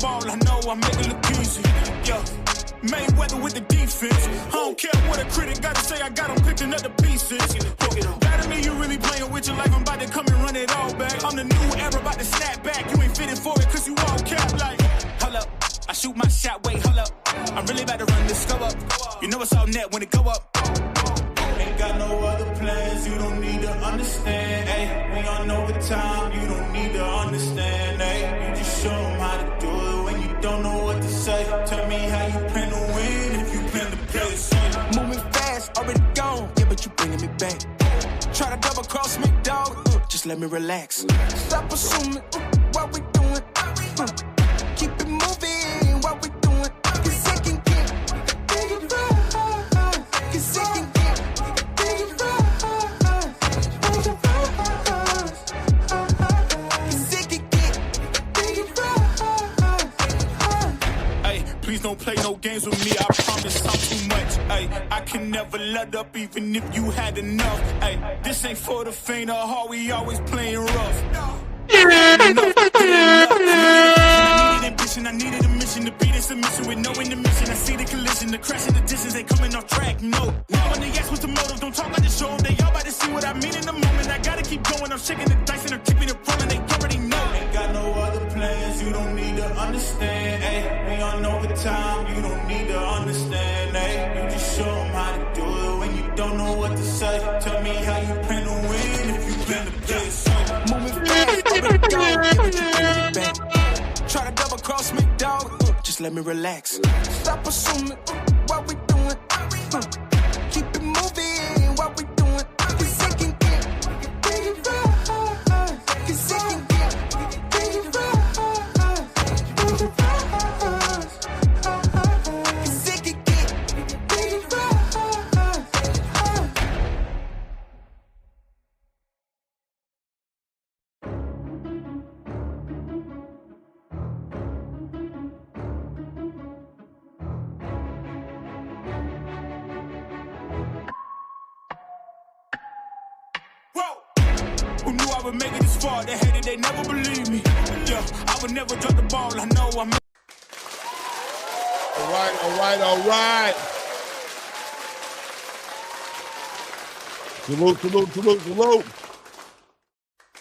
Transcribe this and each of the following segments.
ball, I know I make it look easy. Yeah. Mayweather with the defense. I don't care what a critic gotta say, I got them picking up the pieces. That me, you really playing with your life, I'm about to come and run it all back. I'm the new era, about to snap back. You ain't fitting for it, cause you all cap like. Hold up, I shoot my shot, wait, hold up. I'm really about to run this go up. You know it's all net when it go up. Ain't got no other plans, you don't need to understand. Ay, we on overtime, you don't need to understand. Ay, you just show them how to do it when you don't know what to say. Tell me how you plan to win if you plan to play. Moving fast, already gone, yeah, but you bringing me back. Try to double cross me, dog, just let me relax. Stop assuming what we doing. Keep it moving, what we doing. Cause it can get big right. Cause it can get big right. Cause it can get big right. Hey, please don't play no games with me, I promise I'm too much. Ay, I can never let up even if you had enough. Ay, this ain't for the faint of heart, we always playing rough. I needed a mission to be this submission with no intermission. I see the collision, the crash in the distance, they coming off track, no. Now when they ask what's the motive, don't talk like the show. They all about to see what I mean in the moment. I gotta keep going, I'm shaking the dice and I'm keeping it rolling, they already know. Ain't got no other plans, you don't need to understand. Ay, we on overtime, you don't need to understand. Ay, you just show them how to do it when you don't know what to say. Tell me how you plan to win if you plan to play. Moving fast, already gone, yeah, but you bring me back. Try to double cross me, dog, just let me relax. Stop assuming what we doing. Keep it moving, what we doing. Cause it can get big right. Cause it can get big right. Cause it can get big right. Who knew I would make it this far? They hated, they never believed me. Yeah, I would never drop the ball, I know I'm. All right. Salute.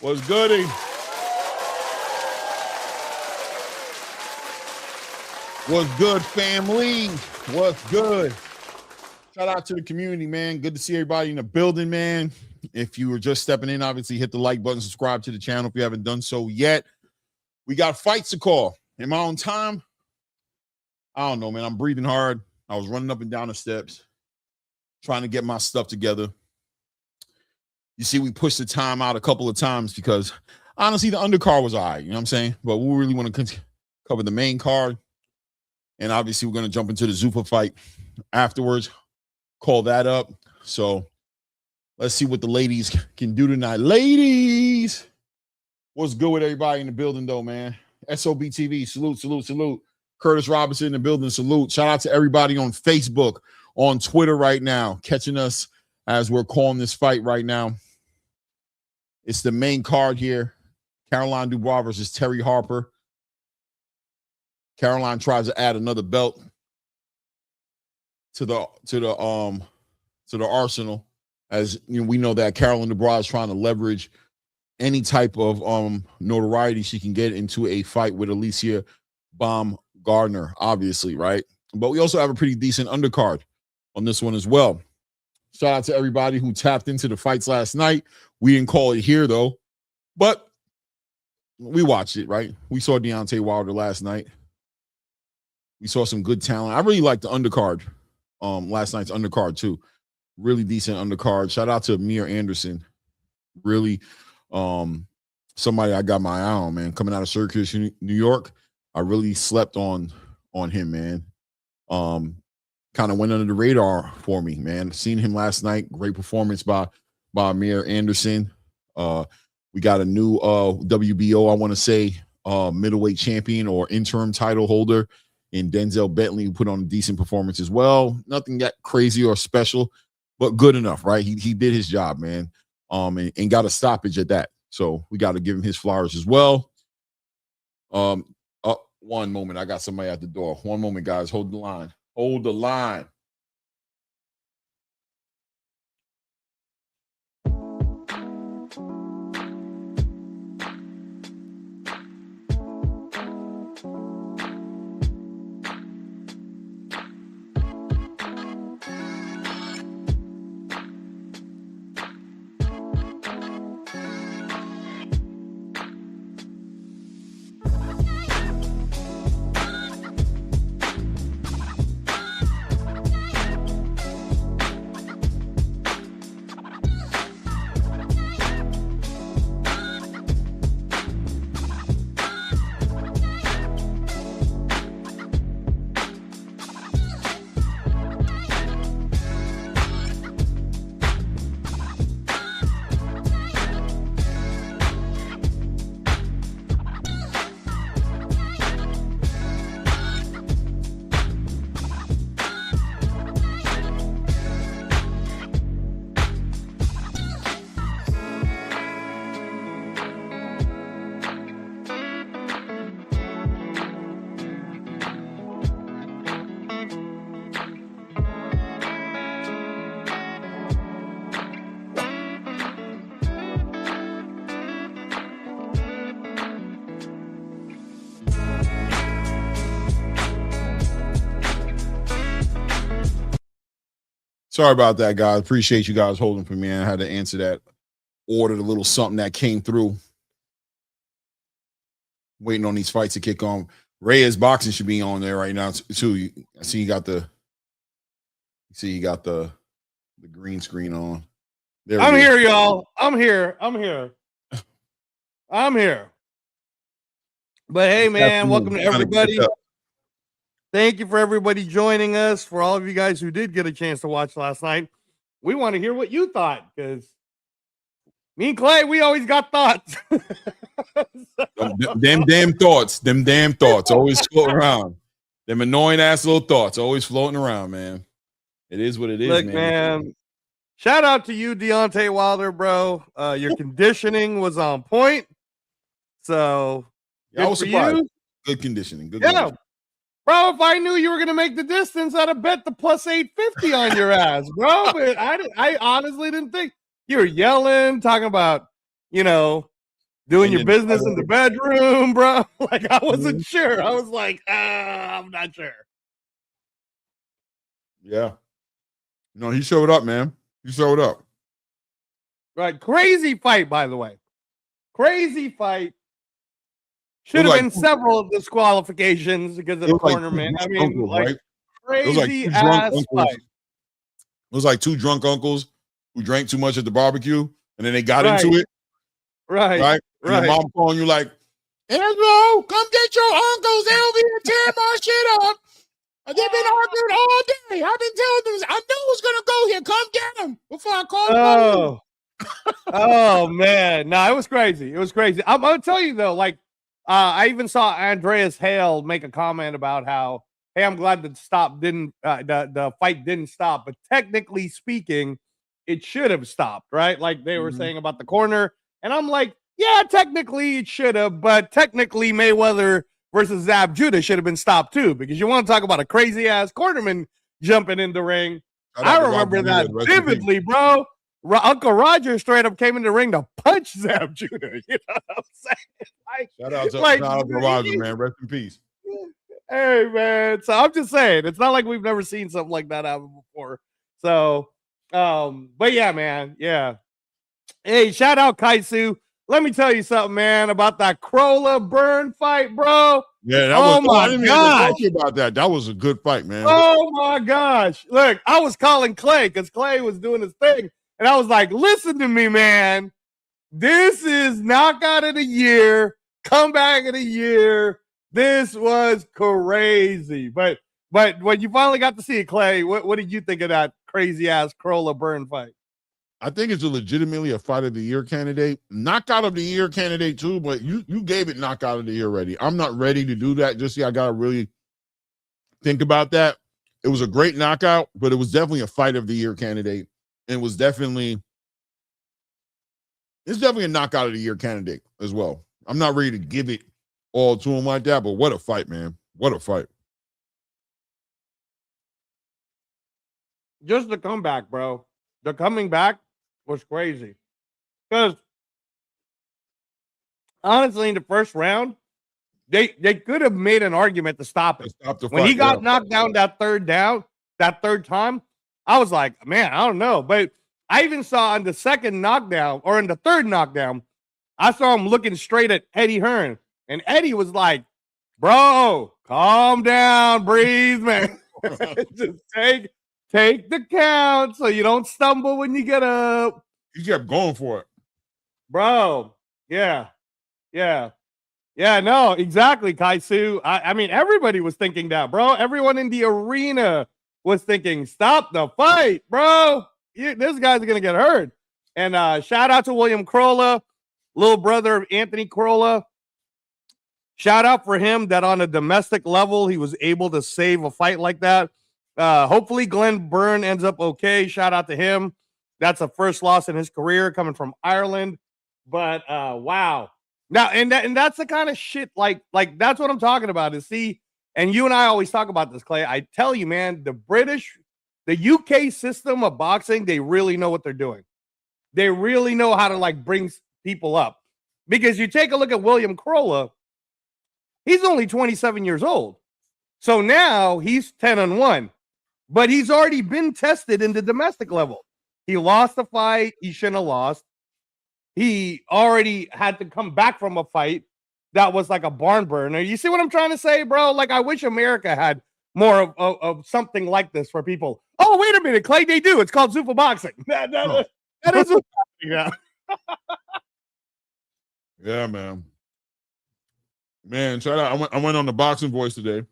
What's goody? What's good, family? What's good? Shout out to the community, man. Good to see everybody in the building, man. If you were just stepping in, obviously hit the like button, subscribe to the channel if you haven't done so yet. We got fights to call. Am I on time? I don't know, man. I'm breathing hard. I was running up and down the steps, trying to get my stuff together. You see, we pushed the time out a couple of times because, honestly, the undercard was all right. You know what I'm saying? But we really want to cover the main card. And obviously, we're going to jump into the Zupa fight afterwards. Call that up. So let's see what the ladies can do tonight. Ladies, what's good with everybody in the building, though, man? SOB TV, salute. Curtis Robinson in the building, salute. Shout out to everybody on Facebook, on Twitter right now, catching us as we're calling this fight right now. It's the main card here. Caroline Dubois versus Terry Harper. Caroline tries to add another belt to the arsenal. As you know, we know that Caroline Dubois is trying to leverage any type of notoriety she can get into a fight with Alicia Baumgardner, obviously, right? But we also have a pretty decent undercard on this one as well. Shout out to everybody who tapped into the fights last night. We didn't call it here, though, but we watched it, right? We saw Deontay Wilder last night. We saw some good talent. I really liked the undercard, last night's undercard, too. Really decent undercard. Shout out to Amir Anderson. Really somebody I got my eye on, man. Coming out of Syracuse, New York, I really slept on him, man. Kind of went under the radar for me, man. Seen him last night. Great performance by Amir Anderson. We got a new WBO, I want to say, middleweight champion or interim title holder in Denzel Bentley, who put on a decent performance as well. Nothing that crazy or special, but good enough, right? He did his job, man, and got a stoppage at that. So we got to give him his flowers as well. One moment. I got somebody at the door. One moment, guys. Hold the line. Hold the line. Sorry about that, guys. Appreciate you guys holding for me. I had to answer that. Ordered a little something that came through. Waiting on these fights to kick on. Reyes boxing should be on there right now too. I see you got the. You got the green screen on. There I'm here, y'all. I'm here. But hey, man, welcome to everybody. Thank you for everybody joining us. For all of you guys who did get a chance to watch last night, we want to hear what you thought, because me and Clay, we always got thoughts. Them damn thoughts always floating around. Them annoying ass little thoughts always floating around, man. It is what it is. Look, man. Shout out to you, Deontay Wilder, bro. Your conditioning was on point. So I was surprised. Good conditioning. Good conditioning. Bro, if I knew you were gonna make the distance, I'd have bet the plus 850 on your ass, bro. But I honestly didn't think you were yelling, talking about, doing your business in the bedroom, bro. Like, I wasn't sure. I was like, I'm not sure. Yeah. No, he showed up, man. He showed up. Right. Crazy fight, by the way. Crazy fight. Should have been several disqualifications because of the corner, man. I mean, crazy ass fight. It was like two drunk uncles who drank too much at the barbecue, and then they got into it. Right. And your mom calling you like, Andrew, come get your uncles. They'll be tearing my shit up. They've been arguing all day. I've been telling them, I knew it was going to go here. Come get them before I call you. Oh, man. No, it was crazy. It was crazy. I'm going to tell you, though, like, I even saw Andreas Hale make a comment about how, hey, I'm glad the fight didn't stop, but technically speaking, it should have stopped, right? Like they were saying about the corner. And I'm like, yeah, technically it should have, but technically Mayweather versus Zab Judah should have been stopped too, because you want to talk about a crazy ass cornerman jumping in the ring. I remember that vividly, bro. Uncle Roger straight up came in the ring to punch Zab Judah. You know what I'm saying? Shout out to Roger, man. Rest in peace. Hey, man. So I'm just saying, it's not like we've never seen something like that happen before. So, but yeah, man. Yeah. Hey, shout out Kaisu. Let me tell you something, man, about that Crolla Burn fight, bro. Yeah, I didn't even talk to you about that. That was a good fight, man. Oh my gosh. Look, I was calling Clay because Clay was doing his thing. And I was like, listen to me, man. This is knockout of the year, comeback of the year. This was crazy. But when you finally got to see it, Clay, what did you think of that crazy ass Crolla Burn fight? I think it's legitimately a fight of the year candidate, knockout of the year candidate too. But you gave it knockout of the year already. I'm not ready to do that just yet. I gotta really think about that. It was a great knockout, but it was definitely a fight of the year candidate. And it's definitely a knockout of the year candidate as well. I'm not ready to give it all to him like that. But what a fight, man. What a fight. Just the comeback, bro. The coming back was crazy. Because honestly, in the first round, they could have made an argument to stop it. When he got knocked down that third time, I was like, man, I don't know. But I even saw on the second knockdown or in the third knockdown, I saw him looking straight at Eddie Hearn. And Eddie was like, bro, calm down, breathe, man. Just take the count so you don't stumble when you get up. He kept going for it. Bro, yeah, no, exactly, Kaisu. I mean, everybody was thinking that, bro. Everyone in the arena was thinking, stop the fight, bro. This guy's going to get hurt. And shout out to William Crolla, little brother of Anthony Crolla. Shout out for him that on a domestic level, he was able to save a fight like that. Hopefully Glenn Byrne ends up okay. Shout out to him. That's a first loss in his career coming from Ireland. But wow. Now, and that's the kind of shit, like that's what I'm talking about is see, and you and I always talk about this, Clay. I tell you, man, the UK system of boxing, they really know what they're doing. They really know how to like bring people up. Because you take a look at William Crolla, he's only 27 years old. So now he's 10-1, but he's already been tested in the domestic level. He lost the fight. He shouldn't have lost. He already had to come back from a fight that was like a barn burner. You see what I'm trying to say, bro? Like, I wish America had more of something like this for people. Oh, wait a minute, Clay, they do. It's called Zuffa boxing. That is what's happening now. Yeah, man. Man, shout out. I went on the Boxing Voice today.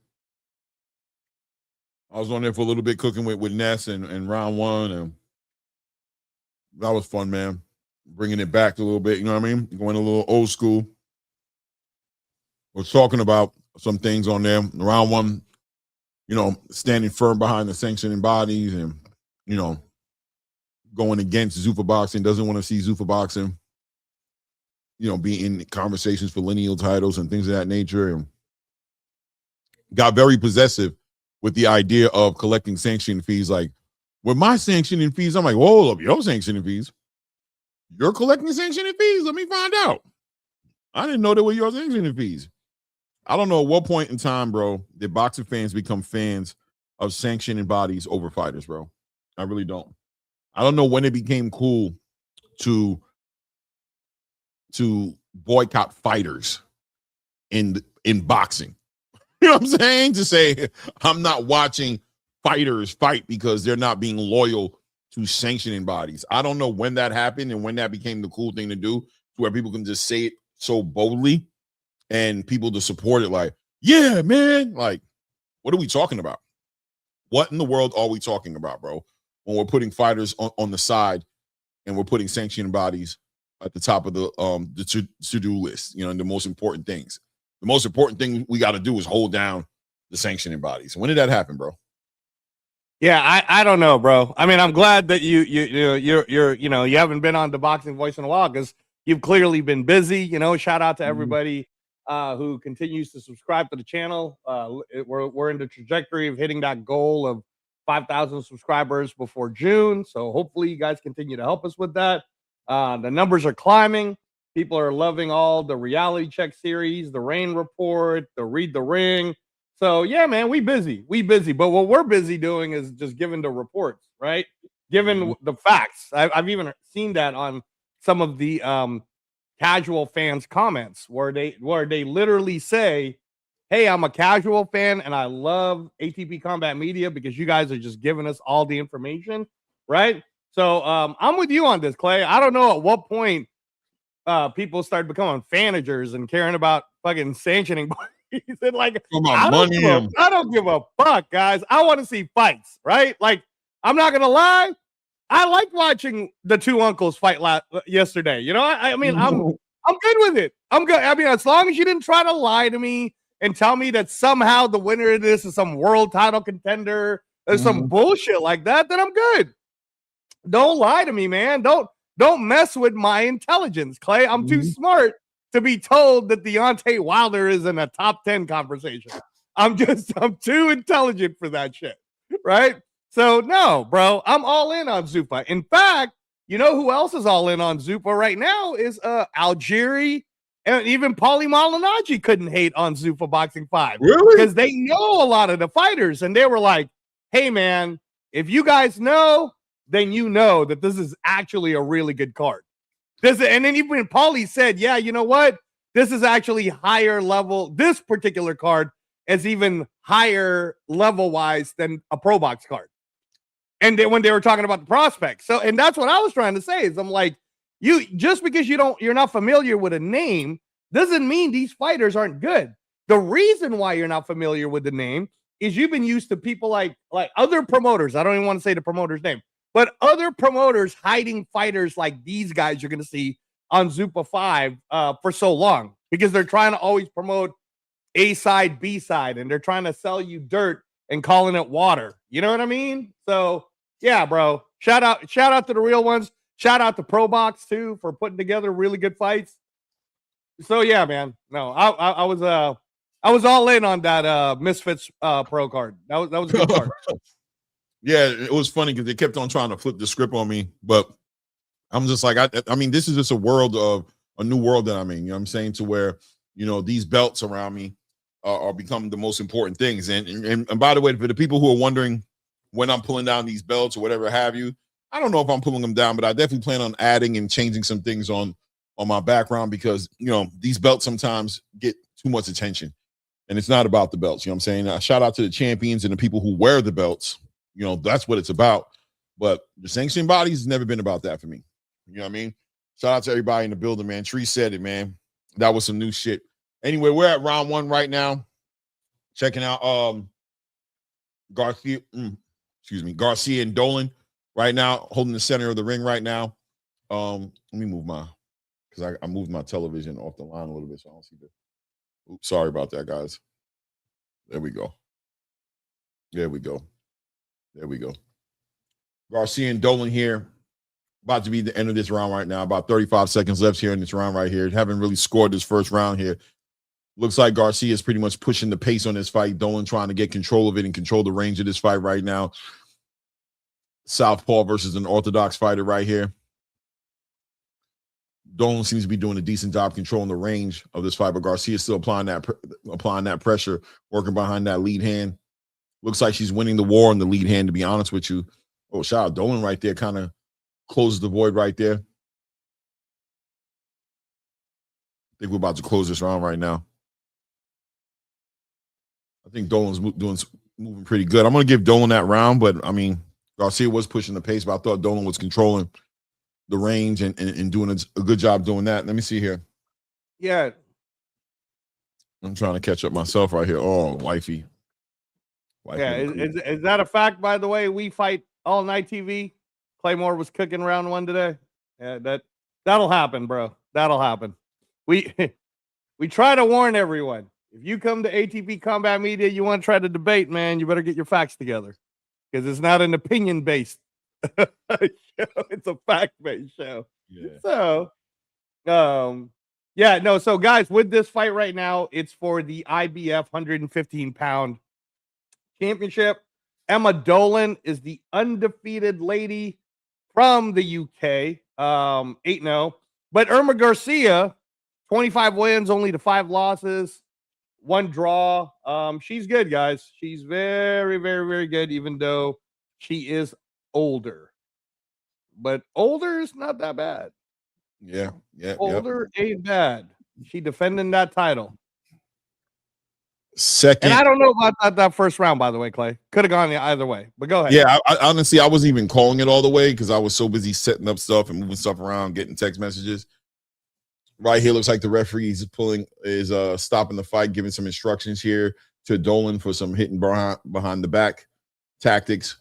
I was on there for a little bit cooking with Ness and round one, and that was fun, man. Bringing it back a little bit, you know what I mean? Going a little old school. We're talking about some things on there. Round one, you know, standing firm behind the sanctioning bodies and, you know, going against Zuffa boxing, doesn't want to see Zuffa boxing, you know, be in conversations for lineal titles and things of that nature. And got very possessive with the idea of collecting sanctioning fees. Like, with my sanctioning fees, I'm like, whoa, hold up, your sanctioning fees? You're collecting sanctioning fees? Let me find out. I didn't know there were your sanctioning fees. I don't know at what point in time, bro, did boxing fans become fans of sanctioning bodies over fighters, bro. I really don't. I don't know when it became cool to boycott fighters in boxing. You know what I'm saying? To say, I'm not watching fighters fight because they're not being loyal to sanctioning bodies. I don't know when that happened and when that became the cool thing to do, to where people can just say it so boldly and people to support it like, yeah, man. Like, what are we talking about? What in the world are we talking about, bro? When we're putting fighters on the side and we're putting sanctioning bodies at the top of the to-do list, you know, and the most important things. The most important thing we got to do is hold down the sanctioning bodies. When did that happen, bro? Yeah, I don't know, bro. I mean, I'm glad that you're you haven't been on the Boxing Voice in a while because you've clearly been busy. You know, shout out to everybody who continues to subscribe to the channel. We're in the trajectory of hitting that goal of 5,000 subscribers before June. So hopefully you guys continue to help us with that. The numbers are climbing. People are loving all the reality check series, the Rain Report, the Read the Ring. So yeah, man, we busy. But what we're busy doing is just giving the reports, right? Giving the facts. I've even seen that on some of the casual fans' comments where they literally say, hey, I'm a casual fan and I love ATP Combat Media because you guys are just giving us all the information, right? So I'm with you on this, Clay. I don't know at what point people start becoming fanagers and caring about fucking sanctioning bodies. And like, I don't give a fuck, guys. I want to see fights, right? Like, I'm not gonna lie, I like watching the two uncles fight yesterday. You know, I mean, I'm good with it. I'm good. I mean, as long as you didn't try to lie to me and tell me that somehow the winner of this is some world title contender or some bullshit like that, then I'm good. Don't lie to me, man. Don't mess with my intelligence, Clay. I'm too smart to be told that Deontay Wilder is in a top 10 conversation. I'm too intelligent for that shit, right? So no, bro, I'm all in on Zupa. In fact, you know who else is all in on Zupa right now is Algieri, and even Paulie Malignaggi couldn't hate on Zuffa Boxing 5. Really? Because they know a lot of the fighters, and they were like, hey, man, if you guys know, then you know that this is actually a really good card. And then even Paulie said, yeah, you know what? This is actually higher level. This particular card is even higher level-wise than a Pro Box card. And then when they were talking about the prospects. So, and that's what I was trying to say is I'm like, you just because you're not familiar with a name doesn't mean these fighters aren't good. The reason why you're not familiar with the name is you've been used to people like other promoters. I don't even want to say the promoter's name, but other promoters hiding fighters like these guys you're going to see on Zupa 5 for so long because they're trying to always promote A side, B side, and they're trying to sell you dirt and calling it water. You know what I mean? So yeah, bro. Shout out to the real ones. Shout out to Pro Box too for putting together really good fights. So yeah, man. No, I was all in on that Misfits Pro card. That was a good card. Yeah, it was funny because they kept on trying to flip the script on me, but I'm just like, I mean, this is just a new world that I'm in. You know what I'm saying? To where, you know, these belts around me are becoming the most important things. And by the way, for the people who are wondering when I'm pulling down these belts or whatever have you, I don't know if I'm pulling them down, but I definitely plan on adding and changing some things on my background because, you know, these belts sometimes get too much attention and it's not about the belts. You know what I'm saying? Shout out to the champions and the people who wear the belts. You know, that's what it's about. But the sanctioning bodies has never been about that for me. You know what I mean? Shout out to everybody in the building, man. Tree said it, man. That was some new shit. Anyway, we're at round 1 right now. Checking out Garcia and Dolan right now, holding the center of the ring right now. Let me move because I moved my television off the line a little bit, so I don't see the. Oops, sorry about that, guys. There we go. Garcia and Dolan here. About to be the end of this round right now. About 35 seconds left here in this round right here. Haven't really scored this first round here. Looks like Garcia is pretty much pushing the pace on this fight. Dolan trying to get control of it and control the range of this fight right now. Southpaw versus an orthodox fighter right here. Dolan seems to be doing a decent job controlling the range of this fight, but Garcia is still applying that pressure, working behind that lead hand. Looks like she's winning the war on the lead hand, to be honest with you. Oh, shout out Dolan right there, kind of closes the void right there. I think we're about to close this round right now. I think Dolan's moving pretty good. I'm going to give Dolan that round, but I mean, Garcia was pushing the pace, but I thought Dolan was controlling the range and doing a good job doing that. Let me see here. Yeah. I'm trying to catch up myself right here. Oh, wifey. Yeah, is that a fact, by the way? We fight all night TV. Claymore was cooking round 1 today. Yeah, that'll happen, bro. That'll happen. We try to warn everyone. If you come to ATP Combat Media, you want to try to debate, man, you better get your facts together. Because it's not an opinion-based show. It's a fact-based show. Yeah. So, so guys, with this fight right now, it's for the IBF 115-pound championship. Emma Dolan is the undefeated lady from the UK, 8-0. But Irma Garcia, 25 wins, only to 5 losses, 1 draw. She's good, guys. She's very, very, very good, even though she is older. But older is not that bad. Yeah. Older ain't bad. She defending that title. Second. And I don't know about that first round, by the way, Clay. Could have gone either way, but go ahead. Yeah, I honestly, I wasn't even calling it all the way because I was so busy setting up stuff and moving stuff around, getting text messages. Right here looks like the referee is stopping the fight, giving some instructions here to Dolan for some hitting behind the back tactics.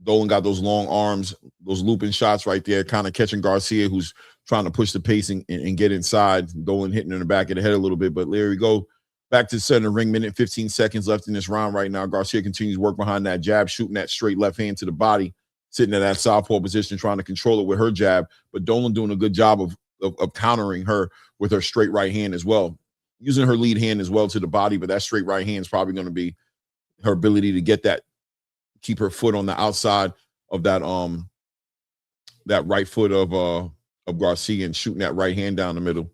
Dolan got those long arms, those looping shots right there, kind of catching Garcia, who's trying to push the pace and get inside. Dolan hitting in the back of the head a little bit, but there we go. Back to the center ring, minute 15 seconds left in this round right now. Garcia continues to work behind that jab, shooting that straight left hand to the body, sitting in that southpaw position, trying to control it with her jab. But Dolan doing a good job of of countering her with her straight right hand as well, using her lead hand as well to the body. But that straight right hand is probably going to be her ability to get that, keep her foot on the outside of that right foot of Garcia and shooting that right hand down the middle.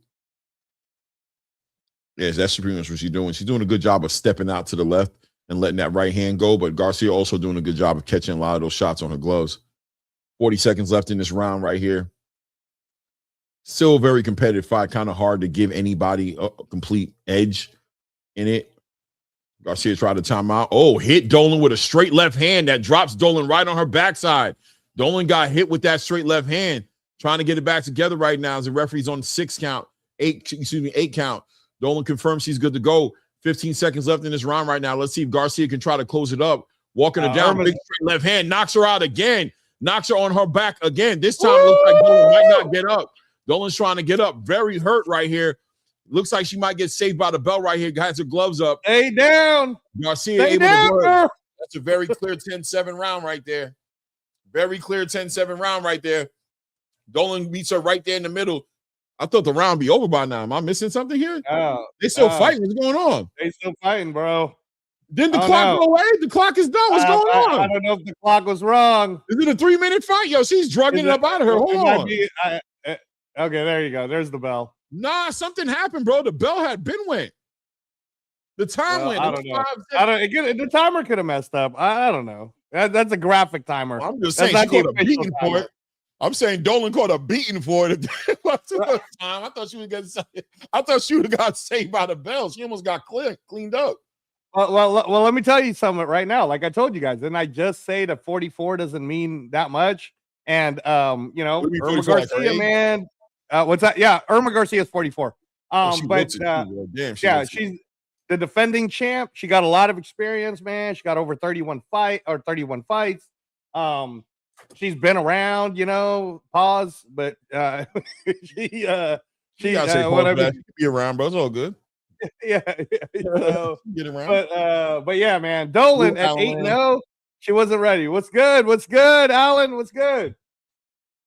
Yes, that's pretty much what she's doing. She's doing a good job of stepping out to the left and letting that right hand go, but Garcia also doing a good job of catching a lot of those shots on her gloves. 40 seconds left in this round right here. Still a very competitive fight. Kind of hard to give anybody a complete edge in it. Garcia tried to time out. Oh, hit Dolan with a straight left hand that drops Dolan right on her backside. Dolan got hit with that straight left hand. Trying to get it back together right now as the referee's on 8 count. Dolan confirms she's good to go. 15 seconds left in this round right now. Let's see if Garcia can try to close it up. Walking her down, big straight left hand, knocks her out again. Knocks her on her back again. This time it looks like Dolan might not get up. Dolan's trying to get up. Very hurt right here. Looks like she might get saved by the bell right here. Has her gloves up. Stay down. Garcia able to work. That's a very clear 10-7 round right there. Very clear 10-7 round right there. Dolan meets her right there in the middle. I thought the round be over by now. Am I missing something here? They still fighting. What's going on? They still fighting, bro. Didn't the clock go away? The clock is done. What's going on? I don't know if the clock was wrong. Is it a 3-minute fight? Yo, she's drugging it up out of her. Hold on. Okay, there you go. There's the bell. Nah, something happened, bro. The bell had been went. The time went. I don't know. The timer could have messed up. I don't know. That's a graphic timer. Well, I'm just saying she caught a beating for it. I'm saying Dolan caught a beating for it. I thought she would have got saved by the bell. She almost got cleaned up. Well, let me tell you something right now. Like I told you guys, didn't I just say that 44 doesn't mean that much? And Irma Garcia, man. What's that? Yeah, Irma Garcia is 44. She's the defending champ. She got a lot of experience, man. She got over 31 fights. She's been around, pause, but she got to be around, bro. It's all good. Yeah. Get around. But yeah, man. Dolan at 8-0. She wasn't ready. What's good? What's good, Alan? What's good?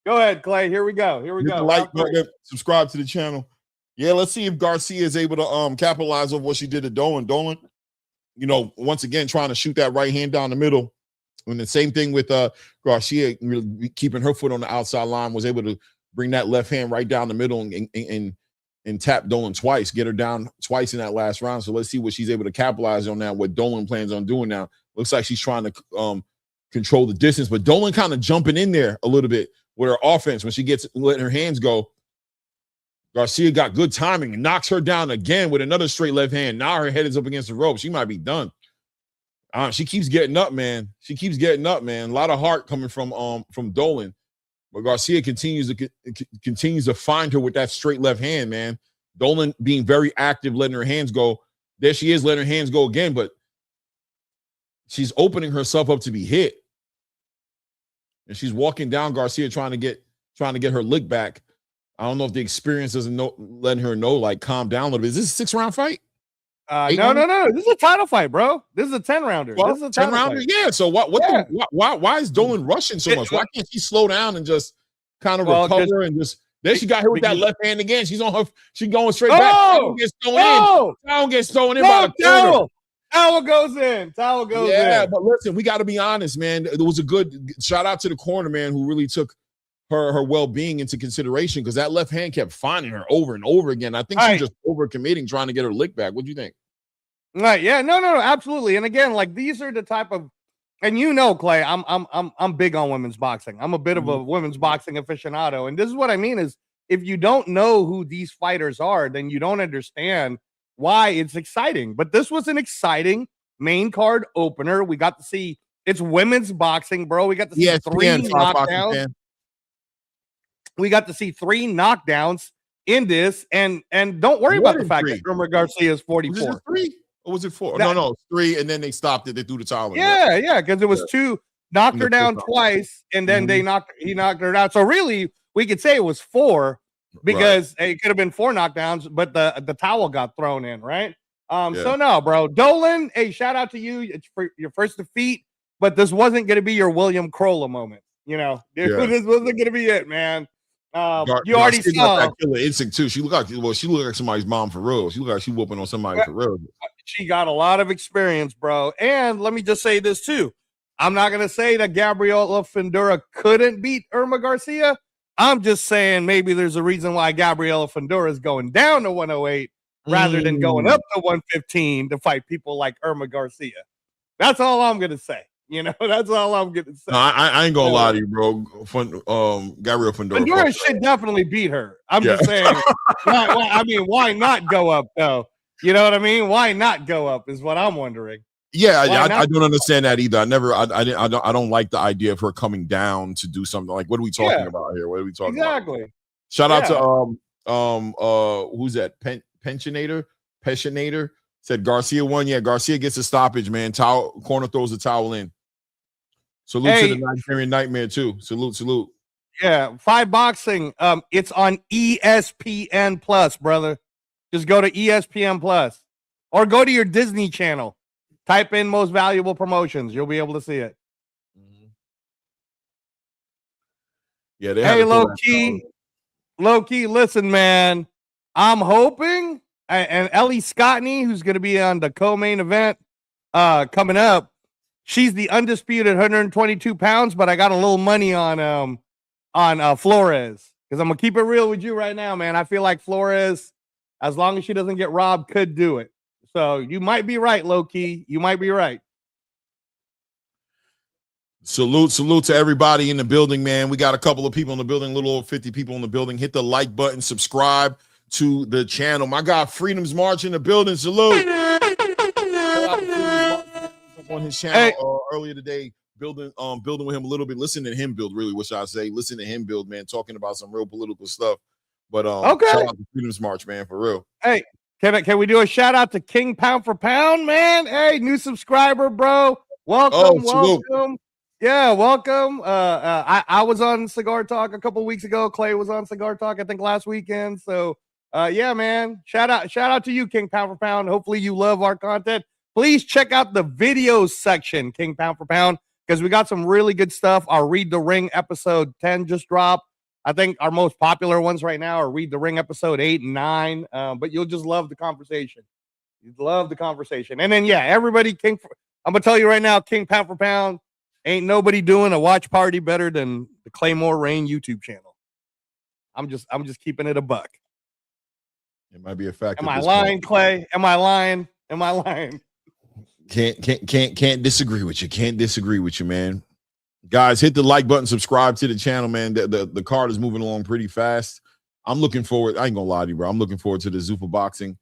Go ahead, Clay. Here we go. Like button, subscribe to the channel. Yeah, let's see if Garcia is able to capitalize on what she did to Dolan. Dolan, once again trying to shoot that right hand down the middle. And the same thing with Garcia, really keeping her foot on the outside line, was able to bring that left hand right down the middle and tap Dolan twice, get her down twice in that last round. So let's see what she's able to capitalize on now, what Dolan plans on doing now. Looks like she's trying to control the distance, but Dolan kind of jumping in there a little bit with her offense when she gets letting her hands go. Garcia got good timing and knocks her down again with another straight left hand. Now her head is up against the rope. She might be done. She keeps getting up, man. A lot of heart coming from Dolan, but Garcia continues to find her with that straight left hand, man. Dolan being very active, letting her hands go. There she is, letting her hands go again, but she's opening herself up to be hit, and she's walking down Garcia trying to get her lick back. I don't know if the experience doesn't letting her know, like, calm down a little bit. Is this a 6-round fight? No. This is a title fight, bro. This is a 10-rounder. Well, this is a 10-rounder. Yeah. So why is Dolan rushing so much? Why can't she slow down and just kind of recover and just? Then she got hit with that left hand again. She's going straight back. Towel gets thrown in by the corner. Towel goes in. Yeah, but listen, we got to be honest, man. There was a good shout out to the corner man who really took her well-being into consideration, because that left hand kept finding her over and over again. I think she's just overcommitting, trying to get her lick back. What do you think? Right. Yeah. No, absolutely. And again, like, these are the type of, and Clay, I'm big on women's boxing. I'm a bit of a women's boxing aficionado. And this is what I mean is, if you don't know who these fighters are, then you don't understand why it's exciting. But this was an exciting main card opener. We got to see, it's women's boxing, bro. We got to see 3 knockdowns. We got to see 3 knockdowns in this, and don't worry about the fact that Irma Garcia is 44. Was it 3 or was it 4? No, 3, and then they stopped it. They threw the towel. Yeah, because it was 2, knocked her down twice, and then he knocked her out. So really, we could say it was 4, because it could have been 4 knockdowns, but the towel got thrown in, right? So no, bro. Dolan, hey, shout out to you. It's for your first defeat, but this wasn't going to be your William Crolla moment. This wasn't going to be it, man. You already Garcia saw got that killer instinct too. She look like somebody's mom for real. She look like she whooping on somebody for real. she got a lot of experience, bro. And let me just say this too. I'm not gonna say that Gabriela Fundora couldn't beat Irma Garcia. I'm just saying maybe there's a reason why Gabriela Fundora is going down to 108 rather than going up to 115 to fight people like Irma Garcia. That's all I'm gonna say. You know, that's all I'm gonna say. No, I ain't gonna lie to you, bro. Gabriela Fundora should definitely beat her. I'm just saying. Why not go up though? You know what I mean? Why not go up is what I'm wondering. Yeah, I don't understand that either. I don't like the idea of her coming down to do something. Like, what are we talking about here? What are we talking about? Exactly. Shout out to who's that? Pensionator said Garcia won. Yeah, Garcia gets a stoppage, man. Corner throws the towel in. Salute to the Nigerian Nightmare too. Salute. Yeah, 5 Boxing. It's on ESPN Plus, brother. Just go to ESPN Plus or go to your Disney Channel. Type in most valuable promotions. You'll be able to see it. Yeah. Hey, low key. Listen, man. I'm hoping, and Ellie Scottney, who's going to be on the co-main event coming up, she's the undisputed 122 pounds. But I got a little money on Flores because I'm gonna keep it real with you right now, man. I feel like Flores, as long as she doesn't get robbed, could do it. So you might be right, low key. You might be right. Salute to everybody in the building, man. We got a couple of people in the building, a little over 50 people in the building. Hit the like button, subscribe to the channel. My God, Freedom's March in the building. Salute. On his channel earlier today, building with him a little bit. Listen to him build, really, what should I say? Listen to him build, man, talking about some real political stuff. But shout out to Freedom's March, man, for real. Hey. Can we do a shout out to King Pound for Pound, man? Hey, new subscriber, bro. Welcome. Yeah, welcome. I was on Cigar Talk a couple weeks ago. Clay was on Cigar Talk, I think, last weekend. So, yeah, man. Shout out to you, King Pound for Pound. Hopefully you love our content. Please check out the videos section, King Pound for Pound, because we got some really good stuff. Our Read the Ring episode 10 just dropped. I think our most popular ones right now are Read the Ring episode 8 and 9. But you'll just love the conversation. You'd love the conversation. And then, yeah, everybody, I'm going to tell you right now, King Pound for Pound, ain't nobody doing a watch party better than the Claymore Rain YouTube channel. I'm just keeping it a buck. It might be a fact. Am I lying, Clay? Am I lying? Can't disagree with you. Can't disagree with you, man. Guys, hit the like button, subscribe to the channel, man. The card is moving along pretty fast. I'm looking forward. I ain't gonna lie to you, bro. I'm looking forward to the Zupa boxing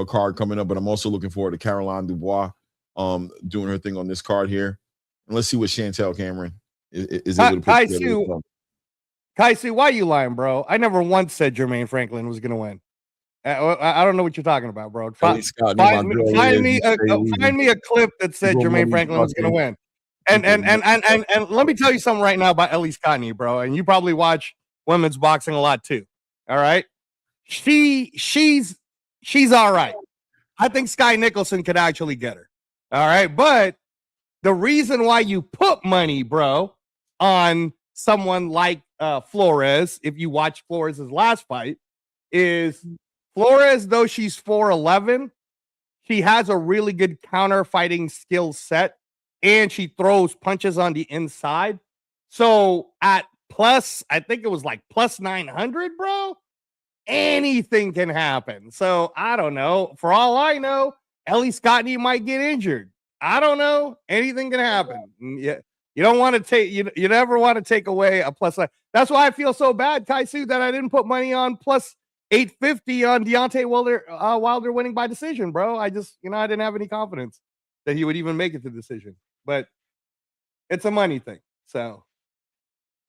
card coming up, but I'm also looking forward to Caroline Dubois doing her thing on this card here. And let's see what Chantel Cameron is able to put together. Kaisu, why are you lying, bro? I never once said Jermaine Franklin was gonna win. I don't know what you're talking about, bro. Find me a clip that said Jermaine Franklin was gonna win. And let me tell you something right now about Ellie Scottney, bro. And you probably watch women's boxing a lot too. All right. She's all right. I think Sky Nicholson could actually get her. All right. But the reason why you put money, bro, on someone like Flores, if you watch Flores' last fight, is Flores, though she's 4'11", she has a really good counter fighting skill set. And she throws punches on the inside. So at plus, I think it was like plus 900, bro. Anything can happen. So I don't know. For all I know, Ellie Scottney might get injured. I don't know. Anything can happen. Yeah, you don't want to take. You never want to take away a plus. That's why I feel so bad, Kaisu, that I didn't put money on plus 850 on Deontay Wilder winning by decision, bro. I just, I didn't have any confidence that he would even make it to decision. But it's a money thing. So,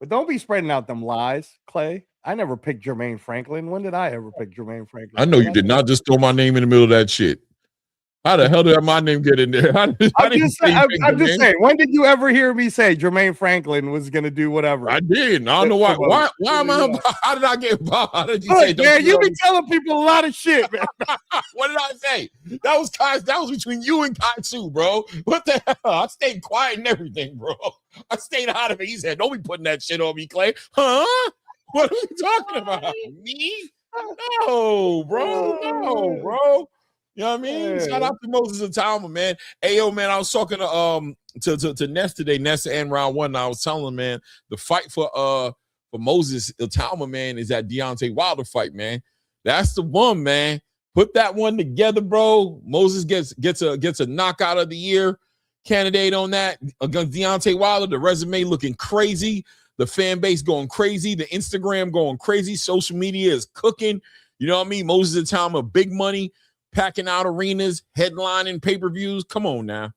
but don't be spreading out them lies, Clay. I never picked Jermaine Franklin. When did I ever pick Jermaine Franklin? I know you did not just throw my name in the middle of that shit. How the hell did my name get in there? I'm just saying. When did you ever hear me say Jermaine Franklin was going to do whatever? I did. I don't know why. Why am I? How did I get involved? How did you say? Man, you be telling people a lot of shit, man. What did I say? That was between you and Kaisu, bro. What the hell? I stayed quiet and everything, bro. I stayed out of it. He said, "Don't be putting that shit on me, Clay." Huh? What are you talking about? Me? No, bro. No, bro. You know what I mean? Shout out to Moses Atama, man. Hey, yo, man, I was talking to Ness today. Ness and round one. And I was telling him, man, the fight for Moses Atama, man, is that Deontay Wilder fight, man. That's the one, man. Put that one together, bro. Moses gets a knockout of the year candidate on that against Deontay Wilder. The resume looking crazy. The fan base going crazy. The Instagram going crazy. Social media is cooking. You know what I mean? Moses Atama, big money, packing out arenas, headlining pay-per-views. Come on now,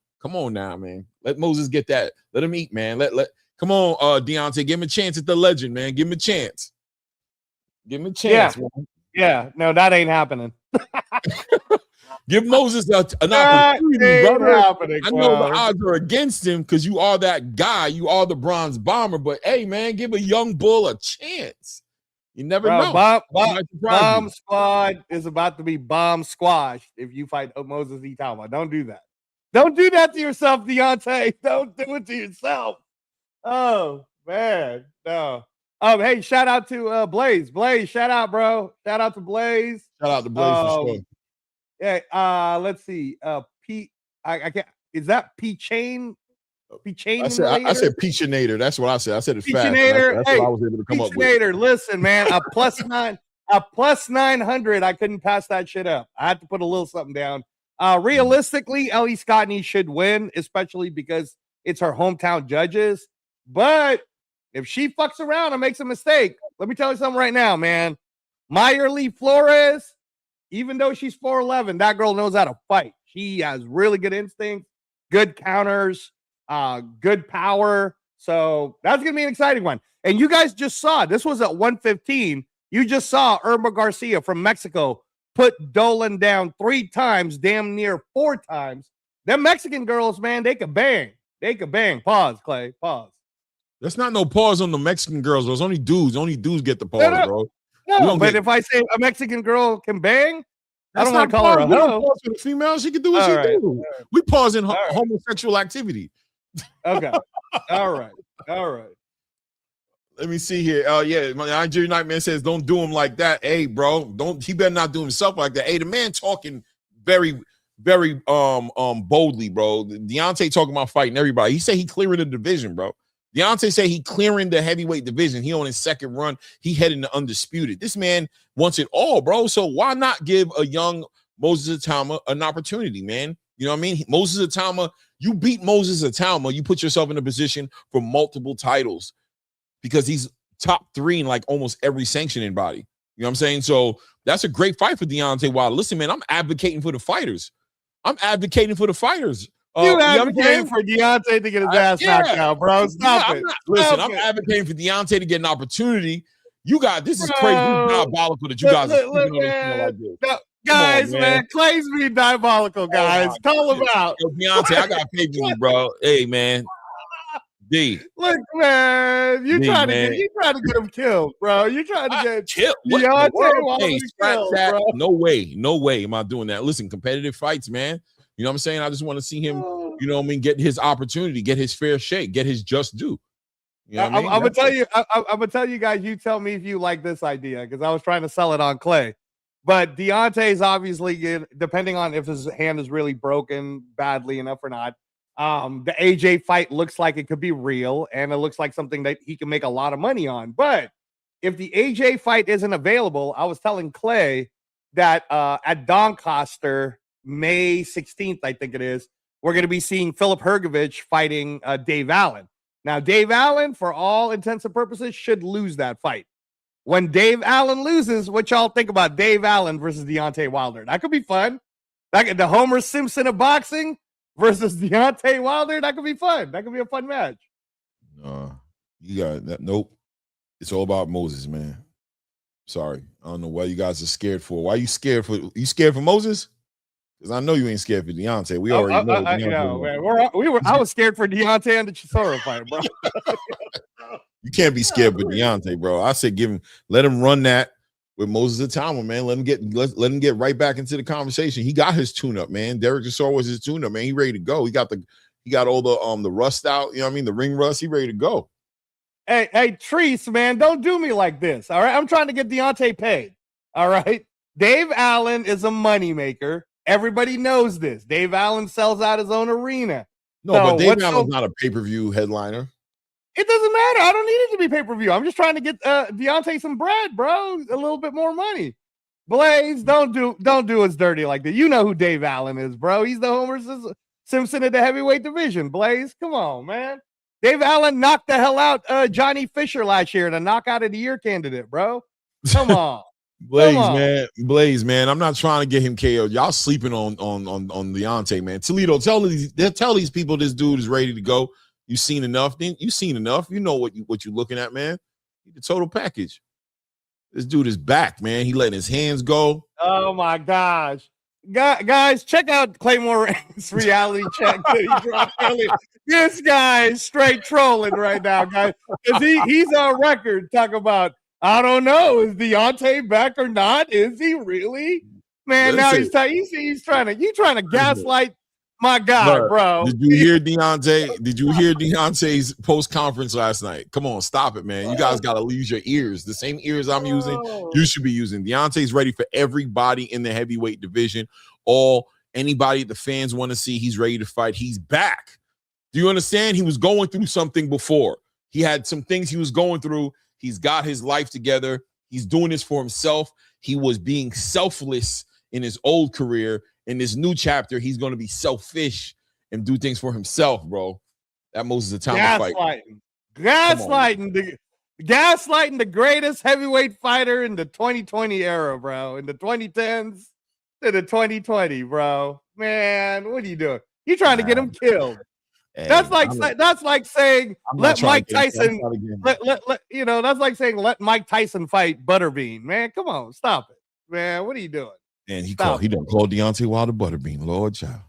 man. Let Moses get that. Let him eat, man. Come on, Deontay. Give him a chance at the legend, man. Give him a chance. Give him a chance. Yeah, yeah. No, that ain't happening. Give Moses an opportunity, brother. I know bro. the odds are against him because you are that guy. You are the bronze bomber. But, hey, man, give a young bull a chance. You never know. Bomb Squad is about to be bomb squashed if you fight Moses Itama. Don't do that. Don't do that to yourself, Deontay. Don't do it to yourself. Oh, man. No. Hey, shout out to Blaze. Blaze, shout out, bro. Shout out to Blaze. Shout out to Blaze for sure. Yeah, let's see. Pete, I can't. Is that Pete Chain? Pete Chain. I said Peachinator. That's what I said. I said it's fast. That's hey, what I was able to come up with. Listen, man, a plus 900. I couldn't pass that shit up. I had to put a little something down. Realistically, Ellie Scottney should win, especially because it's her hometown judges. But if she fucks around and makes a mistake, let me tell you something right now, man. Mayerly Flores, even though she's 4'11", that girl knows how to fight. She has really good instincts, good counters, good power. So that's going to be an exciting one. And you guys just saw, this was at 115. You just saw Irma Garcia from Mexico put Dolan down 3 times, damn near 4 times. Them Mexican girls, man, they could bang. They could bang. Pause, Clay. Pause. There's not no pause on the Mexican girls. There's only dudes. Only dudes get the pause, bro. No, but if I say a Mexican girl can bang, I don't want to call her a hoe. For the female, she can do what she do. We pause in homosexual activity. Okay. All right. Let me see here. Yeah, my Nigerian Nightman says, don't do him like that. Hey, bro, he better not do himself like that. Hey, the man talking very, very boldly, bro. Deontay talking about fighting everybody. He said he clearing the division, bro. Deontay said he clearing the heavyweight division. He on his second run. He heading to undisputed. This man wants it all, bro. So why not give a young Moses Atama an opportunity, man? You know what I mean? Moses Atama, you beat Moses Atama, you put yourself in a position for multiple titles because he's top 3 in like almost every sanctioning body. You know what I'm saying? So that's a great fight for Deontay Wilder. Listen, man, I'm advocating for the fighters. You advocating for Deontay to get his ass knocked out, bro. Stop it. I'm advocating for Deontay to get an opportunity. This is crazy. This is diabolical that you guys are speaking on like this. Guys, man, Clay's being diabolical, guys. Call him out. Yo, Deontay, I got faith in you, bro. Hey, man. D. Look, man, you trying to get him killed, bro. You trying to get killed. Deontay killed, bro. No way am I doing that. Listen, competitive fights, man. You know what I'm saying? I just want to see him, you know what I mean, get his opportunity, get his fair shake, get his just due. You know what I mean? I'm gonna tell you guys, you tell me if you like this idea, because I was trying to sell it on Clay. But Deontay's obviously, depending on if his hand is really broken badly enough or not, the AJ fight looks like it could be real, and it looks like something that he can make a lot of money on. But if the AJ fight isn't available, I was telling Clay that at Doncaster, May 16th, I think it is, we're going to be seeing Filip Hrgović fighting Dave Allen. Now, Dave Allen, for all intents and purposes, should lose that fight. When Dave Allen loses, what y'all think about Dave Allen versus Deontay Wilder? That could be fun. The Homer Simpson of boxing versus Deontay Wilder, that could be fun. That could be a fun match. You got that. Nope. It's all about Moses, man. Sorry. I don't know why you guys are scared for. Why you scared for? You scared for Moses? Because I know you ain't scared for Deontay. We already know. I know, man. I was scared for Deontay and the Chisora fight, bro. You can't be scared with Deontay, bro. I said let him run that with Moses Atama, man. Let him get right back into the conversation. He got his tune-up, man. Derek Chisora was his tune-up, man. He ready to go. He got all the rust out, you know what I mean? The ring rust. He ready to go. Hey, Treese, man, don't do me like this. All right. I'm trying to get Deontay paid. All right. Dave Allen is a moneymaker. Everybody knows this. Dave Allen sells out his own arena. No, but Dave Allen's not a pay-per-view headliner. It doesn't matter. I don't need it to be pay-per-view. I'm just trying to get Deontay some bread, bro. A little bit more money. Blaze, don't do us dirty like that. You know who Dave Allen is, bro. He's the Homer Simpson of the heavyweight division. Blaze, come on, man. Dave Allen knocked the hell out Johnny Fisher last year, the knockout of the year candidate, bro. Come on. Blaze, man. I'm not trying to get him KO'd. Y'all sleeping on Deontay, man. Toledo, tell these people this dude is ready to go. You seen enough? You seen enough? You know what you're looking at, man. The total package. This dude is back, man. He letting his hands go. Oh my gosh. Guys, check out Claymore Reigns' reality check that he dropped earlier. This guy is straight trolling right now, guys. Because he's on record talking about, I don't know, is Deontay back or not? Is he really? Man, listen, now he's trying to gaslight my guy, bro. Did you hear Deontay? Did you hear Deontay's post conference last night? Come on, stop it, man. You guys got to use your ears. The same ears I'm using, you should be using. Deontay's ready for everybody in the heavyweight division. Anybody the fans want to see, he's ready to fight. He's back. Do you understand? He was going through something before. He had some things he was going through. He's got his life together. He's doing this for himself. He was being selfless in his old career. In this new chapter, he's going to be selfish and do things for himself, bro. That most is the time to fight. Gaslighting the greatest heavyweight fighter in the 2020 era, bro. In the 2010s to the 2020, bro. Man, what are you doing? You trying to get him killed? Hey, that's like saying let Mike Tyson that's like saying let Mike Tyson fight Butterbean. Man, come on, stop it, man. What are you doing? And he done called Deontay Wilder Butterbean, Lord child.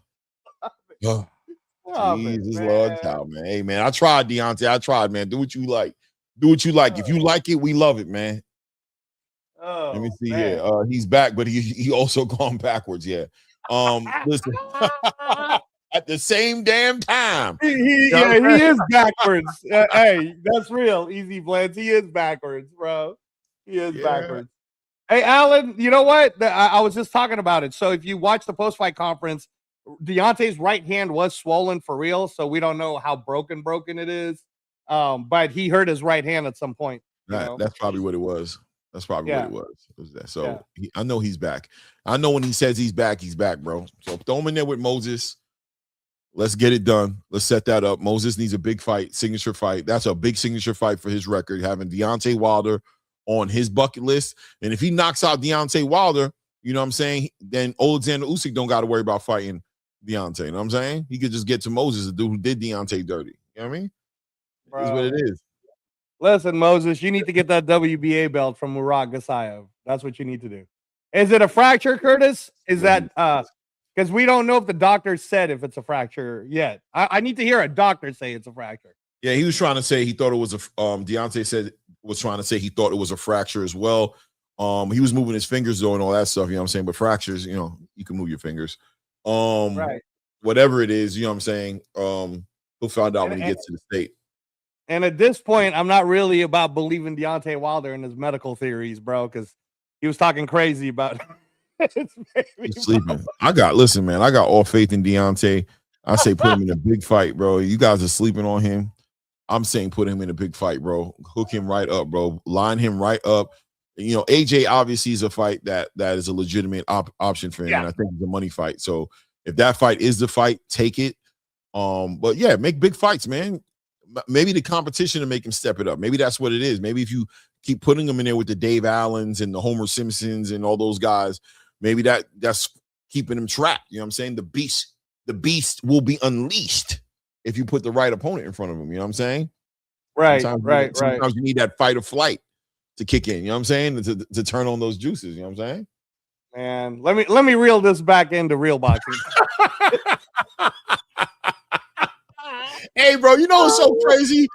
Jesus, Lord child, man. Hey, man, I tried, Deontay. I tried, man. Do what you like. If you like it, we love it, man. Let me see here. He's back, but he also gone backwards. Yeah. Listen. At the same damn time. He is backwards. Hey, that's real. Easy Blends. He is backwards, bro. He is backwards. Hey, Alan, you know what? I was just talking about it. So if you watch the post-fight conference, Deontay's right hand was swollen for real, so we don't know how broken it is. But he hurt his right hand at some point. That's probably what it was. That's probably what it was. So I know he's back. I know when he says he's back, bro. So throw him in there with Moses. Let's get it done. Let's set that up. Moses needs a big fight, signature fight. That's a big signature fight for his record, having Deontay Wilder on his bucket list. And if he knocks out Deontay Wilder, you know what I'm saying, then Alexander Usyk don't got to worry about fighting Deontay. You know what I'm saying? He could just get to Moses, the dude who did Deontay dirty. You know what I mean? Bro, it's what it is. Listen, Moses, you need to get that WBA belt from Murad Gasayev. That's what you need to do. Is it a fracture, Curtis? Is that because we don't know if the doctor said if it's a fracture yet. I need to hear a doctor say it's a fracture. Yeah, he was trying to say he thought it was a Deontay was trying to say he thought it was a fracture as well. He was moving his fingers though and all that stuff, you know what I'm saying? But fractures, you know, you can move your fingers. Right. Whatever it is, you know what I'm saying? He'll find out when he gets to the state. And at this point, I'm not really about believing Deontay Wilder and his medical theories, bro, because he was talking crazy about He's sleeping. Listen, man, I got all faith in Deontay. I say put him in a big fight, bro. You guys are sleeping on him. I'm saying put him in a big fight, bro. Hook him right up, bro. Line him right up. You know, AJ obviously is a fight that is a legitimate option for him, and I think it's a money fight. So if that fight is the fight, take it. But yeah, make big fights, man. Maybe the competition to make him step it up. Maybe that's what it is. Maybe if you keep putting him in there with the Dave Allens and the Homer Simpsons and all those guys, maybe that's keeping him trapped. You know what I'm saying? The beast will be unleashed if you put the right opponent in front of him. You know what I'm saying? Right. Sometimes you need that fight or flight to kick in. You know what I'm saying? To turn on those juices. You know what I'm saying? Man, let me reel this back into real boxing. Hey, bro, you know what's so crazy?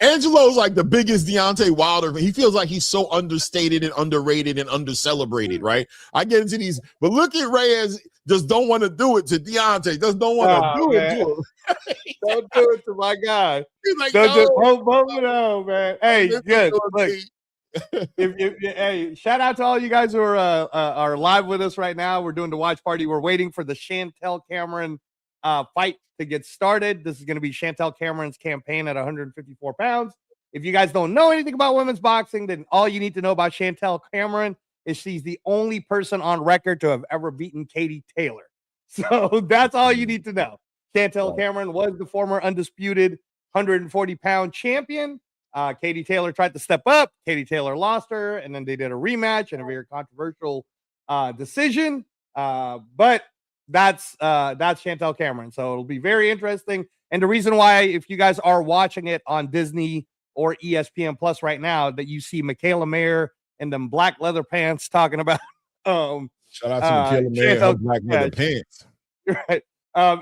Angelo's like the biggest Deontay Wilder. He feels like he's so understated and underrated and undercelebrated, right? I get into these, but look at Reyes. Just don't want to do it to Deontay. Just don't want to do it to him. Don't do it to my guy. He's like, Don't no. no, man. Hey, good. Look, hey, shout out to all you guys who are live with us right now. We're doing the watch party. We're waiting for the Chantel Cameron fight to get started. This is going to be Chantel Cameron's campaign at 154 pounds. If you guys don't know anything about women's boxing, then all you need to know about Chantel Cameron is she's the only person on record to have ever beaten Katie Taylor. So that's all you need to know. Chantel Cameron was the former undisputed 140-pound champion. Katie Taylor tried to step up. Katie Taylor lost her, and then they did a rematch in a very controversial decision. But that's Chantel Cameron. So it'll be very interesting. And the reason why, if you guys are watching it on Disney or ESPN Plus right now, that you see Michaela Mayer in them black leather pants talking about shout out to Michaela Mayer, her black leather pants. Right.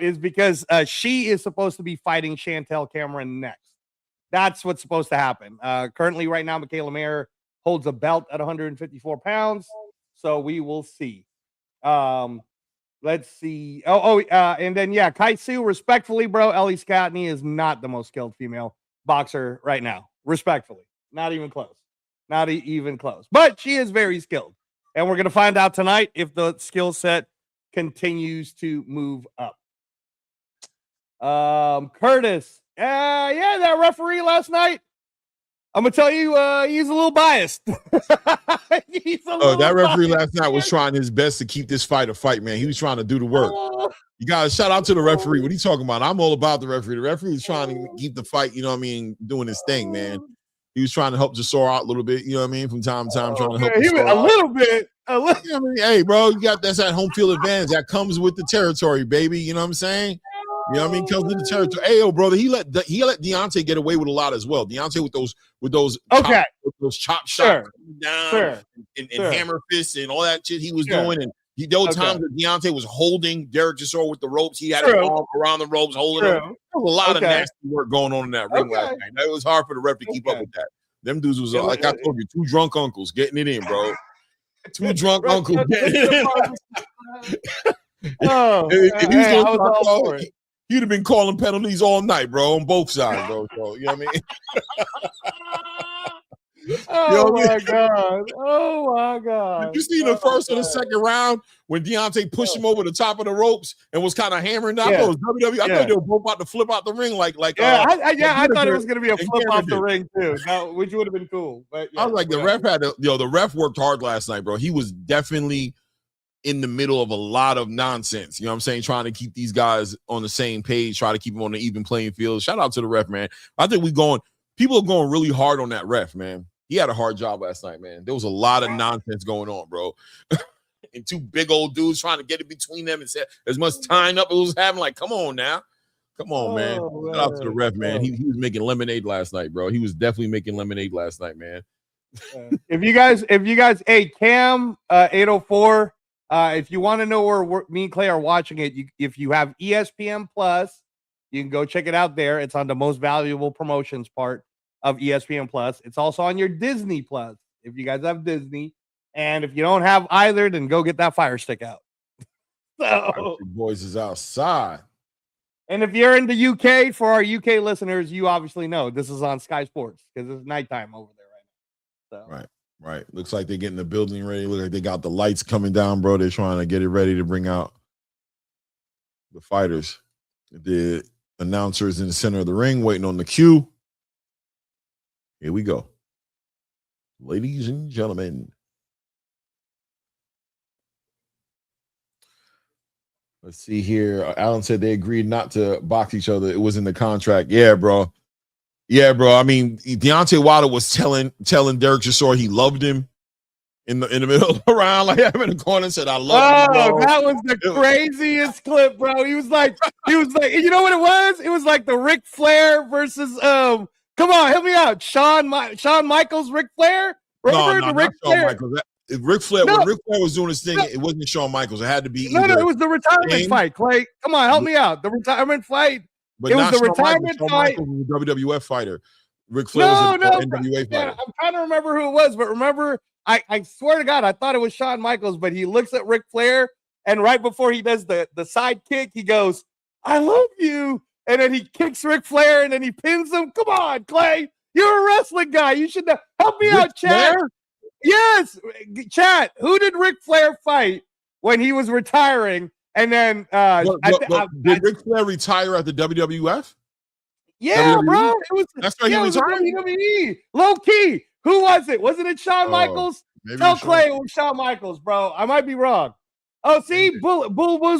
Is because she is supposed to be fighting Chantel Cameron next. That's what's supposed to happen. Currently, right now, Michaela Mayer holds a belt at 154 pounds. So we will see. Let's see. And then, yeah, Kai Su, respectfully, bro, Ellie Scotney is not the most skilled female boxer right now. Respectfully. Not even close. Not even close. But she is very skilled. And we're going to find out tonight if the skill set continues to move up. Curtis. Yeah, that referee last night. I'm gonna tell you, he's a little biased. That referee last night was trying his best to keep this fight a fight, man. He was trying to do the work. You guys, shout out to the referee. What are you talking about? I'm all about the referee. The referee was trying to keep the fight, you know what I mean, doing his thing, man. He was trying to help Jasor out a little bit, you know what I mean, from time to time, trying to help Jasor out. A little bit. You know what I mean? Hey, bro, that's that home field advantage that comes with the territory, baby. You know what I'm saying? You know what I mean? Comes with the territory. Hey, yo, brother, he let Deontay get away with a lot as well. Deontay with those chop shots down and hammer fists and all that shit he was doing. And there were times that Deontay was holding Derek Chisora with the ropes. He had his arm around the ropes, holding him. There was a lot of nasty work going on in that ring last night. It was hard for the ref to keep up with that. Them dudes was like I told you, two drunk uncles getting it in, bro. Two drunk uncles getting it in. He'd have been calling penalties all night, bro, on both sides, bro. So, you know what I mean? Oh my God. Did you see the first or the second round when Deontay pushed him over the top of the ropes and was kind of hammering down? I thought it was WWE. I thought they were both about to flip out the ring like I thought it was going to be a flip off the ring too, which would have been cool. But I was like, the ref worked hard last night, bro. He was definitely in the middle of a lot of nonsense, you know what I'm saying? Trying to keep these guys on the same page, try to keep them on the even playing field. Shout out to the ref, man. I think people are going really hard on that ref, man. He had a hard job last night, man. There was a lot of nonsense going on, bro. And two big old dudes trying to get it between them and say as much tying up it was having. Like, come on now. Come on, man. Shout out to the ref, man. He was making lemonade last night, bro. He was definitely making lemonade last night, man. If you guys, hey, Cam 804. If you want to know where me and Clay are watching it, if you have ESPN Plus, you can go check it out there. It's on the most valuable promotions part of ESPN Plus. It's also on your Disney Plus if you guys have Disney. And if you don't have either, then go get that Fire Stick out. So, boys is outside. And if you're in the UK, for our UK listeners, you obviously know this is on Sky Sports because it's nighttime over there right now. So. Right. Looks like they're getting the building ready. Look like they got the lights coming down, bro. They're trying to get it ready to bring out the fighters. The announcers in the center of the ring waiting on the cue. Here we go. Ladies and gentlemen. Let's see here. Alan said they agreed not to box each other. It was in the contract. Yeah, bro. I mean, Deontay Wilder was telling Derek Chisora he loved him in the middle of the round, like I'm in the corner and said, "I love you." Bro. That was the craziest clip, bro. He was like, you know what it was? It was like the Ric Flair versus come on, help me out. Shawn Michaels, Ric Flair. Remember the Ric Flair? Ric Flair, when Ric Flair was doing his thing, it wasn't Shawn Michaels. It had to be it was the retirement fight. Clay, come on, help me out. The retirement fight. But it was not the Shawn retirement Michaels. Shawn fight. Michaels was a WWF fighter. Ric Flair was an NWA fighter. I'm trying to remember who it was, but remember, I swear to God, I thought it was Shawn Michaels, but he looks at Ric Flair, and right before he does the side kick, he goes, "I love you," and then he kicks Ric Flair, and then he pins him. Come on, Clay, you're a wrestling guy. You should know. Help me out, chat. Yes, chat. Who did Ric Flair fight when he was retiring? And then did Ric Flair retire at the WWF? Yeah, WWE? bro. That's why he retired. WWE. Low key. Who was it? Wasn't it Shawn Michaels? Tell Clay it was Shawn Michaels, bro. I might be wrong. Oh, see, Bull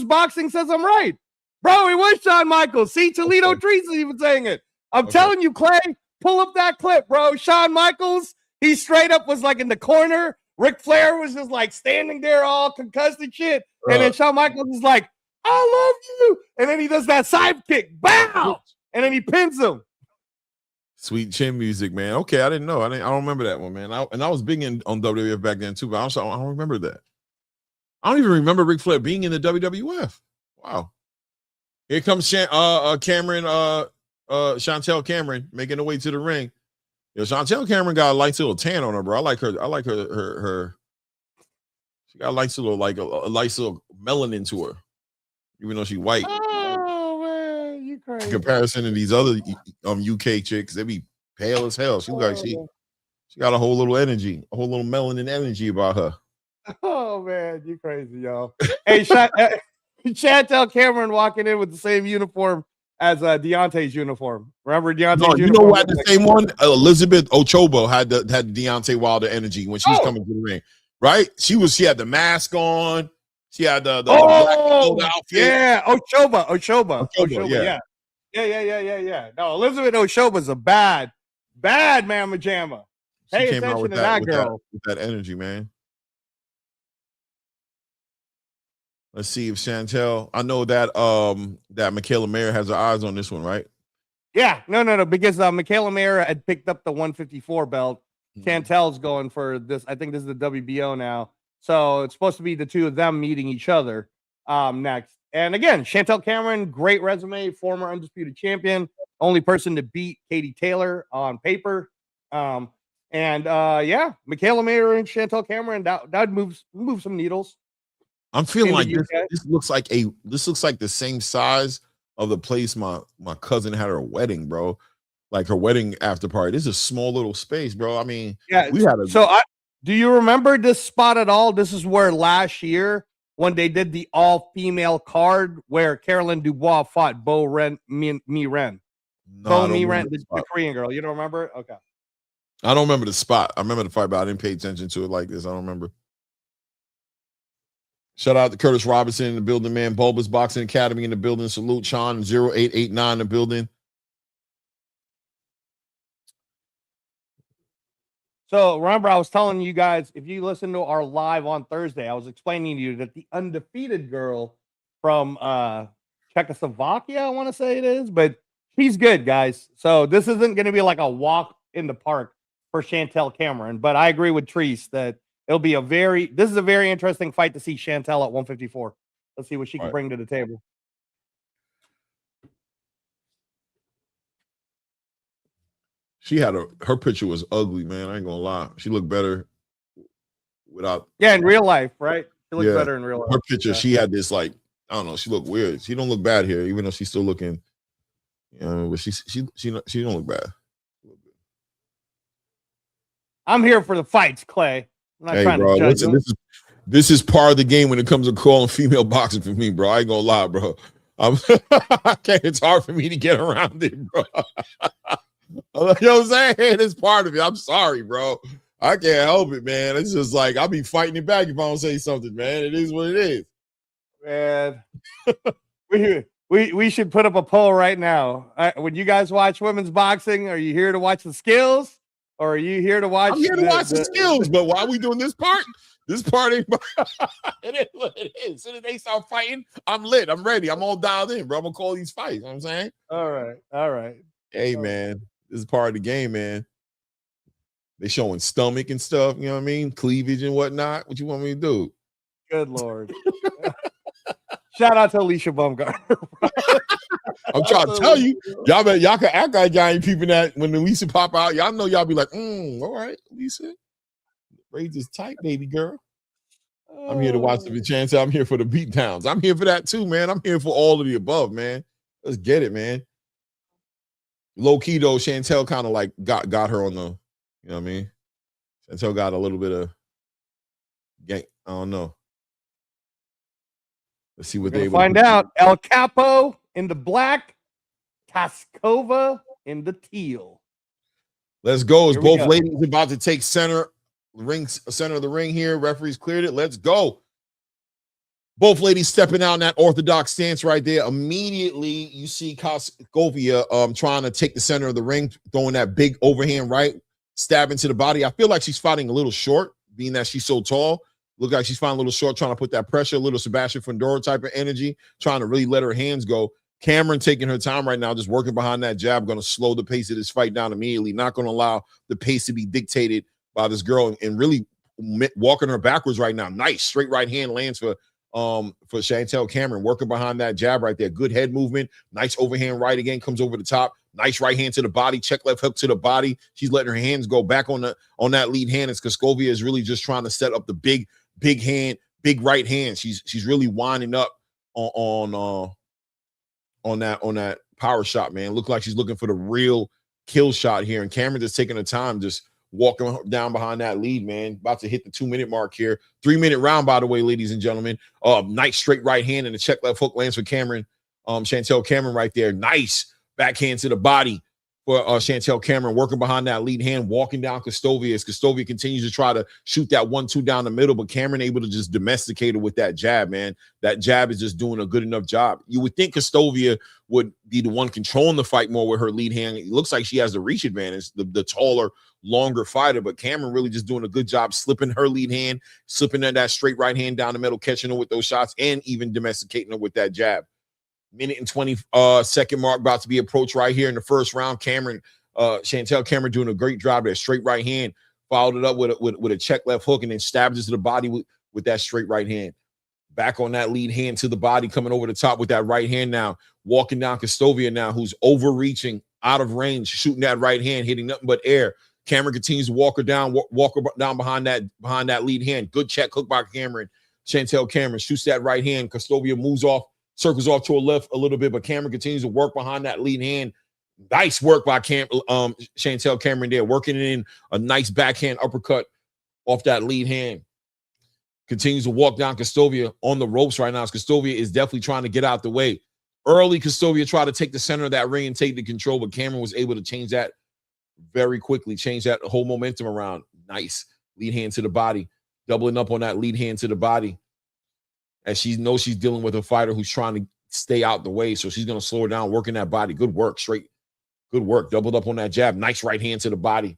Boxing says I'm right. Bro, it was Shawn Michaels. See, Toledo Trees is even saying it. I'm telling you, Clay, pull up that clip, bro. Shawn Michaels, he straight up was like in the corner. Ric Flair was just like standing there all concussed and shit. And then Shawn Michaels is like, "I love you." And then he does that side kick. Bow! And then he pins him. Sweet chin music, man. Okay, I didn't know. I don't remember that one, man. I was big on WWF back then too, but I don't remember that. I don't even remember Ric Flair being in the WWF. Wow. Here comes Chantel Cameron making her way to the ring. Yo, Chantel Cameron got a light little tan on her, bro. I like her. She got a light little little melanin to her, even though she's white. Oh man, you crazy. In comparison to these other UK chicks, they be pale as hell. She like she got a whole little energy, a whole little melanin energy about her. Oh man, you crazy, y'all. Hey, Chantel Cameron walking in with the same uniform as Deontay's uniform. Remember Deontay's uniform? You know what? The same one. Elizabeth Ochoa had Deontay Wilder energy when she was coming to the ring, right? She had the mask on. She had the black outfit. Yeah, Ochoa. Yeah. No, Elizabeth Ochoa's a bad mamma jamma. Pay attention to that girl. With that energy, man. Let's see if Chantel. I know that that Michaela Mayer has her eyes on this one, right? Yeah, no, because Michaela Mayer had picked up the 154 belt. Chantel's going for this. I think this is the WBO now. So it's supposed to be the two of them meeting each other next. And again, Chantel Cameron, great resume, former undisputed champion, only person to beat Katie Taylor on paper. Michaela Mayer and Chantel Cameron, that move some needles. I'm feeling like this looks like the same size of the place my cousin had her wedding, bro. Like her wedding after party. This is a small little space, bro. I mean, do you remember this spot at all? This is where last year when they did the all-female card where Caroline Dubois fought Bo Ren. The Korean girl. You don't remember it? Okay. I don't remember the spot. I remember the fight, but I didn't pay attention to it like this. I don't remember. Shout out to Curtis Robinson in the building, man. Bulbous Boxing Academy in the building. Salute Sean 0889 in the building. So remember, I was telling you guys, if you listen to our live on Thursday, I was explaining to you that the undefeated girl from Czechoslovakia, I want to say it is, but she's good, guys. So this isn't going to be like a walk in the park for Chantel Cameron, but I agree with Treese that this is a very interesting fight to see Chantel at 154. Let's see what she can bring to the table. She had her picture was ugly, man. I ain't gonna lie. She looked better without. Yeah, in real life, right? She looked better in real life. Her picture, she had this like, I don't know. She looked weird. She don't look bad here, even though she's still looking. But she don't look bad. I'm here for the fights, Clay. I'm not trying to judge. Listen, this is part of the game when it comes to calling female boxing for me, bro. I ain't gonna lie, bro. It's hard for me to get around it, bro. You know what I'm saying? It's part of it. I'm sorry, bro. I can't help it, man. It's just like I'll be fighting it back if I don't say something, man. It is what it is. Man, we should put up a poll right now. When you guys watch women's boxing, are you here to watch the skills, or are you here to watch? I'm here to watch the skills, but why are we doing this part? This part ain't. It is what it is. As soon as they start fighting, I'm lit. I'm ready. I'm all dialed in, bro. I'm gonna call these fights. You know what I'm saying? All right. Hey, man. This is part of the game, man. They showing stomach and stuff, you know what I mean? Cleavage and whatnot. What you want me to do? Good Lord. Shout out to Alicia Baumgartner. I'm trying to tell you, y'all can act like y'all ain't peeping that when Lisa pop out. Y'all know y'all be like, all right, Lisa, braids is tight, baby girl. I'm here to watch the chance. I'm here for the beat downs. I'm here for that too, man. I'm here for all of the above, man. Let's get it, man. Low key though, Chantel kind of like got her on the, you know what I mean? Chantel got a little bit of gang. I don't know. Let's see what they find out. El Capo in the black, Taskova in the teal. Let's go. As both ladies about to take center of the ring here. Referees cleared it. Let's go. Both ladies stepping out in that orthodox stance right there. Immediately, you see Koskovia trying to take the center of the ring, throwing that big overhand right, stabbing to the body. I feel like she's fighting a little short, being that she's so tall. Look like she's fighting a little short, trying to put that pressure, a little Sebastian Fundora type of energy, trying to really let her hands go. Cameron taking her time right now, just working behind that jab, going to slow the pace of this fight down immediately, not going to allow the pace to be dictated by this girl and really walking her backwards right now. Nice straight right hand lands for Chantel Cameron, working behind that jab right there. Good head movement. Nice overhand right again, comes over the top. Nice right hand to the body, check left hook to the body. She's letting her hands go back on that lead hand as Koskovia is really just trying to set up the big hand, big right hand. She's really winding up on that power shot, man. Look like she's looking for the real kill shot here. And Cameron just taking her time, just walking down behind that lead, man. About to hit the 2-minute mark here. 3-minute round, by the way, ladies and gentlemen. Nice straight right hand and the check left hook lands for Cameron. Chantel Cameron right there. Nice backhand to the body for Chantel Cameron, working behind that lead hand, walking down Kostovia as Kostovia continues to try to shoot that 1-2 down the middle, but Cameron able to just domesticate her with that jab, man. That jab is just doing a good enough job. You would think Kostovia would be the one controlling the fight more with her lead hand. It looks like she has the reach advantage, the taller, longer fighter, but Cameron really just doing a good job slipping her lead hand, slipping that straight right hand down the middle, catching her with those shots, and even domesticating her with that jab. Minute and 20 second mark about to be approached right here in the first round. Chantel Cameron doing a great job there. Straight right hand, followed it up with a check left hook, and then stabs it to the body with that straight right hand. Back on that lead hand to the body, coming over the top with that right hand now. Walking down Kostovia now, who's overreaching, out of range, shooting that right hand, hitting nothing but air. Cameron continues to walk her down behind that lead hand. Good check hook by Cameron. Chantel Cameron shoots that right hand. Kostovia moves off, circles off to her left a little bit, but Cameron continues to work behind that lead hand. Nice work by Chantel Cameron there, working in a nice backhand uppercut off that lead hand. Continues to walk down Kostovia on the ropes right now. Kostovia is definitely trying to get out the way. Early, Kostovia tried to take the center of that ring and take the control, but Cameron was able to change that very quickly, change that whole momentum around. Nice lead hand to the body, doubling up on that lead hand to the body. As she knows she's dealing with a fighter who's trying to stay out the way. So she's going to slow her down, working that body. Good work, straight. Good work. Doubled up on that jab. Nice right hand to the body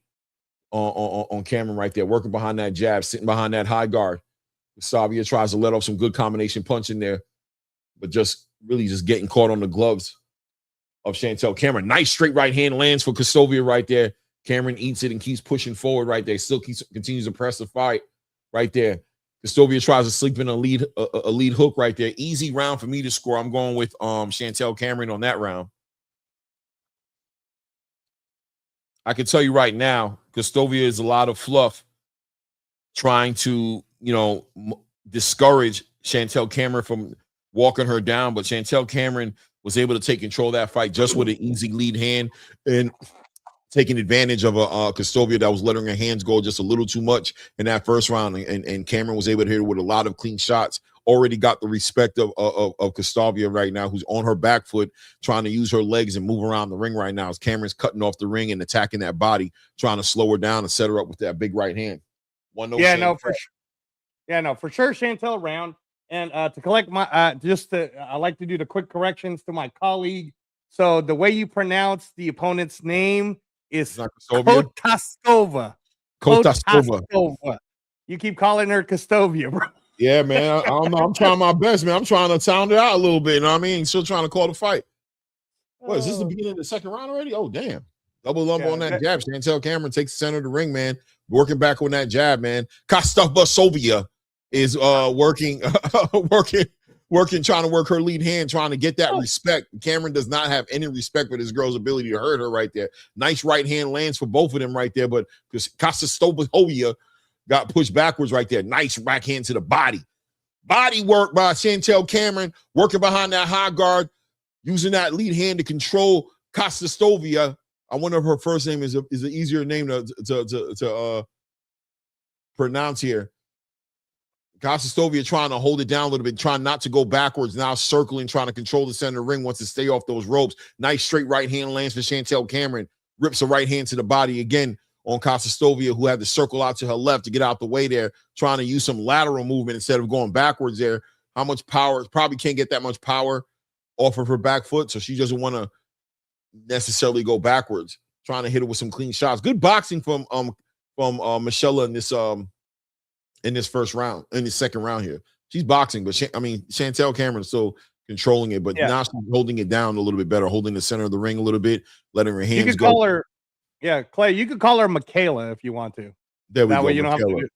on Cameron right there, working behind that jab, sitting behind that high guard. Savia tries to let off some good combination punch in there, but just really just getting caught on the gloves of Chantel Cameron. Nice straight right hand lands for Kostovia right there. Cameron eats it and keeps pushing forward right there. Still continues to press the fight right there. Kostovia tries to sleep in a lead hook right there. Easy round for me to score. I'm going with Chantel Cameron on that round. I can tell you right now, Kostovia is a lot of fluff trying to, discourage Chantel Cameron from walking her down, but Chantel Cameron was able to take control of that fight just with an easy lead hand and taking advantage of a Kostovia that was letting her hands go just a little too much in that first round, and Cameron was able to hit her with a lot of clean shots. Already got the respect of Kostovia right now, who's on her back foot, trying to use her legs and move around the ring right now as Cameron's cutting off the ring and attacking that body, trying to slow her down and set her up with that big right hand. For sure, Chantel round. And to collect my, I like to do the quick corrections to my colleague. So the way you pronounce the opponent's name is Kotaskova. Kotaskova. You keep calling her Kostovia, bro. Yeah, man. I don't know. I'm trying my best, man. I'm trying to sound it out a little bit. You know what I mean? Still trying to call the fight. What, is this the beginning of the second round already? Oh, damn. Double lump on that jab. Chantel Cameron takes the center of the ring, man. Working back on that jab, man. Kostovia is working trying to work her lead hand, trying to get that respect. Cameron does not have any respect for this girl's ability to hurt her right there. Nice right hand lands for both of them right there, but because Kostastovia got pushed backwards right there. Nice backhand to the body. Body work by Chantel Cameron, working behind that high guard, using that lead hand to control Kostastovia. I wonder if her first name is an easier name to pronounce here. Kostastovia trying to hold it down a little bit, trying not to go backwards, now circling, trying to control the center of the ring, wants to stay off those ropes. Nice straight right hand lands for Chantel Cameron. Rips a right hand to the body again on Kostastovia, who had to circle out to her left to get out the way there, trying to use some lateral movement instead of going backwards there. How much power? Probably can't get that much power off of her back foot, so she doesn't want to necessarily go backwards. Trying to hit her with some clean shots. Good boxing from Michelle in this first round, in the second round here. She's boxing, but Chantel Cameron is still controlling it, but now she's holding it down a little bit better, holding the center of the ring a little bit, letting her hands go. You could call her, Clay, you could call her Michaela if you want to. There we that go, way you Michaela. don't have to do.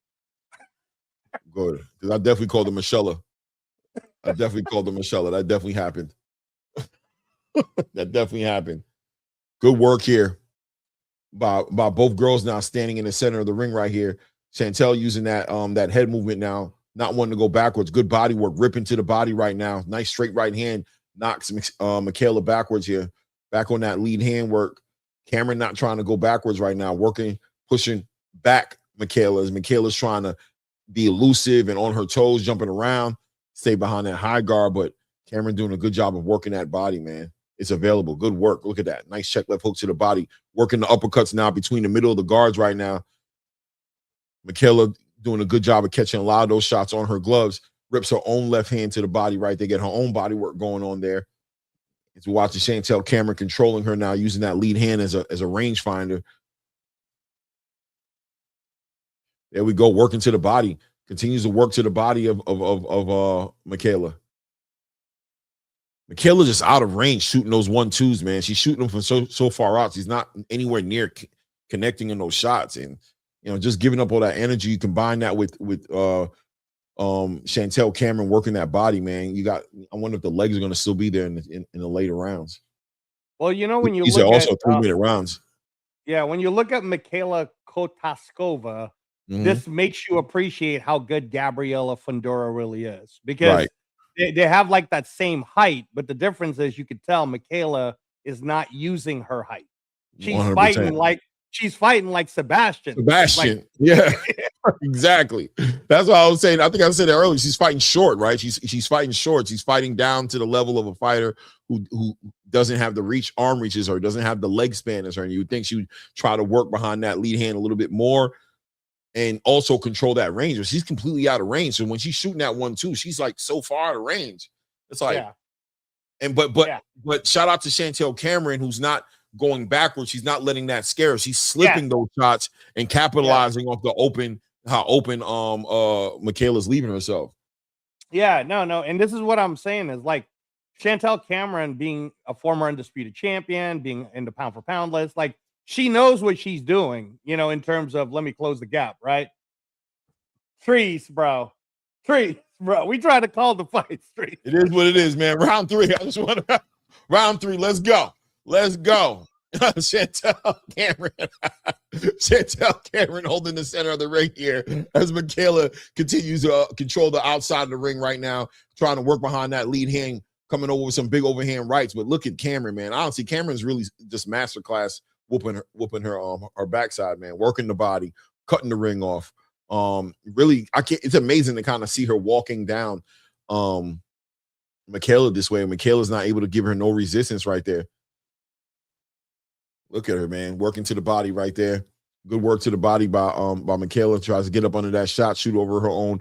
Good. Because I definitely called her Michelle. That definitely happened. That definitely happened. Good work here by both girls now standing in the center of the ring right here. Chantel using that head movement now, not wanting to go backwards. Good body work, ripping to the body right now. Nice straight right hand knocks Michaela backwards here. Back on that lead hand work. Cameron not trying to go backwards right now, working, pushing back Michaela as Michaela's trying to be elusive and on her toes, jumping around, stay behind that high guard, but Cameron doing a good job of working that body, man. It's available. Good work. Look at that. Nice check left hook to the body. Working the uppercuts now between the middle of the guards right now. Michaela doing a good job of catching a lot of those shots on her gloves. Rips her own left hand to the body right there. Get her own body work going on there. As we're watching Chantel Cameron controlling her now, using that lead hand as a rangefinder. There we go, working to the body. Continues to work to the body of Michaela. Michaela just out of range shooting those 1-2s, man. She's shooting them from so far out. She's not anywhere near connecting in those shots. And, just giving up all that energy. You combine that with Chantel Cameron working that body, man. I wonder if the legs are going to still be there in the later rounds. Well, when you these look are also at 3-minute rounds. Yeah, when you look at Michaela Kotaskova, this makes you appreciate how good Gabriela Fundora really is, because they have like that same height, but the difference is you could tell Michaela is not using her height. She's 100%. She's fighting like Sebastian. Yeah, exactly. That's what I was saying. I think I said that earlier. She's fighting short, right? She's fighting short. She's fighting down to the level of a fighter who doesn't have the arm reaches, or doesn't have the leg span as her. And you would think she would try to work behind that lead hand a little bit more and also control that range. But she's completely out of range. So when she's shooting that 1-2, she's like so far out of range. It's like, but shout out to Chantel Cameron, who's not going backwards. She's not letting that scare her. She's slipping those shots and capitalizing off how open Michaela's leaving herself. Yeah, no. And this is what I'm saying is, like, Chantel Cameron being a former undisputed champion, being in the pound for pound list, like, she knows what she's doing, in terms of, let me close the gap, right? Threes, bro. We try to call the fight straight. It is what it is, man. Round 3. I just want to round 3. Let's go. Chantel Cameron holding the center of the ring here as Michaela continues to control the outside of the ring right now, trying to work behind that lead hand, coming over with some big overhand rights. But look at Cameron, man. Honestly, Cameron's really just masterclass whooping her backside, man, working the body, cutting the ring off. Really, it's amazing to kind of see her walking down Michaela this way. Michaela's not able to give her no resistance right there. Look at her, man, working to the body right there. Good work to the body by Michaela. Tries to get up under that shot, shoot over her own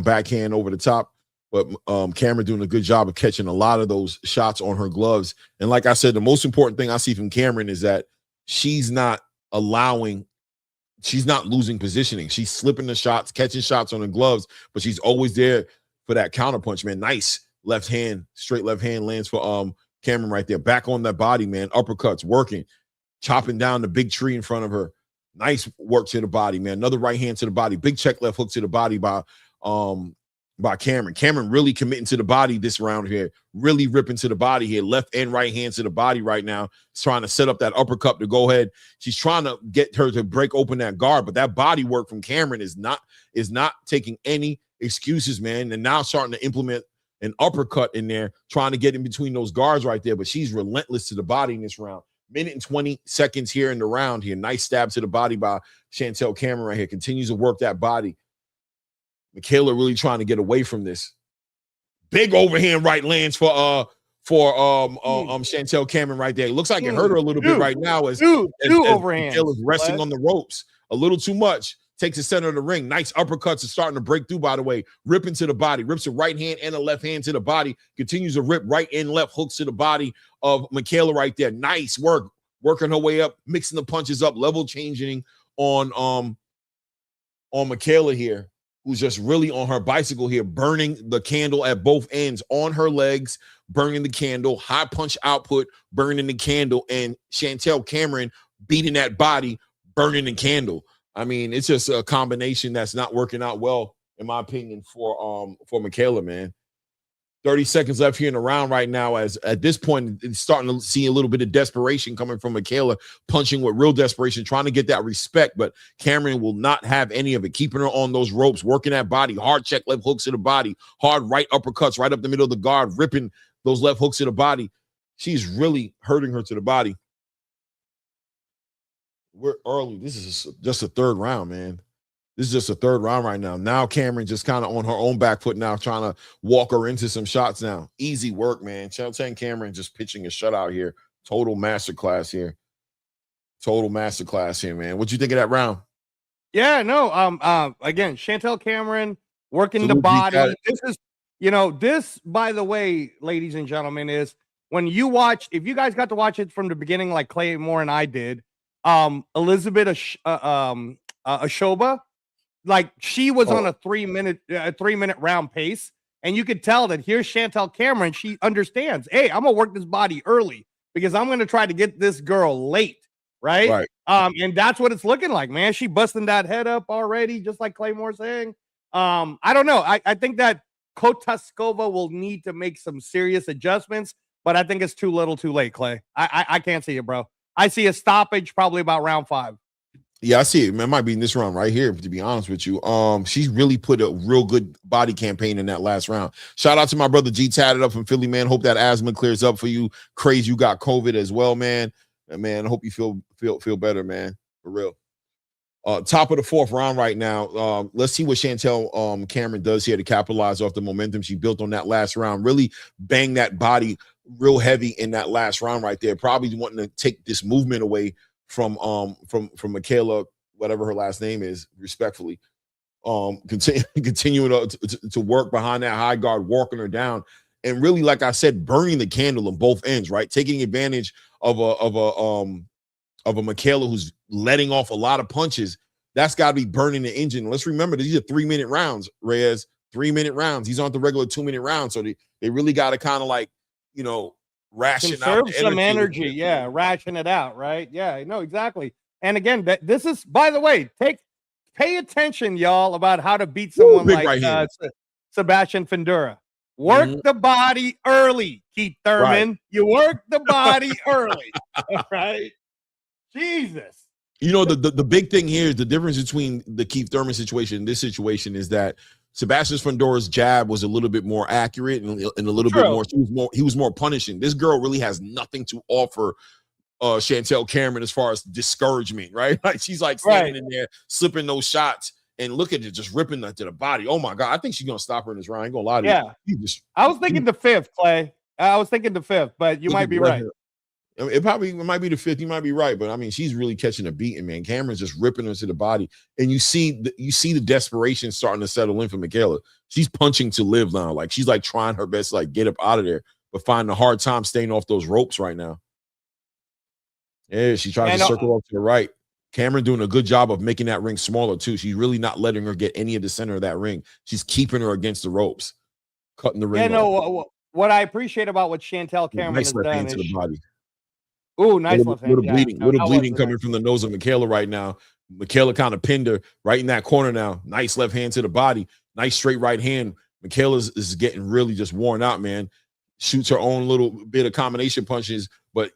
backhand over the top. But Cameron doing a good job of catching a lot of those shots on her gloves. And like I said, the most important thing I see from Cameron is that she's not losing positioning. She's slipping the shots, catching shots on the gloves, but she's always there for that counterpunch, man. Nice left hand, straight left hand lands for Cameron right there. Back on that body, man. Uppercuts, working. Chopping down the big tree in front of her. Nice work to the body, man. Another right hand to the body. Big check left hook to the body by by Cameron. Cameron really committing to the body this round here, really ripping to the body here, left and right hand to the body right now. He's trying to set up that uppercut to go ahead. She's trying to get her to break open that guard, but that body work from Cameron is not taking any excuses, man. And now starting to implement an uppercut in there, trying to get in between those guards right there, but she's relentless to the body in this round. Minute and 20 seconds here in the round here. Nice stab to the body by Chantel Cameron right here. Continues to work that body. Michaela really trying to get away from this. Big overhand right lands for Chantel Cameron right there. It looks like it hurt her a little bit right now as overhands. Michaela's resting on the ropes a little too much. Takes the center of the ring. Nice uppercuts are starting to break through, by the way. Ripping to the body. Rips a right hand and a left hand to the body. Continues to rip right and left hooks to the body of Michaela right there. Nice work. Working her way up, mixing the punches up, level changing on Michaela here, who's just really on her bicycle here, burning the candle at both ends, on her legs, burning the candle, high punch output, burning the candle, and Chantel Cameron beating that body, burning the candle. I mean, it's just a combination that's not working out well, in my opinion, for Michaela, man. 30 seconds left here in the round right now, as at this point, it's starting to see a little bit of desperation coming from Michaela, punching with real desperation, trying to get that respect, but Cameron will not have any of it, keeping her on those ropes, working that body, hard check left hooks to the body, hard right uppercuts right up the middle of the guard, ripping those left hooks to the body. She's really hurting her to the body. We're early. This is just a third round, man. This is just a third round right now. Now Cameron just kind of on her own back foot now, trying to walk her into some shots now. Easy work, man. Chantel Cameron just pitching a shutout here. Total masterclass here. Total masterclass here, man. What you think of that round? Yeah, no. Again, Chantel Cameron working the body. This is, this, by the way, ladies and gentlemen, is when you watch, if you guys got to watch it from the beginning, like Claymore and I did, Elizabeth Ashoba, like she was on a 3 minute round pace, and you could tell that here's Chantel Cameron. She understands, hey, I'm gonna work this body early because I'm gonna try to get this girl late, right? And that's what it's looking like, man. She busting that head up already, just like Claymore saying. I don't know. I think that Kotaskova will need to make some serious adjustments, but I think it's too little, too late, Clay. I can't see it, bro. I see a stoppage probably about round 5. Yeah, I see it. Man, it might be in this round right here, to be honest with you. She's really put a real good body campaign in that last round. Shout out to my brother G Tatted up from Philly, man. Hope that asthma clears up for you. Crazy, you got COVID as well, man. And man, I hope you feel better, man. For real. Top of the fourth round right now. Let's see what Chantel Cameron does here to capitalize off the momentum she built on that last round. Really bang that body real heavy in that last round right there. Probably wanting to take this movement away from Michaela, whatever her last name is, respectfully. Continuing to work behind that high guard, walking her down, and really, like I said, burning the candle on both ends, right? Taking advantage of a Michaela who's letting off a lot of punches. That's got to be burning the engine. Let's remember, these are 3-minute rounds, Reyes. 3-minute rounds. These aren't the regular 2-minute rounds, so they really got to kind of like, ration conserve out some energy. Yeah, ration it out, right? Yeah, no, exactly. And again, this is, by the way, pay attention, y'all, about how to beat someone like right Sebastian Fundora. Work the body early, Keith Thurman. Right. You work the body early, right? Jesus. The big thing here is the difference between the Keith Thurman situation and this situation is that Sebastian Fundora's jab was a little bit more accurate and a little bit more. He was more punishing. This girl really has nothing to offer Chantel Cameron as far as discouragement, right? Like she's like standing in there, slipping those shots, and look at it, just ripping that to the body. Oh my God, I think she's gonna stop her in this round. I ain't gonna lie to you. I was thinking the 5th, Clay. I was thinking the 5th, but you might be right. It might be the 5th. You might be right, but I mean, she's really catching a beating, man. Cameron's just ripping her to the body, and you see the desperation starting to settle in for Michaela. She's punching to live now, like she's like trying her best to like get up out of there, but finding a hard time staying off those ropes right now. Yeah, she tries to circle off to the right. Cameron doing a good job of making that ring smaller too. She's really not letting her get any of the center of that ring. She's keeping her against the ropes, cutting the ring. What I appreciate about what Chantel Cameron has done is the body. Oh, nice left hand. Little bleeding coming from the nose of Michaela right now. Michaela kind of pinned her right in that corner now. Nice left hand to the body. Nice straight right hand. Michaela is getting really just worn out, man. Shoots her own little bit of combination punches, but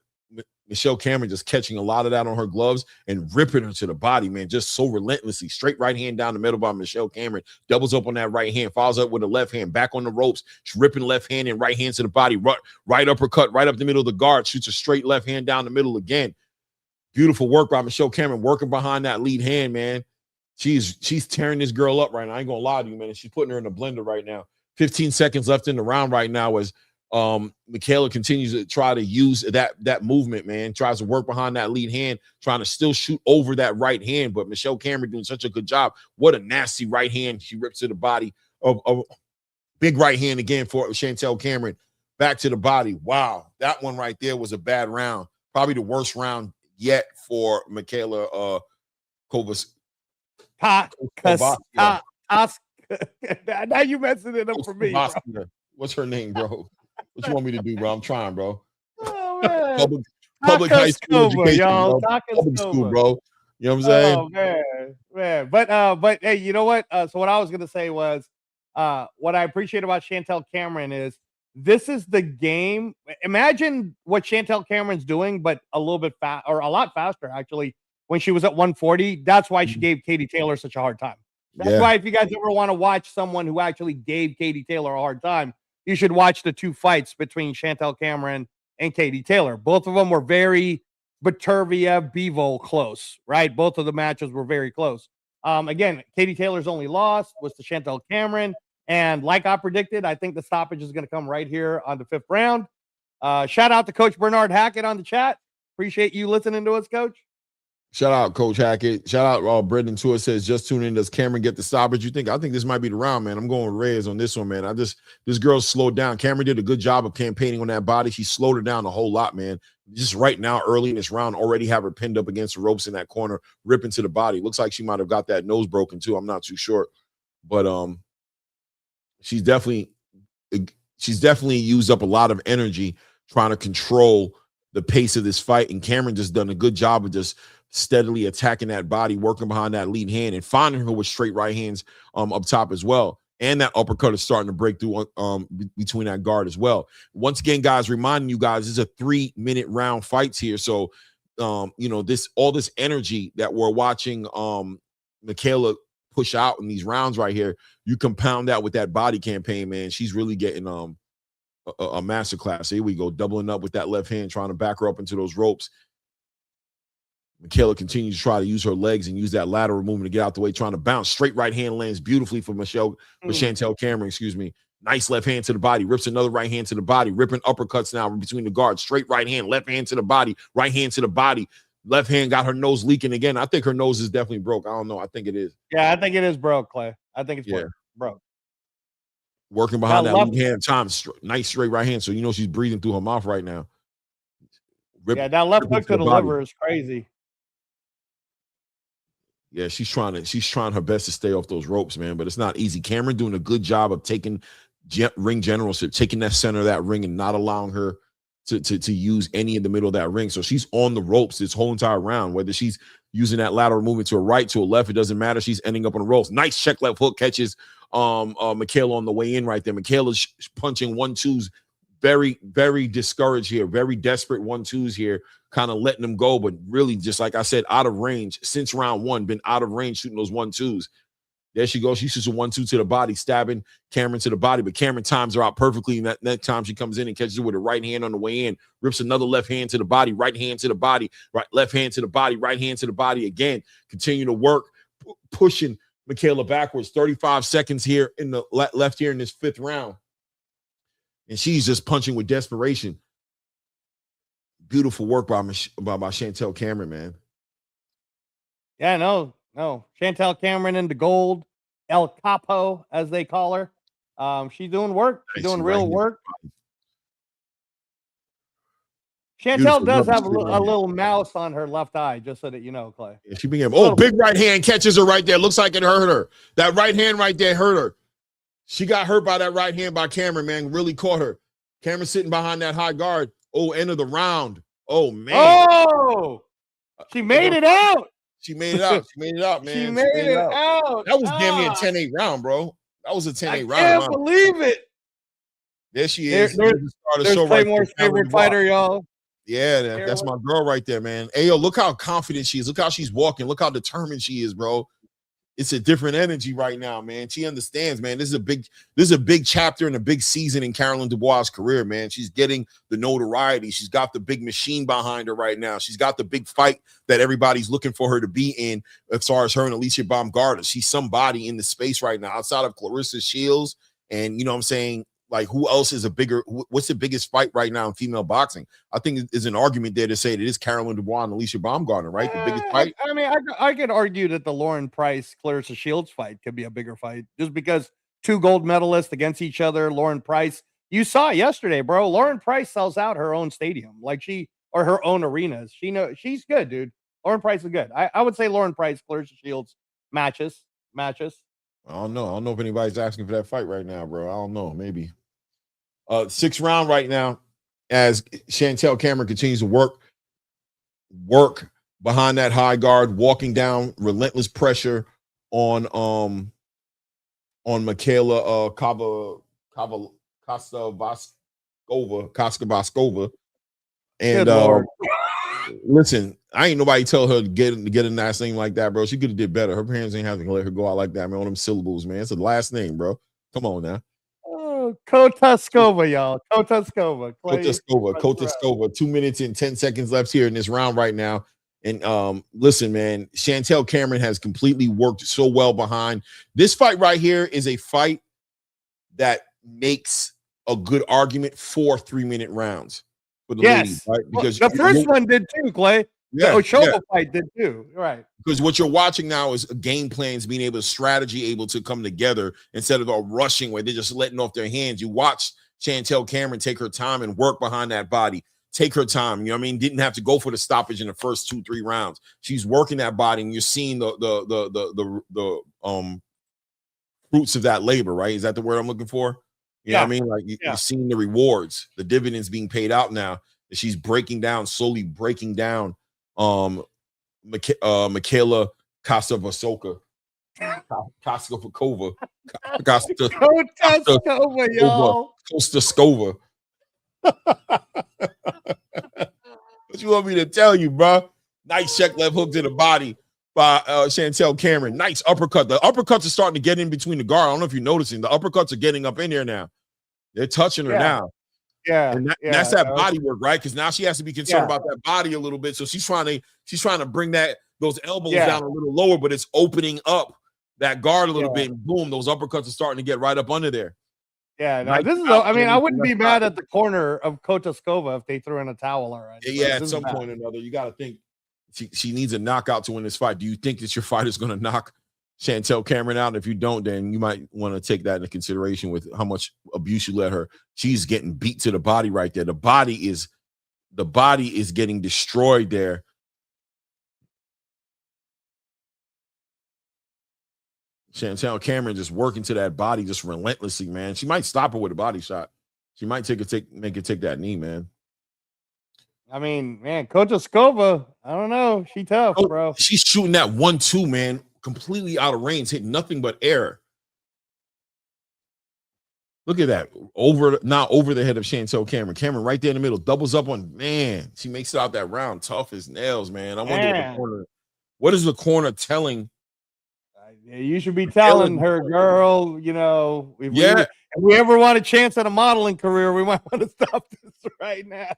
Michelle Cameron just catching a lot of that on her gloves and ripping her to the body, man, just so relentlessly. Straight right hand down the middle by Michelle Cameron. Doubles up on that right hand, follows up with a left hand, back on the ropes. She's ripping left hand and right hand to the body. Right uppercut, right up the middle of the guard. Shoots a straight left hand down the middle again. Beautiful work by Michelle Cameron, working behind that lead hand, man. She's tearing this girl up right now. I ain't gonna lie to you, man. She's putting her in a blender right now. 15 seconds left in the round right now as Michaela continues to try to use that movement, man. Tries to work behind that lead hand, trying to still shoot over that right hand. But Michelle Cameron doing such a good job. What a nasty right hand she rips to the body. Big right hand again for Chantel Cameron. Back to the body. Wow, that one right there was a bad round. Probably the worst round yet for Michaela Kovas. Now you messing it up for me, bro. What's her name, bro? What you want me to do, bro? I'm trying, bro. Oh, man. Public high school education, y'all. Public school, bro. You know what I'm saying? Oh, man. But hey, you know what? So what I was gonna say was, what I appreciate about Chantel Cameron is this is the game. Imagine what Chantel Cameron's doing, but a little bit or a lot faster, actually. When she was at 140, that's why she gave Katie Taylor such a hard time. That's why if you guys ever want to watch someone who actually gave Katie Taylor a hard time, you should watch the two fights between Chantel Cameron and Katie Taylor. Both of them were very Beterbiev-Bivol close, right? Both of the matches were very close. Again, Katie Taylor's only loss was to Chantel Cameron. And like I predicted, I think the stoppage is going to come right here on the 5th round. Shout out to Coach Bernard Hackett on the chat. Appreciate you listening to us, Coach. Shout out, Coach Hackett. Shout out, Brendan Tour says, just tune in. Does Cameron get the stoppage? I think this might be the round, man. I'm going with Reyes on this one, man. This girl slowed down. Cameron did a good job of campaigning on that body. She slowed her down a whole lot, man. Just right now, early in this round, already have her pinned up against the ropes in that corner, ripping to the body. Looks like she might have got that nose broken too. I'm not too sure. But she's definitely used up a lot of energy trying to control the pace of this fight. And Cameron just done a good job of just steadily attacking that body, working behind that lead hand, and finding her with straight right hands up top as well. And that uppercut is starting to break through between that guard as well. Once again, guys, reminding you guys, this is a 3-minute round fights here. So, all this energy that we're watching Michaela push out in these rounds right here, you compound that with that body campaign, man. She's really getting a masterclass. Here we go, doubling up with that left hand, trying to back her up into those ropes. Michaela continues to try to use her legs and use that lateral movement to get out the way, trying to bounce. Straight right hand lands beautifully for Chantel Cameron, Nice left hand to the body, rips another right hand to the body, ripping uppercuts now between the guards. Straight right hand, left hand to the body, right hand to the body. Left hand got her nose leaking again. I think her nose is definitely broke. I don't know. I think it is. Yeah, I think it is broke, Clay. I think it's broke. Working behind that left hand, time, nice straight right hand. So she's breathing through her mouth right now. That left hook to the liver is crazy. Yeah, she's trying her best to stay off those ropes, man, but it's not easy. Cameron doing a good job of taking ring generalship, taking that center of that ring and not allowing her to use any in the middle of that ring. So she's on the ropes this whole entire round, whether she's using that lateral movement to a right, to a left, it doesn't matter. She's ending up on the ropes. Nice check left hook catches Michaela on the way in right there. Michaela's punching 1-2s, very, very discouraged here, very desperate 1-2s here, kind of letting them go, but really, just like I said, out of range since round 1, been out of range shooting those 1-2s. There she goes. She shoots a 1-2 to the body, stabbing Cameron to the body, but Cameron times her out perfectly. And that time she comes in and catches her with a right hand on the way in, rips another left hand to the body, right hand to the body, right left hand to the body, right hand to the body again. Continue to work, pushing Michaela backwards. 35 seconds here in the left here in this 5th round. And she's just punching with desperation. Beautiful work by Chantel Cameron, man. Yeah, no. Chantel Cameron in the gold, El Capo, as they call her. She's doing work. She's doing real work. Chantel does have a little mouse on her left eye, just so that you know, Clay. Yeah, she began. Big right hand catches her right there. Looks like it hurt her. That right hand right there hurt her. She got hurt by that right hand by Cameron, man. Really caught her. Cameron sitting behind that high guard. Oh, end of the round. Oh, man. Oh, she made it out. She made it out. She made it out, man. She made it out. That was damn near a 10-8 round, bro. That was a 10-8 I round. can't believe it. There she is. There's Claymore's favorite fighter, y'all. Yeah, that's my girl right there, man. Hey, yo, look how confident she is. Look how she's walking. Look how determined she is, bro. It's a different energy right now, man. She understands, man. This is a big chapter and a big season in Caroline Dubois' career, man. She's getting the notoriety. She's got the big machine behind her right now. She's got the big fight that everybody's looking for her to be in as far as her and Alicia Baumgartner. She's somebody in the space right now outside of Clarissa Shields. And, you know what I'm saying? Like, who else is what's the biggest fight right now in female boxing? I think there's an argument there to say that it is Caroline Dubois and Alicia Baumgartner, right? The biggest fight. I mean, I could argue that the Lauren Price Clarissa Shields fight could be a bigger fight just because 2 gold medalists against each other. Lauren Price, you saw it yesterday, bro. Lauren Price sells out her own stadium, or her own arenas. She's good, dude. Lauren Price is good. I would say Lauren Price, Clarissa Shields matches. I don't know if anybody's asking for that fight right now, bro. I don't know. Maybe. 6th round right now as Chantel Cameron continues to work behind that high guard, walking down relentless pressure on Michaela Koska-Vaskova. And listen, I ain't nobody tell her to get a nice name like that, bro. She could have did better. Her parents ain't have to let her go out like that, man. On them syllables, man. It's a last name, bro. Come on now. Kotaskova, y'all. Kotaskova. 2 minutes and 10 seconds left here in this round right now. And listen, man, Chantel Cameron has completely worked so well behind. This fight right here is a fight that makes a good argument for 3-minute rounds for the ladies, right? Because the first one did too, Clay. The Ochoa fight did too, right? Because what you're watching now is game plans being able to come together instead of a rushing where they're just letting off their hands. You watch Chantel Cameron take her time and work behind that body. Take her time, you know what I mean? Didn't have to go for the stoppage in the first 2-3 rounds. She's working that body, and you're seeing the fruits of that labor, right? Is that the word I'm looking for? You know what I mean? Like you're seeing the rewards, the dividends being paid out now. That she's slowly breaking down Michaela Kosta-Vaskova. Kosta-Skova. What you want me to tell you, bro? Nice check left hook to the body by Chantel Cameron. Nice uppercut. The uppercuts are starting to get in between the guard. I don't know if you're noticing. The uppercuts are getting up in there now. They're touching her now. Yeah, and that's that body work, right? Because now she has to be concerned about that body a little bit. So she's trying to bring those elbows down a little lower, but it's opening up that guard a little bit, and boom, those uppercuts are starting to get right up under there. Yeah, no, this is. I mean, I wouldn't be mad at the corner of Kotaskova if they threw in a towel already. Yeah, at some point or another, you got to think she needs a knockout to win this fight. Do you think that your fight is going to knock Chantel Cameron out? If you don't, then you might want to take that into consideration with how much abuse you let her. She's getting beat to the body right there. The body is getting destroyed there. Chantel Cameron just working to that body just relentlessly, man. She might stop her with a body shot. She might make it take that knee, man. I mean, man, Kotaskova, I don't know. She tough, bro. She's shooting that 1-2, man, completely out of range, hitting nothing but air. Look at that. Over the head of Chantel Cameron. Cameron right there in the middle, doubles up on, man. She makes it out that round, tough as nails, man. I wonder what is the corner telling? You should be telling her, girl, you know, if we ever want a chance at a modeling career, we might want to stop this right now.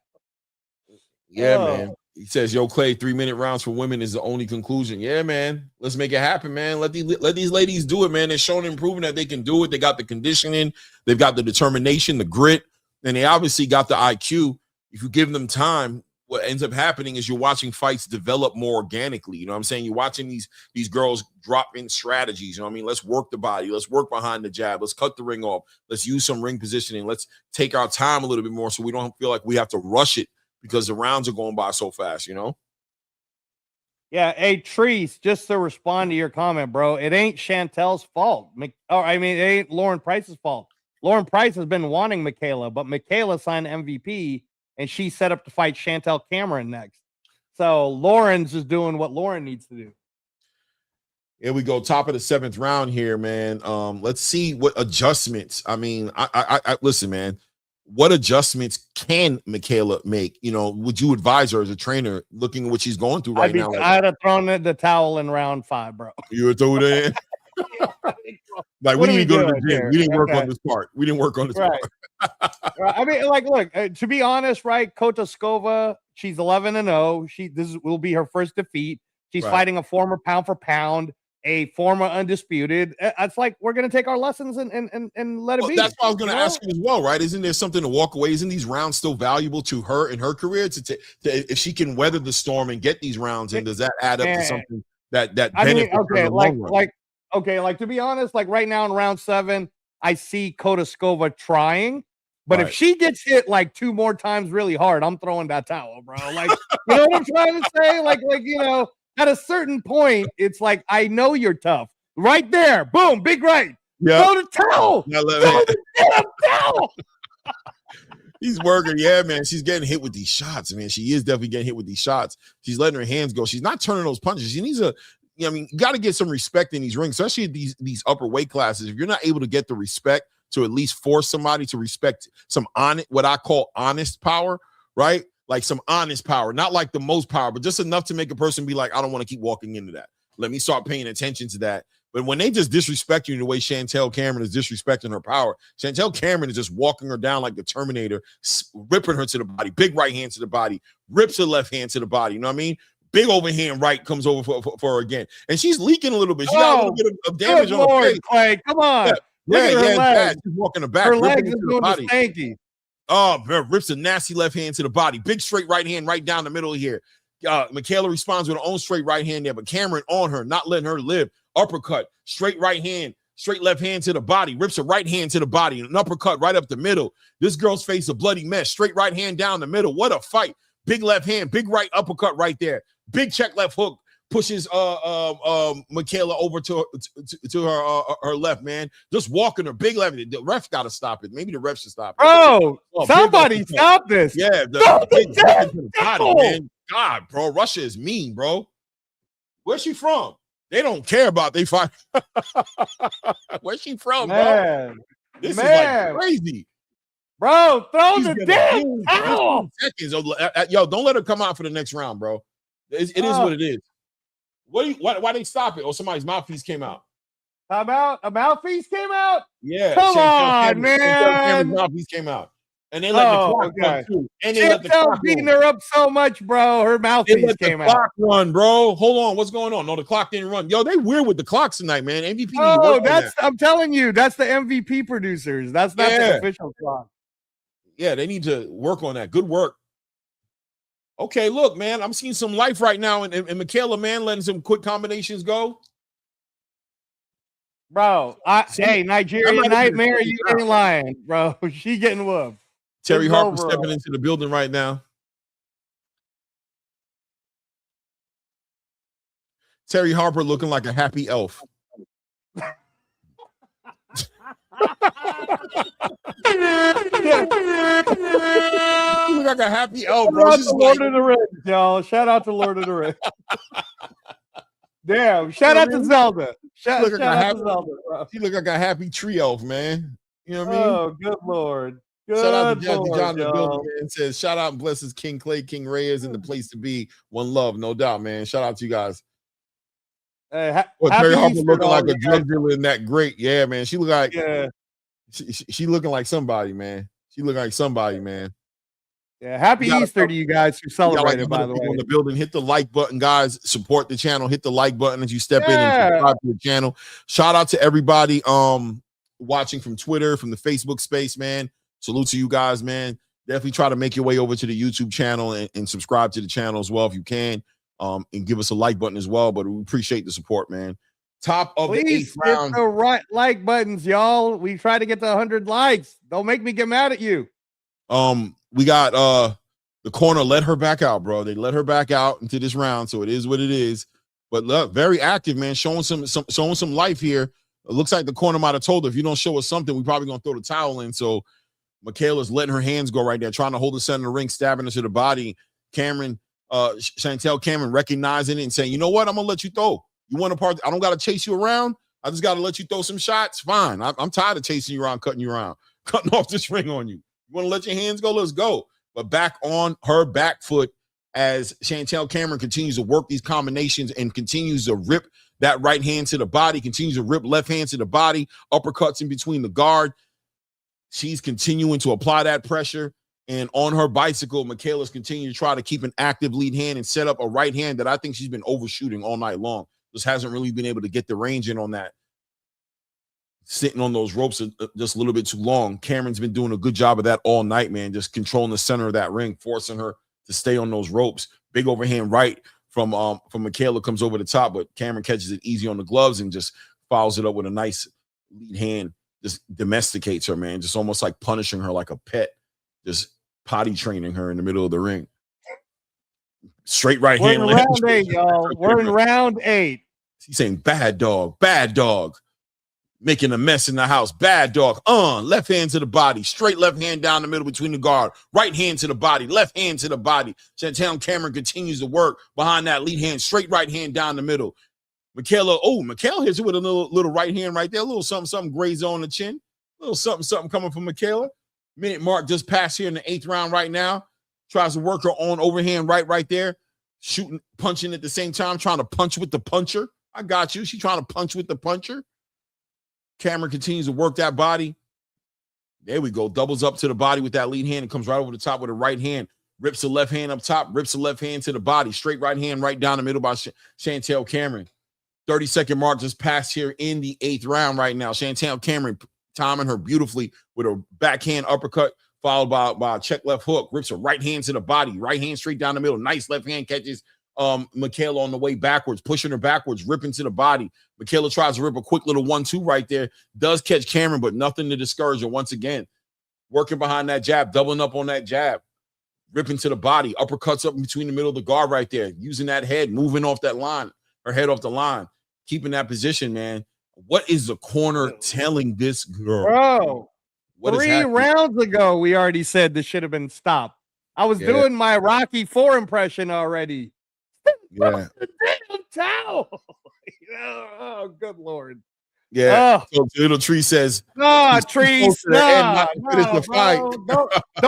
Yeah, man. He says, yo, Clay, 3-minute rounds for women is the only conclusion. Yeah, man. Let's make it happen, man. Let these ladies do it, man. They're showing and proving that they can do it. They got the conditioning. They've got the determination, the grit, and they obviously got the IQ. If you give them time, what ends up happening is you're watching fights develop more organically. You know what I'm saying? You're watching these girls drop in strategies. You know what I mean? Let's work the body. Let's work behind the jab. Let's cut the ring off. Let's use some ring positioning. Let's take our time a little bit more so we don't feel like we have to rush it because the rounds are going by so fast, you know? Yeah. Hey, Treese, just to respond to your comment, bro, it ain't Chantel's fault. It ain't Lauren Price's fault. Lauren Price has been wanting Michaela, but Michaela signed MVP and she's set up to fight Chantel Cameron next. So Lauren's just doing what Lauren needs to do. Here we go, top of the 7th round here, man. Let's see what adjustments. I mean, I listen, man. What adjustments can Michaela make? You know, would you advise her as a trainer, looking at what she's going through right now? I'd have thrown the towel in round 5, bro. You would throw it in. Like, we didn't go to the gym. We didn't work on this part. We didn't work on this part. I mean, like, look, to be honest, right? Kotaskova, she's 11-0. This will be her first defeat. She's fighting a former pound for pound, a former undisputed. It's like we're gonna take our lessons and let it be. That's what I was gonna ask you as well, right? Isn't there something to walk away? Isn't these rounds still valuable to her in her career to if she can weather the storm and get these rounds? And does that add up to something that I mean, okay, to be honest, like right now in round 7, I see Kotaskova trying, but if she gets hit like 2 more times really hard, I'm throwing that towel, bro. Like, you know what I'm trying to say? Like you know. At a certain point, it's like, I know you're tough. Right there. Boom. Big right. Throw the towel. Throw the damn towel. He's working. Yeah, man. She's getting hit with these shots, man. She is definitely getting hit with these shots. She's letting her hands go. She's not turning those punches. She needs I mean, you got to get some respect in these rings, especially these upper weight classes. If you're not able to get the respect to at least force somebody to respect some what I call honest power, right? Like some honest power, not like the most power, but just enough to make a person be like, I don't want to keep walking into that. Let me start paying attention to that. But when they just disrespect you the way Chantel Cameron is disrespecting her power, Chantel Cameron is just walking her down like the Terminator, ripping her to the body, big right hand to the body, rips her left hand to the body. You know what I mean? Big overhand right comes over for her again. And she's leaking a little bit. She got a little bit of damage on her face. Clay, come on. Yeah, she's walking her back. Her legs are doing the stanky. Oh, rips a nasty left hand to the body. Big straight right hand right down the middle here. Michaela responds with her own straight right hand there, but Cameron on her, not letting her live. Uppercut, straight right hand, straight left hand to the body. Rips a right hand to the body, an uppercut right up the middle. This girl's face a bloody mess. Straight right hand down the middle. What a fight. Big left hand, big right uppercut right there. Big check left hook. Pushes Michaela over to her left, man. Just walking her big left. The ref got to stop it. Maybe the ref should stop it. Bro, somebody stop this. Yeah, the big to the body, man. God, bro, Russia is mean, bro. Where's she from? They don't care about they fight. Where's she from, bro? This is like crazy. Bro, throw the damn towel. Seconds. Yo, don't let her come out for the next round, bro. It is what it is. Why they stop it? Or somebody's mouthpiece came out. Time out? A mouthpiece came out? Yeah. Come on, man. Mouthpiece came out. And they let the clock run too. And they let the clock beating her up so much, bro. Her mouthpiece came out. Clock run, bro. Hold on. What's going on? No, the clock didn't run. Yo, they weird with the clocks tonight, man. MVP. Oh, I'm telling you, that's the MVP producers. That's not the official clock. Yeah, they need to work on that. Good work. Okay, look, man, I'm seeing some life right now, and Michaela, man, letting some quick combinations go. Bro, hey, Nigerian Nightmare, you ain't lying, bro. She getting whooped. Terry Harper stepping into the building right now. Terry Harper looking like a happy elf. You look like a happy elf, bro. Shout out to Lord of the Rings, y'all. Shout out to Lord of the Rings. Damn, shout out to Zelda. Shout out to Zelda, bro. He look like a happy tree elf, man. You know what I mean? Oh, good Lord. Shout out to John the building, man. Says, shout out and blesses King Clay, King Reyes, and the place to be. One love, no doubt, man. Shout out to you guys. Hey, Terry Harper looking like a drug dealer in that great. Yeah, man. She look like she looking like somebody, man. She looking like somebody, man. Yeah, happy Easter to you guys who celebrated, by the way. On the building, hit the like button, guys. Support the channel. Hit the like button as you step in and subscribe to the channel. Shout out to everybody watching from Twitter, from the Facebook space, man. Salute to you guys, man. Definitely try to make your way over to the YouTube channel and subscribe to the channel as well if you can. And give us a like button as well. But we appreciate the support, man. Top of the 8th round. Hit the right like buttons, y'all. We try to get to 100 likes. Don't make me get mad at you. We got the corner let her back out, bro. They let her back out into this round, so it is what it is. But look, very active, man. Showing some life here. It looks like the corner might have told her, if you don't show us something, we probably gonna throw the towel in. So Michaela's letting her hands go right there, trying to hold the center of the ring, stabbing her to the body. Chantel Cameron recognizing it and saying, you know what, I'm gonna let you throw. You want a part? I don't got to chase you around. I just got to let you throw some shots. Fine. I'm tired of chasing you around, cutting you around, cutting off this ring on you. You want to let your hands go? Let's go. But back on her back foot as Chantel Cameron continues to work these combinations and continues to rip that right hand to the body, continues to rip left hand to the body, uppercuts in between the guard. She's continuing to apply that pressure. And on her bicycle, Michaela's continuing to try to keep an active lead hand and set up a right hand that I think she's been overshooting all night long. Just hasn't really been able to get the range in on that. Sitting on those ropes just a little bit too long. Cameron's been doing a good job of that all night, man. Just controlling the center of that ring, forcing her to stay on those ropes. Big overhand right from Michaela comes over the top, but Cameron catches it easy on the gloves and just fouls it up with a nice lead hand. Just domesticates her, man. Just almost like punishing her like a pet. Just potty training her in the middle of the ring. Straight right hand. We're in round 8, y'all. We're in round 8. He's saying bad dog, making a mess in the house. Bad dog. Left hand to the body. Straight left hand down the middle between the guard. Right hand to the body. Left hand to the body. Chantel Cameron continues to work behind that lead hand. Straight right hand down the middle. Michaela hits it with a little right hand right there. A little something graze on the chin. A little something coming from Michaela. Minute mark just passed here in the 8th round right now. Tries to work her own overhand right there. Shooting, punching at the same time, trying to punch with the puncher. I got you. She's trying to punch with the puncher. Cameron continues to work that body. There we go. Doubles up to the body with that lead hand and comes right over the top with a right hand. Rips the left hand up top, rips the left hand to the body. Straight right hand right down the middle by Chantel Cameron. 30-second mark just passed here in the 8th round right now. Chantel Cameron timing her beautifully with a backhand uppercut, followed by a check left hook. Rips her right hand to the body, right hand straight down the middle. Nice left hand catches Michaela on the way backwards, pushing her backwards, ripping to the body. Michaela tries to rip a quick little 1-2 right there. Does catch Cameron, but nothing to discourage her once again. Working behind that jab, doubling up on that jab. Ripping to the body, uppercuts up in between the middle of the guard right there. Using that head, moving off that line, her head off the line. Keeping that position, man. What is the corner telling this girl? Bro, what 3 rounds ago, we already said this should have been stopped. I was doing my Rocky 4 impression already. Yeah. The damn towel. Oh, good Lord. Yeah. So Little Tree says, Trees, don't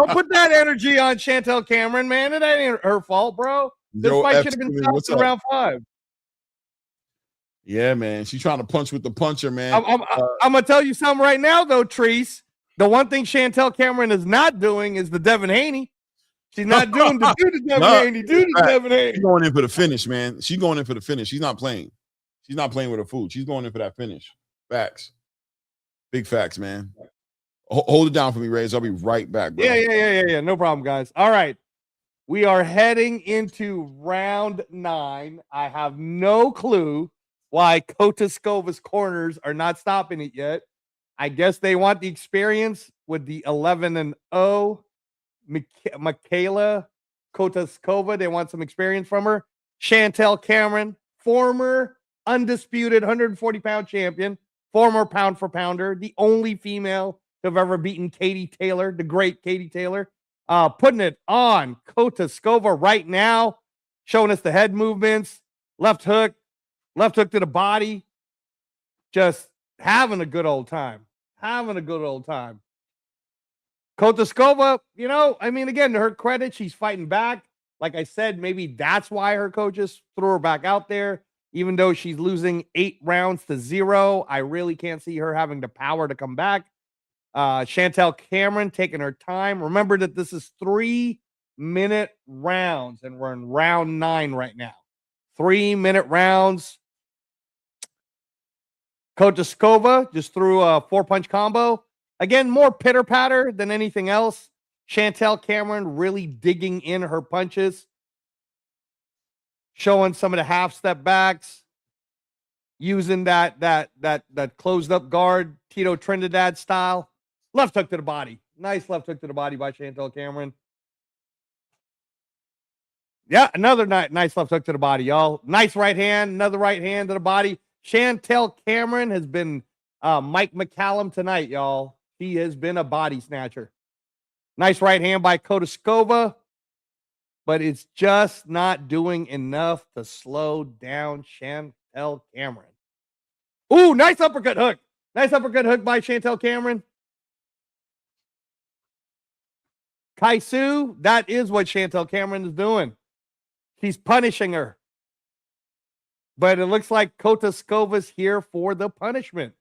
put that energy on Chantel Cameron, man. It ain't her fault, bro. This fight should have been stopped in round 5. Yeah, man. She's trying to punch with the puncher, man. I'm going to tell you something right now, though, Trees. The one thing Chantel Cameron is not doing is the Devin Haney. She's not doing the Devin Haney. Devin Haney. She's going in for the finish, man. She's going in for the finish. She's not playing. She's not playing with her food. She's going in for that finish. Facts. Big facts, man. Hold it down for me, Reyes. I'll be right back, bro. Yeah. No problem, guys. All right. We are heading into round 9. I have no clue why Kotaskova's corners are not stopping it yet. I guess they want the experience with the 11-0 Michaela Kotaskova. They want some experience from her. Chantel Cameron, former undisputed 140-pound champion, former pound-for-pounder, the only female to have ever beaten Katie Taylor, the great Katie Taylor. Putting it on Kotaskova right now, showing us the head movements, left hook to the body, just having a good old time. Kotaskova, again, to her credit, she's fighting back. Like I said, maybe that's why her coaches threw her back out there, even though she's losing 8 rounds to 0. I really can't see her having the power to come back. Chantel Cameron taking her time. Remember that this is 3-minute rounds, and we're in round 9 right now. 3-minute rounds. Kotaskova just threw a 4-punch combo. Again, more pitter-patter than anything else. Chantel Cameron really digging in her punches. Showing some of the half-step backs. Using that closed-up guard, Tito Trinidad style. Left hook to the body. Nice left hook to the body by Chantel Cameron. Yeah, another nice left hook to the body, y'all. Nice right hand, another right hand to the body. Chantel Cameron has been Mike McCallum tonight, y'all. He has been a body snatcher. Nice right hand by Kotaskova. but it's just not doing enough to slow down Chantel Cameron. Ooh, nice uppercut hook. Nice uppercut hook by Chantel Cameron. Kaisu, that is what Chantel Cameron is doing. She's punishing her. But it looks like Kotaskova's here for the punishment.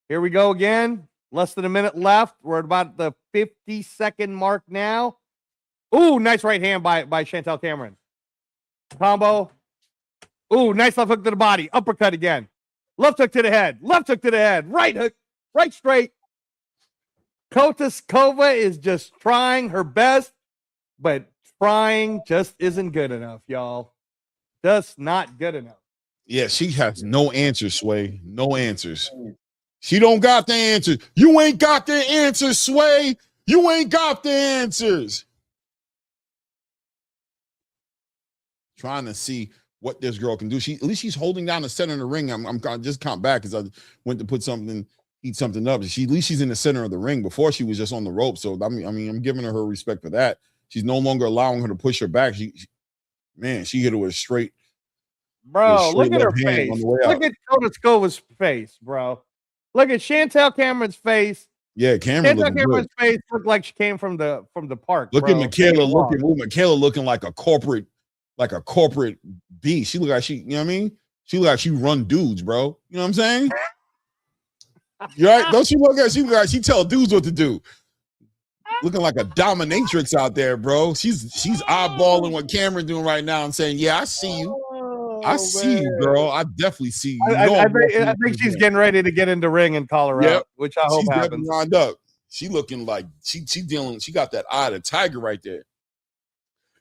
Here we go again. Less than a minute left. We're at about the 50-second mark now. Ooh, nice right hand by Chantel Cameron. Combo. Ooh, nice left hook to the body. Uppercut again. Left hook to the head. Left hook to the head. Right hook. Right straight. Kotaskova is just trying her best, but trying just isn't good enough, y'all. Just not good enough. Yeah, she has no answers, Sway. No answers. She don't got the answers. You ain't got the answers, Sway. You ain't got the answers. Trying to see what this girl can do. At least she's holding down the center of the ring. I'm just count back because I went to put something, eat something up. At least she's in the center of the ring. Before she was just on the rope. So I mean, I'm giving her respect for that. She's no longer allowing her to push her back. She hit her with a straight. Bro, look at her face. Look at Kotaskova's face, bro. Look at Chantel Cameron's face. Yeah, Chantel Cameron's face looked like she came from the park. Look at Michaela. Michaela looking like a corporate beast. She look like she, you know what I mean? She look like she run dudes, bro. You know what I'm saying? You right? Don't she look like she tell dudes what to do? Looking like a dominatrix out there, bro. She's eyeballing what Cameron's doing right now and saying, "Yeah, I see you. I see you, girl. I definitely see you." I think she's getting ready to get into ring in Colorado, which I hope happens. Lined up. She looking like she dealing. She got that eye of the tiger right there.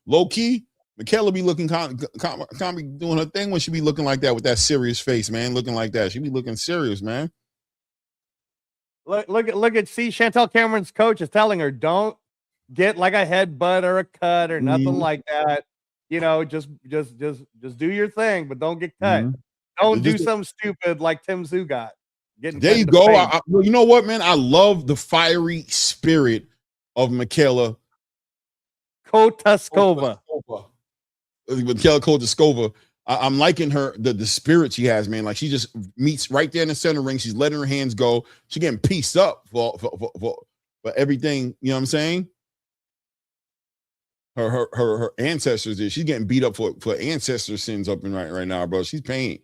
Low key, Michaela be looking kind of be doing her thing when she be looking like that with that serious face, man. Looking like that, she be looking serious, man. Look at Chantel Cameron's coach is telling her, don't get like a headbutt or a cut or nothing like that. You know, just do your thing, but don't get cut. Don't do something stupid like Tim Zoo got. There you go. You know what, man? I love the fiery spirit of Michaela Kotaskova. Michaela Kotaskova. I'm liking her, the spirit she has, man. Like she just meets right there in the center ring. She's letting her hands go. She getting pieced up for everything. You know what I'm saying? Her ancestors did. She's getting beat up for ancestor sins up in right now, bro. She's paying.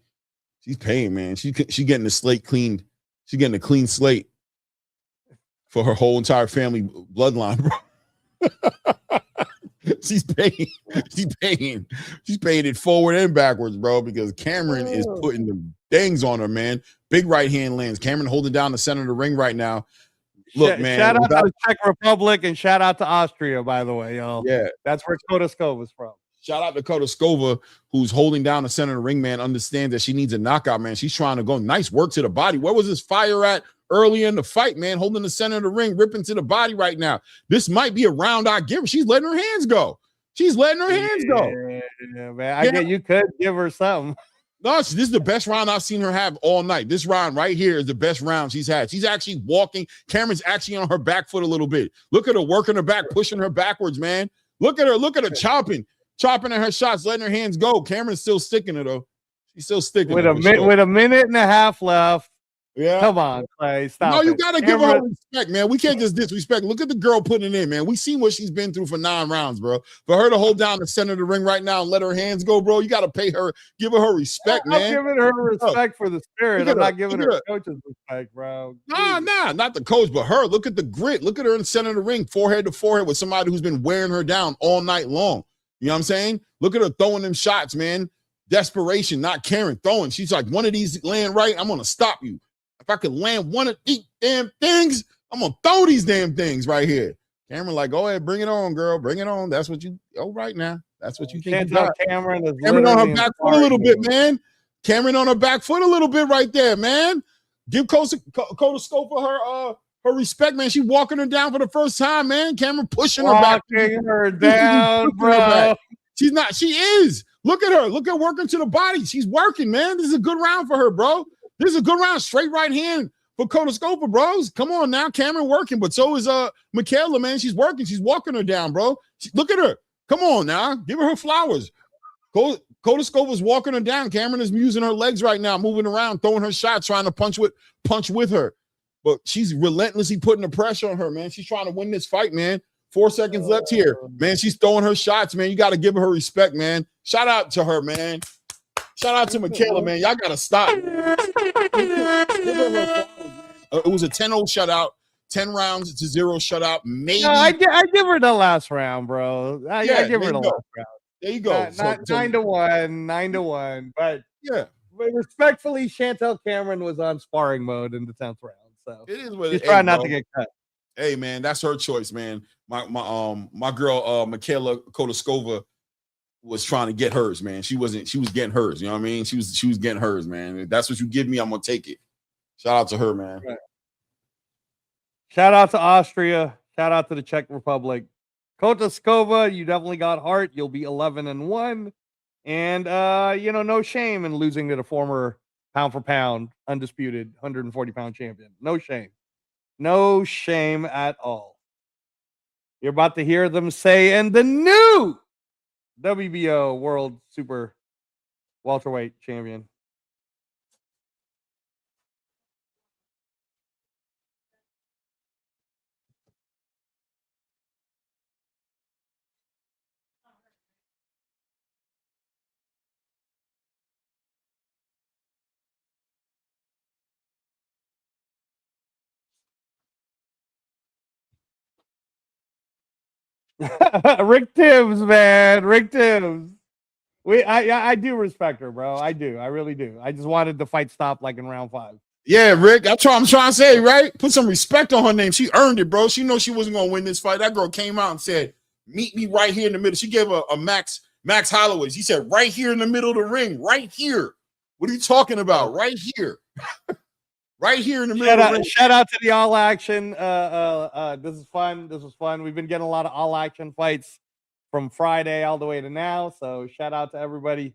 She's paying, man. She getting the slate cleaned. She's getting a clean slate for her whole entire family bloodline, bro. She's paying. She's paying it forward and backwards, bro, because Cameron is putting the things on her, man. Big right hand lands. Cameron holding down the center of the ring right now. Look, man. Shout out to the Czech Republic and shout out to Austria, by the way, y'all. Yeah. That's where Kotaskova's from. Shout out to Kotaskova, who's holding down the center of the ring, man. Understands that she needs a knockout, man. She's trying to go. Nice work to the body. Where was this fire at earlier in the fight, man? Holding the center of the ring, ripping to the body right now. This might be a round I give her. She's letting her hands go. She's letting her hands go. Yeah, man. I get you could give her something. No, this is the best round I've seen her have all night. This round right here is the best round she's had. She's actually walking. Cameron's actually on her back foot a little bit. Look at her working her back, pushing her backwards, man. Look at her chopping at her shots, letting her hands go. Cameron's still sticking it, though. She's still sticking with a minute and a half left. Yeah. Come on, Clay. Stop. No, you got to give her respect, man. We can't just disrespect. Look at the girl putting it in, man. We seen what she's been through for 9 rounds, bro. For her to hold down the center of the ring right now and let her hands go, bro, you got to pay her, give her respect, man. I'm giving her respect for the spirit. I'm not giving her coach's respect, bro. Nah, not the coach, but her. Look at the grit. Look at her in the center of the ring, forehead to forehead with somebody who's been wearing her down all night long. You know what I'm saying? Look at her throwing them shots, man. Desperation, not caring, throwing. She's like, one of these land right, I'm going to stop you. If I could land one of these damn things, I'm going to throw these damn things right here. Cameron like, go ahead, bring it on, girl. Bring it on. That's what you, right now. That's what you think. Cameron on her back foot a little bit, man. Cameron on her back foot a little bit right there, man. Give Kotaskova her respect, man. She's walking her down for the first time, man. Cameron pushing her back. Walking her down, bro. She's not. She is. Look at her. Look at working to the body. She's working, man. This is a good round for her, bro. This is a good round. Straight right hand for Kotoskova, bros. Come on now. Cameron working, but so is Michaela, man. She's working. She's walking her down, bro. Look at her. Come on now. Give her flowers. Kotoskova's walking her down. Cameron is using her legs right now, moving around, throwing her shots, trying to punch with her. But she's relentlessly putting the pressure on her, man. She's trying to win this fight, man. 4 seconds left here. Man, she's throwing her shots, man. You got to give her respect, man. Shout out to her, man. Shout out to Michaela, man. Y'all got to stop. Give her flowers, man. It was a 10-0 shutout, 10 rounds to 0 shutout. Maybe. No, I give her the last round, bro. I give her the last round. There you go. Not 9-1. But yeah. Respectfully, Chantel Cameron was on sparring mode in the 10th round. So it is what she's trying not to get cut. Hey, man, that's her choice, man. My girl Michaela Kotoskova was trying to get hers, man. She was getting hers. You know what I mean? She was getting hers, man. If that's what you give me, I'm gonna take it. Shout out to her, man. Right. Shout out to Austria. Shout out to the Czech Republic. Kotoskova, you definitely got heart. You'll be 11-1, and no shame in losing to the former pound for pound undisputed 140-pound champion. No shame at all. You're about to hear them say, and the new WBO World Super Welterweight Champion. Rick Tibbs, man. Rick Tibbs. I do respect her, bro. I do. I really do. I just wanted the fight stop like in round 5. Yeah, Rick. I'm trying to say, right? Put some respect on her name. She earned it, bro. She knows she wasn't gonna win this fight. That girl came out and said, "Meet me right here in the middle." She gave a Max Holloway. She said, "Right here in the middle of the ring, right here." What are you talking about? Right here. Right here in the middle of the ring. Shout out to the all action. This is fun. This was fun. We've been getting a lot of all action fights from Friday all the way to now. So shout out to everybody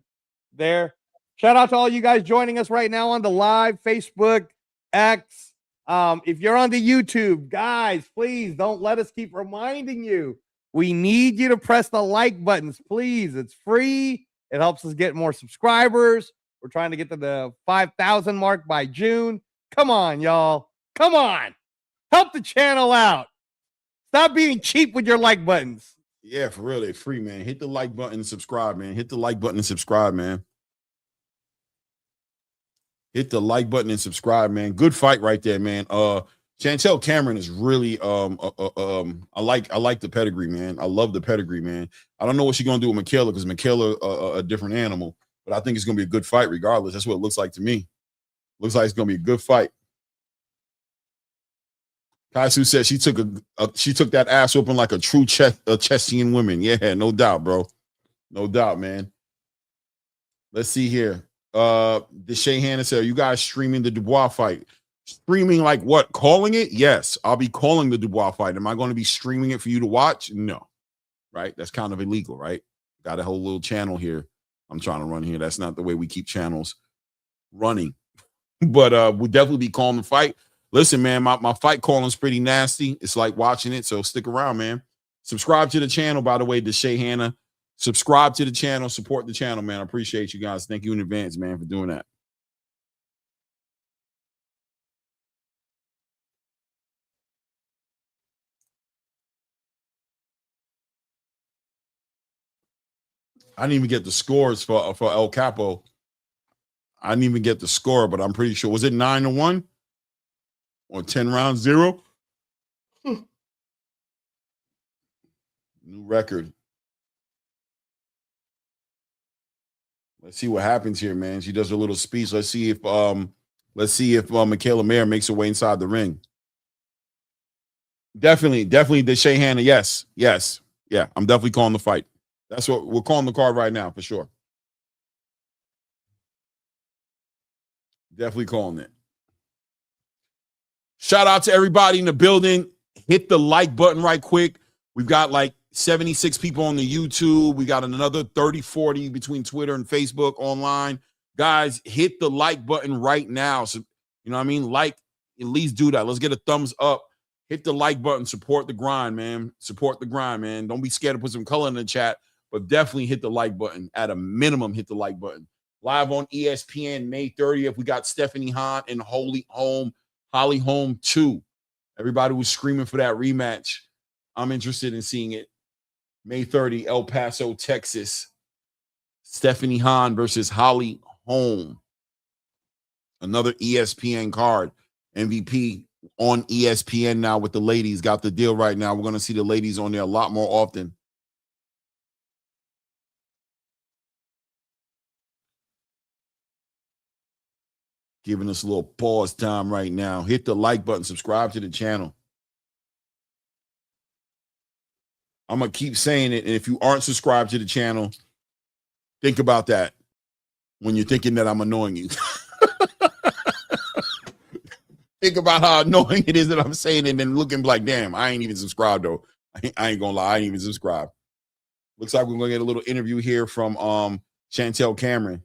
there. Shout out to all you guys joining us right now on the live Facebook, X. If you're on the YouTube, guys, please don't let us keep reminding you. We need you to press the like buttons, please. It's free. It helps us get more subscribers. We're trying to get to the 5,000 mark by June. Come on, y'all. Come on. Help the channel out. Stop being cheap with your like buttons. Yeah, for real. They're free, man. Hit the like button and subscribe, man. Hit the like button and subscribe, man. Hit the like button and subscribe, man. Good fight right there, man. Chantel Cameron is really I like the pedigree, man. I love the pedigree, man. I don't know what she's gonna do with Michaela because Michaela a different animal, but I think it's gonna be a good fight regardless. That's what it looks like to me. Looks like it's gonna be a good fight. Kaisu said she took that ass open like a true Chestian woman. Yeah, no doubt, bro. No doubt, man. Let's see here. Deshae Hannah said, "Are you guys streaming the Dubois fight?" Streaming like what? Calling it? Yes, I'll be calling the Dubois fight. Am I going to be streaming it for you to watch? No. Right? That's kind of illegal, right? Got a whole little channel here I'm trying to run here. That's not the way we keep channels running. But we'll definitely be calling the fight. Listen, man, my fight calling's pretty nasty. It's like watching it, so stick around, man. Subscribe to the channel, by the way, Deshae Hannah. Subscribe to the channel, support the channel, man. I appreciate you guys. Thank you in advance, man, for doing that. I didn't even get the scores for El Capo. I didn't even get the score, but I'm pretty sure. Was it 9-1 or 10 rounds 0? New record. Let's see what happens here, man. She does a little speech. Let's see if Michaela Mayer makes her way inside the ring. Definitely Deshae Hannah. Yes. Yeah, I'm definitely calling the fight. That's what we're calling the card right now for sure. Definitely calling it. Shout out to everybody in the building. Hit the like button right quick. We've got like 76 people on the YouTube. We got another 30, 40 between Twitter and Facebook online. Guys, hit the like button right now. So, you know what I mean? Like, at least do that. Let's get a thumbs up. Hit the like button. Support the grind, man. Support the grind, man. Don't be scared to put some color in the chat, but definitely hit the like button. At a minimum, hit the like button. Live on ESPN May 30th. We got Stephanie Hahn and Holly Holm 2. Everybody was screaming for that rematch. I'm interested in seeing it. May 30, El Paso, Texas. Stephanie Hahn versus Holly Holm. Another ESPN card. MVP on ESPN now with the ladies. Got the deal right now. We're going to see the ladies on there a lot more often. Giving us a little pause time right now. Hit the like button. Subscribe to the channel. I'm going to keep saying it. And if you aren't subscribed to the channel, think about that when you're thinking that I'm annoying you. Think about how annoying it is that I'm saying it and then looking like, damn, I ain't even subscribed, though. I ain't going to lie. I ain't even subscribed. Looks like we're going to get a little interview here from Chantel Cameron.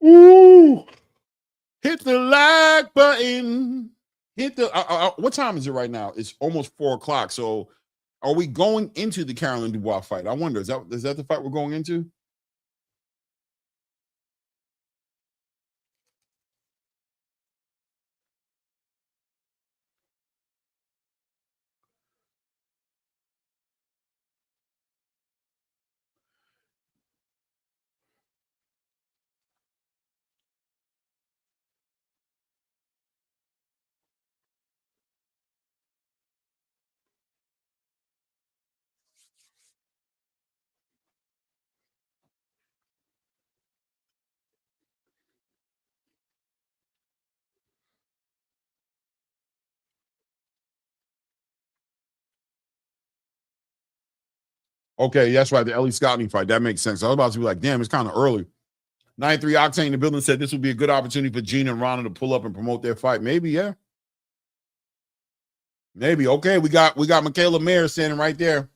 Ooh. Hit the like button. Hit the what time is it right now? It's almost 4:00. So are we going into the Caroline Dubois fight? I wonder, is that the fight we're going into? Okay, that's right. The Ellie Scotney fight. That makes sense. I was about to be like, damn, it's kind of early. 93 Octane in the building said this would be a good opportunity for Gina and Ronald to pull up and promote their fight. Maybe, yeah. Maybe. Okay, we got Michaela Mayer standing right there.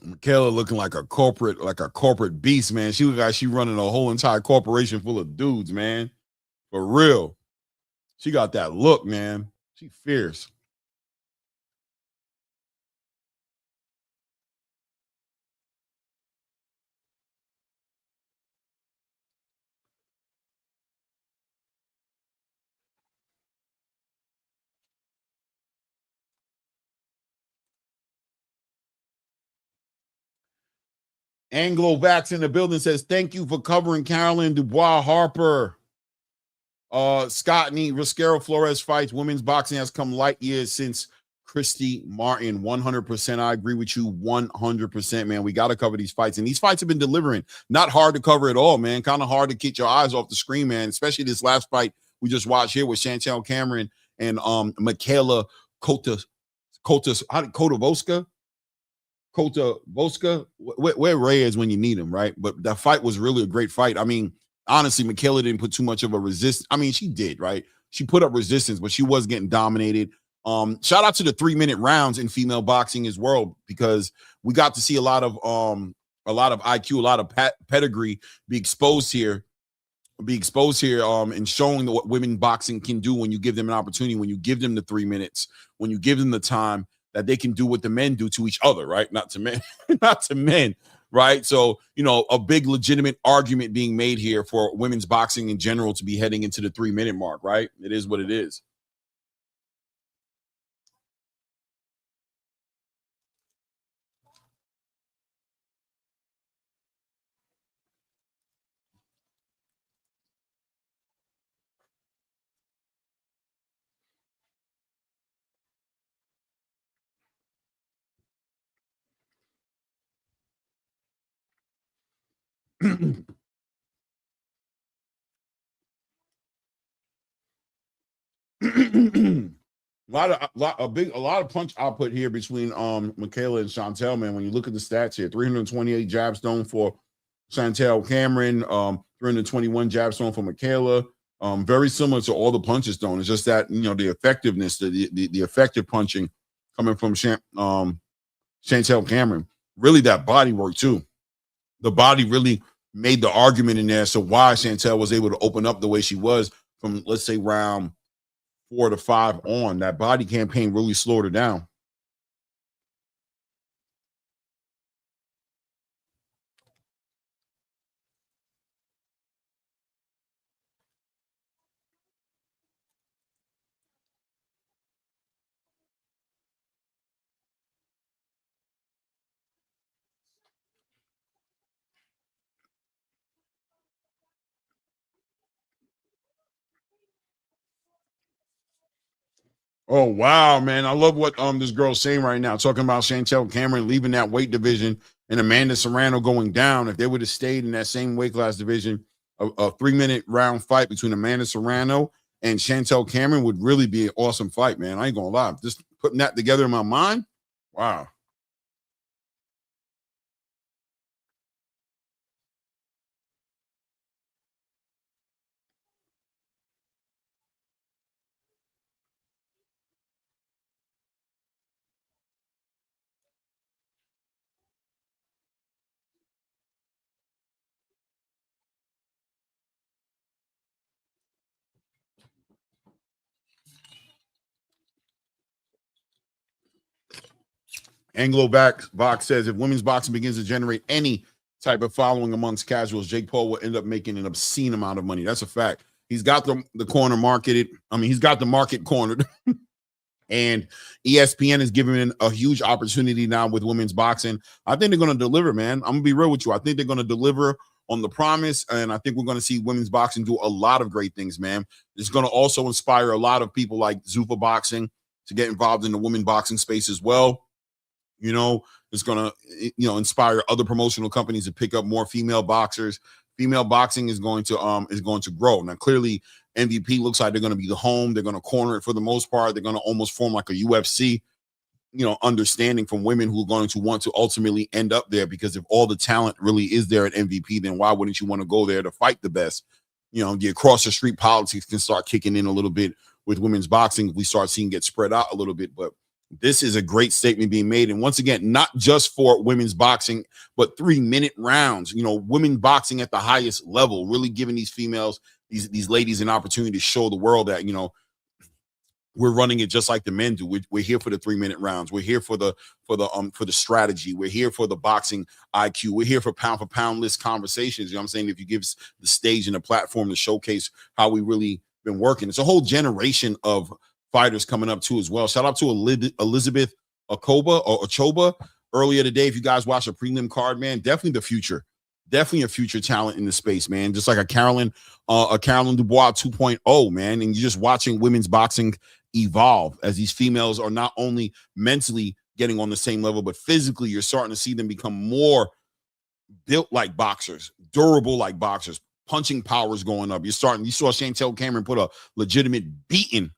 Michaela looking like a corporate beast, man. She look like she running a whole entire corporation full of dudes, man. For real. She got that look, man. She fierce. Anglo Vax in the building says, thank you for covering Caroline Dubois Harper. Scotney Risquero Flores fights. Women's boxing has come light years since Christy Martin. 100%. I agree with you 100%, man. We got to cover these fights. And these fights have been delivering. Not hard to cover at all, man. Kind of hard to get your eyes off the screen, man. Especially this last fight we just watched here with Chantel Cameron and Michaela Kotavoska. Where Ray is when you need him, right? But that fight was really a great fight. I mean, honestly, Michaela didn't put too much of a resistance. I mean, she did, right? She put up resistance, but she was getting dominated. Shout out to the 3-minute rounds in female boxing as well, because we got to see a lot of IQ, a lot of pedigree be exposed here, and showing what women boxing can do when you give them an opportunity, when you give them the 3 minutes, when you give them the time that they can do what the men do to each other, right? Not to men, not to men, right? So, a big legitimate argument being made here for women's boxing in general to be heading into the 3-minute mark, right? It is what it is. A lot of punch output here between Michaela and Chantel, man. When you look at the stats here, 328 jabs thrown for Chantel Cameron, 321 jabs thrown for Michaela. Very similar to all the punches thrown. It's just that, you know, the effectiveness, the effective punching coming from Chantel Cameron. Really that body work too. The body really made the argument in there. So why Chantel was able to open up the way she was from, let's say, round 4 to 5 on. That body campaign really slowed her down. Oh wow, man! I love what this girl's saying right now, talking about Chantel Cameron leaving that weight division and Amanda Serrano going down. If they would have stayed in that same weight class division, a 3-minute round fight between Amanda Serrano and Chantel Cameron would really be an awesome fight, man. I ain't gonna lie. Just putting that together in my mind, wow. Anglo Box says if women's boxing begins to generate any type of following amongst casuals, Jake Paul will end up making an obscene amount of money. That's a fact. He's got the corner marketed. I mean, he's got the market cornered. And ESPN is giving him a huge opportunity now with women's boxing. I think they're going to deliver, man. I'm going to be real with you. I think they're going to deliver on the promise, and I think we're going to see women's boxing do a lot of great things, man. It's going to also inspire a lot of people like Zuffa Boxing to get involved in the women's boxing space as well. You know, it's going to, you know, inspire other promotional companies to pick up more female boxers. Female boxing is going to grow. Now, clearly, MVP looks like they're going to be the home. They're going to corner it for the most part. They're going to almost form like a UFC, you know, understanding from women who are going to want to ultimately end up there, because if all the talent really is there at MVP, then why wouldn't you want to go there to fight the best? You know, the across the street politics can start kicking in a little bit with women's boxing. We start seeing it spread out a little bit, but this is a great statement being made. And once again, not just for women's boxing, but 3-minute rounds, you know, women boxing at the highest level, really giving these females, these ladies an opportunity to show the world that, you know, we're running it just like the men do. We're here for the 3-minute rounds. We're here for the strategy. We're here for the boxing IQ. We're here for pound list conversations. You know what I'm saying? If you give us the stage and the platform to showcase how we really been working, it's a whole generation of fighters coming up too as well. Shout out to Elizabeth Ochoba earlier today. If you guys watch a prelim card, man, definitely the future. Definitely a future talent in the space, man. Just like a Caroline Dubois 2.0, man. And you're just watching women's boxing evolve as these females are not only mentally getting on the same level, but physically you're starting to see them become more built like boxers, durable like boxers, punching powers going up. You saw Chantel Cameron put a legitimate beating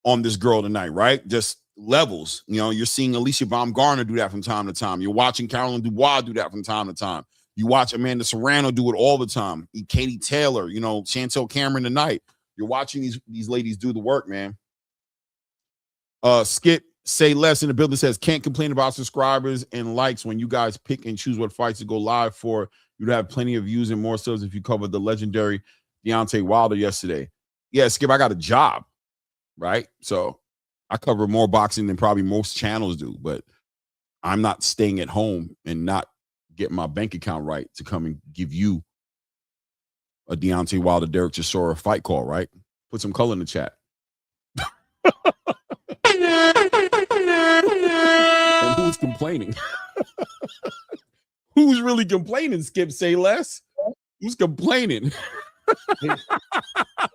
on this girl tonight, right? Just levels. You know, you're seeing Alicia Baumgartner do that from time to time. You're watching Caroline Dubois do that from time to time. You watch Amanda Serrano do it all the time. Katie Taylor, you know, Chantel Cameron tonight. You're watching these ladies do the work, man. Skip Say Less in the building says, can't complain about subscribers and likes when you guys pick and choose what fights to go live for. You'd have plenty of views and more subs if you covered the legendary Deontay Wilder yesterday. Yeah, Skip, I got a job, right? So I cover more boxing than probably most channels do, but I'm not staying at home and not getting my bank account right to come and give you a Deontay Wilder, Derek Chisora fight call, right? Put some color in the chat. And who's complaining? Who's really complaining, Skip Say Less? Who's complaining?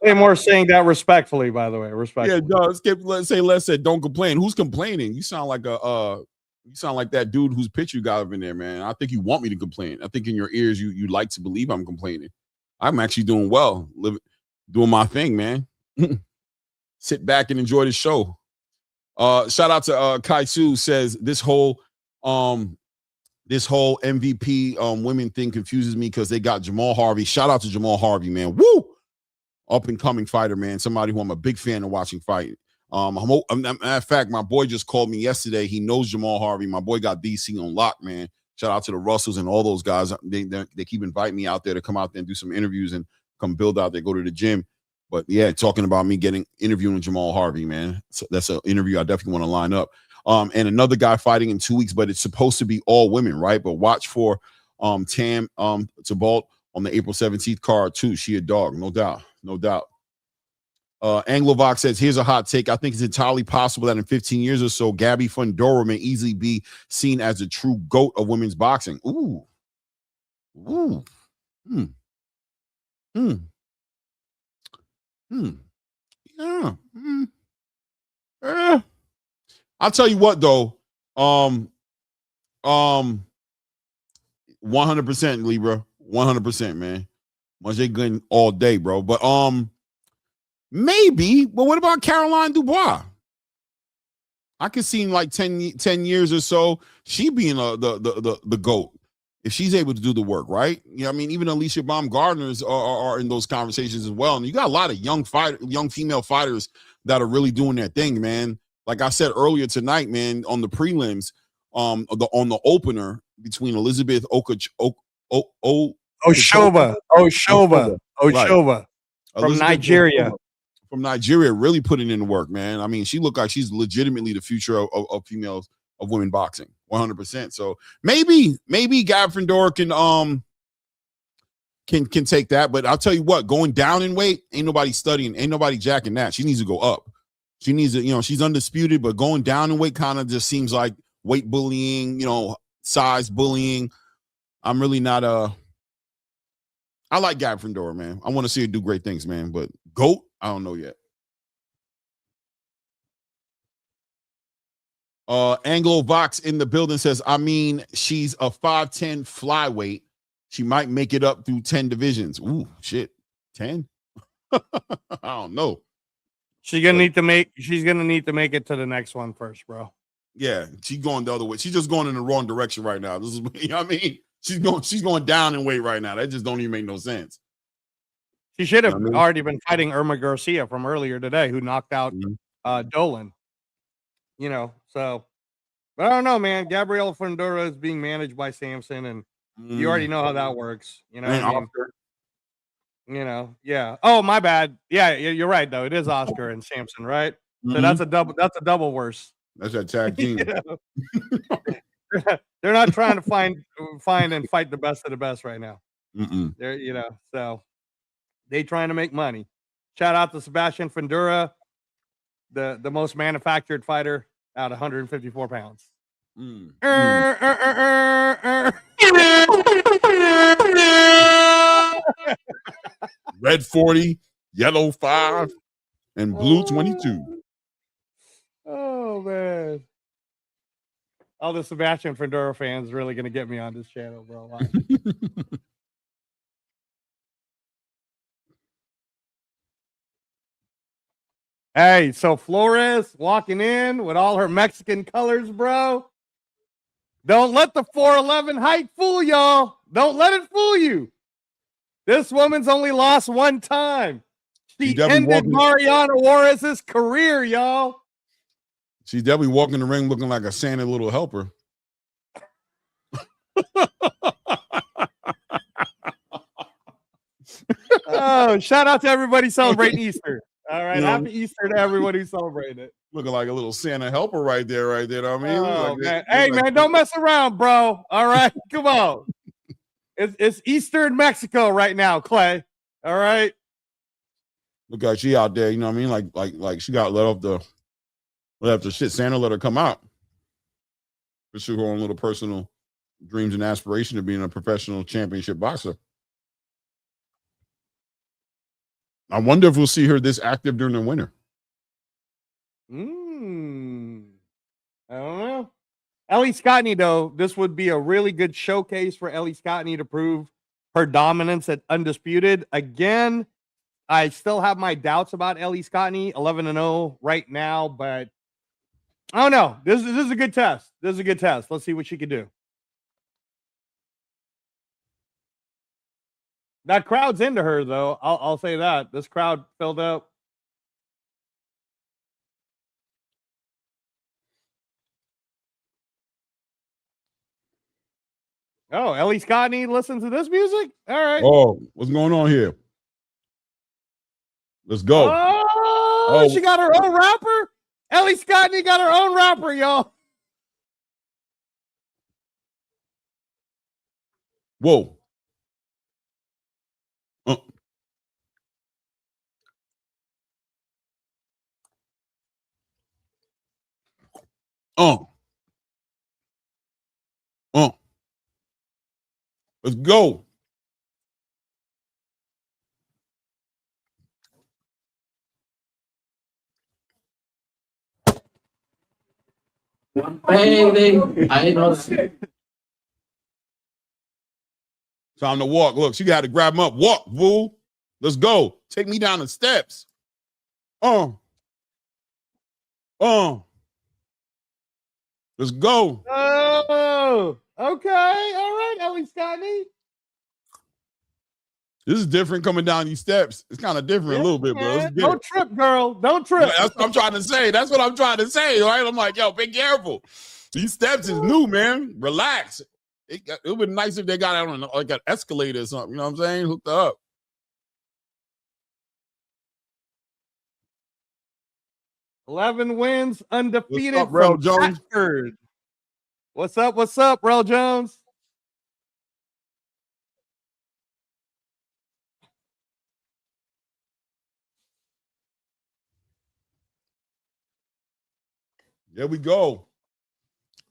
Hey, more saying that respectfully, by the way. Respectfully. Yeah, no, Skip Say Less said, don't complain. Who's complaining? You sound like that dude whose picture you got up in there, man. I think you want me to complain. I think in your ears you like to believe I'm complaining. I'm actually doing well, doing my thing, man. sit back and enjoy the show. Shout out to Kai Su says this whole MVP women thing confuses me because they got Jamal Harvey. Shout out to Jamal Harvey, man. Woo! Up and coming fighter, man. Somebody who I'm a big fan of watching fight. Matter of fact, my boy just called me yesterday. He knows Jamal Harvey. My boy got DC on lock, man. Shout out to the Russells and all those guys. They keep inviting me out there to come out there and do some interviews and come build out there, go to the gym. But yeah, talking about me interviewing Jamal Harvey, man. So that's an interview I definitely want to line up. And another guy fighting in 2 weeks, but it's supposed to be all women, right? But watch for Tam Tabalt on the April 17th card too. She a dog, no doubt. Anglovox says, here's a hot take. I think it's entirely possible that in 15 years or so, Gabby Fundora may easily be seen as the true GOAT of women's boxing. Ooh. Yeah. I'll tell you what though. 100% Libra. 100%, man. Much they good all day, bro. But maybe, but what about Caroline Dubois? I could see in like 10 years or so, she being the GOAT. If she's able to do the work, right? You know, I mean, even Alicia Baumgartner's are in those conversations as well. And you got a lot of young female fighters that are really doing their thing, man. Like I said earlier tonight, man, on the prelims, on the opener between Elizabeth Oshova from Nigeria. From Nigeria, really putting in the work, man. I mean, she looked like she's legitimately the future of females of women boxing, 100%. So maybe Gab Fundora can take that. But I'll tell you what, going down in weight, ain't nobody studying, ain't nobody jacking that. She needs to go up. She needs to, she's undisputed, but going down in weight kind of just seems like weight bullying, size bullying. I'm really not I like Gab Fundora, man. I want to see her do great things, man. But GOAT, I don't know yet. Anglo Vox in the building says, I mean, she's a 5'10" flyweight. She might make it up through 10 divisions. Ooh, shit. 10? I don't know. She's gonna need to make it to the next one first, bro. Yeah, she's going the other way. She's just going in the wrong direction right now. This is, you know what I mean? She's going down in weight right now. That just don't even make no sense. She should have already been fighting Irma Garcia from earlier today, who knocked out Dolan. So, but I don't know, man. Gabriela Fundora is being managed by Samson, and you already know how that works. You know, yeah. Oh, my bad. Yeah, you're right though. It is Oscar and Samson, right? So that's a double. That's a double worse. That's a tag team. They're not trying to find and fight the best of the best right now. They're so they trying to make money. Shout out to Sebastian Fundora, the most manufactured fighter at 154 pounds. Red 40, yellow 5, and blue 22. Oh man. All the Sebastian Fundora fans really gonna get me on this channel, bro. Hey, so Flores walking in with all her Mexican colors, bro. Don't let the 4'11" height fool y'all. Don't let it fool you. This woman's only lost one time. She ended Mariana Juarez's career, y'all. She's definitely walking the ring looking like a Santa little helper. Oh, shout out to everybody celebrating Easter. All right, happy Easter to everybody celebrating it. Looking like a little Santa helper right there. I mean, oh, man. Hey, man, don't mess around, bro. All right, come on. It's Easter in Mexico right now, Clay. All right. Look like she out there. You know what I mean? Like she got let off the shit. Santa let her come out. Pursue her own little personal dreams and aspiration of being a professional championship boxer. I wonder if we'll see her this active during the winter. I don't know. Ellie Scottney, though, this would be a really good showcase for Ellie Scottney to prove her dominance at Undisputed. Again, I still have my doubts about Ellie Scottney, 11-0 right now, but I don't know. This is a good test. This is a good test. Let's see what she can do. That crowd's into her, though. I'll say that. This crowd filled up. Oh, Ellie Scottney listens to this music? All right. Oh, what's going on here? Let's go. Oh, she got her own rapper? Ellie Scottney got her own rapper, y'all. Whoa. Let's go. Baby, I know. Time to walk. Look, she got to grab him up. Walk, fool. Let's go. Take me down the steps. Let's go. Oh, okay. All right, Ellie Scottney. This is different coming down these steps. It's kind of different a little bit, bro. Don't trip, girl. Don't trip. That's what I'm trying to say. That's what I'm trying to say, right? I'm like, yo, be careful. These steps is new, man. Relax. It would be nice if they got out on like an escalator or something. You know what I'm saying? Hooked up. $11 wins, undefeated. What's up, Rel Jones? Stratford. What's up? What's up, Rel Jones? There we go.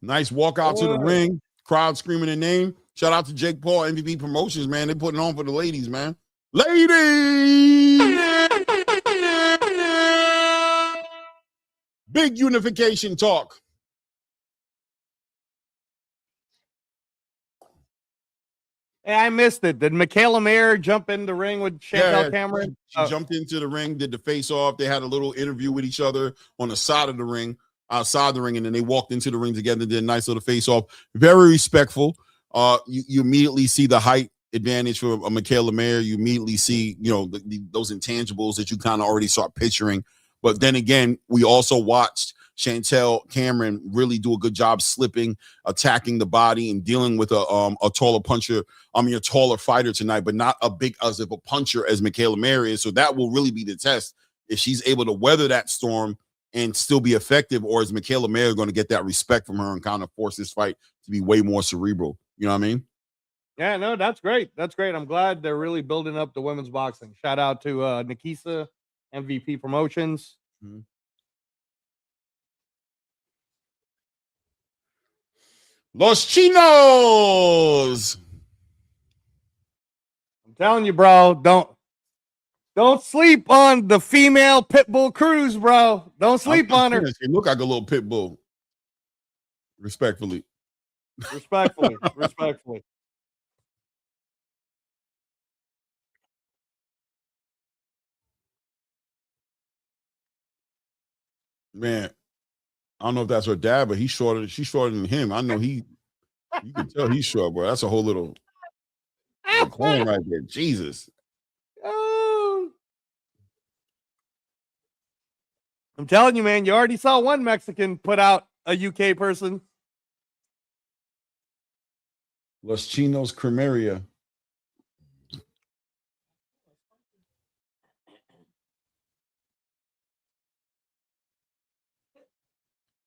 Nice walk out to the ring. Crowd screaming their name. Shout out to Jake Paul, MVP Promotions, man. They putting on for the ladies, man. Ladies! Big unification talk. Hey, I missed it. Did Michaela Mayer jump in the ring with Chantel Cameron? She jumped into the ring, did the face off. They had a little interview with each other on the side of the ring, outside the ring, and then they walked into the ring together, did a nice little face off. Very respectful. You immediately see the height advantage for Michaela Mayer. You immediately see, those intangibles that you kind of already start picturing. But then again, we also watched Chantel Cameron really do a good job slipping, attacking the body, and dealing with a taller puncher. A taller fighter tonight, but not a big as if a puncher as Michaela Mayer is. So that will really be the test if she's able to weather that storm and still be effective, or is Michaela Mayer going to get that respect from her and kind of force this fight to be way more cerebral? You know what I mean? Yeah, no, that's great. That's great. I'm glad they're really building up the women's boxing. Shout out to Nikisa, MVP Promotions. Mm-hmm. Los Chinos. I'm telling you, bro, don't sleep on the female Pitbull Cruise, bro. Don't sleep on her. She look like a little pit bull. Respectfully. Respectfully. Man, I don't know if that's her dad, but she's shorter than him. I know you can tell he's short, bro. That's a whole little clone right there. Jesus. Oh. I'm telling you, man, you already saw one Mexican put out a UK person. Los Chinos Cremeria.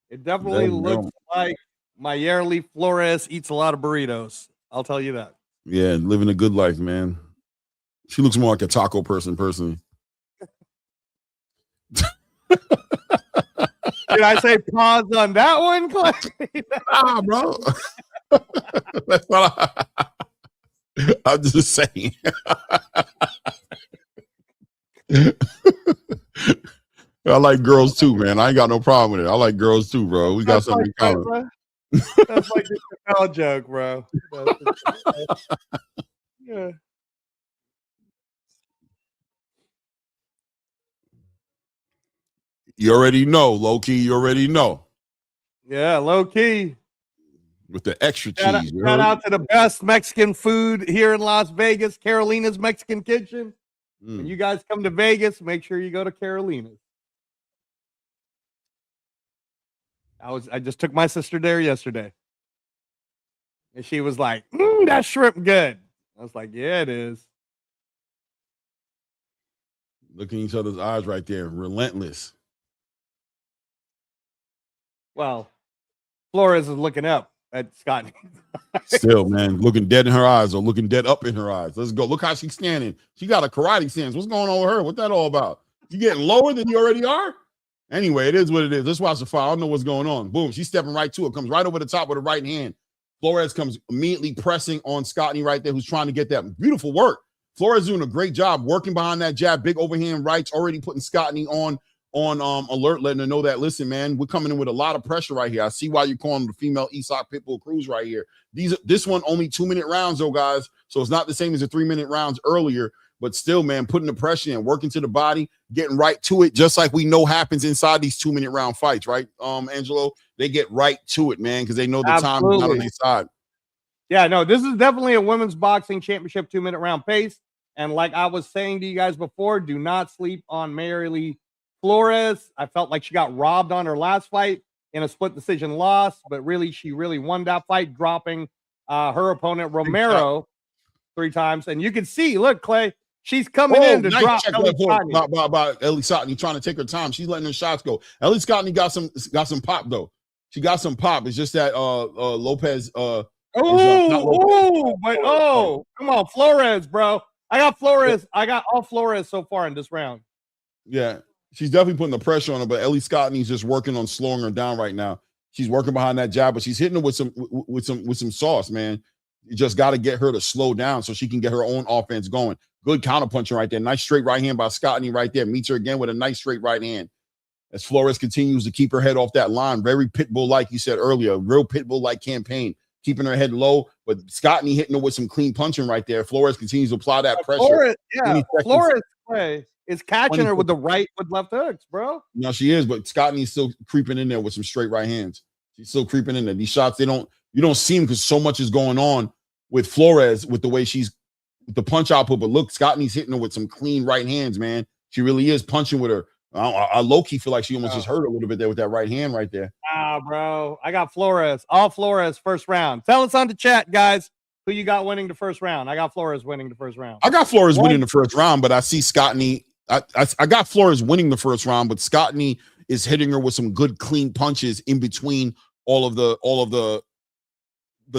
It definitely looks like Mayerly Flores eats a lot of burritos. I'll tell you that. Yeah, living a good life, man. She looks more like a taco person, personally. Did I say pause on that one, Clay? Nah, bro. That's what I'm just saying. I like girls too, man. I ain't got no problem with it. I like girls too, bro. We got something in common. That's like the Chappelle joke, bro. Yeah. You already know, low key. You already know. Yeah, low key. With the extra Shout cheese. Shout out to the best Mexican food here in Las Vegas, Carolina's Mexican Kitchen. When you guys come to Vegas, make sure you go to Carolina's. I just took my sister there yesterday. And she was like, that shrimp good. I was like, yeah, it is. Look in each other's eyes right there. Relentless. Well, Flores is looking up at Scott. Still, man, looking dead in her eyes or looking dead up in her eyes. Let's go. Look how she's standing. She got a karate stance. What's going on with her? What's that all about? You getting lower than you already are? Anyway, it is what it is. Let's watch the fire. I don't know what's going on. Boom. She's stepping right to it. Comes right over the top with her right hand. Flores comes immediately pressing on Scottney right there, who's trying to get that beautiful work. Flores doing a great job working behind that jab, big overhand rights, already putting Scottney on alert, letting her know that, listen, man, we're coming in with a lot of pressure right here. I see why you're calling the female Esoc Pitbull Cruise right here. This one only 2-minute rounds, though, guys. So it's not the same as the 3-minute rounds earlier, but still, man, putting the pressure in, working to the body, getting right to it, just like we know happens inside these 2-minute round fights, right, Angelo? They get right to it, man, because they know the time is not on their side. Yeah, no, this is definitely a women's boxing championship 2-minute round pace. And like I was saying to you guys before, do not sleep on Marylee Flores. I felt like she got robbed on her last fight in a split decision loss, but really, she really won that fight, dropping her opponent Romero 3 times. And you can see, look, Clay, she's coming in to drop Ellie Scottney. By Ellie Scottney trying to take her time. She's letting her shots go. Ellie Scottney got some pop though. She got some pop. It's just that Lopez. Come on, Flores, bro. I got Flores. I got all Flores so far in this round. Yeah, she's definitely putting the pressure on her, but Ellie Scottney's just working on slowing her down right now. She's working behind that jab, but she's hitting her with some sauce, man. You just got to get her to slow down so she can get her own offense going. Good counterpunching right there. Nice straight right hand by Scottney right there. Meets her again with a nice straight right hand. As Flores continues to keep her head off that line. Very Pitbull-like, you said earlier. Real Pitbull-like campaign. Keeping her head low, but Scottney hitting her with some clean punching right there. Flores continues to apply that pressure. Flores is catching her with left hooks, bro. No, she is, but Scottney's still creeping in there with some straight right hands. She's still creeping in there. These shots, you don't see them because so much is going on with Flores with the way she's with the punch output. But look, Scottney's hitting her with some clean right hands, man. She really is punching with her. I low-key feel like she almost just hurt a little bit there with that right hand right there. Bro. I got Flores. All Flores first round. Tell us on the chat, guys, who you got winning the first round. I got Flores winning the first round. I got Flores winning the first round, but I see Scottney. I got Flores winning the first round, but Scottney is hitting her with some good clean punches in between all of the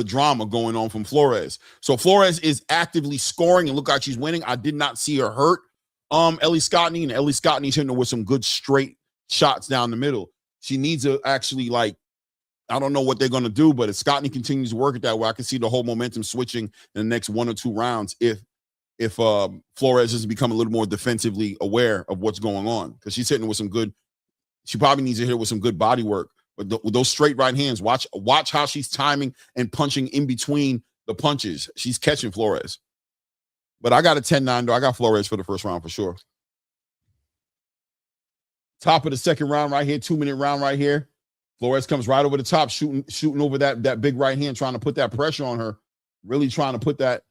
drama going on from Flores. So Flores is actively scoring and look like she's winning. I did not see her hurt Ellie Scottney, and Ellie Scottney's hitting her with some good straight shots down the middle. She needs to actually, like, I don't know what they're going to do, but if Scottney continues to work it that way, I can see the whole momentum switching in the next 1 or 2 rounds if Flores has become a little more defensively aware of what's going on, because she's hitting with some good, she probably needs to hit with some good body work. But with those straight right hands, watch how she's timing and punching in between the punches. She's catching Flores. But I got a 10-9, though. I got Flores for the first round for sure. Top of the second round right here, 2-minute round right here. Flores comes right over the top, shooting over that big right hand, trying to put that pressure on her. Really trying to put that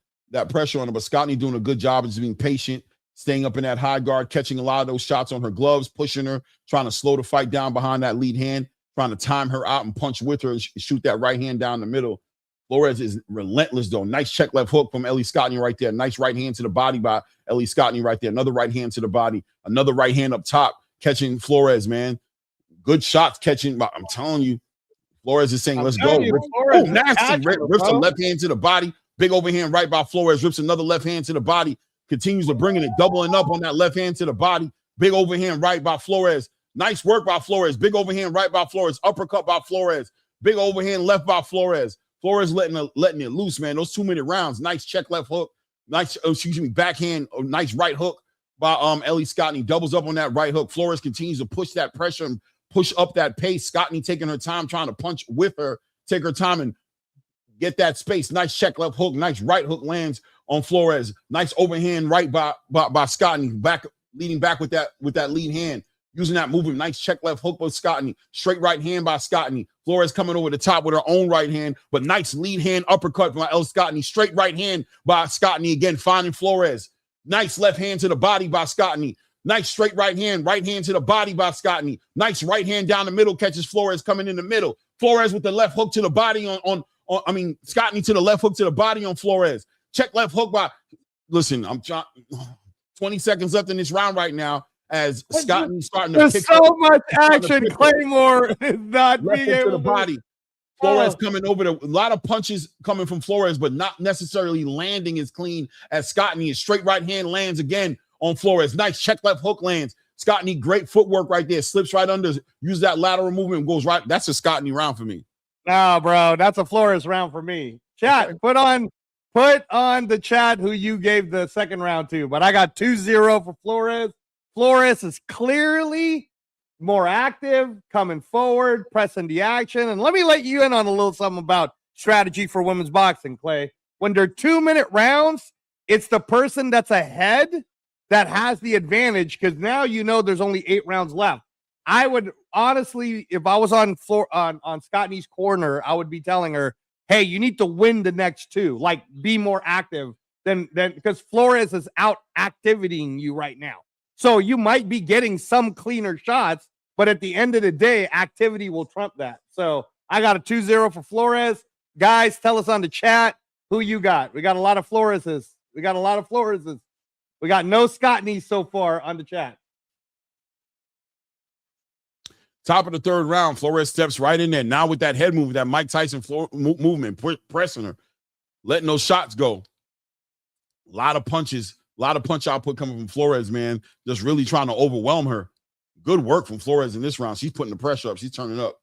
pressure on her. But Scottney doing a good job of just being patient, staying up in that high guard, catching a lot of those shots on her gloves, pushing her, trying to slow the fight down behind that lead hand, trying to time her out and punch with her and shoot that right hand down the middle. Flores is relentless, though. Nice check left hook from Ellie Scottney right there. Nice right hand to the body by Ellie Scottney right there. Another right hand to the body. Another right hand up top, catching Flores, man. Good shots catching. I'm telling you, Flores is saying, let's go. Nasty. Rips a left hand to the body. Big overhand right by Flores. Rips another left hand to the body. Continues to bring it, doubling up on that left hand to the body. Big overhand right by Flores. Nice work by Flores. Big overhand right by Flores. Uppercut by Flores. Big overhand left by Flores. Flores letting it loose, man. Those 2-minute rounds. Nice check left hook. Nice, backhand. Nice right hook by Ellie Scottney. Doubles up on that right hook. Flores continues to push that pressure and push up that pace. Scottney taking her time, trying to punch with her. Take her time and get that space. Nice check left hook. Nice right hook lands on Flores. Nice overhand right by Scottney. Leading back with that lead hand. using that movement. Nice check left hook by Scottney. Straight right hand by Scottney. Flores coming over the top with her own right hand, but nice lead hand uppercut by El Scottney. Straight right hand by Scottney again, finding Flores. Nice left hand to the body by Scottney. Nice straight right hand to the body by Scottney. Nice right hand down the middle, catches Flores coming in the middle. Flores with the left hook to the body Scottney to the left hook to the body on Flores. Check left hook by, listen, I'm trying, 20 seconds left in this round right now as Scottney starting to There's pick so up, much action. Claymore is not left being hook to able the to. body. Flores coming over a lot of punches coming from Flores, but not necessarily landing as clean as Scottney. His straight right hand lands again on Flores. Nice check left hook lands. Scottney, great footwork right there. Slips right under, use that lateral movement, goes right. That's a Scottney round for me. No, bro, that's a Flores round for me. Chat, put on the chat who you gave the second round to, but I got 2-0 for Flores. Flores is clearly more active, coming forward, pressing the action. And let me let you in on a little something about strategy for women's boxing, Clay. When they're 2-minute rounds, it's the person that's ahead that has the advantage because now you know there's only 8 rounds left. I would honestly, if I was on Scottney's corner, I would be telling her, hey, you need to win the next 2. Like, be more active than because Flores is out activating you right now. So you might be getting some cleaner shots, but at the end of the day, activity will trump that. So I got a 2-0 for Flores. Guys, tell us on the chat who you got. We got a lot of Floreses. We got no Scottney so far on the chat. Top of the third round, Flores steps right in there. Now with that head movement, that Mike Tyson movement, pressing her, letting those shots go. A lot of punches, a lot of punch output coming from Flores, man. Just really trying to overwhelm her. Good work from Flores in this round. She's putting the pressure up. She's turning up.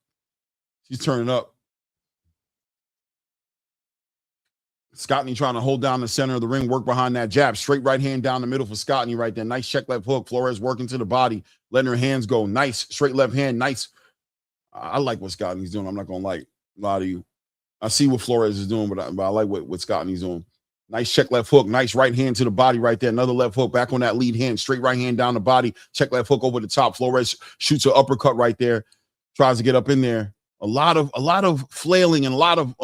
Scottney trying to hold down the center of the ring, work behind that jab. Straight right hand down the middle for Scottney right there. Nice check left hook. Flores working to the body, letting her hands go. Nice straight left hand. Nice. I like what Scottney's doing. I'm not going to lie to you. I see what Flores is doing, but I like what Scottney's doing. Nice check left hook. Nice right hand to the body right there. Another left hook back on that lead hand. Straight right hand down the body. Check left hook over the top. Flores shoots an uppercut right there. Tries to get up in there. A lot of flailing and a lot of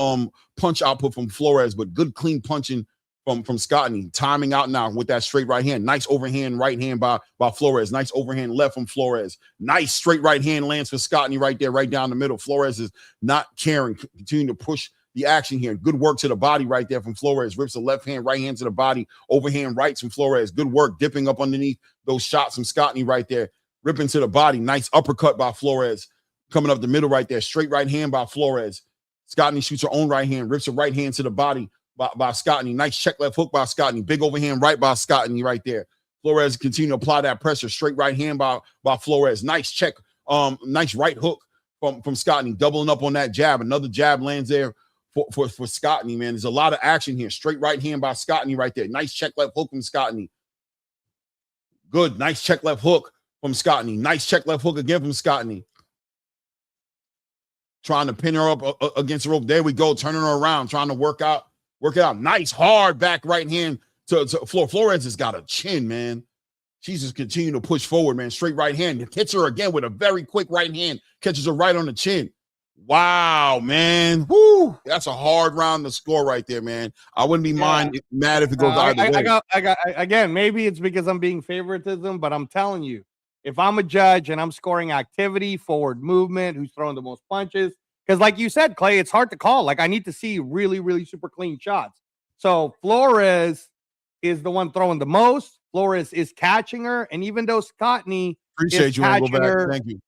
punch output from Flores, but good clean punching from Scottney. Timing out now with that straight right hand. Nice overhand right hand by Flores. Nice overhand left from Flores. Nice straight right hand lands for Scottney right there, right down the middle. Flores is not caring, continuing to push the action here. Good work to the body right there from Flores. Rips the left hand, right hand to the body. Overhand rights from Flores. Good work dipping up underneath those shots from Scottney right there. Ripping to the body. Nice uppercut by Flores. Coming up the middle right there. Straight right hand by Flores. Scottney shoots her own right hand. Rips her right hand to the body by Scottney. Nice check left hook by Scottney. Big overhand right by Scottney right there. Flores continue to apply that pressure. Straight right hand by Flores. Nice check. Nice right hook from Scottney. Doubling up on that jab. Another jab lands there for Scottney, man. There's a lot of action here. Straight right hand by Scottney right there. Nice check left hook from Scottney. Good. Nice check left hook from Scottney. Nice check left hook again from Scottney. Trying to pin her up against the rope. There we go. Turning her around. Trying to work it out. Nice hard back right hand to Flores has got a chin, man. She's just continuing to push forward, man. Straight right hand. Hits her again with a very quick right hand. Catches her right on the chin. Wow, man. Woo. That's a hard round to score right there, man. I wouldn't be mad if it goes either way. I got again, maybe it's because I'm being favoritism, but I'm telling you, if I'm a judge and I'm scoring activity, forward movement, who's throwing the most punches, because like you said, Clay, it's hard to call. Like, I need to see really, really super clean shots. So Flores is the one throwing the most. Flores is catching her. And even though Scottney Appreciate is you. catching Go back. her, Thank you.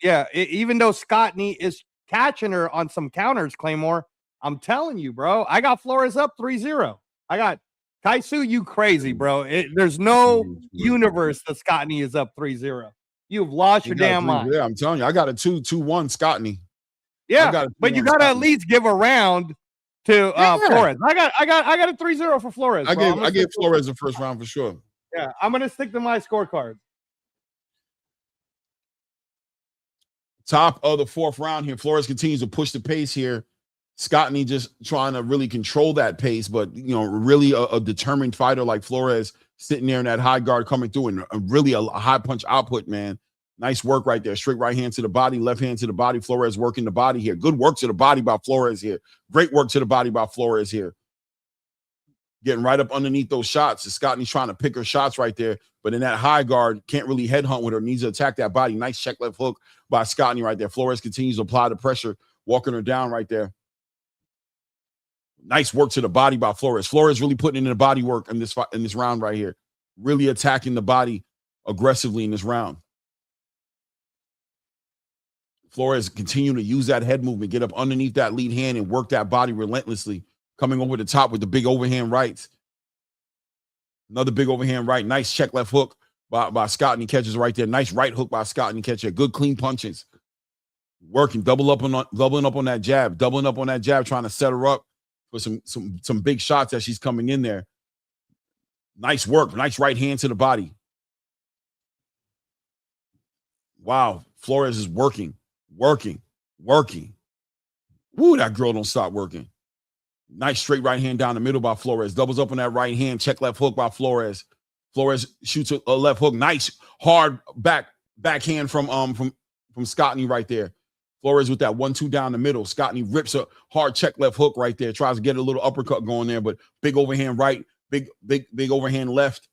yeah, even though Scottney is catching her on some counters, Claymore, I'm telling you, bro, I got Flores up 3-0. I got Kaisu, you crazy, bro. There's no universe that Scottney is up 3-0. You've lost your damn mind. Yeah, I'm telling you, I got a 2-1 Scottney. Yeah, but you got to at least give a round to Flores. I got a 3-0 for Flores. I gave Flores the first round for sure. Yeah, I'm gonna stick to my scorecard. Top of the fourth round here. Flores continues to push the pace here. Scottney just trying to really control that pace, but really a determined fighter like Flores sitting there in that high guard coming through and really a high punch output, man. Nice work right there. Straight right hand to the body, left hand to the body. Flores working the body here. Good work to the body by Flores here. Great work to the body by Flores here. Getting right up underneath those shots. Scottney's trying to pick her shots right there, but in that high guard, can't really headhunt with her. Needs to attack that body. Nice check left hook by Scottney right there. Flores continues to apply the pressure, walking her down right there. Nice work to the body by Flores. Flores really putting in the body work in this round right here. Really attacking the body aggressively in this round. Flores continue to use that head movement, get up underneath that lead hand and work that body relentlessly, coming over the top with the big overhand rights. Another big overhand right. Nice check left hook by Scottney, catches right there. Nice right hook by Scottney, catches. Good clean punches. Working, doubling up on that jab, trying to set her up for some big shots as she's coming in there. Nice work. Nice right hand to the body. Wow. Flores is working. Woo, that girl don't stop working. Nice straight right hand down the middle by Flores. Doubles up on that right hand. Check left hook by Flores. Flores shoots a left hook. Nice hard backhand from Scottney right there. Flores with that 1-2 down the middle. Scottney rips a hard check left hook right there. Tries to get a little uppercut going there, but big overhand right, big overhand left.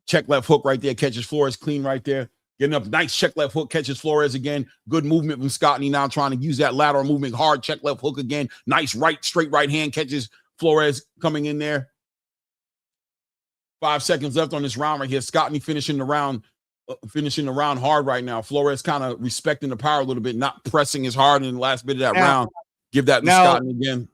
Check left hook right there. Catches Flores clean right there. Getting up, nice check left hook, catches Flores again. Good movement from Scottney now, trying to use that lateral movement. Hard check left hook again. Nice straight right hand, catches Flores coming in there. 5 seconds left on this round right here. Scottney finishing the round hard right now. Flores kind of respecting the power a little bit, not pressing as hard in the last bit of that round. Give that to Scottney again.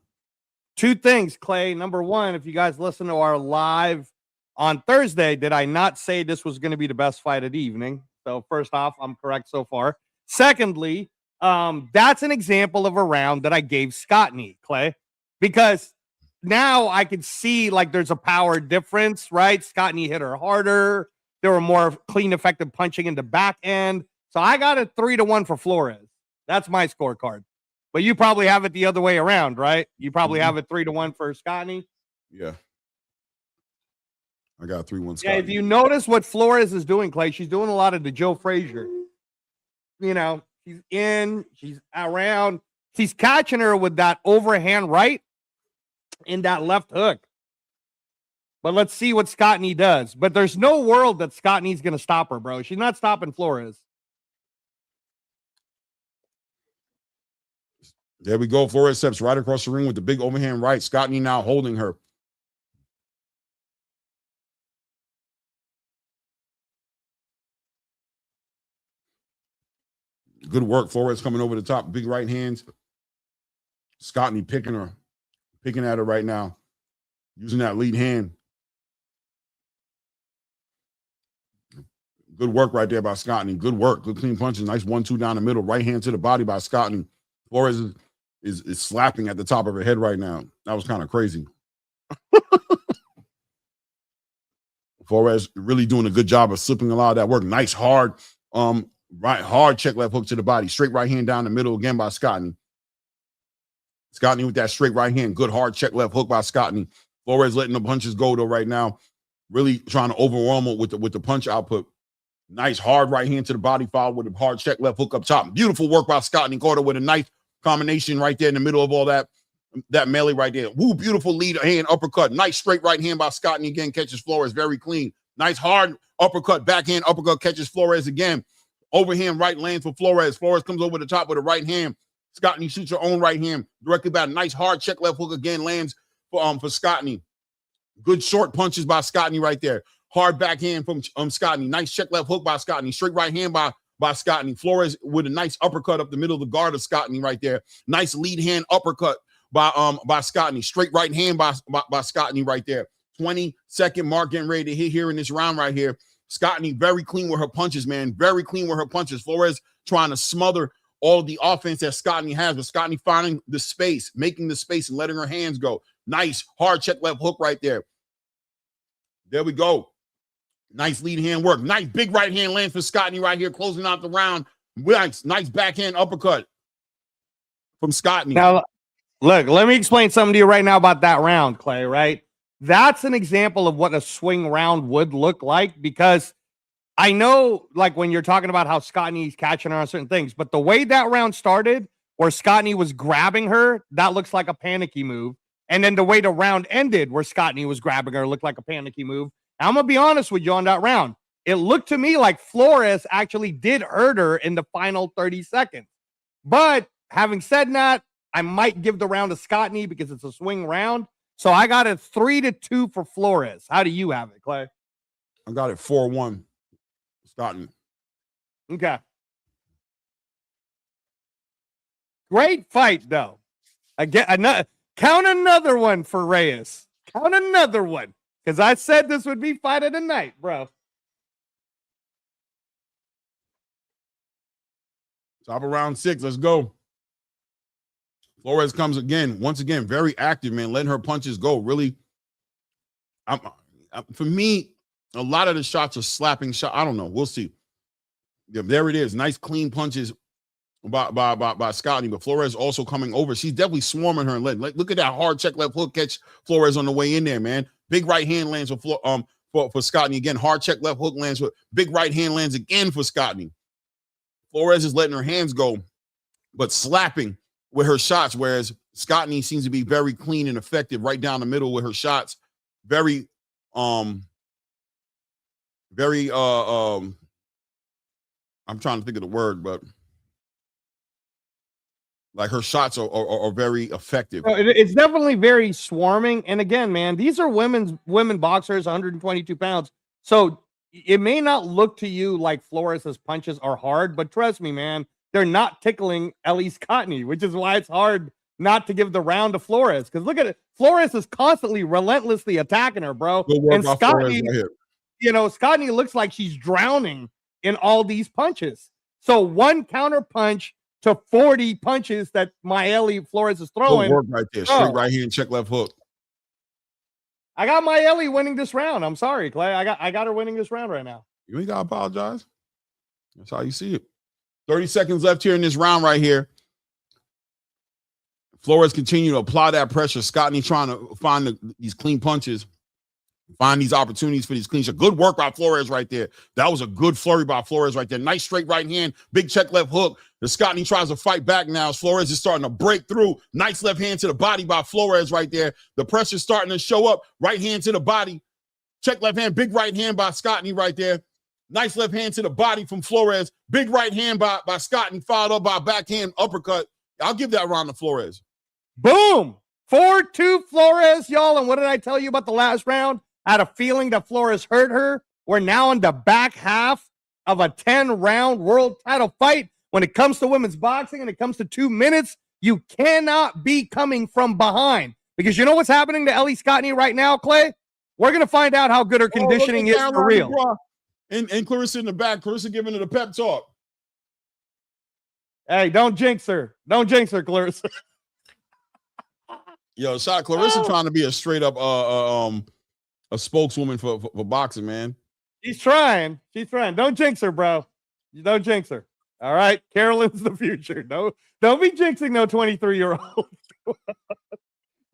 Two things, Clay. Number one, if you guys listen to our live on Thursday, did I not say this was going to be the best fight of the evening? So first off, I'm correct so far. Secondly, that's an example of a round that I gave Scottney, Clay, because now I can see like there's a power difference, right? Scottney hit her harder. There were more clean, effective punching in the back end. So I got a 3-1 for Flores. That's my scorecard. But you probably have it the other way around, right? You probably have it 3-1 for Scottney. Yeah. I got 3-1 Scottney. Yeah, if you notice what Flores is doing, Clay, she's doing a lot of the Joe Frazier. You know, she's in, she's around. She's catching her with that overhand right and that left hook. But let's see what Scottney does. But there's no world that Scottney's going to stop her, bro. She's not stopping Flores. There we go. Flores steps right across the ring with the big overhand right. Scottney now holding her. Good work. Flores coming over the top. Big right hands. Scottney picking at her right now. Using that lead hand. Good work right there by Scottney. Good work. Good clean punches. Nice 1-2 down the middle. Right hand to the body by Scottney. Flores is slapping at the top of her head right now. That was kind of crazy. Flores really doing a good job of slipping a lot of that work. Nice hard check left hook to the body. Straight right hand down the middle again by Scottney. Scottney with that straight right hand. Good hard check left hook by Scottney. Flores letting the punches go though right now. Really trying to overwhelm her with the punch output. Nice hard right hand to the body, followed with a hard check left hook up top. Beautiful work by Scottney. Caught her with a nice combination right there in the middle of all that melee right there. Woo, beautiful lead hand uppercut. Nice straight right hand by Scottney again. Catches Flores very clean. Nice hard uppercut, backhand uppercut, catches Flores again. Overhand right lands for Flores. Flores comes over the top with a right hand. Scottney shoots her own right hand directly back. Nice hard check left hook again lands for Scottney. Good short punches by Scottney right there. Hard backhand from Scottney. Nice check left hook by Scottney. Straight right hand by Scottney. Flores with a nice uppercut up the middle of the guard of Scottney right there. Nice lead hand uppercut by Scottney. Straight right hand by Scottney right there. 20-second mark getting ready to hit here in this round right here. Scottney very clean with her punches, man. Very clean with her punches. Flores trying to smother all the offense that Scottney has, but Scottney finding the space, making the space and letting her hands go. Nice hard check left hook right there. There we go. Nice lead hand work. Nice big right hand lands for Scottney right here, closing out the round. Nice backhand uppercut from Scottney. Now, look, let me explain something to you right now about that round, Clay, right? That's an example of what a swing round would look like, because I know, like, when you're talking about how Scottney's catching her on certain things, but the way that round started, where Scottney was grabbing her, that looks like a panicky move. And then the way the round ended, where Scottney was grabbing her, looked like a panicky move. I'm going to be honest with you on that round. It looked to me like Flores actually did hurt her in the final 30 seconds. But having said that, I might give the round to Scottney because it's a swing round. So I got it 3-2 for Flores. How do you have it, Clay? I got it 4-1. Scottney. Okay. Great fight, though. Again, count another one for Reyes. Count another one. Because I said this would be fight of the night, bro. Top of round 6. Let's go. Flores comes again. Once again, very active, man. Letting her punches go. Really, for me, a lot of the shots are slapping shot. I don't know. We'll see. Yeah, there it is. Nice, clean punches by Scottney. But Flores also coming over. She's definitely swarming her and letting. Look at that hard check left hook catch Flores on the way in there, man. Big right hand lands for Scottney again. Hard check left hook lands with big right hand lands again for Scottney. Flores is letting her hands go, but slapping with her shots, whereas Scottney seems to be very clean and effective right down the middle with her shots. Very I'm trying to think of the word, but like her shots are very effective. It's definitely very swarming. And again, man, these are women boxers, 122 pounds. So it may not look to you like Flores's punches are hard, but trust me, man, they're not tickling Ellie Scottney, which is why it's hard not to give the round to Flores. Because look at it. Flores is constantly, relentlessly attacking her, bro. And Scottney, Scottney looks like she's drowning in all these punches. So one counter punch to 40 punches that Maeli Flores is throwing. Good work right there. Straight right hand, check left hook. I got Maeli winning this round. I'm sorry, Clay. I got her winning this round right now. You ain't got to apologize. That's how you see it. 30 seconds left here in this round right here. Flores continue to apply that pressure. Scottney trying to find these clean punches, find these opportunities for these clean shots. Good work by Flores right there. That was a good flurry by Flores right there. Nice straight right hand, big check left hook. The Scottney tries to fight back now as Flores is starting to break through. Nice left hand to the body by Flores right there. The pressure's starting to show up. Right hand to the body. Check left hand, big right hand by Scottney right there. Nice left hand to the body from Flores. Big right hand by Scottney, followed up by a backhand uppercut. I'll give that round to Flores. Boom! 4-2 Flores, y'all. And what did I tell you about the last round? I had a feeling that Flores hurt her. We're now in the back half of a 10-round world title fight. When it comes to women's boxing and it comes to 2 minutes, you cannot be coming from behind. Because you know what's happening to Ellie Scottney right now, Clay? We're going to find out how good her conditioning is for real. And Clarissa in the back. Clarissa giving her the pep talk. Hey, don't jinx her. Don't jinx her, Clarissa. Yo, shout Clarissa trying to be a straight up a spokeswoman for boxing, man. She's trying. She's trying. Don't jinx her, bro. Don't jinx her. All right. Carolyn's the future. No, don't be jinxing no 23-year-old.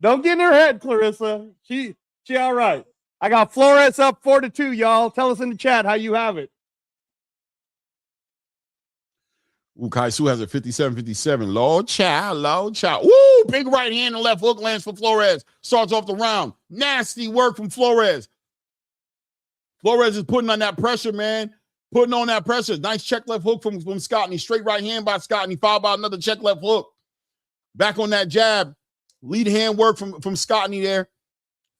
Don't get in her head, Clarissa. She all right. I got Flores up 4-2, y'all. Tell us in the chat how you have it. Ooh, Kaisu has a 57-57. Low child. Woo! Big right hand and left hook lands for Flores. Starts off the round. Nasty work from Flores. Flores is putting on that pressure, man. Putting on that pressure. Nice check left hook from Scottney. Straight right hand by Scottney. Followed by another check left hook. Back on that jab. Lead hand work from Scottney there.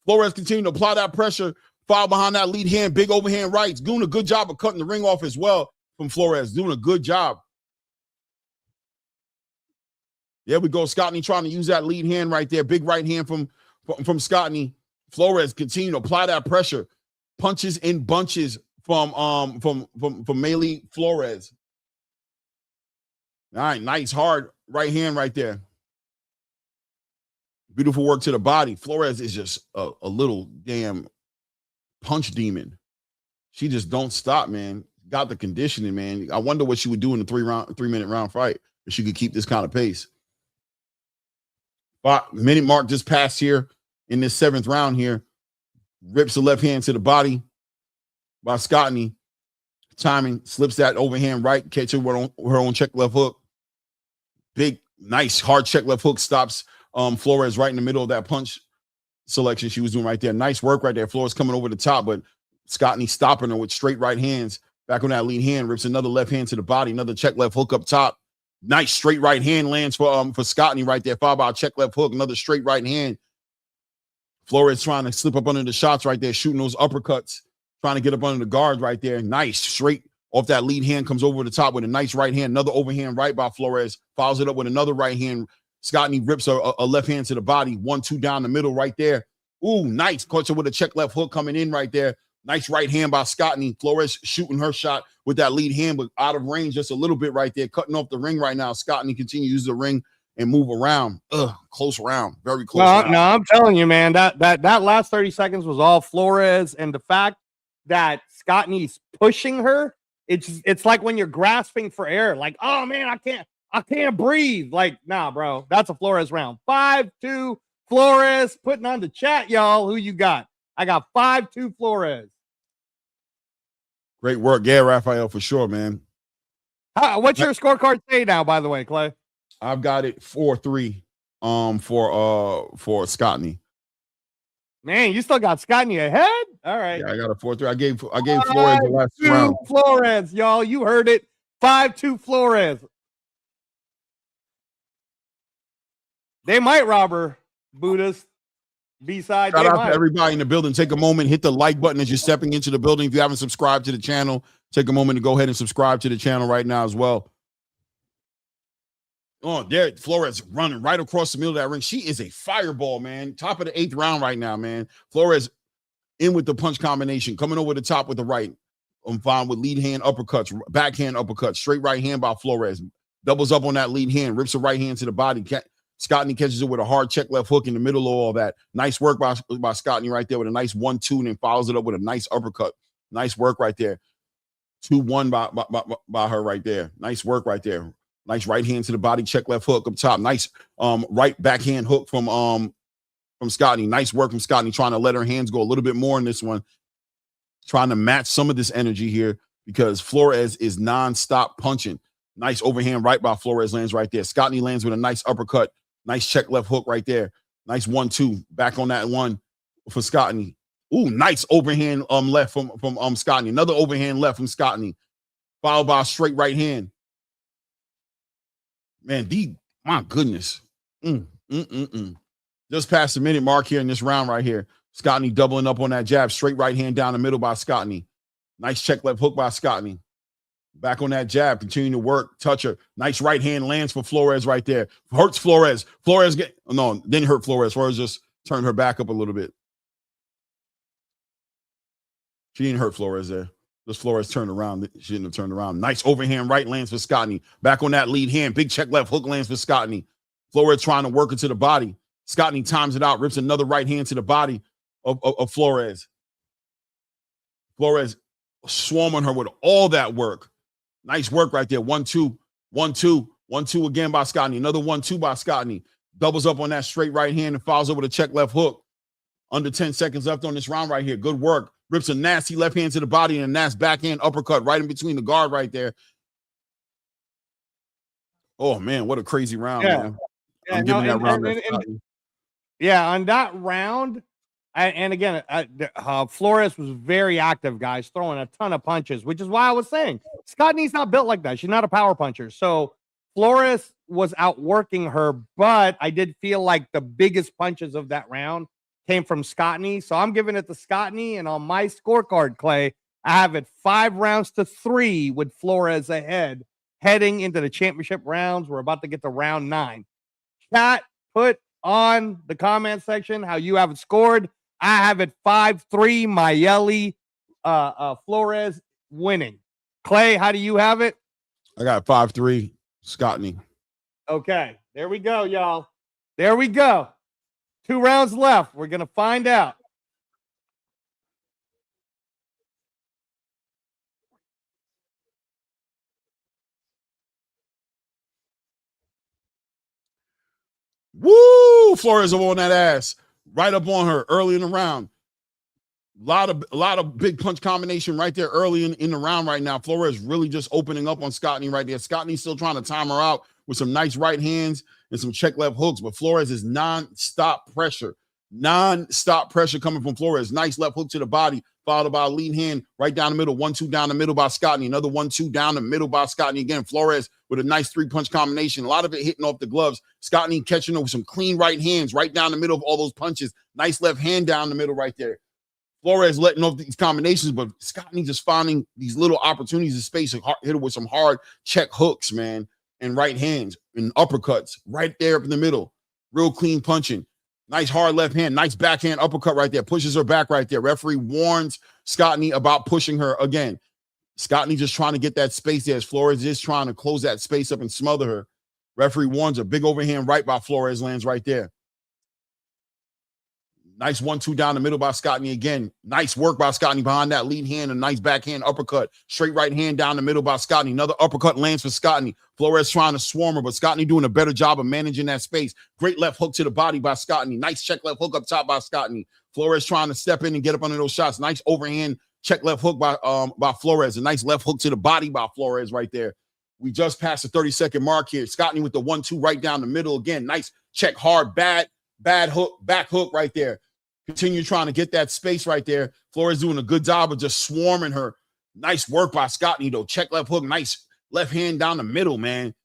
Flores continuing to apply that pressure. Followed behind that lead hand. Big overhand rights. Doing a good job of cutting the ring off as well from Flores. Doing a good job. There we go. Scottney trying to use that lead hand right there. Big right hand from Scottney. Flores continue to apply that pressure. Punches in bunches from Maeli Flores. All right, nice hard right hand right there. Beautiful work to the body. Flores is just a little damn punch demon. She just don't stop, man. Got the conditioning, man. I wonder what she would do in the 3-minute round fight if she could keep this kind of pace. 5-minute mark just passed here in this 7th round here. Rips the left hand to the body by Scottney. timing, slips that overhand right, catch her with her own check left hook. Big, nice, hard check left hook stops Flores right in the middle of that punch selection she was doing right there. Nice work right there. Flores coming over the top, but Scottney stopping her with straight right hands. Back on that lead hand, rips another left hand to the body, another check left hook up top. Nice straight right hand lands for Scottney right there. Followed by a check left hook, another straight right hand. Flores trying to slip up under the shots right there, shooting those uppercuts, trying to get up under the guard right there. Nice straight off that lead hand, comes over the top with a nice right hand, another overhand right by Flores, follows it up with another right hand. Scottney rips a left hand to the body, 1-2 down the middle right there. Ooh, nice. Caught her with a check left hook coming in right there. Nice right hand by Scottney. Flores shooting her shot with that lead hand, but out of range just a little bit right there, cutting off the ring right now. Scottney continues to use the ring and move around. Close round, very close. No, I'm telling you, man, that last 30 seconds was all Flores, and the fact that Scottney's pushing her, it's like when you're grasping for air, like, oh man, I can't breathe. Like, nah, bro, that's a Flores round. 5-2 Flores. Putting on the chat, y'all. Who you got? I got 5-2 Flores. Great work, yeah, Raphael, for sure, man. What's your scorecard say now, by the way, Clay? I've got it 4-3 for Scottney. Man, you still got Scottney ahead? All right. Yeah, I got a 4-3. I gave Flores the last round. Flores, y'all. You heard it. 5-2 Flores. They might rob her, Buddhist. B-side. Shout out to everybody in the building. Take a moment, hit the like button as you're stepping into the building. If you haven't subscribed to the channel, take a moment to go ahead and subscribe to the channel right now as well. Oh, there, Flores running right across the middle of that ring. She is a fireball, man. Top of the 8th round right now, man. Flores in with the punch combination, coming over the top with the right. I'm fine with lead hand uppercuts, backhand uppercuts, straight right hand by Flores. Doubles up on that lead hand, rips a right hand to the body. Scottney catches it with a hard check left hook in the middle of all that. Nice work by Scottney right there with a nice 1-2 and then follows it up with a nice uppercut. Nice work right there. 2-1 by her right there. Nice work right there. Nice right hand to the body, check left hook up top. Nice right backhand hook from Scottney. Nice work from Scottney, trying to let her hands go a little bit more in this one. Trying to match some of this energy here because Flores is nonstop punching. Nice overhand right by Flores lands right there. Scottney lands with a nice uppercut. Nice check left hook right there. Nice 1-2. Back on that one for Scottney. Ooh, nice overhand left from Scottney. Another overhand left from Scottney. Followed by a straight right hand. Man, my goodness. Just past the minute mark here in this round right here. Scottney doubling up on that jab. Straight right hand down the middle by Scottney. Nice check left hook by Scottney. Back on that jab, continuing to work, touch her. Nice right hand lands for Flores right there. Hurts Flores. Didn't hurt Flores. Flores just turned her back up a little bit. She didn't hurt Flores there. Just Flores turned around. She didn't have turned around. Nice overhand right lands for Scottney. Back on that lead hand. Big check left hook lands for Scottney. Flores trying to work it to the body. Scottney times it out, rips another right hand to the body of Flores. Flores swarming her with all that work. Nice work right there. 1-2, 1-2, 1-2 again by Scottney. Another 1-2 by Scottney. Doubles up on that straight right hand and follows over the check left hook. Under 10 seconds left on this round right here. Good work. Rips a nasty left hand to the body and a nasty backhand uppercut right in between the guard right there. Oh, man, what a crazy round, man. I'm giving that round. Yeah, on that round, and again, Flores was very active, guys, throwing a ton of punches, which is why I was saying Scottney's not built like that. She's not a power puncher. So Flores was outworking her, but I did feel like the biggest punches of that round came from Scottney. So I'm giving it to Scottney, and on my scorecard, Clay, I have it 5-3 with Flores ahead, heading into the championship rounds. We're about to get to round 9. Chat, put on the comment section how you have it scored. I have it 5-3, Mayeli Flores winning. Clay, how do you have it? I got 5-3, Scottney. Okay, there we go, y'all. There we go. 2 rounds left. We're going to find out. Woo! Flores up on that ass. Right up on her early in the round. A lot of big punch combination right there early in the round right now. Flores really just opening up on Scottney right there. Scottney's still trying to time her out with some nice right hands and some check left hooks, but Flores is non-stop pressure. Non-stop pressure coming from Flores. Nice left hook to the body, followed by a lead hand right down the middle. 1-2 down the middle by Scottney. Another 1-2 down the middle by Scottney. Again, Flores with a nice 3-punch combination. A lot of it hitting off the gloves. Scottney catching her with some clean right hands right down the middle of all those punches. Nice left hand down the middle right there. Flores letting off these combinations, but Scottney just finding these little opportunities in space to hit her with some hard check hooks, man, and right hands and uppercuts right there up in the middle. Real clean punching. Nice hard left hand, nice backhand uppercut right there. Pushes her back right there. Referee warns Scottney about pushing her again. Scottney just trying to get that space there as Flores is trying to close that space up and smother her. Referee warns her. Big overhand right by Flores lands right there. Nice 1-2 down the middle by Scottney again. Nice work by Scottney behind that lead hand. A nice backhand uppercut. Straight right hand down the middle by Scottney. Another uppercut lands for Scottney. Flores trying to swarm her, but Scottney doing a better job of managing that space. Great left hook to the body by Scottney. Nice check left hook up top by Scottney. Flores trying to step in and get up under those shots. Nice overhand check left hook by Flores. A nice left hook to the body by Flores right there. We just passed the 30-second mark here. Scottney with the 1-2 right down the middle again. Nice check hard, bad hook, back hook right there. Continue trying to get that space right there. Flores doing a good job of just swarming her. Nice work by Scottney, though. Check left hook. Nice left hand down the middle, man.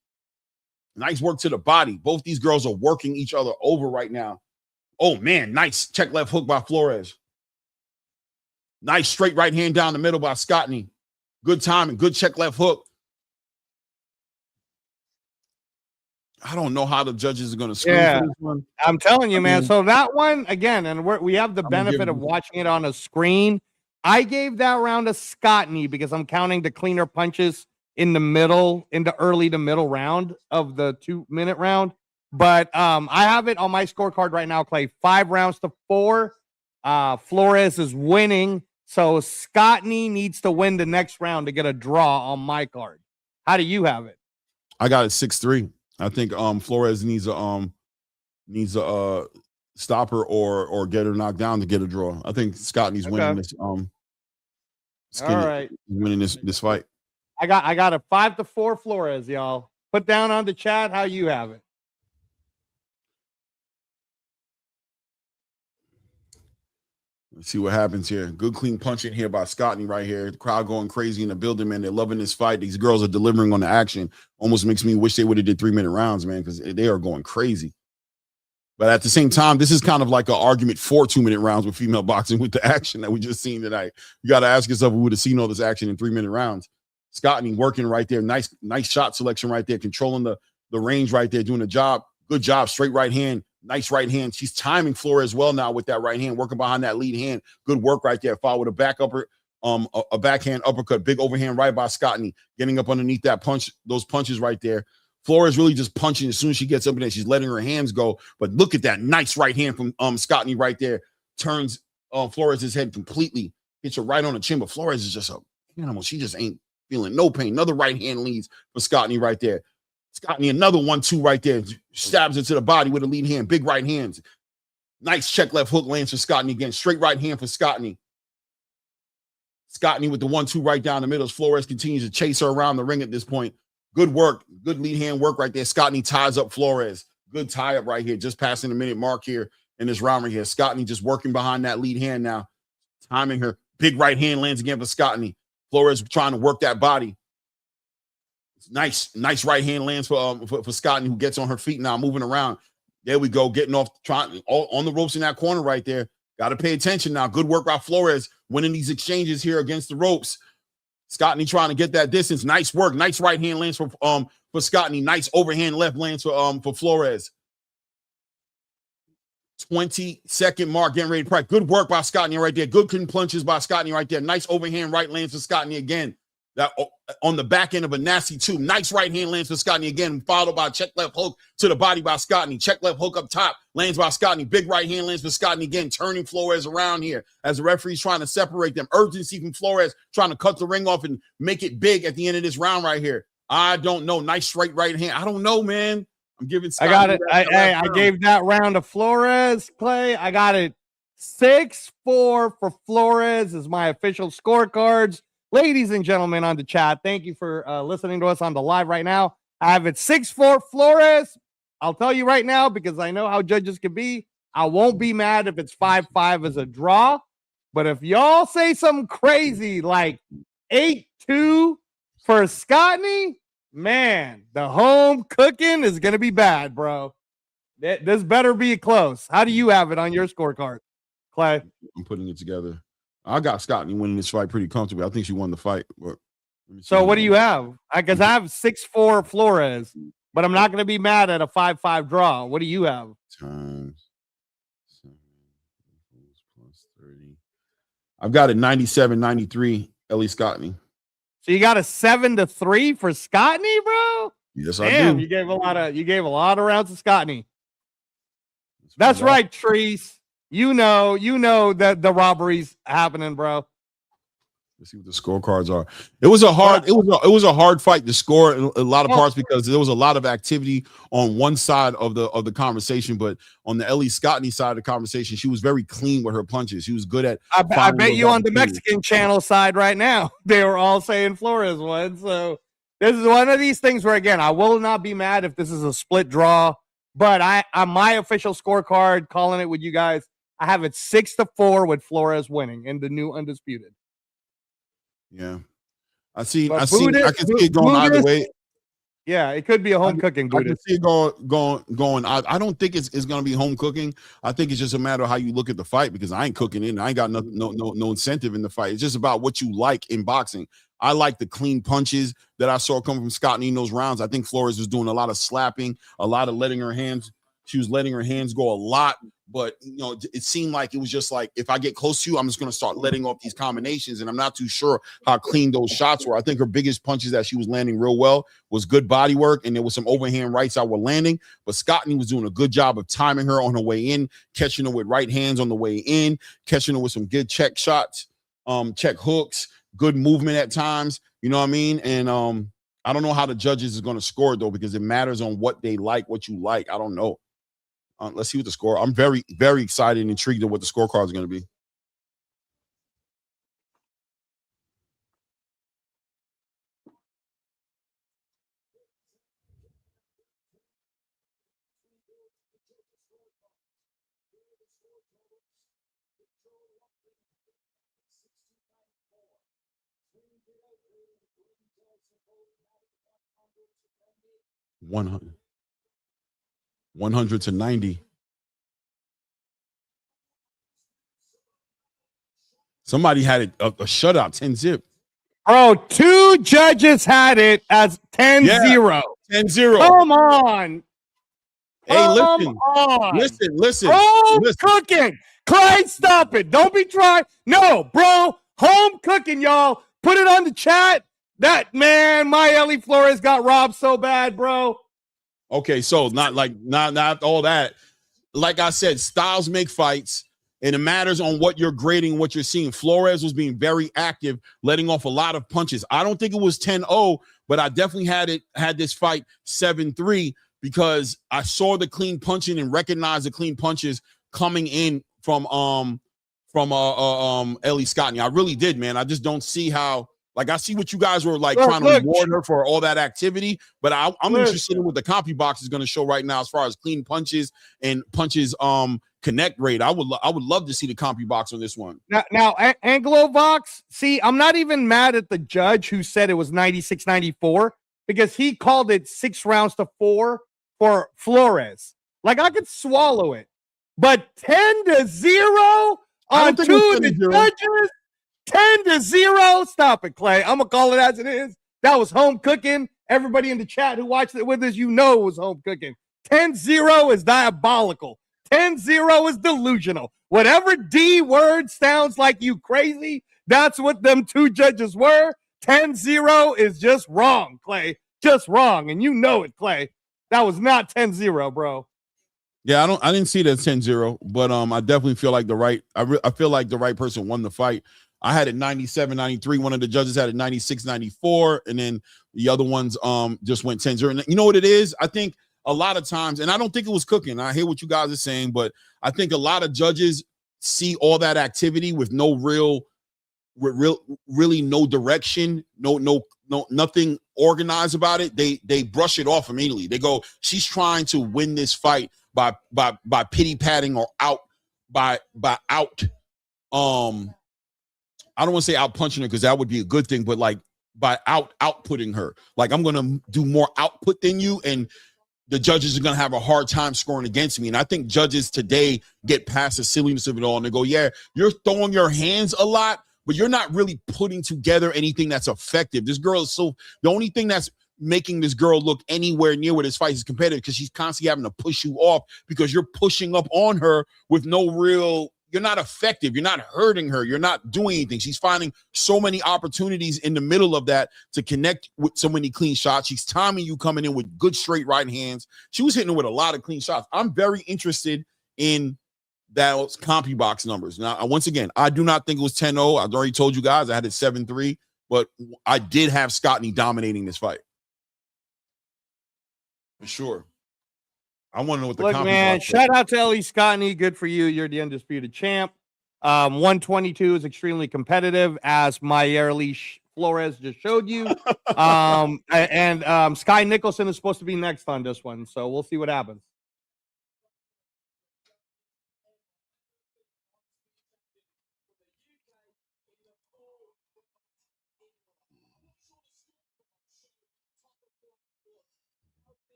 Nice work to the body. Both these girls are working each other over right now. Oh, man. Nice check left hook by Flores. Nice straight right hand down the middle by Scottney. Good timing. Good check left hook. I don't know how the judges are going to score for this one. I'm telling you, man. So that one, again, and we have the benefit of watching it on a screen. I gave that round to Scottney because I'm counting the cleaner punches in the middle, in the early to middle round of the 2-minute round. But I have it on my scorecard right now, Clay. 5 rounds to 4. Flores is winning. So Scottney needs to win the next round to get a draw on my card. How do you have it? I got it 6-3. I think Flores needs a stop her or get her knocked down to get a draw. I think Scottney's winning this. All right, winning this fight. I got a 5-4 Flores, y'all. Put down on the chat how you have it. Let's see what happens here. Good clean punching here by Scottney right here. The crowd going crazy in the building, man. They're loving this fight. These girls are delivering on the action. Almost makes me wish they would have did 3-minute rounds, man, because they are going crazy. But at the same time, this is kind of like an argument for 2-minute rounds with female boxing with the action that we just seen tonight. You got to ask yourself, we would have seen all this action in 3-minute rounds. Scottney working right there. Nice shot selection right there. Controlling the range right there. Doing a job. Good job. Straight right hand. Nice right hand. She's timing Flores well now with that right hand, working behind that lead hand. Good work right there. Followed with a back upper, a backhand uppercut, big overhand right by Scottney, getting up underneath that punch, those punches right there. Flores really just punching as soon as she gets up in there. She's letting her hands go. But look at that nice right hand from Scottney right there. Turns Flores' head completely. Hits her right on the chin. But Flores is just a animal. She just ain't feeling no pain. Another right hand leads for Scottney right there. Scottney, another 1-2 right there. Stabs into the body with a lead hand. Big right hands. Nice check left hook lands for Scottney again. Straight right hand for Scottney. Scottney with the 1-2 right down the middle. Flores continues to chase her around the ring at this point. Good work. Good lead hand work right there. Scottney ties up Flores. Good tie up right here. Just passing the minute mark here in this round right here. Scottney just working behind that lead hand now. Timing her. Big right hand lands again for Scottney. Flores trying to work that body. Nice right hand lands for Scottney, who gets on her feet now, moving around. There we go, getting off, trying on the ropes in that corner right there. Got to pay attention now. Good work by Flores, winning these exchanges here against the ropes. Scottney trying to get that distance. Nice work. Nice right hand lands for Scottney. Nice overhand left lands for Flores. 20-second mark, getting ready to price. Good work by Scottney right there. Good clean punches by Scottney right there. Nice overhand right lands for Scottney again. That on the back end of a nasty 2. Nice right hand lands for Scottney again, followed by a check left hook to the body by Scottney. Check left hook up top, lands by Scottney. Big right hand lands for Scottney again, turning Flores around here as the referee's trying to separate them. Urgency from Flores, trying to cut the ring off and make it big at the end of this round right here. I don't know. Nice straight right hand. I don't know, man. I'm giving Scottney. I got it. I gave that round to Flores, Clay. I got it 6-4 for Flores is my official scorecards. Ladies and gentlemen on the chat, thank you for listening to us on the live right now. I have it 6-4 Flores. I'll tell you right now, because I know how judges can be, I won't be mad if it's 5-5 as a draw. But if y'all say something crazy like 8-2 for Scottney, man, the home cooking is going to be bad, bro. This better be close. How do you have it on your scorecard, Clay? I'm putting it together. I got Scottney winning this fight pretty comfortably. I think she won the fight. But so what do you have? Because I have 6-4 Flores, but I'm not going to be mad at a 5-5 draw. What do you have? Times 7 plus 30. I've got a 97-93 Ellie Scottney. So you got a 7-3 for Scottney, bro? Yes, Damn, I do. you gave a lot of rounds to Scottney. That's right, Treese. You know that the robbery's happening, bro. Let's see what the scorecards are. It was a hard fight to score in a lot of parts because there was a lot of activity on one side of the conversation, but on the Ellie Scottney side of the conversation, she was very clean with her punches. She was good at. I bet you on the Mexican channel side right now, they were all saying Flores won. So this is one of these things where, again, I will not be mad if this is a split draw, but on my official scorecard, calling it with you guys, I have it 6-4 with Flores winning in the new undisputed. Yeah, I can see it going Buddhist, either way. Yeah, it could be a home cooking. I can see it going. I don't think it's going to be home cooking. I think it's just a matter of how you look at the fight, because I ain't cooking it. I ain't got no incentive in the fight. It's just about what you like in boxing. I like the clean punches that I saw coming from Scottney in those rounds. I think Flores was doing a lot of slapping, a lot of letting her hands. She was letting her hands go a lot, but it seemed like it was just like, if I get close to you, I'm just going to start letting off these combinations, and I'm not too sure how clean those shots were. I think her biggest punches that she was landing real well was good body work, and there was some overhand rights that were landing, but Scottney was doing a good job of timing her on her way in, catching her with right hands on the way in, catching her with some good check shots, check hooks, good movement at times, you know what I mean? And I don't know how the judges is going to score, though, because it matters on what they like, what you like. I don't know. Let's see what the score. I'm very, very excited and intrigued at what the scorecard is going to be. $100 to $90. Somebody had it a shutout, 10-0. Bro, two judges had it as 10-0. Yeah, 10-0. Come on. Hey, listen. Cooking. Clay, stop it. Don't be trying. No, bro. Home cooking, y'all. Put it on the chat. That, man, my Ellie Flores got robbed so bad, bro. Okay, so not all that. Like I said, styles make fights, and it matters on what you're grading, what you're seeing. Flores was being very active, letting off a lot of punches. I don't think it was 10-0, but I definitely had this fight 7-3 because I saw the clean punching and recognized the clean punches coming in from Ellie Scottney. I really did, man. I just don't see how. Like, I see what you guys were like trying to reward her for all that activity, but I'm interested in what the copy box is going to show right now as far as clean punches and punches connect rate. I would love to see the copy box on this one. Now Anglovox, see, I'm not even mad at the judge who said it was 96-94 because he called it 6 rounds to 4 for Flores. Like, I could swallow it, but 10-0 on two of the judges. 10-0. Stop it, Clay. I'm gonna call it as it is. That was home cooking. Everybody in the chat who watched it with us, it was home cooking. 10-0 is diabolical. 10-0 is delusional. Whatever D word sounds like you crazy, that's what them two judges were. 10-0 is just wrong, Clay. Just wrong. And you know it, Clay. That was not 10-0, bro. Yeah, I didn't see that 10-0, but I definitely feel like I feel like the right person won the fight. I had it 97-93. One of the judges had it 96-94, and then the other ones just went 10-0. And you know what it is? I think a lot of times, and I don't think it was cooking. I hear what you guys are saying, but I think a lot of judges see all that activity with really no direction, no nothing organized about it, they brush it off immediately. They go, she's trying to win this fight by pity patting or out by out. I don't want to say out punching her because that would be a good thing, but like by outputting her. Like, I'm gonna do more output than you, and the judges are gonna have a hard time scoring against me. And I think judges today get past the silliness of it all and they go, yeah, you're throwing your hands a lot, but you're not really putting together anything that's effective. This girl is the only thing that's making this girl look anywhere near where this fight is competitive because she's constantly having to push you off because you're pushing up on her with you're not effective. You're not hurting her. You're not doing anything. She's finding so many opportunities in the middle of that to connect with so many clean shots. She's timing you coming in with good straight right hands. She was hitting her with a lot of clean shots. I'm very interested in those CompuBox numbers. Now, once again, I do not think it was 10-0. I've already told you guys I had it 7-3, but I did have Scottney dominating this fight. For sure. I want to know what the look, man. Shout out to Ellie Scottney. Good for you. You're the undisputed champ. 122 is extremely competitive, as Mayerly Flores just showed you. And Sky Nicholson is supposed to be next on this one, so we'll see what happens.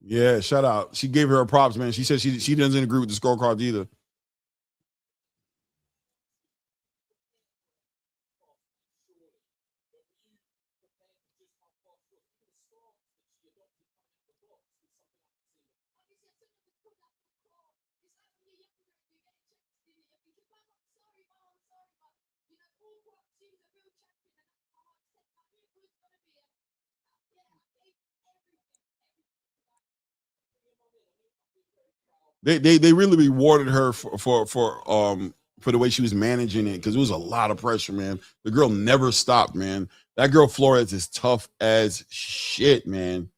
Yeah, shout out. She gave her props, man. She said she doesn't agree with the scorecards either. They really rewarded her for the way she was managing it, because it was a lot of pressure, man. The girl never stopped, man. That girl Flores is tough as shit, man.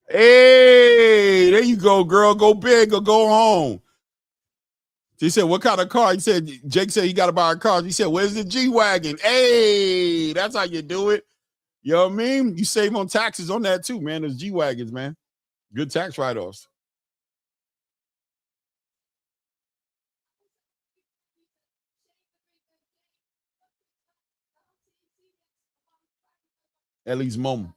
Hey, there you go, girl. Go big or go home. She said, what kind of car? He said, Jake said he got to buy a car. He said, where's the G-Wagon? Hey, that's how you do it. You know what I mean? You save on taxes on that too, man. Those G-Wagons, man. Good tax write-offs. Ellie's mom.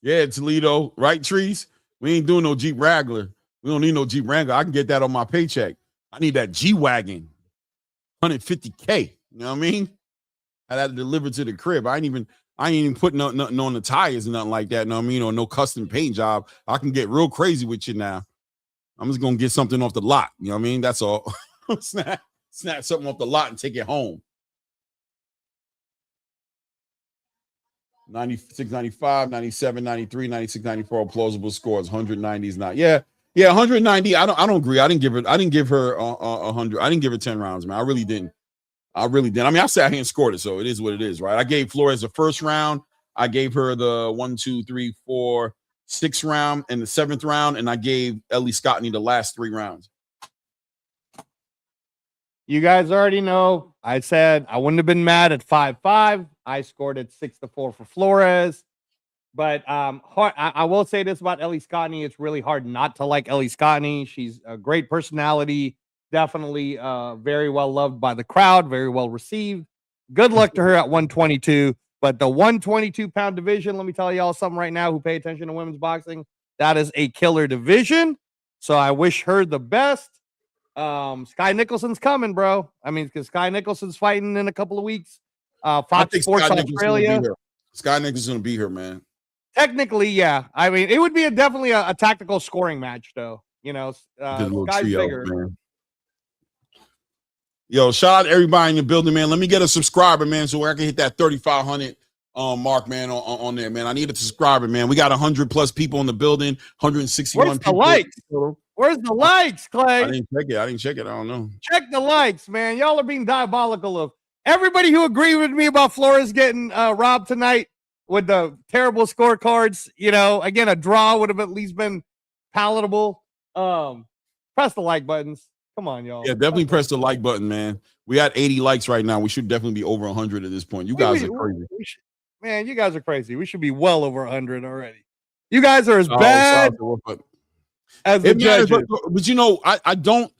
Yeah, Toledo, right, Trees? We ain't doing no Jeep Wrangler. We don't need no Jeep Wrangler. I can get that on my paycheck. I need that G-Wagon, $150K. You know what I mean? I had to deliver to the crib. I ain't even putting nothing on the tires and nothing like that. You know what I mean? Or no custom paint job. I can get real crazy with you now. I'm just gonna get something off the lot. You know what I mean? That's all. snap something off the lot and take it home. 96, 95, 97, 93, 96, 94 plausible scores. 190 is not. Yeah, 190. I don't agree. I didn't give her 100. I didn't give her 10 rounds, man. I really didn't. I mean, I sat here and scored it, so it is what it is, right? I gave Flores the first round. I gave her the 1, 2, 3, 4, 6 round and the 7th round, and I gave Ellie Scottney the last 3 rounds. You guys already know. I said I wouldn't have been mad at 5-5. I scored at 6-4 for Flores. But I will say this about Ellie Scottney. It's really hard not to like Ellie Scottney. She's a great personality. Definitely very well loved by the crowd. Very well received. Good luck to her at 122. But the 122-pound division, let me tell y'all something right now who pay attention to women's boxing. That is a killer division. So I wish her the best. Sky Nicholson's coming, bro. I mean, because Sky Nicholson's fighting in a couple of weeks. Fox Sports Australia. Sky Nicholson's gonna be here, man. Technically, yeah. I mean, it would be definitely a tactical scoring match, though. You know, Sky's bigger. Man. Yo, shout out everybody in the building, man. Let me get a subscriber, man, so I can hit that 3,500 mark, man, on there, man. I need a subscriber, man. We got 100 plus people in the building, 161 Where's people. The likes? Where's the likes, Clay? I didn't check it. I don't know. Check the likes, man. Y'all are being diabolical of everybody who agreed with me about Flores getting robbed tonight with the terrible scorecards. You know, again, a draw would have at least been palatable. Press the like buttons. Come on, y'all. Yeah, definitely press the like button, man. We got 80 likes right now. We should definitely be over 100 at this point. You guys are crazy. Man, you guys are crazy. We should be well over 100 already. You guys are as bad as the judges. But you know, I don't.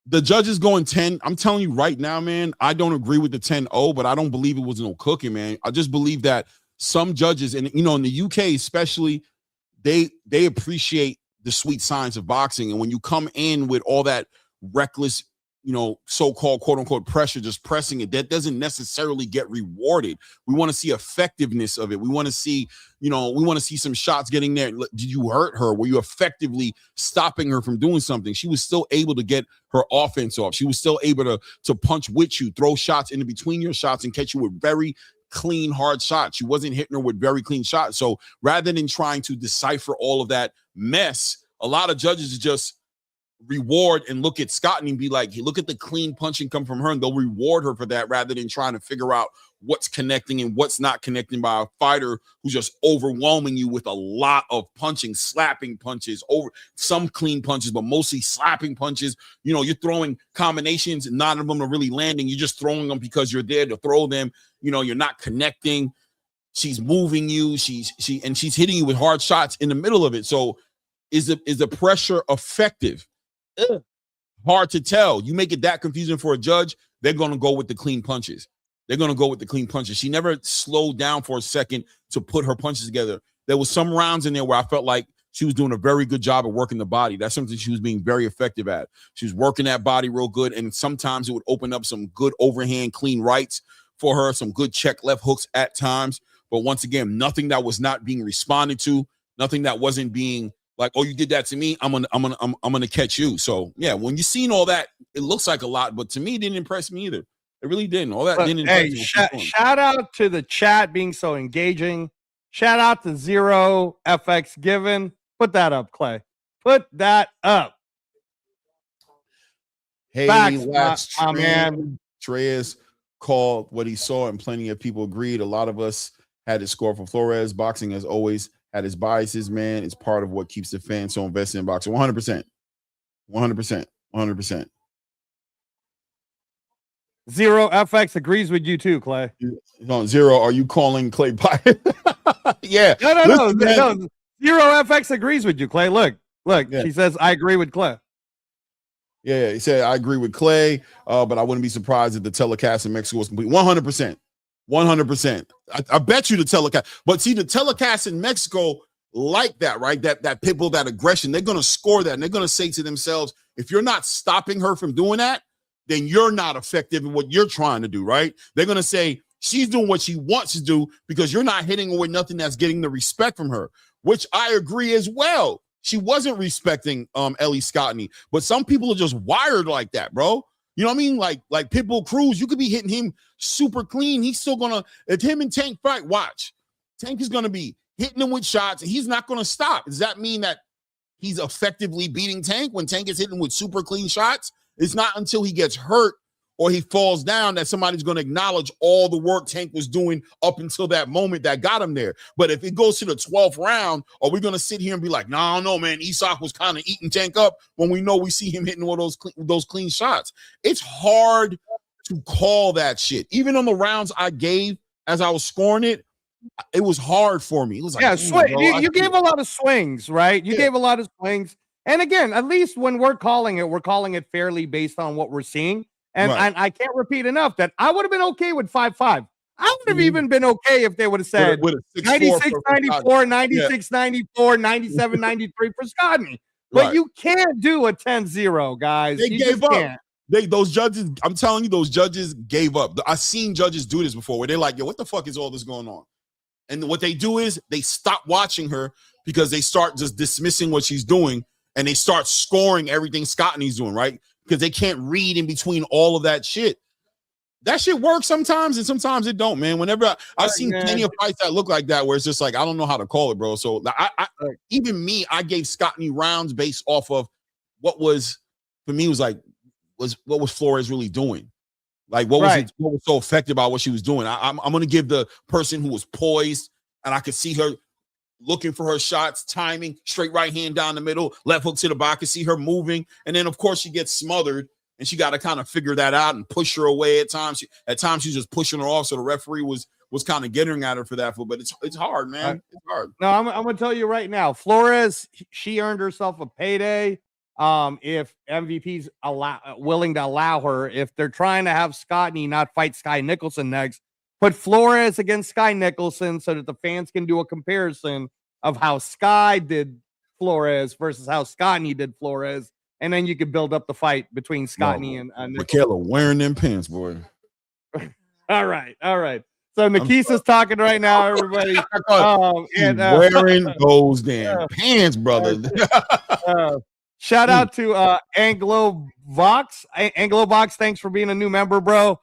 The judges going 10. I'm telling you right now, man, I don't agree with the 10-0, but I don't believe it was no cooking, man. I just believe that some judges, and you know, in the UK especially, they appreciate the sweet science of boxing. And when you come in with all that reckless, you know, so-called quote unquote pressure, just pressing it, that doesn't necessarily get rewarded. We want to see effectiveness of it. We want to see, you know, we want to see some shots getting there. Did you hurt her? Were you effectively stopping her from doing something? She was still able to get her offense off. She was still able to punch with you, throw shots in between your shots and catch you with very clean, hard shots. She wasn't hitting her with very clean shots. So rather than trying to decipher all of that mess, a lot of judges just reward and look at Scottney and be like, hey, look at the clean punching come from her, and they'll reward her for that rather than trying to figure out what's connecting and what's not connecting by a fighter who's just overwhelming you with a lot of punching, slapping punches, over some clean punches, but mostly slapping punches. You know, you're throwing combinations and none of them are really landing. You're just throwing them because you're there to throw them. You know, you're not connecting. She's moving you. She's hitting you with hard shots in the middle of it. So is the pressure effective? Hard to tell. You make it that confusing for a judge, they're going to go with the clean punches. She never slowed down for a second to put her punches together. There was some rounds in there where I felt like she was doing a very good job of working the body. That's something she was being very effective at. She was working that body real good, and sometimes it would open up some good overhand clean rights for her, some good check left hooks at times. But once again, nothing that was not being responded to, nothing that wasn't being like, oh, you did that to me, I'm gonna catch you. So yeah, when you've seen all that, it looks like a lot, but to me, it didn't impress me either. It really didn't. All that didn't impress me. Shout out to the chat being so engaging. Shout out to Zero FX Given. Put that up, Clay. Put that up. Hey, last man. Treyas called what he saw, and plenty of people agreed. A lot of us had to score for Flores. Boxing, as always, had his biases, man. It's part of what keeps the fans so invested in boxing. 100%. 100%. Zero FX agrees with you too, Clay. No, Zero, are you calling Clay bias? Yeah. No. Zero FX agrees with you, Clay. Look. Yeah. She says, I agree with Clay. Yeah, he said, I agree with Clay, but I wouldn't be surprised if the telecast in Mexico was complete. 100%. 100%. I bet you the telecast. But see, the telecast in Mexico like that, right? That pitbull, that aggression, they're going to score that. And they're going to say to themselves, if you're not stopping her from doing that, then you're not effective in what you're trying to do, right? They're going to say, she's doing what she wants to do because you're not hitting her with nothing that's getting the respect from her, which I agree as well. She wasn't respecting Ellie Scottney, but some people are just wired like that, bro. You know what I mean? Like Pitbull Cruz, you could be hitting him super clean. He's still gonna, if him and Tank fight, watch. Tank is gonna be hitting him with shots, and he's not gonna stop. Does that mean that he's effectively beating Tank when Tank is hitting with super clean shots? It's not until he gets hurt or he falls down, that somebody's going to acknowledge all the work Tank was doing up until that moment that got him there. But if it goes to the 12th round, are we going to sit here and be like, no, I don't know, man, Isak was kind of eating Tank up, when we know we see him hitting all those clean shots? It's hard to call that shit. Even on the rounds I gave as I was scoring it, it was hard for me. It was like, yeah, you gave a lot of swings, right? You gave a lot of swings. And again, at least when we're calling it fairly based on what we're seeing. And I can't repeat enough that I would have been okay with 5-5. I would have even been okay if they would have said 96-94, 96-94, 97-93 for Scotty. But you can't do a 10-0, guys. They gave up. Those judges, I'm telling you, those judges gave up. I've seen judges do this before where they're like, yo, what the fuck is all this going on? And what they do is they stop watching her because they start just dismissing what she's doing, and they start scoring everything Scotty's doing, right? Because they can't read in between all of that shit. That shit works sometimes, and sometimes it don't, man. Whenever I've seen plenty of fights that look like that, where it's just like, I don't know how to call it, bro. So even me, I gave Scotty rounds based off of what was, for me, was like, what was Flores really doing? Like, what was so effective about what she was doing? I'm going to give the person who was poised, and I could see her looking for her shots, timing, straight right hand down the middle, left hook to the back. I could see her moving. And then, of course, she gets smothered, and she got to kind of figure that out and push her away at times. At times, she's just pushing her off, so the referee was kind of getting at her for that. But it's hard, man. It's hard. No, I'm going to tell you right now, Flores, she earned herself a payday. If MVP's willing to allow her, if they're trying to have Scotty not fight Sky Nicholson next, put Flores against Sky Nicholson so that the fans can do a comparison of how Sky did Flores versus how Scotty did Flores, and then you could build up the fight between Scotty and Michaela wearing them pants, boy. All right. So Nakisa's talking right now, everybody. Wearing those damn pants, brother. Shout out to Anglo-Vox. Anglo-Vox, thanks for being a new member, bro.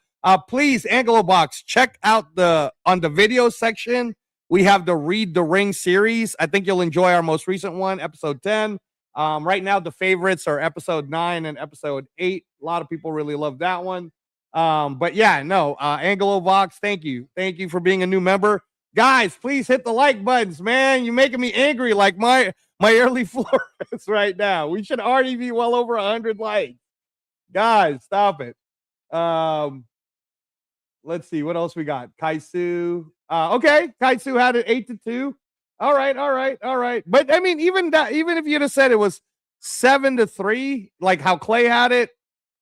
Please, Anglo-Vox, check out on the video section. We have the Read the Ring series. I think you'll enjoy our most recent one, episode 10. Right now, the favorites are episode 9 and episode 8. A lot of people really love that one. But yeah, no, Anglo-Vox, thank you. Thank you for being a new member. Guys, please hit the like buttons, man. You're making me angry like my early Flores right now. We should already be well over 100 likes. Guys, stop it. Let's see what else we got. Kaisu. Okay, Kaisu had it 8-2. All right. But I mean, even if you'd have said it was 7-3, like how Clay had it,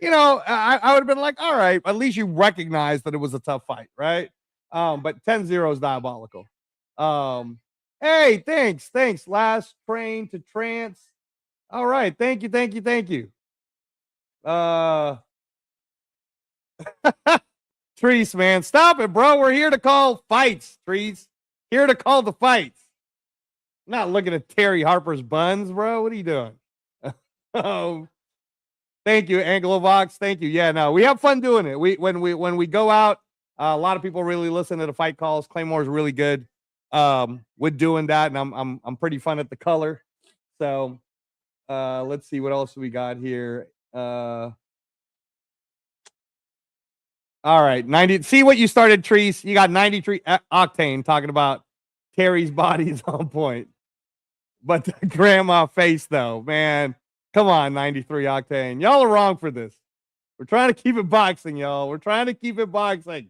I would have been like, all right, at least you recognize that it was a tough fight, right? But 10-0 is diabolical. Hey, thanks. Last train to trance. All right. Thank you. Trees, man. Stop it, bro. We're here to call fights, Trees. Here to call the fights. I'm not looking at Terry Harper's buns, bro. What are you doing? Thank you, Anglo-Vox. Thank you. Yeah, no, we have fun doing it. When we go out, a lot of people really listen to the fight calls. Claymore's really good with doing that, and I'm pretty fun at the color. So let's see what else we got here. All right, 90. See what you started, Trees. You got 93 octane talking about Terry's body is on point, but the grandma face though, man. Come on, 93 octane. Y'all are wrong for this. We're trying to keep it boxing, y'all. We're trying to keep it boxing.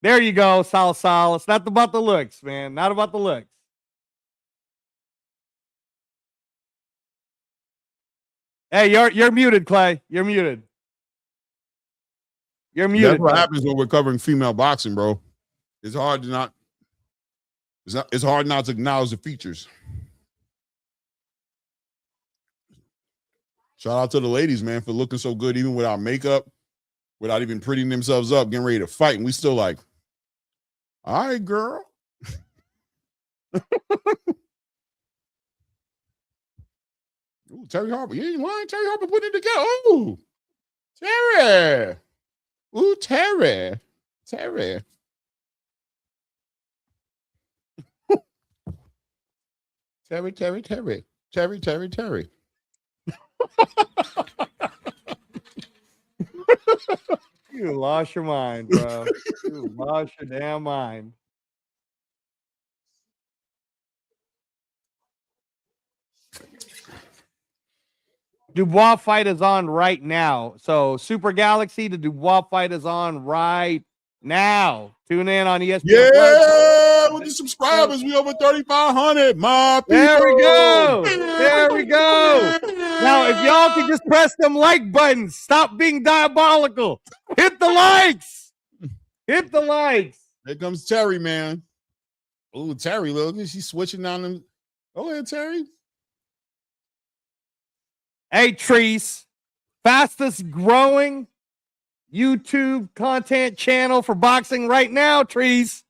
There you go, Sal. It's not about the looks, man. Not about the looks. Hey, you're muted, Clay. You're muted. That's what happens when we're covering female boxing, bro. It's hard not to acknowledge the features. Shout out to the ladies, man, for looking so good, even without makeup, without even prettying themselves up, getting ready to fight. And we still like, all right, girl. Ooh, Terry Harper. You ain't lying. Terry Harper put it together. Oh, Terry. Ooh, Terry. Terry. Terry. You lost your mind, bro. You lost your damn mind. Dubois fight is on right now. So Super Galaxy, the Dubois fight is on right now. Tune in on ESPN. Yeah, with the subscribers, we over 3,500. My people. There we go. There we go. Now, if y'all can just press them like buttons, stop being diabolical. Hit the likes. Hit the likes. Here comes Terry, man. Oh, Terry, look, she's switching down them. Go ahead, Terry. Hey, Treese, fastest growing YouTube content channel for boxing right now, Treese.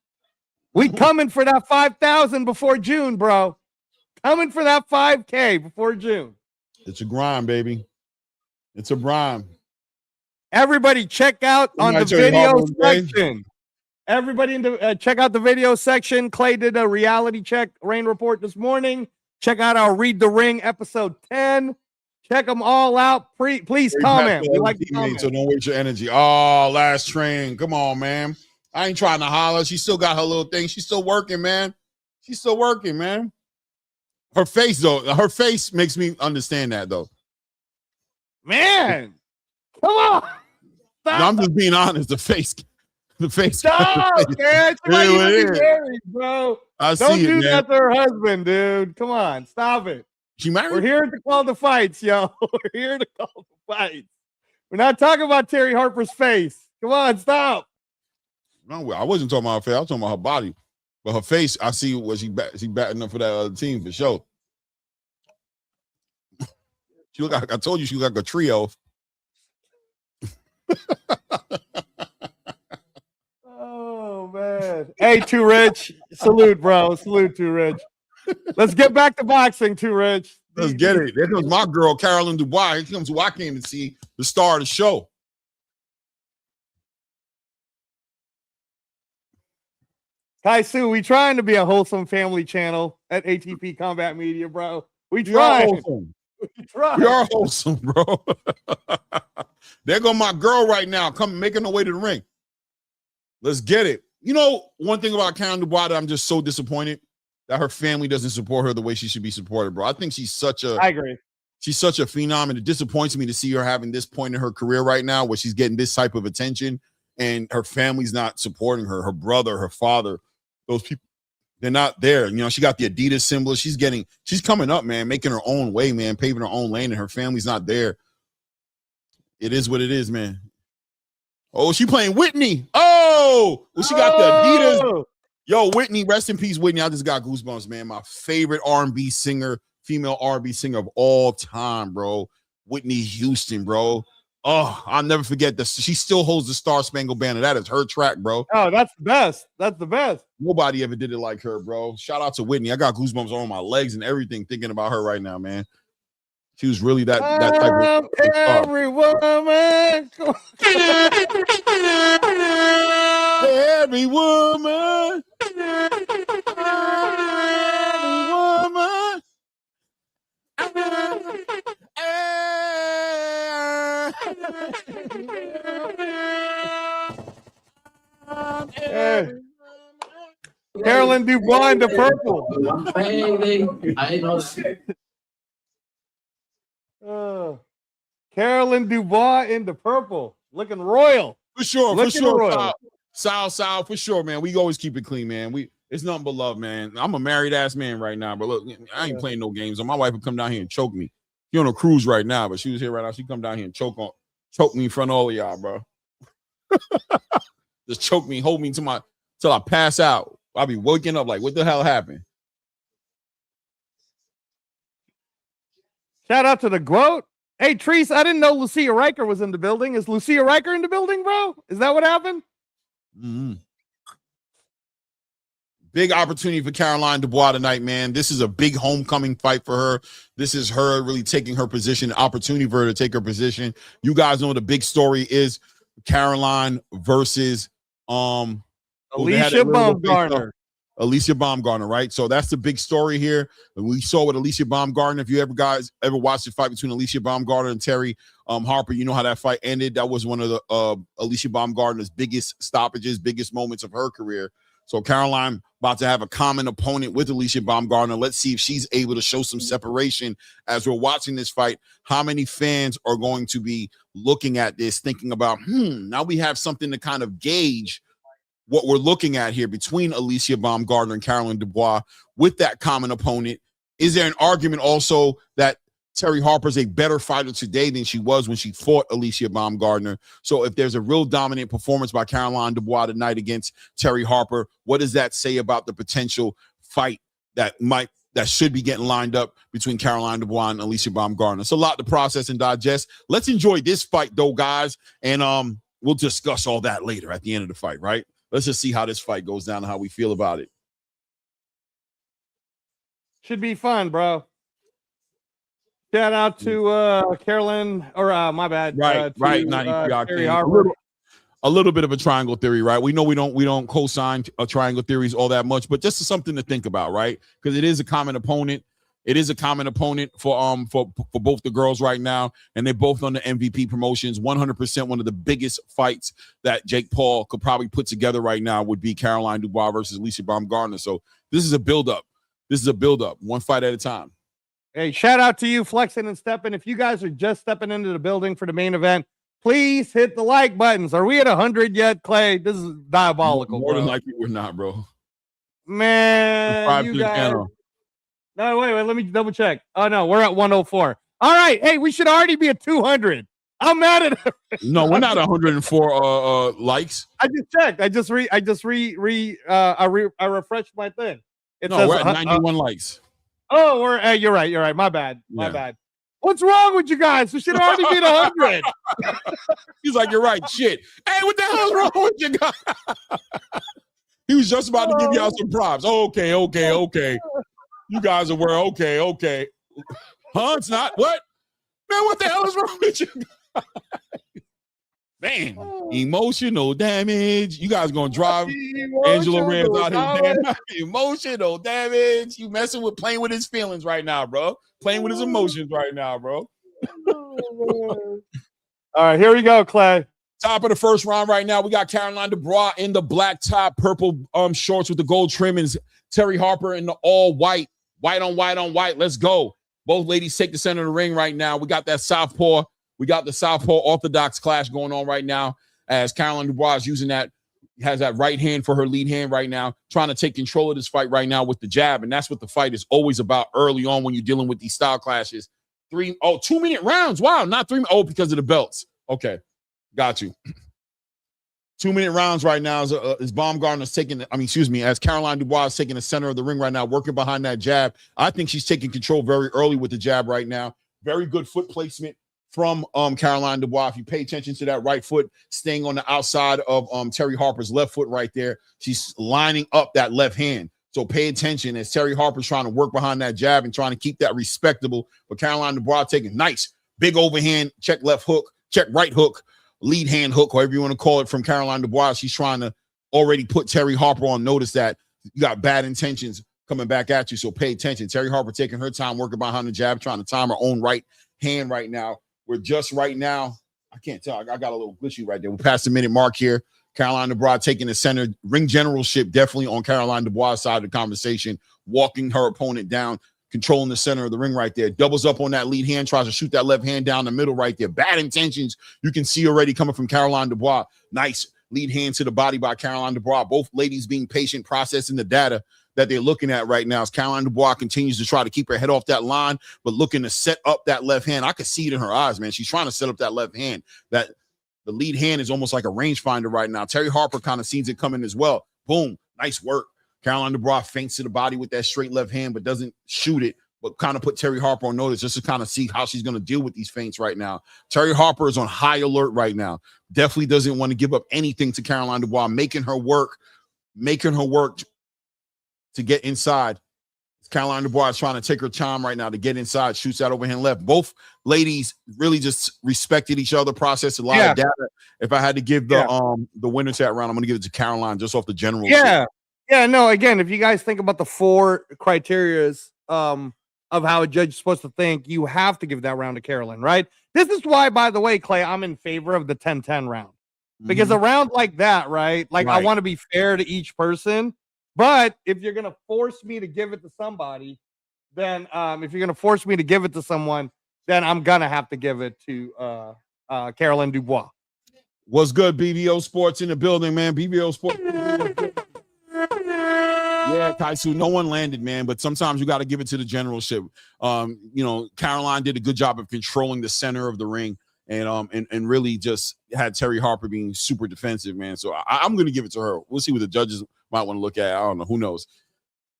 We coming for that 5,000 before June, bro. Coming for that 5K before June. It's a grind, baby. It's a grind. Everybody check out on the video section. Everybody check out the video section. Clay did a reality check rain report this morning. Check out our Read the Ring episode 10. Check them all out. Please comment. We like to comment. So don't waste your energy. Oh, last train. Come on, man. I ain't trying to holler. She still got her little thing. She's still working, man. She's still working, man. Her face, though. Her face makes me understand that, though. Man, come on. No, I'm just being honest. The face. Stop, man. Somebody be married, bro. Don't do that to her husband, dude. Come on. Stop it. She married? We're here to call the fights, yo. We're here to call the fights. We're not talking about Terry Harper's face. Come on, stop. No, I wasn't talking about her face. I was talking about her body. But her face, I see what she batting up for that other team for sure. She look like, I told you she look like a trio. Oh, man. Hey, Too Rich. Salute, bro. Salute, Too Rich. Let's get back to boxing, Too Rich. Let's get it. There comes my girl, Carolyn Dubois. Here comes who I came to see, the star of the show. Kai Su, we trying to be a wholesome family channel at ATP Combat Media, bro. We try. We are wholesome, bro. There go my girl right now, come making her way to the ring. Let's get it. You know, one thing about Carolyn Dubois that I'm just so disappointed that her family doesn't support her the way she should be supported, bro. I think she's such a. I agree. She's such a phenom, and it disappoints me to see her having this point in her career right now where she's getting this type of attention, and her family's not supporting her. Her brother, her father, those people, they're not there. You know, she got the Adidas symbol. She's coming up, man, making her own way, man, paving her own lane, and her family's not there. It is what it is, man. Oh, she playing Whitney. Oh, well, she got the Adidas. Yo, Whitney, rest in peace, Whitney. I just got goosebumps, man. My favorite R&B singer, female R&B singer of all time, bro. Whitney Houston, bro. Oh, I'll never forget this. She still holds the Star Spangled Banner. That is her track, bro. Oh, that's the best. That's the best. Nobody ever did it like her, bro. Shout out to Whitney. I got goosebumps on my legs and everything thinking about her right now, man. She was really that type of every woman. Every woman. Hey. Carolyn Dubois in the purple. I know. Carolyn Dubois in the purple, looking royal. For sure, looking for sure. Royal. Sal, for sure, man. We always keep it clean, man. It's nothing but love, man. I'm a married ass man right now, but look, I ain't playing no games. So my wife would come down here and choke me. She on a cruise right now, but she was here right now. She come down here and choke me in front of all of y'all, bro. Just choke me, hold me till I pass out. I'll be waking up like, what the hell happened? Shout out to the GOAT. Hey, Treese, I didn't know Lucia Riker was in the building. Is Lucia Riker in the building, bro? Is that what happened? Mm-hmm. Big opportunity for Caroline Dubois tonight, man. This is a big homecoming fight for her. This is her really taking her position, opportunity for her to take her position. You guys know the big story is Caroline versus Alicia Baumgartner. Alicia Baumgartner, right? So that's the big story here. And we saw with Alicia Baumgartner. If you ever watched the fight between Alicia Baumgartner and Terry Harper, you know how that fight ended. That was one of the Alicia Baumgartner's biggest stoppages, biggest moments of her career. So Caroline about to have a common opponent with Alicia Baumgartner. Let's see if she's able to show some separation as we're watching this fight. How many fans are going to be looking at this, thinking about, now we have something to kind of gauge what we're looking at here between Alicia Baumgartner and Caroline Dubois with that common opponent. Is there an argument also that Terry Harper is a better fighter today than she was when she fought Alicia Baumgartner? So if there's a real dominant performance by Caroline Dubois tonight against Terry Harper, what does that say about the potential fight that should be getting lined up between Caroline Dubois and Alicia Baumgartner? It's a lot to process and digest. Let's enjoy this fight though, guys, and we'll discuss all that later at the end of the fight, right? Let's just see how this fight goes down and how we feel about it. Should be fun, bro. Shout out to Carolyn, or my bad. Right. Terry Harper. A little bit of a triangle theory, right? We know we don't co-sign triangle theories all that much, but just something to think about, right? Because it is a common opponent. It is a common opponent for both the girls right now, and they're both on the MVP promotions. 100% one of the biggest fights that Jake Paul could probably put together right now would be Caroline Dubois versus Alicia Baumgartner. So this is a build-up. One fight at a time. Hey, shout out to you, Flexing and Stepping. If you guys are just stepping into the building for the main event, please hit the like buttons. Are we at 100 yet, Clay? This is diabolical, More bro. than likely we're not, bro. Man, you guys. No, wait, let me double check. Oh, no, we're at 104. All right. Hey, we should already be at 200. I'm mad at it. No, we're not 104 likes. I just checked. I refreshed my thing. We're at 91 likes. Oh, you're right. My bad. What's wrong with you guys? We should already be at 100. He's like, you're right. Shit. Hey, what the hell is wrong with you guys? He was just about to give y'all some props. Okay. You guys are aware. Okay. Huh? It's not. What? Man, what the hell is wrong with you guys? Man, emotional damage. You guys gonna drive Angela Reyes out his damn emotional damage. You playing with his feelings right now, bro. Playing with his emotions right now, bro. All right, here we go, Clay. Top of the first round right now. We got Caroline Dubois in the black top, purple shorts with the gold trimmings. Terry Harper in the all white on white. Let's go. Both ladies take the center of the ring right now. We got that southpaw. We got the southpaw orthodox clash going on right now as Caroline Dubois is has that right hand for her lead hand right now, trying to take control of this fight right now with the jab. And that's what the fight is always about early on when you're dealing with these style clashes. 2-minute rounds. Wow, not 3. Oh, because of the belts. Okay, got you. 2-minute rounds right now as Baumgartner's as Caroline Dubois is taking the center of the ring right now, working behind that jab. I think she's taking control very early with the jab right now. Very good foot placement from Caroline Dubois. If you pay attention to that right foot staying on the outside of Terry Harper's left foot right there, she's lining up that left hand. So pay attention as Terry Harper's trying to work behind that jab and trying to keep that respectable. But Caroline Dubois taking nice big overhand, check left hook, check right hook, lead hand hook, however you want to call it, from Caroline Dubois. She's trying to already put Terry Harper on notice that you got bad intentions coming back at you. So pay attention. Terry Harper taking her time, working behind the jab, trying to time her own right hand right now. We're just right now. I can't tell. I got a little glitchy right there. We're past the minute mark here. Caroline Dubois taking the center. Ring generalship definitely on Caroline Dubois' side of the conversation, walking her opponent down, controlling the center of the ring right there. Doubles up on that lead hand, tries to shoot that left hand down the middle right there. Bad intentions you can see already coming from Caroline Dubois. Nice lead hand to the body by Caroline Dubois. Both ladies being patient, processing the data that they're looking at right now as Caroline Dubois continues to try to keep her head off that line, but looking to set up that left hand. I could see it in her eyes, man. She's trying to set up that left hand. That the lead hand is almost like a rangefinder right now. Terry Harper kind of sees it coming as well. Boom. Nice work. Caroline Dubois feints to the body with that straight left hand, but doesn't shoot it, but kind of put Terry Harper on notice just to kind of see how she's going to deal with these feints right now. Terry Harper is on high alert right now. Definitely doesn't want to give up anything to Caroline Dubois, making her work to get inside. Caroline Dubois is trying to take her time right now to get inside, shoots that overhand left. Both ladies really just respected each other, processed a lot of data. If I had to give the winner to that round, I'm going to give it to Caroline just off the general. Yeah. Yeah, no, again, if you guys think about the 4 criterias of how a judge is supposed to think, you have to give that round to Carolyn, right? This is why, by the way, Clay, I'm in favor of the 10-10 round. Because a round like that, right? Like, I want to be fair to each person. But if you're going to force me to give it to somebody, then if you're going to force me to give it to someone, then I'm going to have to give it to Carolyn Dubois. What's good, BBO Sports in the building, man? BBO Sports. Yeah, Kaisu, no one landed, man, but sometimes you got to give it to the generalship. You know, Caroline did a good job of controlling the center of the ring and really just had Terry Harper being super defensive, man. So I'm going to give it to her. We'll see what the judges might want to look at. I don't know. Who knows?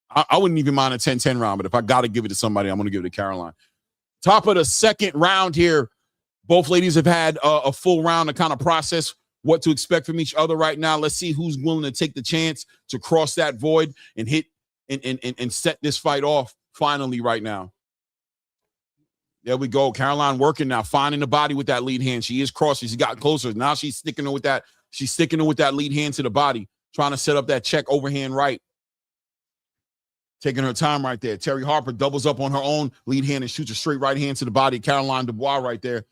I wouldn't even mind a 10-10 round, but if I got to give it to somebody, I'm going to give it to Caroline. Top of the second round here. Both ladies have had a full round to kind of process what to expect from each other right now. Let's see who's willing to take the chance to cross that void and hit and set this fight off finally right now. There we go. Caroline working now, finding the body with that lead hand. She is crossing. She got closer. Now she's sticking her with that. She's sticking her with that lead hand to the body, trying to set up that check overhand right. Taking her time right there. Terry Harper doubles up on her own lead hand and shoots a straight right hand to the body. Caroline Dubois right there.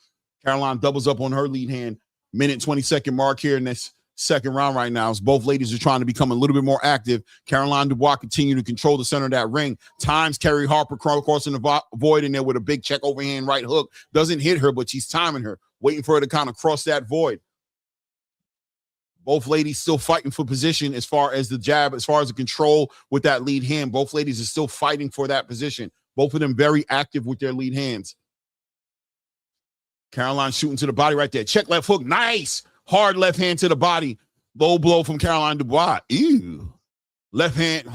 Caroline doubles up on her lead hand. Minute 20-second mark here in this second round right now. As both ladies are trying to become a little bit more active. Caroline Dubois continue to control the center of that ring. Times Terry Harper crossing the void in there with a big check overhand right hook. Doesn't hit her, but she's timing her, waiting for her to kind of cross that void. Both ladies still fighting for position as far as the jab, as far as the control with that lead hand. Both ladies are still fighting for that position. Both of them very active with their lead hands. Caroline shooting to the body right there. Check left hook. Nice. Hard left hand to the body. Low blow from Caroline Dubois. Ew. Left hand.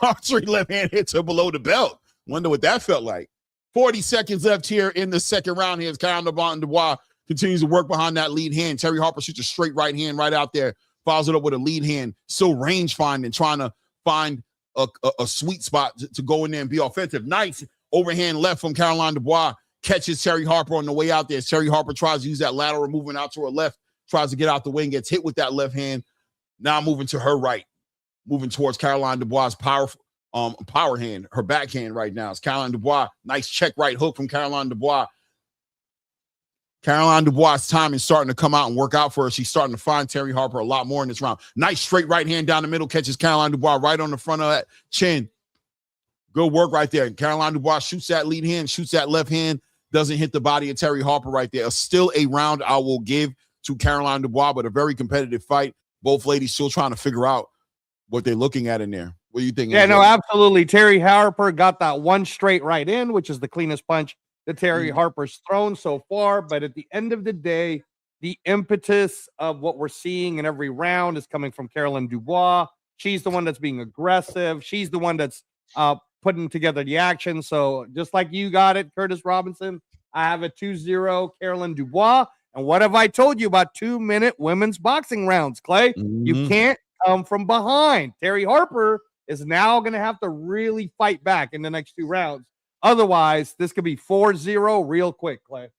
Archery left hand hits her below the belt. Wonder what that felt like. 40 seconds left here in the second round here as Caroline Dubois continues to work behind that lead hand. Terry Harper shoots a straight right hand right out there. Follows it up with a lead hand. Still range finding, trying to find a sweet spot to go in there and be offensive. Nice overhand left from Caroline Dubois. Catches Terry Harper on the way out there. As Terry Harper tries to use that lateral movement out to her left, tries to get out the way and gets hit with that left hand. Now moving to her right, moving towards Caroline Dubois' power hand, her backhand right now. It's Caroline Dubois. Nice check right hook from Caroline Dubois. Caroline Dubois' time is starting to come out and work out for her. She's starting to find Terry Harper a lot more in this round. Nice straight right hand down the middle, catches Caroline Dubois right on the front of that chin. Good work right there. Caroline Dubois shoots that lead hand, shoots that left hand. Doesn't hit the body of Terry Harper right there. Still a round I will give to Caroline Dubois, but a very competitive fight. Both ladies still trying to figure out what they're looking at in there. What do you think? Yeah, no, absolutely. Terry Harper got that one straight right in, which is the cleanest punch that Terry Harper's thrown so far. But at the end of the day, the impetus of what we're seeing in every round is coming from Caroline Dubois. She's the one that's being aggressive. She's the one that's putting together the action. So just like you got it, Curtis Robinson, I have a 2-0 Caroline Dubois. And what have I told you about 2-minute women's boxing rounds, Clay? You can't come from behind. Terry Harper is now going to have to really fight back in the next 2 rounds. Otherwise, this could be 4-0 real quick, Clay.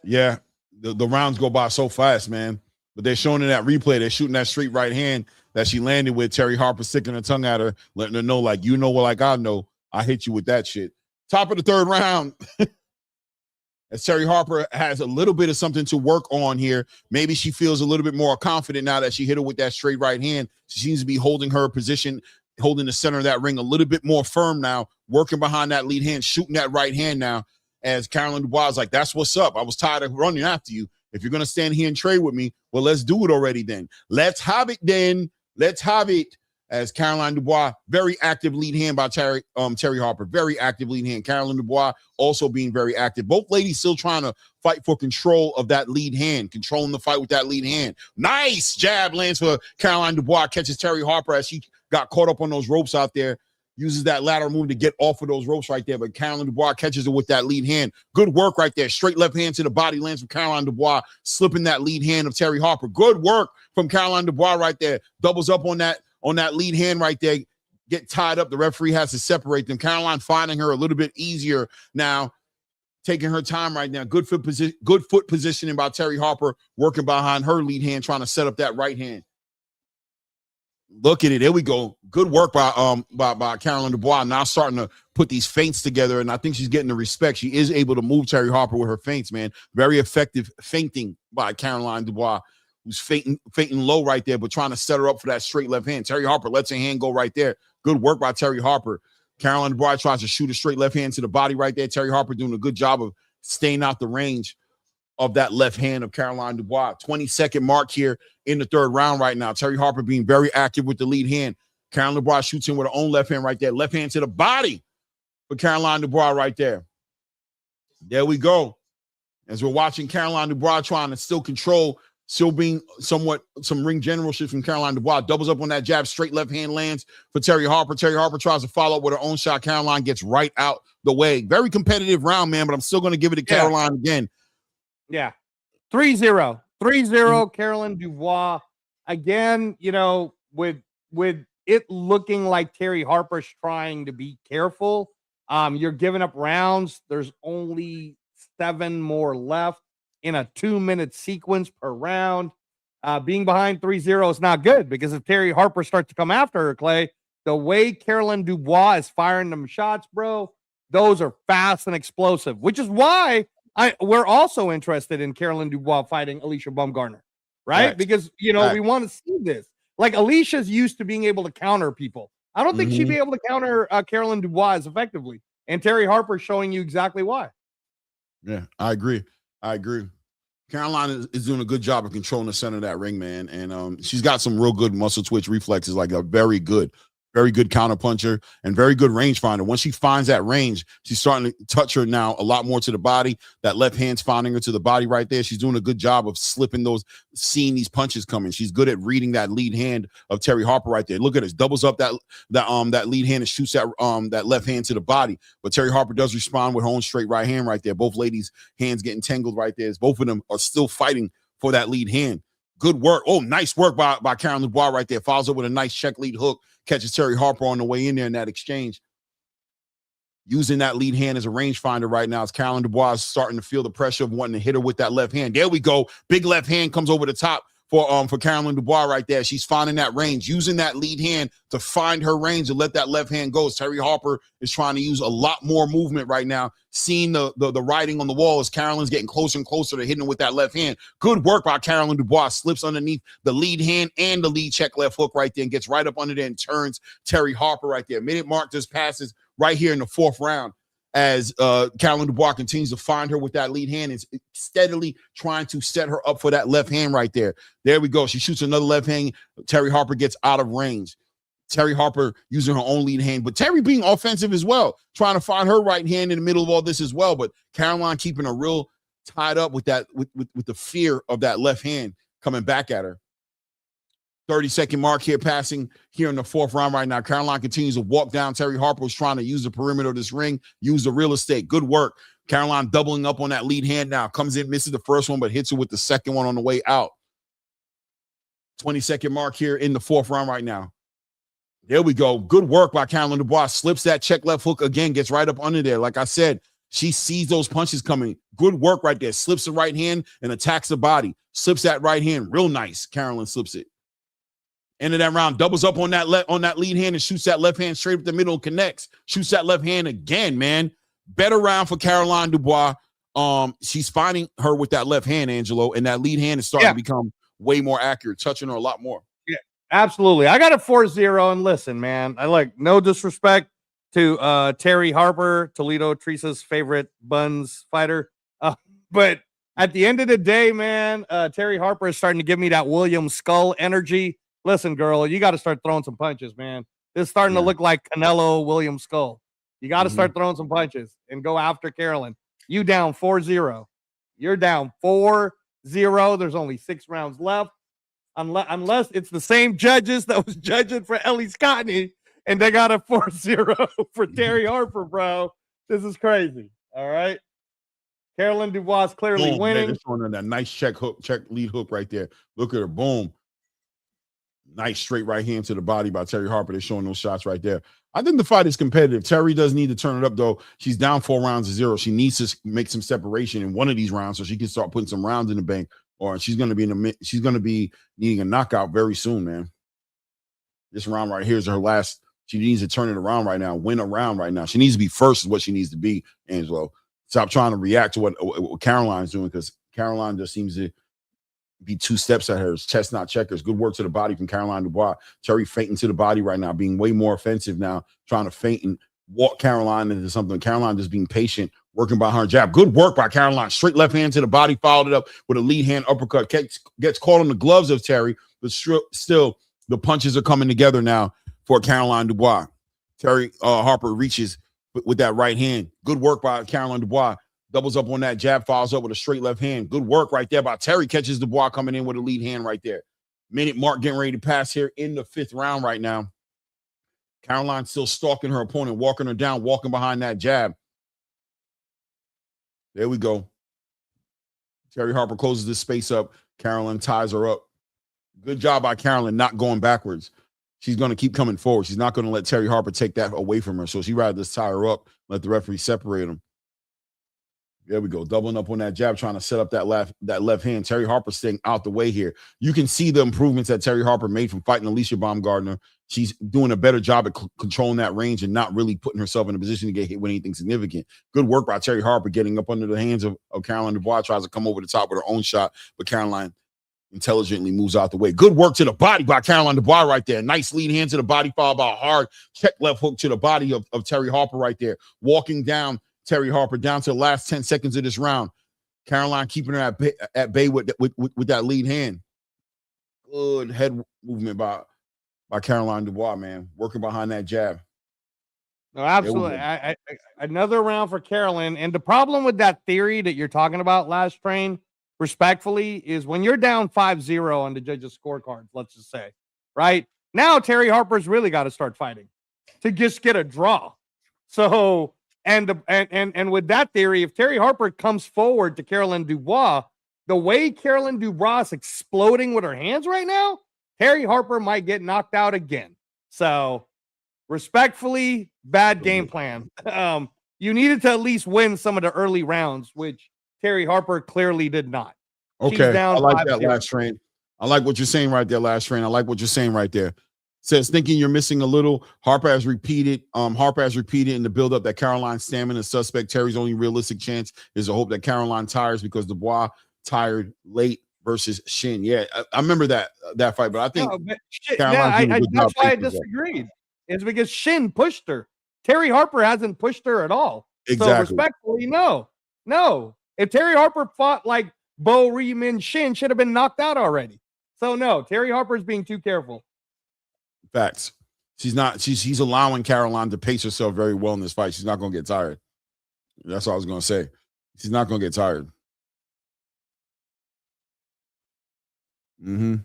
Yeah, the rounds go by so fast, man. But they're showing in that replay, they're shooting that straight right hand that she landed with. Terry Harper sticking her tongue at her, letting her know, like, you know what, like I know, I hit you with that shit. Top of the third round. As Terry Harper has a little bit of something to work on here. Maybe she feels a little bit more confident now that she hit her with that straight right hand. She seems to be holding her position, holding the center of that ring a little bit more firm now, working behind that lead hand, shooting that right hand now. As Caroline Dubois is like, that's what's up. I was tired of running after you. If you're going to stand here and trade with me, well, let's do it already then. Let's have it then. Let's have it. As Caroline Dubois, very active lead hand by Terry Harper, very active lead hand. Caroline Dubois also being very active. Both ladies still trying to fight for control of that lead hand, controlling the fight with that lead hand. Nice jab lands for Caroline Dubois, catches Terry Harper as she got caught up on those ropes out there, uses that lateral move to get off of those ropes right there, but Caroline Dubois catches her with that lead hand. Good work right there. Straight left hand to the body lands from Caroline Dubois, slipping that lead hand of Terry Harper. Good work from Caroline Dubois right there. Doubles up on that lead hand right there, get tied up. The referee has to separate them. Caroline finding her a little bit easier now, taking her time right now. Good foot positioning by Terry Harper, working behind her lead hand, trying to set up that right hand. Look at it. There we go. Good work by Caroline Dubois. Now starting to put these feints together, and I think she's getting the respect. She is able to move Terry Harper with her feints, man. Very effective feinting by Caroline Dubois, who's feinting low right there, but trying to set her up for that straight left hand. Terry Harper lets her hand go right there. Good work by Terry Harper. Caroline Dubois tries to shoot a straight left hand to the body right there. Terry Harper doing a good job of staying out the range of that left hand of Caroline Dubois. 20-second mark here in the third round right now. Terry Harper being very active with the lead hand. Caroline Dubois shoots in with her own left hand right there. Left hand to the body for Caroline Dubois right there. There we go. As we're watching Caroline Dubois trying to still control, still being some ring generalship from Caroline Dubois. Doubles up on that jab. Straight left hand lands for Terry Harper. Terry Harper tries to follow up with her own shot. Caroline gets right out the way. Very competitive round, man, but I'm still going to give it to Caroline again. Yeah. 3-0. 3-0, Caroline Dubois. Again, you know, with it looking like Terry Harper's trying to be careful. You're giving up rounds. There's only 7 more left in a 2-minute sequence per round. Being behind 3-0 is not good, because if Terry Harper starts to come after her, Clay, the way Caroline Dubois is firing them shots, bro, those are fast and explosive, which is why we're also interested in Caroline Dubois fighting Alicia Baumgartner, right? Because, you know, we want to see this. Like, Alicia's used to being able to counter people. I don't think she'd be able to counter Caroline Dubois as effectively. And Terry Harper showing you exactly why. Yeah, I agree. Caroline is doing a good job of controlling the center of that ring, man. And she's got some real good muscle twitch reflexes, like a very good counter puncher and very good range finder. Once she finds that range, she's starting to touch her now a lot more to the body. That left hand's finding her to the body right there. She's doing a good job of slipping seeing these punches coming. She's good at reading that lead hand of Terry Harper right there. Look at this, doubles up that lead hand and shoots that left hand to the body. But Terry Harper does respond with her own straight right hand right there. Both ladies' hands getting tangled right there, as both of them are still fighting for that lead hand. Good work. Oh, nice work by Caroline Dubois right there. Follows up with a nice check lead hook. Catches Terry Harper on the way in there in that exchange. Using that lead hand as a rangefinder right now, as Caroline Dubois is starting to feel the pressure of wanting to hit her with that left hand. There we go. Big left hand comes over the top for Caroline Dubois right there. She's finding that range, using that lead hand to find her range and let that left hand go. Terry Harper is trying to use a lot more movement right now, seeing the writing on the wall as Caroline's getting closer and closer to hitting her with that left hand. Good work by Caroline Dubois. Slips underneath the lead hand and the lead check left hook right there and gets right up under there and turns Terry Harper right there. Minute mark just passes right here in the 4th round, as Caroline Dubois continues to find her with that lead hand and steadily trying to set her up for that left hand right there. There we go. She shoots another left hand. Terry Harper gets out of range. Terry Harper using her own lead hand, but Terry being offensive as well, trying to find her right hand in the middle of all this as well. But Caroline keeping her real tied up with that, with the fear of that left hand coming back at her. 30-second mark here, passing here in the 4th round right now. Caroline continues to walk down. Terry Harper is trying to use the perimeter of this ring, use the real estate. Good work. Caroline doubling up on that lead hand now. Comes in, misses the first one, but hits her with the second one on the way out. 20-second mark here in the 4th round right now. There we go. Good work by Caroline Dubois. Slips that check left hook again, gets right up under there. Like I said, she sees those punches coming. Good work right there. Slips the right hand and attacks the body. Slips that right hand. Real nice. Caroline slips it. End of that round, doubles up on that lead hand and shoots that left hand straight up the middle and connects. Shoots that left hand again, man. Better round for Caroline Dubois. She's finding her with that left hand, Angelo, and that lead hand is starting to become way more accurate, touching her a lot more. Yeah, absolutely. I got a 4-0, and listen, man, I like no disrespect to Terry Harper, Toledo Teresa's favorite buns fighter. But at the end of the day, man, Terry Harper is starting to give me that William Skull energy. Listen, girl, you got to start throwing some punches, man. This is starting to look like Canelo William Skull. You got to start throwing some punches and go after Caroline. You down 4-0. You're down 4-0. There's only 6 rounds left. Unless it's the same judges that was judging for Ellie Scottney, and they got a 4-0 for Terry Harper, bro. This is crazy. All right. Caroline Dubois clearly winning. Man, that nice check lead hook right there. Look at her. Boom. Nice straight right hand to the body by Terry Harper. They're showing those shots right there. I think the fight is competitive. Terry does need to turn it up, though. She's down 4 rounds to 0. She needs to make some separation in one of these rounds so she can start putting some rounds in the bank, or she's going to be needing a knockout very soon, man. This round right here is her last. She needs to turn it around right now, win a round right now. She needs to be first is what she needs to be, Angelo. Stop trying to react to what Caroline's doing because Caroline just seems to be 2 steps at her. Chest not checkers. Good work to the body from Caroline Dubois. Terry fainting to the body right now, being way more offensive now, trying to feint and walk Caroline into something. Caroline just being patient, working by her jab. Good work by Caroline. Straight left hand to the body, followed it up with a lead hand uppercut. Gets caught on the gloves of Terry, but still the punches are coming together now for Caroline Dubois. Terry Harper reaches with that right hand. Good work by Caroline Dubois. Doubles up on that jab, follows up with a straight left hand. Good work right there by Terry. Catches Dubois coming in with a lead hand right there. Minute mark getting ready to pass here in the 5th round right now. Caroline still stalking her opponent, walking her down, walking behind that jab. There we go. Terry Harper closes this space up. Caroline ties her up. Good job by Caroline not going backwards. She's going to keep coming forward. She's not going to let Terry Harper take that away from her. So she'd rather just tie her up, let the referee separate them. There we go. Doubling up on that jab, trying to set up that left hand. Terry Harper staying out the way here. You can see the improvements that Terry Harper made from fighting Alicia Baumgardner. She's doing a better job at controlling that range and not really putting herself in a position to get hit with anything significant. Good work by Terry Harper getting up under the hands of Caroline Dubois. Tries to come over the top with her own shot, but Caroline intelligently moves out the way. Good work to the body by Caroline Dubois right there. Nice lead hand to the body, followed by a hard check left hook to the body of Terry Harper right there. Walking down Terry Harper down to the last 10 seconds of this round. Caroline keeping her at bay with that lead hand. Good head movement by Caroline Dubois, man. Working behind that jab. No, absolutely. Another round for Caroline. And the problem with that theory that you're talking about, Last Train, respectfully, is when you're down 5-0 on the judges' scorecards, let's just say, right? Now Terry Harper's really got to start fighting to just get a draw. So, and with that theory, if Terry Harper comes forward to Caroline Dubois, the way Caroline Dubois is exploding with her hands right now, Terry Harper might get knocked out again. So, respectfully, bad game plan. You needed to at least win some of the early rounds, which Terry Harper clearly did not. Okay, I like that, Last Train. I like what you're saying right there, Last Train. I like what you're saying right there. Says thinking you're missing a little. Harper has repeated in the buildup that Caroline's stamina is suspect. Terry's only realistic chance is to hope that Caroline tires because Dubois tired late versus Shin. Yeah, I remember that fight, but I think that's why I disagreed. It's because Shin pushed her. Terry Harper hasn't pushed her at all. Exactly. So respectfully, no. If Terry Harper fought like Bo Reeman, Shin should have been knocked out already. So no, Terry Harper's being too careful. Facts. He's allowing Caroline to pace herself very well in this fight. She's not going to get tired. That's what I was going to say. She's not going to get tired. Minute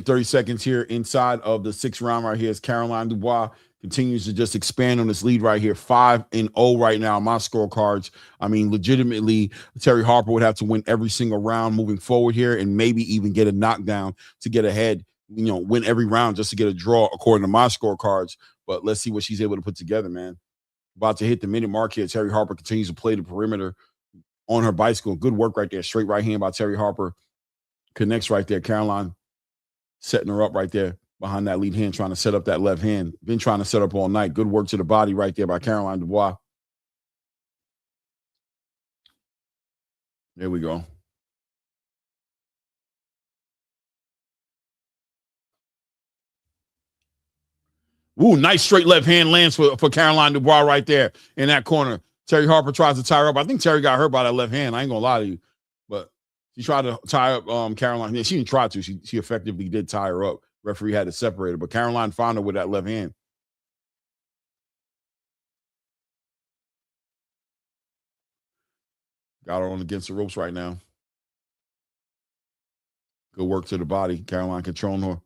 30 seconds here inside of the 6th round right here as Caroline Dubois continues to just expand on this lead right here. 5-0 right now. My scorecards. I mean, legitimately, Terry Harper would have to win every single round moving forward here and maybe even get a knockdown to get ahead, win every round just to get a draw according to my scorecards. But let's see what she's able to put together, man. About to hit the minute mark here. Terry Harper continues to play the perimeter on her bicycle. Good work right there. Straight right hand by Terry Harper. Connects right there. Caroline setting her up right there behind that lead hand, trying to set up that left hand. Been trying to set up all night. Good work to the body right there by Caroline Dubois. There we go. Ooh, nice straight left hand lands for Caroline Dubois right there in that corner. Terry Harper tries to tie her up. I think Terry got hurt by that left hand. I ain't gonna lie to you, but she tried to tie up Caroline. Yeah, she didn't try to. She effectively did tie her up. Referee had to separate her, but Caroline found her with that left hand. Got her on against the ropes right now. Good work to the body. Caroline controlling her.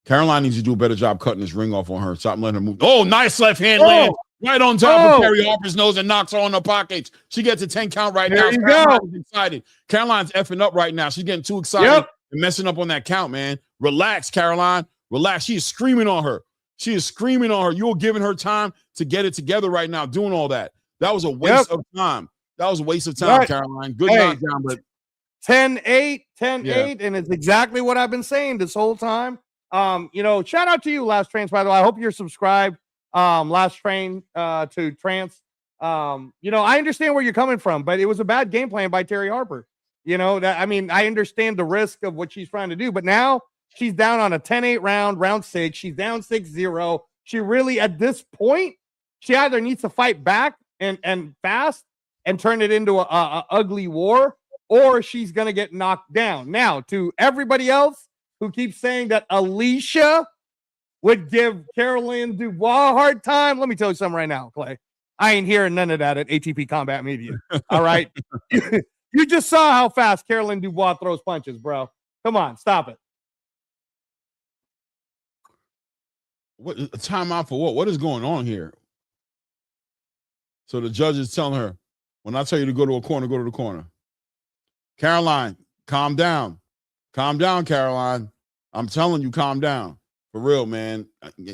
Caroline needs to do a better job cutting this ring off on her. Stop letting her move. Oh, nice left hand land right on top of Terry Harper's nose and knocks her on the pockets. She gets a 10 count right now. Caroline's excited. Caroline's effing up right now. She's getting too excited and messing up on that count, man. Relax, Caroline. Relax. She is screaming on her. You're giving her time to get it together right now, doing all that. That was a waste of time. That was a waste of time, Caroline. Good knockdown, but 10-8, 10-8, and it's exactly what I've been saying this whole time. Shout out to you, Last Trains, by the way. I hope you're subscribed, Last Train, to Trance. I understand where you're coming from, but it was a bad game plan by Terry Harper. I understand the risk of what she's trying to do, but now she's down on a 10-8 round 6. She's down 6-0. She really, at this point, she either needs to fight back and fast and turn it into a ugly war, or she's going to get knocked down. Now, to everybody else who keeps saying that Alicia would give Caroline Dubois a hard time, let me tell you something right now, Clay. I ain't hearing none of that at ATP Combat Media. All right? You just saw how fast Caroline Dubois throws punches, bro. Come on, stop it. What a timeout for what? What is going on here? So the judge is telling her, when I tell you to go to a corner, go to the corner. Caroline, calm down. Calm down, Caroline. I'm telling you, calm down. For real, man.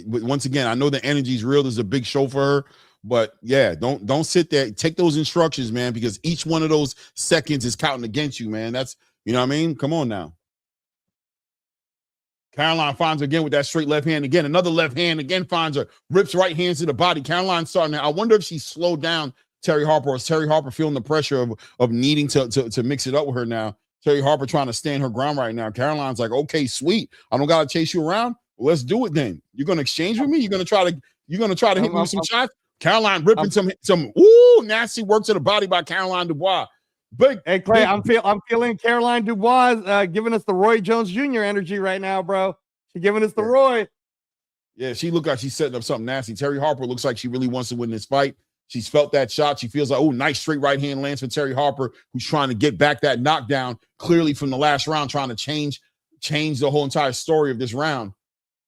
Once again, I know the energy is real. There's a big show for her. But yeah, don't sit there. Take those instructions, man, because each one of those seconds is counting against you, man. That's, you know what I mean? Come on now. Caroline finds her again with that straight left hand again. Another left hand again finds her. Rips right hands to the body. Caroline's starting now. I wonder if she slowed down Terry Harper, or is Terry Harper feeling the pressure of needing to mix it up with her now? Terry Harper trying to stand her ground right now. Caroline's like, okay, sweet. I don't gotta chase you around. Well, let's do it then. You're gonna exchange with me? You're gonna try to hit me with some shots? Caroline ripping some nasty work to the body by Caroline Dubois. Hey Clay, I'm feeling Caroline Dubois giving us the Roy Jones Jr. energy right now, bro. She's giving us the Roy. Yeah, she looked like she's setting up something nasty. Terry Harper looks like she really wants to win this fight. She's felt that shot. She feels like, nice straight right hand lands for Terry Harper, who's trying to get back that knockdown clearly from the last round, trying to change the whole entire story of this round,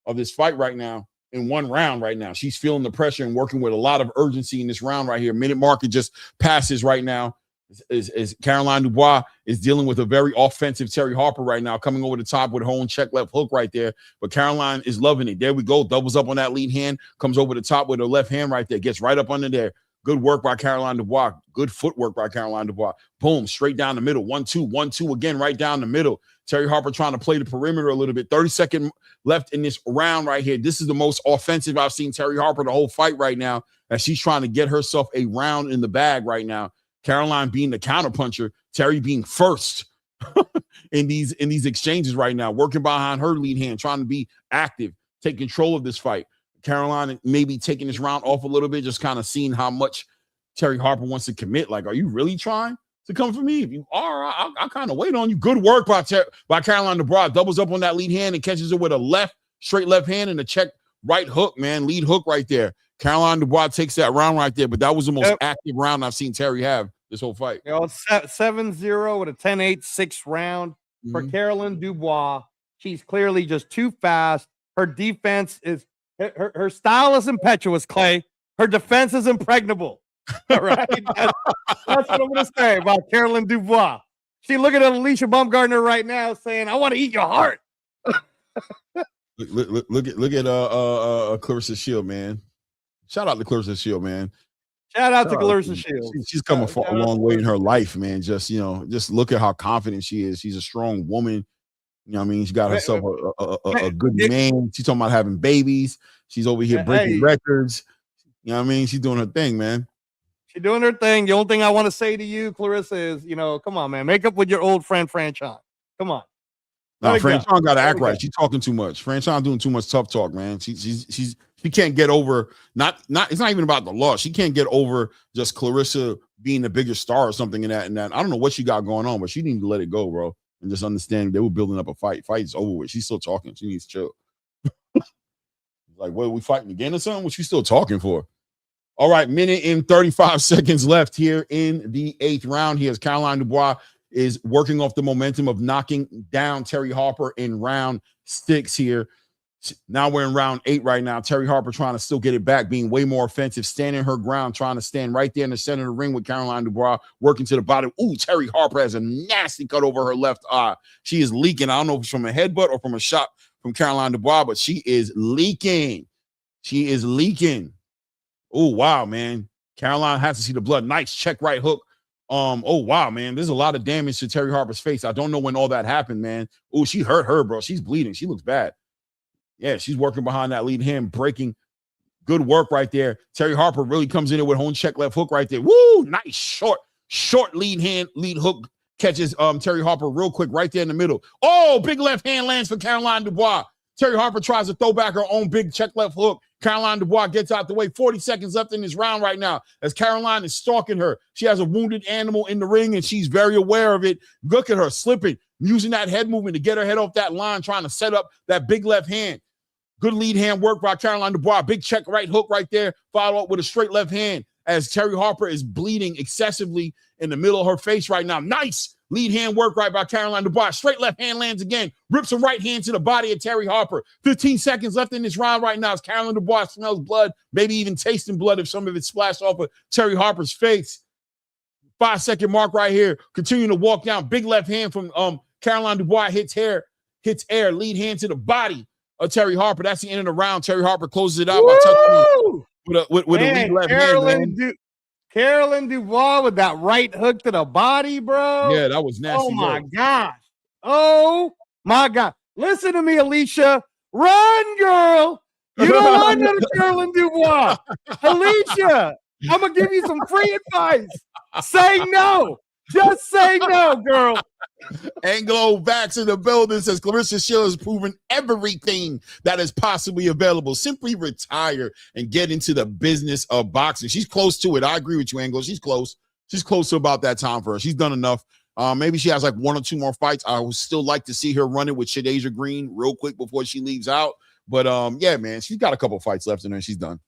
of this fight right now. In one round right now, she's feeling the pressure and working with a lot of urgency in this round right here. Minute market just passes right now. As Caroline Dubois is dealing with a very offensive Terry Harper right now, coming over the top with her own check left hook right there. But Caroline is loving it. There we go. Doubles up on that lead hand, comes over the top with her left hand right there, gets right up under there. Good work by Caroline Dubois. Good footwork by Caroline Dubois. Boom, straight down the middle. 1-2, 1-2 again, right down the middle. Terry Harper trying to play the perimeter a little bit. 30-second left in this round right here. This is the most offensive I've seen Terry Harper the whole fight right now, as she's trying to get herself a round in the bag right now. Caroline being the counterpuncher, Terry being first in these exchanges right now, working behind her lead hand, trying to be active, take control of this fight. Caroline maybe taking this round off a little bit, just kind of seeing how much Terry Harper wants to commit. Like, are you really trying to come for me? If you are, I'll kind of wait on you. Good work by Caroline Dubois. Doubles up on that lead hand and catches it with a straight left hand and a check right hook, man. Lead hook right there. Caroline Dubois takes that round right there, but that was the most active round I've seen Terry have this whole fight. 7-0 with a 10-8 6th round for Caroline Dubois. She's clearly just too fast. Her defense is her style is impetuous, Clay. Her defense is impregnable. All right. That's what I'm going to say about Caroline Dubois. She looking at Alicia Baumgartner right now saying, I want to eat your heart. Look at Clarissa Shield, man. Shout out to Clarissa Shield, man. Shout out to Clarissa Shield. She's come a long way in her life, man. Just look at how confident she is. She's a strong woman. You know what I mean? She got herself a good man. She's talking about having babies. She's over here breaking records. You know what I mean? She's doing her thing, man. She's doing her thing. The only thing I want to say to you, Clarissa, is, come on, man. Make up with your old friend, Franchon. Come on. No, Franchon got to act right. She's talking too much. Franchon doing too much tough talk, man. She can't get over, it's not even about the loss. She can't get over just Clarissa being the bigger star or something in that. I don't know what she got going on, but she needs to let it go, bro. And just understand they were building up a fight. Fight's over with. She's still talking. She needs to chill. Like, what, are we fighting again or something? What she still talking for? All right, minute and 35 seconds left here in the 8th round. Here's Caroline Dubois is working off the momentum of knocking down Terry Harper in round 6 here. Now we're in round 8 right now. Terry Harper trying to still get it back, being way more offensive, standing her ground, trying to stand right there in the center of the ring with Caroline Dubois, working to the bottom. Ooh, Terry Harper has a nasty cut over her left eye. She is leaking. I don't know if it's from a headbutt or from a shot from Caroline Dubois, but she is leaking. She is leaking. Oh, wow, man. Caroline has to see the blood. Nice check right hook Oh wow, man. There's a lot of damage to Terry Harper's face. I don't know when all that happened, man. Oh, she hurt her, bro. She's bleeding. She looks bad. Yeah, she's working behind that lead hand, breaking. Good work right there. Terry Harper really comes in there with home check left hook right there. Woo! Nice short lead hook catches Terry Harper real quick right there in the middle. Oh, big left hand lands for Caroline Dubois. Terry Harper tries to throw back her own big check left hook. Caroline Dubois gets out the way. 40 seconds left in this round right now as Caroline is stalking her. She has a wounded animal in the ring, and she's very aware of it. Look at her slipping, using that head movement to get her head off that line, trying to set up that big left hand. Good lead hand work by Caroline Dubois. Big check right hook right there, followed up with a straight left hand as Terry Harper is bleeding excessively in the middle of her face right now. Nice lead hand work right by Caroline Dubois. Straight left hand lands again. Rips a right hand to the body of Terry Harper. 15 seconds left in this round right now as Caroline Dubois smells blood, maybe even tasting blood if some of it splashed off of Terry Harper's face. 5-second mark right here. Continuing to walk down. Big left hand from Caroline Dubois hits air. Lead hand to the body of Terry Harper. That's the end of the round. Terry Harper closes it out by touching with a lead left hand. Caroline Dubois with that right hook to the body, bro. Yeah, that was nasty. Oh my gosh. Oh my God. Listen to me, Alicia. Run, girl. You don't want none of Caroline Dubois. Alicia, I'm gonna give you some free advice. Say no. Just say no, girl. Anglo Vax in the building says Clarissa Shield has proven everything that is possibly available. Simply retire and get into the business of boxing. She's close to it. I agree with you, Anglo. She's close. She's close to about that time for her. She's done enough. Maybe she has like 1 or 2 more fights. I would still like to see her run it with Shadeja Green real quick before she leaves out. But yeah, man, she's got a couple fights left in her and she's done.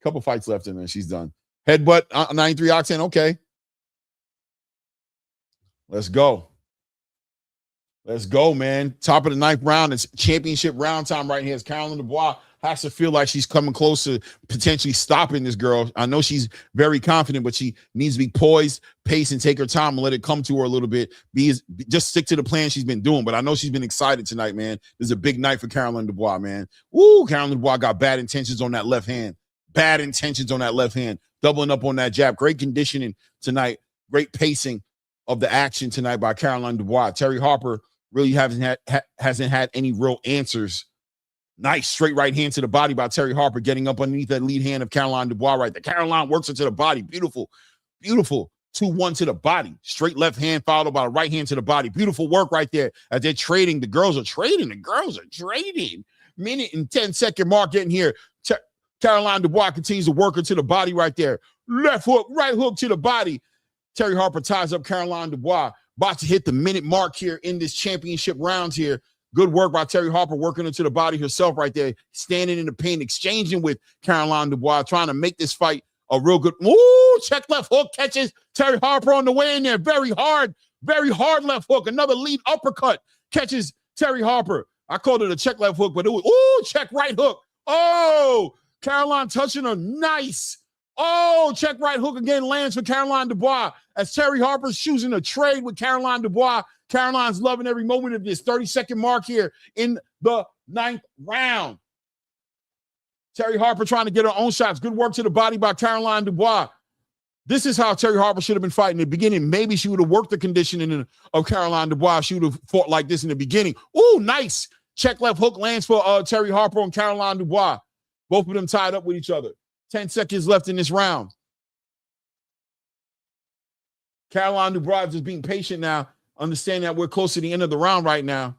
Couple fights left in her and she's done. Headbutt 93 Octane. Okay. Let's go. Let's go, man. Top of the 9th round. It's championship round time right here. As Caroline Dubois has to feel like she's coming close to potentially stopping this girl. I know she's very confident, but she needs to be poised, pace, and take her time and let it come to her a little bit. Just stick to the plan she's been doing. But I know she's been excited tonight, man. This is a big night for Caroline Dubois, man. Woo, Caroline Dubois got bad intentions on that left hand. Bad intentions on that left hand. Doubling up on that jab. Great conditioning tonight. Great pacing of the action tonight by Caroline Dubois. Terry Harper really hasn't had any real answers. Nice straight right hand to the body by Terry Harper, getting up underneath that lead hand of Caroline Dubois right there. Caroline works into the body. Beautiful, beautiful. 2-1 to the body. Straight left hand followed by a right hand to the body. Beautiful work right there. As they're trading, the girls are trading. Minute and 10-second mark getting here. Caroline Dubois continues to work her to the body right there. Left hook, right hook to the body. Terry Harper ties up Caroline Dubois. About to hit the minute mark here in this championship round here. Good work by Terry Harper working into the body herself right there. Standing in the paint, exchanging with Caroline Dubois, trying to make this fight a real good. Ooh, check left hook catches Terry Harper on the way in there. Very hard left hook. Another lead uppercut catches Terry Harper. I called it a check left hook, but it was, ooh, check right hook. Oh, Caroline touching her. Nice. Oh, check right hook again lands for Caroline Dubois as Terry Harper's choosing a trade with Caroline Dubois. Caroline's loving every moment of this. 30-second mark here in the 9th round. Terry Harper trying to get her own shots. Good work to the body by Caroline Dubois. This is how Terry Harper should have been fighting in the beginning. Maybe she would have worked the conditioning of Caroline Dubois. She would have fought like this in the beginning. Ooh, nice. Check left hook lands for Terry Harper and Caroline Dubois. Both of them tied up with each other. 10 seconds left in this round. Caroline Dubois is being patient now, understanding that we're close to the end of the round right now.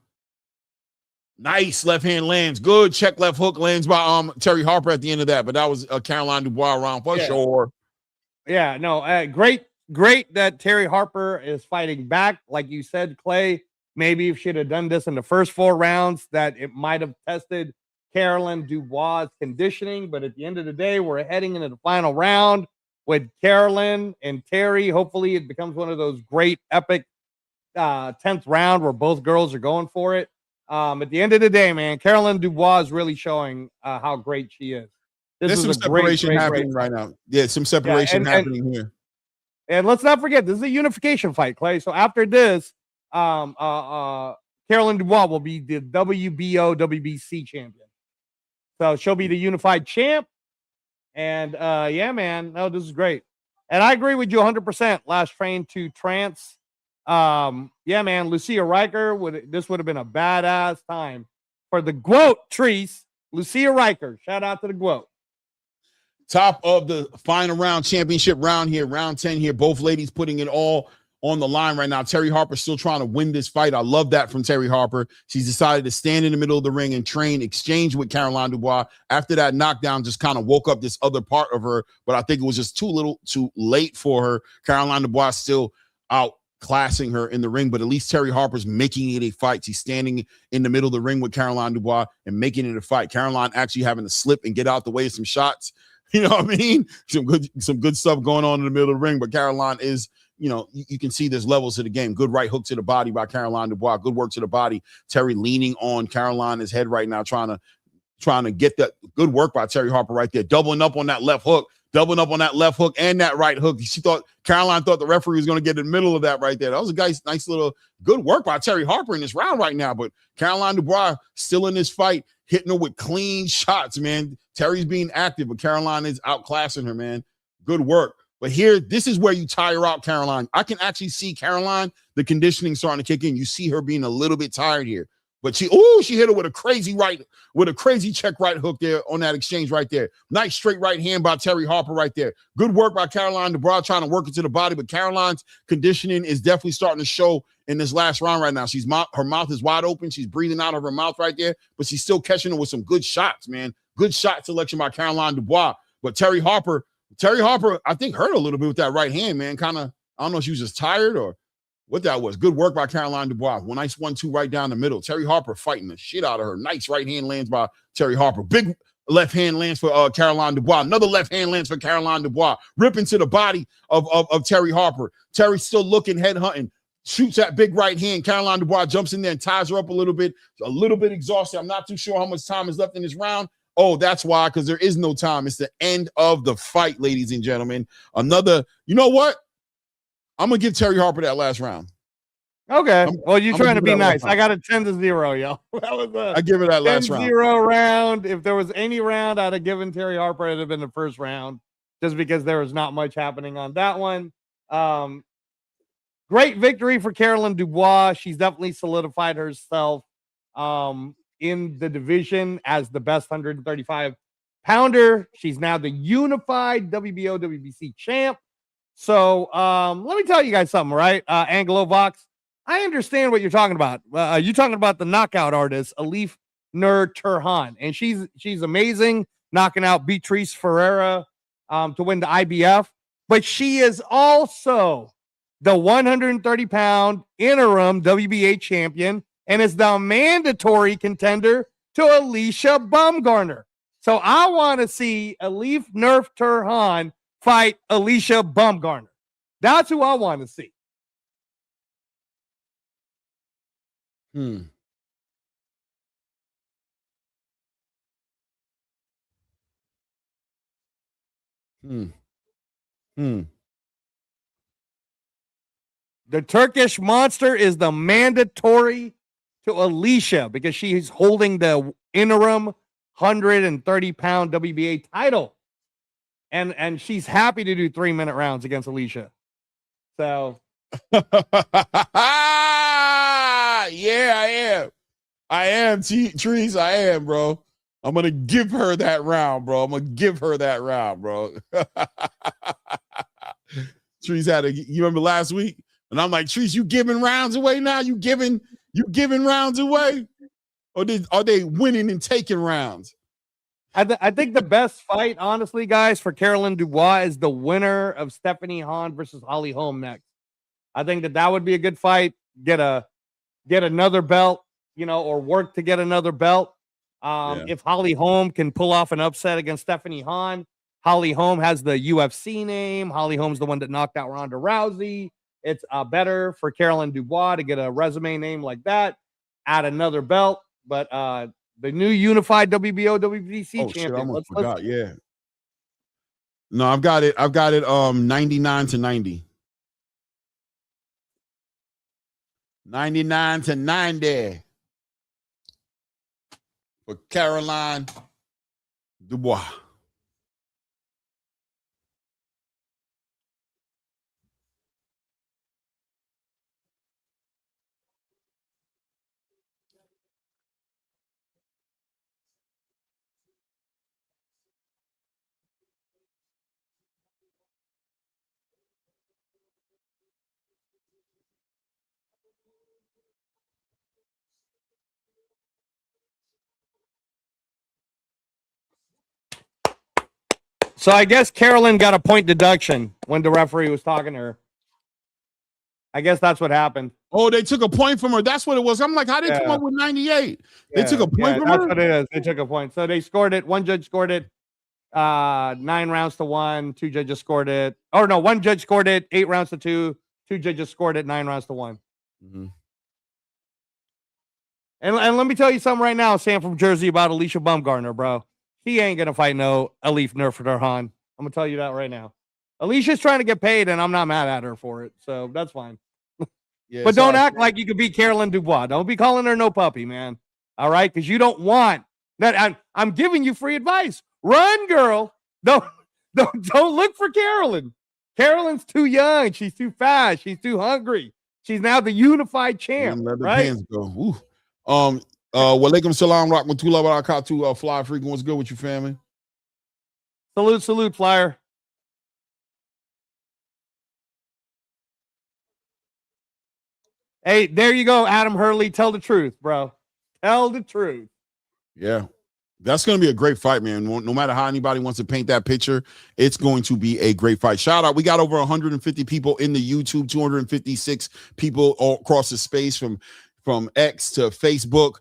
Nice left hand lands. Good check left hook lands by Terry Harper at the end of that, but that was a Caroline Dubois round for sure. Yeah, no, great that Terry Harper is fighting back. Like you said, Clay, maybe if she'd have done this in the first 4 rounds, that it might have tested Caroline Dubois' conditioning, but at the end of the day, we're heading into the final round with Caroline and Terry. Hopefully it becomes one of those great epic 10th round where both girls are going for it. At the end of the day, man, Caroline Dubois is really showing how great she is. There's some separation happening right now. Yeah, some separation happening here. And let's not forget, this is a unification fight, Clay. So after this, Caroline Dubois will be the WBO WBC champion. So she'll be the unified champ. And yeah, man, no, this is great. And I agree with you 100%. Last train to trance. Yeah, man. Lucia Riker this would have been a badass time for the GWOAT Treese. Lucia Riker. Shout out to the GWOAT. Top of the final round, championship round here, round 10 here. Both ladies putting it all on the line right now. Terry Harper still trying to win this fight. I love that from Terry Harper. She's decided to stand in the middle of the ring and train, exchange with Caroline Dubois. After that knockdown, just kind of woke up this other part of her, but I think it was just too late for her. Caroline Dubois still outclassing her in the ring, but at least Terry Harper's making it a fight. She's standing in the middle of the ring with Caroline Dubois and making it a fight. Caroline actually having to slip and get out the way of some shots. You know what I mean? Some good stuff going on in the middle of the ring, but Caroline is, you know, you can see there's levels to the game. Good right hook to the body by Caroline Dubois. Good work to the body. Terry leaning on Caroline's head right now, trying to get that good work by Terry Harper right there. Doubling up on that left hook and that right hook. Caroline thought the referee was going to get in the middle of that right there. That was a nice little good work by Terry Harper in this round right now. But Caroline Dubois still in this fight, hitting her with clean shots, man. Terry's being active, but Caroline is outclassing her, man. Good work. But here, this is where you tire out Caroline. I can actually see Caroline, the conditioning starting to kick in. You see her being a little bit tired here. But she hit her with a crazy check right hook there on that exchange right there. Nice straight right hand by Terry Harper right there. Good work by Caroline Dubois trying to work it to the body, but Caroline's conditioning is definitely starting to show in this last round right now. Her mouth is wide open. She's breathing out of her mouth right there, but she's still catching her with some good shots, man. Good shot selection by Caroline Dubois. But Terry Harper, I think hurt a little bit with that right hand, man. Kind of, I don't know if she was just tired or what that was. Good work by Caroline Dubois. Nice 1-2 right down the middle. Terry Harper fighting the shit out of her. Nice right hand lands by Terry Harper. Big left hand lands for Caroline Dubois. Another left hand lands for Caroline Dubois. Ripping to the body of Terry Harper. Terry still looking, head hunting. Shoots that big right hand. Caroline Dubois jumps in there and ties her up a little bit exhausted. I'm not too sure how much time is left in this round. Oh, that's why, because there is no time. It's the end of the fight, ladies and gentlemen. You know what? I'm going to give Terry Harper that last round. Okay. Well, you're trying to be nice. I got a 10-0, yo. I give it that last round. 10-0 round. If there was any round I'd have given Terry Harper, it'd have been the first round, just because there was not much happening on that one. Great victory for Caroline Dubois. She's definitely solidified herself in the division as the best 135-pounder. She's now the unified WBO, WBC champ. So let me tell you guys something, right? Anglo Vox, I understand what you're talking about. You're talking about the knockout artist, Alif Nur Turhan, and she's amazing, knocking out Beatrice Ferreira to win the IBF. But she is also the 130-pound interim WBA champion and is the mandatory contender to Alicia Baumgartner. So I want to see Alif Nur Turhan fight Alicia Baumgartner. That's who I want to see. The Turkish monster is the mandatory to Alicia because she's holding the interim 130-pound WBA title. And she's happy to do 3-minute rounds against Alicia. So yeah, I am, Trees. I am, bro. I'm gonna give her that round, bro. Trees you remember last week? And I'm like, Trees, you giving rounds away now? You giving rounds away? Or are they winning and taking rounds? I think the best fight, honestly, guys, for Caroline Dubois is the winner of Stephanie Hahn versus Holly Holm next. I think that would be a good fight. Get another belt, or work to get another belt. If Holly Holm can pull off an upset against Stephanie Hahn, Holly Holm has the UFC name. Holly Holm's the one that knocked out Ronda Rousey. It's better for Caroline Dubois to get a resume name like that, add another belt. But the new unified WBO, WBC champion. Shit, I almost forgot. Yeah. No, I've got it 99-90. 99-90 for Caroline Dubois. So I guess Carolyn got a point deduction when the referee was talking to her. I guess that's what happened. Oh, they took a point from her. That's what it was. I'm like, how did they come up with 98? They took a point from her? That's what it is. They took a point. So they scored it. One judge scored it 9 rounds to 1. 2 judges scored it. Or no, one judge scored it 8 rounds to 2. 2 judges scored it 9 rounds to 1. Mm-hmm. And let me tell you something right now, Sam from Jersey, about Alicia Baumgartner, bro. He ain't gonna fight no Alif Nurfadurhan. I'm gonna tell you that right now. Alicia's trying to get paid, and I'm not mad at her for it, so that's fine. Yeah, but don't act like you could beat Caroline Dubois. Don't be calling her no puppy, man. All right, because you don't want that. I'm giving you free advice. Run, girl. Don't look for Carolyn. Carolyn's too young. She's too fast. She's too hungry. She's now the unified champ. Let the right? Pants go. Ooh. Walaikum salam, rahmatullah barakatuh. Fly freaking, what's good with you, family? Salute, Flyer. Hey, there you go, Adam Hurley. Tell the truth, bro. Tell the truth. Yeah, that's going to be a great fight, man. No matter how anybody wants to paint that picture, it's going to be a great fight. Shout out. We got over 150 people in the YouTube, 256 people all across the space from X to Facebook.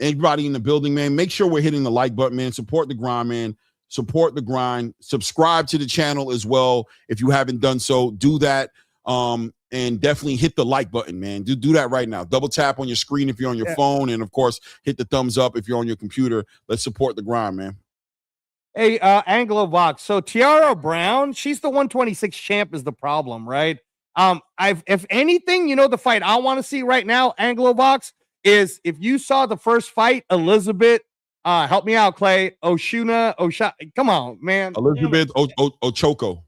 Everybody in the building, man. Make sure we're hitting the like button, man. Support the grind, man. Support the grind. Subscribe to the channel as well. If you haven't done so, do that. And definitely hit the like button, man. Do that right now. Double tap on your screen if you're on your phone. And, of course, hit the thumbs up if you're on your computer. Let's support the grind, man. Hey, Anglo Vox. So Tiara Brown, she's the 126 champ is the problem, right? If anything, the fight I want to see right now, Anglo Vox, is if you saw the first fight, Elizabeth, help me out, Clay, come on, man. Elizabeth Ochoko.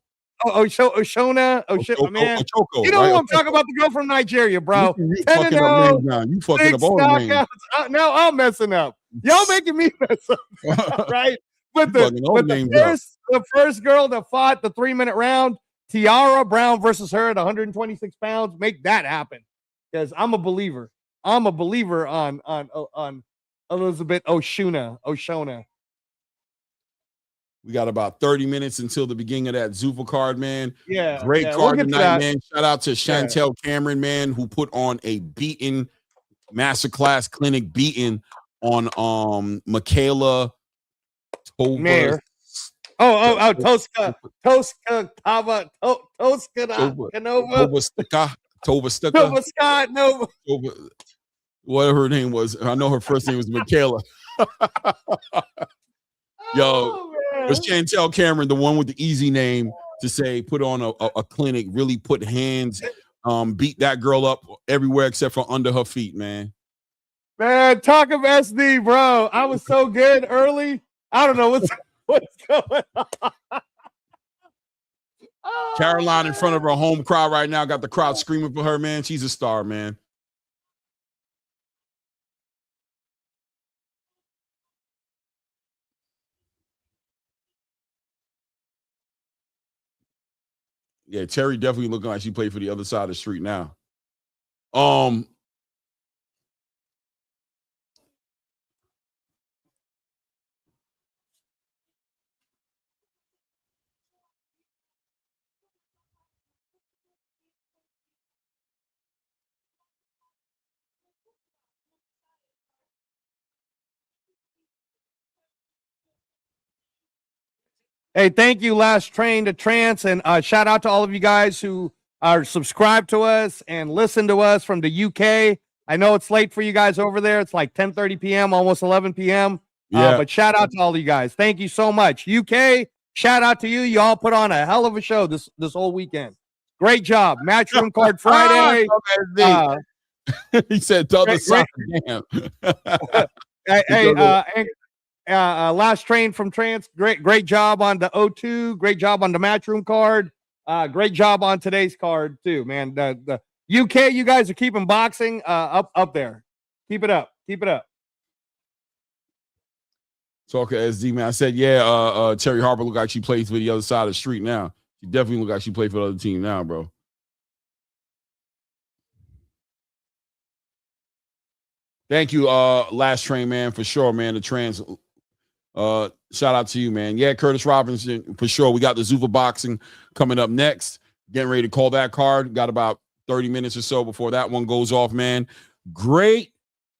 Oshona, man. Ochoko, you know right? Who I'm talking about, the girl from Nigeria, bro. You fucking up names now. You fucking up all the names. Now I'm messing up. Y'all making me mess up, right? But the first girl that fought the 3-minute round, Tiara Brown versus her at 126 pounds, make that happen. Because I'm a believer. I'm a believer on Elizabeth Oshona. We got about 30 minutes until the beginning of that Zuffa card, man. Yeah. Great card tonight, man. Shout out to Chantel Cameron, man, who put on a beating masterclass clinic beating on Michaela Toska. Toska Nova. Whatever her name was. I know her first name was Michaela. Yo, was Chantel Cameron the one with the easy name to say put on a clinic, really put hands, beat that girl up everywhere except for under her feet, man. Man, talk of SD, bro. I was so good early. I don't know what's going on. Caroline in front of her home crowd right now, got the crowd screaming for her, man. She's a star, man. Yeah, Terry definitely looking like she played for the other side of the street now. Hey, thank you, Last Train to Trance, and shout out to all of you guys who are subscribed to us and listen to us from the UK. I know it's late for you guys over there. It's like 10:30 p.m., almost 11 p.m. But shout out to all of you guys. Thank you so much. UK, shout out to you. You all put on a hell of a show this whole weekend. Great job. Matchroom Card Friday. He said, "Tell the side." Hey, Last Train from Trance. Great job on the O2. Great job on the Matchroom card. Great job on today's card too, man. The UK, you guys are keeping boxing up there. Keep it up. Keep it up. Talk to SD, man. I said, yeah, Terry Harper look like she plays for the other side of the street now. She definitely look like she played for the other team now, bro. Thank you, Last Train, man, for sure, man. The trans Shout out to you, man. Yeah, Curtis Robinson for sure. We got the Zuffa boxing coming up next. Getting ready to call that card. Got about 30 minutes or so before that one goes off, man. Great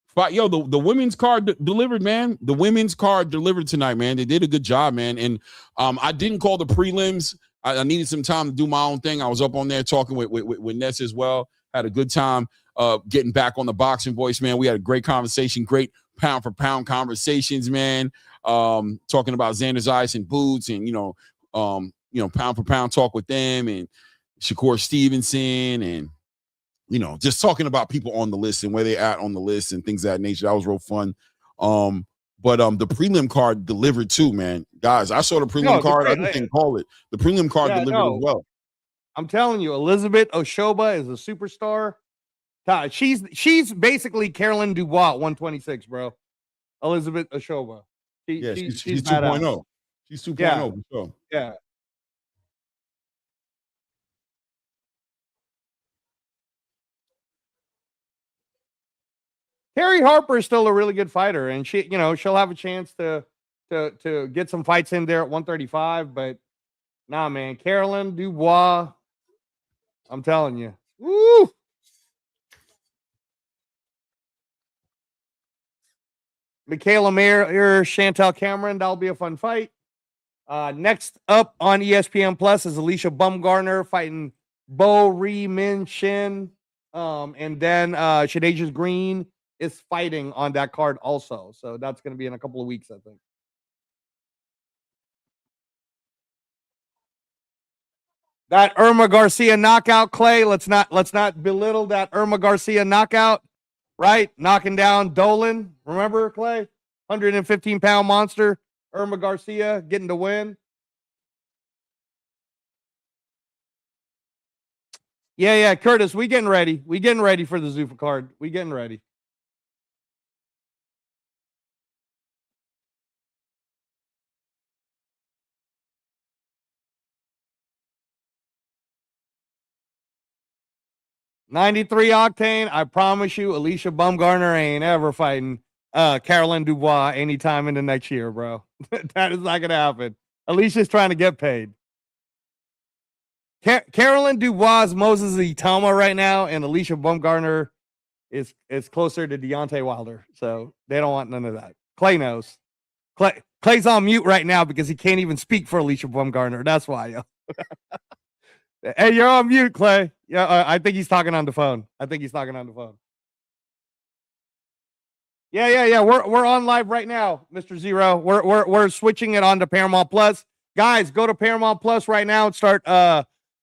fight. Yo, the women's card delivered, man. The women's card delivered tonight, man. They did a good job, man. And I didn't call the prelims. I needed some time to do my own thing. I was up on there talking with Ness as well. Had a good time getting back on the boxing voice, man. We had a great conversation, great pound for pound conversations, man. Talking about Xander's Ice and Boots and, pound for pound talk with them and Shakur Stevenson and, just talking about people on the list and where they at on the list and things of that nature. That was real fun. But the prelim card delivered too, man. Guys, I saw the prelim card. I didn't call it. The prelim card delivered as well. I'm telling you, Elizabeth Oshoba is a superstar. She's basically Carolyn Dubois 126, bro. Elizabeth Oshoba. She's 2.0. She's 2.0 for sure. Yeah. Terry Harper is still a really good fighter, and she'll have a chance to get some fights in there at 135. But nah, man, Carolyn Dubois, I'm telling you, woo. Michaela Mayer, Chantel Cameron, that'll be a fun fight. Next up on ESPN Plus is Alicia Bumgarner fighting Bo Ri Min Shin, and then Shadasia Green is fighting on that card also. So that's going to be in a couple of weeks, I think. That Irma Garcia knockout, Clay. Let's not belittle that Irma Garcia knockout, right? Knocking down Dolan. Remember, Clay? 115-pound monster. Irma Garcia getting the win. Yeah, Curtis, we getting ready. We getting ready for the Zuffa card. We getting ready. $93 octane. I promise you, Alicia Bumgarner ain't ever fighting Carolyn Dubois anytime in the next year, bro. That is not gonna happen. Alicia's trying to get paid. Carolyn Dubois is Moses Itama right now, and Alicia Bumgarner is closer to Deontay Wilder. So they don't want none of that. Clay knows. Clay's on mute right now because he can't even speak for Alicia Bumgarner. That's why. Yo. Hey, you're on mute, Clay. Yeah, I think he's talking on the phone. Yeah. We're on live right now, Mr. Zero. We're switching it on to Paramount Plus. Guys, go to Paramount Plus right now and start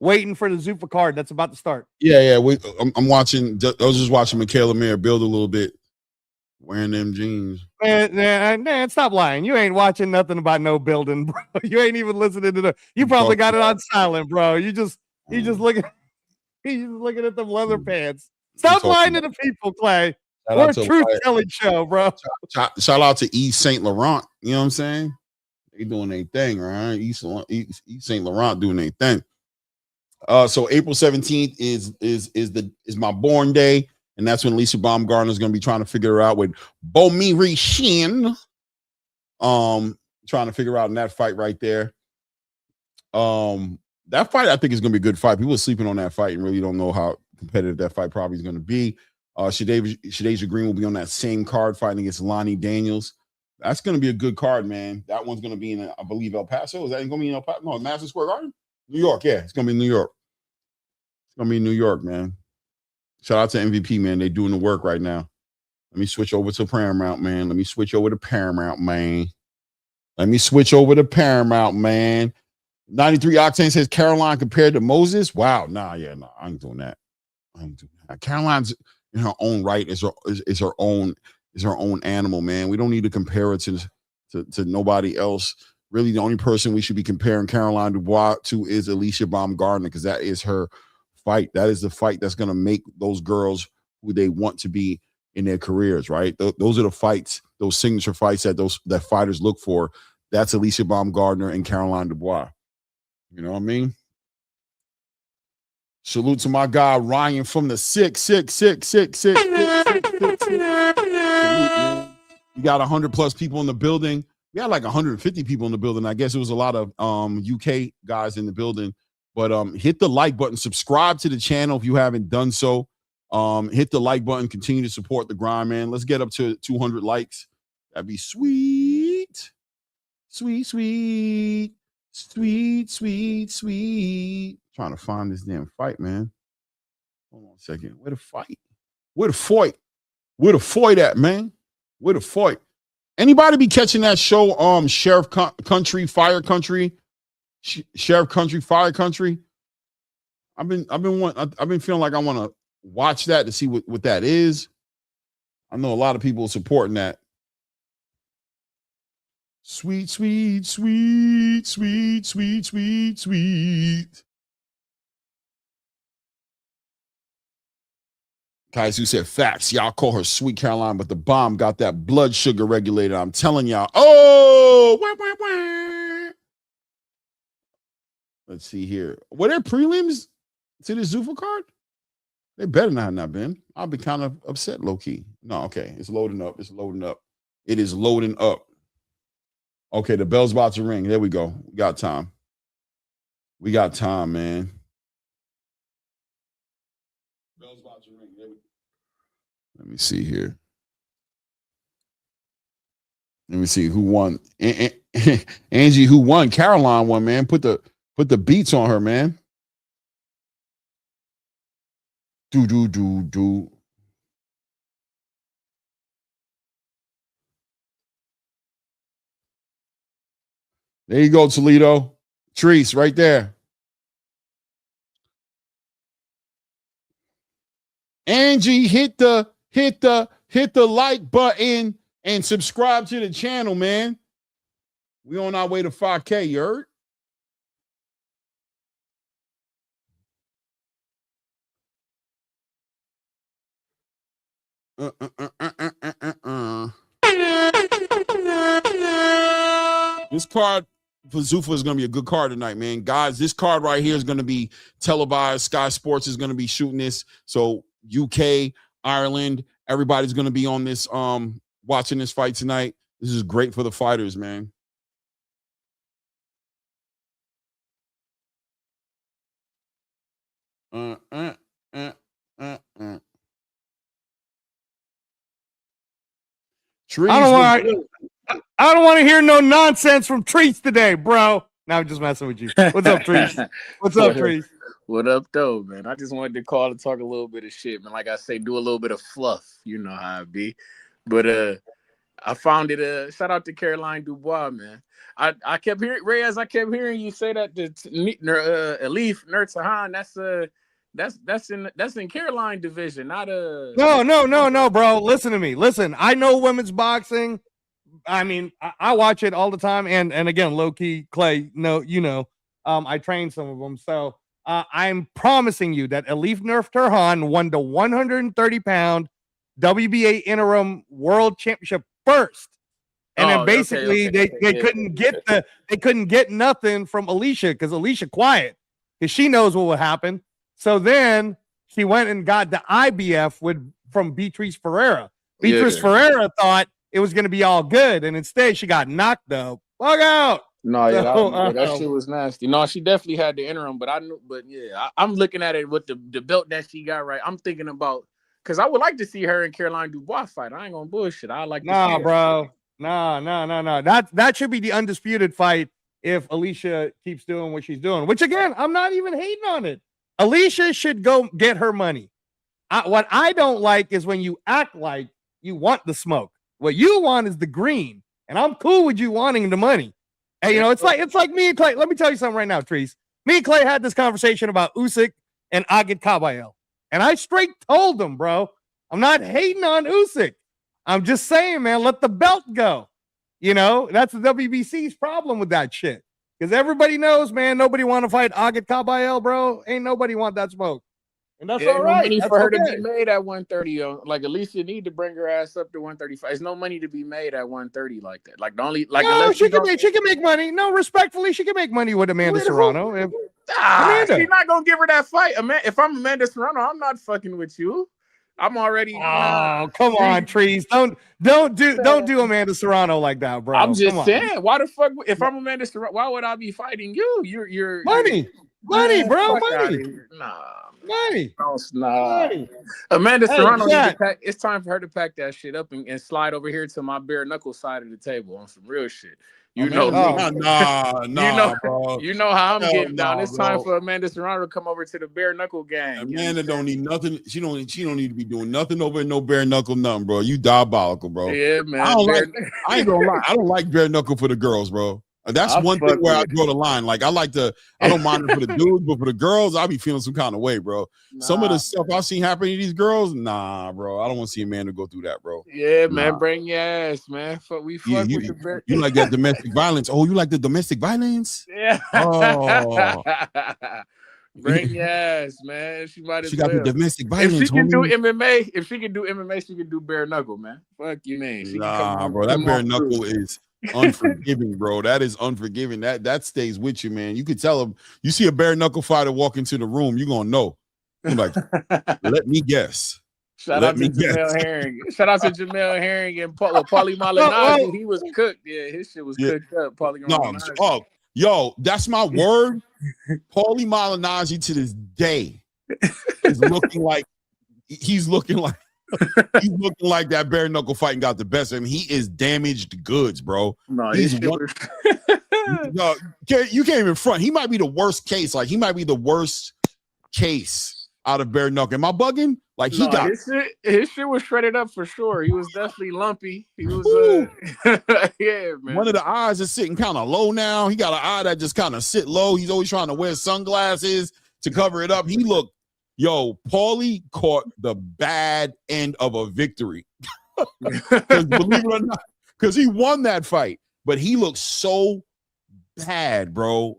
waiting for the Zupa card that's about to start. Yeah. I'm watching. I was just watching Michaela Mayer build a little bit, wearing them jeans. Man, stop lying. You ain't watching nothing about no building, bro. You ain't even listening to the. You probably got it on silent, bro. You just looking. He's just looking at them leather pants. Stop lying to the people, Clay. We're a truth-telling show, bro. Shout out to Yves Saint Laurent. You know what I'm saying? They doing their thing, right? Yves Saint Laurent doing their thing. So April 17th is my born day, and that's when Alicia Baumgartner is going to be trying to figure out with Bomiri Shin. Trying to figure out in that fight right there. That fight I think is going to be a good fight. People are sleeping on that fight and really don't know how competitive that fight probably is going to be. Shadasia Green will be on that same card fighting against Lonnie Daniels. That's going to be a good card, man. That one's going to be in, I believe, El Paso. Is that going to be in El Paso? No, Madison Square Garden? New York, yeah. It's going to be in New York. It's going to be in New York, man. Shout out to MVP, man. They're doing the work right now. Let me switch over to Paramount, man. 93 Octane says Caroline compared to Moses. Wow. I ain't doing that. Caroline's in her own right is her own animal, man. We don't need to compare it to nobody else. Really, the only person we should be comparing Caroline Dubois to is Alicia Baumgartner, because that is her fight. That is the fight that's going to make those girls who they want to be in their careers, right? Those are the fights, those signature fights that fighters look for. That's Alicia Baumgartner and Caroline Dubois. You know what I mean? Salute to my guy Ryan from the 66666. We got 100+ people in the building. We had like 150 people in the building. I guess it was a lot of UK guys in the building. But hit the like button, subscribe to the channel if you haven't done so. Hit the like button, continue to support the grind, man. Let's get up to 200 likes. That'd be sweet. Sweet, sweet, sweet, sweet, sweet. Trying to find this damn fight, man. Hold on a second. Where the fight? Where the fight? Where the fight at, man? Where the fight? Anybody be catching that show? Sheriff Country, Fire Country, Sheriff Country, Fire Country. I've been feeling like I want to watch that to see what that is. I know a lot of people supporting that. Sweet, sweet, sweet, sweet, sweet, sweet, sweet. Kaizu said facts. Y'all call her Sweet Caroline, but the bomb got that blood sugar regulator. I'm telling y'all. Oh, wah, wah, wah. Let's see here. Were there prelims to the Zuffa card? They better not have been. I'll be kind of upset, low key. No, okay. It's loading up. It's loading up. It is loading up. Okay, the bell's about to ring. There we go. We got time. We got time, man. Bell's about to ring. There we go. Let me see here. Let me see who won. Angie, who won? Caroline won, man. Put the beats on her, man. Do. There you go, Toledo. Treese, right there. Angie, hit the like button and subscribe to the channel, man. We on our way to 5K, you heard? This card for Zuffa is going to be a good card tonight, man. Guys, this card right here is going to be televised. Sky Sports is going to be shooting this. So UK, Ireland, everybody's going to be on this, watching this fight tonight. This is great for the fighters, man. I don't want to hear no nonsense from Treese today, bro. Now I'm just messing with you. What's up, Treese? What's up, Treese? What up, though, man? I just wanted to call and talk a little bit of shit, man. Like I say, do a little bit of fluff. You know how it be. But I found it. Shout out to Caroline Dubois, man. I kept hearing Reyes. I kept hearing you say that the Elif Nurtsahan. That's in Caroline division, not a. No, bro. Listen to me. Listen, I know women's boxing. I mean, I watch it all the time, and again, low key, Clay. No, you know, I train some of them, so I'm promising you that Elif Nurtsahan won the 130-pound WBA interim world championship first. And then basically they couldn't get nothing from Alicia because Alicia quiet because she knows what will happen. So then she went and got the IBF from Beatrice Ferreira. Beatrice Ferreira thought it was going to be all good, and instead she got knocked the fuck out. No, that shit was nasty. No, she definitely had the interim, but I'm looking at it with the belt that she got right. I'm thinking about because I would like to see her and Caroline Dubois fight. I ain't gonna bullshit. I like to see bro. No. That should be the undisputed fight if Alicia keeps doing what she's doing, which again, I'm not even hating on it. Alicia should go get her money. What I don't like is when you act like you want the smoke. What you want is the green, and I'm cool with you wanting the money. And you know, it's like me and Clay. Let me tell you something right now, Treese. Me and Clay had this conversation about Usyk and Agit Kabayel, and I straight told him, bro, I'm not hating on Usyk. I'm just saying, man, let the belt go. You know, that's the WBC's problem with that shit. Because everybody knows, man, nobody want to fight Agit Kabayel, bro. Ain't nobody want that smoke. And that's all right. Money for her to be made at 130. Like Alicia need to bring her ass up to 135. There's no money to be made at 130 like that. Like the only no, she can make money. No, respectfully, she can make money with Amanda Serrano. She's not gonna give her that fight. If I'm Amanda Serrano, I'm not fucking with you. I'm already. Oh, come on, Trees. Don't do Amanda Serrano like that, bro. I'm just Come on. saying. Why the fuck? If I'm Amanda Serrano, why would I be fighting you? You're Money, bro, money. Nah. Money. Nah. Amanda Serrano needs Jack. to pack. It's time for her to pack that shit up and slide over here to my bare knuckle side of the table on some real shit. You know, bro. You know how I'm getting down. It's bro. time for Amanda Serrano to come over to the bare knuckle gang. Amanda don't need nothing. She don't need to be doing nothing over in no bare knuckle nothing, bro. You diabolical, bro. Yeah, man. I ain't gonna lie. I don't like bare knuckle for the girls, bro. That's one thing where I draw the line. Like I don't mind it for the dudes, but for the girls, I'll be feeling some kind of way, bro. Nah. Some of the stuff I've seen happen to these girls, nah, bro. I don't want to see a man to go through that, bro. Yeah, man, bring your ass, man. We fuck with the bear. You like that domestic violence? Oh, you like the domestic violence? Yeah. Oh. Bring your ass, man. She got the domestic violence. If she can do MMA, she can do bare knuckle, man. Fuck you, man. Nah, bro. That bare knuckle is unforgiving, bro. That is unforgiving. That stays with you, man. You could tell him. You see a bare knuckle fighter walk into the room, you're gonna know. You're like, let me guess. Shout out to Jamel Herring and Paulie Malignaggi. He was cooked. Yeah, his shit was cooked up. Paulie Malignaggi. Yo, that's my word. Paulie Malignaggi to this day is looking like he's looking like that bare knuckle fighting got the best of him. He is damaged goods, bro. No, no, you can't even front. He might be the worst case. Like he might be the worst case out of bare knuckle. Am I bugging? Like his shit was shredded up for sure. He was definitely lumpy. He was yeah, man. One of the eyes is sitting kind of low now. He got an eye that just kind of sit low. He's always trying to wear sunglasses to cover it up. He looked, Paulie caught the bad end of a victory. Believe it or not, because he won that fight, but he looked so bad, bro.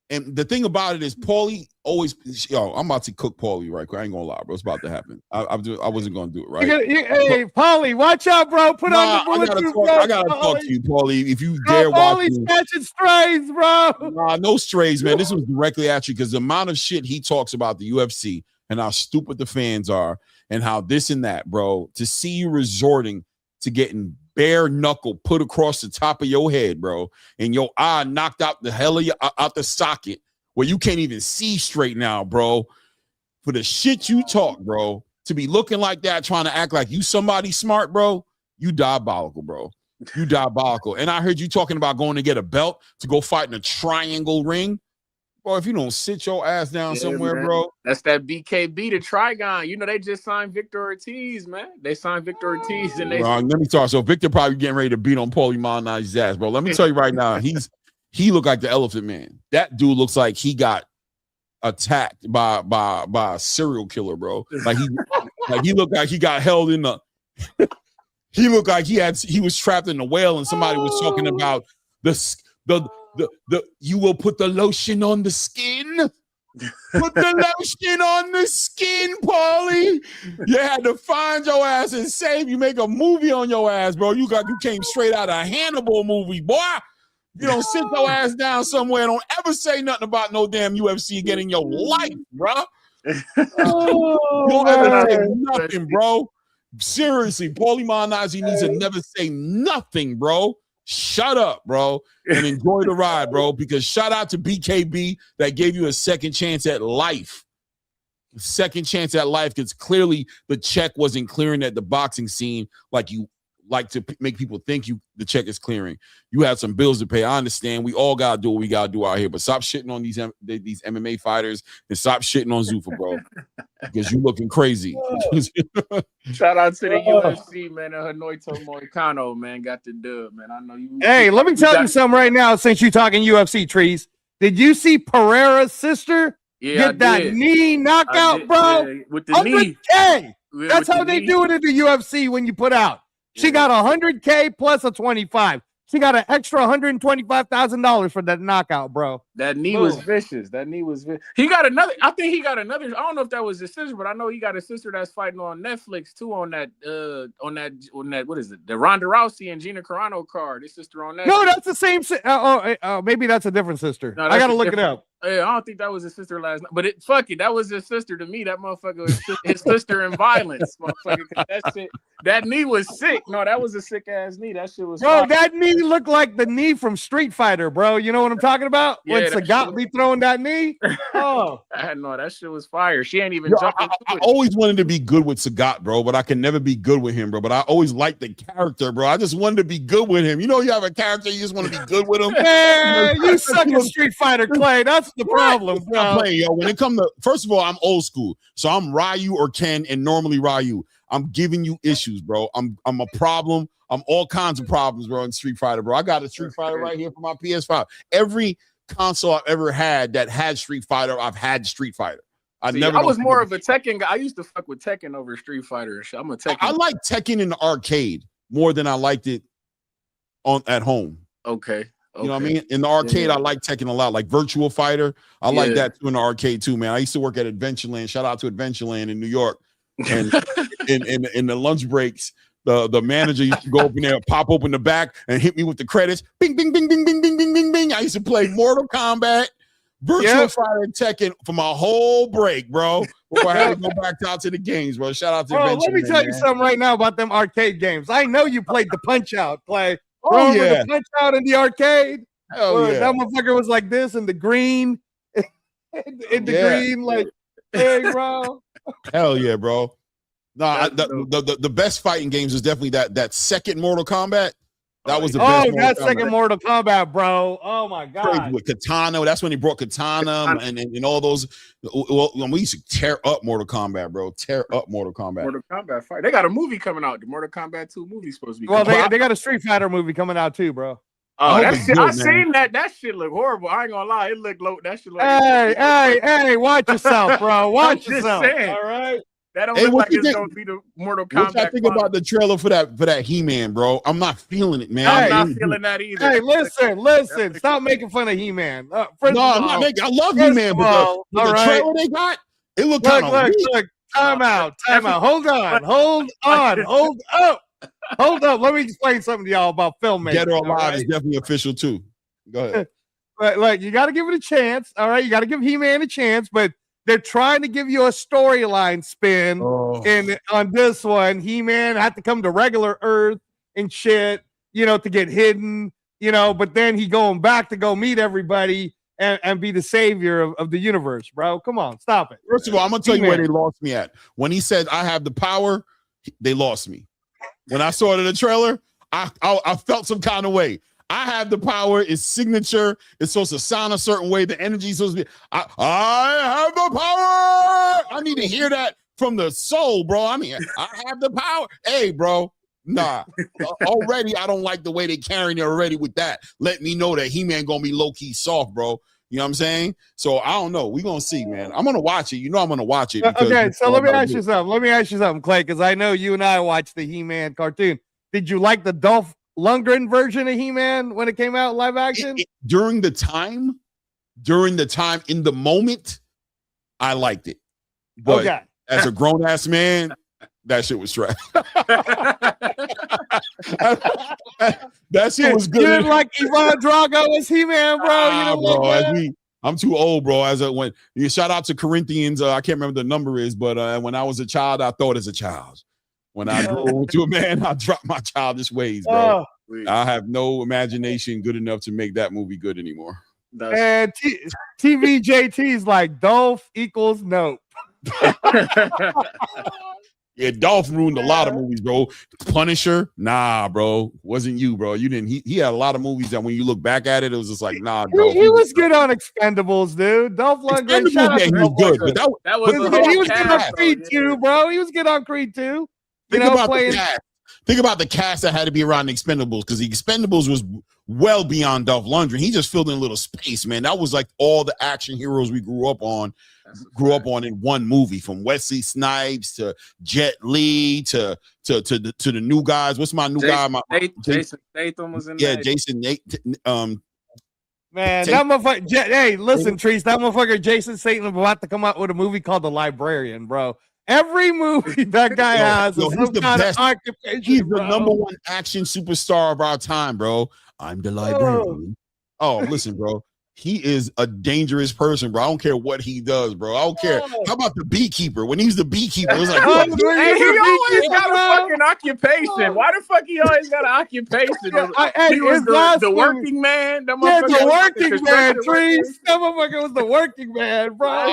And the thing about it is, Paulie always, I'm about to cook Paulie right quick. I ain't gonna lie, bro. It's about to happen. I wasn't gonna do it, right? Hey, Paulie, watch out, bro. Put on the bulletproof. I gotta talk to you, Paulie. If you dare watch Paulie's catching strays, bro. Nah, no strays, man. This was directly at you because the amount of shit he talks about the UFC and how stupid the fans are and how this and that, bro. To see you resorting to getting bare knuckle put across the top of your head, bro, and your eye knocked out the hell of out the socket where you can't even see straight now, bro. For the shit you talk, bro, to be looking like that, trying to act like you somebody smart, bro, you diabolical, bro. You diabolical. And I heard you talking about going to get a belt to go fight in a triangle ring. Bro, if you don't sit your ass down somewhere, man, bro. That's that BKB to Trigon. You know, they just signed Victor Ortiz, man. They signed Victor Ortiz. And let me talk. So Victor probably getting ready to beat on Paulie Malignaggi's ass, bro. Let me tell you right now, he looked like the Elephant Man. That dude looks like he got attacked by a serial killer, bro. Like he looked like he got held in the he looked like he was trapped in a whale and somebody was talking about the you will put the lotion on the skin. Put the lotion on the skin, Paulie. You had to find your ass and save. You make a movie on your ass, bro. You came straight out of a Hannibal movie, boy. You don't sit your ass down somewhere. Don't ever say nothing about no damn UFC again in your life, bro. Don't ever say nothing, bro. Seriously, Paulie Malignaggi needs to never say nothing, bro. Shut up, bro, and enjoy the ride, bro, because shout out to BKB that gave you a second chance at life. Second chance at life, because clearly the check wasn't clearing at the boxing scene like you like to make people think the check is clearing. You had some bills to pay. I understand. We all got to do what we got to do out here, but stop shitting on these MMA fighters and stop shitting on Zuffa, bro, because you looking crazy. Shout out to the UFC, man. Hanoito Moicano, man, got the dub, man. I know you. Hey, let me tell you something right now since you're talking UFC, Trees. Did you see Pereira's sister get that knee knockout, bro? Yeah, with the knee. $100K. That's how they do it in the UFC when you put out. She got $100K plus a 25. She got an extra $125,000 for that knockout, bro. That knee was vicious. That knee was vicious. He got another. I think he got another. I don't know if that was his sister, but I know he got a sister that's fighting on Netflix too. On that. What is it? The Ronda Rousey and Gina Carano card. His sister on that. No, that's the same. Maybe that's a different sister. No, I gotta look it up. I don't think that was his sister last night, but fuck it, that was his sister to me. That motherfucker was his sister in violence, motherfucker. That knee was sick. No, that was a sick ass knee. That shit was. Bro, fire. that knee looked like the knee from Street Fighter, bro. You know what I'm talking about? Yeah, When that Sagat shit be throwing that knee. Oh, no, that shit was fire. She ain't even Yo, jumping. I always wanted to be good with Sagat, bro, but I can never be good with him, bro. But I always liked the character, bro. I just wanted to be good with him. You know, you have a character, you just want to be good with him. man, you suck at Street Fighter, Clay. That's the problem, bro. I'm playing, yo. When it comes to, first of all, I'm old school, so I'm Ryu or Ken, and normally Ryu. I'm giving you issues, bro. I'm a problem. I'm all kinds of problems, bro. In Street Fighter, bro. I got a Street Fighter right here for my PS5. Every console I've ever had that had Street Fighter, I've had Street Fighter. I was more of a Tekken guy. I used to fuck with Tekken over Street Fighter and shit. I'm a Tekken. I like Tekken in the arcade more than I liked it at home. Okay. You know what I mean? In the arcade, I like Tekken a lot. Like Virtual Fighter, I like that too in the arcade too, man. I used to work at Adventureland. Shout out to Adventureland in New York. And in the lunch breaks, the manager used to go up in there, pop open the back, and hit me with the credits. Bing, bing, bing, bing, bing, bing, bing, bing, bing. I used to play Mortal Kombat, Virtual Fighter, and Tekken for my whole break, bro. Before I had to go back out to the games, bro. Shout out to Adventureland. Let me tell you something right now about them arcade games. I know you played the Punch Out, Clay. Oh, yeah. The Punch Out in the arcade. Hell yeah. That motherfucker was like this in the green. in the green, like, hey, bro. Hell yeah, bro. No, the best fighting games is definitely that second Mortal Kombat. That was the best. Oh, that second Mortal Kombat, bro. Oh my god. With Katana, that's when he brought Katana and all those. Well, we used to tear up Mortal Kombat, bro. Tear up Mortal Kombat. Mortal Kombat fight. They got a movie coming out. The Mortal Kombat 2 movie supposed to be. Well, they got a Street Fighter movie coming out too, bro. Oh, that shit, I seen that. That shit look horrible. I ain't gonna lie. It looked low. That shit look. Hey, watch yourself, bro. Watch yourself. Saying. All right. That don't look like it's gonna be the Mortal Kombat. What I think about the trailer for that He-Man, bro? I'm not feeling it, man. I'm not feeling that either. Hey, listen. Stop making fun of He-Man. No, I'm not making. I love He-Man, but the trailer they got, it looked kind of weak. Look. Time out. Hold up. Let me explain something to y'all about filmmaking. Dead or Alive is definitely official too. Go ahead. But like, you got to give it a chance. All right, you got to give He-Man a chance, but they're trying to give you a storyline spin. And on this one, He-Man had to come to regular Earth and shit, to get hidden, but then he going back to go meet everybody and be the savior of the universe, bro. Come on, stop it. First of all, I'm going to tell you where they lost me at. When he said, I have the power, they lost me. When I saw it in the trailer, I felt some kind of way. I have the power. It's signature. It's supposed to sound a certain way. The energy is supposed to be. I have the power. I need to hear that from the soul, bro. I mean, I have the power. Hey, bro. Nah. Already, I don't like the way they carrying it already with that. Let me know that He-Man gonna be low-key soft, bro. You know what I'm saying? So I don't know. We're gonna see, man. I'm gonna watch it. You know I'm gonna watch it. Okay, so let me ask you something, Clay, because I know you and I watched the He-Man cartoon. Did you like the Dolph Lundgren version of He-Man when it came out live action? During the time, in the moment, I liked it. But as a grown-ass man, that shit was trash. That shit was good. You didn't like Ivan Drago as He-Man, bro. I'm too old, bro. Shout out to Corinthians. I can't remember the number is, but when I was a child, I thought as a child. When I grew to a man, I dropped my childish ways, bro. I have no imagination good enough to make that movie good anymore. And TVJT's like Dolph equals nope. Yeah, Dolph ruined a lot of movies, bro. Punisher, nah, bro. Wasn't you, bro. You didn't. He had a lot of movies that when you look back at it, it was just like, nah, Dolph. He was good on Expendables, dude. Dolph Lundgren. He was good, but he was good on Creed 2, bro. He was good on Creed 2. Think about the cast that had to be around the Expendables, because the Expendables was well beyond Dolph Lundgren. He just filled in a little space, man. That was like all the action heroes we grew up on in one movie, from Wesley Snipes to Jet Li to the new guys. What's my new guy? Jason Statham was in there. Yeah, Jason Man, that motherfucker. Hey, listen, Trees, that motherfucker Jason Statham about to come out with a movie called The Librarian, bro. Every movie that guy has is some kind of occupation. He's the number one action superstar of our time, bro. I'm the librarian. Oh, listen, bro. he is a dangerous person, bro. I don't care what he does, bro. I don't care. How about the beekeeper? When he's the beekeeper, it's like, hey, he always got a fucking occupation. Why the fuck he always got an occupation? He was the working man. The working man, Trees. That motherfucker was the working man, bro.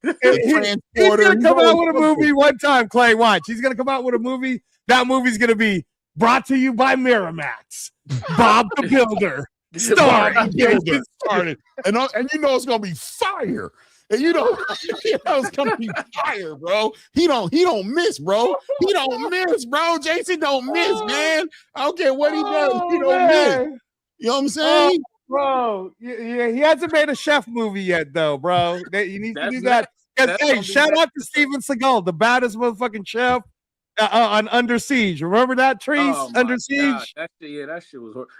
He's gonna come out with a movie one time, Clay. Watch. He's gonna come out with a movie. That movie's gonna be brought to you by Miramax. Bob the Builder. Starting. And you know it's gonna be fire. And you know it's gonna be fire, bro. He don't miss, bro. He don't miss, bro. Jason don't miss, man. I don't care what he does. He don't miss. You know what I'm saying? Bro, yeah, he hasn't made a chef movie yet, though, bro. He needs to do that. Hey, shout out to Steven Seagal, the baddest motherfucking chef on Under Siege. Remember that, Trees? Under Siege? That shit was horrible.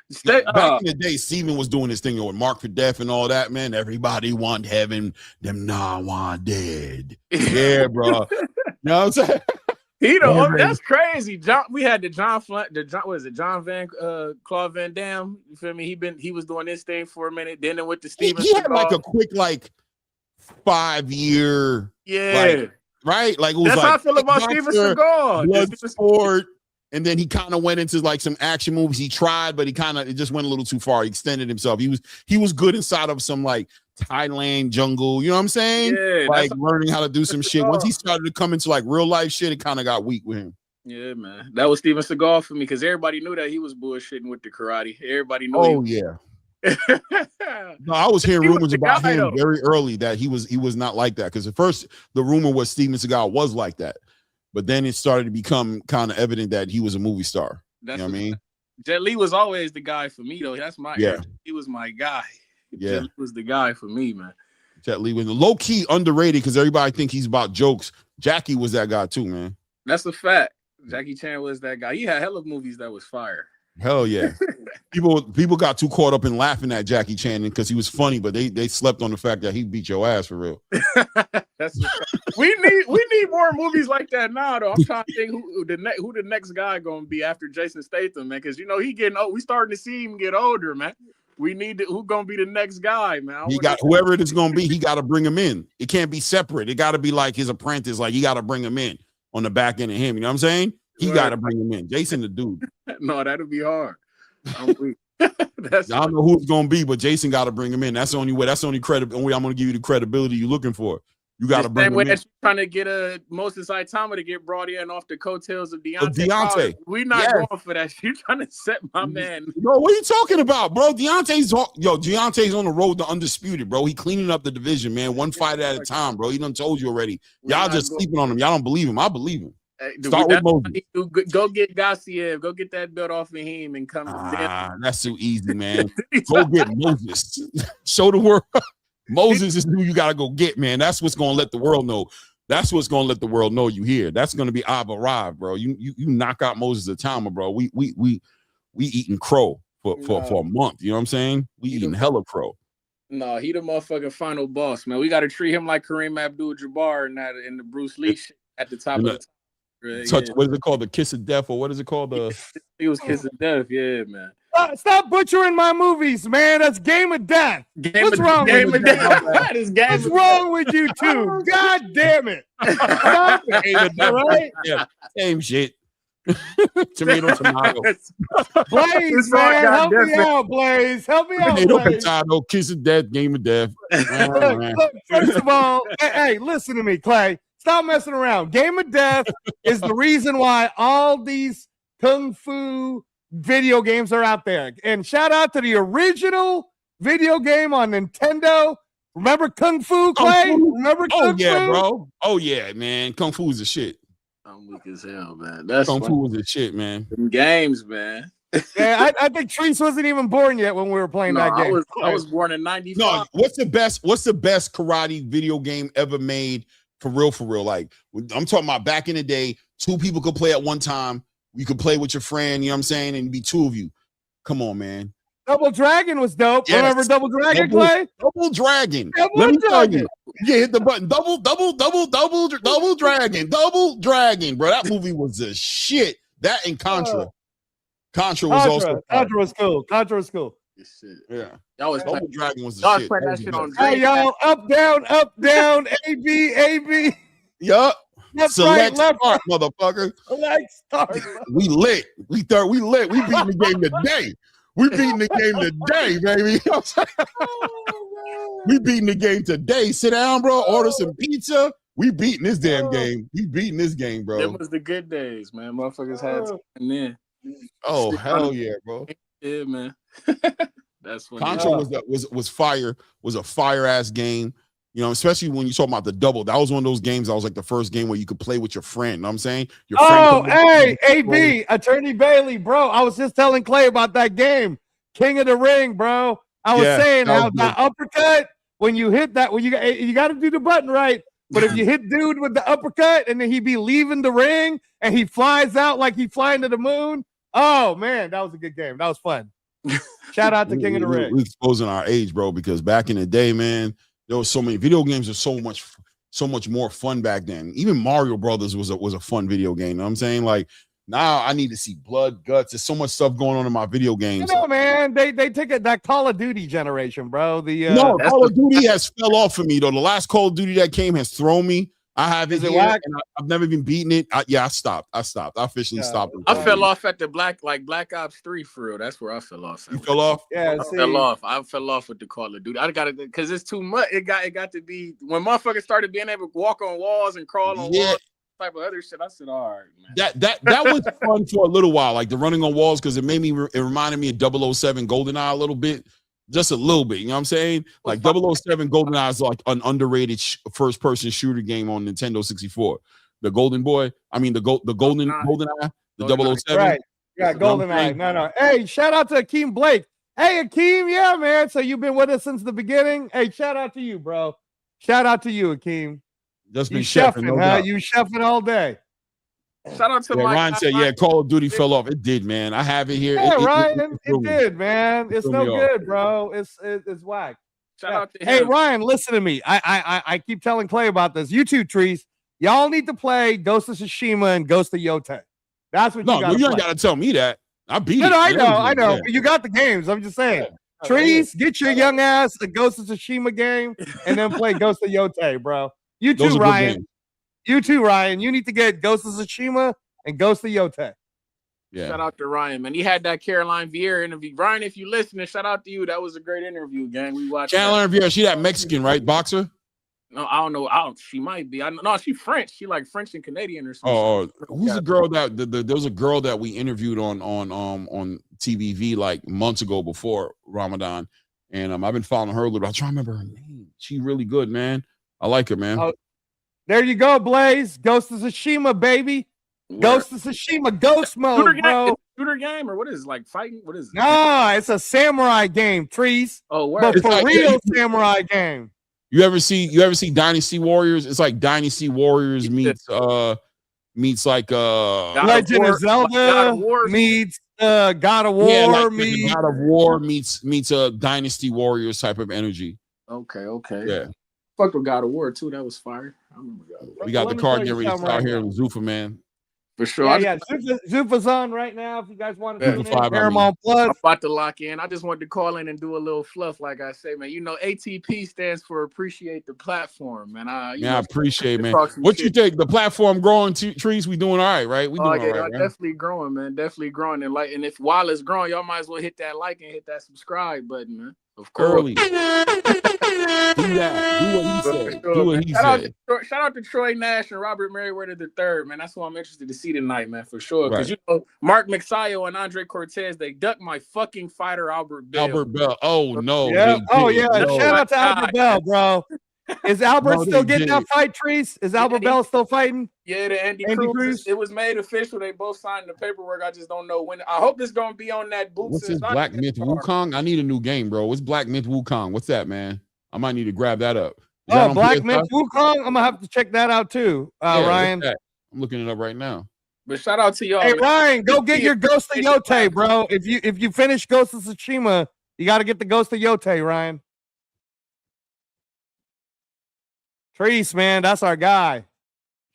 Back in the day, Steven was doing this thing with Mark for Death and all that, man. Everybody want heaven, them nah want dead. Yeah, bro. You know what I'm saying? That's crazy. We had Claude Van Damme. You feel me? He was doing this thing for a minute. Then it went to Steven. He had like a quick 5-year. Yeah. Right? Like it was that's how I feel about Steven Seagal. Bloodsport, and then he kind of went into like some action movies. He tried, but it just went a little too far. He extended himself. He was good inside of some like Thailand jungle. You know what I'm saying? Yeah, like learning how to do some shit. Once he started to come into like real life shit, it kind of got weak with him. Yeah, man. That was Steven Seagal for me because everybody knew that he was bullshitting with the karate. Everybody knew. Oh yeah. No, I was hearing rumors about him very early that he was not like that, because at first the rumor was Steven Seagal was like that, but then it started to become kind of evident that he was a movie star. You know what I mean? Jet Li was always the guy for me, though. That's my he was my guy. Yeah, Jet Li was the guy for me, man. Jet Li was low key underrated because everybody think he's about jokes. Jackie was that guy too, man. That's a fact. Jackie Chan was that guy. He had hella movies that was fire. Hell yeah. People got too caught up in laughing at Jackie Chan because he was funny, but they slept on the fact that he beat your ass for real. We need more movies like that now, though. I'm trying to think who the next guy gonna be after Jason Statham, man, because he getting old. We starting to see him get older, man. We need who gonna be the next guy, man. He got whoever it is gonna be. He got to bring him in. It can't be separate. It got to be like his apprentice. Like you got to bring him in on the back end of him. You know what I'm saying? He got to bring him in. Jason, the dude. No, that'll be hard. I don't know who it's gonna be, but Jason got to bring him in. That's the only way. That's the only way I'm gonna give you the credibility you're looking for. You got to bring him in. Trying to get Moses Saitama to get brought in off the coattails of Deontay. We're not going for that. You're trying to set my man. No, what are you talking about, bro? Deontay's on the road to undisputed, bro. He cleaning up the division, man. One fight at a time, bro. He done told you already. Y'all just sleeping on him. Y'all don't believe him. I believe him. Start with Moses. Go get Garcia. Go get that belt off of him and come. That's too easy, man. Go get Moses. Show the world. Moses is who you gotta go get, man. That's what's gonna let the world know. That's what's gonna let the world know you here. That's gonna be I've arrived, bro. You knock out Moses Atama, bro. We eating crow for a month. You know what I'm saying? We eating hella crow. No, he the motherfucking final boss, man. We gotta treat him like Kareem Abdul-Jabbar in the Bruce Lee shit at the top of the What is it called? The kiss of death, or what is it called? It was kiss of death, yeah, man. Stop butchering my movies, man. That's Game of Death. What's wrong with you two? God damn it. Stop it. Right? Yeah, same shit. Tomato. Blaze, man, help me out, Blaze. Help me out, Potato, kiss of death, Game of death. Look, first of all, hey, listen to me, Clay. Stop messing around. Game of Death is the reason why all these kung fu video games are out there. And shout out to the original video game on Nintendo. Remember Kung Fu, Clay? Remember Kung Fu? Yeah, bro. Oh yeah, man. Kung Fu is the shit. I'm weak as hell, man. That's Kung Fu is the shit, man. Them games, man. Yeah, I think Treese wasn't even born yet when we were playing that game. I was born in 95. No, what's the best karate video game ever made? For real. Like, I'm talking about back in the day, two people could play at one time. You could play with your friend, you know what I'm saying? And it'd be two of you. Come on, man. Double Dragon was dope. Yes. Remember Double Dragon, Clay? Double Dragon. Let me tell you. You hit the button. Double Dragon. Double Dragon, bro. That movie was a shit. That and Contra. Contra was also. Contra was cool. This shit. Yeah. Y'all was Double playing, Dragon was the y'all was shit. playing That that was shit the on best. Hey, Dream. y'all, up, down, AB, AB. Yup. Left, Select right, left, start, motherfucker. select, start. We lit. We lit. We beating the game today. We beating the game today, baby. You know what I'm saying? We beating the game today. Sit down, bro. Order some pizza. We beating this damn game. We beating this game, bro. Them was the good days, man. Motherfuckers had time then. Oh, hell yeah, bro. Yeah, man. That's what Contra was fire, was a fire ass game. You know, especially when you talk about the double. That was one of those games that was like the first game where you could play with your friend. You know what I'm saying? Your friend Hey, AB, Attorney Bailey, bro. I was just telling Clay about that game. King of the Ring, bro. I was saying how the uppercut, when you hit that, when you got to do the button right. But if you hit dude with the uppercut and then he be leaving the ring and he flies out like he flying to the moon. Oh man, that was a good game. That was fun. Shout out to King of the Ring. We're exposing our age, bro, because back in the day, man, there was so many video games are so much more fun back then. Even Mario Brothers was a fun video game. You know what I'm saying? Like now I need to see blood, guts. There's so much stuff going on in my video games. You know, man, they take it that Call of Duty generation, bro. No, Call of Duty has fell off for me though. The last Call of Duty that came has thrown me. I have it here, and I've never even beaten it. I stopped. I officially stopped. I fell off at the Black Ops 3 for real. That's where I fell off. You fell off? Yeah, I fell off. I fell off with the Call of Duty. I got it because it's too much. It got to be when motherfuckers started being able to walk on walls and crawl on walls, type of other shit. I said, all right, man. That was fun for a little while, like the running on walls, because it reminded me of 007 GoldenEye a little bit. Just a little bit, you know what I'm saying? Like 007 GoldenEye is like an underrated first-person shooter game on Nintendo 64. The Golden Boy, I mean the GoldenEye, the 007. Right, yeah, GoldenEye. No. Hey, shout out to Akeem Blake. Hey, Akeem, yeah, man. So you've been with us since the beginning. Hey, shout out to you, bro. Shout out to you, Akeem. Just been chefing, no huh? doubt. You chefing all day. Shout out to Ryan said, Call of Duty fell off. It did, man. I have it here. Yeah, Ryan, it did, man. It's no good, bro. It's whack. Shout out to him. Hey, Ryan, listen to me. I keep telling Clay about this. You two, Trees, y'all need to play Ghost of Tsushima and Ghost of Yote. That's what you got to play. You ain't got to tell me that. I beat it. No, I know. Yeah. But you got the games. I'm just saying. Yeah. Trees, get your young ass a Ghost of Tsushima game and then play Ghost of Yote, bro. You too, Ryan. You too, Ryan. You need to get Ghost of Tsushima and Ghost of Yote. Yeah. Shout out to Ryan, man. He had that Caroline Vieira interview. Ryan, if you listening, shout out to you. That was a great interview, gang. We watched Caroline Vieira. She that Mexican, right? Boxer? No, I don't know. She might be. No, she French. She like French and Canadian or something. Oh, who's the girl that there was a girl that we interviewed on TVV like months ago before Ramadan, and I've been following her a little. I try to remember her name. She really good, man. I like her, man. There you go, Blaze. Ghost of Tsushima, baby. Ghost of Tsushima, ghost mode, bro. Shooter game or what is it, like fighting? What is it? No, it's a samurai game, Trees. Oh, word. But for real samurai game. You ever see Dynasty Warriors? It's like Dynasty Warriors meets like Legend of Zelda meets God of War, yeah, like God of War meets Dynasty Warriors type of energy. Okay. Yeah. Fuck with God of War too. That was fire. I remember God of War. We got the card getting ready to start here in Zuffa, man. For sure. Yeah. Zuffa's on right now. If you guys want to tune in, Paramount Plus. I'm about to lock in. I just wanted to call in and do a little fluff, like I say, man. You know, ATP stands for appreciate the platform, man. I appreciate, man. What you think? The platform growing, Trees? We doing all right? We doing all right, definitely growing, man. Definitely growing. And if while it's growing, y'all might as well hit that like and hit that subscribe button, man. Of course. Early. Do that. Do what he said. Do what he said. Shout out to Troy Nash and Robert Merriweather III, man. That's what I'm interested to see tonight, man, for sure. Because you know, Mark Mixayo and Andre Cortez, they ducked my fucking fighter Albert Bell. Oh no. Yeah. No. Shout out to Albert Bell, bro. Is Albert still getting that fight, Trees? Is Albert Bell still fighting? Yeah, the Andy Cruz. It was made official. They both signed the paperwork. I just don't know when. I hope it's gonna be on that bouts. What's this Black Myth Wukong? I need a new game, bro. What's Black Myth Wukong? What's that, man? I might need to grab that up. Black Myth Wukong. I'm gonna have to check that out too, Ryan. I'm looking it up right now. But shout out to y'all. Hey, Ryan, go get your Ghost of Yote, bro. If you finish Ghost of Tsushima, you got to get the Ghost of Yote, Ryan. Trees, man, that's our guy.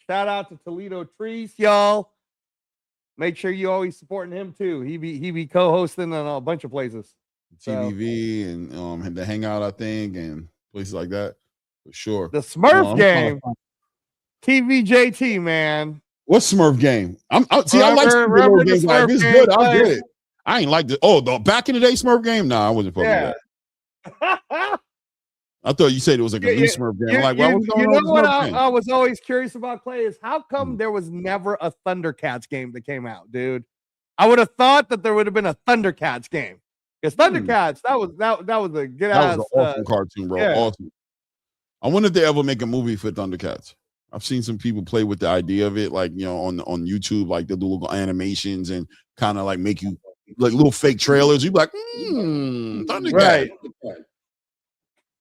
Shout out to Toledo Trees, y'all. Make sure you always supporting him too. He be co-hosting on a bunch of places. TVV and the Hangout, I think, and places like that for sure. The Smurf game, TVJT, man. What Smurf game? I like some little games. Like, if it's good, I'll get it. I ain't like the back in the day Smurf game. Nah, I wasn't fucking with that. I thought you said it was like a new Smurf game. Like, what was going on? You know what I was always curious about, Clay, is how come there was never a Thundercats game that came out, dude? I would have thought that there would have been a Thundercats game. Because Thundercats, that was a good ass. That was an awesome cartoon, bro. Yeah. Awesome. I wonder if they ever make a movie for Thundercats. I've seen some people play with the idea of it, like, you know, on YouTube, like they'll do little animations and kind of like make you like little fake trailers. You'd be like, Thundercats. Right.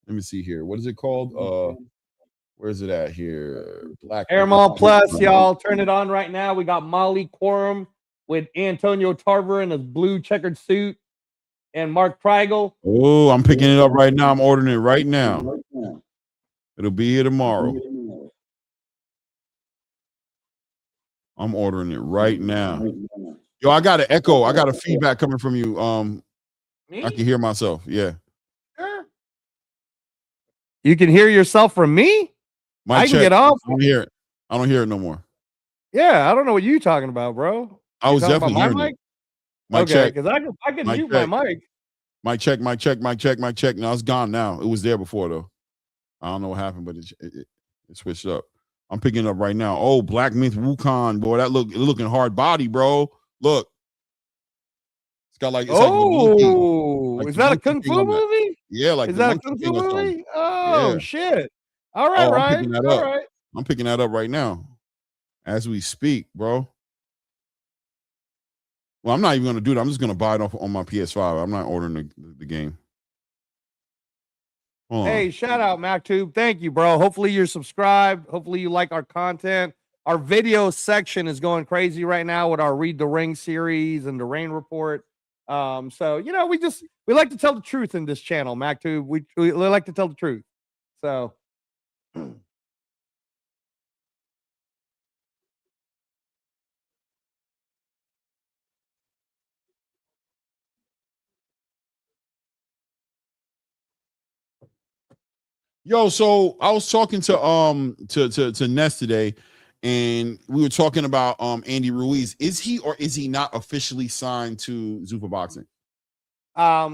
Let me see here. What is it called? Where's it at here? Black Paramount Plus, y'all. Turn it on right now. We got Molly Quorum with Antonio Tarver in his blue checkered suit and Mark Prigel. Oh, I'm picking it up right now. I'm ordering it right now. It'll be here tomorrow. I'm ordering it right now. Yo, I got an echo. I got a feedback coming from you. Me? I can hear myself. Yeah. Sure. You can hear yourself from me? I can get off. I don't hear it. I don't hear it no more. Yeah, I don't know what you're talking about, bro. I was definitely hearing it. Mic check. Because I can mute my mic. Mic check. No, it's gone now. It was there before, though. I don't know what happened, but it switched up. I'm picking it up right now. Oh, Black Myth Wukong, boy, that looking hard body, bro. Look, it's got like is that a kung fu movie? Yeah, like is that a kung fu movie? Oh yeah. Shit! All right, Ryan. All right, I'm picking that up right now as we speak, bro. Well, I'm not even gonna do that. I'm just gonna buy it off on my PS5. I'm not ordering the game. Hey, shout out MacTube. Thank you, bro. Hopefully you're subscribed. Hopefully you like our content. Our video section is going crazy right now with our Read the Ring series and the Rain Report. So you know, we like to tell the truth in this channel, MacTube. We like to tell the truth. So yo, so I was talking to Ness today, and we were talking about Andy Ruiz. Is he or is he not officially signed to Zupa Boxing?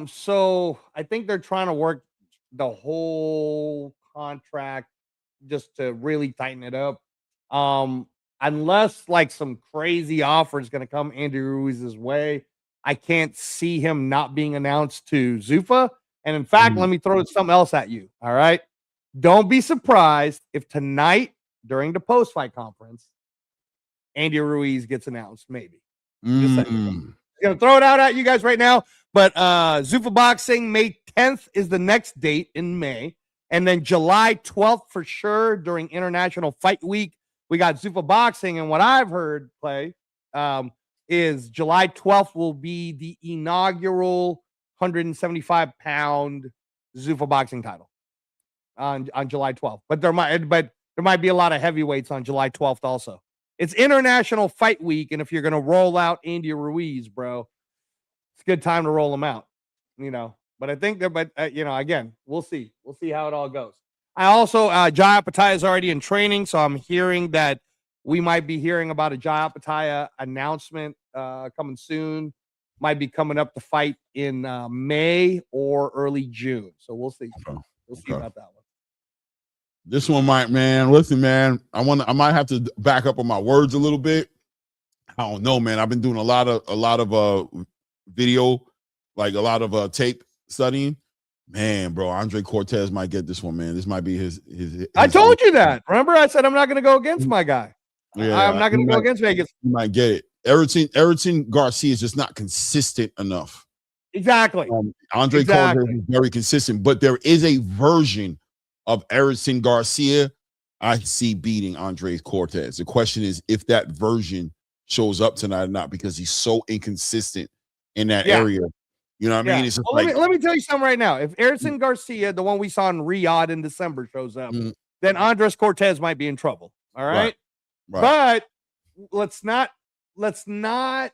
So I think they're trying to work the whole contract just to really tighten it up. Unless like some crazy offer is going to come Andy Ruiz's way, I can't see him not being announced to Zuffa. And in fact, let me throw something else at you. All right. Don't be surprised if tonight during the post-fight conference, Andy Ruiz gets announced, maybe. Just saying. Gonna throw it out at you guys right now. But Zuffa Boxing, May 10th is the next date in May. And then July 12th for sure during International Fight Week. We got Zuffa Boxing. And what I've heard, Clay, is July 12th will be the inaugural 175-pound Zuffa Boxing title on July 12th. But there might be a lot of heavyweights on July 12th also. It's International Fight Week, and if you're going to roll out Andy Ruiz, bro, it's a good time to roll him out, you know. But I think that, you know, again, we'll see. We'll see how it all goes. I also, Jai Apataya is already in training, so I'm hearing that we might be hearing about a Jai Apataya announcement coming soon. Might be coming up to fight in May or early June. So we'll see. We'll see about that one. This one might, man. Listen, man. I might have to back up on my words a little bit. I don't know, man. I've been doing a lot of video, like a lot of tape studying. Man, bro, Andre Cortez might get this one, man. This might be his I told you that. Remember, I said I'm not going to go against my guy. Yeah, I'm not going to go against Vegas. You might get it. Erickson Garcia is just not consistent enough. Exactly. Andre Cortez is very consistent, but there is a version of Erickson Garcia I see beating Andre Cortez. The question is if that version shows up tonight or not, because he's so inconsistent in that area. You know what I mean? It's just let me tell you something right now. If Erickson Garcia, the one we saw in Riyadh in December, shows up, then Andres Cortez might be in trouble. All right. But let's not dilute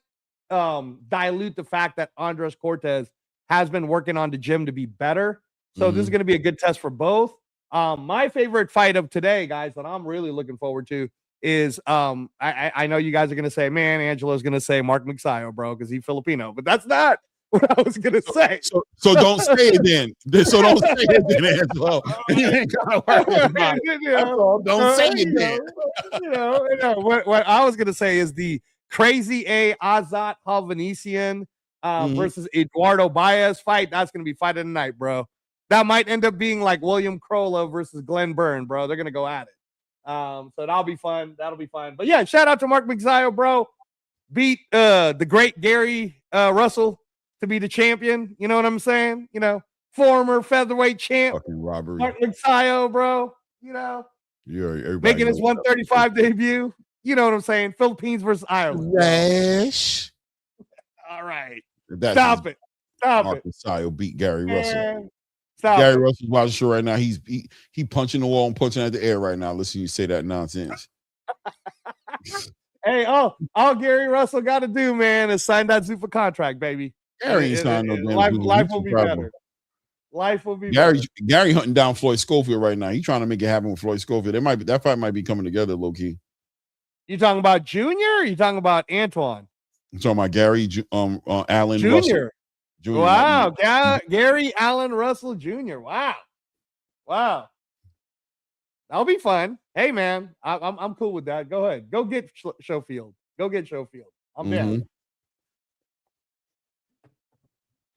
the fact that Andres Cortez has been working on the gym to be better. So this is going to be a good test for both. My favorite fight of today, guys, that I'm really looking forward to is I know you guys are going to say, man, Angelo's going to say Mark Magsayo, bro, because he's Filipino, but that's not what I was going to say. So don't say it then. So don't say it then, Angelo. You ain't gotta worry about it. That's all. Don't say it then. What I was going to say is the Crazy A Azat Halvanesian versus Eduardo Baez fight. That's going to be fight of the night, bro. That might end up being like William Crolla versus Glenn Byrne, bro. They're going to go at it. So that'll be fun. That'll be fun. But yeah, shout out to Mark Magsayo, bro. Beat the great Gary Russell to be the champion. You know what I'm saying? You know, former featherweight champ. Fucking robbery. Mark Magsayo, bro. You know, yeah, making his 135 debut. You know what I'm saying? Philippines versus Ireland. Yes. All right. Stop it. Stop Mark it. Magsayo beat Gary Russell. Stop Gary it. Russell's watching the show right now. He punching the wall and punching at the air right now. Listen, you say that nonsense. Hey, all Gary Russell got to do, man, is sign that Zupa contract, baby. Gary ain't signed no damn life will be better. Life will be Gary, better. Gary hunting down Floyd Schofield right now. He's trying to make it happen with Floyd Schofield. That fight might be coming together, low key. You talking about Junior? Or you talking about Antoine? I'm talking about Gary Allen Junior. Russell. Junior. Wow, Gary Allen Russell Jr. Wow. That'll be fun. Hey, man, I'm cool with that. Go ahead. Go get Schofield. I'm down.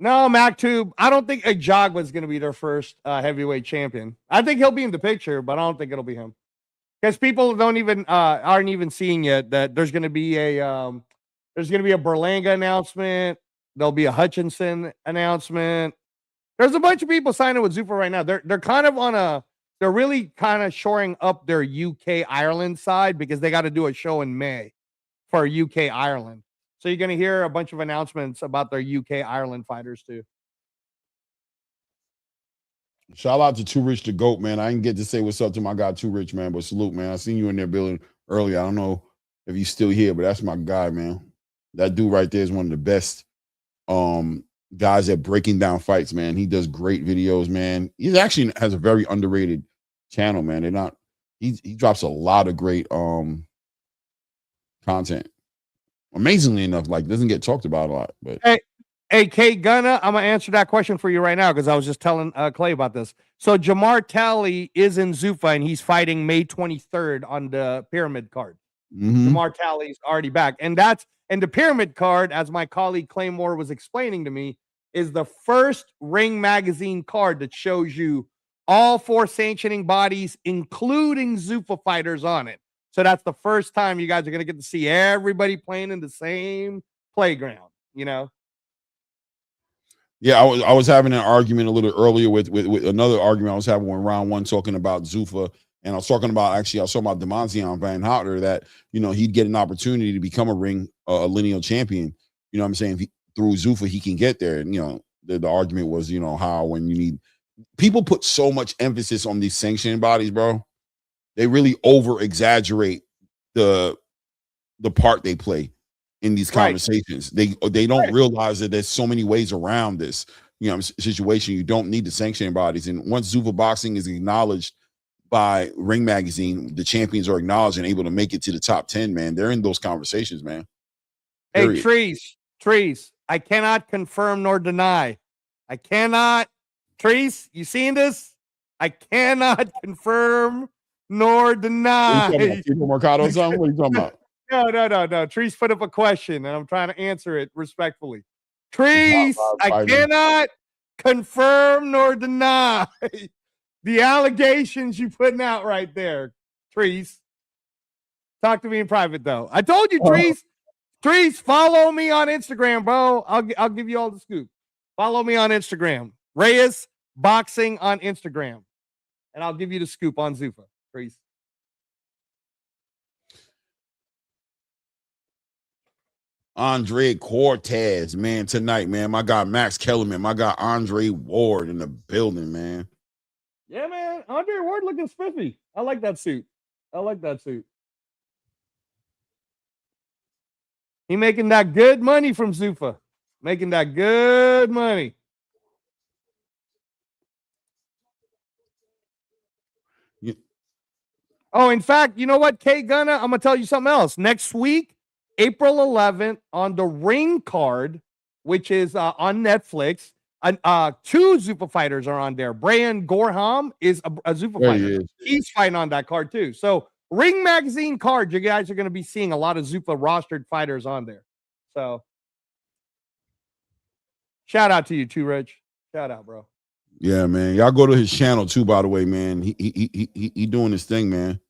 No, MacTube. I don't think Ajagba's going to be their first heavyweight champion. I think he'll be in the picture, but I don't think it'll be him because people aren't even seeing yet that there's going to be a Berlanga announcement. There'll be a Hutchinson announcement. There's a bunch of people signing with Zupa right now. They're really kind of shoring up their UK Ireland side because they got to do a show in May for UK Ireland. So you're going to hear a bunch of announcements about their UK Ireland fighters too. Shout out to Too Rich the GOAT, man. I didn't get to say what's up to my guy Too Rich, man, but salute, man. I seen you in there building earlier. I don't know if he's still here, but that's my guy, man. That dude right there is one of the best guys at breaking down fights, man. He does great videos, man. He actually has a very underrated channel, man. He drops a lot of great content. Amazingly enough, like doesn't get talked about a lot. But hey, K Gunna, I'm gonna answer that question for you right now because I was just telling Clay about this. So Jamar Talley is in Zuffa and he's fighting May 23rd on the pyramid card. Jamar Talley's already back, and the pyramid card, as my colleague Claymore was explaining to me, is the first Ring Magazine card that shows you all 4 sanctioning bodies, including Zuffa fighters on it. So that's the first time you guys are going to get to see everybody playing in the same playground, you know? Yeah, I was having an argument a little earlier with another argument I was having when round 1 talking about Zuffa. And I was talking about Demonzion Van Houten that, you know, he'd get an opportunity to become a lineal champion. You know what I'm saying? Through Zuffa, he can get there. And, you know, the argument was, you know, how when you need people put so much emphasis on these sanctioning bodies, bro. They really over exaggerate the part they play in these conversations. They don't realize that there's so many ways around this, you know, situation. You don't need the sanctioning bodies. And once Zuffa boxing is acknowledged by Ring Magazine, the champions are acknowledged and able to make it to the top 10, man. They're in those conversations, man. Period. Hey, Trees, I cannot confirm nor deny. Trees, you seen this? I cannot confirm nor deny. Mercado or something? What are you talking about? No. Trees put up a question and I'm trying to answer it respectfully. Trees, I cannot confirm nor deny the allegations you putting out right there, Trees. Talk to me in private, though. I told you, Trees. Trees, follow me on Instagram, bro. I'll give you all the scoop. Follow me on Instagram. Reyes Boxing on Instagram. And I'll give you the scoop on Zuffa, Trees. Andre Cortez, man, tonight, man. My guy Max Kellerman, my guy Andre Ward in the building, man. Yeah, man. Andre Ward looking spiffy. I like that suit. He making that good money from Zuffa. Making that good money. Oh, in fact, you know what, K Gunna? I'm gonna tell you something else. Next week, April 11th, on the Ring card, which is on Netflix, two Zupa fighters are on there. Brian Gorham is a Zupa There fighter. he is. He's fighting on that card too. So Ring Magazine card, you guys are going to be seeing a lot of Zupa rostered fighters on there. So shout out to you too, Rich. Shout out, bro. Yeah, man. Y'all go to his channel too, by the way, man. He doing his thing, man.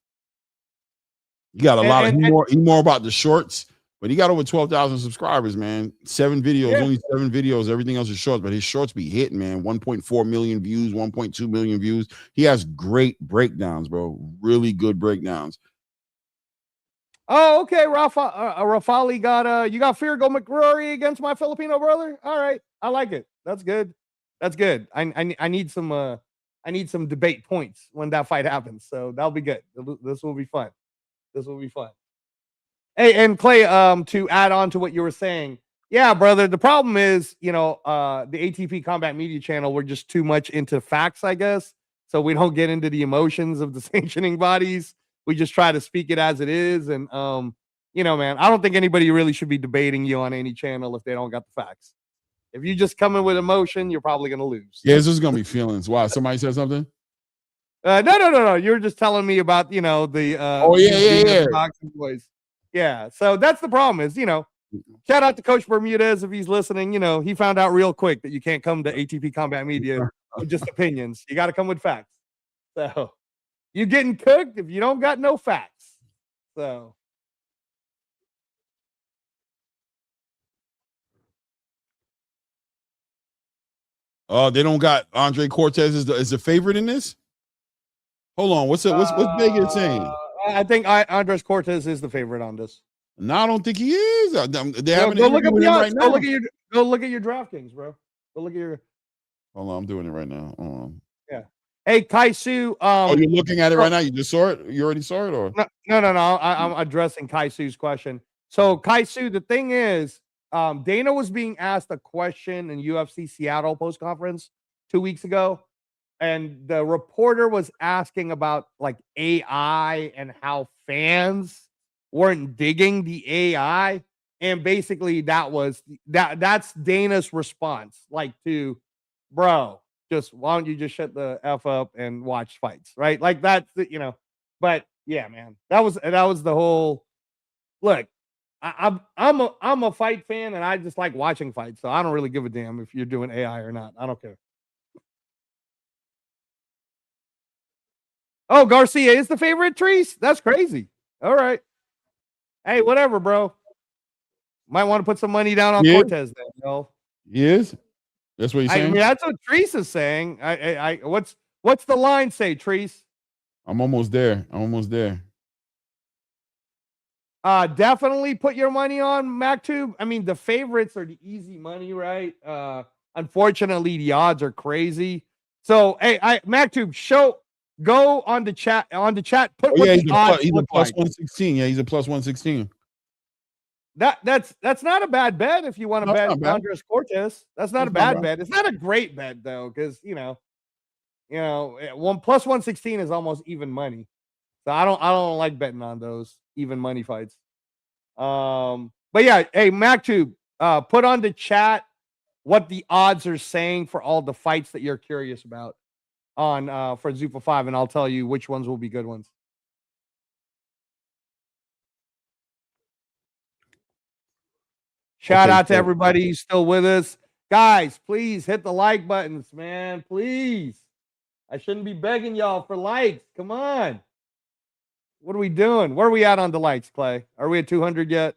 He got a lot of he more about the shorts, but he got over 12,000 subscribers, man. 7 videos, only 7 videos. Everything else is shorts, but his shorts be hitting, man. 1.4 million views, 1.2 million views. He has great breakdowns, bro. Really good breakdowns. Oh, okay. Rafali got you got Firgo McRory against my Filipino brother. All right, I like it. That's good. That's good. I need some debate points when that fight happens. So that'll be good. This will be fun. This will be fun. Hey, and Clay, to add on to what you were saying, yeah, brother. The problem is, the ATP Combat Media channel, we're just too much into facts, I guess. So we don't get into the emotions of the sanctioning bodies. We just try to speak it as it is. And man, I don't think anybody really should be debating you on any channel if they don't got the facts. If you just come in with emotion, you're probably going to lose. Yeah, this is going to be feelings. Why? Somebody said something? No. You're just telling me about, the boxing boys. Yeah. So that's the problem is, shout out to Coach Bermudez if he's listening. He found out real quick that you can't come to ATP Combat Media with just opinions. You got to come with facts. So you're getting cooked if you don't got no facts. So. Oh, they don't got Andre Cortez is the favorite in this? Hold on, what's Vegas saying? I think Andres Cortez is the favorite on this. No, I don't think he is. They haven't go look at him right now. Go look at your DraftKings, bro. Go look at your. Hold on, I'm doing it right now. Hold on. Yeah. Hey, Kaisu. Oh, you're looking at it right now. You just saw it. You already saw it, or no. I'm addressing Kaisu's question. So, Kaisu, the thing is, Dana was being asked a question in UFC Seattle post conference 2 weeks ago, and the reporter was asking about like AI and how fans weren't digging the AI, and basically that's Dana's response, like to, bro, just why don't you just shut the F up and watch fights, right? Like that's But yeah, man, that was the whole look. I'm a fight fan and I just like watching fights, so I don't really give a damn if you're doing AI or not. I don't care. Oh, Garcia is the favorite, Treese? That's crazy. All right. Hey, whatever, bro. Might want to put some money down on Cortez then, yo. He is? That's what he's saying? I mean, that's what Treese is saying. What's the line say, Treese? I'm almost there. Definitely put your money on MacTube. I mean, the favorites are the easy money, right? Unfortunately, the odds are crazy. So, hey, MacTube, go on the chat. Put what the odds he's a plus like. 116. Yeah, he's a plus 116. That's not a bad bet if you want to bet Andres Cortez. That's not a bad bet. It's not a great bet though, because one plus 116 is almost even money. So I don't like betting on those even money fights. But yeah, hey, MacTube, put on the chat what the odds are saying for all the fights that you're curious about on for Zupa 5, and I'll tell you which ones will be good ones. Shout out to everybody who's still with us. Guys, please hit the like buttons, man. Please. I shouldn't be begging y'all for likes. Come on. What are we doing? Where are we at on the likes, Clay? Are we at 200 yet?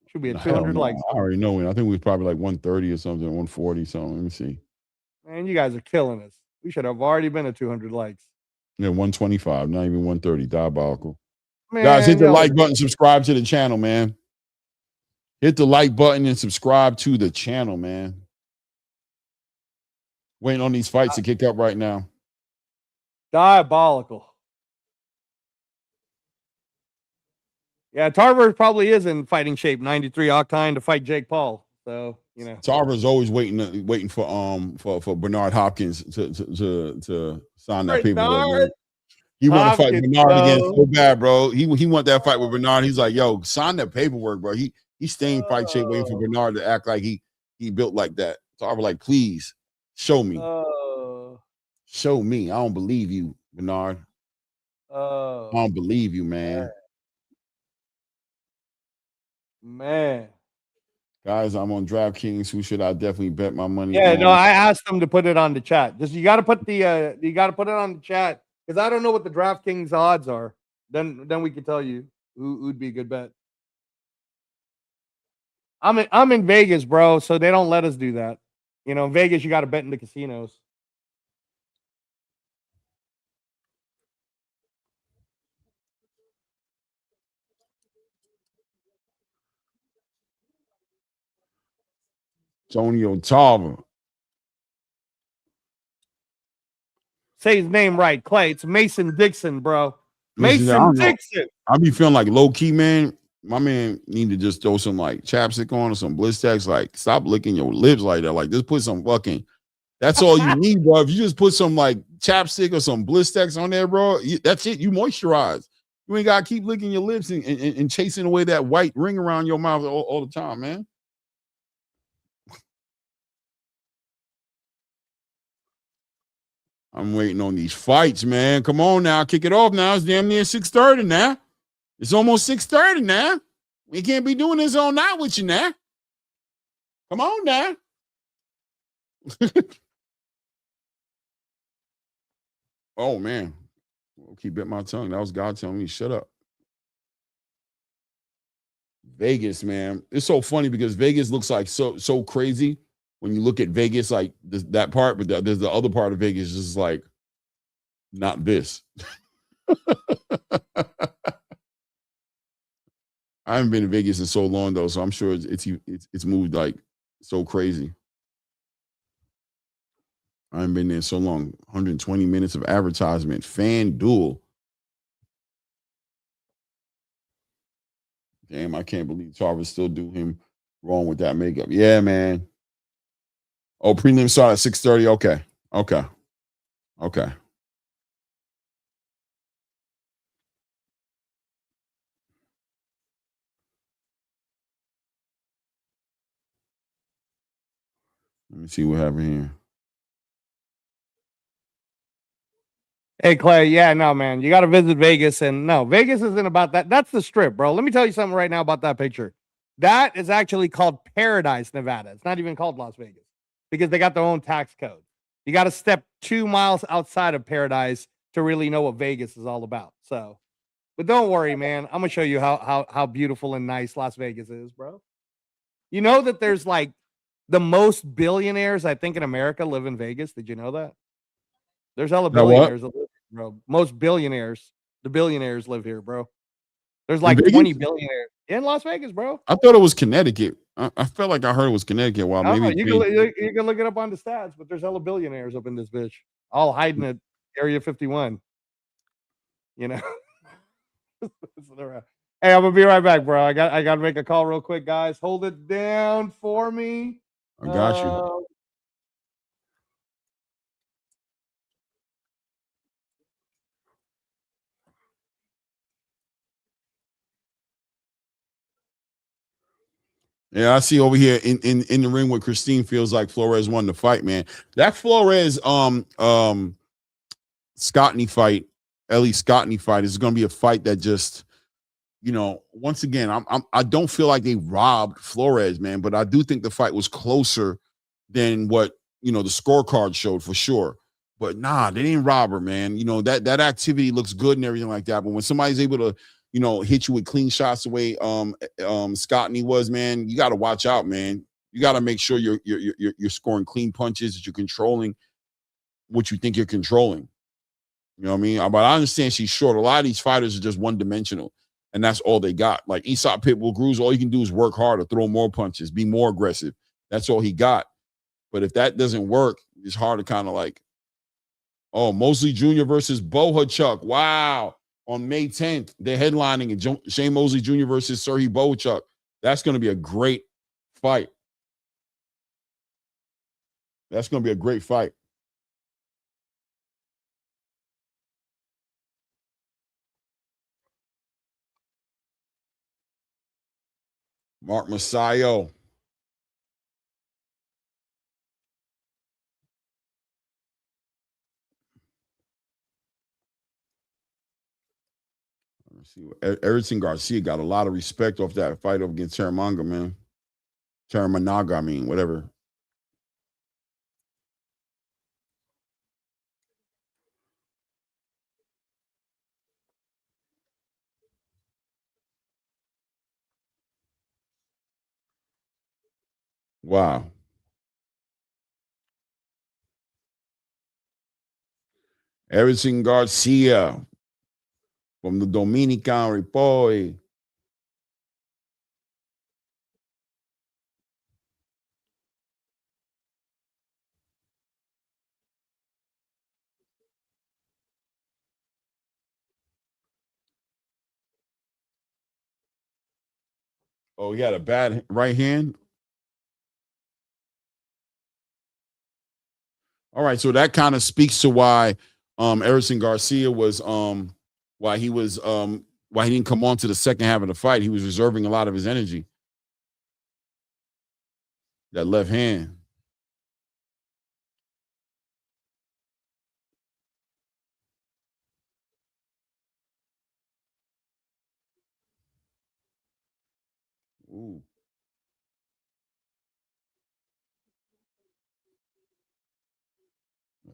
Should be at 200 likes. I already know it. I think we was probably like 130 or something, 140 something. Let me see. Man, you guys are killing us. We should have already been at 200 likes. Yeah, 125, not even 130. Diabolical. Man, guys, hit the like button, subscribe to the channel, man. Hit the like button and subscribe to the channel, man. Waiting on these fights to kick up right now. Diabolical. Yeah, Tarver probably is in fighting shape, 93 octane to fight Jake Paul. So, Tarver's always waiting for Bernard Hopkins to sign that paperwork. He want to fight Hopkins, Bernard again bro. so bad, bro. He want that fight with Bernard. He's like, yo, sign that paperwork, bro. He's staying fight shape, waiting for Bernard to act like he built like that. So I was like, please show me. Show me. I don't believe you, Bernard. I don't believe you, man. Man. Guys, I'm on DraftKings. Who should I definitely bet my money Yeah, on? no, I asked them to put it on the chat. Just you got to put the you got to put it on the chat because I don't know what the DraftKings odds are. Then we can tell you who'd be a good bet. I'm in Vegas, bro, so they don't let us do that. You know, in Vegas, you got to bet in the casinos. Antonio Tarver. Say his name right, Clay. It's Mason Dixon, bro. Listen, Mason Dixon. I be feeling like low key, man. My man need to just throw some like chapstick on or some Blistex. Like, stop licking your lips like that. Like, just put some fucking. That's all you need, bro. If you just put some like chapstick or some Blistex on there, bro, that's it. You moisturize. You ain't gotta keep licking your lips and chasing away that white ring around your mouth all the time, man. I'm waiting on these fights, man. Come on now, kick it off now. It's damn near 6:30 now. It's almost 6:30 now. We can't be doing this all night with you now. Come on now. Oh man, I'll keep bit my tongue. That was God telling me shut up. Vegas, man, it's so funny because Vegas looks like so crazy when you look at Vegas, like that part, but there's the other part of Vegas just like not this. I haven't been to Vegas in so long though, so I'm sure it's moved like so crazy. I haven't been there so long. 120 minutes of advertisement. FanDuel. Damn, I can't believe Tarver still do him wrong with that makeup. Yeah, man. Oh, prelim start at 6:30. Okay. Let me see what happened here. Hey, Clay. Yeah, no, man. You got to visit Vegas. And no, Vegas isn't about that. That's the strip, bro. Let me tell you something right now about that picture. That is actually called Paradise, Nevada. It's not even called Las Vegas because they got their own tax code. You got to step 2 miles outside of Paradise to really know what Vegas is all about. So, but don't worry, man. I'm going to show you how beautiful and nice Las Vegas is, bro. You know that there's like the most billionaires, I think, in America live in Vegas. Did you know that? There's hella billionaires that live here, bro. Most billionaires, the billionaires live here, bro. There's like 20 billionaires in Las Vegas, bro. I thought it was Connecticut. I felt like I heard it was Connecticut. Wow, maybe you can look it up on the stats, but there's hella billionaires up in this bitch, all hiding at Area 51. You know. Hey, I'm gonna be right back, bro. I got to make a call real quick, guys. Hold it down for me. I got you. Yeah, I see over here in the ring where Christine feels like Flores won the fight, man. That Flores Scottney fight, Ellie Scottney fight is going to be a fight that just, you know, once again, I don't feel like they robbed Flores, man, but I do think the fight was closer than what, you know, the scorecard showed for sure. But nah, they didn't rob her, man. You know, that activity looks good and everything like that. But when somebody's able to, you know, hit you with clean shots the way Scottney was, man, you got to watch out, man. You got to make sure you're scoring clean punches, that you're controlling what you think you're controlling. You know what I mean? But I understand she's short. A lot of these fighters are just one-dimensional, and that's all they got. Like Aesop Pitbull Cruz, all you can do is work harder, throw more punches, be more aggressive. That's all he got. But if that doesn't work, it's hard to kind of like, oh, Mosley Jr. versus Bohachuk. Wow. On May 10th, they're headlining it. Shane Mosley Jr. versus Serhii Bohachuk. That's going to be a great fight. That's going to be a great fight. Mark Masayo. Let's see. Erickson Garcia got a lot of respect off that fight up against Terramanga, man. Terramanaga, I mean, whatever. Wow. Erickson Garcia from the Dominican Republic. Oh, he had a bad right hand. All right, so that kind of speaks to why Erickson Garcia was why he didn't come on to the second half of the fight. He was reserving a lot of his energy. That left hand. Ooh.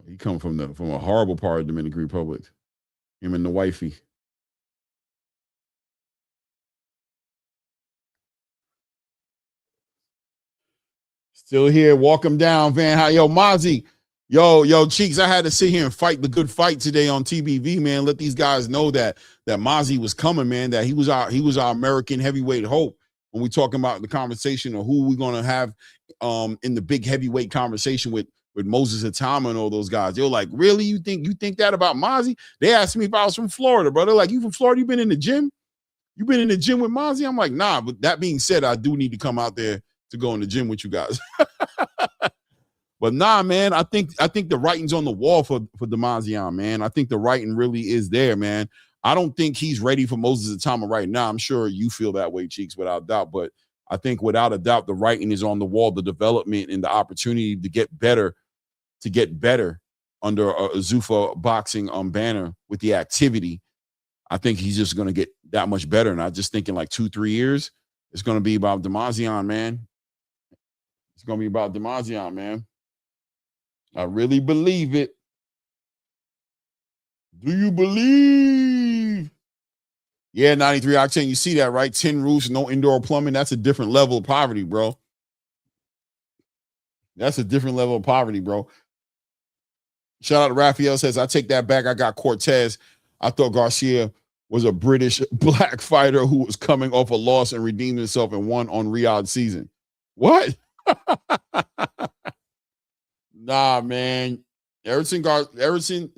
He come from a horrible part of the Dominican Republic. Him and the wifey. Still here. Walk him down, Van. How yo, Mozzie? Yo, Cheeks. I had to sit here and fight the good fight today on TBV, man. Let these guys know that Mozzie was coming, man. That he was our American heavyweight hope. When we talking about the conversation of who we're gonna have in the big heavyweight conversation with Moses Atama and all those guys. They're like, really? You think that about Mozzie? They asked me if I was from Florida, brother. Like, you from Florida? You been in the gym? You been in the gym with Mozzie? I'm like, nah. But that being said, I do need to come out there to go in the gym with you guys. But nah, man, I think the writing's on the wall for Demazian, man. I think the writing really is there, man. I don't think he's ready for Moses Atama right now. I'm sure you feel that way, Cheeks, without doubt. But I think without a doubt, the writing is on the wall, the development and the opportunity to get better under a Zuffa boxing banner with the activity. I think he's just going to get that much better. And I just think in like 2-3 years, it's going to be about Demazian, man. It's going to be about Demazian, man. I really believe it. Do you believe? Yeah, 93 Octane. You see that, right? 10 roofs, no indoor plumbing. That's a different level of poverty, bro. That's a different level of poverty, bro. Shout out to Raphael says, I take that back. I got Cortez. I thought Garcia was a British black fighter who was coming off a loss and redeemed himself and won on Riyadh season. What? Nah, man. Erickson Garcia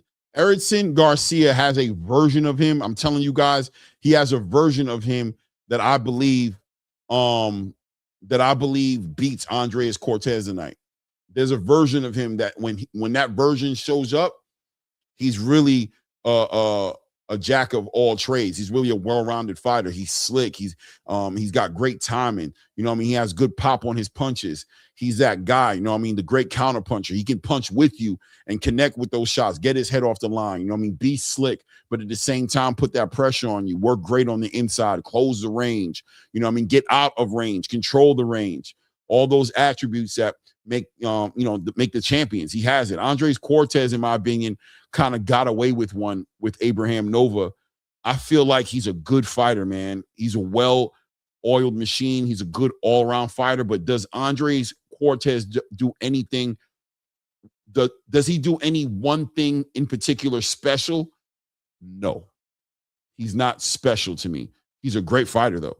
has a version of him. I'm telling you guys, he has a version of him that I believe beats Andreas Cortez tonight. There's a version of him that when that version shows up, he's really a jack of all trades. He's really a well-rounded fighter. He's slick. He's got great timing. You know what I mean? He has good pop on his punches. He's that guy, you know what I mean? The great counter puncher. He can punch with you and connect with those shots, get his head off the line. You know what I mean? Be slick, but at the same time, put that pressure on you. Work great on the inside, close the range. You know what I mean? Get out of range, control the range. All those attributes that make the champions. He has it. Andres Cortez, in my opinion, kind of got away with one with Abraham Nova. I feel like he's a good fighter, man. He's a well-oiled machine. He's a good all-around fighter, but does Andres Cortez do anything? Does he do any one thing in particular special? No. He's not special to me. He's a great fighter, though.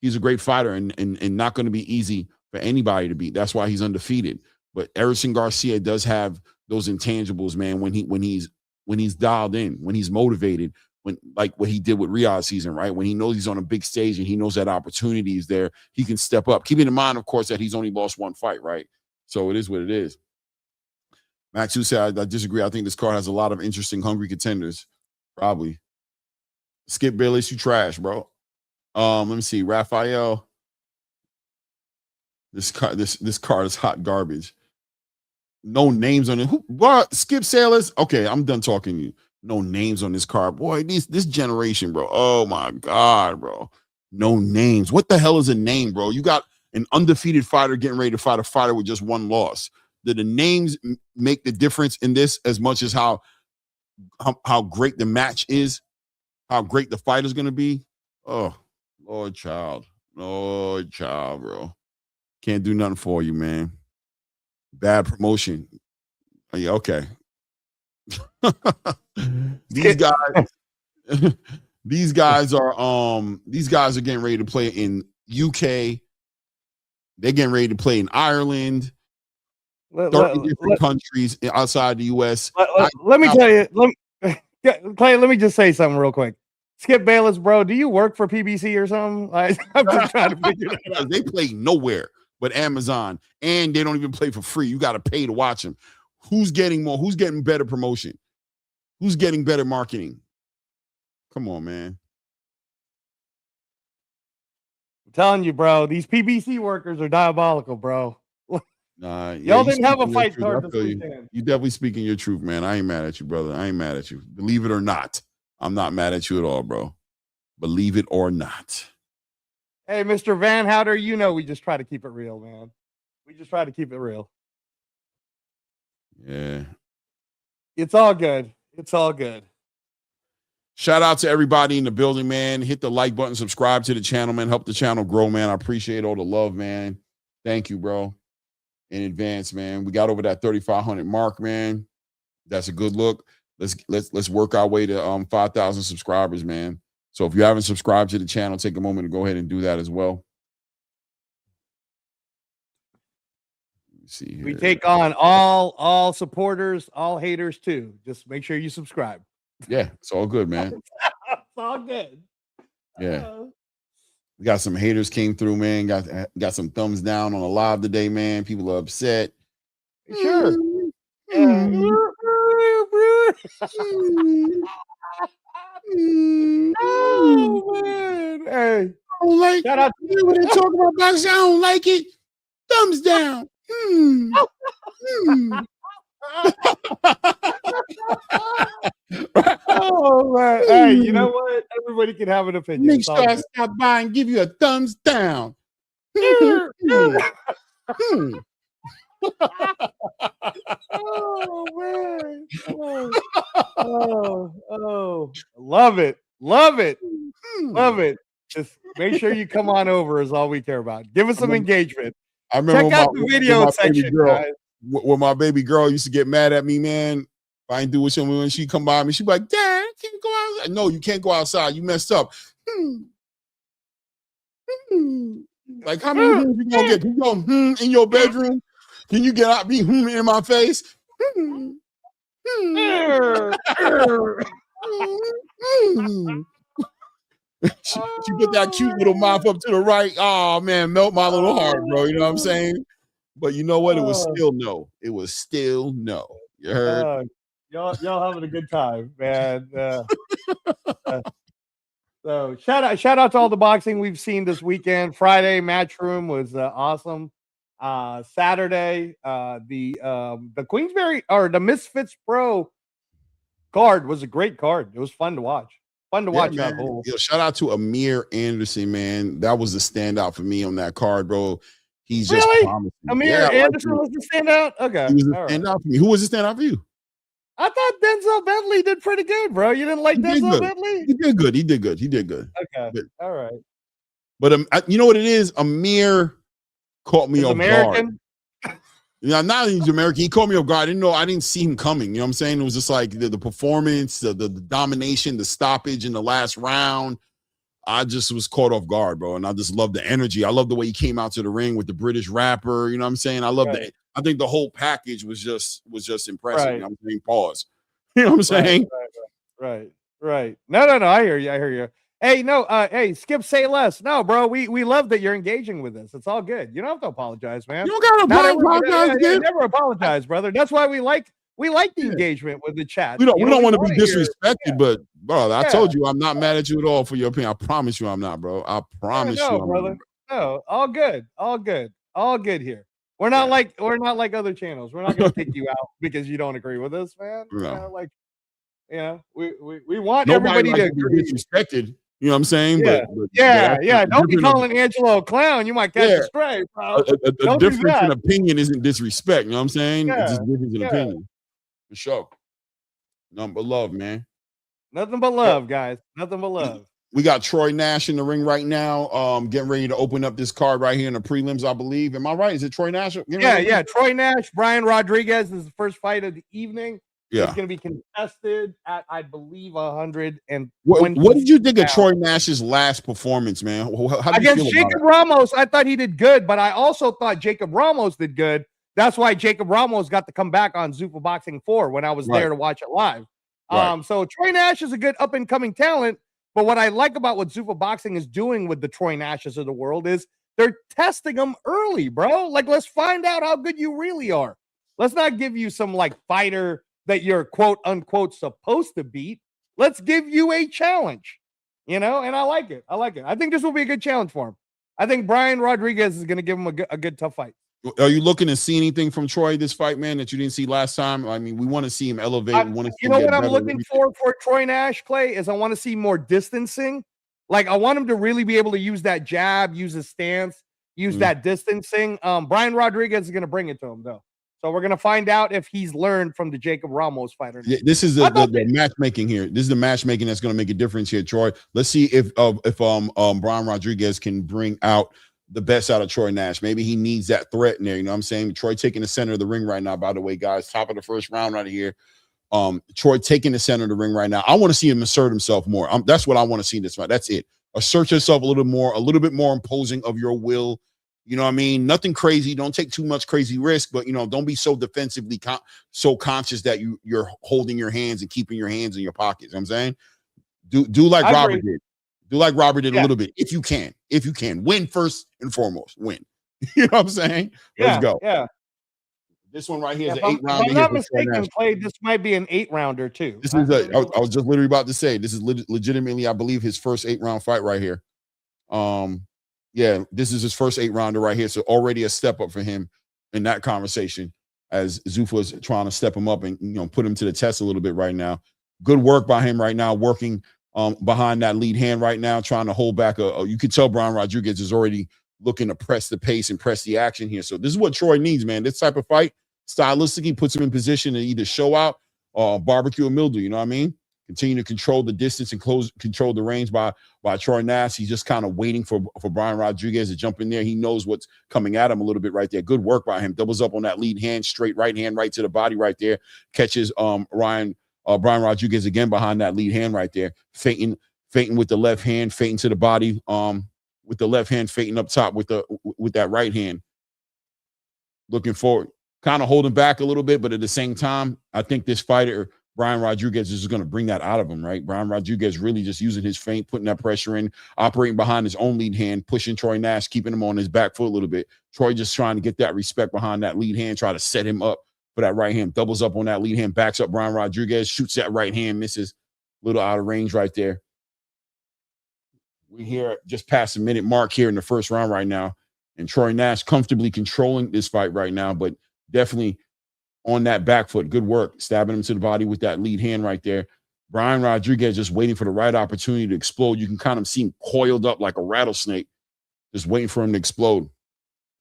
He's a great fighter and not going to be easy for anybody to beat. That's why he's undefeated. But Erickson Garcia does have those intangibles, man, when he's dialed in, when he's motivated, when like what he did with Riyadh season, right? When he knows he's on a big stage and he knows that opportunity is there, he can step up. Keeping in mind, of course, that he's only lost one fight, right? So it is what it is. Max, who said, I disagree. I think this card has a lot of interesting, hungry contenders. Probably. Skip Bayless, you trash, bro. Let me see. Raphael. This card is hot garbage. No names on it. What? Skip Sailors? Okay, I'm done talking to you. No names on this card. Boy, this generation, bro. Oh my God, bro. No names. What the hell is a name, bro? You got an undefeated fighter getting ready to fight a fighter with just one loss. Did the names make the difference in this as much as how great the match is? How great the fight is going to be? Oh, Lord child, bro. Can't do nothing for you, man. Bad promotion. Yeah, okay. These guys are getting ready to play in UK. They're getting ready to play in Ireland. 30 different countries outside the US. Let me tell you, Clay, let me just say something real quick. Skip Bayless, bro, do you work for PBC or something? I'm just trying to figure that out. They play nowhere but Amazon, and they don't even play for free. You got to pay to watch them. Who's getting more? Who's getting better promotion? Who's getting better marketing? Come on, man. I'm telling you, bro, these PBC workers are diabolical, bro. Nah, y'all didn't have a fight card this weekend. You definitely speaking your truth, man. I ain't mad at you, brother. I ain't mad at you. Believe it or not, I'm not mad at you at all, bro. Believe it or not. Hey, Mr. Van Houter, you know we just try to keep it real, man. We just try to keep it real. Yeah. It's all good. It's all good. Shout out to everybody in the building, man. Hit the like button, subscribe to the channel, man. Help the channel grow, man. I appreciate all the love, man. Thank you, bro. In advance, man. We got over that 3,500 mark, man. That's a good look. Let's work our way to 5,000 subscribers, man. So if you haven't subscribed to the channel, take a moment to go ahead and do that as well. Let me see here. We take on all supporters, all haters too. Just make sure you subscribe. Yeah, it's all good, man. It's all good. Yeah. We got some haters came through, man. Got some thumbs down on the live today, man. People are upset. Sure. Oh, man. Hey, I don't like shout out to you when they talk about boxing. I don't like it. Thumbs down. Oh, man. Hey, you know what? Everybody can have an opinion. Make sure I stop by and give you a thumbs down. Oh, man. Oh, love it. Love it. Love it. Just make sure you come on over is all we care about. Give us some engagement. I remember check out the video section, guys. When my baby girl used to get mad at me, man. If I ain't do what she when she come by me, she'd be like, Dad, I can't go outside. No, you can't go outside. You messed up. Like, how many you gonna get? You go in your bedroom? Can you get out be in my face? She put that cute little mouth up to the right. Oh man, melt my little heart, bro. You know what I'm saying? But you know what? It was still no. It was still no. You heard? Y'all having a good time, man. So shout out to all the boxing we've seen this weekend. Friday Matchroom was awesome. Saturday, the Queensberry or the Misfits Pro card was a great card. It was fun to watch. Fun to watch that whole. Shout out to Amir Anderson, man. That was the standout for me on that card, bro. He's just promising. Amir Anderson was the standout. Okay, he was the standout for me. Who was the standout for you? I thought Denzel Bentley did pretty good, bro. You didn't like Denzel Bentley? He did good. He did good. He did good. Okay, all right. But you know what it is? Amir caught me off guard. Yeah, not he's American. He caught me off guard. I didn't see him coming. You know what I'm saying? It was just like the performance, the domination, the stoppage in the last round. I just was caught off guard, bro. And I just love the energy. I love the way he came out to the ring with the British rapper. You know what I'm saying? I love that. I think the whole package was just impressive. Right. I'm saying pause. You know what I'm saying? Right. No. I hear you. Hey, no, hey, Skip, say less. No, bro, we love that you're engaging with us. It's all good. You don't have to apologize, man. You don't gotta apologize. Never apologize, brother. That's why we like the engagement with the chat. We don't want to be disrespected, but bro, I told you I'm not mad at you at all for your opinion. I promise you I'm not, bro. I promise you, brother. No, all good. All good here. We're not like other channels. We're not gonna kick you out because you don't agree with us, man. No. We want Nobody everybody likes to to be agree. disrespected. You know what I'm saying? Yeah, But yeah. Don't be difference of- calling Angelo a clown. You might catch Yeah. a stray, bro. a Don't do difference in that. opinion isn't disrespect. You know what I'm saying? It's Yeah, just difference in yeah. opinion. For sure. Nothing but love, man. Nothing but love, guys. Nothing but love. We got Troy Nash in the ring right now. Getting ready to open up this card right here in the prelims, I believe. Am I right? Is it Troy Nash? Yeah. Troy Nash, Brian Rodriguez is the first fight of the evening. Yeah. It's going to be contested at, I believe, 100. And what did you think of Troy Nash's last performance, man? How do you against feel about Jacob Ramos? I thought he did good, but I also thought Jacob Ramos did good. That's why Jacob Ramos got to come back on Zuffa Boxing 4 when I was there to watch it live. Right. So Troy Nash is a good up and coming talent. But what I like about what Zuffa Boxing is doing with the Troy Nashes of the world is they're testing them early, bro. Like, let's find out how good you really are. Let's not give you some like fighter that you're quote unquote supposed to beat. Let's give you a challenge, and I like it. I think this will be a good challenge for him. I think Brian Rodriguez is going to give him a good tough fight. Are you looking to see anything from Troy this fight, man, that you didn't see last time? I mean, we want to see him elevate. We want to see what I'm looking for Troy Nash, Clay, is I want to see more distancing. Like, I want him to really be able to use that jab, use his stance, use that distancing. Brian Rodriguez is going to bring it to him, though. So we're going to find out if he's learned from the Jacob Ramos fighter. Yeah, this is the matchmaking here. This is the matchmaking that's going to make a difference here, Troy. Let's see if Brian Rodriguez can bring out the best out of Troy Nash. Maybe he needs that threat in there. You know what I'm saying? Troy taking the center of the ring right now, by the way, guys. Top of the first round right here. Troy taking the center of the ring right now. I want to see him assert himself more. That's what I want to see in this fight. That's it. Assert yourself a little bit more imposing of your will. You know what I mean? Nothing crazy. Don't take too much crazy risk, but don't be so defensively so conscious that you're holding your hands and keeping your hands in your pockets. You know what I'm saying? Do like Robert did. Do like Robert did a little bit. If you can. Win first and foremost. Win. You know what I'm saying? Let's go. Yeah. This one right here is an 8-rounder. If I'm not mistaken, Clay, this might be an 8-rounder too. This is I was just literally about to say, this is legitimately, I believe, his first 8-round fight right here. Yeah, this is his first 8-rounder right here. So already a step up for him in that conversation as Zuffa is trying to step him up and put him to the test a little bit right now. Good work by him right now, working behind that lead hand right now, trying to hold back. You can tell Brian Rodriguez is already looking to press the pace and press the action here. So this is what Troy needs, man. This type of fight, stylistically, puts him in position to either show out or barbecue a mildew. You know what I mean? Continue to control the distance and control the range by Troy Nash. He's just kind of waiting for Brian Rodriguez to jump in there. He knows what's coming at him a little bit right there. Good work by him. Doubles up on that lead hand, straight right hand, right to the body right there. Catches Brian Rodriguez again behind that lead hand right there. Feinting with the left hand, feinting to the body. With the left hand, feinting up top with that right hand. Looking forward, kind of holding back a little bit, but at the same time, I think this fighter, Brian Rodriguez, is going to bring that out of him, right? Brian Rodriguez really just using his feint, putting that pressure in, operating behind his own lead hand, pushing Troy Nash, keeping him on his back foot a little bit. Troy just trying to get that respect behind that lead hand, try to set him up for that right hand, doubles up on that lead hand, backs up Brian Rodriguez, shoots that right hand, misses, a little out of range right there. We're here just past the minute mark here in the first round right now, and Troy Nash comfortably controlling this fight right now, but definitely on that back foot. Good work, stabbing him to the body with that lead hand right there. Brian Rodriguez just waiting for the right opportunity to explode. You can kind of see him coiled up like a rattlesnake, just waiting for him to explode.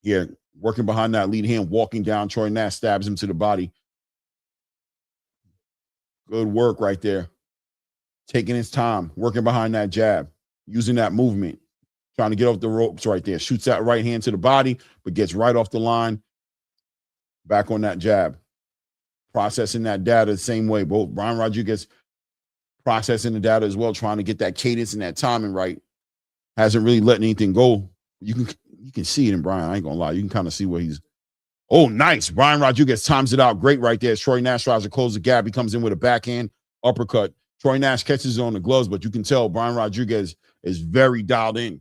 Yeah, working behind that lead hand, walking down. Troy Nash stabs him to the body. Good work right there. Taking his time, working behind that jab, using that movement, trying to get off the ropes right there. Shoots that right hand to the body, but gets right off the line. Back on that jab. Processing that data the same way. Both Brian Rodriguez processing the data as well, trying to get that cadence and that timing right. Hasn't really let anything go. You can see it in Brian. I ain't gonna lie. You can kind of see where he's. Oh, nice. Brian Rodriguez times it out great right there. As Troy Nash tries to close the gap. He comes in with a backhand uppercut. Troy Nash catches on the gloves, but you can tell Brian Rodriguez is very dialed in.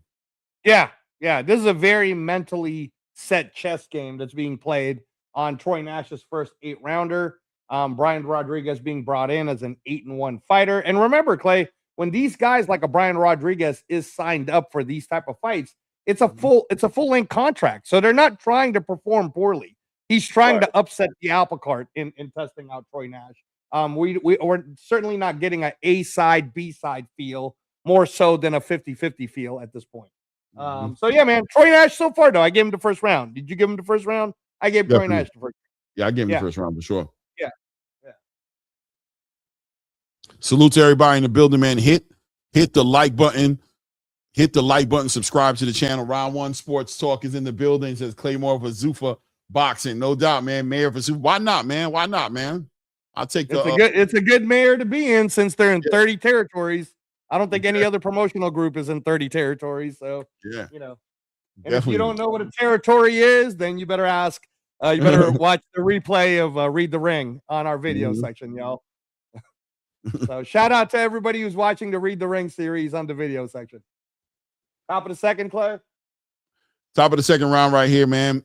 Yeah. This is a very mentally set chess game that's being played on Troy Nash's first 8-rounder. Brian Rodriguez being brought in as an 8-1 fighter. And remember, Clay, when these guys like a Brian Rodriguez is signed up for these type of fights, it's a full length contract. So they're not trying to perform poorly. He's trying to upset the apple cart in testing out Troy Nash. We're certainly not getting a side, B side feel, more so than a 50-50 feel at this point. So yeah, man, Troy Nash so far though, I gave him the first round. Did you give him the first round? I gave Troy Nash the first. Yeah, I gave him the first round for sure. Yeah. Salute to everybody in the building, man. Hit the like button. Hit the like button. Subscribe to the channel. Round One Sports Talk is in the building. Says Claymore for Zuffa Boxing. No doubt, man. Mayor for Zuffa. Why not, man? Why not, man? I'll take it's a good mayor to be in since they're in 30 territories. I don't think any other promotional group is in 30 territories. So, yeah, you know, and if you don't know what a territory is, then you better ask. You better watch the replay of Read the Ring on our video section, y'all. So shout out to everybody who's watching the Read the Ring series on the video section. Top of the second, Clay. Top of the second round right here, man.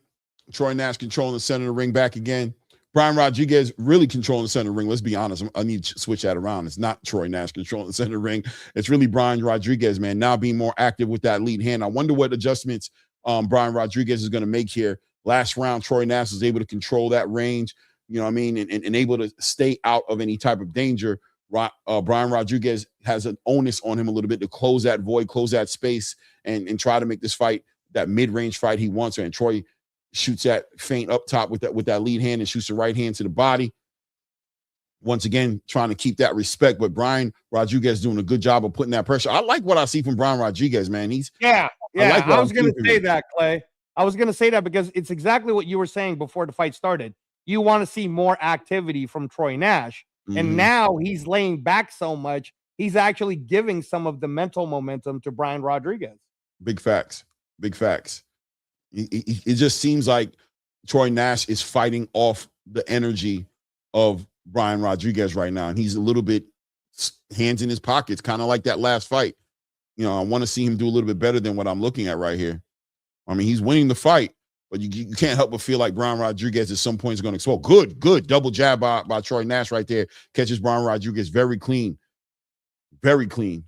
Troy Nash controlling the center of the ring back again. Brian Rodriguez really controlling the center of the ring. Let's be honest. I need to switch that around. It's not Troy Nash controlling the center of the ring. It's really Brian Rodriguez, man, now being more active with that lead hand. I wonder what adjustments Brian Rodriguez is going to make here. Last round, Troy Nash was able to control that range, you know what I mean, and able to stay out of any type of danger. Brian Rodriguez has an onus on him a little bit to close that void, close that space, and try to make this fight that mid-range fight he wants. And Troy shoots that feint up top with that lead hand and shoots the right hand to the body. Once again, trying to keep that respect, but Brian Rodriguez doing a good job of putting that pressure. I like what I see from Brian Rodriguez, man. I was going to say that, Clay. I was going to say that because it's exactly what you were saying before the fight started. You want to see more activity from Troy Nash. And now he's laying back so much, he's actually giving some of the mental momentum to Brian Rodriguez. Big facts. Big facts. It just seems like Troy Nash is fighting off the energy of Brian Rodriguez right now. And he's a little bit hands in his pockets, kind of like that last fight. You know, I want to see him do a little bit better than what I'm looking at right here. I mean, he's winning the fight, but you can't help but feel like Brian Rodriguez at some point is going to explode. Good double jab by Troy Nash right there. Catches Brian Rodriguez very clean. Very clean.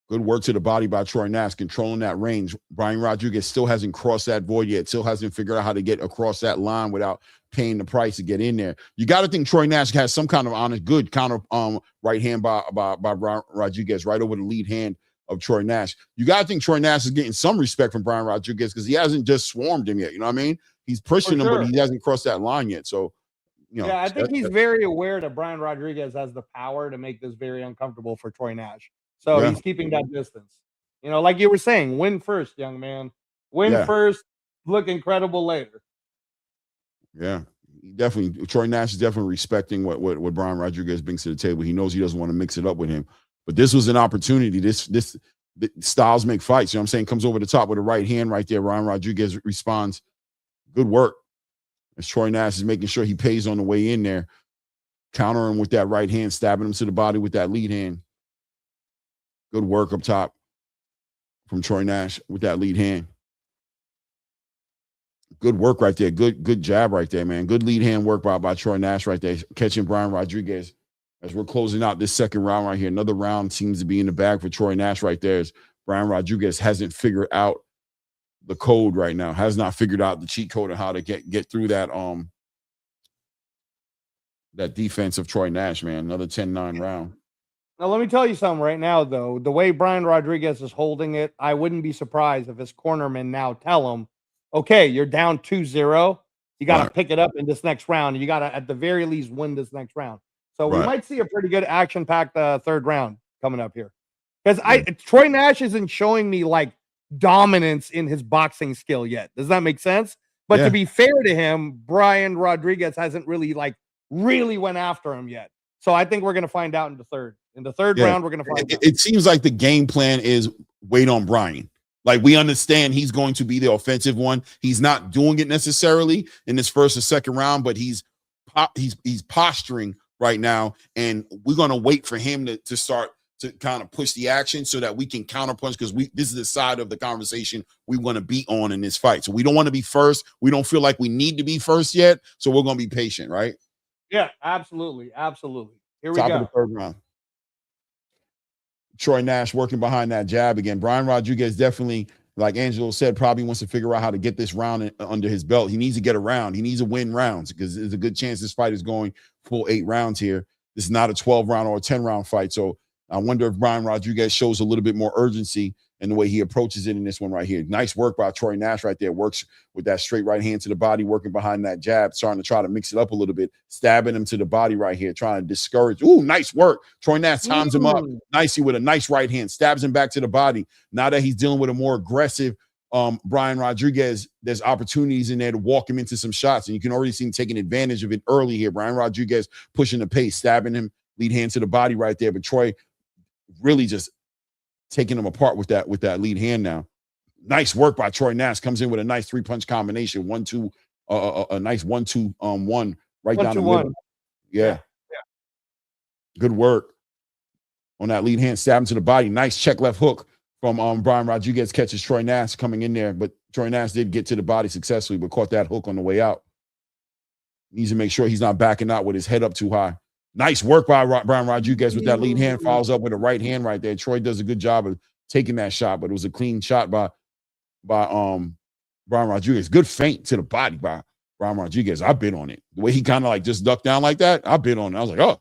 Good work to the body by Troy Nash, controlling that range. Brian Rodriguez still hasn't crossed that void yet, still hasn't figured out how to get across that line without paying the price to get in there. You got to think Troy Nash has some kind of honest, good counter right hand by Brian Rodriguez right over the lead hand of Troy Nash. You got to think Troy Nash is getting some respect from Brian Rodriguez because he hasn't just swarmed him yet. You know what I mean? He's pushing him, but he hasn't crossed that line yet. So, you know. Yeah, I think he's very aware that Brian Rodriguez has the power to make this very uncomfortable for Troy Nash. So he's keeping that distance. You know, like you were saying, win first, young man. Win first, look incredible later. Yeah, definitely. Troy Nash is definitely respecting what Brian Rodriguez brings to the table. He knows he doesn't want to mix it up with him. But this was an opportunity. This styles make fights. You know what I'm saying? Comes over the top with a right hand right there. Brian Rodriguez responds. Good work. As Troy Nash is making sure he pays on the way in there. Countering with that right hand, stabbing him to the body with that lead hand. Good work up top from Troy Nash with that lead hand. Good work right there. Good jab right there, man. Good lead hand work by Troy Nash right there. Catching Brian Rodriguez as we're closing out this second round right here. Another round seems to be in the bag for Troy Nash right there as Brian Rodriguez hasn't figured out the code right now. Has not figured out the cheat code of how to get through that that defense of Troy Nash, man. Another 10-9 round. Now, let me tell you something right now, though. The way Brian Rodriguez is holding it, I wouldn't be surprised if his cornermen now tell him, okay, you're down 2-0. You got to pick it up in this next round. You got to, at the very least, win this next round. So we might see a pretty good action-packed third round coming up here. Because Troy Nash isn't showing me, like, dominance in his boxing skill yet. Does that make sense? But to be fair to him, Brian Rodriguez hasn't really went after him yet. So I think we're going to find out in the third. In the third round, we're going to find out. It seems like the game plan is wait on Brian. Like, we understand he's going to be the offensive one. He's not doing it necessarily in this first or second round, but he's posturing right now, and we're going to wait for him to start to kind of push the action so that we can counterpunch, because this is the side of the conversation we want to be on in this fight. So we don't want to be first. We don't feel like we need to be first yet, so we're going to be patient, right? Yeah, absolutely. Absolutely. Here we go. Top of the third round. Troy Nash working behind that jab again. Brian Rodriguez definitely, like Angelo said, probably wants to figure out how to get this round under his belt. He needs to get a round. He needs to win rounds because there's a good chance this fight is going full 8 rounds here. This is not a 12-round or a 10-round fight. So I wonder if Brian Rodriguez shows a little bit more urgency in the way he approaches it in this one right here. Nice work by Troy Nash right there. Works with that straight right hand to the body, working behind that jab, starting to try to mix it up a little bit, stabbing him to the body right here, trying to discourage. Ooh, nice work. Troy Nash times him up nicely with a nice right hand, stabs him back to the body. Now that he's dealing with a more aggressive Brian Rodriguez, there's opportunities in there to walk him into some shots, and you can already see him taking advantage of it early here. Brian Rodriguez pushing the pace, stabbing him, lead hand to the body right there, but Troy really just taking him apart with that lead hand now. Nice work by Troy Nash. Comes in with a nice 3-punch combination. 1-2, a nice 1-2-1 right down the middle. Yeah. Good work on that lead hand. Stab him to the body. Nice check left hook from Brian Rodriguez. Catches Troy Nash coming in there, but Troy Nash did get to the body successfully, but caught that hook on the way out. Needs to make sure he's not backing out with his head up too high. Nice work by Brian Rodriguez with that lead hand. Follows up with a right hand right there. Troy does a good job of taking that shot, but it was a clean shot by Brian Rodriguez. Good feint to the body by Brian Rodriguez. I bid on it. The way he kind of like just ducked down like that, I bid on it. I was like, oh.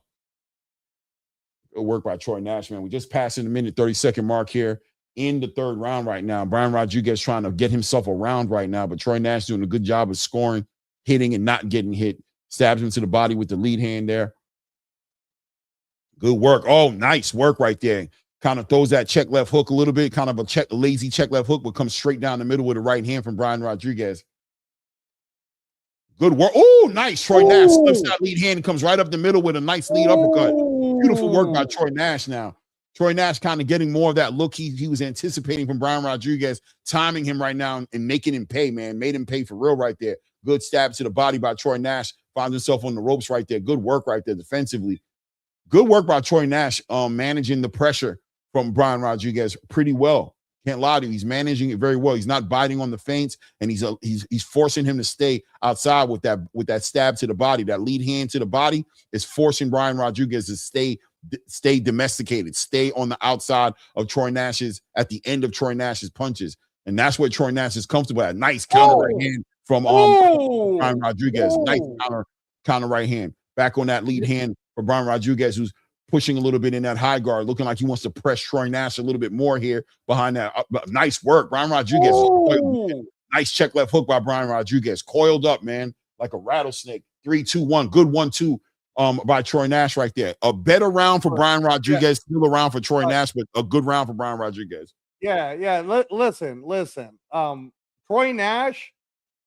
Good work by Troy Nash, man. We just passing the minute 30-second mark here in the 3rd round right now. Brian Rodriguez trying to get himself around right now, but Troy Nash doing a good job of scoring, hitting, and not getting hit. Stabs him to the body with the lead hand there. Good work. Oh, nice work right there. Kind of throws that check left hook a little bit, kind of a lazy check left hook, but comes straight down the middle with a right hand from Brian Rodriguez. Good work. Oh, nice. Troy Nash slips that lead hand and comes right up the middle with a nice lead uppercut. Beautiful work by Troy Nash now. Troy Nash kind of getting more of that look he was anticipating from Brian Rodriguez, timing him right now and making him pay, man. Made him pay for real right there. Good stab to the body by Troy Nash. Finds himself on the ropes right there. Good work right there defensively. Good work by Troy Nash managing the pressure from Brian Rodriguez pretty well. Can't lie to you. He's managing it very well. He's not biting on the feints, and he's forcing him to stay outside with that stab to the body. That lead hand to the body is forcing Brian Rodriguez to stay domesticated, stay on the outside of Troy Nash's, at the end of Troy Nash's punches. And that's what Troy Nash is comfortable at. Nice counter right hand from Brian Rodriguez. Nice counter right hand. Back on that lead hand for Brian Rodriguez, who's pushing a little bit in that high guard, looking like he wants to press Troy Nash a little bit more here behind that. Nice work. Brian Rodriguez. Nice check left hook by Brian Rodriguez. Coiled up, man, like a rattlesnake. 3-2-1. Good 1-2 by Troy Nash right there. A better round for Brian Rodriguez. Still a round for Troy Nash, but a good round for Brian Rodriguez. Yeah. Listen. Troy Nash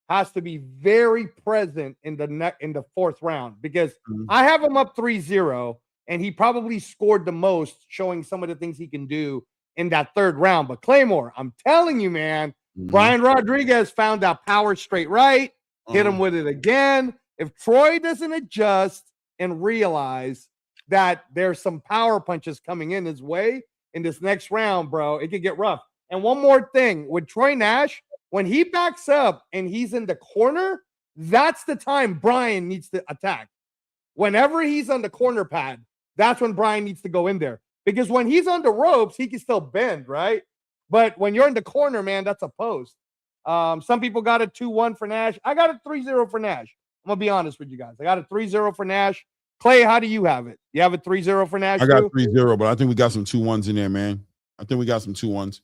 has to be very present in the 4th round because I have him up 3-0. And he probably scored the most, showing some of the things he can do in that 3rd round. But Claymore, I'm telling you, man, Brian Rodriguez found that power straight right, hit him with it again. If Troy doesn't adjust and realize that there's some power punches coming in his way in this next round, bro, it could get rough. And one more thing, with Troy Nash, when he backs up and he's in the corner, that's the time Brian needs to attack. Whenever he's on the corner pad, that's when Brian needs to go in there. Because when he's on the ropes, he can still bend, right? But when you're in the corner, man, that's a post. Some people got a 2-1 for Nash. I got a 3-0 for Nash. I'm going to be honest with you guys. I got a 3-0 for Nash. Clay, how do you have it? You have a 3-0 for Nash? I got 3-0, but I think we got some 2-1s in there, man. I think we got some 2-1s.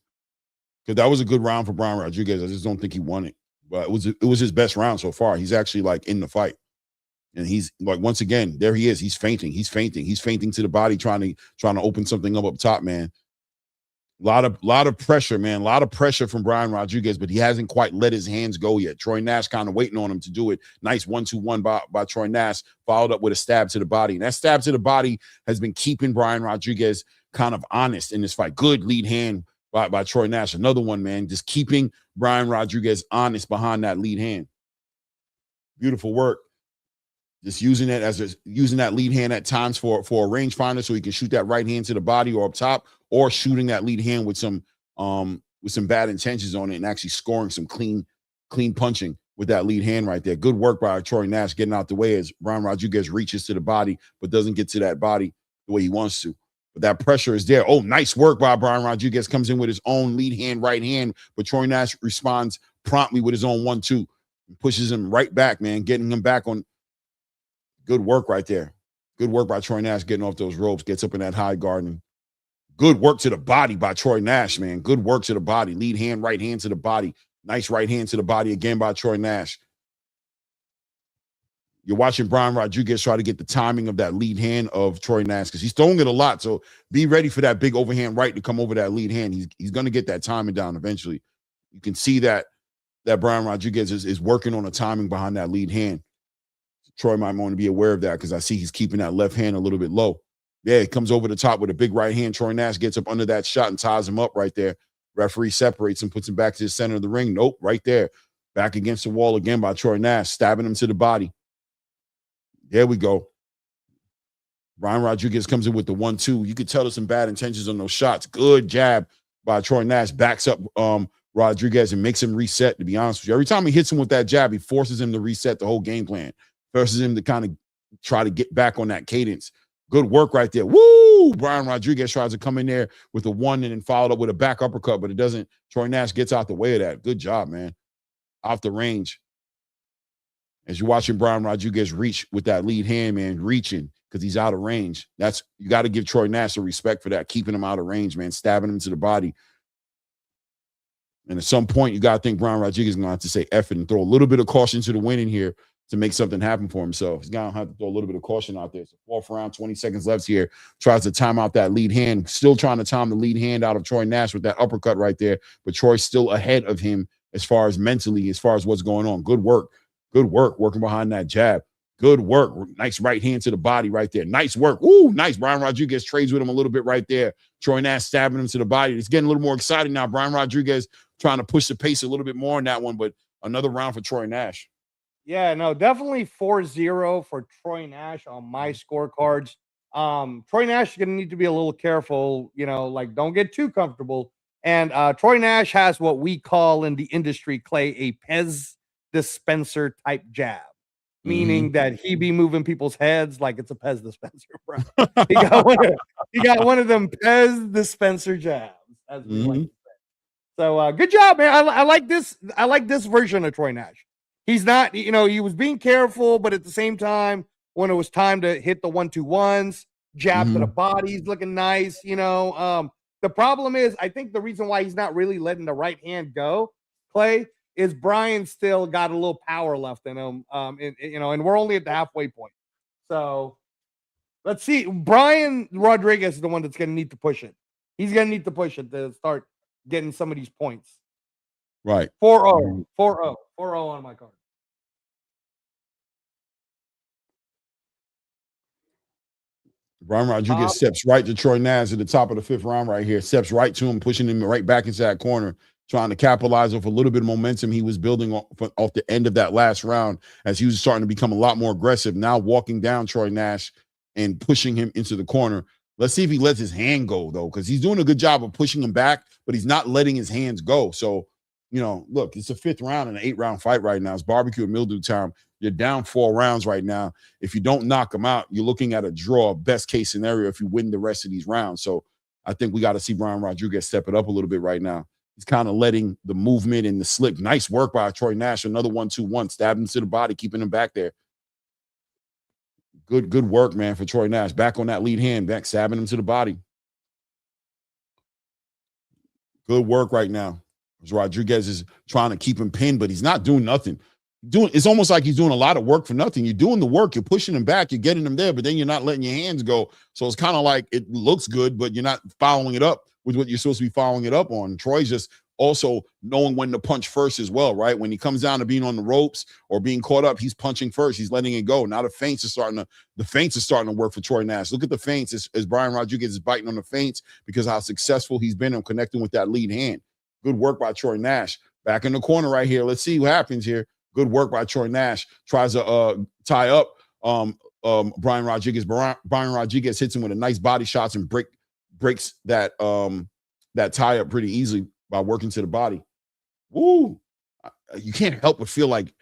Because that was a good round for Brian Rodriguez. I just don't think he won it. But it was his best round so far. He's actually like in the fight. And he's like, once again, there he is. He's fainting to the body, trying to open something up top, man. A lot of pressure, man. A lot of pressure from Brian Rodriguez, but he hasn't quite let his hands go yet. Troy Nash kind of waiting on him to do it. Nice 1-2-1 by Troy Nash, followed up with a stab to the body. And that stab to the body has been keeping Brian Rodriguez kind of honest in this fight. Good lead hand by Troy Nash. Another one, man, just keeping Brian Rodriguez honest behind that lead hand. Beautiful work. Just using that lead hand at times for a rangefinder, so he can shoot that right hand to the body or up top, or shooting that lead hand with some bad intentions on it and actually scoring some clean punching with that lead hand right there. Good work by Troy Nash getting out the way as Brian Rodriguez reaches to the body but doesn't get to that body the way he wants to. but that pressure is there. Oh, nice work by Brian Rodriguez. Comes in with his own lead hand, right hand, but Troy Nash responds promptly with his own 1-2. Pushes him right back, man, getting him back on. Good work right there. Good work by Troy Nash getting off those ropes, gets up in that high guard. And good work to the body by Troy Nash, man. Good work to the body. Lead hand, right hand to the body. Nice right hand to the body again by Troy Nash. You're watching Brian Rodriguez try to get the timing of that lead hand of Troy Nash because he's throwing it a lot. So be ready for that big overhand right to come over that lead hand. He's going to get that timing down eventually. You can see that Brian Rodriguez is working on the timing behind that lead hand. Troy might want to be aware of that because I see he's keeping that left hand a little bit low. Yeah, it comes over the top with a big right hand. Troy Nash gets up under that shot and ties him up right there. Referee separates him, puts him back to the center of the ring. Nope, right there. Back against the wall again by Troy Nash, stabbing him to the body. There we go. Brian Rodriguez comes in with the 1-2. You could tell there's some bad intentions on those shots. Good jab by Troy Nash. Backs up Rodriguez and makes him reset, to be honest with you. Every time he hits him with that jab, he forces him to reset the whole game plan. Forces him to kind of try to get back on that cadence. Good work right there. Woo! Brian Rodriguez tries to come in there with a 1 and then followed up with a back uppercut, but it doesn't. Troy Nash gets out the way of that. Good job, man. Off the range. As you're watching Brian Rodriguez reach with that lead hand, man, reaching because he's out of range. You got to give Troy Nash the respect for that, keeping him out of range, man, stabbing him to the body. And at some point, you got to think Brian Rodriguez is going to have to say F it and throw a little bit of caution to the wind in here to make something happen for himself. He's going to have to throw a little bit of caution out there. So fourth round, 20 seconds left here. Tries to time out that lead hand. Still trying to time the lead hand out of Troy Nash with that uppercut right there. But Troy's still ahead of him as far as mentally, as far as what's going on. Good work. Good work working behind that jab. Good work. Nice right hand to the body right there. Nice work. Ooh, nice. Brian Rodriguez trades with him a little bit right there. Troy Nash stabbing him to the body. It's getting a little more exciting now. Brian Rodriguez trying to push the pace a little bit more in that one, but another round for Troy Nash. Yeah, no, definitely 4-0 for Troy Nash on my scorecards. Troy Nash is going to need to be a little careful, like don't get too comfortable. And Troy Nash has what we call in the industry, Clay, a Pez dispenser type jab, meaning that he be moving people's heads like it's a Pez dispenser, bro. He got one of them Pez dispenser jabs, as we like to say. So good job, man. I like this. I like this version of Troy Nash. He's not, he was being careful, but at the same time, when it was time to hit the 1-2-1s, jab to the body, he's looking nice. The problem is, I think the reason why he's not really letting the right hand go, Clay, is Brian still got a little power left in him. And we're only at the halfway point. So let's see. Brian Rodriguez is the one that's going to need to push it. He's going to need to push it to start getting some of these points. Right. 4-0 on my card. Brian Rodriguez steps right to Troy Nash at the top of the fifth round right here. Steps right to him, pushing him right back into that corner, trying to capitalize off a little bit of momentum he was building off the end of that last round as he was starting to become a lot more aggressive. Now walking down Troy Nash and pushing him into the corner. Let's see if he lets his hand go, though, because he's doing a good job of pushing him back, but he's not letting his hands go. So, look, it's a fifth round and an 8-round fight right now. It's barbecue and mildew time. You're down 4 rounds right now. If you don't knock him out, you're looking at a draw, best case scenario, if you win the rest of these rounds. So I think we got to see Brian Rodriguez step it up a little bit right now. He's kind of letting the movement and the slip. Nice work by Troy Nash. Another 1-2-1, stabbing him to the body, keeping him back there. Good work, man, for Troy Nash. Back on that lead hand, back stabbing him to the body. Good work right now. Rodriguez is trying to keep him pinned, but he's not doing nothing. It's almost like he's doing a lot of work for nothing. You're doing the work, you're pushing him back, you're getting him there, but then you're not letting your hands go. So it's kind of like it looks good, but you're not following it up with what you're supposed to be following it up on. Troy's just also knowing when to punch first as well, right? When he comes down to being on the ropes or being caught up, he's punching first. He's letting it go. Now the feints are starting to work for Troy Nash. Look at the feints as Brian Rodriguez is biting on the feints because how successful he's been in connecting with that lead hand. Good work by Troy Nash. Back in the corner right here. Let's see what happens here. Good work by Troy Nash. Tries to tie up Brian Rodriguez. Brian Rodriguez hits him with a nice body shots and breaks that tie up pretty easily by working to the body. Woo! You can't help but feel like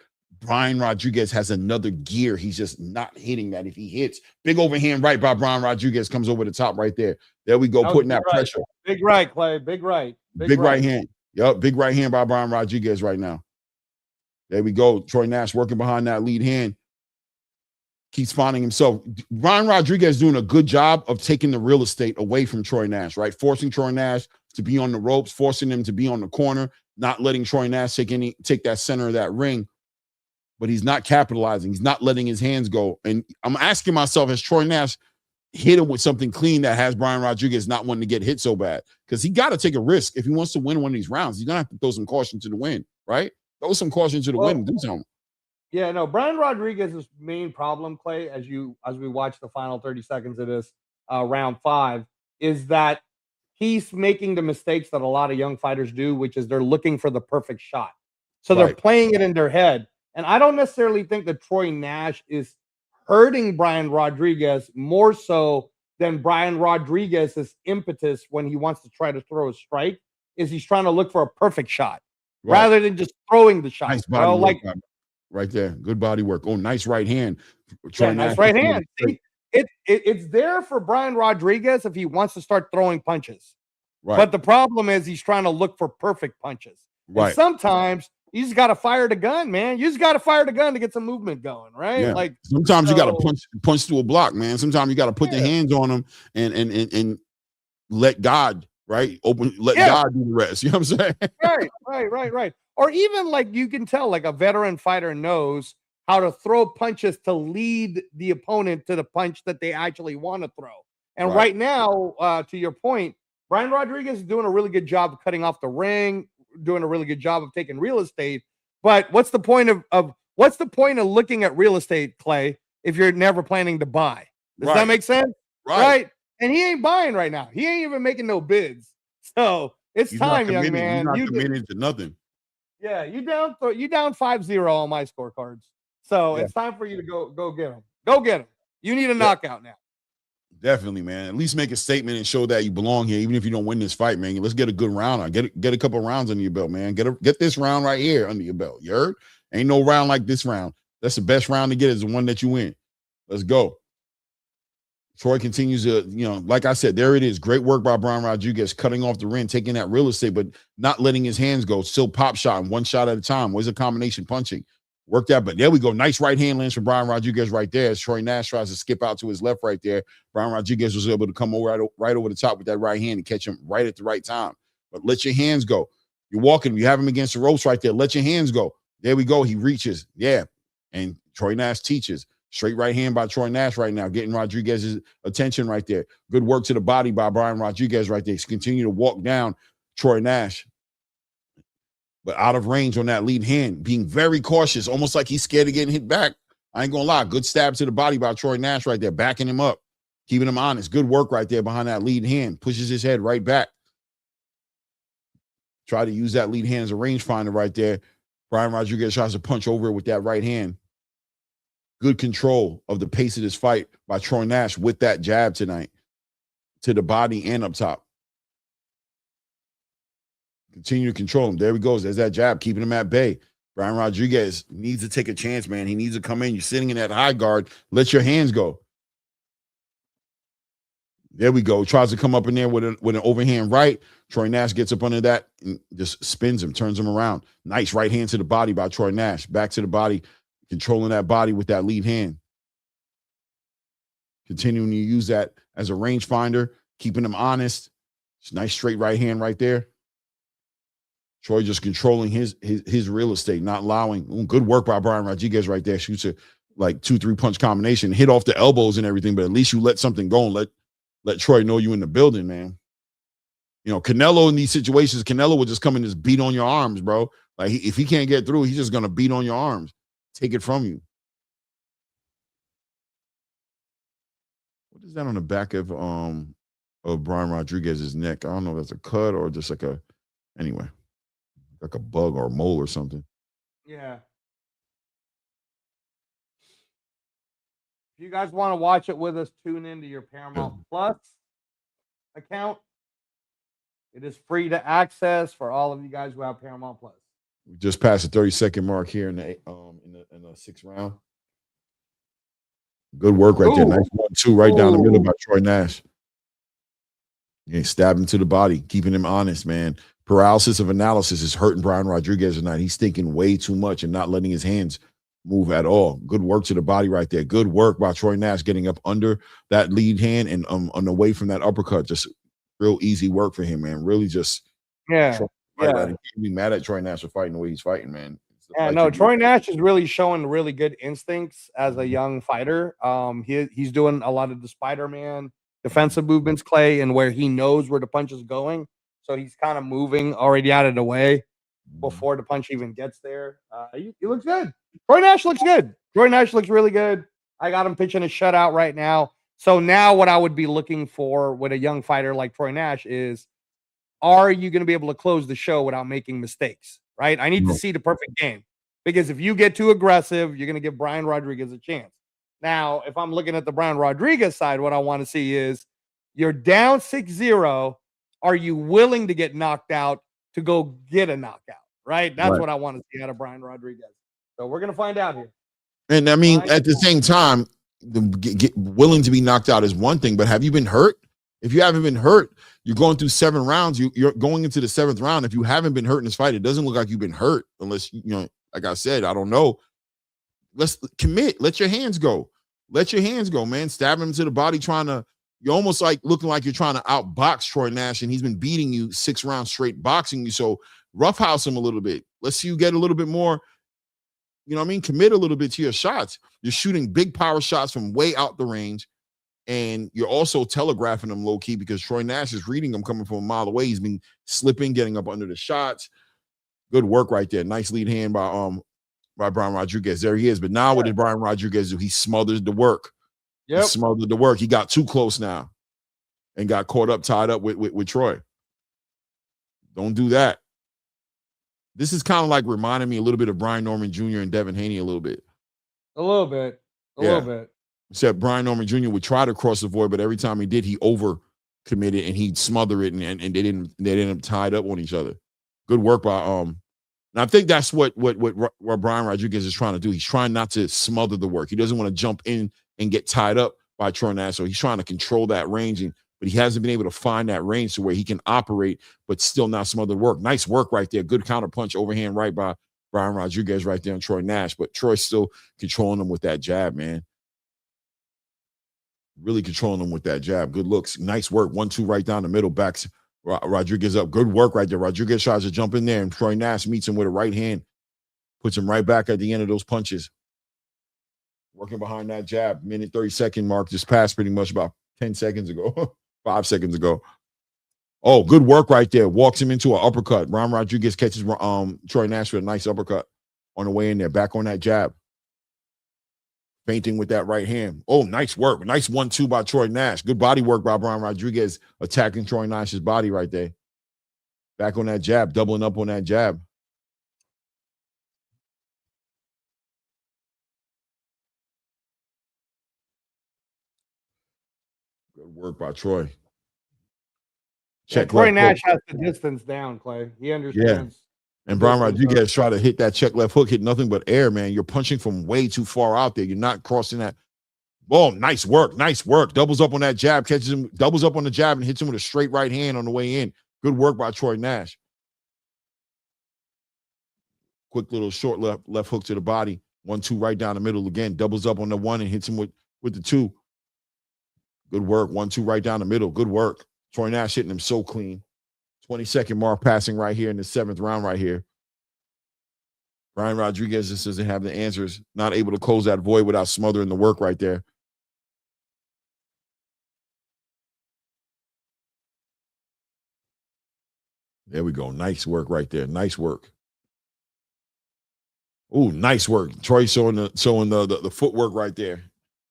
Brian Rodriguez has another gear. He's just not hitting that. If he hits, big overhand right by Brian Rodriguez comes over the top right there. There we go, putting that pressure. Big right, Clay. Big right. Big right hand. Yep, big right hand by Brian Rodriguez right now. There we go. Troy Nash working behind that lead hand. Keeps finding himself. Brian Rodriguez doing a good job of taking the real estate away from Troy Nash, right? Forcing Troy Nash to be on the ropes, forcing him to be on the corner, not letting Troy Nash take that center of that ring. But he's not capitalizing. He's not letting his hands go. And I'm asking myself, has Troy Nash hit him with something clean that has Brian Rodriguez not wanting to get hit so bad? Because he got to take a risk if he wants to win one of these rounds. He's gonna have to throw some caution to the wind, right? Throw some caution to the wind and do something. Yeah, no, Brian Rodriguez's main problem, Clay, as we watch the final 30 seconds of this round 5, is that he's making the mistakes that a lot of young fighters do, which is they're looking for the perfect shot. So they're playing it in their head. And I don't necessarily think that Troy Nash is hurting Brian Rodriguez more so than Brian Rodriguez's impetus when he wants to try to throw a strike is he's trying to look for a perfect shot rather than just throwing the shot. Nice body work, right there. Good body work. Oh, nice right hand. Nice right hand. See, it's there for Brian Rodriguez if he wants to start throwing punches. Right. But the problem is he's trying to look for perfect punches. Right. And sometimes you just got to fire the gun, man. You just got to fire the gun to get some movement going, right? Yeah. Like sometimes you got to punch through a block, man. Sometimes you got to put the hands on them and let God, right? Let God do the rest. You know what I'm saying? Right. Or even like you can tell, like a veteran fighter knows how to throw punches to lead the opponent to the punch that they actually want to throw. And right now, to your point, Brian Rodriguez is doing a really good job of cutting off the ring, doing a really good job of taking real estate. But what's the point of looking at real estate, Clay, if you're never planning to buy? Does that make sense? Right. And he ain't buying right now. He ain't even making no bids. So it's time, young man. He's not committed to nothing. Yeah, you down 5-0 on my scorecards. So it's time for you to go get him. Go get him. You need a knockout now. Definitely, man. At least make a statement and show that you belong here, even if you don't win this fight, man. Let's get a good round on. Get a couple rounds under your belt, man. Get this round right here under your belt. You heard? Ain't no round like this round. That's the best round to get is the one that you win. Let's go. Troy continues to, like I said, there it is. Great work by Brian Rodriguez, cutting off the ring, taking that real estate, but not letting his hands go. Still pop shot, one shot at a time. Where's the combination punching? Work that, but there we go. Nice right hand lands for Brian Rodriguez right there. As Troy Nash tries to skip out to his left right there. Brian Rodriguez was able to come over right over the top with that right hand and catch him right at the right time. But let your hands go. You're walking. You have him against the ropes right there. Let your hands go. There we go. He reaches. Yeah. And Troy Nash teaches. Straight right hand by Troy Nash right now, getting Rodriguez's attention right there. Good work to the body by Brian Rodriguez right there. He's continue to walk down Troy Nash, but out of range on that lead hand, being very cautious, almost like he's scared of getting hit back. I ain't gonna lie. Good stab to the body by Troy Nash right there, backing him up, keeping him honest. Good work right there behind that lead hand. Pushes his head right back. Try to use that lead hand as a rangefinder right there. Brian Rodriguez tries to punch over it with that right hand. Good control of the pace of this fight by Troy Nash with that jab tonight to the body and up top. Continue to control him. There he goes. There's that jab, keeping him at bay. Brian Rodriguez needs to take a chance, man. He needs to come in. You're sitting in that high guard. Let your hands go. There we go. Tries to come up in there with an overhand right. Troy Nash gets up under that and just spins him, turns him around. Nice right hand to the body by Troy Nash. Back to the body. Controlling that body with that lead hand. Continuing to use that as a rangefinder, keeping him honest. It's a nice straight right hand right there. Troy just controlling his real estate, not allowing. Good work by Brian Rodriguez right there. Shoots a like 2-3 punch combination, hit off the elbows and everything, but at least you let something go and let Troy know you in the building, man. Canelo in these situations, Canelo would just come and just beat on your arms, bro. Like if he can't get through, he's just gonna beat on your arms. Take it from you. What is that on the back of Brian Rodriguez's neck? I don't know if that's a cut or just like a bug or a mole or something. Yeah. If you guys want to watch it with us, tune into your Paramount Plus account. It is free to access for all of you guys who have Paramount Plus. We just passed the 30-second mark here in the 6th round. Good work right there. Nice 1-2 right down the middle by Troy Nash. Yeah, stabbed him to the body, keeping him honest, man. Paralysis of analysis is hurting Brian Rodriguez tonight. He's thinking way too much and not letting his hands move at all. Good work to the body right there. Good work by Troy Nash getting up under that lead hand and away from that uppercut. Just real easy work for him, man. Really just yeah. You can't be mad at Troy Nash for fighting the way he's fighting, man. Yeah, no, Troy Nash is really showing really good instincts as a young fighter. He's doing a lot of the Spider-Man defensive movements, Clay, and where he knows where the punch is going. So he's kind of moving already out of the way before the punch even gets there. He looks good. Troy Nash looks good. Troy Nash looks really good. I got him pitching a shutout right now. So now what I would be looking for with a young fighter like Troy Nash is, are you going to be able to close the show without making mistakes, right? I need to see the perfect game, because if you get too aggressive, you're going to give Brian Rodriguez a chance. Now, if I'm looking at the Brian Rodriguez side, what I want to see is, you're down 6-0. Are you willing to get knocked out to go get a knockout, right? That's what I want to see out of Brian Rodriguez. So we're going to find out here. And I mean, at the same time, willing to be knocked out is one thing, but have you been hurt? If you haven't been hurt, you're going through 7 rounds. You're going into the 7th round. If you haven't been hurt in this fight, it doesn't look like you've been hurt, unless, like I said, I don't know. Let's commit. Let your hands go. Let your hands go, man. Stab him to the body, you're almost like looking like you're trying to outbox Troy Nash, and he's been beating you 6 rounds straight, boxing you. So roughhouse him a little bit. Let's see you get a little bit more, commit a little bit to your shots. You're shooting big power shots from way out the range, and you're also telegraphing them low key, because Troy Nash is reading them coming from a mile away. He's been slipping, getting up under the shots. Good work right there. Nice lead hand by Brian Rodriguez. There he is. But now what did Brian Rodriguez do? He smothered the work. He smothered the work. He got too close now and got caught up, tied up with Troy. Don't do that. This is kind of like reminding me a little bit of Brian Norman Jr. and Devin Haney a little bit. A little bit. Except Brian Norman Jr. would try to cross the void, but every time he did, he over committed and he'd smother it, and they didn't tied up on each other. Good work by and I think that's what Brian Rodriguez is trying to do. He's trying not to smother the work. He doesn't want to jump in and get tied up by Troy Nash. So he's trying to control that range, but he hasn't been able to find that range to where he can operate, but still not smother the work. Nice work right there. Good counter punch, overhand right by Brian Rodriguez right there on Troy Nash, but Troy's still controlling him with that jab, man. Really controlling him with that jab. Good looks. Nice work. 1-2 right down the middle. Backs Rodriguez up. Good work right there. Rodriguez tries to jump in there, and Troy Nash meets him with a right hand. Puts him right back at the end of those punches. Working behind that jab. Minute 30-second mark just passed pretty much about 10 seconds ago. 5 seconds ago. Oh, good work right there. Walks him into an uppercut. Brian Rodriguez catches Troy Nash with a nice uppercut on the way in there. Back on that jab. Feinting with that right hand. Oh, nice work. Nice 1-2 by Troy Nash. Good body work by Brian Rodriguez, attacking Troy Nash's body right there. Back on that jab, doubling up on that jab. Good work by Troy. Troy Nash has the distance down, Clay. He understands. And Brian Rodriguez tried to hit that check left hook, hit nothing but air, man. You're punching from way too far out there. You're not crossing that. Oh, nice work. Nice work. Doubles up on that jab, catches him, doubles up on the jab, and hits him with a straight right hand on the way in. Good work by Troy Nash. Quick little short left hook to the body. 1-2 right down the middle again. Doubles up on the 1 and hits him with the 2. Good work. 1-2 right down the middle. Good work. Troy Nash hitting him so clean. 20-second mark passing right here in the 7th round right here. Brian Rodriguez just doesn't have the answers. Not able to close that void without smothering the work right there. There we go. Nice work right there. Nice work. Oh, nice work. Troy showing the footwork right there.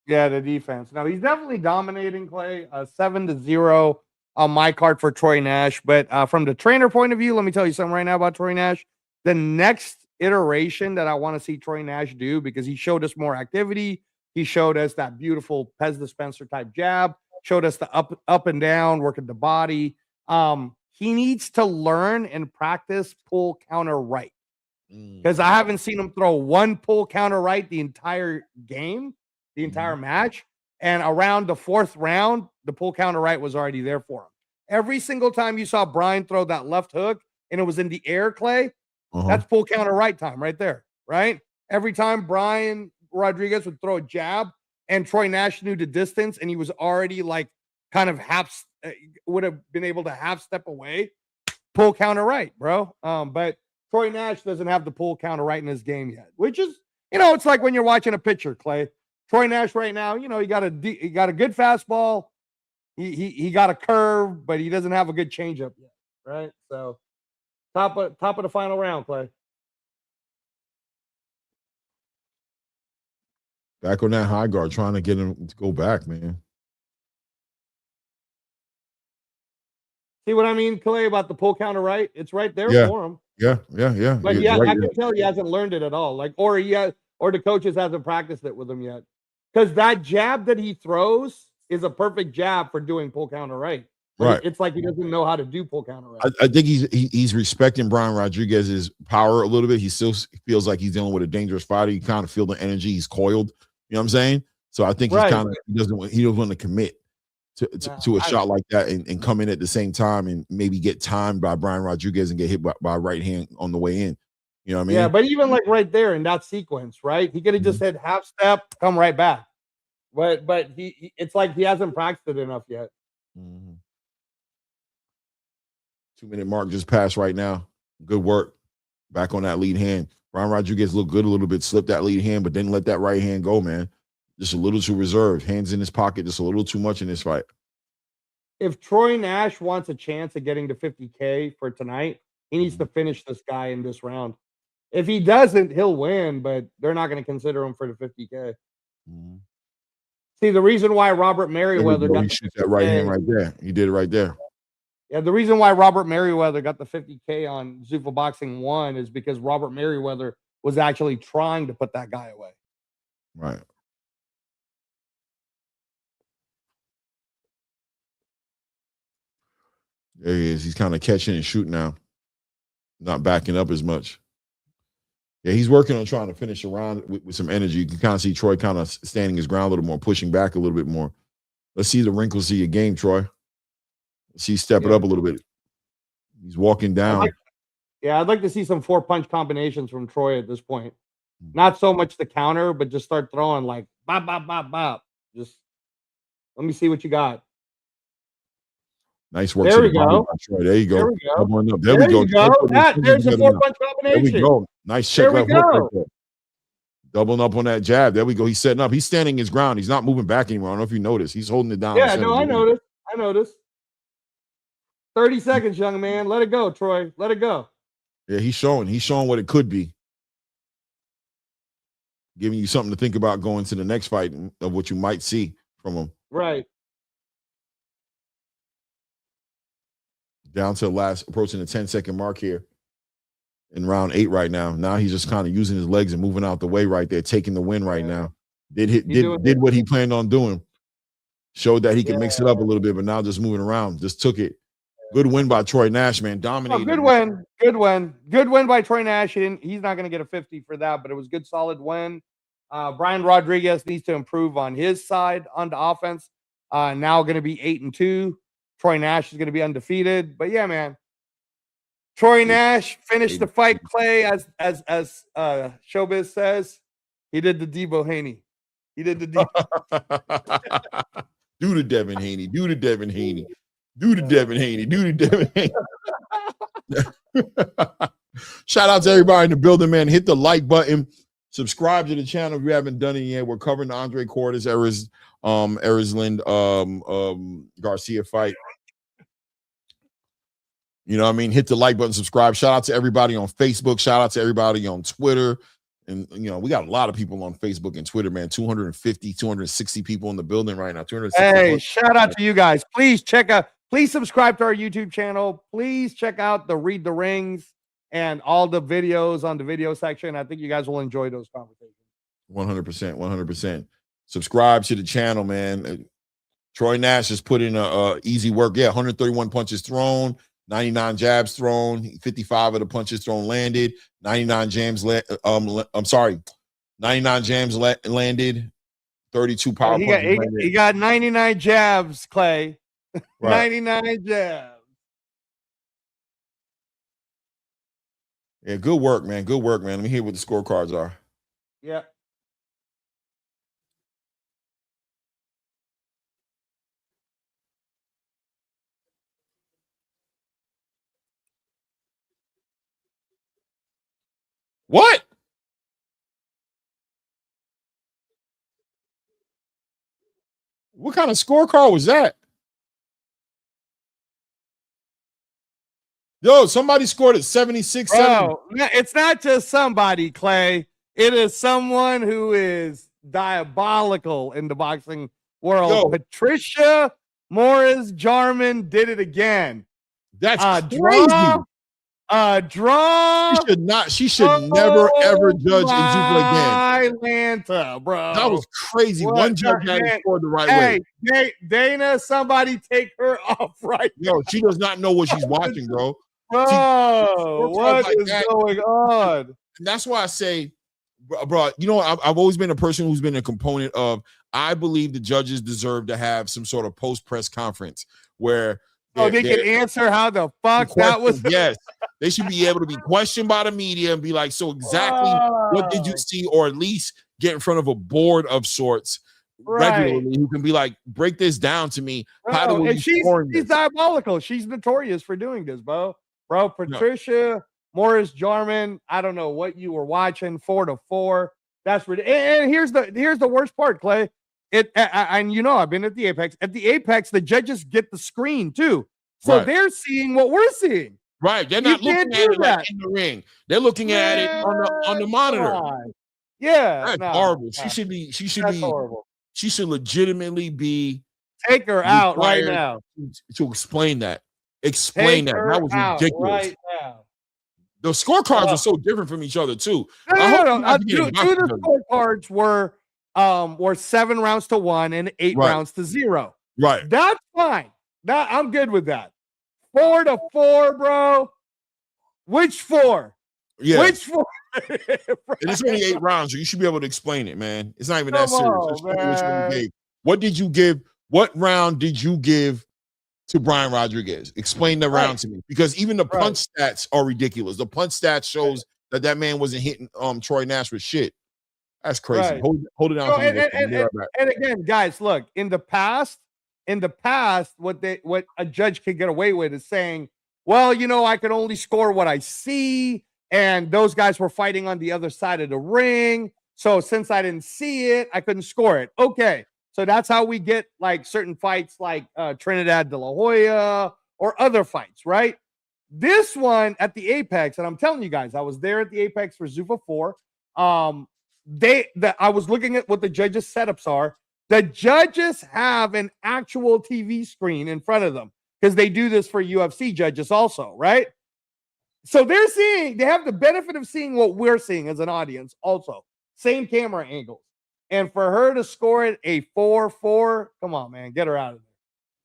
Yeah, the defense. Now he's definitely dominating, Clay. 7-0 on my card for Troy Nash. But from the trainer point of view, let me tell you something right now about Troy Nash. The next iteration that I want to see Troy Nash do, because he showed us more activity. He showed us that beautiful Pez dispenser type jab, showed us the up and down, working the body. He needs to learn and practice pull counter right. because I haven't seen him throw one pull counter right the entire game, the entire match. And around the fourth round, the pull counter right was already there for him. Every single time you saw Brian throw that left hook and it was in the air, Clay, that's pull counter right time right there, right? Every time Brian Rodriguez would throw a jab and Troy Nash knew the distance and he was already like kind of would have been able to half step away, pull counter right, bro. But Troy Nash doesn't have the pull counter right in his game yet, which is, it's like when you're watching a pitcher, Clay. Troy Nash right now, he got a good fastball. He got a curve, but he doesn't have a good changeup yet, right? So top of the final round, Clay. Back on that high guard, trying to get him to go back, man. See what I mean, Clay, about the pull counter right? It's right there for him. Yeah. But yeah, I can tell he hasn't learned it at all. Like, or the coaches hasn't practiced it with him yet. Because that jab that he throws is a perfect jab for doing pull counter right. Right. It's like he doesn't know how to do pull counter right. I think he's respecting Brian Rodriguez's power a little bit. He still feels like he's dealing with a dangerous fighter. You kind of feel the energy. He's coiled. You know what I'm saying? So I think he doesn't want to commit to a shot like that and come in at the same time and maybe get timed by Brian Rodriguez and get hit by right hand on the way in. You know what I mean? Yeah, but even like right there in that sequence, right? He could have just said half step, come right back. But it's like he hasn't practiced it enough yet. 2-minute mark just passed right now. Good work. Back on that lead hand. Brian Rodriguez looked good a little bit, slipped that lead hand, but didn't let that right hand go, man. Just a little too reserved. Hands in his pocket, just a little too much in this fight. If Troy Nash wants a chance of getting to 50K for tonight, he needs to finish this guy in this round. If he doesn't, he'll win, but they're not going to consider him for the 50K. See, the reason why Robert Merriweather got that right hand right there. He did it right there. Yeah, the reason why Robert Merriweather got the 50K on Zuffa Boxing 1 is because Robert Merriweather was actually trying to put that guy away. Right. There he is. He's kind of catching and shooting now. Not backing up as much. Yeah, he's working on trying to finish around with some energy. You can kind of see Troy kind of standing his ground a little more, pushing back a little bit more. Let's see the wrinkles of your game, Troy. Let's see step it up a little bit. He's walking down. I'd like to see some 4-punch combinations from Troy at this point. Not so much the counter, but just start throwing like bop, bop, bop, bop. Just let me see what you got. Nice work. There we go. There you go. There we go. There we go. There's a 4-punch combination. There we go. Nice check left hook right there. Doubling up on that jab. There we go. He's setting up. He's standing his ground. He's not moving back anymore. I don't know if you noticed. He's holding it down. Yeah, no, I noticed. 30 seconds, young man. Let it go, Troy. Let it go. Yeah, he's showing what it could be. Giving you something to think about going to the next fight of what you might see from him. Right. Down to the last, approaching the 10-second mark here in round 8 right now. Now he's just kind of using his legs and moving out the way right there, taking the win right now. Did what he planned on doing. Showed that he could mix it up a little bit, but now just moving around. Just took it. Good win by Troy Nash, man. Dominating. Good win by Troy Nash. He's not going to get a 50 for that, but it was good, solid win. Brian Rodriguez needs to improve on his side on the offense. Now going to be 8-2. Troy Nash is going to be undefeated. But yeah, man. Troy Nash finished the fight, Clay, as Showbiz says. He did the Debo Haney. He did the Debo. Do the Devin Haney. Do the Devin Haney. Do the Devin Haney. Do the Devin Haney. Shout out to everybody in the building, man. Hit the like button. Subscribe to the channel if you haven't done it yet. We're covering the Andre Cordes, Erisland, Garcia fight. You know what I mean? Hit the like button, subscribe. Shout out to everybody on Facebook. Shout out to everybody on Twitter. And, you know, we got a lot of people on Facebook and Twitter, man. 250, 260 people in the building right now. 260. Hey, shout out to you guys. Please subscribe to our YouTube channel. Please check out the Read the Rings and all the videos on the video section. I think you guys will enjoy those conversations. 100%, 100%. Subscribe to the channel, man. Troy Nash has put in a easy work. Yeah, 131 punches thrown. 99 jabs thrown, 55 of the punches thrown landed, 99 jams. I'm sorry, 99 jams landed, 32 power punches landed. He got 99 jabs, Clay. Right. 99 jabs. Yeah, good work, man. Good work, man. Let me hear what the scorecards are. Yeah. What? What kind of scorecard was that? Yo, somebody scored at 76. Bro, it's not just somebody, Clay. It is someone who is diabolical in the boxing world. Yo. Patricia Morris Jarman did it again. That's crazy. Draw. She should never ever judge in Zupa again. Atlanta, bro. That was crazy. What? One judge had it scored the right way. Dana, somebody take her off right Yo, now. she does not know what she's watching, bro. Bro, what is going on? And that's why I say, bro, you know, I've always been a person who's been a component of, I believe the judges deserve to have some sort of post-press conference where they can answer how the fuck that was. Yes. They should be able to be questioned by the media and be like, so exactly what did you see? Or at least get in front of a board of sorts regularly who can be like, break this down to me. How do she's diabolical. She's notorious for doing this, bro. Patricia Morris Jarman, I don't know what you were watching, 4-4. That's ridiculous. And here's the worst part, Clay. And you know, I've been at the Apex. At the Apex, the judges get the screen too. So they're seeing what we're seeing. Right. They're not looking at it like in the ring. They're looking at it on the monitor. Yeah. That's horrible. She should horrible. She should legitimately be take her out right now. To explain that. Explain that. That was ridiculous. Right now. The scorecards are so different from each other too. No. Two of the scorecards were 7 rounds to 1 and 8 rounds to 0. Right. That's fine. I'm good with that. 4-4, bro. Which 4? Yeah. Which 4? And it's only 8 rounds, so you should be able to explain it, man. It's not even that serious. What did you give? What round did you give to Brian Rodriguez? Explain the round to me, because even the punch stats are ridiculous. The punch stats shows that man wasn't hitting Troy Nash with shit. That's crazy. Hold it down. And again, guys, look, in the past, what a judge could get away with is saying, well, you know, I can only score what I see, and those guys were fighting on the other side of the ring. So since I didn't see it, I couldn't score it. Okay. So that's how we get like certain fights like Trinidad de la Hoya or other fights, right? This one at the Apex, and I'm telling you guys, I was there at the Apex for Zuffa 4. I was looking at what the judges' setups are. The judges have an actual TV screen in front of them because they do this for UFC judges also, right? So they have the benefit of seeing what we're seeing as an audience also. Same camera angles. And for her to score it a 4-4, come on, man, get her out of there.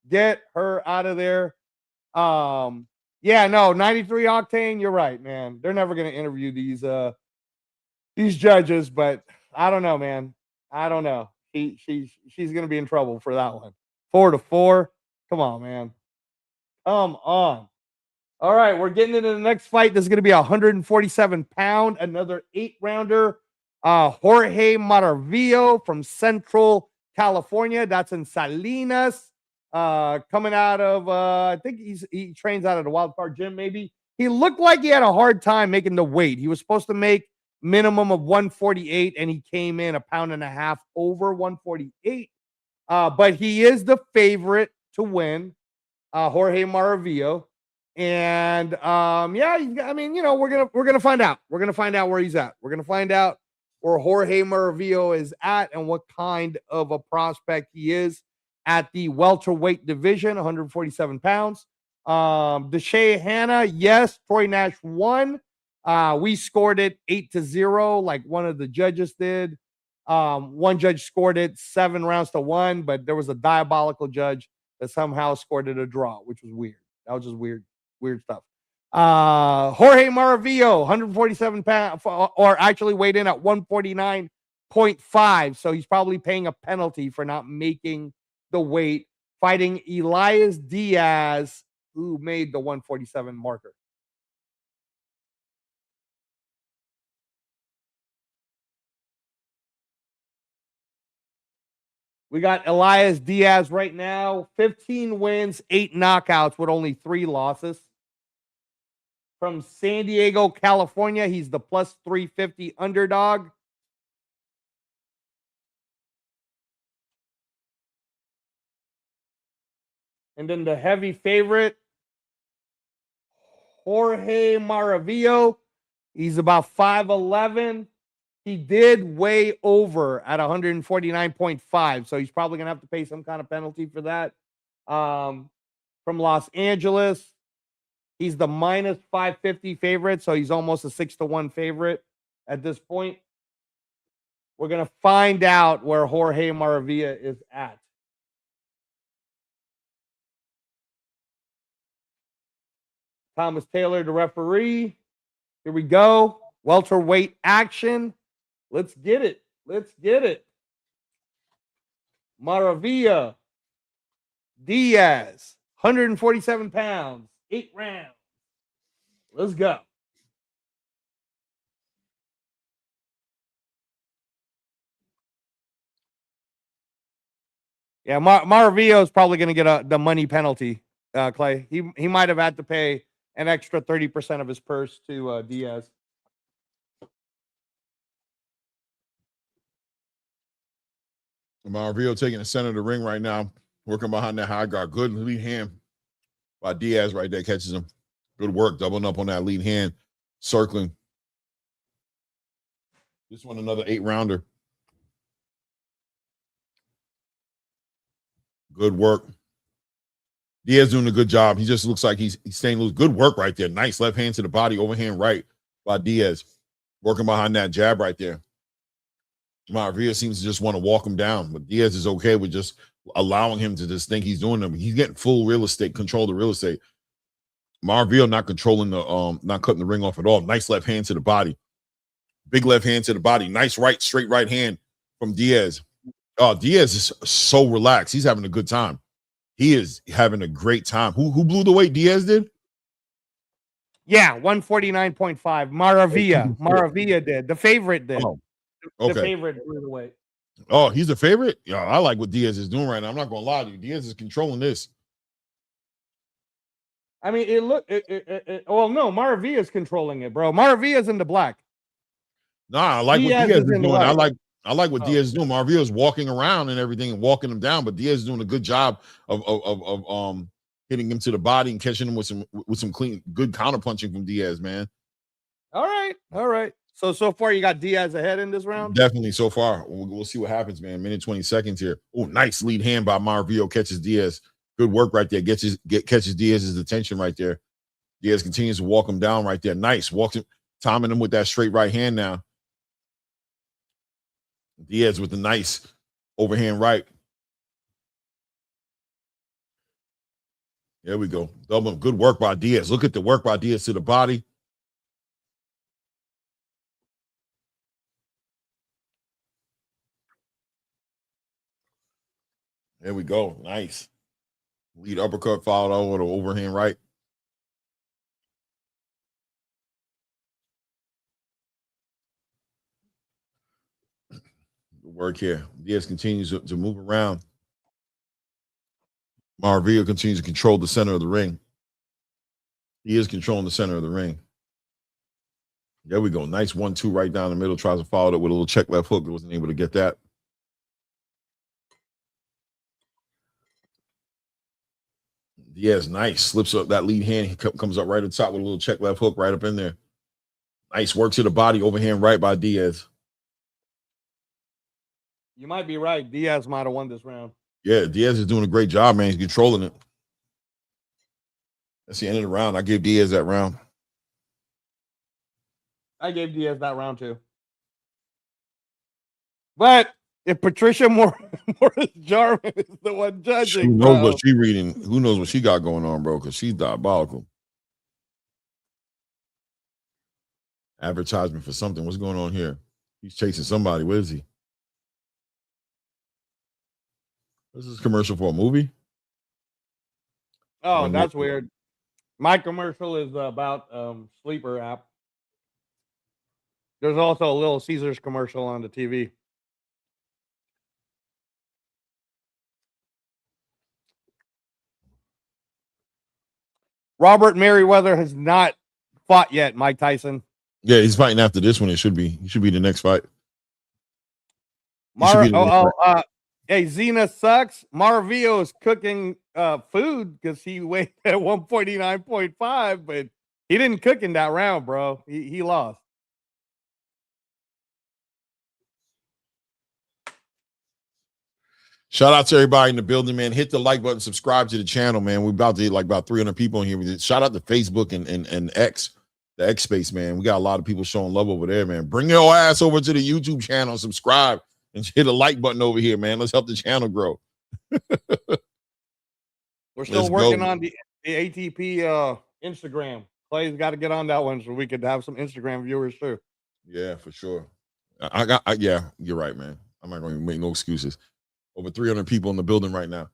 Get her out of there. 93 Octane, you're right, man. They're never going to interview these judges, but I don't know, man. I don't know. She's going to be in trouble for that one. 4-4. Come on, man. Come on. All right, we're getting into the next fight. This is going to be a 147-pound, another 8-rounder. Jorge Maravillo from Central California. That's in Salinas. Coming out of, I think he trains out of the Wild Card Gym, maybe. He looked like he had a hard time making the weight. He was supposed to make minimum of 148, and he came in 1.5 pounds over 148. But he is the favorite to win, Jorge Maravillo. And I mean, you know, we're gonna find out. We're gonna find out where he's at. We're gonna find out where Jorge Maravillo is at and what kind of a prospect he is at the welterweight division, 147 pounds. Deshae Hanna, yes, Troy Nash won. We scored it 8-0, like one of the judges did. One judge scored it 7 rounds to 1, but there was a diabolical judge that somehow scored it a draw, which was weird. That was just weird. weird stuff. Jorge Maravilla, 147 pounds, or actually weighed in at 149.5. So he's probably paying a penalty for not making the weight, fighting Elias Diaz, who made the 147 marker. We got Elias Diaz right now, 15 wins, 8 knockouts with only 3 losses. From San Diego, California, he's the plus 350 underdog. And then the heavy favorite, Jorge Maravilla. He's about 5'11". He did weigh over at 149.5, so he's probably going to have to pay some kind of penalty for that. From Los Angeles, he's the minus 550 favorite, so he's almost a 6-1 favorite at this point. We're going to find out where Jorge Maravilla is at. Thomas Taylor, the referee. Here we go. Welterweight action. Let's get it. Let's get it. Maravilla. Diaz. 147 pounds. 8 rounds. Let's go. Yeah, Maravilla is probably going to get the money penalty, Clay. He might have had to pay an extra 30% of his purse to Diaz. Maravilla taking the center of the ring right now, working behind that high guard. Good lead hand by Diaz right there, catches him. Good work, doubling up on that lead hand, circling. This one, another 8-rounder. Good work. Diaz doing a good job. He just looks like he's staying loose. Good work right there. Nice left hand to the body, overhand right by Diaz. Working behind that jab right there. Maravilla seems to just want to walk him down, but Diaz is okay with just allowing him to just think he's doing them. He's getting full real estate, control of the real estate. Maravilla not controlling the, not cutting the ring off at all. Nice left hand to the body. Big left hand to the body. Nice right, straight right hand from Diaz. Diaz is so relaxed. He's having a good time. He is having a great time. Who blew the weight? Diaz did? Yeah, 149.5. Maravilla. Maravilla did. The favorite did. Oh, okay. The favorite blew the weight. Oh, he's a favorite? Yeah, I like what Diaz is doing right now. I'm not going to lie to you. Diaz is controlling this. I mean, well, no, Maravilla is controlling it, bro. Maravilla is in the black. Nah, I like Diaz what Diaz is in the doing. white. I like what Diaz is doing. Maravilla is walking around and everything and walking him down, but Diaz is doing a good job of hitting him to the body and catching him with some clean, good counterpunching from Diaz, man. All right. So far you got Diaz ahead in this round? Definitely so far. We'll see what happens, man. Minute 20 seconds here. Oh, nice lead hand by Maravilla. Catches Diaz. Good work right there. Catches Diaz's attention right there. Diaz continues to walk him down right there. Nice. Walks him, timing him with that straight right hand now. Diaz with the nice overhand right. There we go. Double. Good work by Diaz. Look at the work by Diaz to the body. There we go. Nice. Lead uppercut followed over the overhand right. Good work here. Diaz continues to move around. Maravilla continues to control the center of the ring. He is controlling the center of the ring. There we go. Nice 1-2 right down the middle. Tries to follow it with a little check left hook. Wasn't able to get that. Diaz, nice. Slips up that lead hand. He comes up right at the top with a little check left hook right up in there. Nice work to the body. Overhand right by Diaz. You might be right. Diaz might have won this round. Yeah, Diaz is doing a great job, man. He's controlling it. That's the end of the round. I gave Diaz that round. I gave Diaz that round too. But if Patricia Morris Jarman is the one judging, who knows what she reading? Who knows what she got going on, bro? Because she's diabolical. Advertisement for something. What's going on here? He's chasing somebody. Where is he? This is a commercial for a movie. Oh, that's weird. My commercial is about sleeper app. There's also a Little Caesars commercial on the TV. Robert Merriweather has not fought yet, Mike Tyson. Yeah, he's fighting after this one. He should be the next fight. Hey, Zena sucks. Maravio is cooking food because he weighed at 149.5, but he didn't cook in that round, bro. He lost. Shout out to everybody in the building, man. Hit the like button, subscribe to the channel, man. We're about to hit like about 300 people in here. Shout out to Facebook and X, the X space, man. We got a lot of people showing love over there, man. Bring your ass over to the YouTube channel, subscribe, and hit a like button over here, man. Let's help the channel grow. We're still working on the ATP Instagram. Clay's got to get on that one so we could have some Instagram viewers too. Yeah, for sure. Yeah, you're right, man. I'm not going to make no excuses. Over 300 people in the building right now.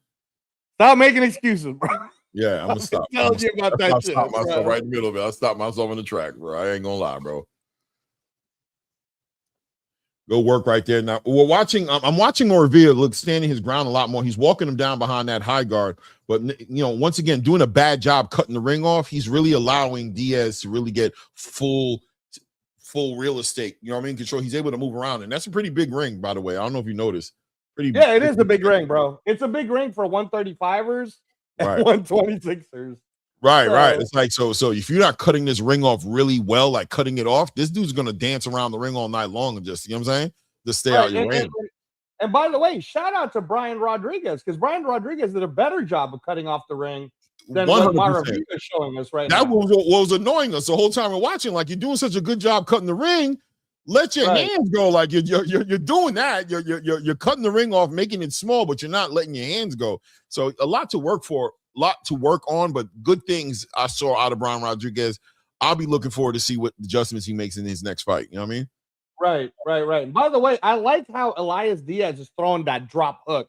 Stop making excuses, bro. Yeah, I'm gonna stop. Tell you about that shit. Stop myself right in the middle of it. I stop myself in the track, bro. I ain't gonna lie, bro. Go work right there. Now we're watching. I'm watching Orville standing his ground a lot more. He's walking him down behind that high guard, but once again, doing a bad job cutting the ring off. He's really allowing Diaz to really get full real estate. You know what I mean? Control. He's able to move around, and that's a pretty big ring, by the way. I don't know if you noticed. Yeah, it is a big ring, bro. It's a big ring for 135ers and 126ers. Right. It's like so if you're not cutting this ring off really well, like cutting it off, this dude's gonna dance around the ring all night long and just, you know what I'm saying? Just stay out your way. And by the way, shout out to Brian Rodriguez, because Brian Rodriguez did a better job of cutting off the ring than 100%. What Maravilla is showing us right now. That was annoying us the whole time we're watching. Like, you're doing such a good job cutting the ring. Let your hands go. Like you're doing that. You're cutting the ring off, making it small, but you're not letting your hands go. So a lot to work on, but good things I saw out of Brian Rodriguez. I'll be looking forward to see what adjustments he makes in his next fight. You know what I mean? Right. And by the way, I like how Elias Diaz is throwing that drop hook.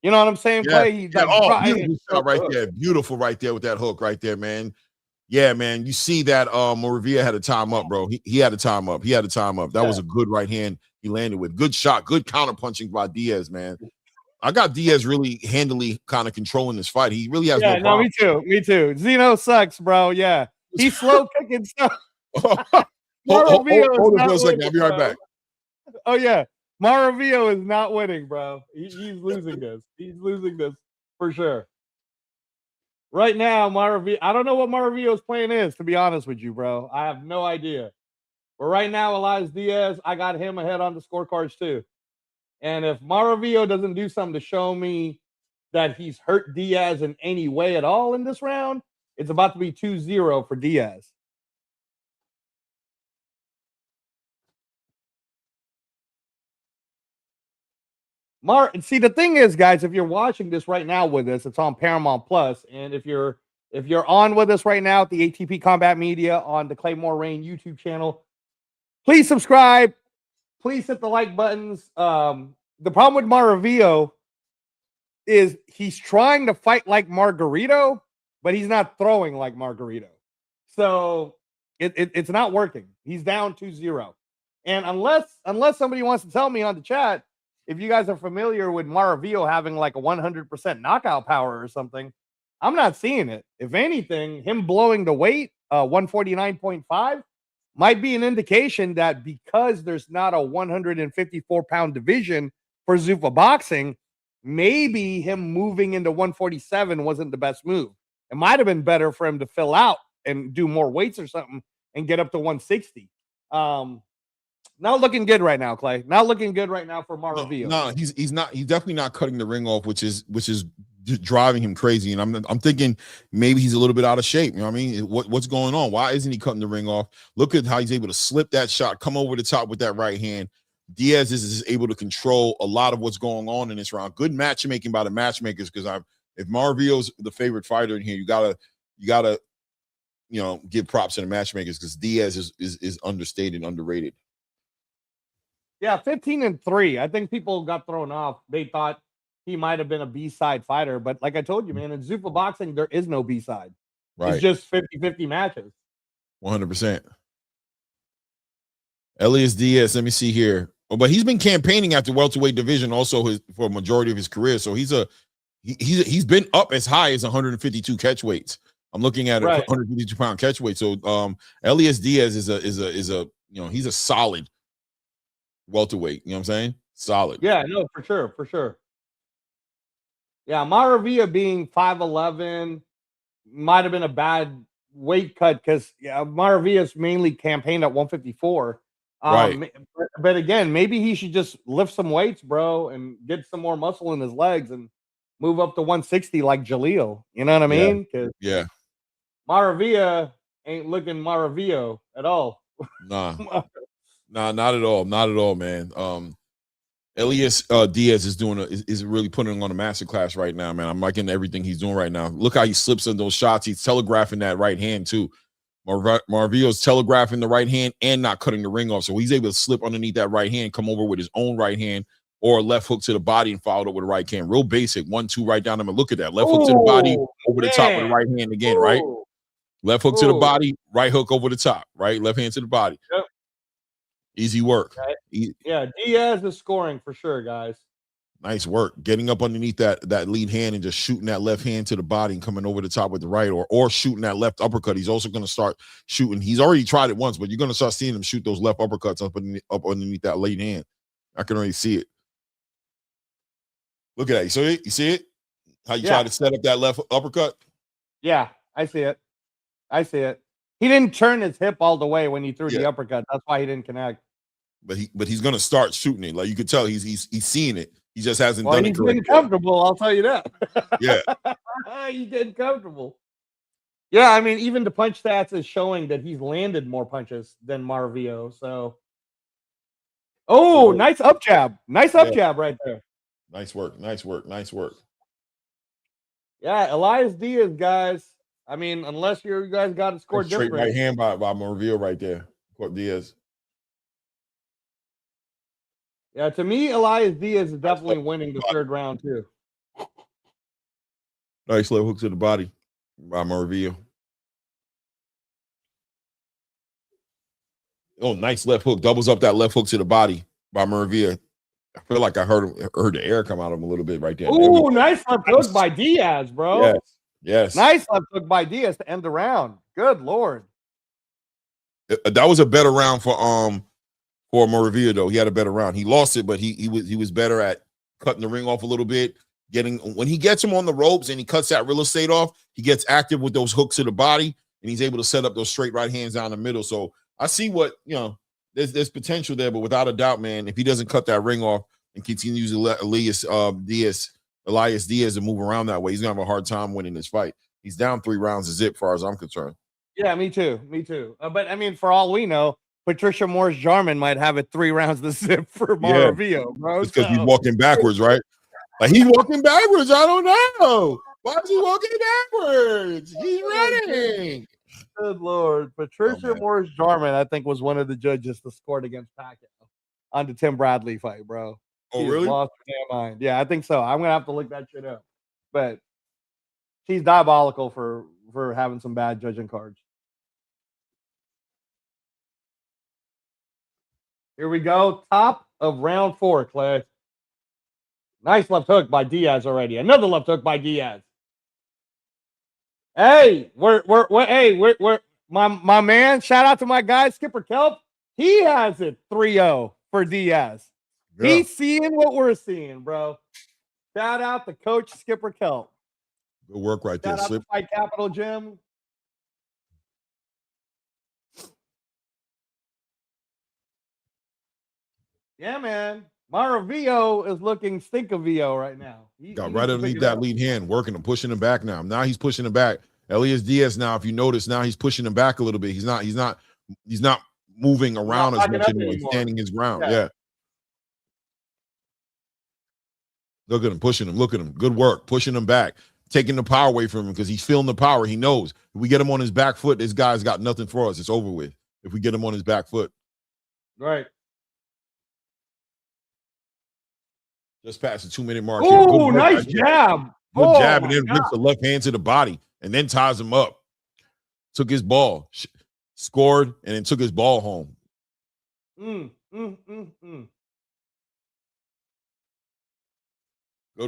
You know what I'm saying? Beautiful shot right there. Beautiful right there with that hook right there, man. Yeah, man. You see that Moravia had a time up, bro. He had a time up. That was a good right hand he landed with. Good shot. Good counter punching by Diaz, man. I got Diaz really handily kind of controlling this fight. He really has no problem. Me too. Zeno sucks, bro. Yeah. He's slow kicking stuff. Hold on for a second. I'll be right back. Oh, yeah. Maravio is not winning, bro. He's losing this. He's losing this for sure. Right now, Maravio, I don't know what Maravio's plan is, to be honest with you, bro. I have no idea. But right now, Elias Diaz, I got him ahead on the scorecards too. And if Maravio doesn't do something to show me that he's hurt Diaz in any way at all in this round, it's about to be 2-0 for Diaz. See, the thing is, guys, if you're watching this right now with us, it's on Paramount Plus, and if you're on with us right now at the ATP Combat Media on the Claymore Rain YouTube channel, please subscribe. Please hit the like buttons. The problem with Maravio is he's trying to fight like Margarito, but he's not throwing like Margarito. So it's not working. He's down 2-0. And unless somebody wants to tell me on the chat, if you guys are familiar with Maravio having like a 100% knockout power or something, I'm not seeing it. If anything, him blowing the weight, 149.5, might be an indication that because there's not a 154-pound division for Zuffa boxing, maybe him moving into 147 wasn't the best move. It might have been better for him to fill out and do more weights or something and get up to 160. Not looking good right now, Clay. Not looking good right now for Maravio. No, he's not. He's definitely not cutting the ring off, which is driving him crazy. And I'm thinking maybe he's a little bit out of shape. You know what I mean? What's going on? Why isn't he cutting the ring off? Look at how he's able to slip that shot, come over the top with that right hand. Diaz is able to control a lot of what's going on in this round. Good matchmaking by the matchmakers, because if Maravio's the favorite fighter in here, you gotta give props to the matchmakers because Diaz is understated, underrated. Yeah, 15-3. I think people got thrown off. They thought he might have been a B-side fighter, but like I told you, man, in Zuffa boxing, there is no B-side. Right. It's just 50-50 matches. 100%. Elias Diaz, let me see here. Oh, but he's been campaigning at the welterweight division also for a majority of his career. So he's been up as high as 152 catch weights. I'm looking at a 152 pound catch weight. So Elias Diaz is a he's a solid welterweight. You know what I'm saying? Solid. Yeah, no, for sure. Yeah, Maravilla being 5'11" might have been a bad weight cut because Maravilla's mainly campaigned at 154. Right. But again, maybe he should just lift some weights, bro, and get some more muscle in his legs and move up to 160 like Jaleel. You know what I mean? Yeah. Maravilla ain't looking Maravilla at all. Nah, not at all. Not at all, man. Elias Diaz is really putting on a masterclass right now, man. I'm liking everything he's doing right now. Look how he slips in those shots. He's telegraphing that right hand too. Maravilla's telegraphing the right hand and not cutting the ring off. So he's able to slip underneath that right hand, come over with his own right hand or a left hook to the body and followed up with a right hand. Real basic. 1-2 right down. Look at that. Left hook to the body, over the top with the right hand again, right? Left hook to the body, right hook over the top, right? Left hand to the body. Yep. Easy work. Yeah, Diaz is scoring for sure, guys. Nice work. Getting up underneath that lead hand and just shooting that left hand to the body and coming over the top with the right or shooting that left uppercut. He's also going to start shooting. He's already tried it once, but you're going to start seeing him shoot those left uppercuts up underneath that lead hand. I can already see it. Look at that. You see it? How you try to set up that left uppercut? Yeah, I see it. He didn't turn his hip all the way when he threw the uppercut. That's why he didn't connect. But he's going to start shooting it. Like you could tell he's seeing it. He just hasn't done it correctly. He's getting comfortable, I'll tell you that. Yeah. He's getting comfortable. Yeah, I mean, even the punch stats is showing that he's landed more punches than Maravilla. So, nice up jab. Nice up jab right there. Nice work. Yeah, Elias Diaz, guys. I mean, unless you guys got to score different. Straight right hand by Maravilla right there. Diaz. Yeah, to me, Elias Diaz is definitely winning the third round, too. Nice left hook to the body by Maravilla. Oh, nice left hook. Doubles up that left hook to the body by Maravilla. I feel like I heard the air come out of him a little bit right there. Oh, nice left hook by Diaz, bro. Yes. Nice left hook by Diaz to end the round. Good Lord. That was a better round for Maravilla, though. He had a better round. He lost it, but he was better at cutting the ring off a little bit. When he gets him on the ropes and he cuts that real estate off, he gets active with those hooks to the body, and he's able to set up those straight right hands down the middle. So I see what, there's potential there, but without a doubt, man, if he doesn't cut that ring off and continues to let Elias Diaz to move around that way, he's going to have a hard time winning this fight. He's down 3 rounds to zip, as far as I'm concerned. Yeah, me too. But, I mean, for all we know, Patricia Morris-Jarman might have it 3 rounds to zip for Maravilla, bro. It's because he's walking backwards, right? Like, he's walking backwards. I don't know. Why is he walking backwards? He's running. Good Lord. Patricia Morris-Jarman, I think, was one of the judges that scored against Pacquiao on the Tim Bradley fight, bro. Oh, really? Lost her damn mind. Yeah, I think so. I'm going to have to look that shit up. But she's diabolical for having some bad judging cards. Here we go. Top of round 4, Clay. Nice left hook by Diaz already. Another left hook by Diaz. Hey, we're my man. Shout out to my guy, Skipper Kelp. He has it 3-0 for Diaz. Yeah. He's seeing what we're seeing, bro. Shout out to Coach Skipper Kelp. Good work right there. Shout out to Fight Capital Gym. Yeah, man. Maravilla is looking Stinkovio right now. He got right underneath that lead hand, working him, pushing him back now. Now he's pushing him back. Elias Diaz now, if you notice, now he's pushing him back a little bit. He's not moving around as much anymore. He's standing his ground. Yeah. Look at him, pushing him. Look at him. Good work. Pushing him back. taking the power away from him because he's feeling the power. He knows if we get him on his back foot, this guy's got nothing for us. It's over with if we get him on his back foot. Right. Just past the 2-minute mark. Oh, nice jab. Good jab, and then rips the left hand to the body and then ties him up. Took his ball, scored, and then took his ball home. Good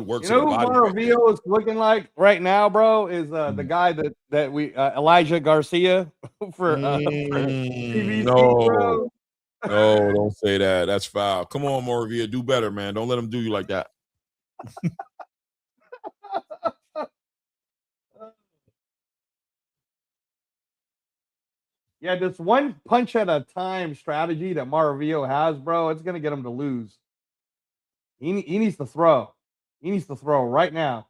work. You know who Maravio is looking like right now, bro? Is the guy that we Elijah Garcia for PVC, bro. No, don't say that. That's foul. Come on, Maravio, do better, man. Don't let him do you like that. Yeah, this one punch at a time strategy that Maravio has, bro, it's gonna get him to lose. He needs to throw. He needs to throw right now.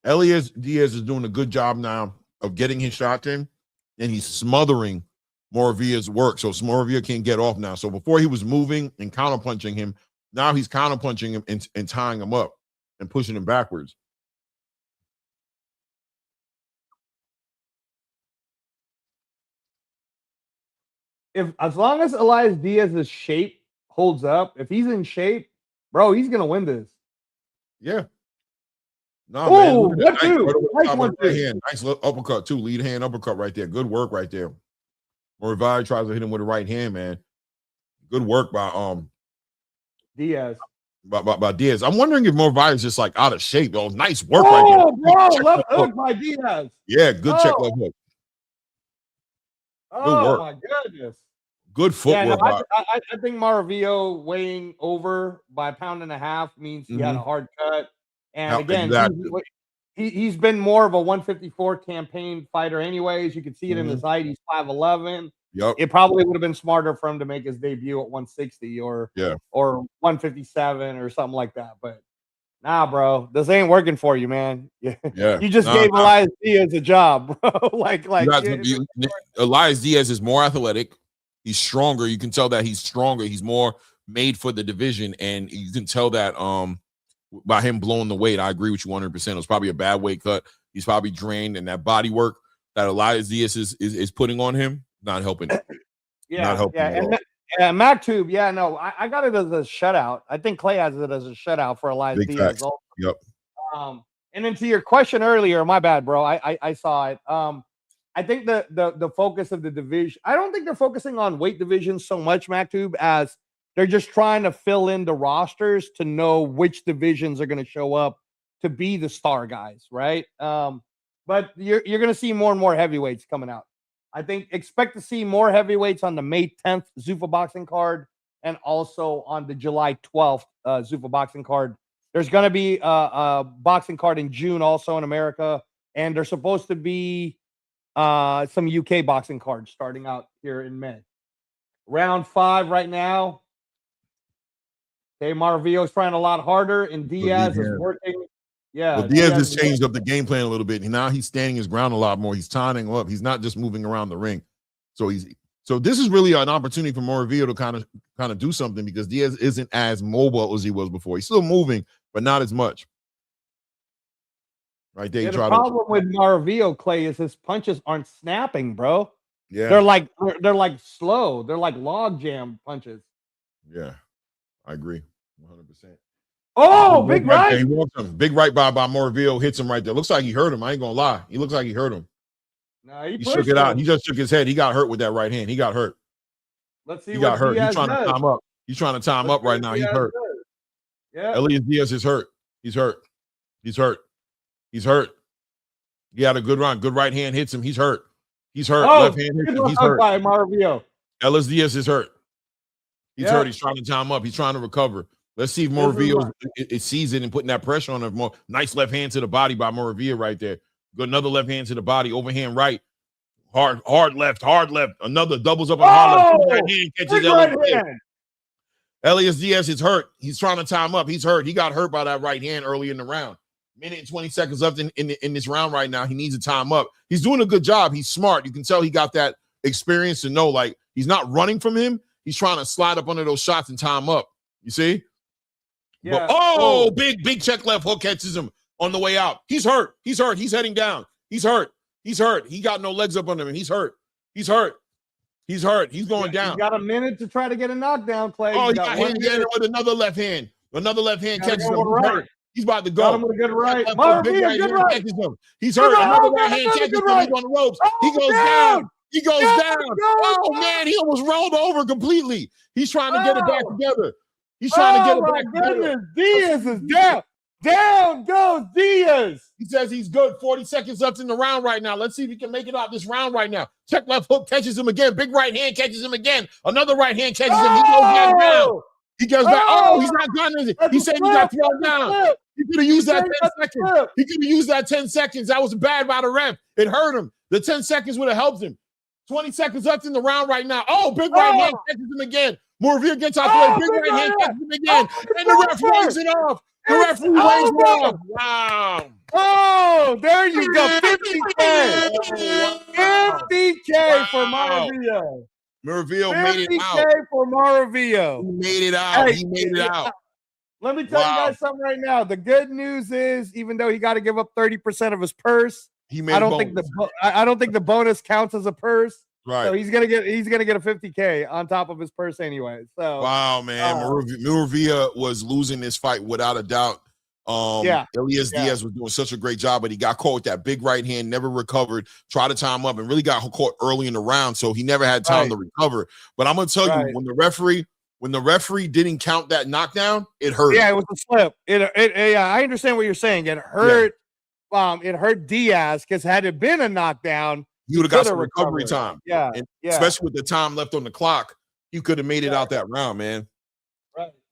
Elias Diaz is doing a good job now of getting his shots in, and he's smothering Moravia's work. So Moravia can't get off now. So before he was moving and counterpunching him, now he's counterpunching him and tying him up and pushing him backwards. As long as Elias Diaz's shape holds up, if he's in shape, bro, he's gonna win this. Yeah. No, oh, man. Nice 1-2. Nice uppercut, too. Lead hand uppercut right there. Good work right there. Moravia tries to hit him with the right hand, man. Good work by Diaz. By Diaz. I'm wondering if Moravia is just like out of shape. Oh, nice work right there. Oh, bro, left hook by Diaz. Yeah, good check left hook. Oh, my goodness. Good footwork. Yeah, no, I think Maravio weighing over by 1.5 pounds means he had a hard cut. And again, exactly. he's been more of a 154 campaign fighter anyways. You can see it in his height. He's 5'11". Yep. It probably would have been smarter for him to make his debut at 160 or 157 or something like that. But nah, bro, this ain't working for you, man. Yeah. You just gave Elias Diaz a job, bro. Elias Diaz is more athletic. He's stronger. You can tell that he's stronger. He's more made for the division, and you can tell that by him blowing the weight. I agree with you 100%. It was probably a bad weight cut. He's probably drained, and that body work that Elias Diaz is putting on him not helping. Not helping. And MacTube, I got it as a shutout. I think Clay has it as a shutout for Elias Diaz. Yep. And then to your question earlier, my bad, bro. I saw it. I think the focus of the division, I don't think they're focusing on weight divisions so much, MacTube, as they're just trying to fill in the rosters to know which divisions are going to show up to be the star guys, right? But you're going to see more and more heavyweights coming out. I think expect to see more heavyweights on the May 10th Zuffa boxing card and also on the July 12th Zuffa boxing card. There's going to be a boxing card in June also in America, and there's supposed to be some UK boxing cards starting out here in May. Round 5 right now. Okay, Maravio's trying a lot harder, and Diaz is working. Yeah, well, Diaz has changed up the game plan a little bit. Now he's standing his ground a lot more. He's tying up. He's not just moving around the ring. So this is really an opportunity for Maravio to kind of do something, because Diaz isn't as mobile as he was before. He's still moving, but not as much. Right there. The problem with Maravio, Clay, is his punches aren't snapping, bro. Yeah, they're like slow. They're like log jam punches. Yeah, I agree 100%. Oh, big right. He walks him. Big right by Moravio, hits him right there. Looks like he hurt him. I ain't gonna lie. He looks like he hurt him. No, he shook it out. He just shook his head. He got hurt with that right hand. He got hurt. Let's see. He got hurt. He's trying to time up. He's trying to time up right now. He's hurt. Yeah. Elias Diaz is hurt. He's hurt. He's hurt. He's hurt. He had a good run. Good right hand hits him. He's hurt. He's hurt. Oh, left hand hits him. He's hurt. By Maravio. Elias Diaz is hurt. He's hurt. He's trying to time up. He's trying to recover. Let's see if Moravio it sees it and putting that pressure on him more. Nice left hand to the body by Moravio right there. Good, another left hand to the body. Overhand right. Hard left. Another doubles up on hard left. Right hand catches Elias Diaz is hurt. He's trying to time up. He's hurt. He got hurt by that right hand early in the round. Minute and 20 seconds left in this round right now. He needs to time up. He's doing a good job. He's smart. You can tell he got that experience to know, like, he's not running from him. He's trying to slide up under those shots and time up. You see? Yeah. But, big check left hook catches him on the way out. He's hurt. He's heading down. He's hurt. He got no legs up on him, and he's hurt. He's going down. He's got a minute to try to get a knockdown, Clay. Oh, he got hit again with another left hand. Another left hand catches him. He's hurt. He's about to go. Got him with a good right. Big right hand catches him. He's hurt. Another right hand catches him. He's on the ropes. He goes down. He goes down. Oh, man, he almost rolled over completely. He's trying to get it back together. He's trying to get it back together. Diaz is down. Down goes Diaz. He says he's good. 40 seconds left in the round right now. Let's see if he can make it out this round right now. Check left hook catches him again. Big right hand catches him again. Another right hand catches him. He goes back down. He goes back. Oh, he's not done. He said he got thrown down. He could have used that 10 seconds. He could have used that 10 seconds. That was bad by the ref. It hurt him. The 10 seconds would have helped him. 20 seconds left in the round right now. Oh, big right hand catches him again. Moravia gets out the way. Big right hand catches him again. And the ref waves it off. The referee waves it off. Wow. Oh, there you go. 50K. 50K for Moravia. Moravia made it out. 50K for Moravia. He made it out. Hey, he made it out. Let me tell you guys something right now. The good news is, even though he got to give up 30% of his purse, I don't think the bonus counts as a purse. Right. So he's gonna get a 50K on top of his purse anyway. So wow, man, Moravia was losing this fight without a doubt. Elias Diaz was doing such a great job, but he got caught with that big right hand, never recovered, tried to tie him up, and really got caught early in the round, so he never had time to recover. But I'm gonna tell you, when the referee didn't count that knockdown, it hurt. Yeah, it was a slip. I understand what you're saying. It hurt. It hurt Diaz because had it been a knockdown, he would have got some recovery time. Yeah, especially with the time left on the clock, you could have made it out that round, man.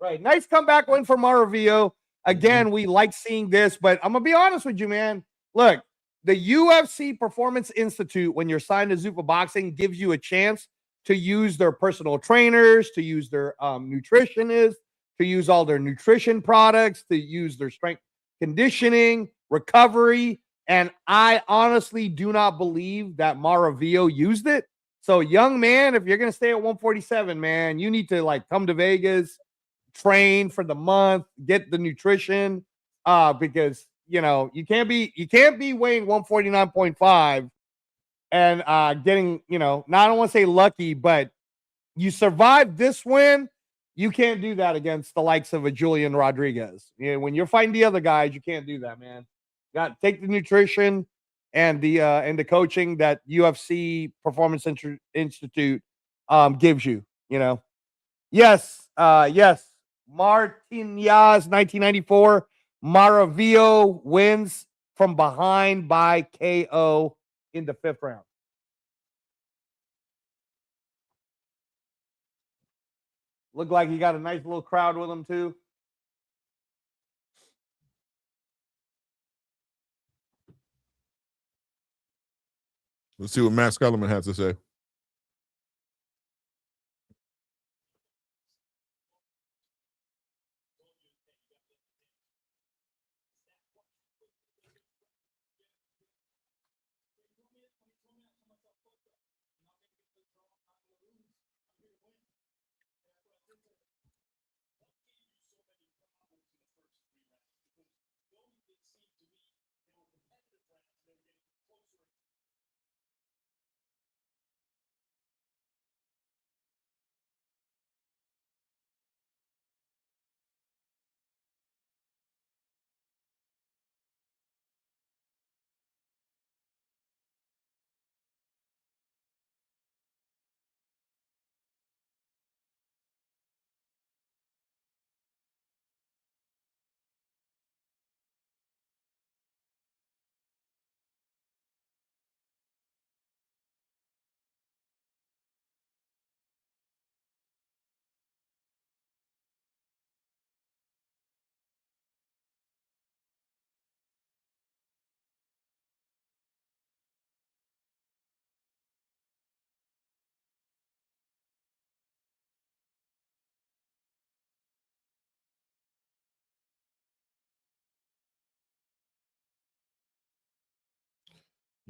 Right. Nice comeback win for Moravia. Again, we like seeing this, but I'm gonna be honest with you, man. Look, the UFC Performance Institute, when you're signed to Zupa Boxing, gives you a chance to use their personal trainers, to use their nutritionists, to use all their nutrition products, to use their strength conditioning, recovery. And I honestly do not believe that Moravia used it. So, young man, if you're going to stay at 147, man, you need to come to Vegas, train for the month, get the nutrition, because you can't be weighing 149.5 and getting, now I don't want to say lucky, but you survived this win. You can't do that against the likes of a Julian Rodriguez. When you're fighting the other guys, you can't do that, man. Got to take the nutrition and the coaching that UFC Performance Institute gives you. Yes. Martinez, 1994. Moravia wins from behind by KO in the 5th round. Looked like he got a nice little crowd with him too. Let's see what Max Kellerman has to say.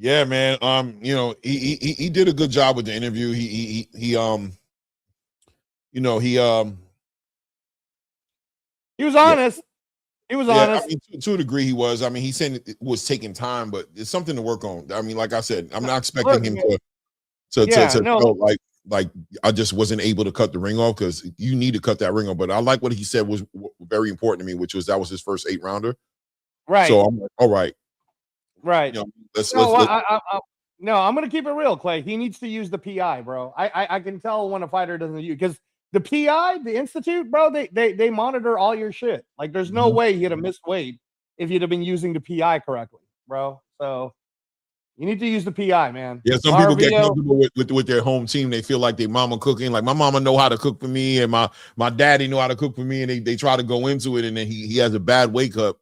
Yeah, man. He did a good job with the interview. He He was honest. He was honest. I mean, to a degree, he was. I mean, he said it was taking time, but it's something to work on. I mean, like I said, I'm not expecting him to feel like I just wasn't able to cut the ring off, because you need to cut that ring off. But I like what he said was very important to me, which was that was his first 8-rounder. Right. So I'm like, all right. Right. You know, I'm going to keep it real, Clay. He needs to use the PI, bro. I can tell when a fighter doesn't use, because the PI, the Institute, bro, they monitor all your shit. Like, there's no way you'd have missed weight if you'd have been using the PI correctly, bro. So you need to use the PI, man. Yeah, some people get comfortable with their home team. They feel like their mama cooking. Like, my mama know how to cook for me, and my daddy know how to cook for me, and they try to go into it, and then he has a bad wake up,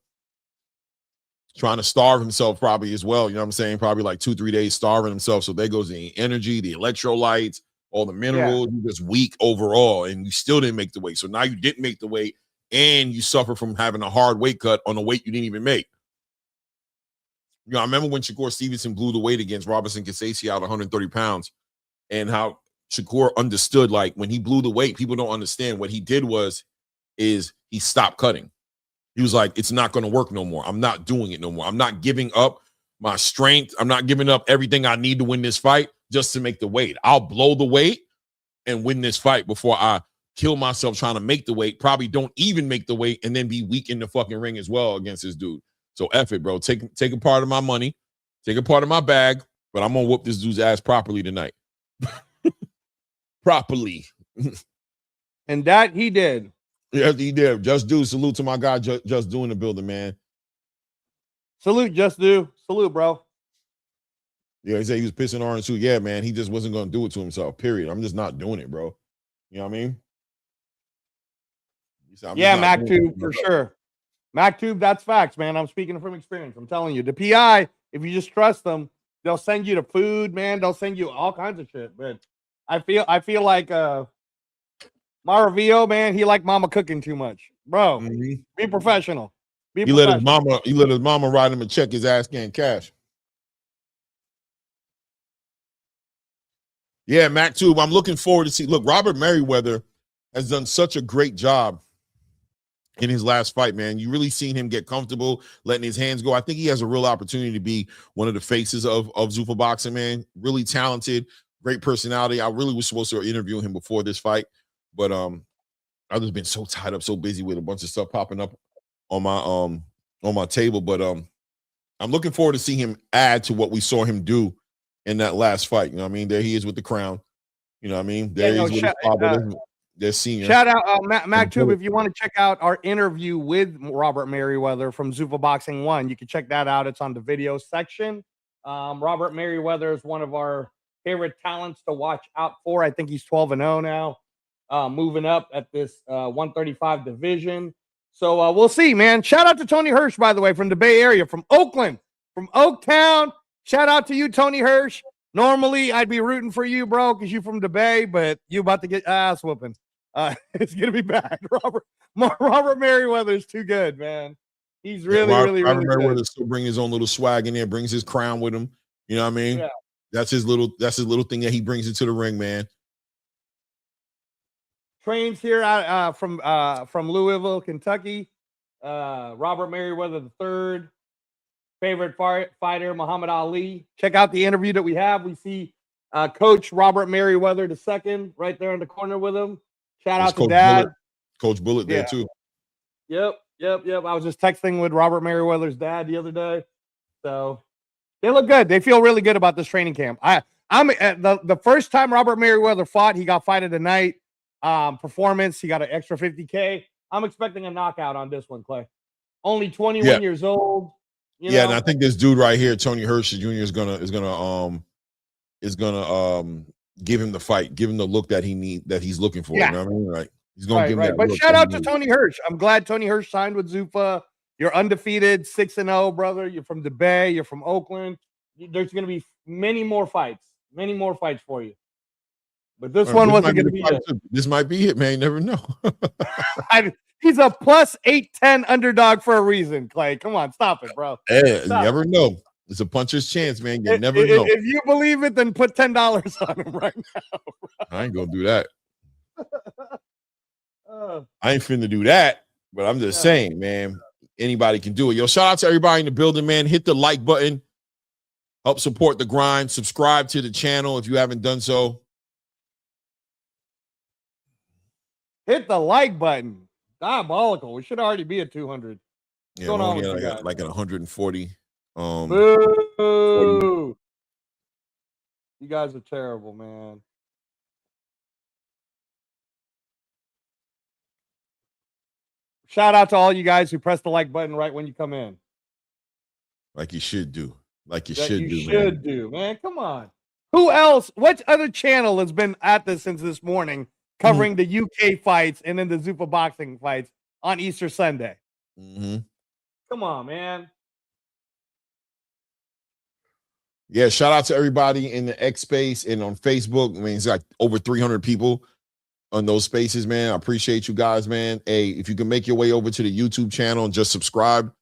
trying to starve himself probably as well. You know what I'm saying? Probably like 2-3 days starving himself. So there goes the energy, the electrolytes, all the minerals. You're just weak overall, and you still didn't make the weight. So now you didn't make the weight, and you suffer from having a hard weight cut on a weight you didn't even make. You know, I remember when Shakur Stevenson blew the weight against Robinson Casasi out 130 pounds, and how Shakur understood, like, when he blew the weight, people don't understand. What he did is he stopped cutting. He was like, it's not going to work no more. I'm not doing it no more. I'm not giving up my strength. I'm not giving up everything I need to win this fight just to make the weight. I'll blow the weight and win this fight before I kill myself trying to make the weight, probably don't even make the weight, and then be weak in the fucking ring as well against this dude. So F it, bro. Take a part of my money, take a part of my bag, but I'm going to whoop this dude's ass properly tonight. Properly. And that he did. Yes, he did. Just do. Salute to my guy, Just Do in the building, man. Salute, Just Do. Salute, bro. Yeah, he said he was pissing orange too. Yeah, man, he just wasn't going to do it to himself, period. I'm just not doing it, bro. You know what I mean? Yeah, MacTube, for sure. MacTube, that's facts, man. I'm speaking from experience. I'm telling you. The PI, if you just trust them, they'll send you the food, man. They'll send you all kinds of shit. But I feel like Maravio, man, he like mama cooking too much. Bro, be professional. He let his mama write him and check his ass getting cash. Yeah, MacTube, I'm looking forward to see. Look, Robert Merriweather has done such a great job in his last fight, man. You really seen him get comfortable, letting his hands go. I think he has a real opportunity to be one of the faces of Zuffa boxing, man. Really talented, great personality. I really was supposed to interview him before this fight, but I've just been so tied up, so busy with a bunch of stuff popping up on my table. But I'm looking forward to seeing him add to what we saw him do in that last fight. You know what I mean? There he is with the crown. You know what I mean? There he is with his father. They're senior. Shout out MacTube, if you want to check out our interview with Robert Merriweather from Zuffa Boxing 1, you can check that out. It's on the video section. Robert Merriweather is one of our favorite talents to watch out for. I think he's 12-0 now, moving up at this 135 division. So we'll see, man. Shout out to Tony Hirsch, by the way, from the Bay Area, from Oakland, from Oaktown. Shout out to you, Tony Hirsch. Normally, I'd be rooting for you, bro, because you're from the Bay, but you about to get ass whooping. It's going to be bad. Robert Merriweather is too good, man. He's really Merriweather good. still bring his own little swag in there, brings his crown with him. You know what I mean? Yeah. That's his little thing that he brings into the ring, man. Trains here from Louisville, Kentucky. Robert Merriweather III, favorite fighter Muhammad Ali. Check out the interview that we have. We see Coach Robert Merriweather II right there in the corner with him. Shout out to Coach Dad. Coach Bullet there too. Yep. I was just texting with Robert Merriweather's dad the other day. So they look good. They feel really good about this training camp. I'm the first time Robert Merriweather fought, he got fight of the night performance. He got an extra $50K. I'm expecting a knockout on this one, Clay. Only 21 years old. You know? And I think this dude right here, Tony Hirsch Jr. is gonna give him the fight, give him the look that he's looking for. Yeah. You know what I mean? Like, he's gonna give him that. But look shout out to Tony Hirsch. I'm glad Tony Hirsch signed with Zupa. You're undefeated, 6-0, brother. You're from the Bay. You're from Oakland. There's going to be many more fights for you. But this one wasn't going to be it. This might be it, man. You never know. He's a plus 810 underdog for a reason, Clay. Come on, stop it, bro. Hey, you never know. It's a puncher's chance, man. You never know. If you believe it, then put $10 on him right now. Bro. I ain't gonna do that. I ain't finna do that. But I'm just saying, man, anybody can do it. Yo, shout out to everybody in the building, man. Hit the like button. Help support the grind. Subscribe to the channel if you haven't done so. Hit the like button. Diabolical. We should already be at 200. Yeah, we're only like at 140. Boo! You guys are terrible, man. Shout out to all you guys who press the like button right when you come in. Like you should do. Like you that should you do, should man. do, man. Come on. Who else? What other channel has been at this since this morning, covering the UK fights and then the Zupa boxing fights on Easter Sunday? Come on, man. Yeah, shout out to everybody in the X space and on Facebook. I mean, it's like over 300 people on those spaces, man. I appreciate you guys, man. Hey, if you can make your way over to the YouTube channel and just subscribe,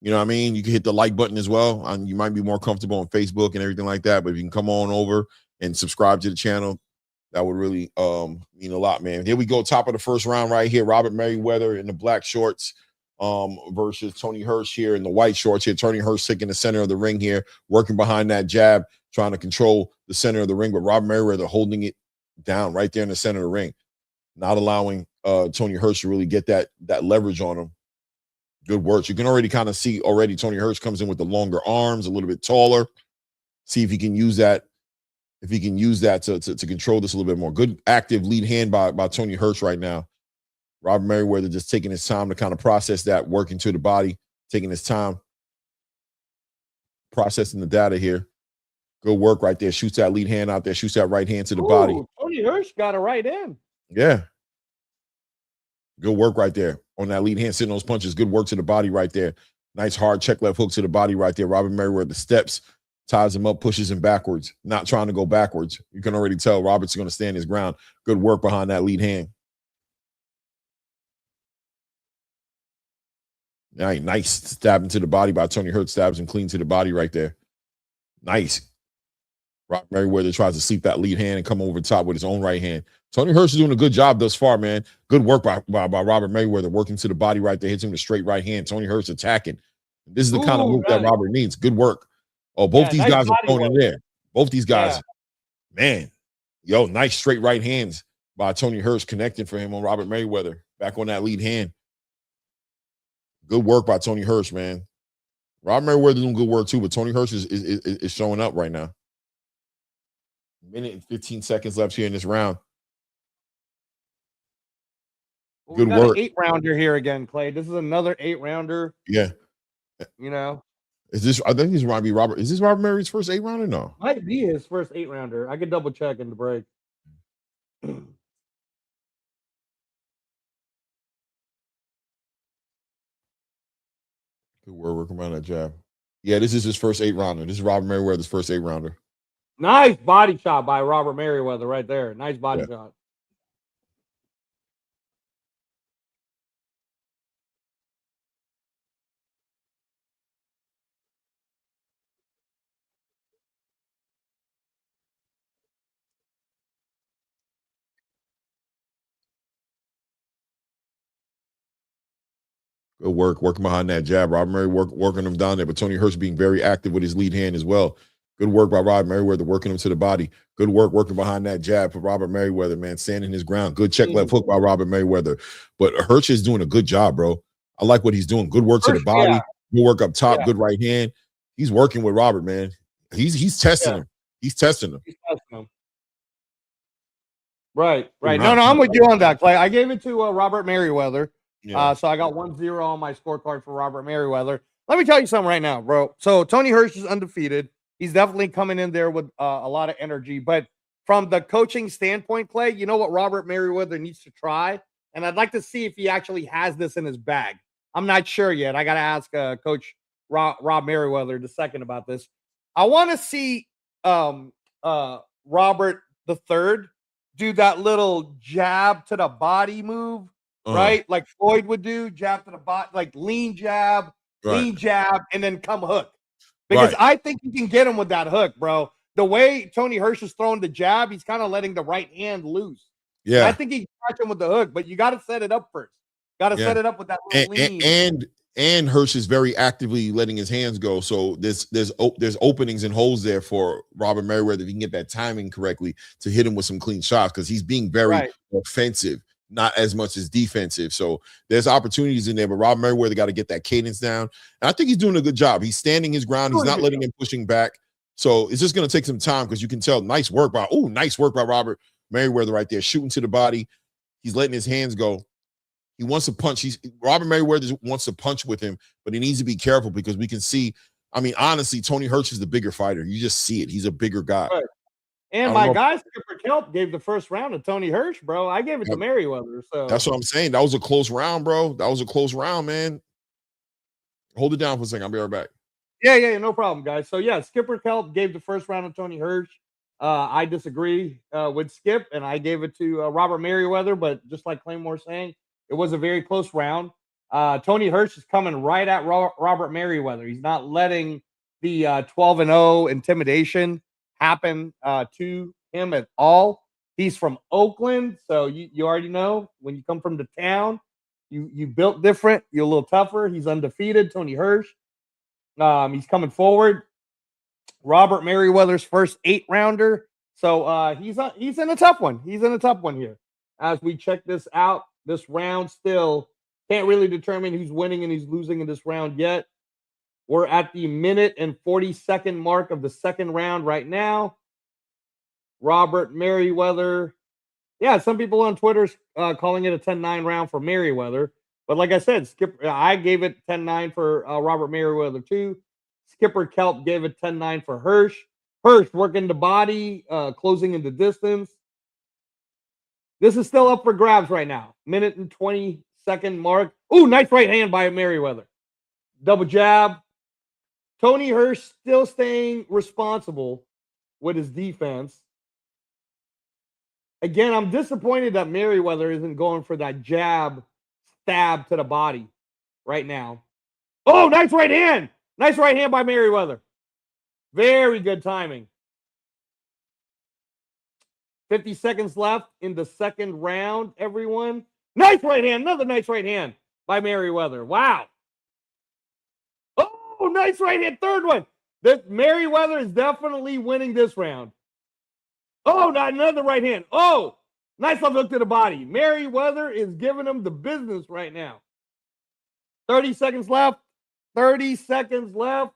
you know what I mean? You can hit the like button as well. And you might be more comfortable on Facebook and everything like that. But if you can come on over and subscribe to the channel, that would really mean a lot, man. Here we go. Top of the first round right here. Robert Merriweather in the black shorts versus Tony Hirsch here in the white shorts here. Tony Hirsch sitting in the center of the ring here, working behind that jab, trying to control the center of the ring. But Robert Merriweather holding it down right there in the center of the ring, not allowing Tony Hirsch to really get that leverage on him. Good work. You can already kind of see Tony Hirsch comes in with the longer arms, a little bit taller. See if he can use that. If he can use that to control this a little bit more. Good active lead hand by Tony Hirsch right now. Robert Merriweather just taking his time to kind of process that, working to the body, taking his time, processing the data here. Good work right there. Shoots that lead hand out there. Shoots that right hand to the body. Tony Hirsch got it right in. Yeah. Good work right there on that lead hand, sitting those punches. Good work to the body right there. Nice hard check left hook to the body right there. Robert Merriweather steps, ties him up, pushes him backwards, not trying to go backwards. You can already tell Robert's going to stand his ground. Good work behind that lead hand. Nice stabbing to the body by Tony Hirsch. Stabs him clean to the body right there. Nice. Robert Merriweather tries to sleep that lead hand and come over the top with his own right hand. Tony Hirsch is doing a good job thus far, man. Good work by Robert Merriweather, working to the body right there, hits him with a straight right hand. Tony Hirsch attacking. This is the kind of move that Robert needs. Good work. Oh, both these guys are thrown in there. Both these guys, man. Yo, nice straight right hands by Tony Hirsch connecting for him on Robert Merriweather. Back on that lead hand. Good work by Tony Hirsch, man. Robert Merriweather doing good work too, but Tony Hirsch is showing up right now. Minute and 15 seconds left here in this round. Good work. 8-rounder here again, Clay. This is another 8-rounder. Yeah. You know. Is this? I think this might be Robert. Is this Robert Merriweather's first 8-rounder? No. Might be his first 8-rounder. I could double check in the break. Good work working around that jab. Yeah, this is his first 8-rounder. This is Robert Merriweather's first 8-rounder. Nice body shot by Robert Merriweather right there. Nice body shot. Good work working behind that jab. Robert Merriweather working him down there, but Tony Hirsch being very active with his lead hand as well. Good work by Robert Merriweather working him to the body. Good work working behind that jab for Robert Merriweather, man, standing his ground. Good check left hook by Robert Merriweather. But Hirsch is doing a good job, bro. I like what he's doing. Good work to the body. Good work up top. Good right hand. He's working with Robert, man. He's testing him. He's testing him. Right. No, I'm with you on that, Clay. I gave it to Robert Merriweather. Yeah. So I got 1-0 on my scorecard for Robert Merriweather. Let me tell you something right now, bro. So Tony Hirsch is undefeated. He's definitely coming in there with a lot of energy. But from the coaching standpoint, Clay, you know what Robert Merriweather needs to try? And I'd like to see if he actually has this in his bag. I'm not sure yet. I got to ask Coach Rob Merriweather the second about this. I want to see Robert the third do that little jab to the body move, right? Like Floyd would do, jab to the body, like lean jab, and then come hook. Because I think you can get him with that hook, bro. The way Tony Hirsch is throwing the jab, he's kind of letting the right hand loose. Yeah. And I think he can catch him with the hook, but you got to set it up first. Got to set it up with that little lean. And Hirsch is very actively letting his hands go. So there's openings and holes there for Robert Merriweather if he can get that timing correctly to hit him with some clean shots, because he's being very offensive, not as much as defensive. So there's opportunities in there, but Robert Merriweather got to get that cadence down. And I think he's doing a good job. He's standing his ground. He's not letting him pushing back. So it's just going to take some time, because you can tell nice work by Robert Merriweather right there, shooting to the body. He's letting his hands go. He wants to punch. Robert Merriweather wants to punch with him, but he needs to be careful, because we can see, I mean, honestly, Tony Hirsch is the bigger fighter. You just see it. He's a bigger guy. Right. And my guy, Skipper Kelp, gave the first round to Tony Hirsch, bro. I gave it to Merriweather. So that's what I'm saying. That was a close round, bro. That was a close round, man. Hold it down for a second. I'll be right back. Yeah, no problem, guys. So, yeah, Skipper Kelp gave the first round to Tony Hirsch. I disagree with Skip, and I gave it to Robert Merriweather, but just like Claymore's saying, it was a very close round. Tony Hirsch is coming right at Robert Merriweather. He's not letting the 12-0 intimidation happen to him at all. He's from Oakland, so you already know when you come from the town, you built different. You're a little tougher. He's undefeated, Tony Hirsch. He's coming forward. Robert Merriweather's first 8-rounder. So he's in a tough one. He's in a tough one here. As we check this out, this round still can't really determine who's winning and who's losing in this round yet. We're at the minute and 40-second mark of the second round right now. Robert Merriweather. Yeah, some people on Twitter's calling it a 10-9 round for Merriweather. But like I said, I gave it 10-9 for Robert Merriweather too. Skipper Kelp gave it 10-9 for Hirsch. Hirsch working the body, closing in the distance. This is still up for grabs right now. Minute and 20-second mark. Ooh, nice right hand by Merriweather. Double jab. Tony Hirsch still staying responsible with his defense. Again, I'm disappointed that Merriweather isn't going for that jab stab to the body right now. Oh, nice right hand. Nice right hand by Merriweather. Very good timing. 50 seconds left in the second round, everyone. Nice right hand. Another nice right hand by Merriweather. Wow. Oh, nice right hand. Third one. Merriweather is definitely winning this round. Oh, not another right hand. Oh, nice left hook to the body. Merriweather is giving him the business right now. 30 seconds left. 30 seconds left.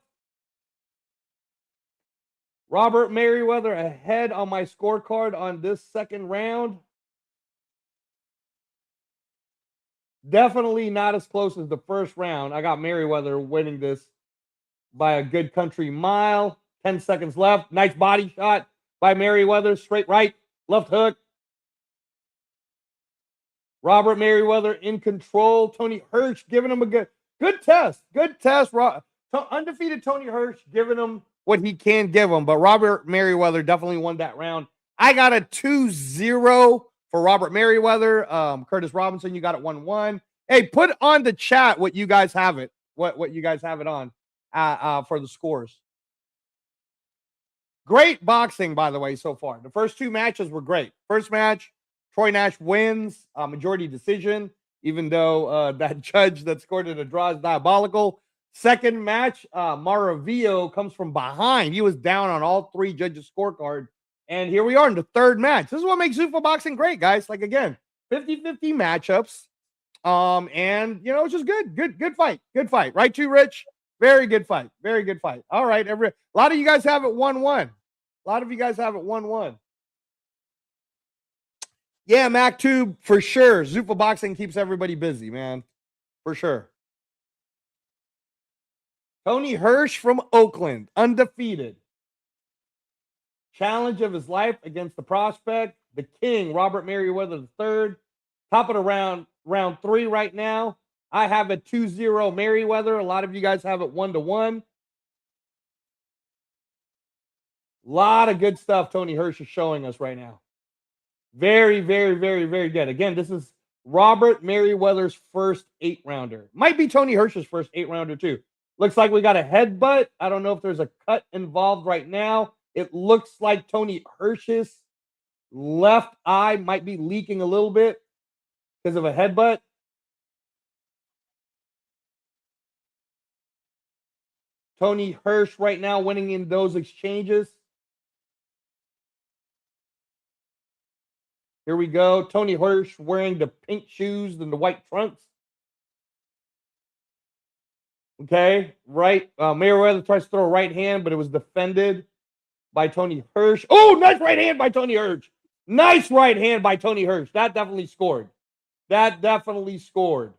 Robert Merriweather ahead on my scorecard on this second round. Definitely not as close as the first round. I got Merriweather winning this by a good country mile. 10 seconds left. Nice body shot by Merriweather. Straight right. Left hook. Robert Merriweather in control. Tony Hirsch giving him a good test. Good test. Undefeated Tony Hirsch giving him what he can give him. But Robert Merriweather definitely won that round. I got a 2-0 for Robert Merriweather. Curtis Robinson, you got it 1-1. Hey, put on the chat what you guys have it. What you guys have it on for the scores. Great boxing, by the way, so far. The first two matches were great. First match, Troy Nash wins, majority decision, even though that judge that scored it a draw is diabolical. Second match, Maravilla comes from behind. He was down on all three judges' scorecard. And here we are in the third match. This is what makes Zuffa boxing great, guys. Like, again, 50-50 matchups. And, you know, it's just good fight. Good fight. Right, too, Rich? Very good fight. Very good fight. All right. A lot of you guys have it 1-1. A lot of you guys have it 1-1. Yeah, MacTube, for sure. Zuffa boxing keeps everybody busy, man. For sure. Tony Hirsch from Oakland, undefeated. Challenge of his life against the prospect, the king, Robert Merriweather III. Top of the round 3 right now. I have a 2-0 Merriweather. A lot of you guys have it 1-1. A lot of good stuff Tony Hirsch is showing us right now. Very, very, very, very good. Again, this is Robert Merriweather's first 8-rounder. Might be Tony Hirsch's first 8-rounder too. Looks like we got a headbutt. I don't know if there's a cut involved right now. It looks like Tony Hirsch's left eye might be leaking a little bit because of a headbutt. Tony Hirsch right now winning in those exchanges. Here we go. Tony Hirsch wearing the pink shoes and the white trunks. Okay, right. Mayweather tries to throw a right hand, but it was defended by Tony Hirsch. Oh, nice right hand by Tony Hirsch. Nice right hand by Tony Hirsch. That definitely scored. That definitely scored.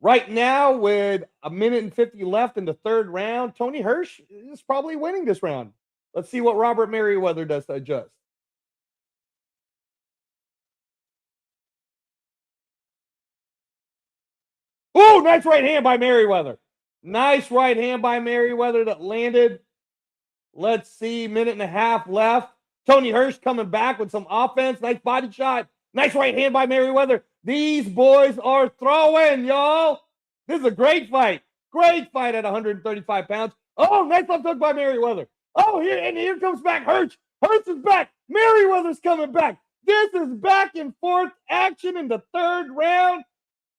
Right now, with a minute and 50 left in the third round, Tony Hirsch is probably winning this round. Let's see what Robert Merriweather does to adjust. Oh, nice right hand by Merriweather. Nice right hand by Merriweather that landed. Let's see, minute and a half left. Tony Hirsch coming back with some offense. Nice body shot. Nice right hand by Merriweather. These boys are throwing, y'all. This is a great fight. Great fight at 135 pounds. Oh, nice left hook by Merriweather. Oh, here comes back Hirsch. Hirsch is back. Merriweather's coming back. This is back and forth action in the third round.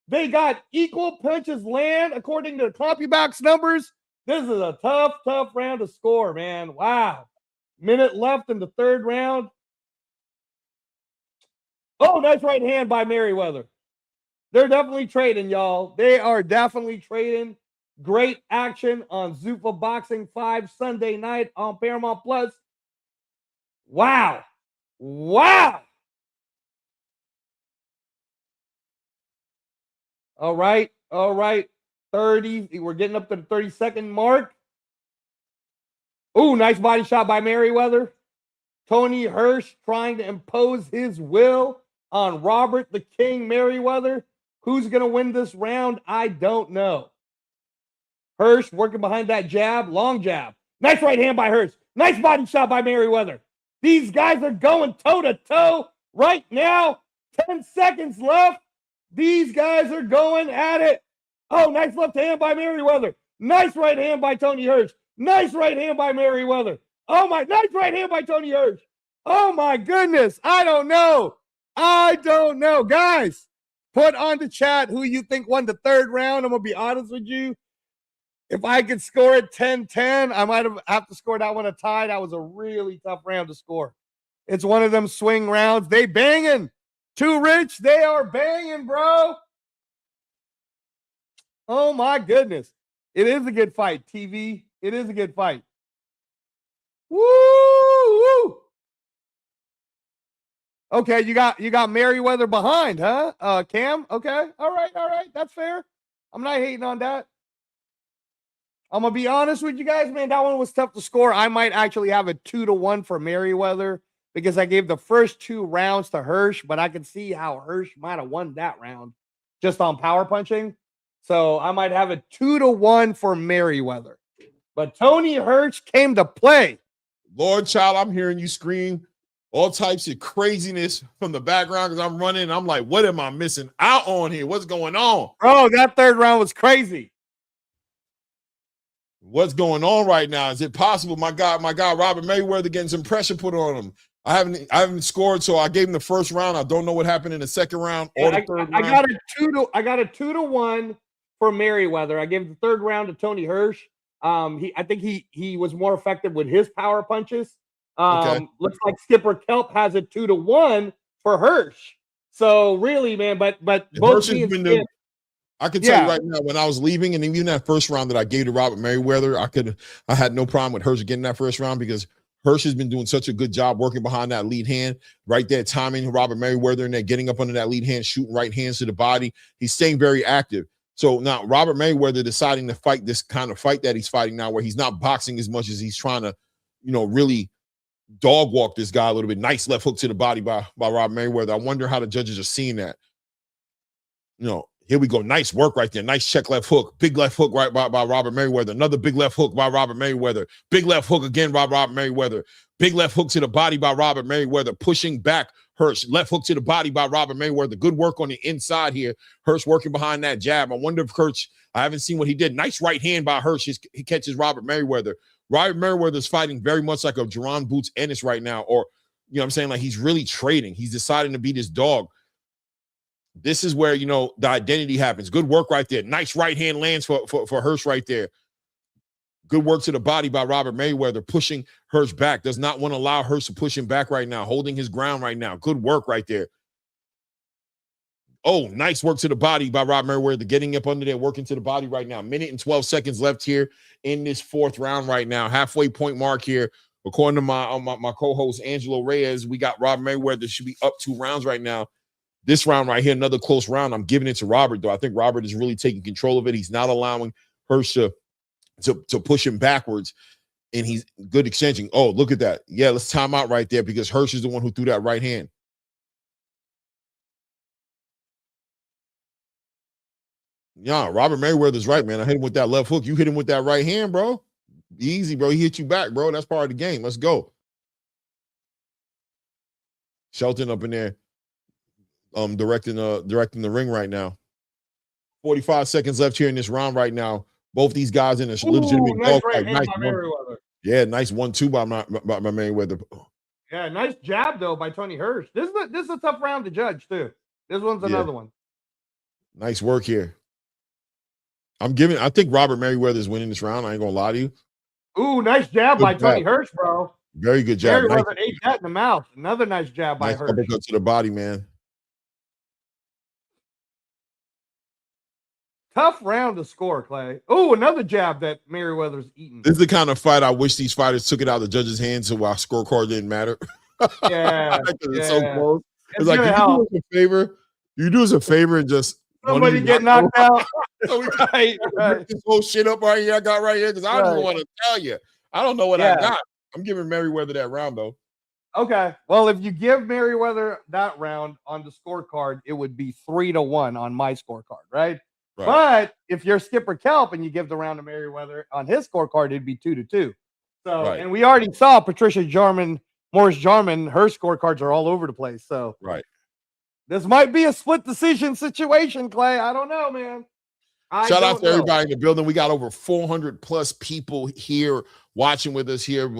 They got equal punches land according to the CompuBox numbers. This is a tough, tough round to score, man. Wow. Minute left in the third round. Oh, nice right hand by Merriweather. They're definitely trading, y'all. They are definitely trading. Great action on Zuffa Boxing 5 Sunday night on Paramount Plus. Wow. Wow. All right. 30. We're getting up to the 30-second mark. Ooh, nice body shot by Merriweather. Tony Hirsch trying to impose his will on Robert the King Merriweather. Who's going to win this round? I don't know. Hirsch working behind that jab, long jab. Nice right hand by Hirsch. Nice body shot by Merriweather. These guys are going toe-to-toe right now. 10 seconds left. These guys are going at it. Oh, nice left hand by Merriweather. Nice right hand by Tony Hirsch. Nice right hand by Merriweather. Oh, my, nice right hand by Tony Hirsch. Oh, my goodness. I don't know. Guys, put on the chat who you think won the third round. I'm going to be honest with you. If I could score it 10-10, I might have to score that one a tie. That was a really tough round to score. It's one of them swing rounds. They banging. Too Rich, they are banging, bro. Oh, my goodness. It is a good fight, TV. It is a good fight. Woo! Okay, you got Merriweather behind, huh? Cam? Okay. All right. That's fair. I'm not hating on that. I'm going to be honest with you guys, man. That one was tough to score. I might actually have a 2-1 for Merriweather because I gave the first 2 rounds to Hirsch, but I can see how Hirsch might have won that round just on power punching. So I might have a 2-1 for Merriweather. But Tony Hirsch came to play. Lord child, I'm hearing you scream all types of craziness from the background because I'm running. And I'm like, what am I missing out on here? What's going on? Bro, that third round was crazy. What's going on right now? Is it possible? My God, Robert Merriweather getting some pressure put on him. I haven't scored, so I gave him the first round. I don't know what happened in the second round or the third round. I got a 2-1 for Merriweather. I gave the third round to Tony Hirsch. I think he was more effective with his power punches. Looks like Skipper Kelp has a 2-1 for Hirsch. So really, man, but both me and Skip. I can tell you right now, when I was leaving, and even that first round that I gave to Robert Merriweather, I had no problem with Hirsch getting that first round because Hirsch has been doing such a good job working behind that lead hand, right there, timing Robert Merriweather and then getting up under that lead hand, shooting right hands to the body. He's staying very active. So now Robert Merriweather deciding to fight this kind of fight that he's fighting now, where he's not boxing as much as he's trying to, really dog walk this guy a little bit. Nice left hook to the body by Robert Merriweather. I wonder how the judges are seeing that. Here we go. Nice work right there. Nice check left hook. Big left hook right by Robert Merriweather. Another big left hook by Robert Merriweather. Big left hook again by Robert Merriweather. Big left hook to the body by Robert Merriweather. Pushing back Hirsch. Left hook to the body by Robert Merriweather. Good work on the inside here. Hirsch working behind that jab. I wonder if Hirsch, I haven't seen what he did. Nice right hand by Hirsch. He catches Robert Merriweather. Robert Merriweather is fighting very much like a Jerron Boots Ennis right now. Or, what I'm saying? Like he's really trading. He's deciding to be this dog. This is where, the identity happens. Good work right there. Nice right hand lands for Hirsch right there. Good work to the body by Robert Mayweather, pushing Hirsch back. Does not want to allow Hirsch to push him back right now, holding his ground right now. Good work right there. Oh, nice work to the body by Robert Mayweather, getting up under there, working to the body right now. Minute and 12 seconds left here in this fourth round right now. Halfway point mark here. According to my co-host, Angelo Reyes, we got Robert Mayweather should be up 2 rounds right now. This round right here, another close round. I'm giving it to Robert, though. I think Robert is really taking control of it. He's not allowing Hirsch to push him backwards, and he's good extension. Oh, look at that. Yeah, let's time out right there because Hirsch is the one who threw that right hand. Yeah, Robert Mayweather's right, man. I hit him with that left hook. You hit him with that right hand, bro. Easy, bro. He hit you back, bro. That's part of the game. Let's go. Shelton up in there, directing the ring right now. 45 seconds left here in this round right now. Both these guys in a legitimate dog fight. Nice yeah, nice 1-2 by Mayweather. Yeah, nice jab though by Tony Hirsch. This is a tough round to judge too. This one's another one. Nice work here. I think Robert Mayweather is winning this round. I ain't gonna lie to you. Ooh, nice jab by Tony Hirsch, bro. Very good jab. Mayweather ate that in the mouth. Another nice jab by Hirsch. Uppercut to the body, man. Tough round to score, Clay. Oh, another jab that Mayweather's eating. This is the kind of fight I wish these fighters took it out of the judges' hands so our scorecard didn't matter. Yeah. It's so close. It's like, you do us a favor and just somebody get knocked out. So we right. This whole shit up right here I got right here because I don't want to tell you. I don't know what I got. I'm giving Mayweather that round, though. Okay. Well, if you give Mayweather that round on the scorecard, it would be 3-1 on my scorecard, right? But if you're Skipper Kelp and you give the round to Mayweather on his scorecard, it'd be 2-2. So, and we already saw Morris Jarman, her scorecards are all over the place. So, this might be a split decision situation, Clay. I don't know, man. Shout out to everybody in the building. We got over 400 plus people here watching with us here.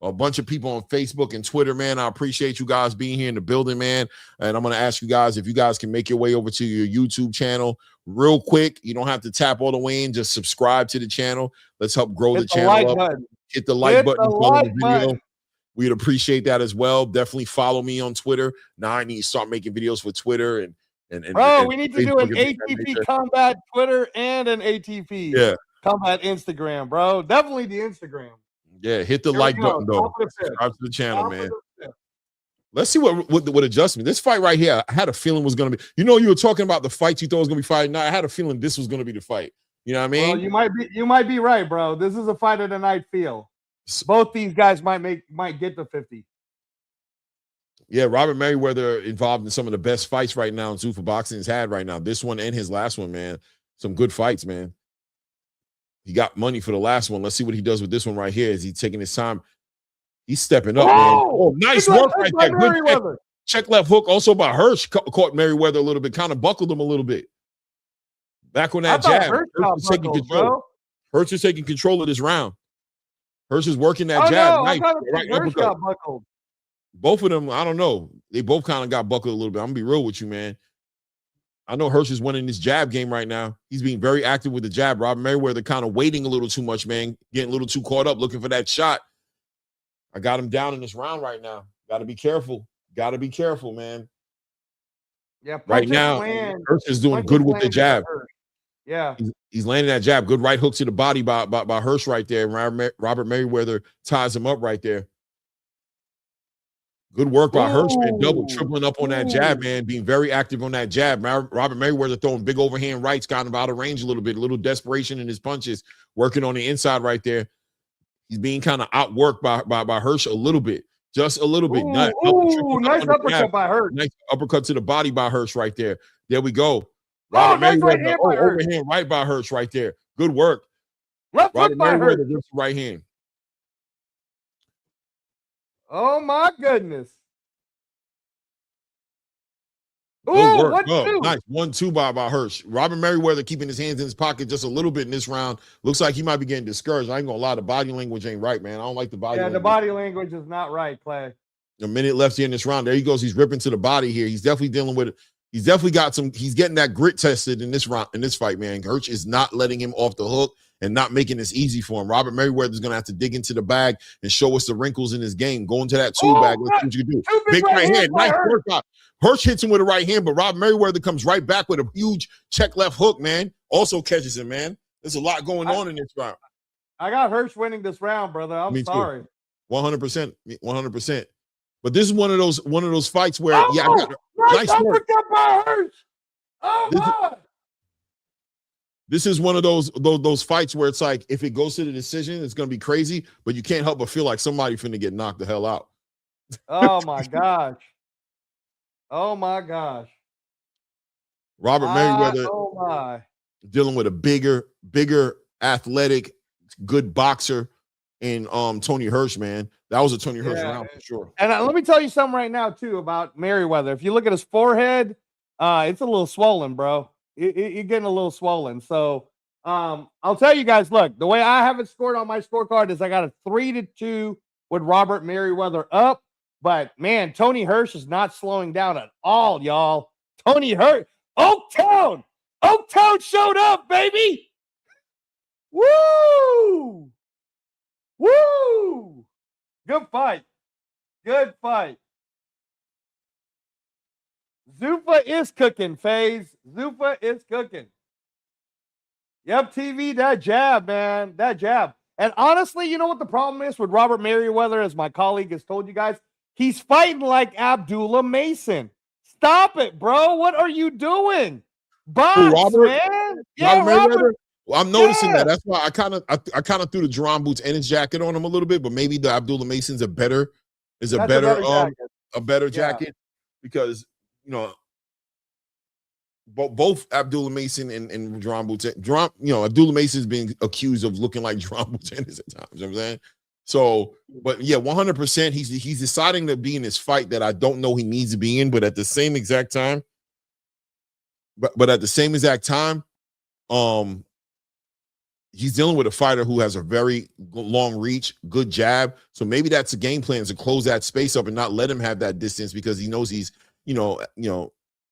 A bunch of people on Facebook and Twitter, man. I appreciate you guys being here in the building, man. And I'm going to ask you guys if you guys can make your way over to your YouTube channel real quick. You don't have to tap all the way in. Just subscribe to the channel. Let's help grow the channel up. Hit the like button. Follow the video. We'd appreciate that as well. Definitely follow me on Twitter. Now I need to start making videos for Twitter and we need to do an ATP Combat Twitter and an ATP Combat Instagram, bro. Definitely the Instagram. Yeah, hit the like button though. Subscribe to the channel, man. Let's see what adjustment. This fight right here, I had a feeling was going to be. You know, you were talking about the fight you thought was going to be fighting. I had a feeling this was going to be the fight. You know what I mean? Well, you might be right, bro. This is a fight of the night feel. Both these guys might get to 50. Yeah, Robert Mayweather involved in some of the best fights right now Zuffa Boxing has had right now. This one and his last one, man. Some good fights, man. He got money for the last one. Let's see what he does with this one right here. Is he taking his time? He's stepping up, man. Oh, nice work right there. Good check left hook also by Hirsch. Caught Mayweather a little bit, kind of buckled him a little bit. Back on that jab. Hirsch is taking control. Hirsch is taking control of this round. Hirsch is working that jab. Nice. Hirsch got buckled. Both of them, I don't know. They both kind of got buckled a little bit. I'm going to be real with you, man. I know Hirsch is winning this jab game right now. He's being very active with the jab. Robert Mayweather kind of waiting a little too much, man. Getting a little too caught up looking for that shot. I got him down in this round right now. Got to be careful. Got to be careful, man. Yeah, right now, Hirsch is doing good with the jab. Yeah. He's landing that jab. Good right hook to the body by Hirsch right there. Robert Mayweather ties him up right there. Good work by Hirsch, man. Tripling up on that jab, man. Being very active on that jab. Robert Mayweather throwing big overhand rights, got him out of range a little bit. A little desperation in his punches. Working on the inside right there. He's being kind of outworked by Hirsch a little bit. Just a little bit. Nice uppercut by Hirsch. Nice uppercut to the body by Hirsch right there. There we go. Robert Mayweather, overhand right by Hirsch right there. Good work. Left hook by Hirsch. Right hand. Oh my goodness. Good work. Nice 1-2 by Hirsch. Robert Mayweather keeping his hands in his pocket just a little bit in this round. Looks like he might be getting discouraged. I ain't gonna lie, the body language ain't right, man. I don't like the body language. The body language is not right, Clay. A minute left here in this round. There he goes. He's ripping to the body here. He's definitely dealing with it. He's getting that grit tested in this round, in this fight, man. Hirsch is not letting him off the hook. and not making this easy for him. Robert Merriweather's going to have to dig into the bag and show us the wrinkles in his game. Go into that tool bag. Let's see what you can do. Big right hand. Nice workout. Hirsch hits him with a right hand, but Robert Merriweather comes right back with a huge check left hook, man. Also catches him, man. There's a lot going on in this round. I got Hirsch winning this round, brother. I'm sorry. 100%. 100%. But this is one of those fights where, nice work. By Hirsch. Oh, my. This is one of those fights where it's like, if it goes to the decision, it's going to be crazy, but you can't help but feel like somebody finna get knocked the hell out. Oh, my gosh. Oh, my gosh. Robert Merriweather dealing with a bigger, athletic, good boxer in Tony Hirsch, man. That was a Tony Hirsch round for sure. And let me tell you something right now, too, about Merriweather. If you look at his forehead, it's a little swollen, bro. You're getting a little swollen. So I'll tell you guys, look, the way I have it scored on my scorecard is I got a 3-2 with Robert Merriweather up. But, man, Tony Hirsch is not slowing down at all, y'all. Tony Hirsch. Oaktown showed up, baby. Woo! Woo! Good fight. Zufa is cooking, FaZe. Zufa is cooking. Yep, TV, that jab, man. That jab. And honestly, you know what the problem is with Robert Merriweather, as my colleague has told you guys? He's fighting like Abdullah Mason. Stop it, bro. What are you doing? Bouts, man. Yeah, Robert. Well, I'm noticing that. That's why I kind of threw the Jerome boots and his jacket on him a little bit, but maybe the Abdullah Mason's a better jacket because both Abdullah Mason and Jerome boots. Abdullah Mason's been accused of looking like Jerome boots at times. You know what I'm saying? So, but yeah, 100%. He's deciding to be in this fight that I don't know he needs to be in, but at the same exact time, he's dealing with a fighter who has a very long reach, good jab. So maybe that's a game plan, to close that space up and not let him have that distance, because he knows he's, a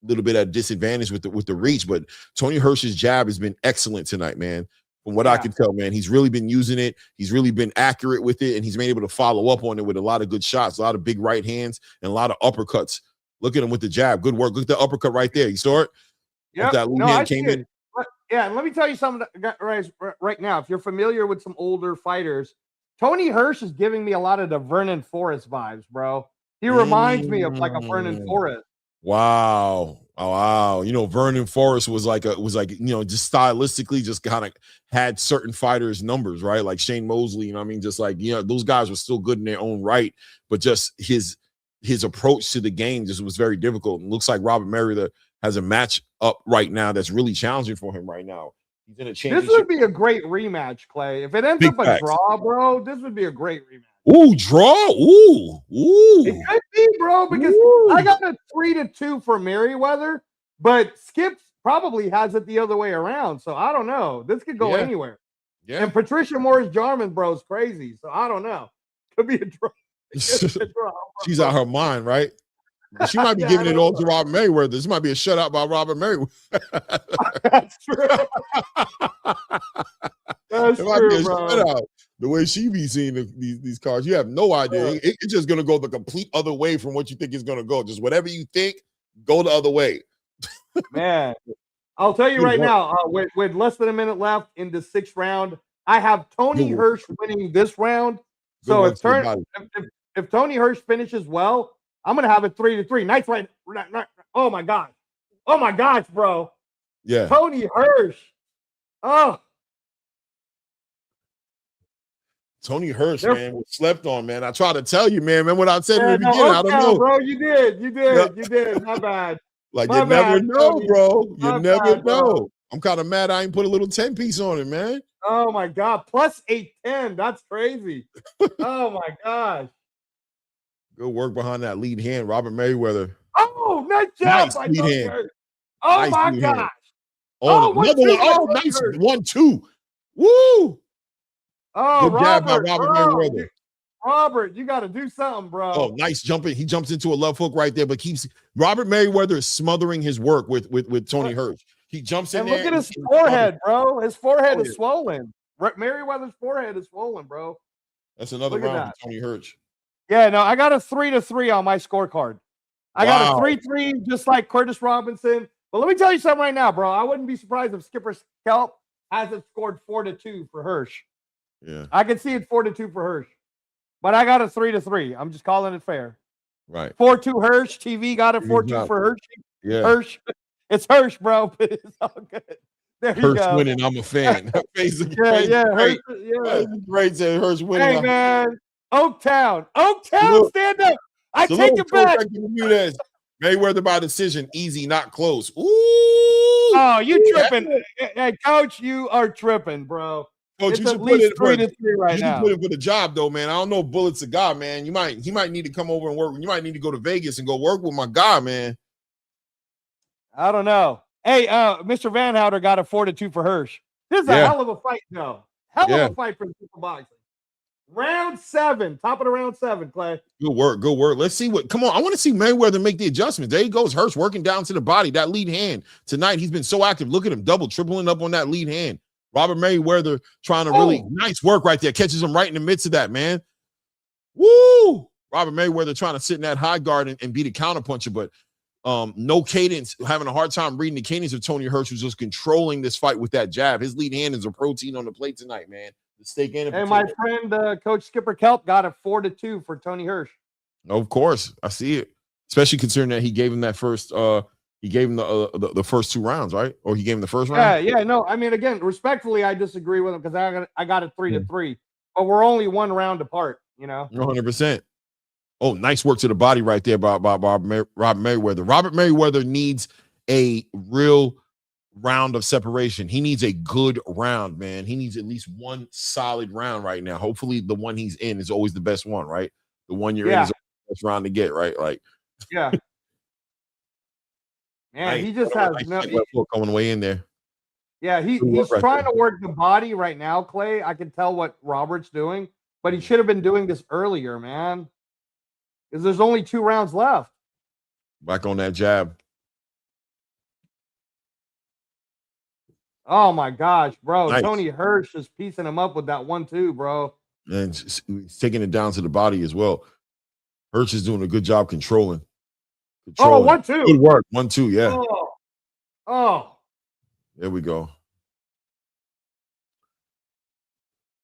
little bit at a disadvantage with the reach. But Tony Hirsch's jab has been excellent tonight, man. From what I can tell, man, he's really been using it. He's really been accurate with it, and he's been able to follow up on it with a lot of good shots, a lot of big right hands, and a lot of uppercuts. Look at him with the jab. Good work. Look at the uppercut right there. You saw it? Yeah. That hand came in. Yeah, and let me tell you something right now. If you're familiar with some older fighters, Tony Hirsch is giving me a lot of the Vernon Forrest vibes, bro. He reminds me of like a Vernon Forrest. Wow. Oh, wow. Vernon Forrest was like, just stylistically just kind of had certain fighters' numbers, right? Like Shane Mosley, just like, those guys were still good in their own right, but just his approach to the game just was very difficult. And looks like Robert Merriweather has a match up right now that's really challenging for him right now. He's in a championship. This would be a great rematch, Clay. If it ends up a draw, bro, this would be a great rematch. Ooh, draw. Ooh. It could be, bro, because I got a 3-2 for Merriweather, but Skip probably has it the other way around. So I don't know. This could go anywhere. Yeah. And Patricia Morris-Jarman, bro, is crazy. So I don't know. Could be a draw. She's out her mind, right? She might be giving it all to Robert Merriweather. This might be a shutout by Robert Merriweather. That's true. That's true, bro. Shutout. The way she be seeing these cards, you have no idea. It's just going to go the complete other way from what you think it's going to go. Just whatever you think, go the other way. Man, I'll tell you right now, with less than a minute left in the 6th round, I have Tony Hirsch winning this round. So if Tony Hirsch finishes well, I'm going to have it 3-3. Nice right. Oh, my gosh. Oh, my gosh, bro. Yeah. Tony Hirsch. Oh. Tony Hirsch, man, was slept on, man. I tried to tell you, man. Remember what I said in the beginning? I don't know. Bro, you did. My bad. Like, you never know, bro. You never know. I'm kind of mad I ain't put a little 10-piece on it, man. Oh, my God. Plus 810. That's crazy. Oh, my gosh. Good work behind that lead hand, Robert Merriweather. Oh, nice job. Nice lead hand. Oh, nice my gosh. Another one. Oh, nice 1-2. Woo. Oh, good jab by Robert Merriweather. Robert, you got to do something, bro. Oh, nice jumping. He jumps into a left hook right there, but Robert Merriweather is smothering his work with Tony Hirsch. He jumps in there. Look at his forehead, bro. His forehead is swollen. Merriweather's forehead is swollen, bro. That's another Look at round that. for Tony Hirsch. Yeah, no, I got a 3-3 on my scorecard. I got a 3-3, just like Curtis Robinson. But let me tell you something right now, bro. I wouldn't be surprised if Skipper Kelp hasn't scored 4-2 for Hirsch. Yeah. I can see it 4-2 for Hirsch. But I got a 3-3. I'm just calling it fair. Right. 4-2 Hirsch. TV got a 4-2 for Hirsch. Yeah. Hirsch. It's Hirsch, bro. But it's all good. There you Hirsch go. winning. I'm a fan. Yeah. Great. Hirsch, Great. Saying Hirsch winning. Hey, man. Oaktown, Salute. stand up. I Salute. take it back. Mayweather by decision. Easy, not close. Ooh. Oh, you tripping. Hey, Coach, you are tripping, bro. Coach, it's you should at least put it 3-3 right now. You should put it for the job, though, man. I don't know if Bullet's a guy, man. He might need to come over and work. You might need to go to Vegas and go work with my guy, man. I don't know. Hey, Mr. Van Houter got a 4-2 for Hirsch. This is a hell of a fight, though. Hell of a fight for Super Boxing. Round 7, top of the round 7, Clay. Good work. Let's see what. Come on, I want to see Mayweather make the adjustments. There he goes, Hirsch working down to the body. That lead hand tonight. He's been so active. Look at him, tripling up on that lead hand. Robert Mayweather trying to really nice work right there. Catches him right in the midst of that, man. Woo! Robert Mayweather trying to sit in that high guard and beat a counterpuncher, but no cadence, having a hard time reading the cadence of Tony Hirsch, who's just controlling this fight with that jab. His lead hand is a protein on the plate tonight, man. The steak and hey, my friend, Coach Skipper Kelp got a 4-2 for Tony Hirsch. Of course, I see it. Especially considering that he gave him that first. He gave him the first 2 rounds, right? Or he gave him the first round. Yeah. No, I mean, again, respectfully, I disagree with him because I got a 3-3, but we're only 1 round apart. You know, 100%. Oh, nice work to the body right there by Robert Mayweather. Robert Mayweather needs a real round of separation. He needs a good round, man. He needs at least 1 solid round right now. Hopefully, the one he's in is always the best one, right? The one you're in is the best round to get, right? Like, yeah. Man, he just has coming way in there. Yeah, he's trying to work the body right now, Clay. I can tell what Robert's doing, but he should have been doing this earlier, man. Because there's only 2 rounds left. Back on that jab. Oh my gosh, bro. Nice. Tony Hirsch is piecing him up with that 1-2, bro. And he's taking it down to the body as well. Hirsch is doing a good job controlling. Oh, 1-2. Good work. 1-2, yeah. Oh. There we go.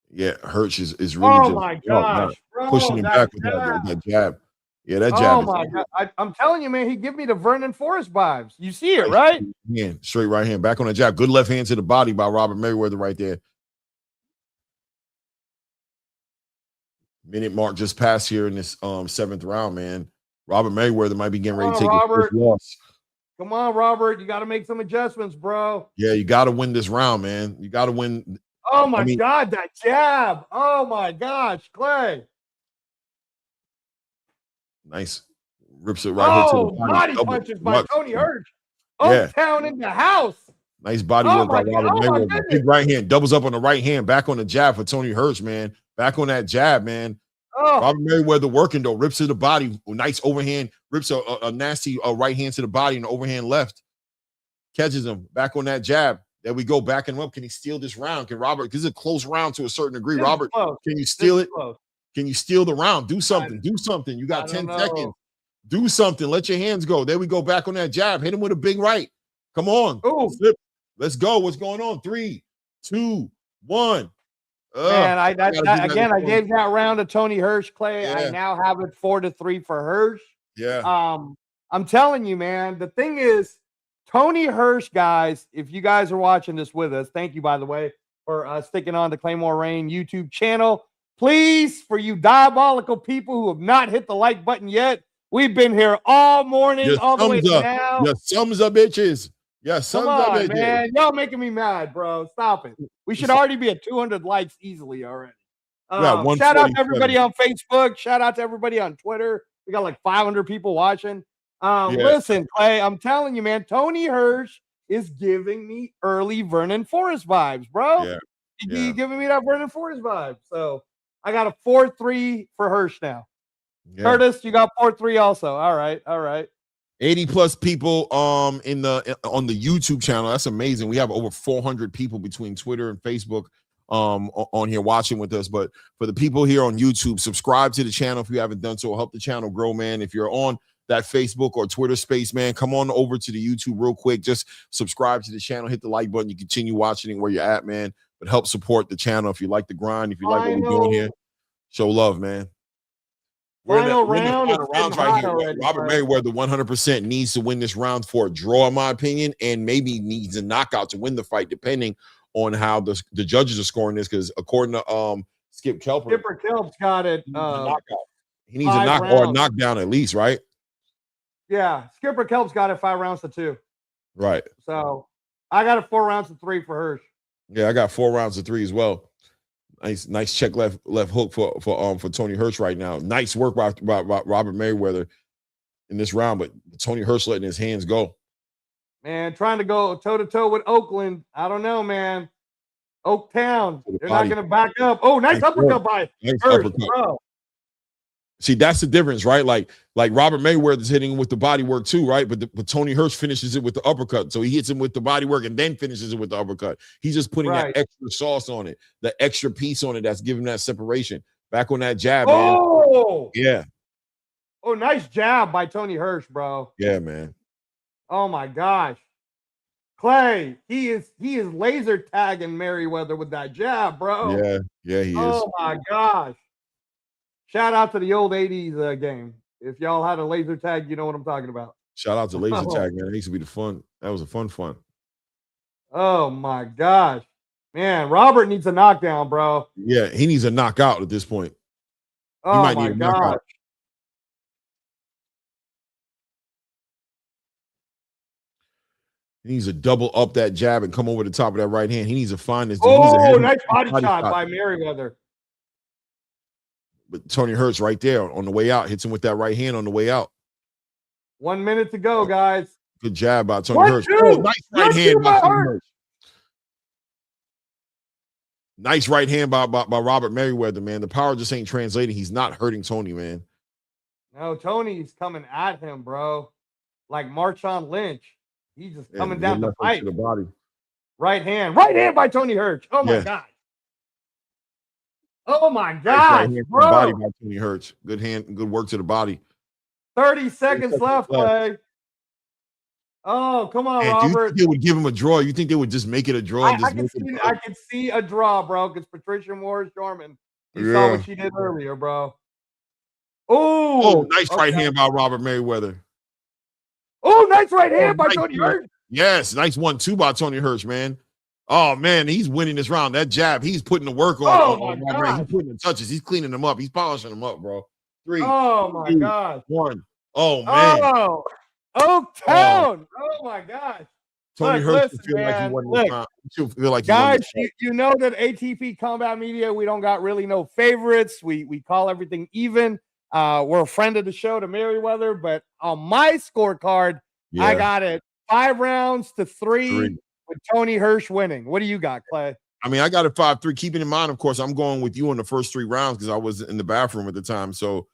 Yeah, Hirsch is really my gosh, bro, pushing him back with that jab. Yeah, that jab. Oh my God. I'm telling you, man, he give me the Vernon Forrest vibes. You see it, right? Straight right hand, back on the jab. Good left hand to the body by Robert Mayweather right there. Minute mark just passed here in this 7th round, man. Robert Mayweather might be getting ready to take his first loss. Come on, Robert. You got to make some adjustments, bro. Yeah, you got to win this round, man. You got to win. Oh my God, that jab. Oh my gosh, Clay. Nice. Rips it right to the body punches by Tony Hirsch. Oaktown in the house. Nice body work by Robert Mayweather. Big right hand. Doubles up on the right hand. Back on the jab for Tony Hirsch, man. Back on that jab, man. Robert Mayweather working, though. Rips to the body. Nice overhand. Rips a nasty right hand to the body and the overhand left. Catches him. Back on that jab. There we go. Backing him up. Can he steal this round? Can Robert? This is a close round to a certain degree. Robert, can you steal it? Can you steal the round? Do something. Do something. You got 10 seconds. Do something. Let your hands go. There we go. Back on that jab. Hit him with a big right. Come on. Flip. Let's go. What's going on? 3, 2, 1. Man, I gave that round to Tony Hirsch, Clay. Yeah. I now have it 4-3 for Hirsch. Yeah. I'm telling you, man. The thing is, Tony Hirsch, guys, if you guys are watching this with us, thank you, by the way, for sticking on the Claymore Rain YouTube channel. Please, for you diabolical people who have not hit the like button yet, we've been here all morning, all the way to now. Your thumbs up, bitches. Yeah, come on, man. Y'all making me mad, bro. Stop it. We should already be at 200 likes easily already. Shout out to everybody on Facebook. Shout out to everybody on Twitter. We got like 500 people watching. Listen, Clay, I'm telling you, man, Tony Hirsch is giving me early Vernon Forrest vibes, bro. Yeah. He's giving me that Vernon Forrest vibe. So I got a 4-3 for Hirsch now. Yeah. Curtis, you got 4-3 also. All right. 80 plus people on the YouTube channel. That's amazing. We have over 400 people between Twitter and Facebook on here watching with us. But for the people here on YouTube, subscribe to the channel if you haven't done so. Help the channel grow, man. If you're on that Facebook or Twitter space, man, come on over to the YouTube real quick. Just subscribe to the channel, hit the like button. You continue watching it where you're at, man. But help support the channel if you like the grind, if you like what we're doing here. Show love, man. Final round. Rounds right here. Already, Robert Merriweather 100% needs to win this round for a draw, in my opinion, and maybe needs a knockout to win the fight, depending on how the judges are scoring this. Because according to Skipper Kelp's got it. He needs a knock or a knockdown at least, right? Yeah, Skipper Kelp's got it 5 rounds to 2. Right. So I got it 4 rounds to 3 for Hirsch. Yeah, I got 4 rounds to 3 as well. Nice check left hook for Tony Hirsch right now. Nice work by Robert Merriweather in this round, but Tony Hirsch letting his hands go. Man, trying to go toe-to-toe with Oakland. I don't know, man. Oaktown. They're not going to back up. Oh, nice uppercut by Hirsch, bro. See, that's the difference, right? Like Robert Merriweather's hitting with the body work too, right? But Tony Hirsch finishes it with the uppercut. So he hits him with the body work and then finishes it with the uppercut. He's just putting that extra sauce on it, the extra piece on it that's giving that separation. Back on that jab, man. Yeah. Oh, nice jab by Tony Hirsch, bro. Yeah, man. Oh my gosh. Clay, he is laser tagging Merriweather with that jab, bro. Yeah, he is. Oh my gosh. Shout out to the old 80s game. If y'all had a laser tag, you know what I'm talking about. Shout out to laser tag, man. That used to be the fun. That was a fun. Oh my gosh. Man, Robert needs a knockdown, bro. Yeah, he needs a knockout at this point. Oh my gosh. He needs to double up that jab and come over the top of that right hand. He needs to find this. Oh, nice body shot by Merriweather. But Tony Hirsch right there on the way out hits him with that right hand on the way out. 1 minute to go, guys. Good jab by Tony Hirsch. Oh, nice right hand by Tony Hirsch. Nice right hand by Robert Merriweather, man. The power just ain't translating. He's not hurting Tony, man. No, Tony's coming at him, bro. Like Marshawn Lynch. He's just coming down the fight. To the body. Right hand by Tony Hirsch. Oh my God. Oh my God, nice bro. Body by Tony Hirsch. Good hand, good work to the body. 30 seconds left, Clay. Oh, come on, Robert. Do you think they would give him a draw? You think they would just make it a draw? I could see a draw, bro, because Patricia Morris-Jarman. You saw what she did earlier, bro. Oh, nice right hand by Robert Merriweather. Oh, nice right hand by Tony Hirsch. Yes, nice 1-2 by Tony Hirsch, man. Oh, man, he's winning this round. That jab, he's putting the work on. He's putting the touches. He's cleaning them up. He's polishing them up, bro. 3. Oh, my God. 1. Oh, man. Oh, Oaktown. Oh, my gosh. Tony Hirsch feel like he won this round. Feel like guys, you know that ATP Combat Media, we don't got really no favorites. We call everything even. We're a friend of the show to Merriweather, but on my scorecard, I got it 5 rounds to 3. With Tony Hirsch winning. What do you got, Clay? I mean, I got it 5-3. Keeping in mind, of course, I'm going with you in the first 3 rounds because I was in the bathroom at the time. So,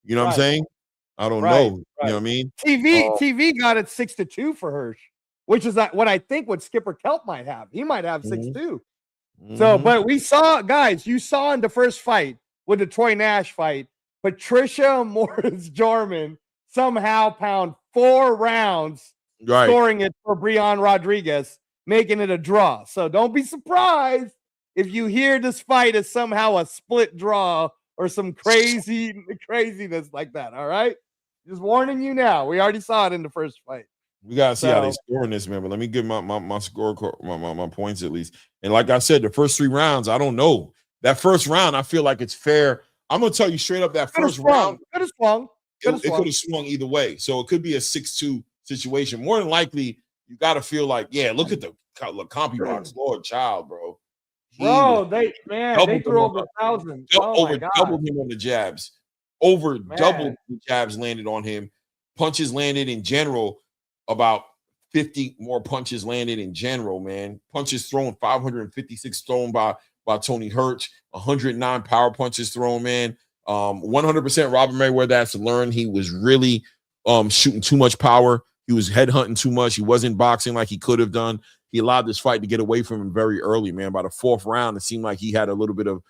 you know what I'm saying? I don't know. You know what I mean? TV got it 6-2 for Hirsch, which is what I think what Skipper Kelp might have. He might have 6-2. So, but we saw, guys, you saw in the first fight with the Troy Nash fight, Patricia Morris-Jarman somehow pound 4 rounds, scoring it for Breon Rodriguez, making it a draw. So don't be surprised if you hear this fight is somehow a split draw or some craziness like that. All right. Just warning you now. We already saw it in the first fight. We gotta see how they score in this, man. But let me give my score, my points at least. And like I said, the first 3 rounds, I don't know. That first round, I feel like it's fair. I'm gonna tell you straight up that first round could have swung. It could have swung either way. So it could be a 6-2 situation. More than likely, you got to feel like, look at the compy box, Lord Child, bro. They threw over 1,000. Doubled him on the jabs. Doubled the jabs landed on him. Punches landed in general, about 50 more punches landed in general, man. Punches thrown, 556 thrown by Tony Hirsch, 109 power punches thrown, man. 100% Robert Merriweather has to learn. He was really shooting too much power. He was headhunting too much. He wasn't boxing like he could have done. he allowed this fight to get away from him very early, man. By the 4th round, it seemed like he had a little bit of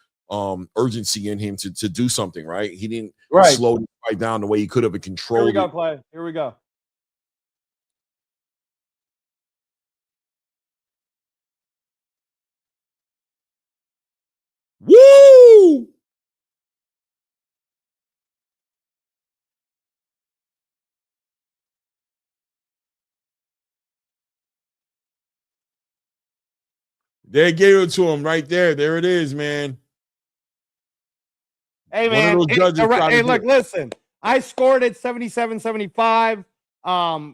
urgency in him to do something, right? He didn't slow the fight down the way he could have controlled. Here we go, Clay. Here we go. Woo! They gave it to him right there. There it is, man. Hey, man. Hey, look, listen. I scored it 77-75.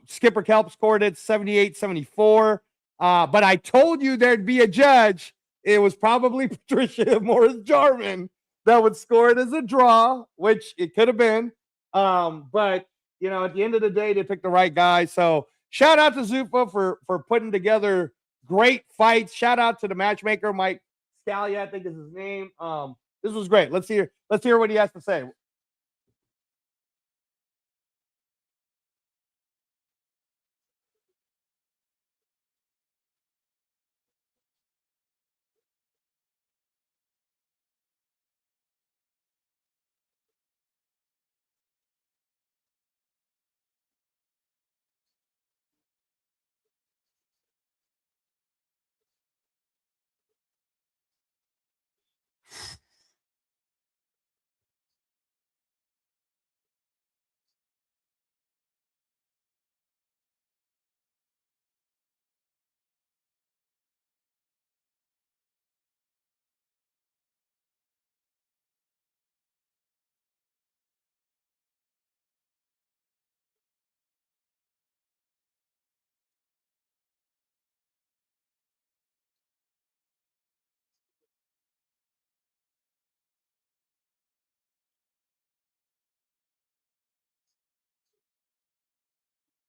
Skipper Kelp scored it 78-74. But I told you there'd be a judge. It was probably Patricia Morris Jarman that would score it as a draw, which it could have been. But, you know, at the end of the day, they picked the right guy. So shout out to Zupa for putting together great fights. Shout out to the matchmaker, Mike Scalia, I think is his name. This was great. Let's hear what he has to say.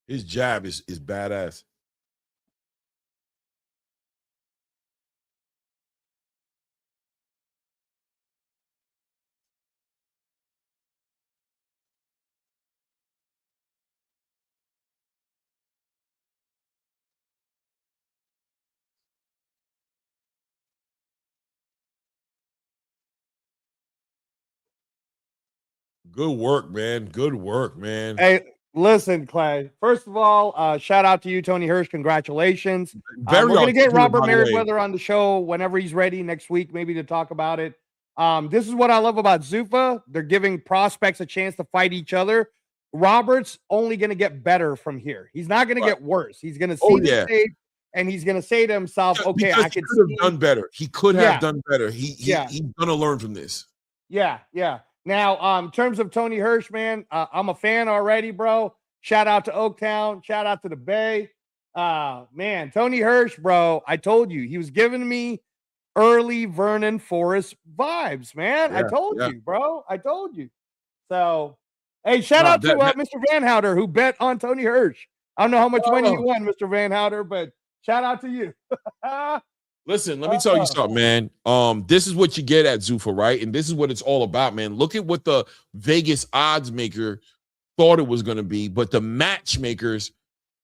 His jab is badass. Good work, man. Good work, man. Hey, listen, Clay. First of all, shout out to you, Tony Hirsch. Congratulations. We're going to get Robert Merriweather on the show whenever he's ready next week, maybe to talk about it. This is what I love about Zuffa. They're giving prospects a chance to fight each other. Robert's only going to get better from here. He's not going to get worse. He's going to see the tape, and he's going to say to himself, okay, I could have done better. He could have done better. He's going to learn from this. Yeah. Now, in terms of Tony Hirsch, man, I'm a fan already, bro. Shout out to Oaktown. Shout out to the Bay. Man, Tony Hirsch, bro, I told you, he was giving me early Vernon Forrest vibes, man. Yeah, I told you, bro. I told you. So, hey, shout out to Mr. Van Houter, who bet on Tony Hirsch. I don't know how much money you won, Mr. Van Houter, but shout out to you. Listen, let me tell you something, man. This is what you get at Zuffa, right? And this is what it's all about, man. Look at what the Vegas odds maker thought it was going to be, but the matchmakers,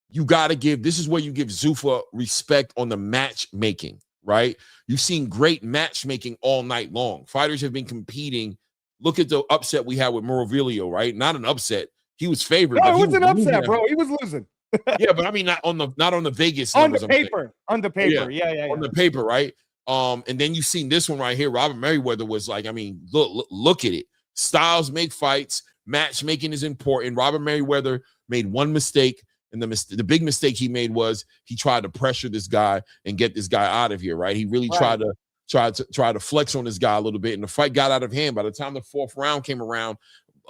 you got to give, this is where you give Zuffa respect on the matchmaking, right? You've seen great matchmaking all night long. Fighters have been competing. Look at the upset we had with Moravilio, right? Not an upset. He was favored. No, it was an upset, bro. He was losing. Yeah, but I mean, not on the Vegas on the paper. On the paper. Yeah. On the paper, right? And then you've seen this one right here. Robert Merriweather was like, I mean, look at it. Styles make fights. Matchmaking is important. Robert Merriweather made one mistake, and the big mistake he made was he tried to pressure this guy and get this guy out of here, right? He really tried to flex on this guy a little bit, and the fight got out of hand. By the time the 4th round came around,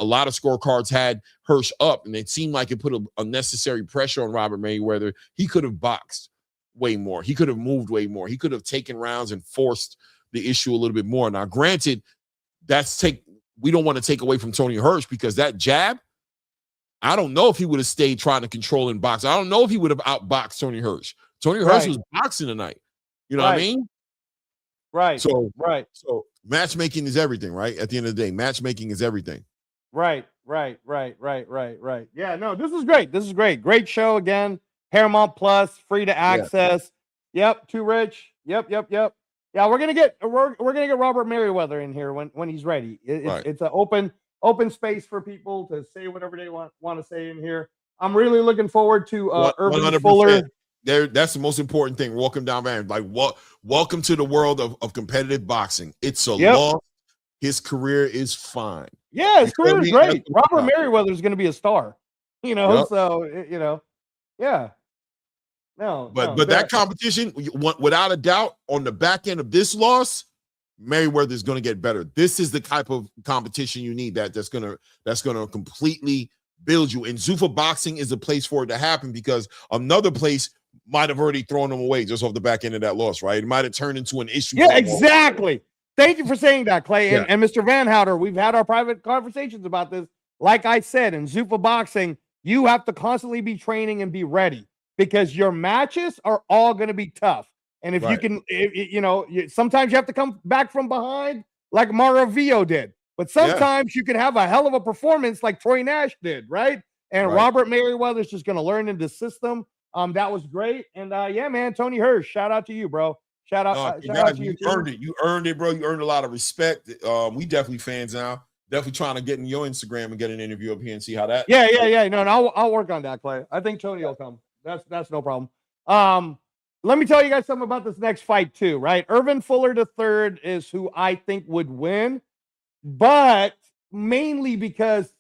a lot of scorecards had Hirsch up, and it seemed like it put unnecessary pressure on Robert Merriweather. He could have boxed way more. He could have moved way more. He could have taken rounds and forced the issue a little bit more. Now, granted, we don't want to take away from Tony Hirsch, because that jab, I don't know if he would have stayed trying to control and box. I don't know if he would have outboxed Tony Hirsch. Tony Hirsch was boxing tonight. You know what I mean? Right. So matchmaking is everything, right? At the end of the day, matchmaking is everything. Right. Yeah, no, this is great. Great show again. Paramount Plus, free to access. Yep, too rich. Yep. Yeah, we're gonna get Robert Merriweather in here when he's ready. It's an open space for people to say whatever they want to say in here. I'm really looking forward to Irvin 100%. Fuller. That's the most important thing. Walk him down, man. Like, welcome to the world of competitive boxing. It's a loss. His career is fine. Yeah, his career is great. Robert Merriweather is going to be a star. So yeah. But that competition, without a doubt, on the back end of this loss, Merriweather is going to get better. This is the type of competition you need that's going to completely build you. And Zuffa boxing is a place for it to happen, because another place might have already thrown him away just off the back end of that loss, right? It might have turned into an issue. Yeah, exactly. Thank you for saying that, Clay. And Mr. Van Houter, we've had our private conversations about this. Like I said, in Zuffa boxing, you have to constantly be training and be ready, because your matches are all going to be tough. And if you can, sometimes you have to come back from behind like Maravio did. But sometimes you can have a hell of a performance like Troy Nash did, right? And Robert Merriweather is just going to learn in the system. That was great. And man, Tony Hirsch, shout out to you, bro. Shout out to you. You earned it, bro. You earned a lot of respect. We definitely fans now. Definitely trying to get in your Instagram and get an interview up here and see how that. Yeah. No, I'll work on that, Clay. I think Tony will come. That's no problem. Let me tell you guys something about this next fight too, right? Irvin Fuller III is who I think would win, but mainly because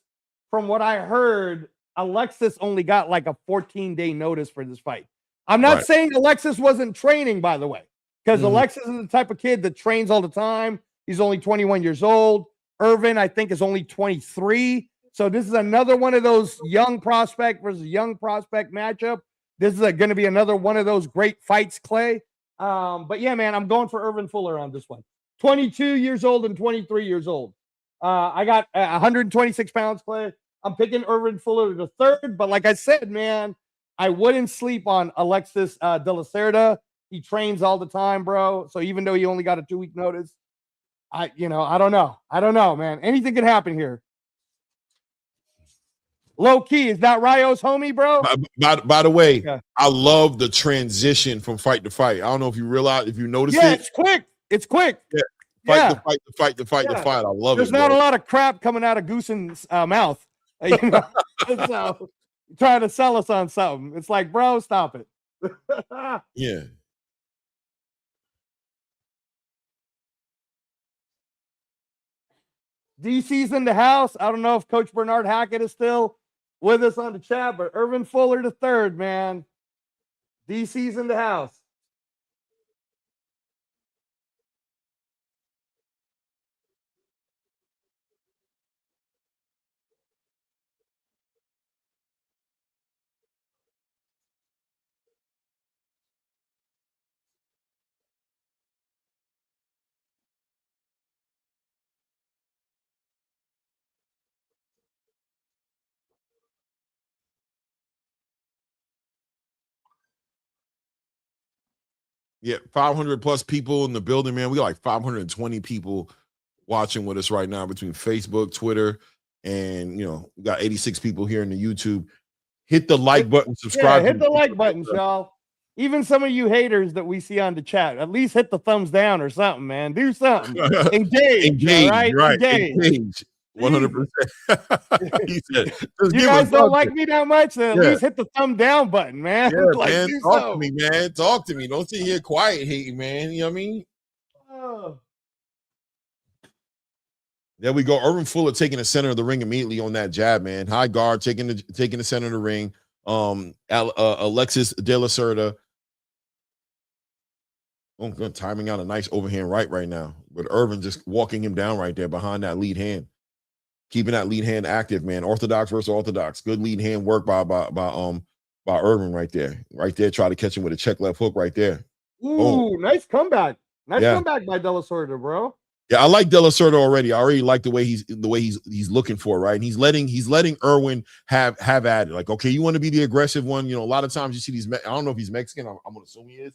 from what I heard, Alexis only got like a 14-day notice for this fight. I'm not saying Alexis wasn't training, by the way, because Alexis is the type of kid that trains all the time. He's only 21 years old. Irvin, I think, is only 23. So this is another one of those young prospect versus young prospect matchup. This is going to be another one of those great fights, Clay. But yeah, man, I'm going for Irvin Fuller on this one. 22 years old and 23 years old. I got 126 pounds, Clay. I'm picking Irvin Fuller the third, but like I said, man, I wouldn't sleep on Alexis de la Cerda. He trains all the time, bro. So even though he only got a 2-week notice, I don't know, man. Anything can happen here. Low key, is that Rayo's homie, bro? By the way, I love the transition from fight to fight. I don't know if you notice it. Yeah, it's quick. Yeah. Fight to fight. I love There's not a lot of crap coming out of Goosen's mouth. So, trying to sell us on something. It's like, bro, stop it. Yeah. DC's in the house. I don't know if Coach Bernard Hackett is still with us on the chat, but Irvin Fuller the third, man. DC's in the house. Yeah, 500 plus people in the building, man. We got like 520 people watching with us right now between Facebook, Twitter, and we got 86 people here in the YouTube. Hit the like button, subscribe. Yeah, hit the like button, y'all. Even some of you haters that we see on the chat, at least hit the thumbs down or something, man. Do something. Engage. Right? Engage. 100%. He said, you guys don't like me that much, then at least hit the thumb down button, man. Yeah, man. Talk to me, man. Talk to me. Don't sit here quiet hating, man. You know what I mean? Oh. There we go. Irvin Fuller taking the center of the ring immediately on that jab, man. High guard, taking the center of the ring. Alexis de la Cerda. Oh, good. Timing out a nice overhand right now. But Irvin just walking him down right there behind that lead hand. Keeping that lead hand active, man. Orthodox versus orthodox. Good lead hand work by Irvin right there. Right there, try to catch him with a check left hook right there. Ooh, nice comeback. Nice comeback by De La Cerda, bro. Yeah, I like De La Cerda already. I already like the way he's looking for, right? And he's letting Irwin have at it. Like, okay, you want to be the aggressive one. A lot of times you see these. I don't know if he's Mexican. I'm gonna assume he is,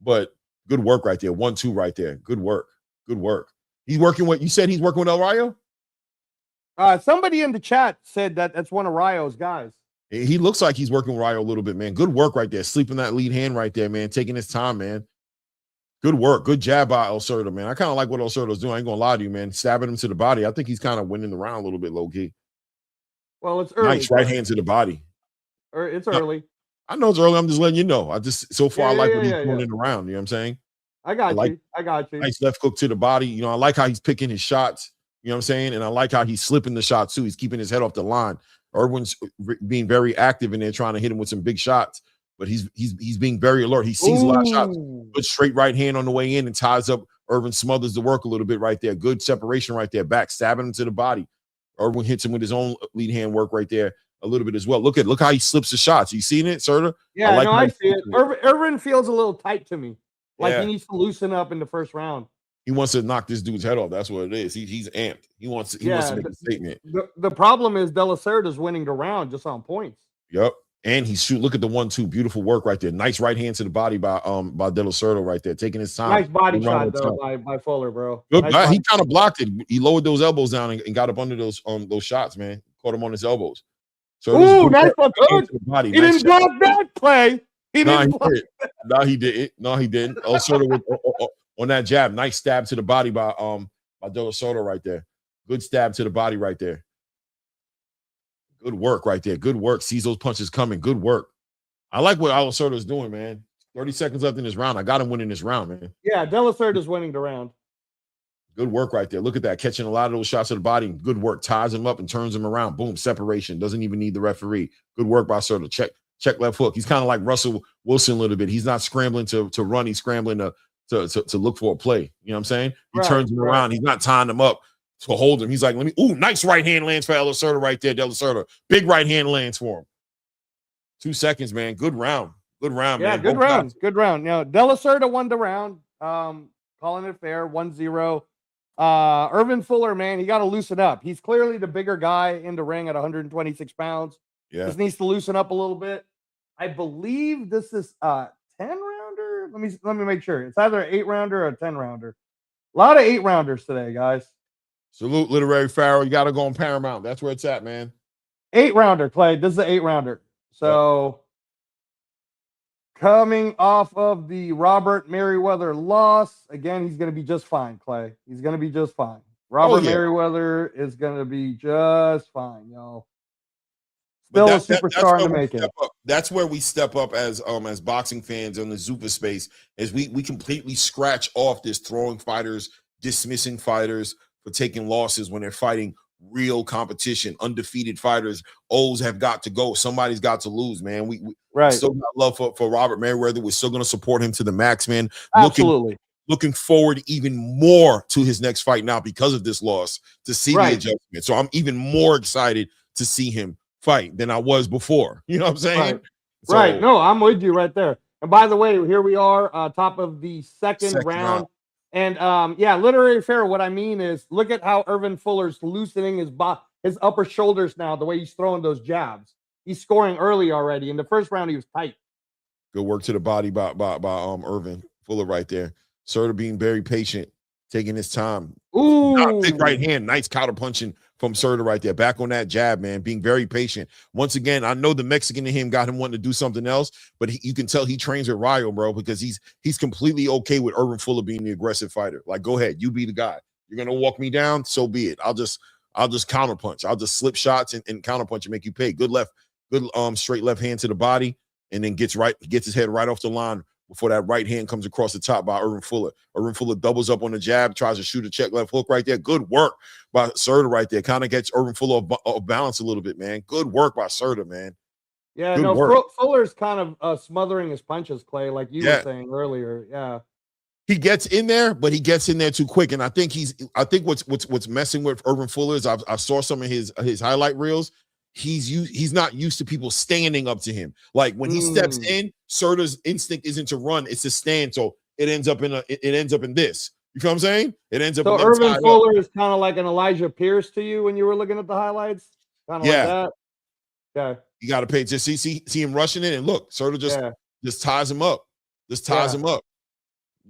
but good work right there. 1-2 right there. Good work. He's working with. You said he's working with El Rayo. Somebody in the chat said that's one of Rayo's guys. He looks like he's working with Ryo a little bit, man. Good work right there. Sleeping that lead hand right there, man. Taking his time, man. Good work. Good jab by El Cerdo, man. I kind of like what El Cerdo's doing. I ain't gonna lie to you, man. Stabbing him to the body. I think he's kind of winning the round a little bit low key. Well, it's early. Nice right hand to the body. It's early. I know it's early. I'm just letting you know. So far I like what he's doing in the round. You know what I'm saying? I got you. Nice left hook to the body. You know, I like how he's picking his shots. You know what I'm saying? And I like how he's slipping the shots too. He's keeping his head off the line. Irwin's being very active in there, trying to hit him with some big shots. But he's being very alert. He sees a lot of shots. Good straight right hand on the way in and ties up. Irwin smothers the work a little bit right there. Good separation right there. Back stabbing him to the body. Irwin hits him with his own lead hand work right there a little bit as well. Look how he slips the shots. You seen it, Serta? Yeah, I see it. Irwin feels a little tight to me. Like he needs to loosen up in the first round. He wants to knock this dude's head off. That's what it is. He's amped. He wants to make a statement. The problem is De La Cerda's winning the round just on points. Yep. And he's shooting. Look at the 1-2. Beautiful work right there. Nice right hand to the body by De La Cerda right there. Taking his time. Nice body shot though by Fuller, bro. Good. Nice he kind of blocked it. He lowered those elbows down and got up under those shots, man. Caught him on his elbows. So nice one. He didn't block that play. He didn't. No, he didn't. No, he didn't. El Cerda on that jab. Nice stab to the body by De La Cerda right there. Good stab to the body right there. Good work right there. Good work. Sees those punches coming. Good work. I like what El Cerda is doing, man. 30 seconds left in this round. I got him winning this round, man. Yeah, De La Cerda is winning the round. Good work right there. Look at that. Catching a lot of those shots to the body. Good work. Ties him up and turns him around. Boom. Separation. Doesn't even need the referee. Good work by Cerda. Check left hook. He's kind of like Russell Wilson a little bit. He's not scrambling to run. He's scrambling to look for a play. You know what I'm saying? He turns him around. He's not tying him up to hold him. He's like, nice right hand lands for De La Cerda right there. De La Cerda. Big right hand lands for him. 2 seconds, man. Good round. Good round, man. Good round. Good round. You know, De La Cerda won the round. Calling it fair. 1-0. Irvin Fuller, man, he got to loosen up. He's clearly the bigger guy in the ring at 126 pounds. Yeah. Just needs to loosen up a little bit. I believe this is a 10-rounder. Let me make sure. It's either an 8-rounder or a 10-rounder. A lot of 8-rounders today, guys. Salute, Literary Pharaoh. You got to go on Paramount. That's where it's at, man. 8-rounder, Clay. This is an 8-rounder. So, coming off of the Robert Merriweather loss, again, he's going to be just fine, Clay. He's going to be just fine. Robert Merriweather is going to be just fine, y'all. Still a superstar in the making. That's where we step up as boxing fans in the Zupa space, is we completely scratch off this throwing fighters, dismissing fighters for taking losses when they're fighting real competition, undefeated fighters. O's have got to go. Somebody's got to lose, man. We still got love for Robert Merriweather. We're still going to support him to the max, man. Absolutely. Looking forward even more to his next fight now because of this loss, to see the adjustment. So I'm even more excited to see him fight than I was before. You know what I'm saying? Right. No, I'm with you right there. And by the way, here we are, top of the second round. And Literary Fair, what I mean is, look at how Irvin Fuller's loosening his upper shoulders now, the way he's throwing those jabs. He's scoring early already. In the first round, he was tight. Good work to the body by Irvin Fuller right there. Cerda being very patient, taking his time. Ooh. Big right hand. Nice counter punching from Cerda right there. Back on that jab, man. Being very patient. Once again, I know the Mexican in him got him wanting to do something else, but you can tell he trains with Ryo, bro, because he's completely okay with Irvin Fuller being the aggressive fighter. Like, go ahead. You be the guy. You're going to walk me down, so be it. I'll just counter punch. I'll just slip shots and counter punch and make you pay. Good straight left hand to the body, and then gets his head right off the line before that right hand comes across the top by Irvin Fuller. Irvin Fuller doubles up on the jab, tries to shoot a check left hook right there. Good work by Cerda right there. Kind of gets Irvin Fuller off balance a little bit, man. Good work by Cerda, man. Yeah, Fuller's kind of smothering his punches, Clay, like you were saying earlier. Yeah. He gets in there, but he gets in there too quick. And I think what's messing with Irvin Fuller is I saw some of his highlight reels. He's not used to people standing up to him. Like when he steps in, Cerda's instinct isn't to run, it's to stand. So it ends up in this. You feel what I'm saying? It ends up. So Irvin Fuller is kind of like an Elijah Pierce to you when you were looking at the highlights, kind of like that. Okay, you got to pay. Just see him rushing it, and look, Cerda just ties him up. Just ties him up.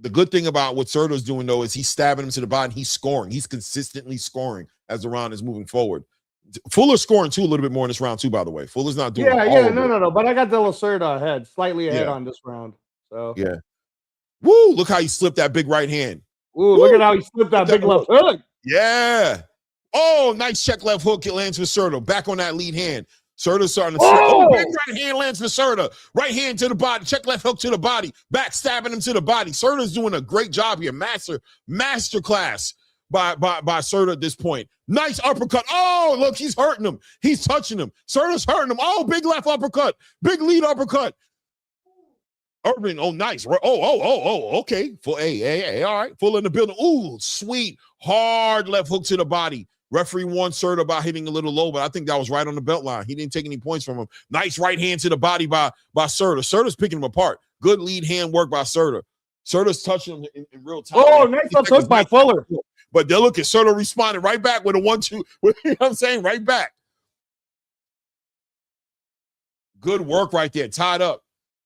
The good thing about what Cerda's doing though is he's stabbing him to the body. And he's scoring. He's consistently scoring as the round is moving forward. Fuller's scoring too a little bit more in this round too, by the way. Fuller's not doing no. But I got De La Cerda ahead, slightly ahead on this round. So yeah. Woo, look how he slipped that big right hand. Ooh, look at how he slipped that big left hook. Yeah. Oh, nice check left hook. It lands for Cerda. Back on that lead hand. Cerda's starting to slip. Oh, big right hand lands for Cerda. Right hand to the body. Check left hook to the body. Back stabbing him to the body. Cerda's doing a great job here. Master class by Cerda at this point. Nice uppercut. Oh, look, he's hurting him. He's touching him. Cerda's hurting him. Oh, big left uppercut. Big lead uppercut. Irvin, oh, nice. Okay. Hey, all right. Full in the building. Ooh, sweet, hard left hook to the body. Referee warned Cerda about hitting a little low, but I think that was right on the belt line. He didn't take any points from him. Nice right hand to the body by Cerda. Cerda's picking him apart. Good lead hand work by Cerda. Cerda's touching him in real time. Oh, nice left hook by Fuller. But then look at Cerda responding right back with a 1-2. You know what I'm saying? Right back. Good work right there. Tied up.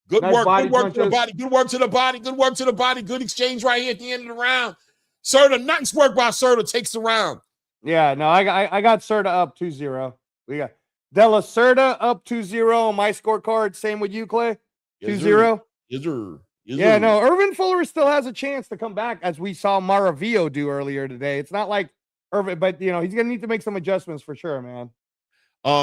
Good work to the body. Good work to the body. Good work to the body. Good exchange right here at the end of the round. Cerda, nice work by Cerda. Takes the round. Yeah, no, I got Cerda up 2-0. We got De La Cerda up 2-0 on my scorecard. Same with you, Clay. 2-0. Yes, sir. Yeah, no, Irvin Fuller still has a chance to come back, as we saw Maravilla do earlier today. It's not like Irvin, but he's gonna need to make some adjustments for sure, man.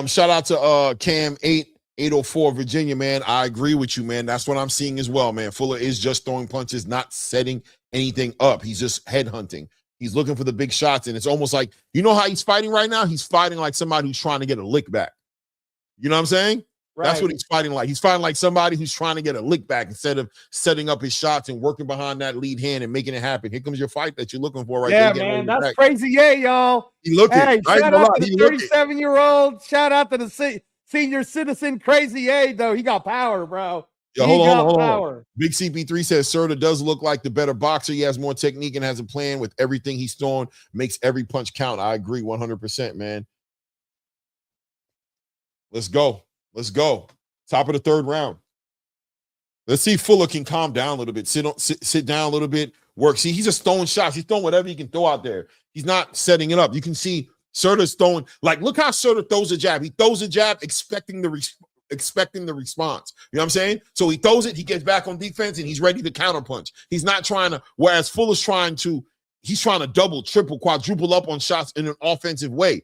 Shout out to Cam 804 Virginia, man. I agree with you, man. That's what I'm seeing as well, man. Fuller is just throwing punches, not setting anything up. He's just headhunting. He's looking for the big shots, and it's almost like, you know how he's fighting right now? He's fighting like somebody who's trying to get a lick back. You know what I'm saying? Right. That's what he's fighting like. He's fighting like somebody who's trying to get a lick back instead of setting up his shots and working behind that lead hand and making it happen. Here comes your fight that you're looking for right there. Yeah, man, that's crazy. Yeah, y'all. He looking. Hey, shout out to the 37-year-old. Shout out to the senior citizen Crazy A, though. He got power, bro. Yo, hold on. Big CP3 says Cerda does look like the better boxer. He has more technique and has a plan with everything he's throwing. Makes every punch count. I agree 100%, man. Let's go. Top of the third round. Let's see if Fuller can calm down a little bit. Sit down a little bit. Work. See, he's just throwing shots. He's throwing whatever he can throw out there. He's not setting it up. You can see Cerda's throwing. Like, look how Cerda throws a jab. He throws a jab expecting the response. You know what I'm saying? So he throws it, he gets back on defense, and he's ready to counterpunch. He's not trying to, whereas Fuller's he's trying to double, triple, quadruple up on shots in an offensive way.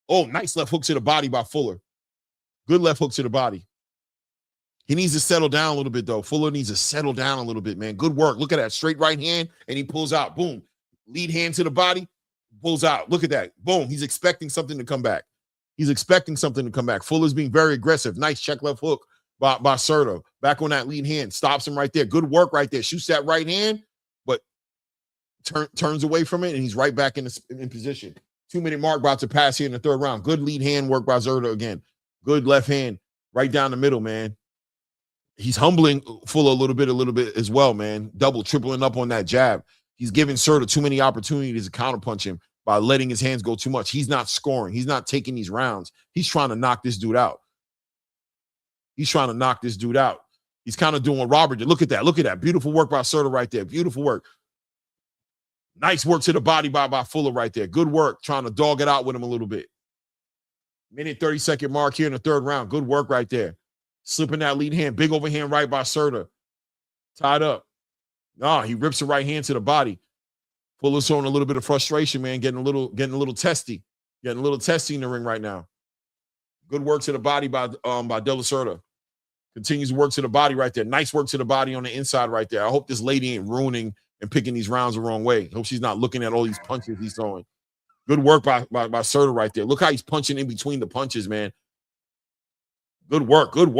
Oh, nice left hook to the body by Fuller. Good left hook to the body. He needs to settle down a little bit, though. Fuller needs to settle down a little bit, man. Good work. Look at that. Straight right hand, and he pulls out. Boom. Lead hand to the body, pulls out. Look at that. Boom. He's expecting something to come back. Fuller's being very aggressive. Nice check left hook by Cerda. Back on that lead hand. Stops him right there. Good work right there. Shoots that right hand, but turns away from it, and he's right back in position. 2-minute mark about to pass here in the third round. Good lead hand work by Cerda again. Good left hand right down the middle, man. He's humbling Fuller a little bit as well, man. Double, tripling up on that jab. He's giving Cerda too many opportunities to counterpunch him by letting his hands go too much. He's not scoring. He's not taking these rounds. He's trying to knock this dude out. He's kind of doing Robert. Look at that. Beautiful work by Cerda right there. Beautiful work. Nice work to the body by Fuller right there. Good work trying to dog it out with him a little bit. Minute 30-second mark here in the third round. Good work right there. Slipping that lead hand. Big overhand right by Cerda. Tied up. He rips the right hand to the body. Fuller's showing a little bit of frustration, man. Getting a little testy. Getting a little testy in the ring right now. Good work to the body by De La Cerda. Continues to work to the body right there. Nice work to the body on the inside right there. I hope this lady ain't ruining and picking these rounds the wrong way. Hope she's not looking at all these punches he's throwing. Good work by Cerda right there. Look how he's punching in between the punches, man. Good work. Doubles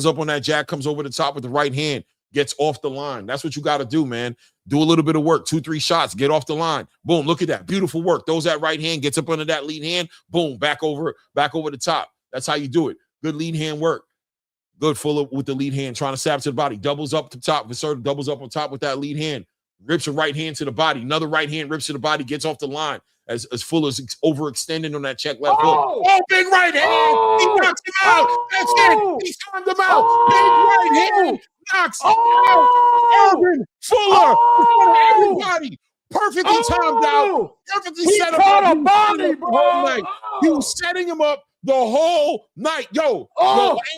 up on that jab, comes over the top with the right hand, gets off the line. That's what you got to do, man. Do a little bit of work, 2-3 shots, get off the line. Boom, look at that. Beautiful work. Throws that right hand, gets up under that lead hand. Boom, back over the top. That's how you do it. Good lead hand work. Good Fuller with the lead hand, trying to stab to the body. Doubles up to top. Cerda doubles up on top with that lead hand. Rips a right hand to the body. Another right hand rips to the body, gets off the line as Fuller's overextending on that check left hook. Oh, big right hand. He knocks him out. That's it. He turned him out. Big right hand knocks out Irvin Fuller in front of everybody. Perfectly timed out. Perfectly He set up. caught a body, bro. Whole night. He was setting him up the whole night. Yo,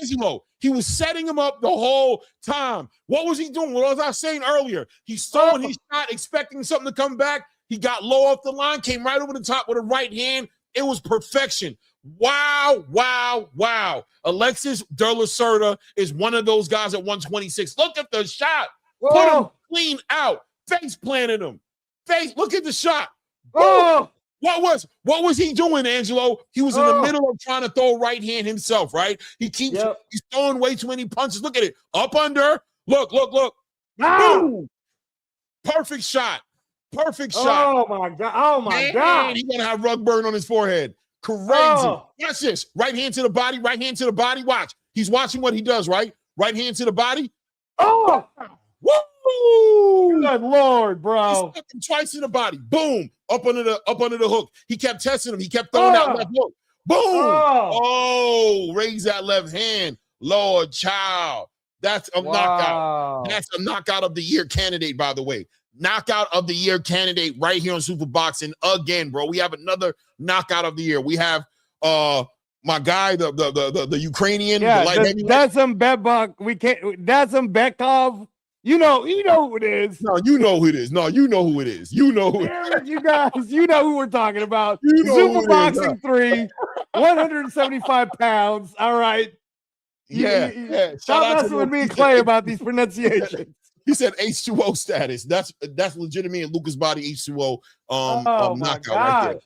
Angelo, he was setting him up the whole time. What was he doing? What was I saying earlier? He's throwing his shot, expecting something to come back. He got low off the line, came right over the top with a right hand. It was perfection. Wow, wow, wow. Alexis de la Cerda is one of those guys at 126. Look at the shot. Put him clean out. Face planted him. Look at the shot. What was he doing, Angelo? He was in the middle of trying to throw right hand himself, right? He's throwing way too many punches. Look at it. Up under. Look. Boom. Perfect shot. Perfect shot. Oh my God. He's gonna have rug burn on his forehead. Crazy. Watch this. Right hand to the body, right hand to the body. Watch. He's watching what he does, right? Right hand to the body. Oh, woo! Good Lord, bro. He stuck him twice in the body. Boom. Up under the hook. He kept testing him. He kept throwing that left hook. Boom. Raise that left hand. Lord child. That's a knockout. That's a knockout of the year candidate, by the way. Knockout of the year candidate right here on Super Boxing again, bro. We have another knockout of the year. We have my guy, the Ukrainian, the light heavyweight. That's some Bebuk. That's some Bekov. You know who it is. No, you know who it is. You know who it is. You know who you guys, you know who we're talking about. Super Boxing 3, 175 pounds. All right. Yeah. Stop messing with me and Clay about these pronunciations. He said H2O status. That's legitimate in Lucas Body H2O knockout right there.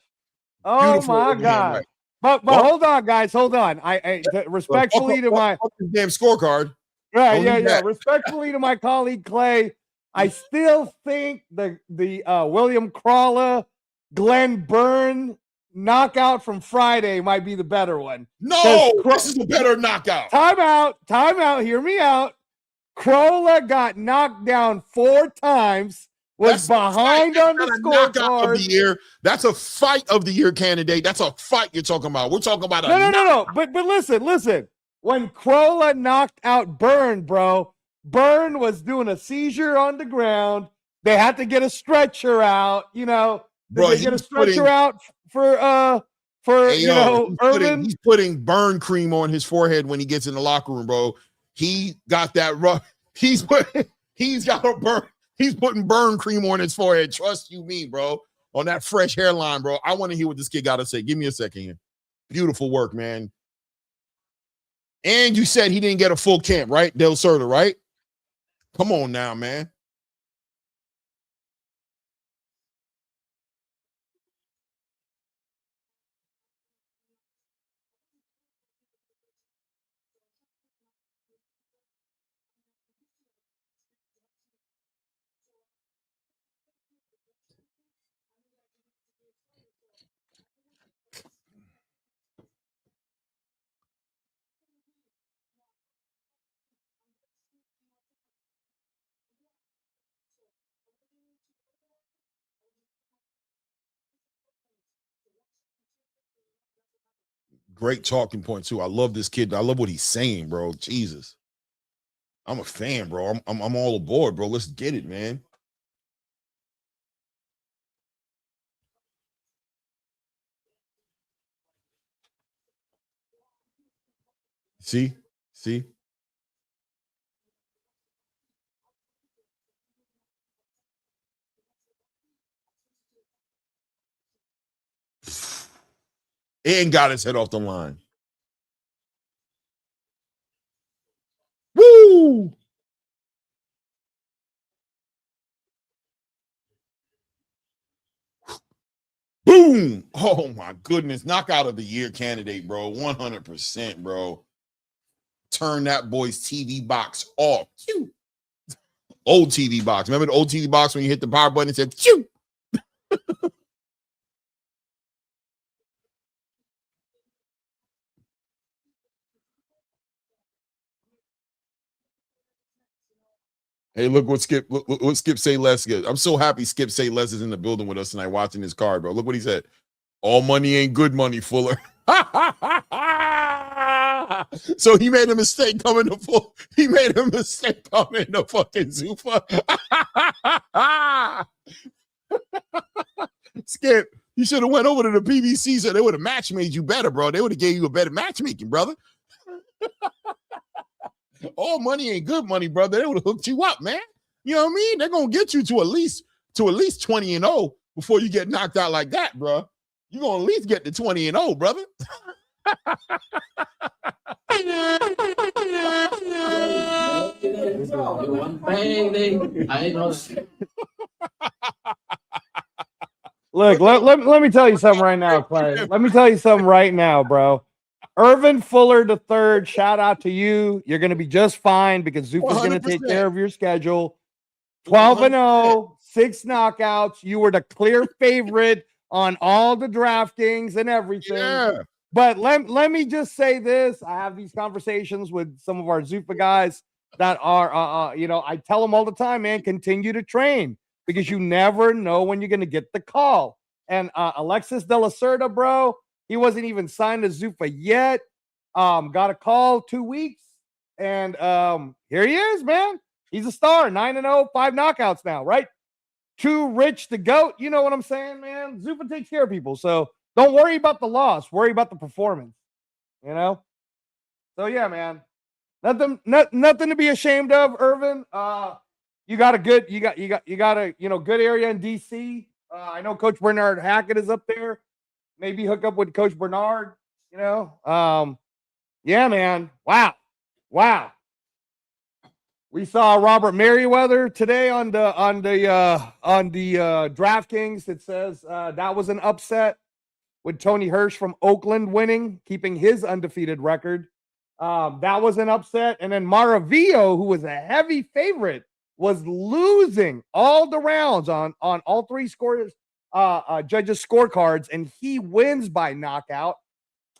Oh Beautiful my God. right. But hold on, guys. Hold on. I respectfully to my damn scorecard. Right, yeah. Respectfully to my colleague Clay, I still think the William Crawler, Glenn Byrne knockout from Friday might be the better one. No, this is a better knockout. Time out. Hear me out. Crawler got knocked down 4 times. Was behind on the scorecard. Of the year. That's a fight of the year candidate. That's a fight you're talking about. We're talking about no. But listen. When Crawler knocked out Byrne, bro, Byrne was doing a seizure on the ground. They had to get a stretcher out. They get a stretcher out for Irvin. He's putting burn cream on his forehead when he gets in the locker room, bro. He got that rough. He's putting burn cream on his forehead. Trust you me, bro. On that fresh hairline, bro. I want to hear what this kid got to say. Give me a second here. Beautiful work, man. And you said he didn't get a full camp, right? Del Cerda, right? Come on now, man. Great talking point too. I love this kid. I love what he's saying, bro. Jesus, I'm a fan, bro. I'm all aboard, bro. Let's get it, man. See. And got his head off the line. Woo! Boom! Oh my goodness. Knockout of the year candidate, bro. 100%, bro. Turn that boy's TV box off. Old TV box. Remember the old TV box when you hit the power button and said, Phew! Hey, look what Skip Say Less get. I'm so happy Skip Say Less is in the building with us tonight watching this card, bro. Look what he said. All money ain't good money, Fuller. So he made a mistake coming to full. He made a mistake coming to fucking Zuffa. Skip, you should have went over to the PBC so they would have match made you better, bro. They would have gave you a better matchmaking, brother. All money ain't good money, brother. They would have hooked you up, man. You know what I mean? They're gonna get you to at least 20-0 before you get knocked out like that, bro. You're gonna at least get to 20-0, brother. I know. Look, let me tell you something right now, Clay. Let me tell you something right now, bro. Irvin Fuller III, shout out to you. You're going to be just fine because Zuffa's going to take care of your schedule. 12-0, 6 knockouts. You were the clear favorite on all the DraftKings and everything. Yeah. But let me just say this. I have these conversations with some of our Zupa guys that are, I tell them all the time, man, continue to train because you never know when you're going to get the call. And Alexis De La Cerda, bro, he wasn't even signed to Zuffa yet. Got a call 2 weeks. And here he is, man. He's a star. 9-0, 5 knockouts now, right? Too rich to GOAT. You know what I'm saying, man? Zuffa takes care of people. So don't worry about the loss. Worry about the performance. You know? So yeah, man. Nothing to be ashamed of, Irvin. You got a good, you got a good area in DC. I know Coach Bernard Hackett is up there. Maybe hook up with Coach Bernard, Yeah, man. Wow. We saw Robert Merriweather today on the DraftKings. It says that was an upset with Tony Hirsch from Oakland winning, keeping his undefeated record. That was an upset. And then Maravillo, who was a heavy favorite, was losing all the rounds on all 3 scores, judges' scorecards, and he wins by knockout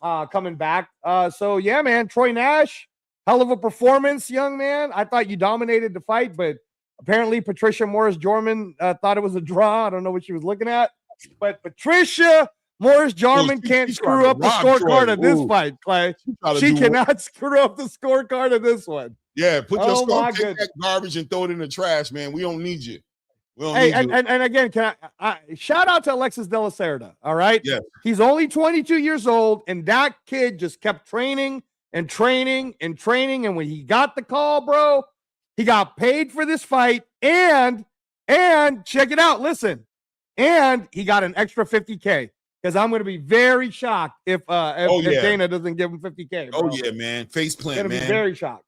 coming back. So, yeah, man, Troy Nash, hell of a performance, young man. I thought you dominated the fight, but apparently Patricia Morris-Jorman thought it was a draw. I don't know what she was looking at. But Patricia Morris-Jorman can't screw up the scorecard of this fight, Clay. She cannot screw up the scorecard of this one. Yeah, put your score, take that garbage and throw it in the trash, man. We don't need you. And again, can I shout out to Alexis De La Cerda, all right? Yeah. He's only 22 years old, and that kid just kept training. And when he got the call, bro, he got paid for this fight, and check it out, listen, and he got an extra $50K. Because I'm going to be very shocked if Dana doesn't give him $50K. Bro. Oh, yeah, man. Face plant, man. I'm going to be very shocked.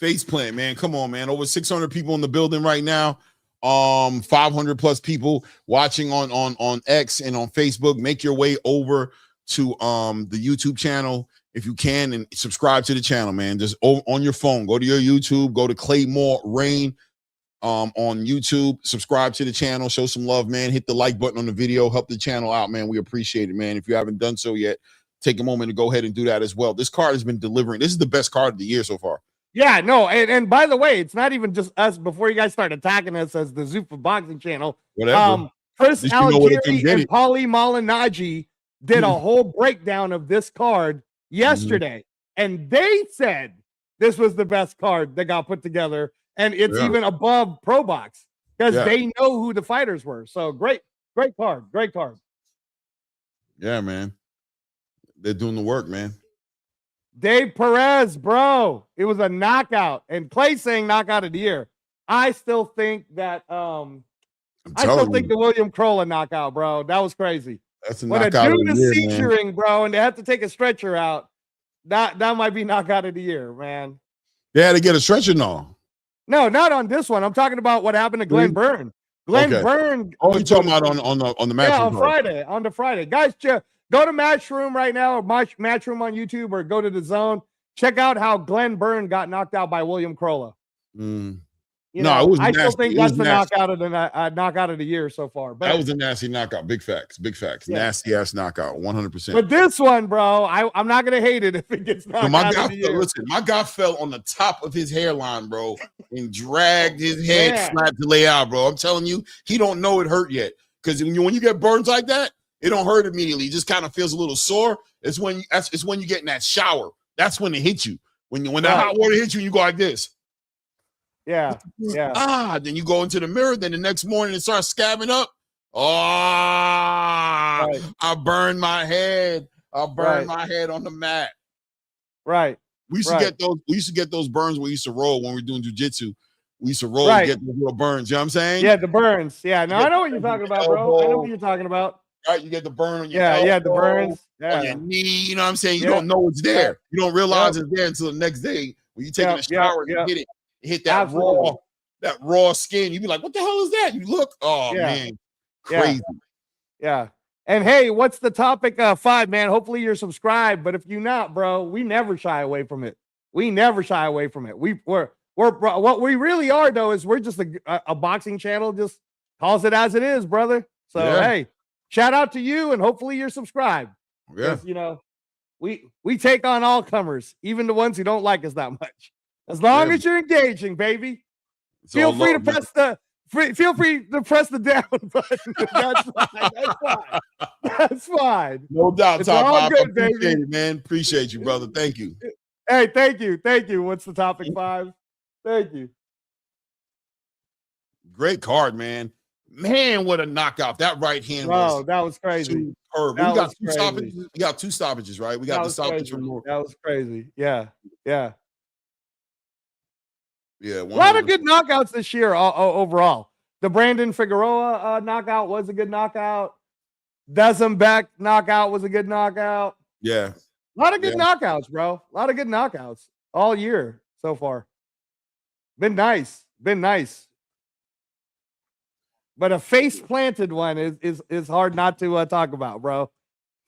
Face plant, man. Come on, man. Over 600 people in the building right now. 500 plus people watching on X and on Facebook. Make your way over to the YouTube channel if you can and subscribe to the channel, man. Just on your phone. Go to your YouTube. Go to Claymore Rain. On YouTube, subscribe to the channel, show some love, man. Hit the like button on the video, help the channel out, man. We appreciate it, man. If you haven't done so yet, take a moment to go ahead and do that as well. This card has been delivering. This is the best card of the year so far. Yeah, no, and by the way, it's not even just us. Before you guys start attacking us as the Zupa boxing channel, whatever. Chris Algieri and Paulie Malignaggi did a whole breakdown of this card yesterday, and they said this was the best card that got put together. And it's even above Pro Box because they know who the fighters were. So great card. Yeah, man. They're doing the work, man. Dave Perez, bro. It was a knockout. And Clay saying knockout of the year. I still think that the William Crolla knockout, bro. That was crazy. That's a knockout of the year, man. Seizing, bro, and they had to take a stretcher out. That might be knockout of the year, man. They had to get a stretcher now. No, not on this one. I'm talking about what happened to Glenn Byrne. Byrne. Oh, you're talking about on the match? Yeah, on the Friday. Guys, go to Matchroom right now, or Matchroom on YouTube, or go to the Zone. Check out how Glenn Byrne got knocked out by William Crolla. It was I nasty. still think that's the knockout of the year so far. But that was a nasty knockout. Big facts. Yeah. Nasty ass knockout. 100%. But this one, bro, I'm not gonna hate it if it gets knocked out of the year. Listen, my guy fell on the top of his hairline, bro, and dragged his head flat to lay out, bro. I'm telling you, he don't know it hurt yet. Because when you get burns like that, it don't hurt immediately. It just kind of feels a little sore. It's when you get in that shower. That's when it hits you. When that hot water hits you, you go like this. Yeah. Then you go into the mirror. Then the next morning it starts scabbing up. Oh, I burned my head. I burned my head on the mat. Right. We used to get those. We used to get those burns. We used to roll when we were doing jujitsu. We used to roll and get the little burns. You know what I'm saying? Yeah, the burns. Yeah, no, I know what you're talking about, bro. I know what you're talking about. Right, you get the burn on your elbow, the burns. Yeah. On your knee. You know what I'm saying? You don't know it's there. You don't realize it's there until the next day when you're taking a shower and you hit that raw skin. You be like, what the hell is that? You look, man, crazy. Yeah. And hey, what's the topic 5, man? Hopefully you're subscribed, but if you're not, bro, we never shy away from it. We never shy away from it. We're what we really are though is we're just a boxing channel, just calls it as it is, brother. So hey, shout out to you, and hopefully you're subscribed. Yeah, you know, we take on all comers, even the ones who don't like us that much. As long as you're engaging, baby. Feel free to press the down button. That's fine. That's fine. That's fine. No doubt, it's Top all 5. good, Appreciate baby. it, man. Appreciate you, brother. Thank you. Hey, thank you. Thank you. What's the topic 5? Thank you. Great card, man. Man, what a knockout. That right hand was that was crazy. Superb. We got 2 stoppages. We got 2 stoppages, right? We got the stoppage from North. That was crazy. Yeah. Yeah. Yeah. A lot of good knockouts this year overall. The Brandon Figueroa knockout was a good knockout. Beck knockout was a good knockout. Yeah. A lot of good knockouts, bro. A lot of good knockouts all year so far. Been nice. But a face planted one is hard not to talk about, bro.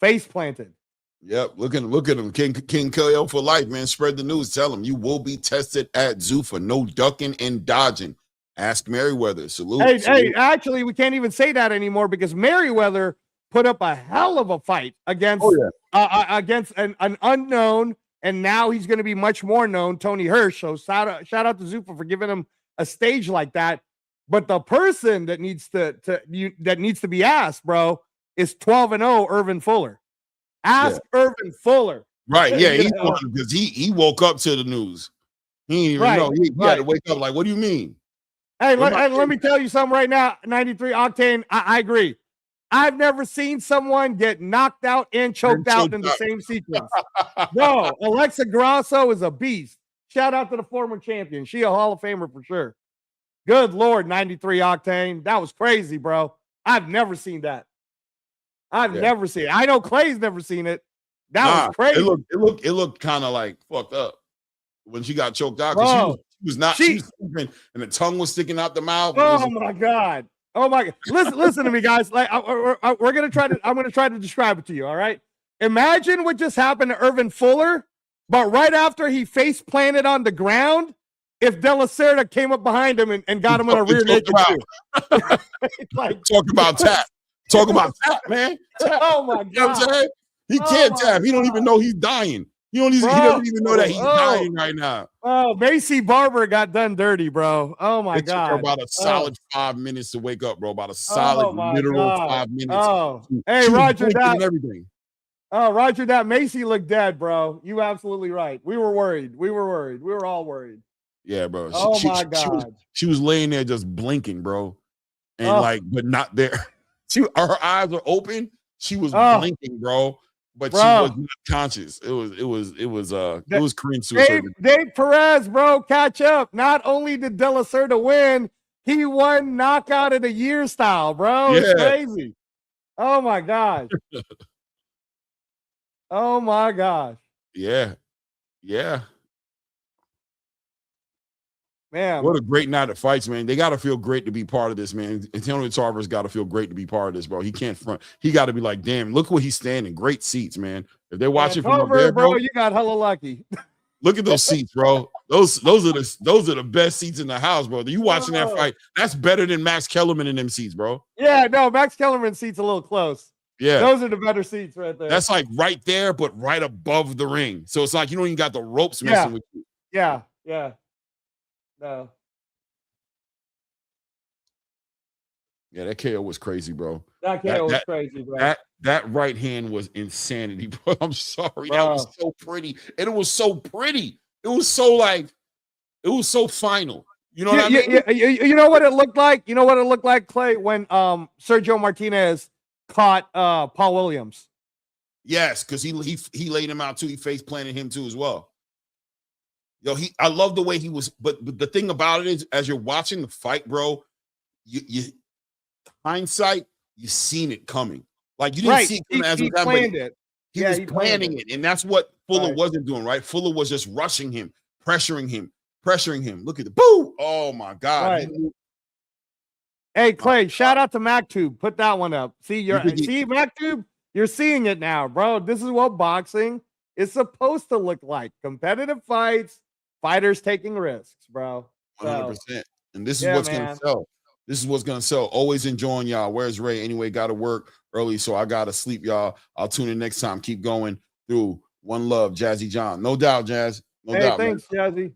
Face planted. Yep. Look at him. King KO for life, man. Spread the news. Tell him you will be tested at Zuffa. No ducking and dodging. Ask Merriweather. Salute. Hey, actually, we can't even say that anymore because Merriweather put up a hell of a fight against against an unknown, and now he's going to be much more known, Tony Hirsch. So shout out to Zupa for giving him a stage like that. But the person that needs to be asked, bro, is 12-0 Irvin Fuller. Ask Irvin Fuller. Right. Yeah, he's one because he woke up to the news. He didn't even know. He had to wake up like, what do you mean? Hey, let me tell you something right now. 93 Octane, I agree. I've never seen someone get knocked out and choked out in the same sequence. No, Alexa Grasso is a beast. Shout out to the former champion. She a Hall of Famer for sure. Good Lord, 93 Octane. That was crazy, bro. I've never seen that. I've never seen it. I know Clay's never seen it. That was crazy. It looked kind of like fucked up when she got choked out because she was sleeping and the tongue was sticking out the mouth. Oh my God. Oh my God. Listen to me, guys. Like we're gonna try to. I'm gonna try to describe it to you. All right. Imagine what just happened to Irvin Fuller, but right after he face planted on the ground, if De La Cerda came up behind him and got him in a rear naked like talk about tap. Talk about tap, man. Tap. Oh my God. You know what I'm saying? He can't tap. He don't even know he's dying. He doesn't even know that he's dying right now. Oh, Macy Barber got done dirty, bro. Oh my God. Took her about a solid 5 minutes to wake up, bro. About a solid literal 5 minutes. Oh, hey, Roger that. Everything. Oh, Roger that. Macy looked dead, bro. You absolutely right. We were worried. We were all worried. Yeah, bro. My God. She was laying there just blinking, bro. And but not there. Her eyes were open. She was blinking, bro. But she was not conscious. It was cringe. Dave Perez, bro, catch up. Not only did De La Cerda win, he won knockout of the year style, bro. It's crazy. Oh my gosh. Oh my gosh. Yeah. Man, what a great night of fights, man. They got to feel great to be part of this, man. Antonio Tarver's got to feel great to be part of this, bro. He can't front. He got to be like, damn, look where he's standing. Great seats, man. If they're watching from up there, bro, you got hella lucky. Look at those seats, bro. Those are the best seats in the house, bro. You watching that fight? That's better than Max Kellerman in them seats, bro. Yeah, no, Max Kellerman's seats a little close. Yeah, those are the better seats right there. That's like right there, but right above the ring. So it's like you don't even got the ropes messing with you. Yeah. No. Yeah, that KO was crazy, bro. That KO was crazy, bro. That right hand was insanity, bro. I'm sorry. That was so pretty. And it was so pretty. It was so final. You know what I mean? You know what it looked like? You know what it looked like, Clay, when Sergio Martinez caught Paul Williams. Yes, because he laid him out too. He face planted him too as well. Yo, I love the way he was, but the thing about it is, as you're watching the fight, bro, you hindsight, you seen it coming. Like you didn't see it coming as he planned it. He was planning it, and that's what Fuller wasn't doing, right? Fuller was just rushing him, pressuring him. Look at the boo! Oh my God! Right. Hey Clay, shout out to MacTube. Put that one up. See, see MacTube. You're seeing it now, bro. This is what boxing is supposed to look like: competitive fights, fighters taking risks, bro. 100%. And this is what's gonna sell. This is what's gonna sell. Always enjoying y'all. Where's Ray? Anyway, got to work early, so I gotta sleep, y'all. I'll tune in next time. Keep going through. One love, Jazzy John. No doubt, Jazz. No doubt. Thanks, man. Jazzy.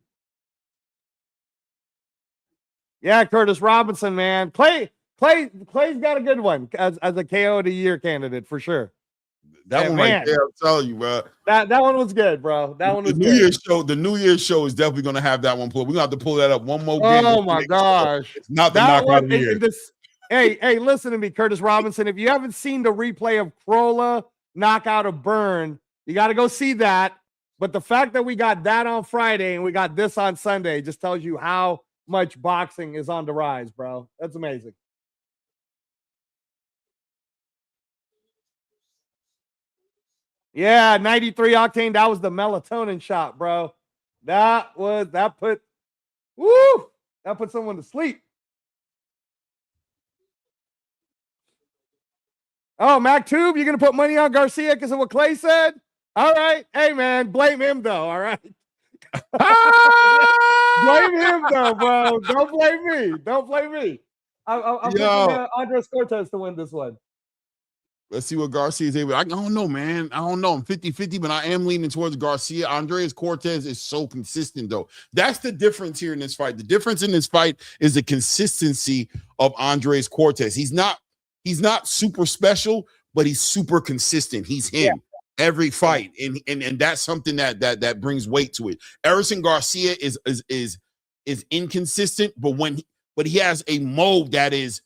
Yeah, Curtis Robinson, man. Clay's got a good one as a KO of the year candidate for sure. That one right there, I'm telling you, bro. That one was good, bro. That one was New Year's show. The New Year's show is definitely gonna have that one pulled. We're gonna have to pull that up one more game. Oh my gosh. It's not the knockout of the year. Hey, listen to me, Curtis Robinson. If you haven't seen the replay of Crolla knockout of Byrne, you got to go see that. But the fact that we got that on Friday and we got this on Sunday just tells you how much boxing is on the rise, bro. That's amazing. Yeah, 93 octane. That was the melatonin shot, bro. That put someone to sleep. Oh, MacTube, you're gonna put money on Garcia because of what Clay said? All right. Hey man, blame him though. All right. Blame him though, bro. Don't blame me. Don't blame me. I'm picking Andres Cortez to win this one. Let's see what Garcia is able. I don't know, man. I don't know. I'm 50-50, but I am leaning towards Garcia. Andres Cortez is so consistent, though. That's the difference here in this fight. The difference in this fight is the consistency of Andres Cortez. He's not super special, but he's super consistent. He's him every fight, and that's something that brings weight to it. Erison Garcia is inconsistent, but he has a mode that is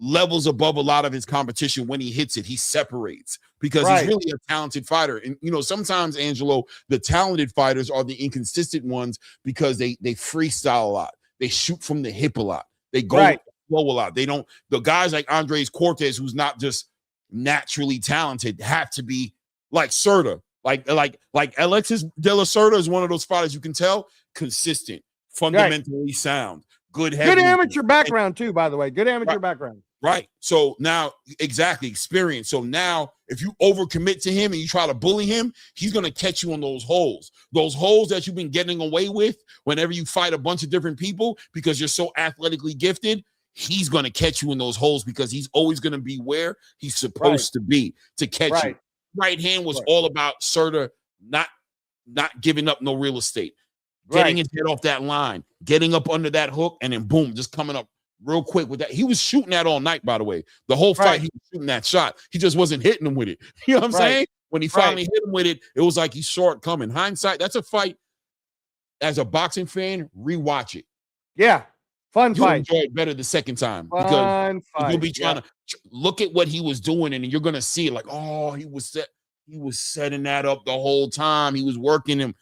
levels above a lot of his competition. When he hits it, he separates because he's really a talented fighter. And sometimes, Angelo, the talented fighters are the inconsistent ones because they freestyle a lot, they shoot from the hip a lot, they go flow a lot. They don't. The guys like Andres Cortez, who's not just naturally talented, have to be like Serta, like Alexis De La Serta is one of those fighters you can tell consistent, fundamentally sound. Good amateur background too, by the way. Good amateur background. Right. So now, exactly, experience. So now, if you overcommit to him and you try to bully him, he's going to catch you on those holes that you've been getting away with whenever you fight a bunch of different people because you're so athletically gifted. He's going to catch you in those holes because he's always going to be where he's supposed to be to catch you. Right hand was all about Serta not giving up no real estate. Getting his head off that line, getting up under that hook, and then boom, just coming up real quick with that. He was shooting that all night, by the way. The whole fight, he was shooting that shot. He just wasn't hitting him with it. You know what I'm saying? When he finally hit him with it, it was like he saw it coming. Hindsight, that's a fight. As a boxing fan, rewatch it. Yeah. Fun You'll fight. enjoy it better the second time. Because you'll be trying to look at what he was doing, and you're going to see it like, oh, he was setting that up the whole time. He was working him.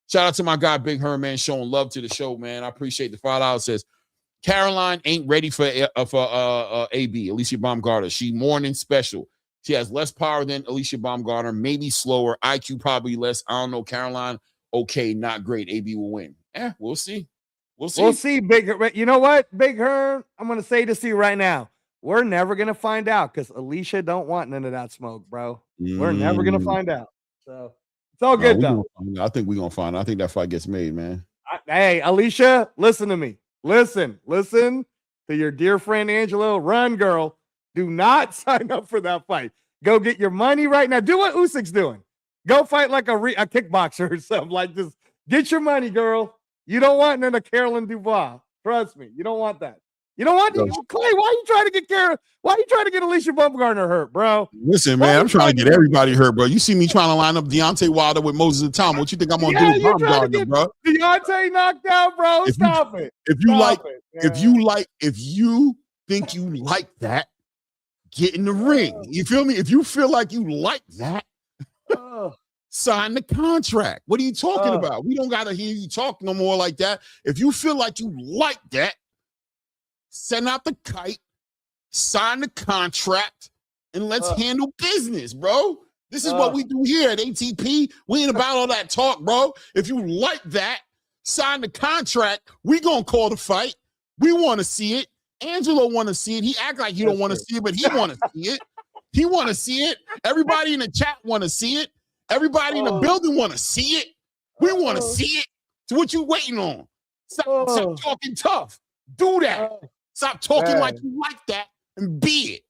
Shout out to my guy, Big Herm, man, showing love to the show, man. I appreciate the $5. Says, Caroline ain't ready for AB, Alicia Baumgartner. She morning special. She has less power than Alicia Baumgartner, maybe slower, IQ probably less. I don't know, Caroline. Okay, not great. AB will win. We'll see. We'll see, Big Herm. You know what, Big Herm? I'm going to say this to you right now. We're never going to find out because Alicia don't want none of that smoke, bro. We're never going to find out. So it's all good, though. I think we're going to find out. I think that fight gets made, man. Hey, Alicia, listen to me. Listen to your dear friend Angelo. Run, girl. Do not sign up for that fight. Go get your money right now. Do what Usyk's doing. Go fight like a kickboxer or something. Like, just get your money, girl. You don't want none of Carolyn Dubois. Trust me. You don't want that. You know what, Yo. Clay? Why you trying to get Why you trying to get Alicia Bumgarner hurt, bro? Listen, man, I'm trying to get everybody hurt, bro. You see me trying to line up Deontay Wilder with Moses and Tom. What you think I'm gonna do with Baumgartner, bro? Deontay knocked out, bro. Stop it. If you think you like that, get in the ring. You feel me? If you feel like you like that, sign the contract. What are you talking about? We don't gotta hear you talk no more like that. If you feel like you like that, send out the kite, sign the contract, and let's handle business, bro. This is what we do here at ATP. We ain't about all that talk, bro. If you like that, sign the contract. We gonna call the fight. We want to see it. Angelo want to see it. He act like he don't want to see it, but he want to see it. He want to see it. Everybody in the chat want to see it. Everybody in the building want to see it. We want to see it. So what you waiting on? Stop talking tough. Do that. Stop talking like you like that and be it.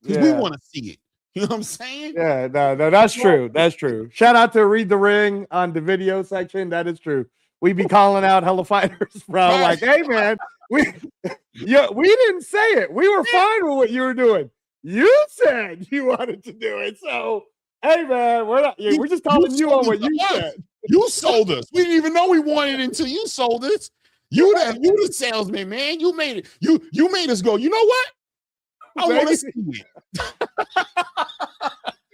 Because we want to see it. You know what I'm saying? Yeah, no, that's true. That's true. Shout out to Read the Ring on the video section. That is true. We be calling out hella fighters, bro. Like, hey, man, we didn't say it. We were fine with what you were doing. You said you wanted to do it. So, hey, man, we're just calling you on what you said. You sold us. We didn't even know we wanted it until you sold us. You the salesman, man. You made it. You made us go, you know what? I want to see it.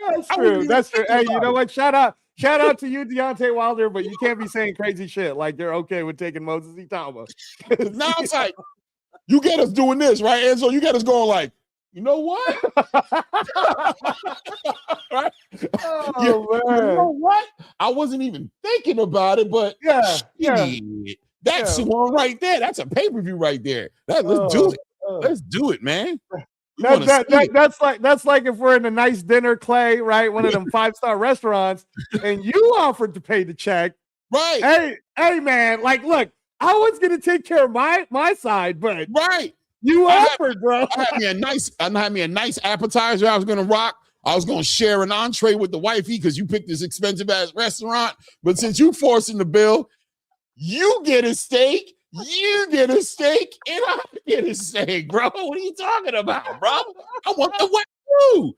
That's true. That's true. Hey, you know what? Shout out to you, Deontay Wilder, but you can't be saying crazy shit like you're okay with taking Moses Itama. Now it's like, you get us doing this, right? And so you get us going like, you know what? Right? Oh, man. You know what? I wasn't even thinking about it, but that's the one right there. That's a pay-per-view right there. Let's do it. Let's do it, man. That's like if we're in a nice dinner, Clay, right? One of them 5-star restaurants, and you offered to pay the check. Right. Hey, man, like, look, I was gonna take care of my side, but you offered, bro. I had me a nice appetizer I was gonna rock. I was gonna share an entree with the wifey because you picked this expensive ass restaurant. But since you forcing the bill, you get a steak. You get a steak, and I get a steak, bro. What are you talking about, bro? I want the wet food.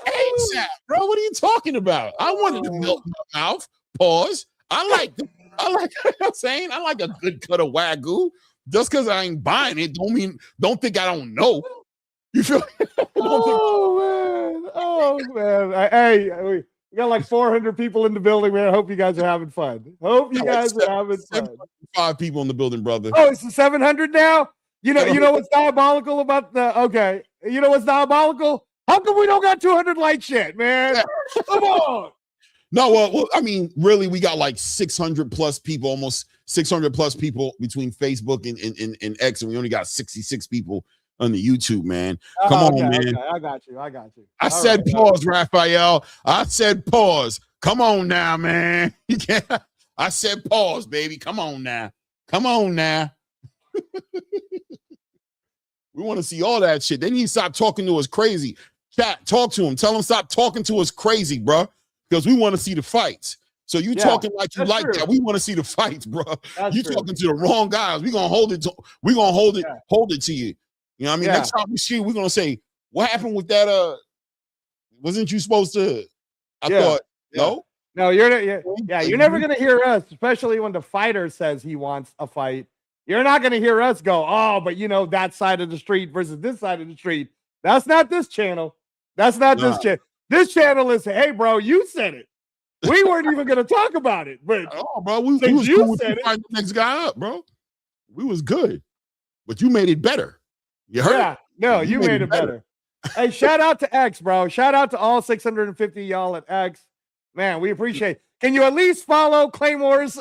ASAP, bro. What are you talking about? I wanted to melt my mouth. Pause. I like you know what I'm saying? I like a good cut of Wagyu. Just because I ain't buying it, don't think I don't know. You feel me? Oh man. Hey, we got like 400 people in the building, man. I hope you guys are having fun. Hope you guys are having fun. 5 people in the building, brother. Oh, it's 700 now? You know what's diabolical about you know what's diabolical? How come we don't got 200 likes yet, man? Come on. No, well, I mean, really, we got like 600 plus people, almost 600 plus people between Facebook and X, and we only got 66 people on the YouTube, man. Come on, man. Okay. I got you. I said pause, Raphael. I said pause. Come on now, man. You can't. I said pause, baby. Come on now. We want to see all that shit. Then he stopped talking to us crazy. Chat, talk to him. Tell him stop talking to us crazy, bro. Because we want to see the fights. So you talking like you like that. We want to see the fights, bro. You talking to the wrong guys. We're gonna hold it to you. You know what I mean? Next time we see, we're gonna say, what happened with that? Wasn't you supposed to? I thought, no. No, you're never gonna hear us, especially when the fighter says he wants a fight. You're not gonna hear us go, but that side of the street versus this side of the street. That's not this channel. That's not this channel. This channel is, hey, bro, you said it. We weren't even gonna talk about it, but bro, we was cool with you fighting the next guy up, bro. We was good, but you made it better. You heard? Yeah, no, you made it better. Hey, shout out to X, bro. Shout out to all 650 y'all at X. Man, we appreciate it. Can you at least follow Claymore's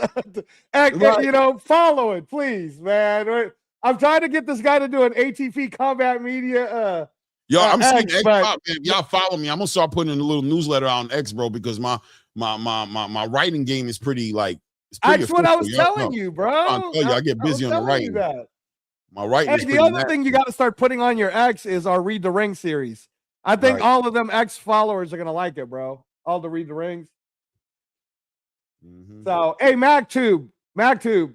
follow it, please, man. I'm trying to get this guy to do an ATP Combat Media. I'm seeing X, man. Y'all follow me. I'm gonna start putting in a little newsletter on X, bro, because my writing game is pretty that's what I was telling you, bro. I get busy on the writing. My writing is the other thing you got to start putting on your X is our Read the Ring series. I think all of them X followers are gonna like it, bro. All the Read the Rings. Mm-hmm. So, hey, MacTube, MacTube,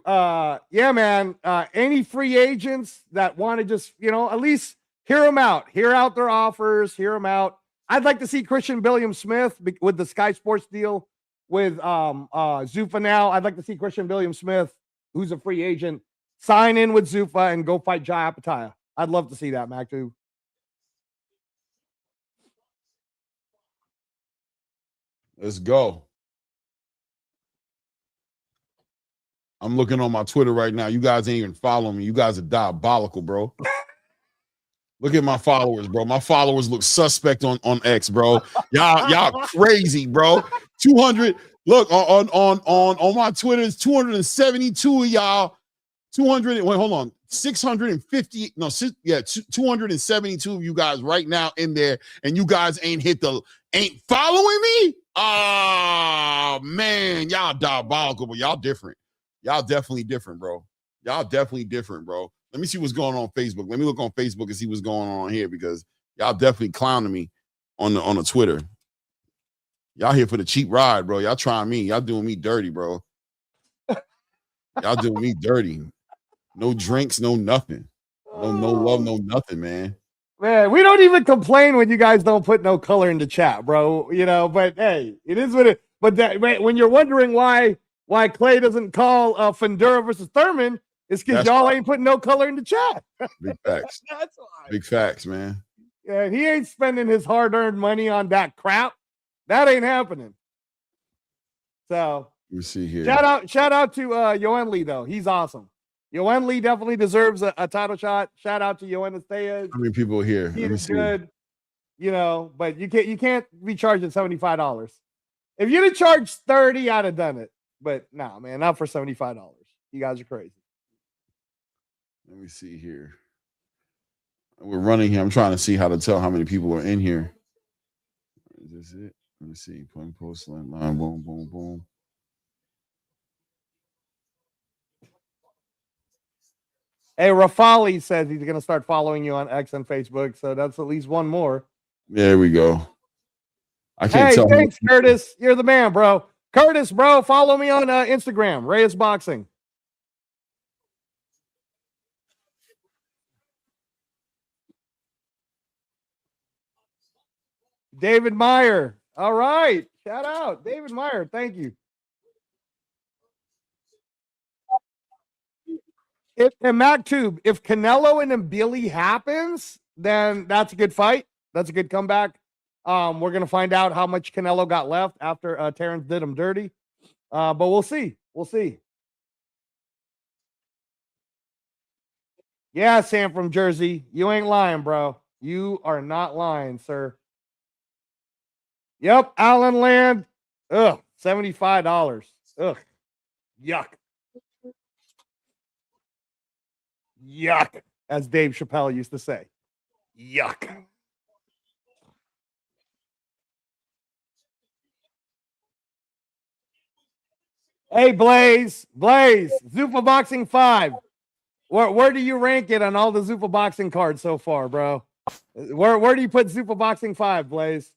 yeah, man. Any free agents that want to just, at least hear them out, hear out their offers, hear them out. I'd like to see Christian Williams-Smith with the Sky Sports deal with Zuffa now. I'd like to see Christian Williams-Smith, who's a free agent, sign in with Zuffa and go fight Jai Apataya. I'd love to see that, MacTube. Let's go. I'm looking on my Twitter right now. You guys ain't even following me. You guys are diabolical, bro. Look at my followers, bro. My followers look suspect on X, bro. Y'all crazy, bro. 200. Look on my Twitter, it's 272 of y'all. 200. Wait, hold on. 650. No, 272 of you guys right now in there, and you guys ain't following me. Oh man, y'all diabolical, but y'all different. Y'all definitely different, bro. Y'all definitely different, bro. Let me see what's going on Facebook. Let me look on Facebook and see what's going on here, because y'all definitely clowning me on the Twitter. Y'all here for the cheap ride, bro. Y'all trying me. Y'all doing me dirty, bro. Y'all doing me dirty. No drinks, no nothing. No love, no nothing, man. Man, we don't even complain when you guys don't put no color in the chat, bro. But hey, it is what it. But when you're wondering why Clay doesn't call Fundura versus Thurman, it's because y'all ain't putting no color in the chat. Big facts. That's why. Big facts, man. Yeah, he ain't spending his hard-earned money on that crap. That ain't happening. So let me see here. Shout out to Yoen Lee, though. He's awesome. Yoen Lee definitely deserves a title shot. Shout out to Yoen Estez. How many people are here? He's good. But you can't be charging $75. If you'd have charged $30, I'd have done it. But nah, man, not for $75. You guys are crazy. Let me see here. We're running here. I'm trying to see how to tell how many people are in here. Is this it? Let me see. Post line, boom, boom, boom. Hey, Rafali says he's going to start following you on X and Facebook, so that's at least one more. There we go. I can't tell. Thanks, Curtis. You're the man, bro. Curtis, bro, follow me on Instagram, Reyes Boxing. David Meyer. All right. Shout out. David Meyer. Thank you. And MacTube, if Canelo and Mbili happens, then that's a good fight. That's a good comeback. We're going to find out how much Canelo got left after Terrence did him dirty. But we'll see. We'll see. Yeah, Sam from Jersey. You ain't lying, bro. You are not lying, sir. Yep, Allen Land. Ugh, $75. Ugh, yuck. Yuck, as Dave Chappelle used to say. Yuck. Hey, Blaze, Zupa Boxing 5. Where do you rank it on all the Zupa Boxing cards so far, bro? Where do you put Zupa Boxing 5, Blaze?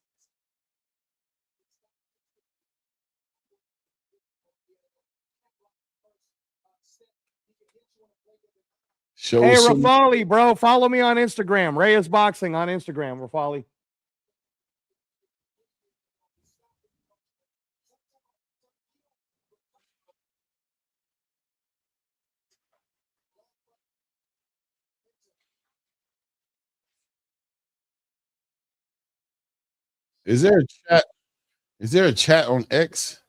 Hey, Rafali, bro, follow me on Instagram. Reyes Boxing on Instagram, Rafali. Is there a chat? Is there a chat on X?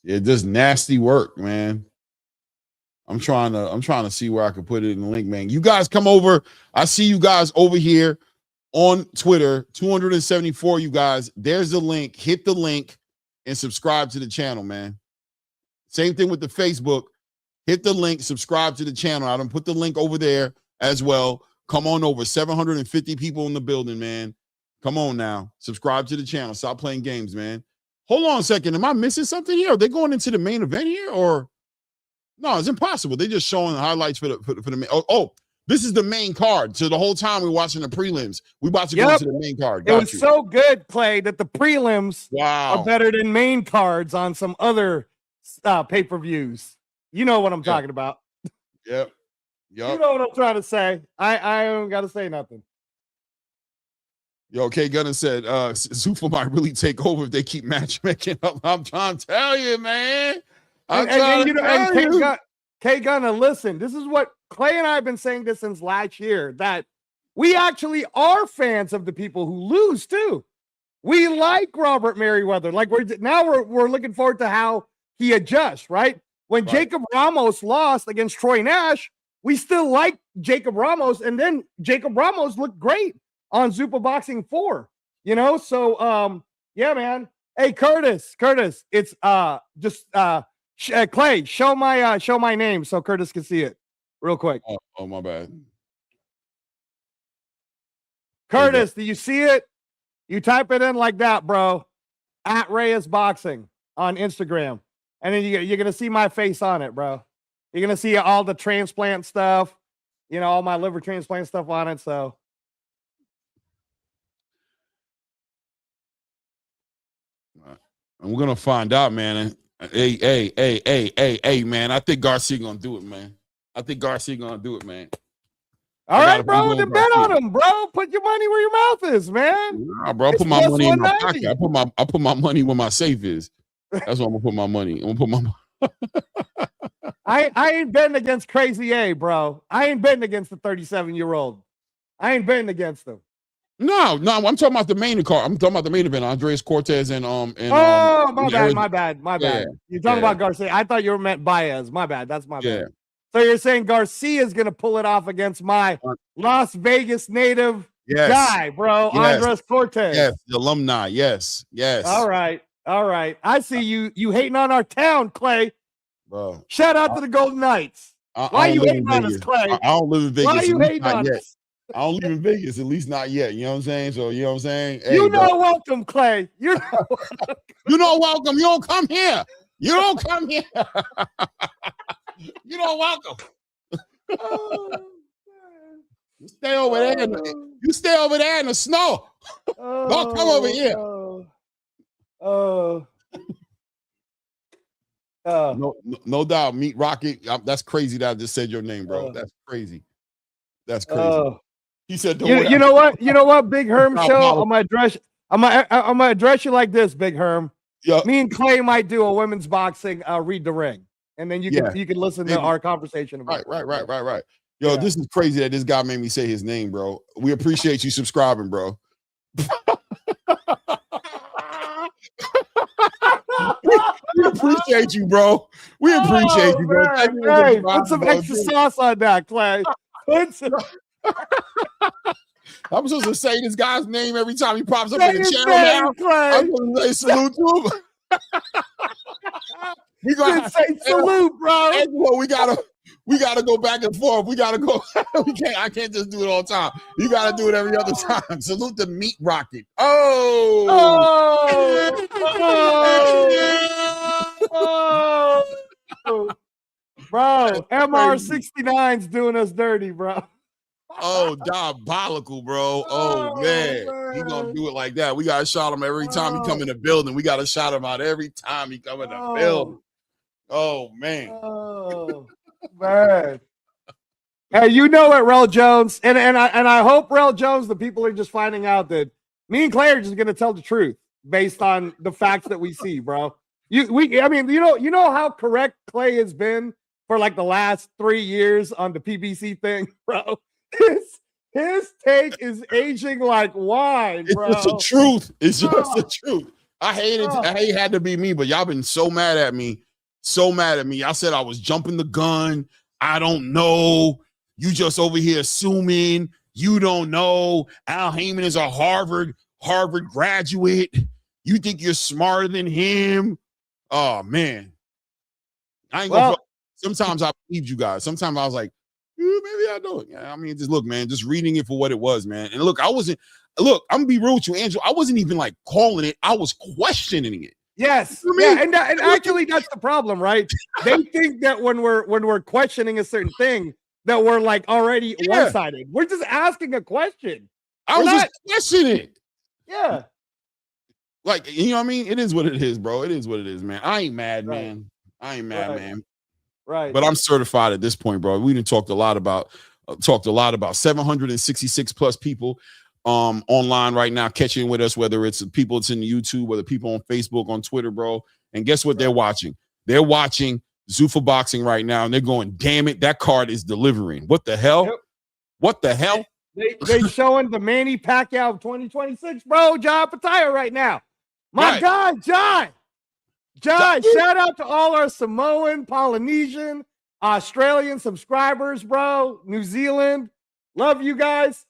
Yeah, just nasty work, man. I'm trying to see where I can put it in the link, man. You guys come over. I see you guys over here on Twitter. 274 you guys. There's the link. Hit the link and subscribe to the channel, man. Same thing with the Facebook. hit the link, subscribe to the channel. I done put the link over there as well. Come on over. 750 people in the building, man. Come on now. Subscribe to the channel. Stop playing games, man. Hold on a second. Am I missing something here? Are they going into the main event here? Or no, it's impossible. They're just showing the highlights for the main. Oh, this is the main card. So the whole time we're watching the prelims, we about to go into the main card. It was so good, Clay, that the prelims are better than main cards on some other pay-per-views. You know what I'm talking about. Yep. You know what I'm trying to say. I don't got to say nothing. Yo, K Gunner said Zuffa might really take over if they keep matchmaking up. I'm trying to tell you, man. K Gunner, listen, this is what Clay and I have been saying this since last year, that we actually are fans of the people who lose too. We like Robert Merriweather. Like we're looking forward to how he adjusts, right? When Jacob Ramos lost against Troy Nash, we still like Jacob Ramos, and then Jacob Ramos looked great on Zupa Boxing 4, you know? So, yeah, man. Hey, Curtis, it's just Clay, show my name so Curtis can see it real quick. Oh my bad. Curtis, do you see it? You type it in like that, bro, at Reyes Boxing on Instagram. And then you're going to see my face on it, bro. You're going to see all the transplant stuff, you know, all my liver transplant stuff on it. So. And we're going to find out, man. Hey, man. I think Garcia going to do it, man. All right, bro. Then bet on him, bro. Put your money where your mouth is, man. Nah, bro. I put my money in my pocket. I put my money where my safe is. That's where I'm going to put my money. I'm going to put my money. I ain't betting against Crazy A, bro. I ain't betting against the 37-year-old. I ain't betting against him. No, I'm talking about the main card. I'm talking about the main event. Andres Cortez and my bad. You're talking about Garcia. I thought you meant Baez. My bad. That's my bad. So you're saying Garcia is gonna pull it off against my Las Vegas native guy, bro, Andres Cortez. Yes, the alumni. Yes. All right. I see you hating on our town, Clay. Bro. Shout out to the Golden Knights. Why are you hating on us, Clay? I don't live in Vegas. Why are you hating on us? I don't live in Vegas, at least not yet. You know what I'm saying? So, you know what I'm saying? Hey, you're not welcome, Clay. You're not welcome. You're not welcome. You don't come here. You don't come here. You're not welcome. You stay over there. You stay over there in the snow. Don't come over here. No doubt. Meet Rocket. That's crazy that I just said your name, bro. That's crazy. That's crazy. He said, you know what? You know what, Big Herm show? I'm gonna address you like this, Big Herm. Yep. Me and Clay might do a women's boxing read the ring, and then you can listen to our conversation about it. Right. Yo, this is crazy that this guy made me say his name, bro. We appreciate you subscribing, bro. We appreciate you, bro. We appreciate you, bro. Hey, put some extra sauce on that, Clay. I'm supposed to say this guy's name every time he pops up in the channel now. I'm going to say salute to him. We gotta say salute, bro. Angelo, we gotta go back and forth. We gotta go. I can't just do it all the time. You gotta do it every other time. Salute the Meat Rocket. Oh. Bro, MR69's doing us dirty, bro. Oh, diabolical, bro. Oh, man. He gonna do it like that. We gotta shout him every time he come in the building. We gotta shout him out every time he come in the building. Oh, man. Oh, man. Hey, you know it, Rel Jones. And I hope, Rel Jones, the people are just finding out that me and Clay are just gonna tell the truth based on the facts that we see, bro. You know how correct Clay has been for like the last 3 years on the PBC thing, bro. His take is aging like wine, bro. It's the truth. It's just the truth. I hate it. I hate it had to be me, but y'all been so mad at me. I said I was jumping the gun. I don't know. You just over here assuming. You don't know. Al Heyman is a Harvard graduate. You think you're smarter than him? Oh man. I ain't gonna sometimes I believed you guys. Sometimes I was like, maybe I know it. Yeah, I mean, just look, man, just reading it for what it was, man. And look, I'm gonna be real with you, Angel. I wasn't even like calling it, I was questioning it. Yes. You know what I Yeah, mean? and actually that's the problem, right? They think that when we're questioning a certain thing, that we're like already one-sided. We're just asking a question. I was just questioning it. Yeah. Like, you know what I mean? It is what it is, bro. It is what it is, man. I ain't mad, Right. man. I ain't mad, man. Right. But I'm certified at this point, bro. We done talked a lot about 766 plus people online right now catching with us, whether it's people that's in YouTube, whether people on Facebook, on Twitter, bro. And guess what they're watching? They're watching Zuffa boxing right now, and they're going, damn it, that card is delivering. What the hell? Yep. What the hell? They showing the Manny Pacquiao of 2026, bro. John Pataya right now. My God, John. Shout out to all our Samoan, Polynesian, Australian subscribers, bro. New Zealand. Love you guys.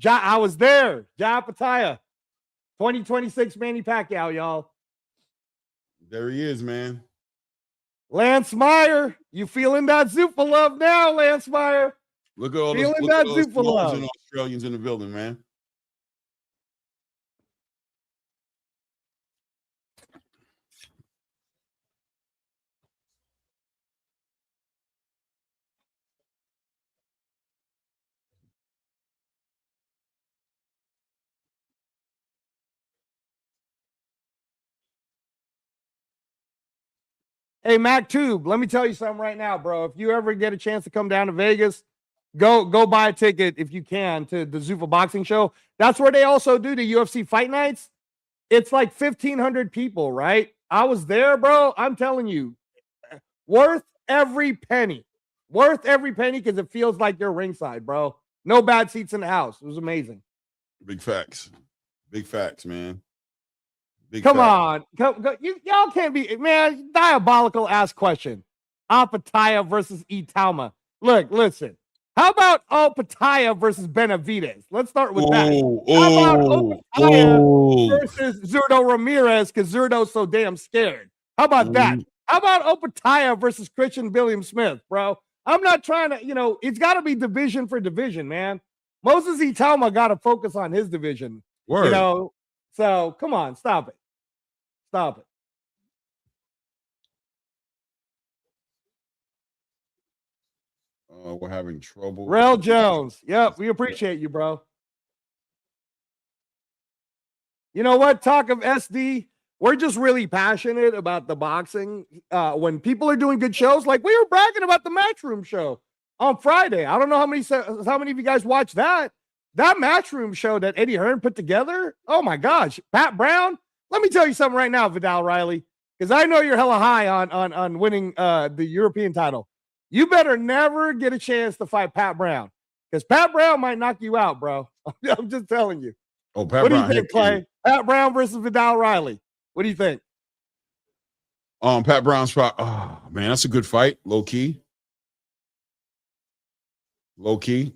I was there. John Pataya. 2026 Manny Pacquiao, y'all. There he is, man. Lance Meyer. You feeling that Zupa love now, Lance Meyer? Look at all Feeling those that Zupa love. and Australians in the building, man. Hey, Mac Tube, let me tell you something right now, bro. If you ever get a chance to come down to Vegas, go buy a ticket if you can to the Zuffa boxing show. That's where they also do the UFC fight nights. It's like 1,500 people, right? I was there, bro. I'm telling you, worth every penny. Worth every penny because it feels like you're ringside, bro. No bad seats in the house. It was amazing. Big facts. Big facts, man. Come on. Y'all can't be, man, diabolical ass question. Apataya versus Itauma. Look, listen. How about Opataya versus Benavidez? Let's start with that. How about Opataya versus Zurdo Ramirez because Zurdo's so damn scared? How about that? How about Opataya versus Christian William Smith, bro? I'm not trying to, it's got to be division for division, man. Moses Itauma got to focus on his division. Word. So come on, stop it. Stop it. We're having trouble. Rel Jones. Yep, we appreciate you, bro. You know what? Talk of SD. We're just really passionate about the boxing. When people are doing good shows, like we were bragging about the Matchroom show on Friday. I don't know how many of you guys watched that. That Matchroom show that Eddie Hearn put together. Oh my gosh. Pat Brown. Let me tell you something right now, Vidal Riley, because I know you're hella high on winning the European title. You better never get a chance to fight Pat Brown, because Pat Brown might knock you out, bro. I'm just telling you. Oh, Pat what Brown. Do you think, Clay? Pat Brown versus Vidal Riley. What do you think? Pat Brown's fight. Oh man, that's a good fight. Low key. That's low key.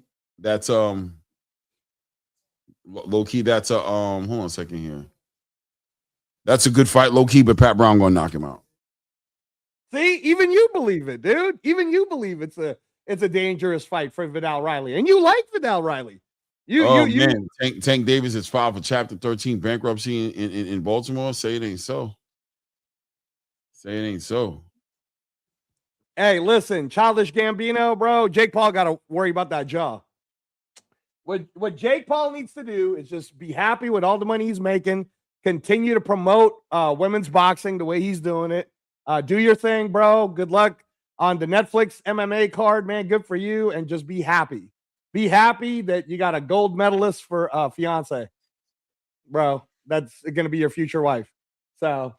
That's hold on a second here. That's a good fight, low key, but Pat Brown gonna knock him out. See, even you believe it, dude. Even you believe it's a dangerous fight for Vidal Riley, and you like Vidal Riley. Man, Tank Davis has filed for Chapter 13 bankruptcy in Baltimore. Say it ain't so. Hey, listen, Childish Gambino, bro. Jake Paul got to worry about that jaw. What Jake Paul needs to do is just be happy with all the money he's making. Continue to promote women's boxing the way he's doing it. Do your thing, bro. Good luck on the Netflix MMA card, man. Good for you. And just be happy. Be happy that you got a gold medalist for fiance, bro. That's going to be your future wife. So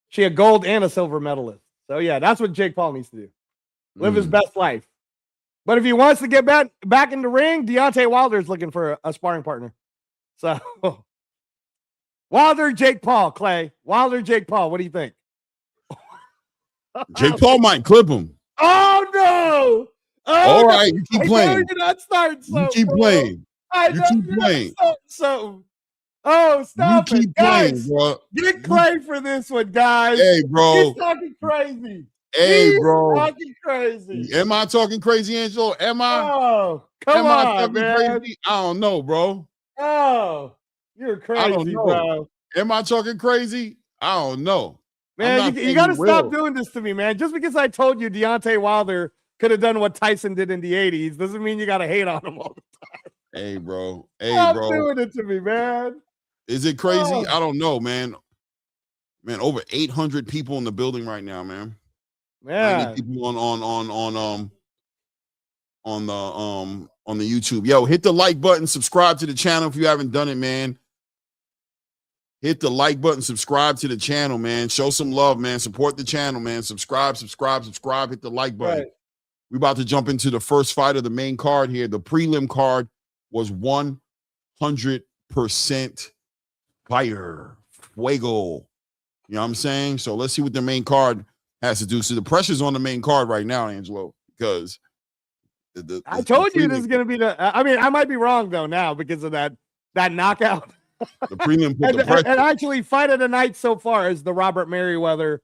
she a gold and a silver medalist. So yeah, that's what Jake Paul needs to do. Live his best life. But if he wants to get back in the ring, Deontay Wilder's looking for a sparring partner. So Wilder, Jake Paul, Clay. Wilder, Jake Paul. What do you think? Jake Paul might clip him. Oh no! All right, you keep playing. You keep playing. You keep playing. So, oh, stop you keep it, playing, guys! bro. Get Clay for this one, guys. Hey, bro. He's talking crazy. Hey, He's bro. talking crazy. Am I talking crazy, Angelo? Am I? Oh, come I on, talking man. crazy? I don't know, bro. Oh, you're I don't crazy, know. bro. Am I talking crazy? I don't know. Man, you got to stop doing this to me, man. Just because I told you Deontay Wilder could have done what Tyson did in the 80s doesn't mean you got to hate on him all the time. Hey, bro. Hey, Stop bro. doing it to me, man. Is it crazy? Oh. I don't know, man. Man, over 800 people in the building right now, man. Man, people on the YouTube. Yo, hit the like button, subscribe to the channel if you haven't done it, man. Hit the like button, subscribe to the channel, man. Show some love, man. Support the channel, man. Subscribe. Hit the like button. right. We're about to jump into the first fight of the main card here. The prelim card was 100% fire, fuego. You know what I'm saying? So let's see what the main card has to do. So the pressure's on the main card right now, Angelo, because I told you this is going to be the. I mean, I might be wrong though now because of that knockout. The prelim put the pressure. And actually, fight of the night so far is the Robert Merriweather,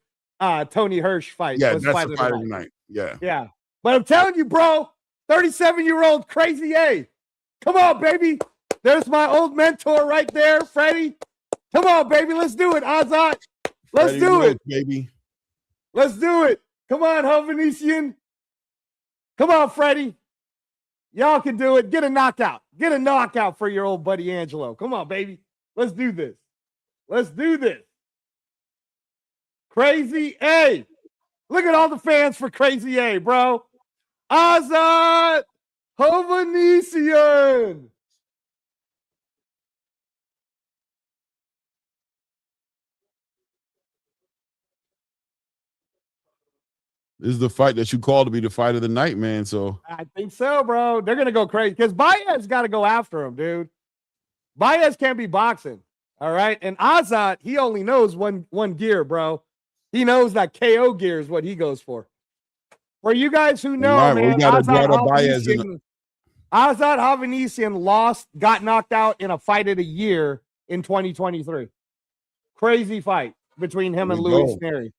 Tony Hirsch fight. Yeah, that's the fight of the night. Yeah, yeah. But I'm telling you, bro, 37-year-old Crazy A. Come on, baby. There's my old mentor right there, Freddie. Come on, baby. Let's do it, Azat. Let's do it, baby. Let's do it. Come on, Hovenesian. Come on, Freddie. Y'all can do it. Get a knockout. Get a knockout for your old buddy Angelo. Come on, baby. Let's do this. Let's do this. Crazy A. Look at all the fans for Crazy A, bro. Azat Hovenesian. This is the fight that you called to be the fight of the night, man. So I think so, bro. They're gonna go crazy because Baez got to go after him, dude. Baez can't be boxing, all right. And Azat, he only knows one gear, bro. He knows that KO gear is what he goes for. For you guys who know, right, man, we got Azat Hovenesian got knocked out in a fight of the year in 2023. Crazy fight between him and Luis Neri.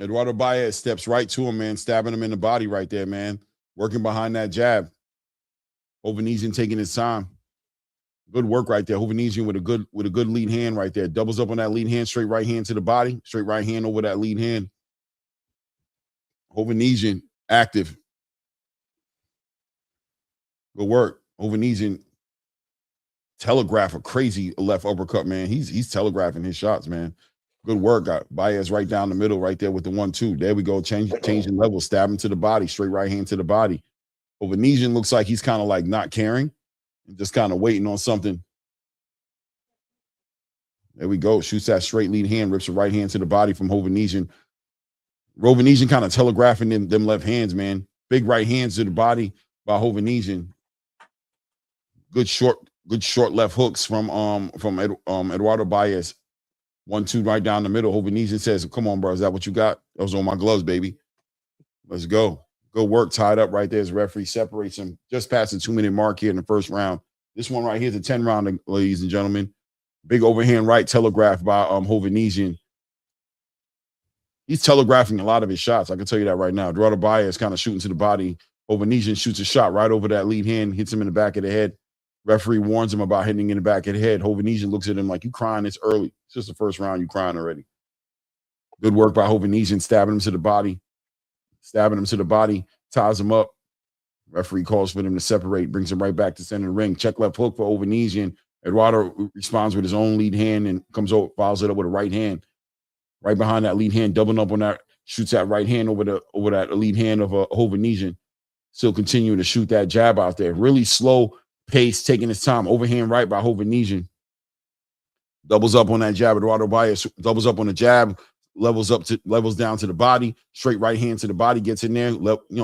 Eduardo Baez steps right to him, man, stabbing him in the body right there, man. Working behind that jab. Hovenesian taking his time. Good work right there. Hovenesian with a good lead hand right there. Doubles up on that lead hand, straight right hand to the body, straight right hand over that lead hand. Hovenesian active. Good work. Hovenesian telegraph a crazy left uppercut, man. He's telegraphing his shots, man. Good work. Got Baez right down the middle right there with the 1-2. There we go. Changing level. Stab him to the body. Straight right hand to the body. Hovenesian looks like he's kind of like not caring. Just kind of waiting on something. There we go. Shoots that straight lead hand. Rips the right hand to the body from Hovenesian. Hovenesian kind of telegraphing them left hands, man. Big right hands to the body by Hovenesian. Good short left hooks from Eduardo Baez. 1-2 right down the middle. Hovenesian says, come on, bro. Is that what you got? Those on my gloves, baby. Let's go. Good work. Tied up right there as the referee separates him. Just past the 2-minute mark here in the first round. This one right here is a 10 round, ladies and gentlemen. Big overhand right telegraph by Hovenesian. He's telegraphing a lot of his shots. I can tell you that right now. Eduardo Baez kind of shooting to the body. Hovenesian shoots a shot right over that lead hand, hits him in the back of the head. Referee warns him about hitting in the back of the head. Hovenesian looks at him like, you crying? It's early. It's just the first round. You crying already. Good work by Hovenesian, stabbing him to the body. Ties him up. Referee calls for them to separate, brings him right back to center of the ring. Check left hook for Hovenesian. Eduardo responds with his own lead hand and comes over, follows it up with a right hand. Right behind that lead hand, doubling up on that, shoots that right hand over that lead hand of Hovenesian. Still continuing to shoot that jab out there. Really slow pace, taking his time. Overhand right by Hovenesian. Doubles up on that jab. Eduardo Baez doubles up on the jab, levels down to the body. Straight right hand to the body, gets in there.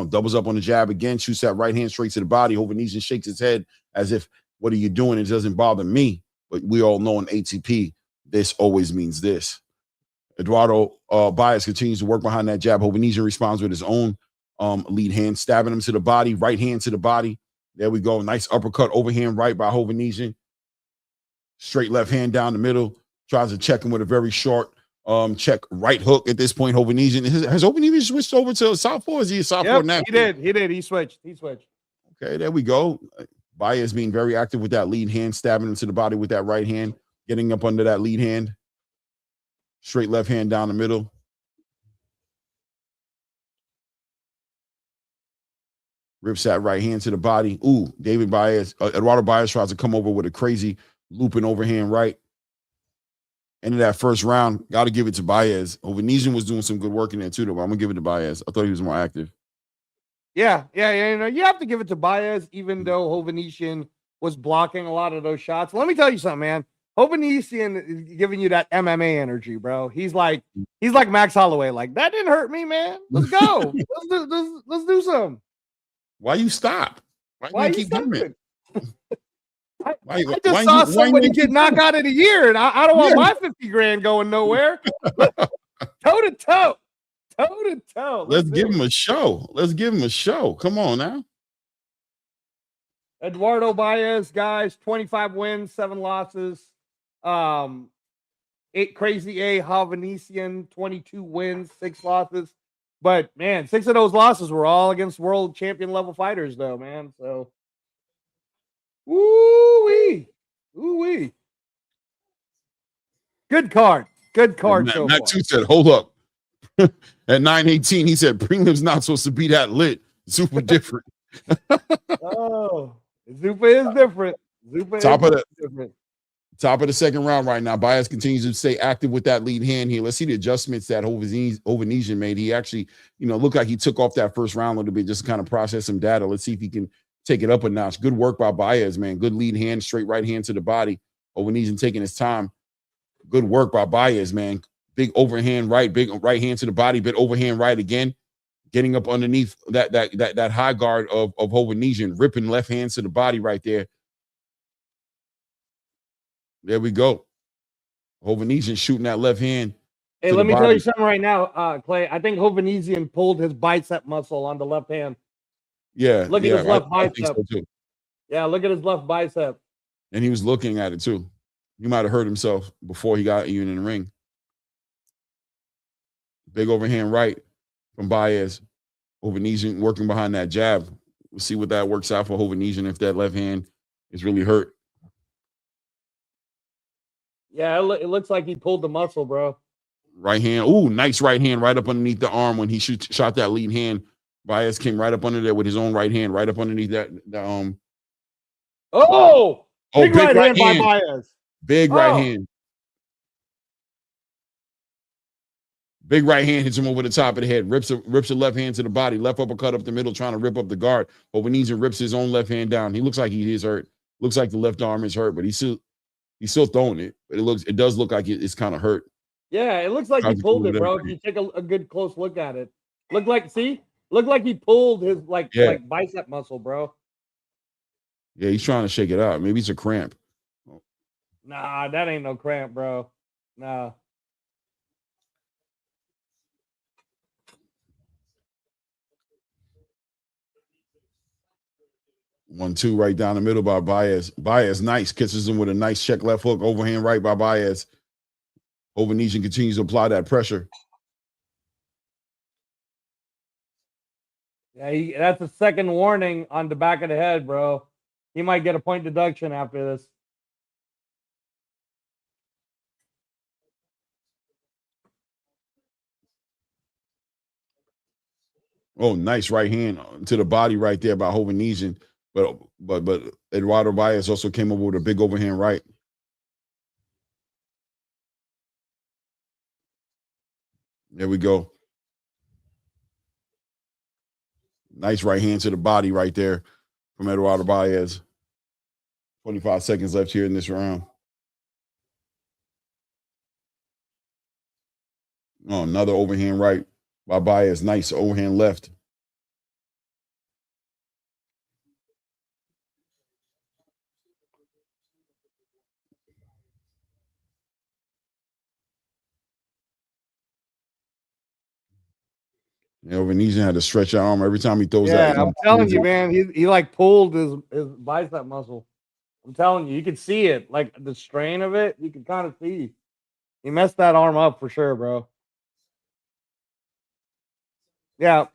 Doubles up on the jab again. Shoots that right hand straight to the body. Hovenesian shakes his head as if, what are you doing? It doesn't bother me. But we all know in ATP, this always means this. Eduardo Baez continues to work behind that jab. Hovenesian responds with his own lead hand, stabbing him to the body. Right hand to the body. There we go. Nice uppercut, overhand right by Hovenesian. Straight left hand down the middle. Tries to check him with a very short Check right hook at this point. Hovhanisian has Hovhanisian switched over to southpaw? Or is he a southpaw now? He did. He switched. Okay, there we go. Baez being very active with that lead hand, stabbing him to the body with that right hand, getting up under that lead hand. Straight left hand down the middle. Rips that right hand to the body. Ooh, David Baez, Eduardo Baez tries to come over with a crazy looping overhand right. End of that first round, got to give it to Baez. Hovhanisian was doing some good work in there too, though. I'm gonna give it to Baez. I thought he was more active. Yeah. You know, you have to give it to Baez, even though Hovhanisian was blocking a lot of those shots. Let me tell you something, man. Hovhanisian is giving you that MMA energy, bro. He's like Max Holloway. Like, that didn't hurt me, man. Let's go. let's do some. Why you stop? Why you keep doing it? I just saw somebody get knocked out of the year, and I don't want my 50 grand going nowhere. Toe to toe. Let's give him a show. Come on now. Eduardo Baez, guys, 25 wins, 7 losses. 8 crazy A. Hovhanisian, 22 wins, 6 losses. But man, 6 of those losses were all against world champion level fighters, though, man. So, ooh-wee. Good card. So Matt too said, hold up. At 9:18, he said, Prelim's not supposed to be that lit. Super different. Oh, Zupa is different. Top of the second round right now. Baez continues to stay active with that lead hand here. Let's see the adjustments that Hovhanisian made. He actually, looked like he took off that first round a little bit just to kind of process some data. Let's see if he can take it up a notch. Good work by Baez, man. Good lead hand, straight right hand to the body. Hovhanisian taking his time. Good work by Baez, man. Big overhand right, big right hand to the body, bit overhand right again. Getting up underneath that high guard of Hovhanisian, ripping left hands to the body right there. There we go. Hovhanisian shooting that left hand. Hey, let me tell you something right now, Clay. I think Hovhanisian pulled his bicep muscle on the left hand. Yeah. Look at his left bicep. I think so too. Yeah, look at his left bicep. And he was looking at it too. He might have hurt himself before he got even in the ring. Big overhand right from Baez. Hovhanisian working behind that jab. We'll see what that works out for Hovhanisian if that left hand is really hurt. Yeah, it looks like he pulled the muscle, bro. Right hand. Ooh, nice right hand right up underneath the arm when he shot that lead hand. Baez came right up under there with his own right hand, right up underneath that. Big right hand by Baez. Big right hand. Big right hand hits him over the top of the head, rips the left hand to the body, left uppercut up the middle, trying to rip up the guard. But when he rips his own left hand down, he looks like he is hurt. Looks like the left arm is hurt, but he's still throwing it. But it does look like it's kind of hurt. Yeah, it looks like he pulled it, bro. If you take a good close look at it, look like he pulled his like bicep muscle, bro. Yeah, he's trying to shake it out. Maybe it's a cramp. Nah, that ain't no cramp, bro. Nah. One, two, right down the middle by Baez. Baez, nice. Catches him with a nice check left hook, overhand right by Baez. Hovhanisian continues to apply that pressure. Yeah, that's a second warning on the back of the head, bro. He might get a point deduction after this. Oh, nice right hand to the body right there by Hovhanisian. But Eduardo Baez also came over with a big overhand right. There we go. Nice right hand to the body right there from Eduardo Baez. 25 seconds left here in this round. Oh, another overhand right by Baez. Nice overhand left. Hovhanisian had to stretch out arm every time he throws that. Yeah, I'm telling you, man. He like pulled his bicep muscle. I'm telling you, you could see it. Like the strain of it, you can kind of see. He messed that arm up for sure, bro. Yeah.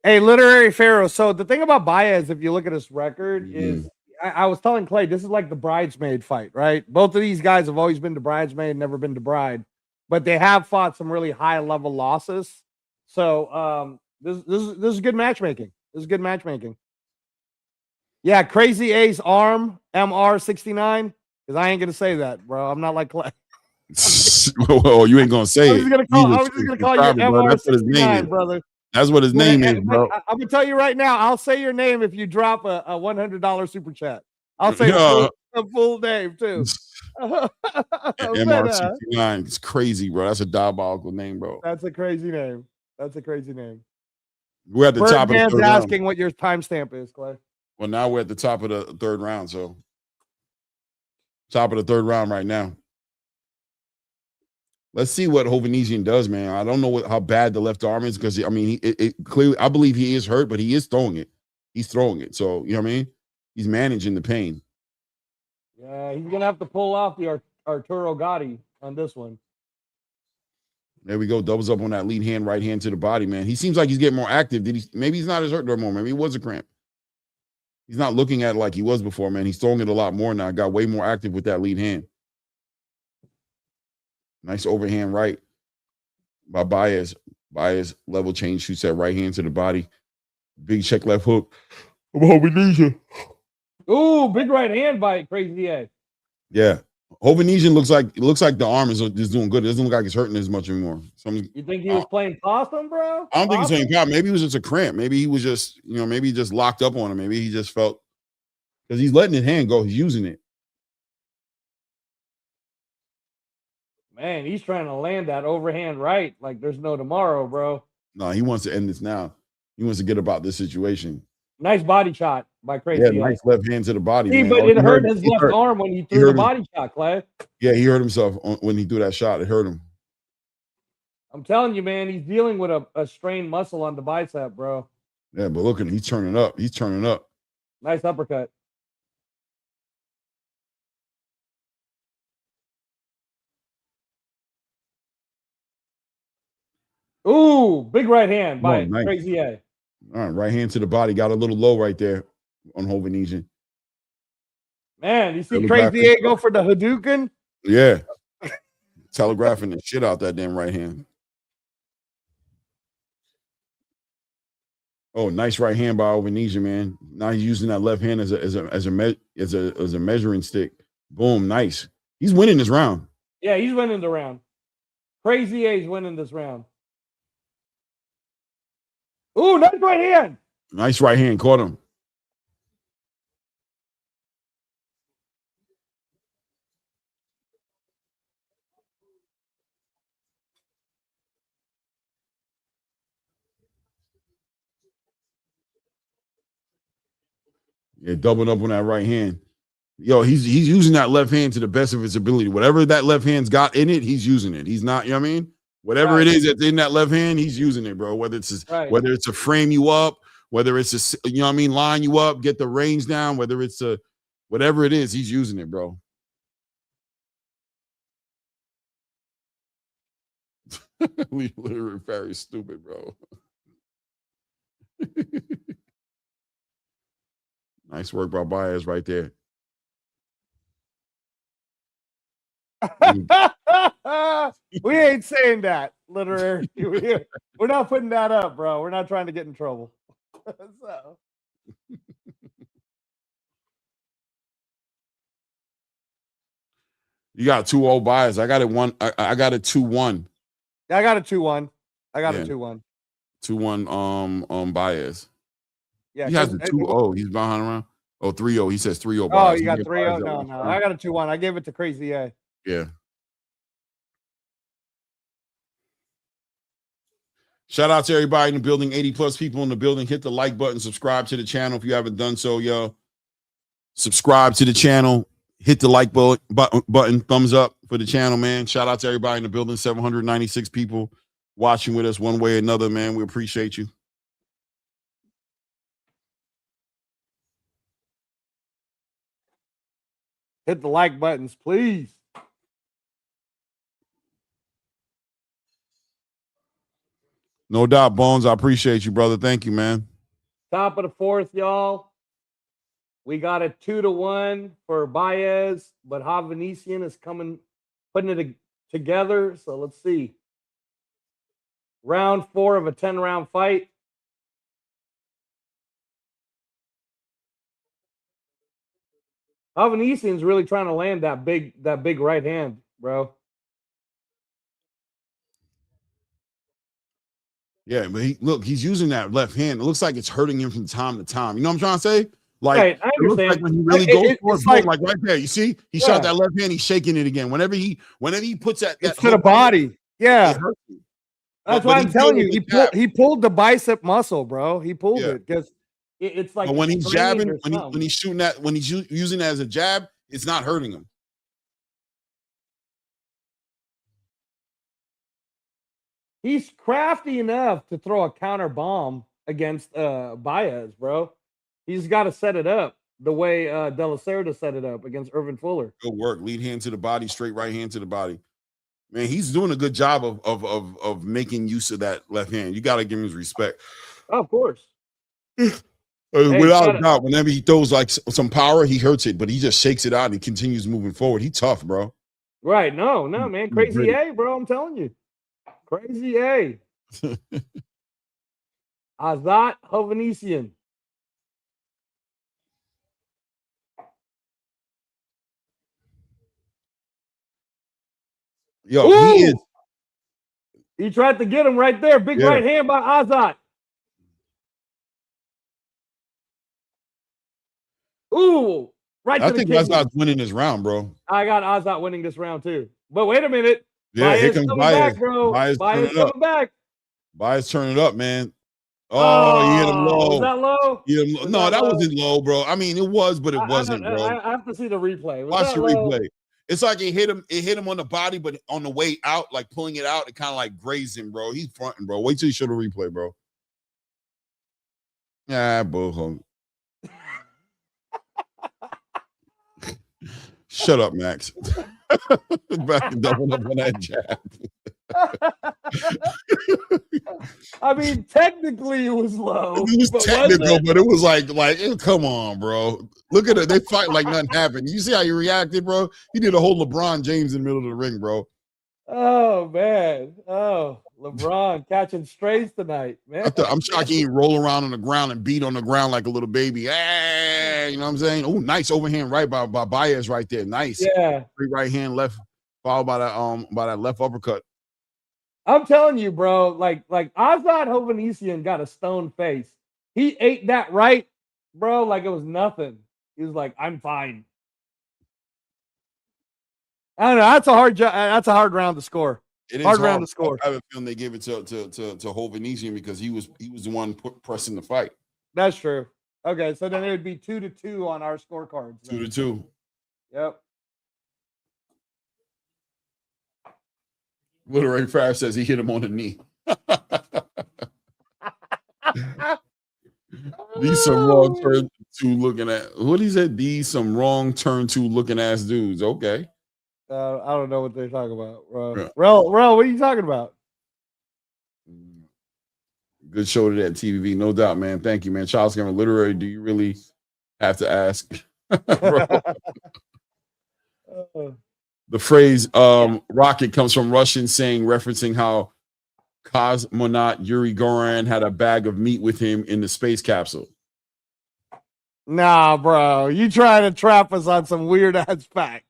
Hey, Literary Pharaoh. So the thing about Baez, if you look at his record, is I was telling Clay, this is like the bridesmaid fight, right? Both of these guys have always been to bridesmaid, never been to bride, but they have fought some really high level losses. So this is good matchmaking. This is good matchmaking. Yeah, Crazy A's arm, MR69. Because I ain't gonna say that, bro. I'm not like Clay. Well, you ain't gonna say I was it. just gonna call you MR69, brother. That's what his name is, bro. I'm gonna tell you right now. I'll say your name if you drop a $100 super chat. I'll say a full name too. MR69. It's crazy, bro. That's a diabolical name, bro. That's a crazy name. That's a crazy name. We're at the top of the third round. Asking what your timestamp is, Clay. Well, now we're at the top of the third round, so top of the third round right now. Let's see what Hovhannissian does, man. I don't know how bad the left arm is because I mean, it clearly I believe he is hurt, but he is throwing it. He's throwing it, so you know what I mean. He's managing the pain. Yeah, he's gonna have to pull off the Arturo Gatti on this one. There we go. Doubles up on that lead hand, right hand to the body, man. He seems like he's getting more active. Maybe he's not as hurt no more. Maybe it was a cramp. He's not looking at it like he was before, man. He's throwing it a lot more now. Got way more active with that lead hand. Nice overhand right by Baez. Baez level change, shoots that right hand to the body. Big check left hook. Hovhannissian. Ooh, big right hand by Crazy A. Yeah. Hovhannissian looks like the arm is doing good. It doesn't look like it's hurting as much anymore. You think he was playing possum, bro? I don't think he's playing possum. Maybe it was just a cramp. Maybe he was just, maybe he just locked up on him. Maybe he just felt because he's letting his hand go. He's using it. Man, he's trying to land that overhand right like there's no tomorrow, bro. No, he wants to end this now. He wants to get about this situation. Nice body shot by Crazy. Yeah, nice left hand to the body. See, man. but it hurt his left arm when he threw the body shot, Clay. Yeah, he hurt himself when he threw that shot. It hurt him. I'm telling you, man, he's dealing with a strained muscle on the bicep, bro. Yeah, but look at him. He's turning up. He's turning up. Nice uppercut. Ooh, big right hand by nice. Crazy A. All right, right hand to the body. Got a little low right there on Hovhannissian. Man, you see Crazy A go for the Hadouken? Yeah. Telegraphing the shit out that damn right hand. Oh, nice right hand by Hovhannissian, man. Now he's using that left hand as a measuring stick. Boom, nice. He's winning this round. Yeah, he's winning the round. Crazy A's winning this round. Ooh, nice right hand. Nice right hand. Caught him. Yeah, doubling up on that right hand. Yo, he's using that left hand to the best of his ability. Whatever that left hand's got in it, he's using it. He's not, you know what I mean? Whatever it is that's in that left hand, he's using it, bro. Whether it's to frame you up, whether it's to, you know what I mean, line you up, get the range down, whether it's a whatever it is, he's using it, bro. Literally very stupid, bro. Nice work by Baez right there. We ain't saying that, literally. We're not putting that up, bro. We're not trying to get in trouble. So. You got 2-0 Baez. I got it 1. I got it 2-1. Yeah, I got a 2-1. I got a 2-1. 2-1 Baez. Yeah, he has a 2-0. He's behind around. Oh, 3-0. He says 3-0 Baez. Oh, you got 3-0? No. I got a 2-1. I gave it to Crazy A. Yeah. Shout out to everybody in the building. 80 plus people in the building. Hit the like button. Subscribe to the channel if you haven't done so, yo. Subscribe to the channel. Hit the like button. Thumbs up for the channel, man. Shout out to everybody in the building. 796 people watching with us one way or another, man. We appreciate you. Hit the like buttons, please. No doubt, Bones. I appreciate you, brother. Thank you, man. Top of the fourth, y'all. We got a 2-1 for Baez, but Havanesian is putting it together. So let's see. Round 4 of a 10-round fight. Havanesian's really trying to land that big right hand, bro. Yeah, but he's using that left hand. It looks like it's hurting him from time to time. You know what I'm trying to say? Like, right, I understand. It looks like when he really goes for it, like right there. You see, he shot that left hand. He's shaking it again. Whenever he puts that it's to the body. Yeah, that's why I'm telling you. He pulled the bicep muscle, bro. He pulled it because it's like when he's jabbing, when he's shooting that, when he's using that as a jab, it's not hurting him. He's crafty enough to throw a counter bomb against Baez, bro. He's got to set it up the way De La Cerda set it up against Irvin Fuller. Good work. Lead hand to the body, straight right hand to the body. Man, he's doing a good job of making use of that left hand. You got to give him his respect. Oh, of course. Without a doubt, whenever he throws like some power, he hurts it, but he just shakes it out and he continues moving forward. He's tough, bro. Right. No, man. Crazy A, bro. I'm telling you. Crazy A. Azat Havanesian. Yo, he is. He tried to get him right there. Big right hand by Azat. Ooh, right. I think Azat's winning this round, bro. I got Azat winning this round too. But wait a minute. Yeah, here comes Baez. Back, bro. Baez coming back. Baez turning it up, man. Oh, he hit him low. Was that low? No, that wasn't low, bro. I mean, it was, but it wasn't, bro. I have to see the replay. Watch the replay. It's like it hit him on the body, but on the way out, like pulling it out, it kind of like grazed him, bro. He's fronting, bro. Wait till you show the replay, bro. Yeah, boo. Shut up, Max. Back and double up on that jab. I mean, technically it was low. It was technical, but it was like, come on, bro. Look at it. They fight like nothing happened. You see how he reacted, bro? He did a whole LeBron James in the middle of the ring, bro. Oh, man. Oh, LeBron catching strays tonight, man. I'm shocked he didn't roll around on the ground and beat on the ground like a little baby. Hey, you know what I'm saying? Oh, nice overhand right by Baez right there. Nice. Yeah. Free right hand left, followed by that left uppercut. I'm telling you, bro, like Azad Havanesian got a stone face. He ate that right, bro, like it was nothing. He was like, I'm fine. I don't know. That's a hard round to score. It is hard round to score. I have a feeling they gave it to Havanesian because he was the one pressing the fight. That's true. Okay, so then it would be 2-2 on our scorecards. 2-2. Yep. Little Ray Farr says he hit him on the knee. These some wrong turn two looking at. What he said? These some wrong turn two looking ass dudes. Okay. I don't know what they're talking about, bro. Yeah. Rel, what are you talking about? Good show to that TVV, no doubt, man. Thank you, man. Charles Cameron, literary. Do you really have to ask? The phrase rocket comes from Russian saying, referencing how cosmonaut Yuri Gagarin had a bag of meat with him in the space capsule. Nah, bro. You trying to trap us on some weird ass facts.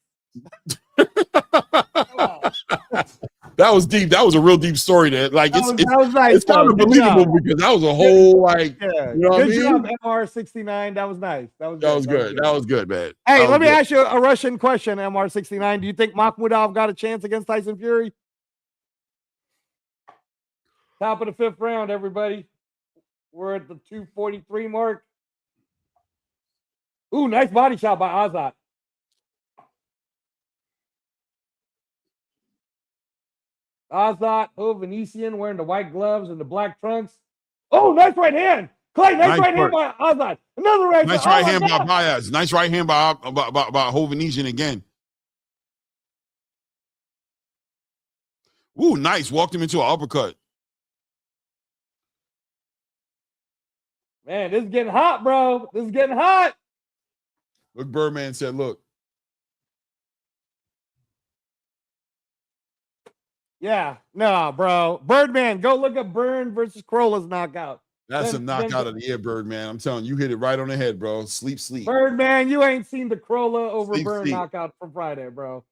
That was deep. That was a real deep story. That was nice. It's kind of believable because that was a whole you know what I mean? Job, MR69. That was nice. That was good. That was good, man. Hey, let me ask you a Russian question. MR69. Do you think Makhmudov got a chance against Tyson Fury? Top of the fifth round, everybody. We're at the 243 mark. Ooh, nice body shot by Azat. Azat Havanesian wearing the white gloves and the black trunks. Oh, nice right hand. Clay, nice right hand by Azat. Another right hand. Nice right hand by Baez. Nice right hand by Havanesian again. Ooh, nice. Walked him into an uppercut. Man, this is getting hot, bro. This is getting hot. Look, Birdman said, look. Yeah, no, bro. Birdman, go look up Burn versus Krolla's knockout. That's a knockout of the year, Birdman. I'm telling you, hit it right on the head, bro. Sleep. Birdman, you ain't seen the Krolla over Burn sleep. knockout from Friday, bro.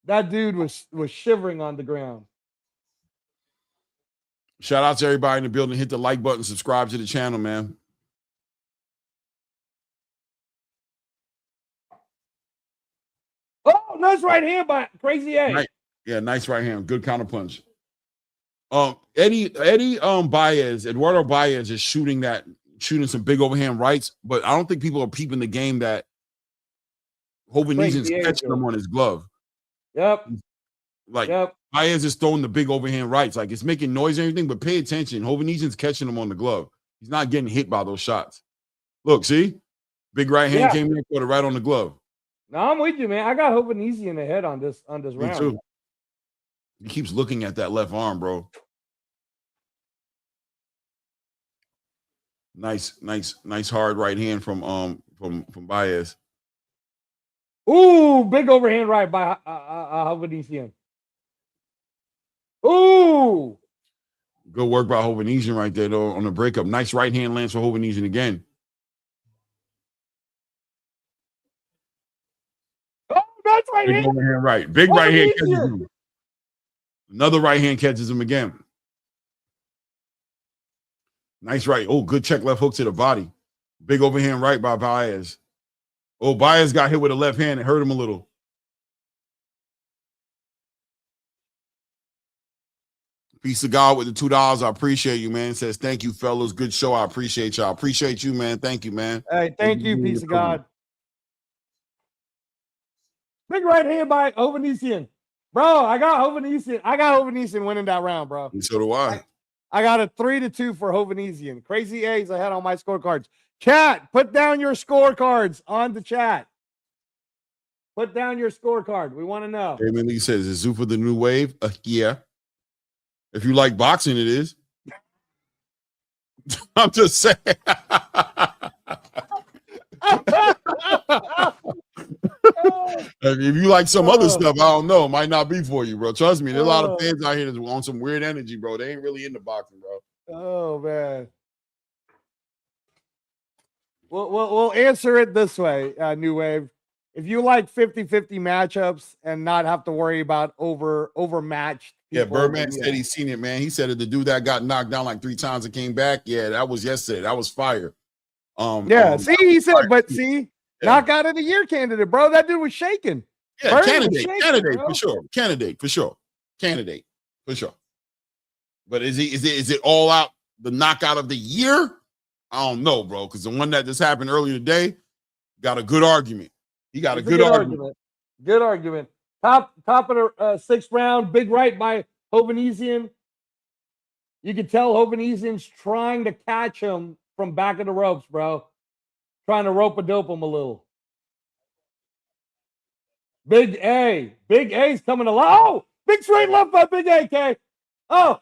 That dude was shivering on the ground. Shout out to everybody in the building. Hit the like button, subscribe to the channel, man. Oh, nice right hand by Crazy A. Nice. Yeah, nice right hand. Good counter punch. Eddie Baez, Eduardo Baez is shooting some big overhand rights, but I don't think people are peeping the game that Hovhannissian's catching him on his glove. Yep. Baez is throwing the big overhand rights. Like, it's making noise and everything, but pay attention. Hovhannissian's catching him on the glove. He's not getting hit by those shots. Look, see? Big right hand came in and put it right on the glove. No, I'm with you, man. I got Hovhannissian ahead on this Me round. too. He keeps looking at that left arm, bro. Nice hard right hand from Baez. Ooh, big overhand right by Hovhannissian. Ooh. Good work by Hovhannissian right there, though, on the breakup. Nice right hand lands for Hovhannissian again. Oh, that's right Big hand. overhand right. Big right hand catches him. Another right hand catches him again. Nice right. Oh, good check left hook to the body. Big overhand right by Baez. Oh, Baez got hit with a left hand. It hurt him a little. Peace of God with the $2. I appreciate you, man. It says, thank you, fellas. Good show. I appreciate y'all. Appreciate you, man. Thank you, man. Hey, thank you, Peace of God. Big right hand by Hovhannissian. Bro, I got Hovhannissian winning that round, bro. And so do I. I got a 3-2 for Hovhannissian. Crazy A's ahead on my scorecards. Chat, put down your scorecards on the chat. Put down your scorecard. We want to know. Damon Lee says, is Zupa the new wave? Yeah. If you like boxing, it is. I'm just saying. If you like some other stuff, I don't know. It might not be for you, bro. Trust me, there's a lot of fans out here that's on some weird energy, bro. They ain't really into boxing, bro. Oh, man. We'll answer it this way, New Wave. If you like 50-50 matchups and not have to worry about overmatched people. Yeah, Birdman said he's seen it, man. He said that the dude that got knocked down like 3 times and came back. Yeah, that was yesterday. That was fire. He said, but knockout of the year candidate, bro. That dude was shaking. Yeah, candidate for sure. Candidate for sure. But is it all out the knockout of the year? I don't know, bro, because the one that just happened earlier today got a good argument. He got a good argument. Good argument. Top of the 6th round, big right by Hovhannissian. You can tell Hovhannissian's trying to catch him from back of the ropes, bro. Trying to rope-a-dope him a little. Big A's coming along. Oh, big straight left by Big AK. Oh.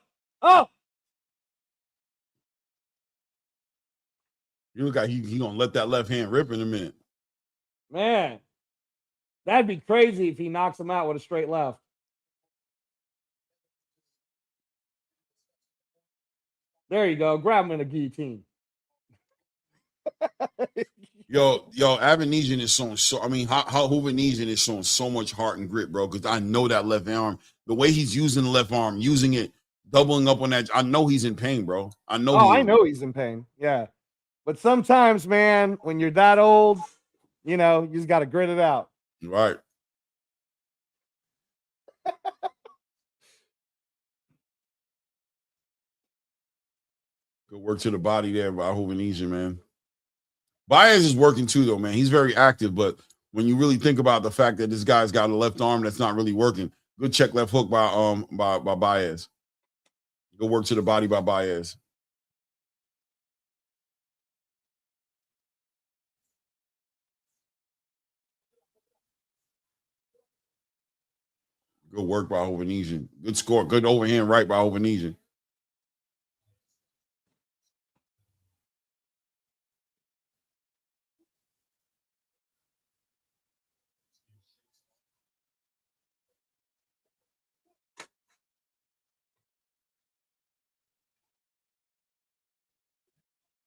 You look like he gonna let that left hand rip in a minute. Man, that'd be crazy if he knocks him out with a straight left. There you go. Grab him in a guillotine. Yo, Hovhannissian is showing how Hovhannissian is showing so much heart and grit, bro. Because I know that left arm, the way he's using the left arm, using it, doubling up on that. I know he's in pain, bro. I know he's in pain. Yeah. But sometimes, man, when you're that old, you just got to grit it out. Right. Good work to the body there by Hovhannissian, man. Baez is working too, though, man. He's very active, but when you really think about the fact that this guy's got a left arm that's not really working, good check left hook by Baez. Good work to the body by Baez. Good work by Hovhannissian. Good score. Good overhand right by Hovhannissian.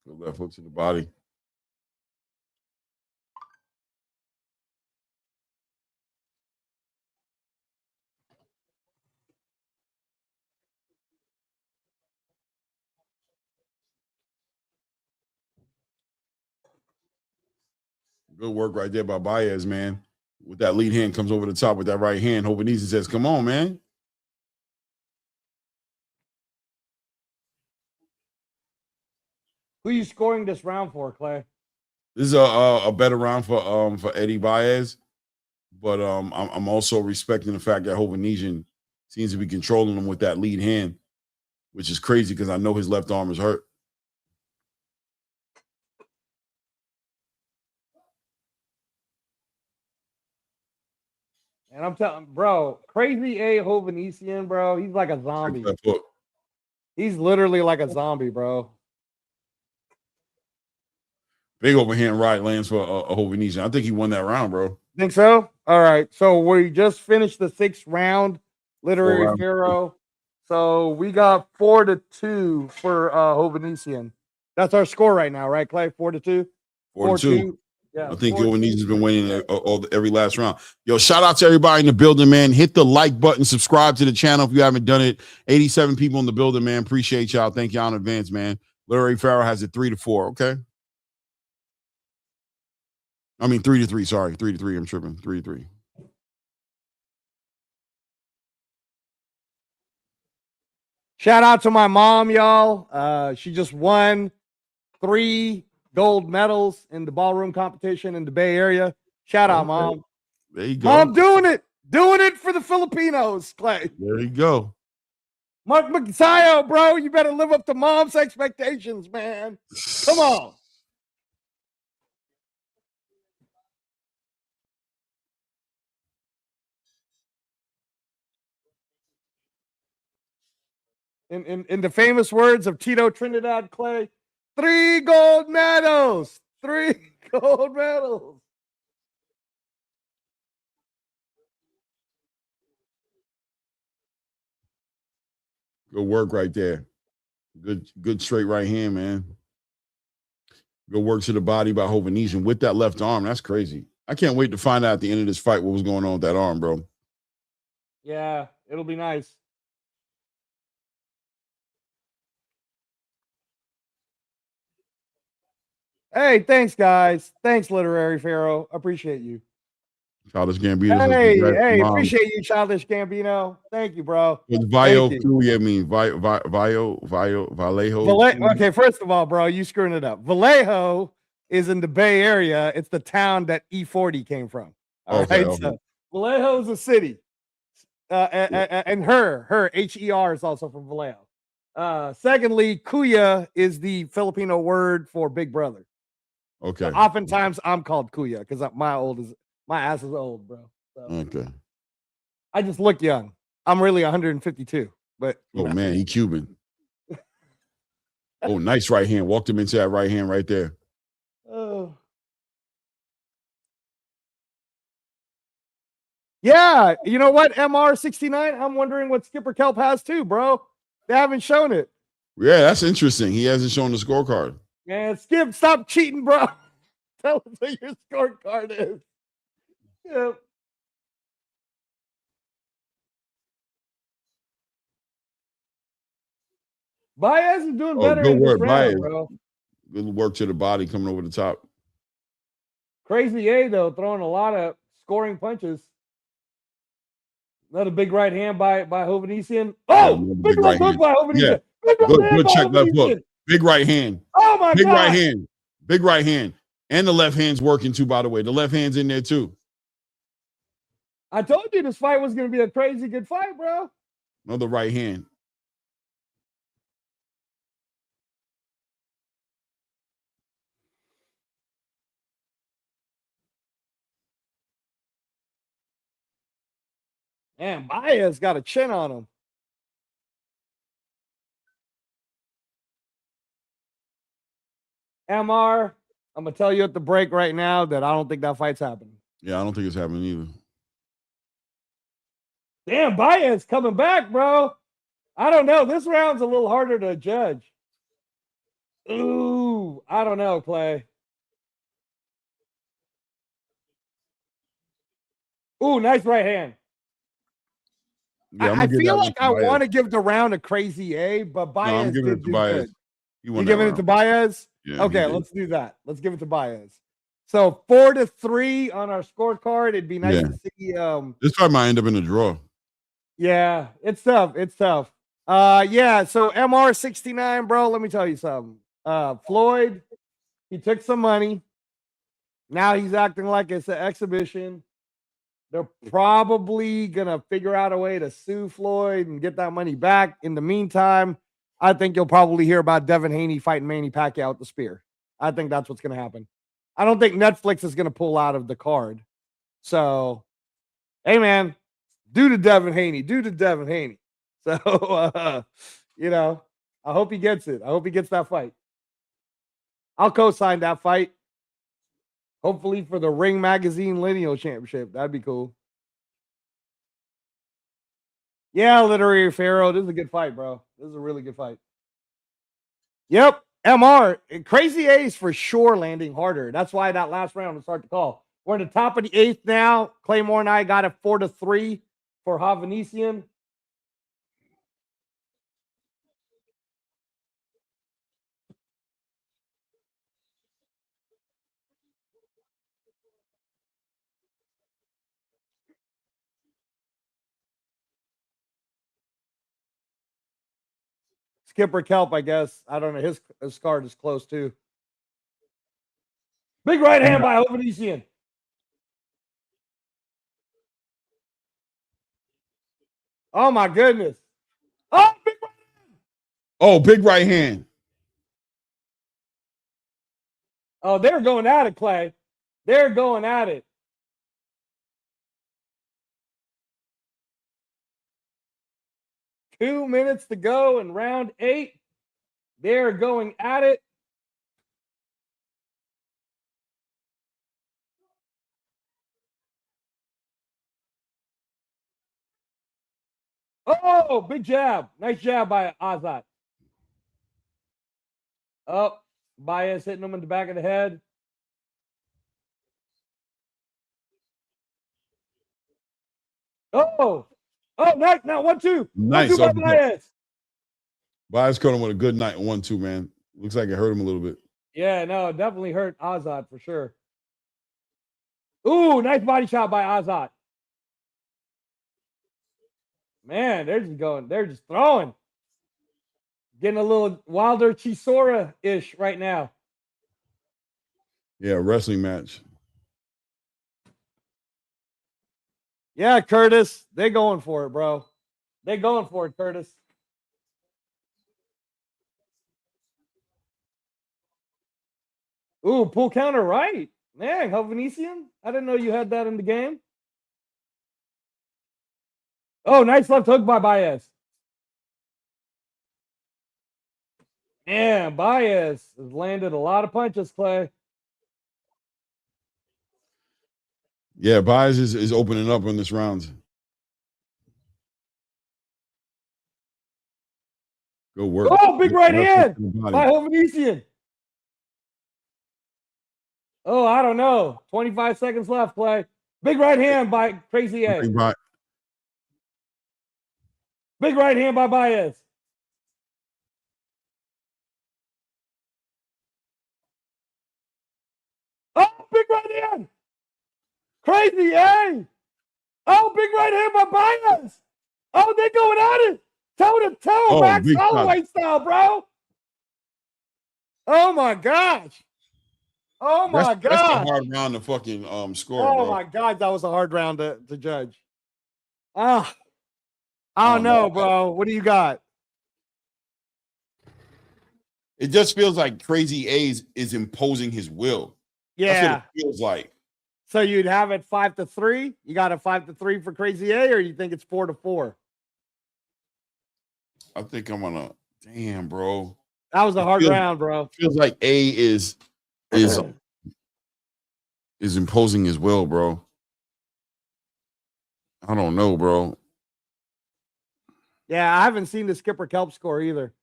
Good left hook to the body. Good work right there by Baez, man. With that lead hand, comes over the top with that right hand. Hovhannissian says, come on, man. Who are you scoring this round for, Clay? This is a better round for Eddie Baez, but I'm also respecting the fact that Hovhannissian seems to be controlling him with that lead hand, which is crazy because I know his left arm is hurt. And I'm telling, bro, crazy A Hovhannissian, bro. He's like a zombie. He's literally like a zombie, bro. Big overhand right lands for a Hovhannissian. I think he won that round, bro. Think so? All right. So we just finished the 6th round, Literary Pharaoh. So we got 4-2 for Hovhannissian. That's our score right now, right, Clay? 4-2? 4-2. Yeah, I think Hovhannissian's been winning every last round. Yo, shout out to everybody in the building, man. Hit the like button, subscribe to the channel if you haven't done it. 87 people in the building, man. Appreciate y'all. Thank y'all in advance, man. Literary Pharaoh has it 3-4, okay? I mean 3-3, sorry. 3-3, I'm tripping. 3-3. Shout out to my mom, y'all. She just won 3 gold medals in the ballroom competition in the Bay Area. Shout out, Mom. There you go. Mom doing it for the Filipinos, Clay. There you go. Mark Magsayo, bro, you better live up to Mom's expectations, man. Come on. In the famous words of Tito Trinidad, Clay, 3 gold medals. 3 gold medals. Good work right there. Good straight right hand, man. Good work to the body by Hovhannissian with that left arm. That's crazy. I can't wait to find out at the end of this fight what was going on with that arm, bro. Yeah, it'll be nice. Hey, thanks, guys. Thanks, Literary Pharaoh. Appreciate you. Childish Gambino. Hey, appreciate you, Childish Gambino. Thank you, bro. Vallejo, Vallejo. Okay, first of all, bro, you screwing it up. Vallejo is in the Bay Area. It's the town that E40 came from. All right. So Vallejo is a city. And her HER is also from Vallejo. Secondly, Kuya is the Filipino word for big brother. Okay. So oftentimes I'm called Kuya because my ass is old, bro. So. Okay. I just look young. I'm really 152, but man, he Cuban. Oh, nice right hand. Walked him into that right hand right there. Oh. Yeah, you know what? MR69. I'm wondering what Skipper Kelp has too, bro. They haven't shown it. Yeah, that's interesting. He hasn't shown the scorecard. Man, Skip, stop cheating, bro. Tell us what your scorecard is. Yeah. Baez is doing better in this round, bro. Good work to the body coming over the top. Crazy A, though, throwing a lot of scoring punches. Another big right hand by Hovhannissian. Oh, big left hook by Hovhannissian. Yeah. Good check left hook. Big right hand. Oh, my God. Big right hand. Big right hand. And the left hand's working too, by the way. The left hand's in there too. I told you this fight was going to be a crazy good fight, bro. Another right hand. Man, Baez got a chin on him. MR, I'm going to tell you at the break right now that I don't think that fight's happening. Yeah, I don't think it's happening either. Damn, Baez coming back, bro. I don't know. This round's a little harder to judge. Ooh, I don't know, Clay. Ooh, nice right hand. Yeah, I'm I gonna give feel that one like to I Baez. want to give the round to Crazy A, but No, I'm Baez giving did it to do Baez. good. You You won that giving it to round. Baez? Yeah, he Okay, did. let's do that. Let's give it to Baez. So 4-3 on our scorecard. It'd be nice Yeah. to see. This fight might end up in a draw. Yeah, it's tough. It's tough. Yeah. So MR69, bro. Let me tell you something. Floyd, he took some money. Now he's acting like it's an exhibition. They're probably gonna figure out a way to sue Floyd and get that money back. In the meantime, I think you'll probably hear about Devin Haney fighting Manny Pacquiao with the spear. I think that's what's gonna happen. I don't think Netflix is gonna pull out of the card. So, hey man, do to Devin Haney, do to Devin Haney. So, you know, I hope he gets it. I hope he gets that fight. I'll co-sign that fight. Hopefully for the Ring Magazine Lineal Championship. That'd be cool. Yeah, Literary Pharaoh. This is a good fight, bro. This is a really good fight. Yep. MR. Crazy A's for sure landing harder. That's why that last round was hard to call. We're at the top of the 8th now. Claymore and I got a 4-3 for Havanesian. Skipper Kelp, I guess. I don't know. His card is close too. Big right hand by Havanesian. Oh my goodness. Oh, big right hand. Oh, big right hand. Oh, they're going at it, Clay. They're going at it. Two minutes to go in round 8. They're going at it. Oh, big jab. Nice jab by Azat. Oh, Baez hitting him in the back of the head. Oh, nice. Now 1-2. Nice. 1-2 by Baez. Baez caught him with a good night 1-2, man. Looks like it hurt him a little bit. Yeah, no, it definitely hurt Azad for sure. Ooh, nice body shot by Azad. Man, they're just throwing. Getting a little Wilder Chisora-ish right now. Yeah, wrestling match. Yeah, Curtis. They going for it, bro. They going for it, Curtis. Ooh, pull counter right. Man, Havanesian. I didn't know you had that in the game. Oh, nice left hook by Baez. Man, Baez has landed a lot of punches, Clay. Yeah, Baez is opening up on this round. Go work. Oh, big right hand by Havanesian. Oh, I don't know. 25 seconds left, Clay. Big right hand by Crazy A. Big right hand by Baez. Oh, big right hand. Crazy A. Oh, big right hand by Baez. Oh, they going at it. Toe to toe, Max Holloway style, bro. Oh my gosh. Oh my god. That's a hard round to fucking score. Oh bro. my god, that was a hard round to judge. Ah, I don't know, bro. What do you got? It just feels like Crazy A's is imposing his will. Yeah. That's what it feels like. So you'd have it 5-3. You got a 5-3 for Crazy A, or you think it's 4-4? I think I'm gonna. Damn, bro. That was a hard round, bro. Feels like A is imposing his will, bro. I don't know, bro. Yeah, I haven't seen the Skipper Kelp score either.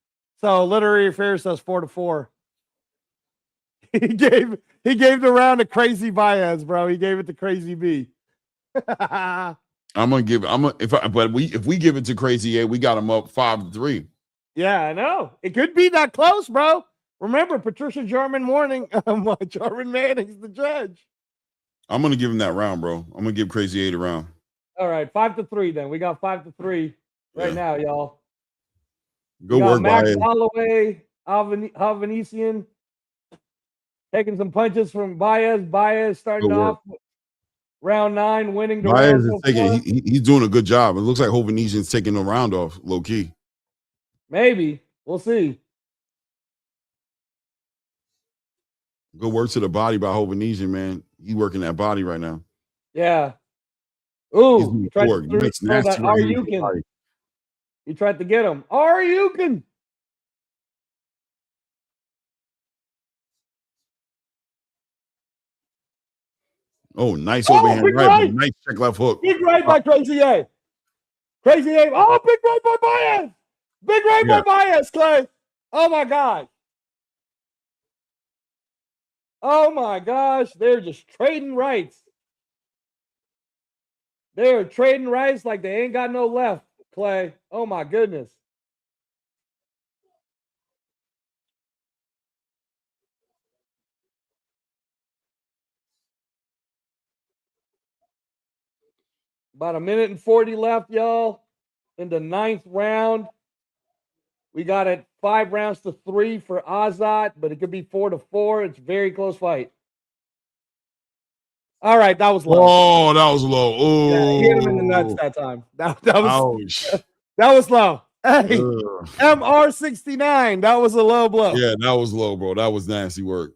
So Literary Affairs says 4-4. He gave the round to Crazy Baez, bro. He gave it to Crazy B. But if we give it to Crazy A, we got him up 5-3. Yeah, I know. It could be that close, bro. Remember, Patricia Jarman Jarman Manning's the judge. I'm gonna give him that round, bro. I'm gonna give Crazy A the round. All right, 5-3 then. We got 5-3 right now, y'all. Good work, Max Baez. Holloway, Alvanesian, taking some punches from Baez. Baez starting off round 9, winning the Baez round. is taking, he's doing a good job. It looks like Hovhanessian's taking the round off, low key. Maybe. We'll see. Good work to the body by Hovhanessian, man. He's working that body right now. Yeah. Ooh, he tried to he tried to get him. Aryukin. Oh, nice overhand right. Nice check left hook. Big right by Crazy A. Crazy A. Oh, big right by Baez. Big right by Baez, Clay. Oh, my God. Oh, my gosh. They're just trading rights. They're trading rights like they ain't got no left, Clay. Oh, my goodness. About 1:40 left, y'all, in the 9th round. We got it 5-3 for Azat, but it could be 4-4. It's a very close fight. All right, that was low. Oh, that was low. Oh, yeah, he hit him in the nuts that time. That was ouch. That was low. Hey, MR69. That was a low blow. Yeah, that was low, bro. That was nasty work.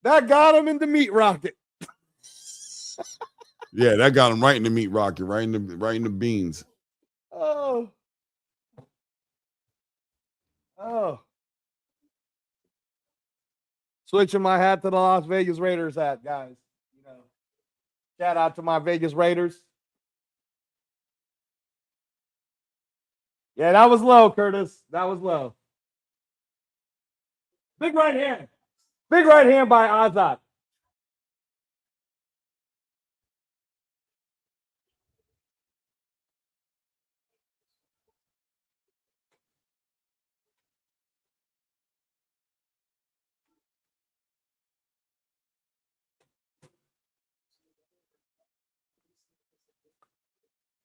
That got him in the meat rocket. Yeah, that got him right in the meat rocket, right in the beans. Oh. Switching my hat to the Las Vegas Raiders hat, guys. You know, shout out to my Vegas Raiders. Yeah, that was low, Curtis. That was low. Big right hand. Big right hand by Azat.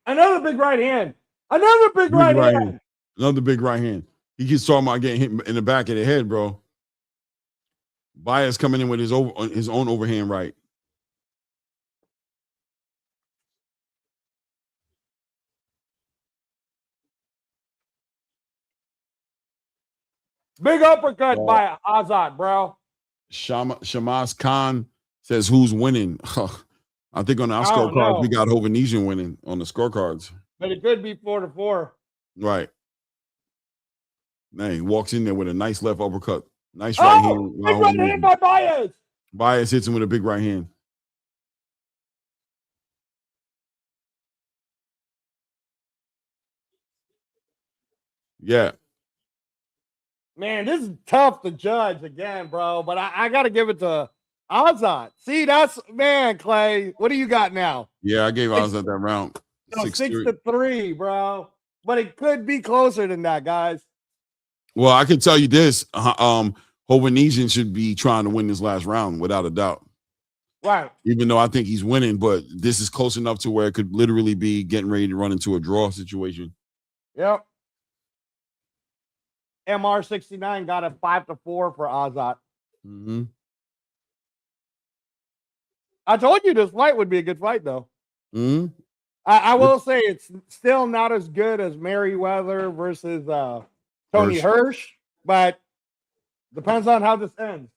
Another big right hand. Another big right hand. Another big right hand. He keeps talking about getting hit in the back of the head, bro. Baez coming in with his own overhand right. Big uppercut by Azat, bro. Shamas Khan says, who's winning? I think on our scorecards, we got Hovhanessian winning on the scorecards. But it could be 4-4. Right. Man, he walks in there with a nice left uppercut. Nice right hand. Big right hand by Baez. Baez hits him with a big right hand. Yeah. Man, this is tough to judge again, bro. But I got to give it to Azat. See, that's, man, Clay. What do you got now? Yeah, I gave Azat that round. 6-3, bro. But it could be closer than that, guys. Well, I can tell you this. Hovhanessian should be trying to win this last round without a doubt. Right. Even though I think he's winning, but this is close enough to where it could literally be getting ready to run into a draw situation. Yep. MR69 got a 5-4 for Azat. Mm-hmm. I told you this fight would be a good fight, though. Mm-hmm. I will say it's still not as good as Merriweather versus Tony Hirsch, but depends on how this ends.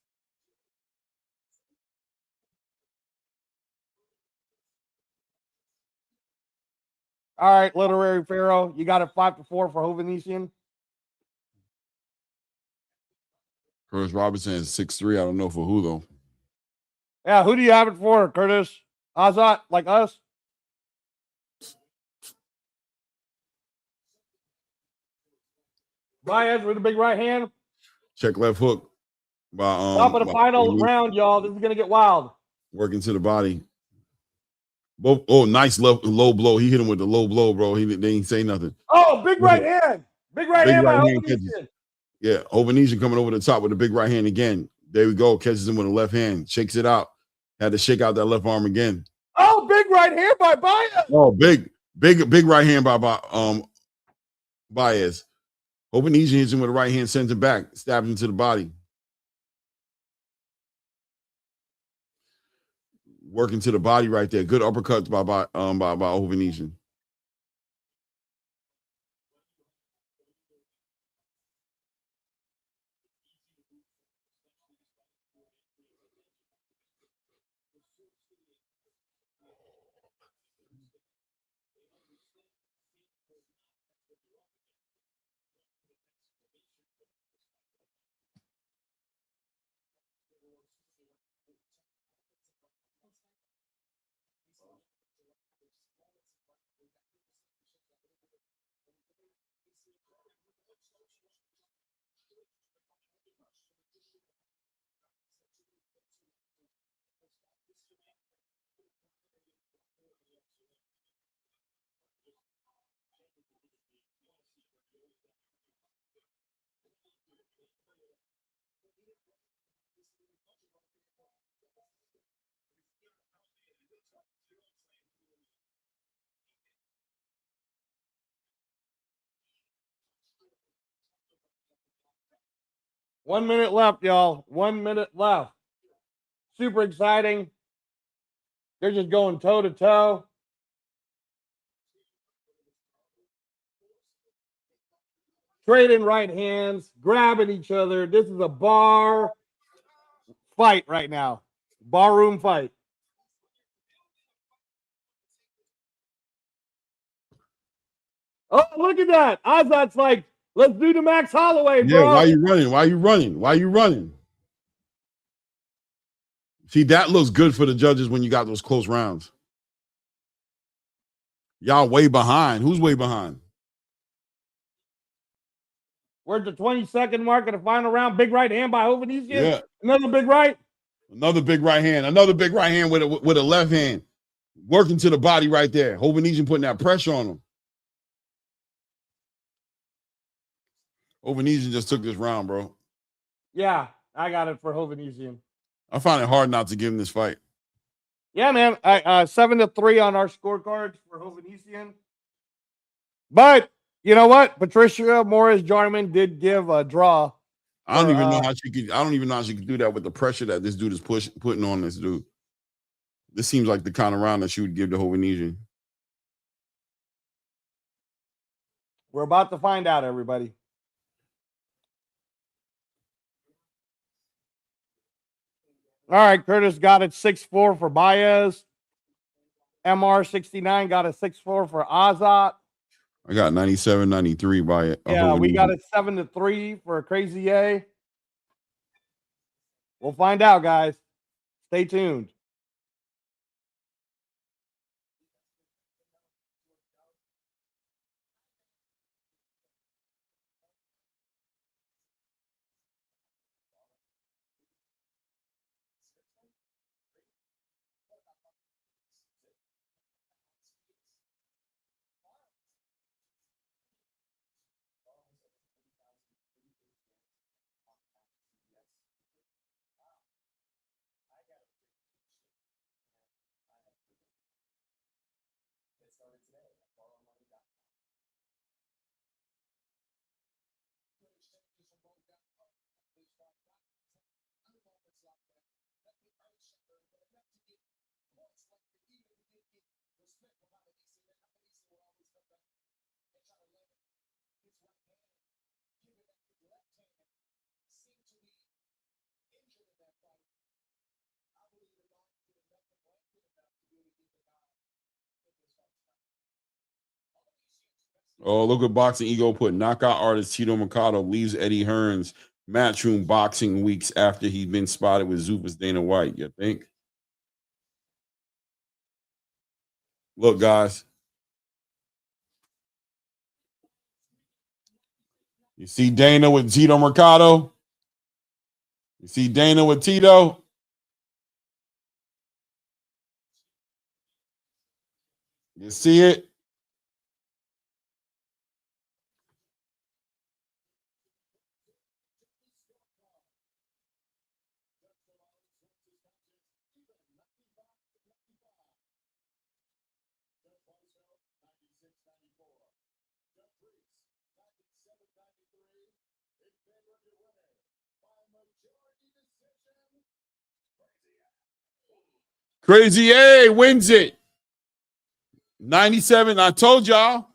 All right, Literary Pharaoh, you got a 5-4 for Hovhanessian. Curtis Robertson is 6'3". I don't know for who, though. Yeah, who do you have it for, Curtis? Azat, like us? Baez with a big right hand. Check left hook. Top of the final round, y'all. This is gonna get wild. Working to the body. Both. Oh, nice low blow. He hit him with the low blow, bro. They didn't say nothing. Oh, big right hand. Big right hand by Ovanesian. Yeah, Ovanesian coming over the top with a big right hand again. There we go. Catches him with a left hand. Shakes it out. Had to shake out that left arm again. Oh, big right hand by Baez. Oh, big right hand by Baez. Ovanesian hits him with a right hand, sends him back, stabs him to the body. Working to the body right there. Good uppercuts by Ovanesian. One minute left, y'all. 1 minute left. Super exciting. They're just going toe to toe. Trading right hands, grabbing each other. This is a bar fight right now. Barroom fight. Oh, look at that. Azat's like, let's do the Max Holloway, bro. Yeah, why you running? Why you running? Why you running? See, that looks good for the judges when you got those close rounds. Y'all way behind. Who's way behind? We're at the 20-second mark of the final round. Big right hand by Ovanesian. Yeah. Another big right. Another big right hand. Another big right hand with a left hand. Working to the body right there. Ovanesian putting that pressure on him. Ovanesian just took this round, bro. Yeah, I got it for Ovanesian. I find it hard not to give him this fight. Yeah, man. 7-3 on our scorecards for Ovanesian. But you know what? Patricia Morris-Jarman did give a draw. I don't even know how she could. I don't even know how she could do that with the pressure that this dude is putting on this dude. This seems like the kind of round that she would give to Ovanesian. We're about to find out, everybody. All right, Curtis got it 6-4 for Baez. MR69 got a 6-4 for Azat. I got 97-93 by it. Yeah, we got it 7-3 for Crazy A. We'll find out, guys. Stay tuned. Oh, look at Boxing Ego put knockout artist Tito Mercado leaves Eddie Hearn's Matchroom boxing weeks after he'd been spotted with Zupa's Dana White. You think? Look, guys. You see Dana with Tito Mercado? You see Dana with Tito? You see it? Crazy A wins it. 97. I told y'all.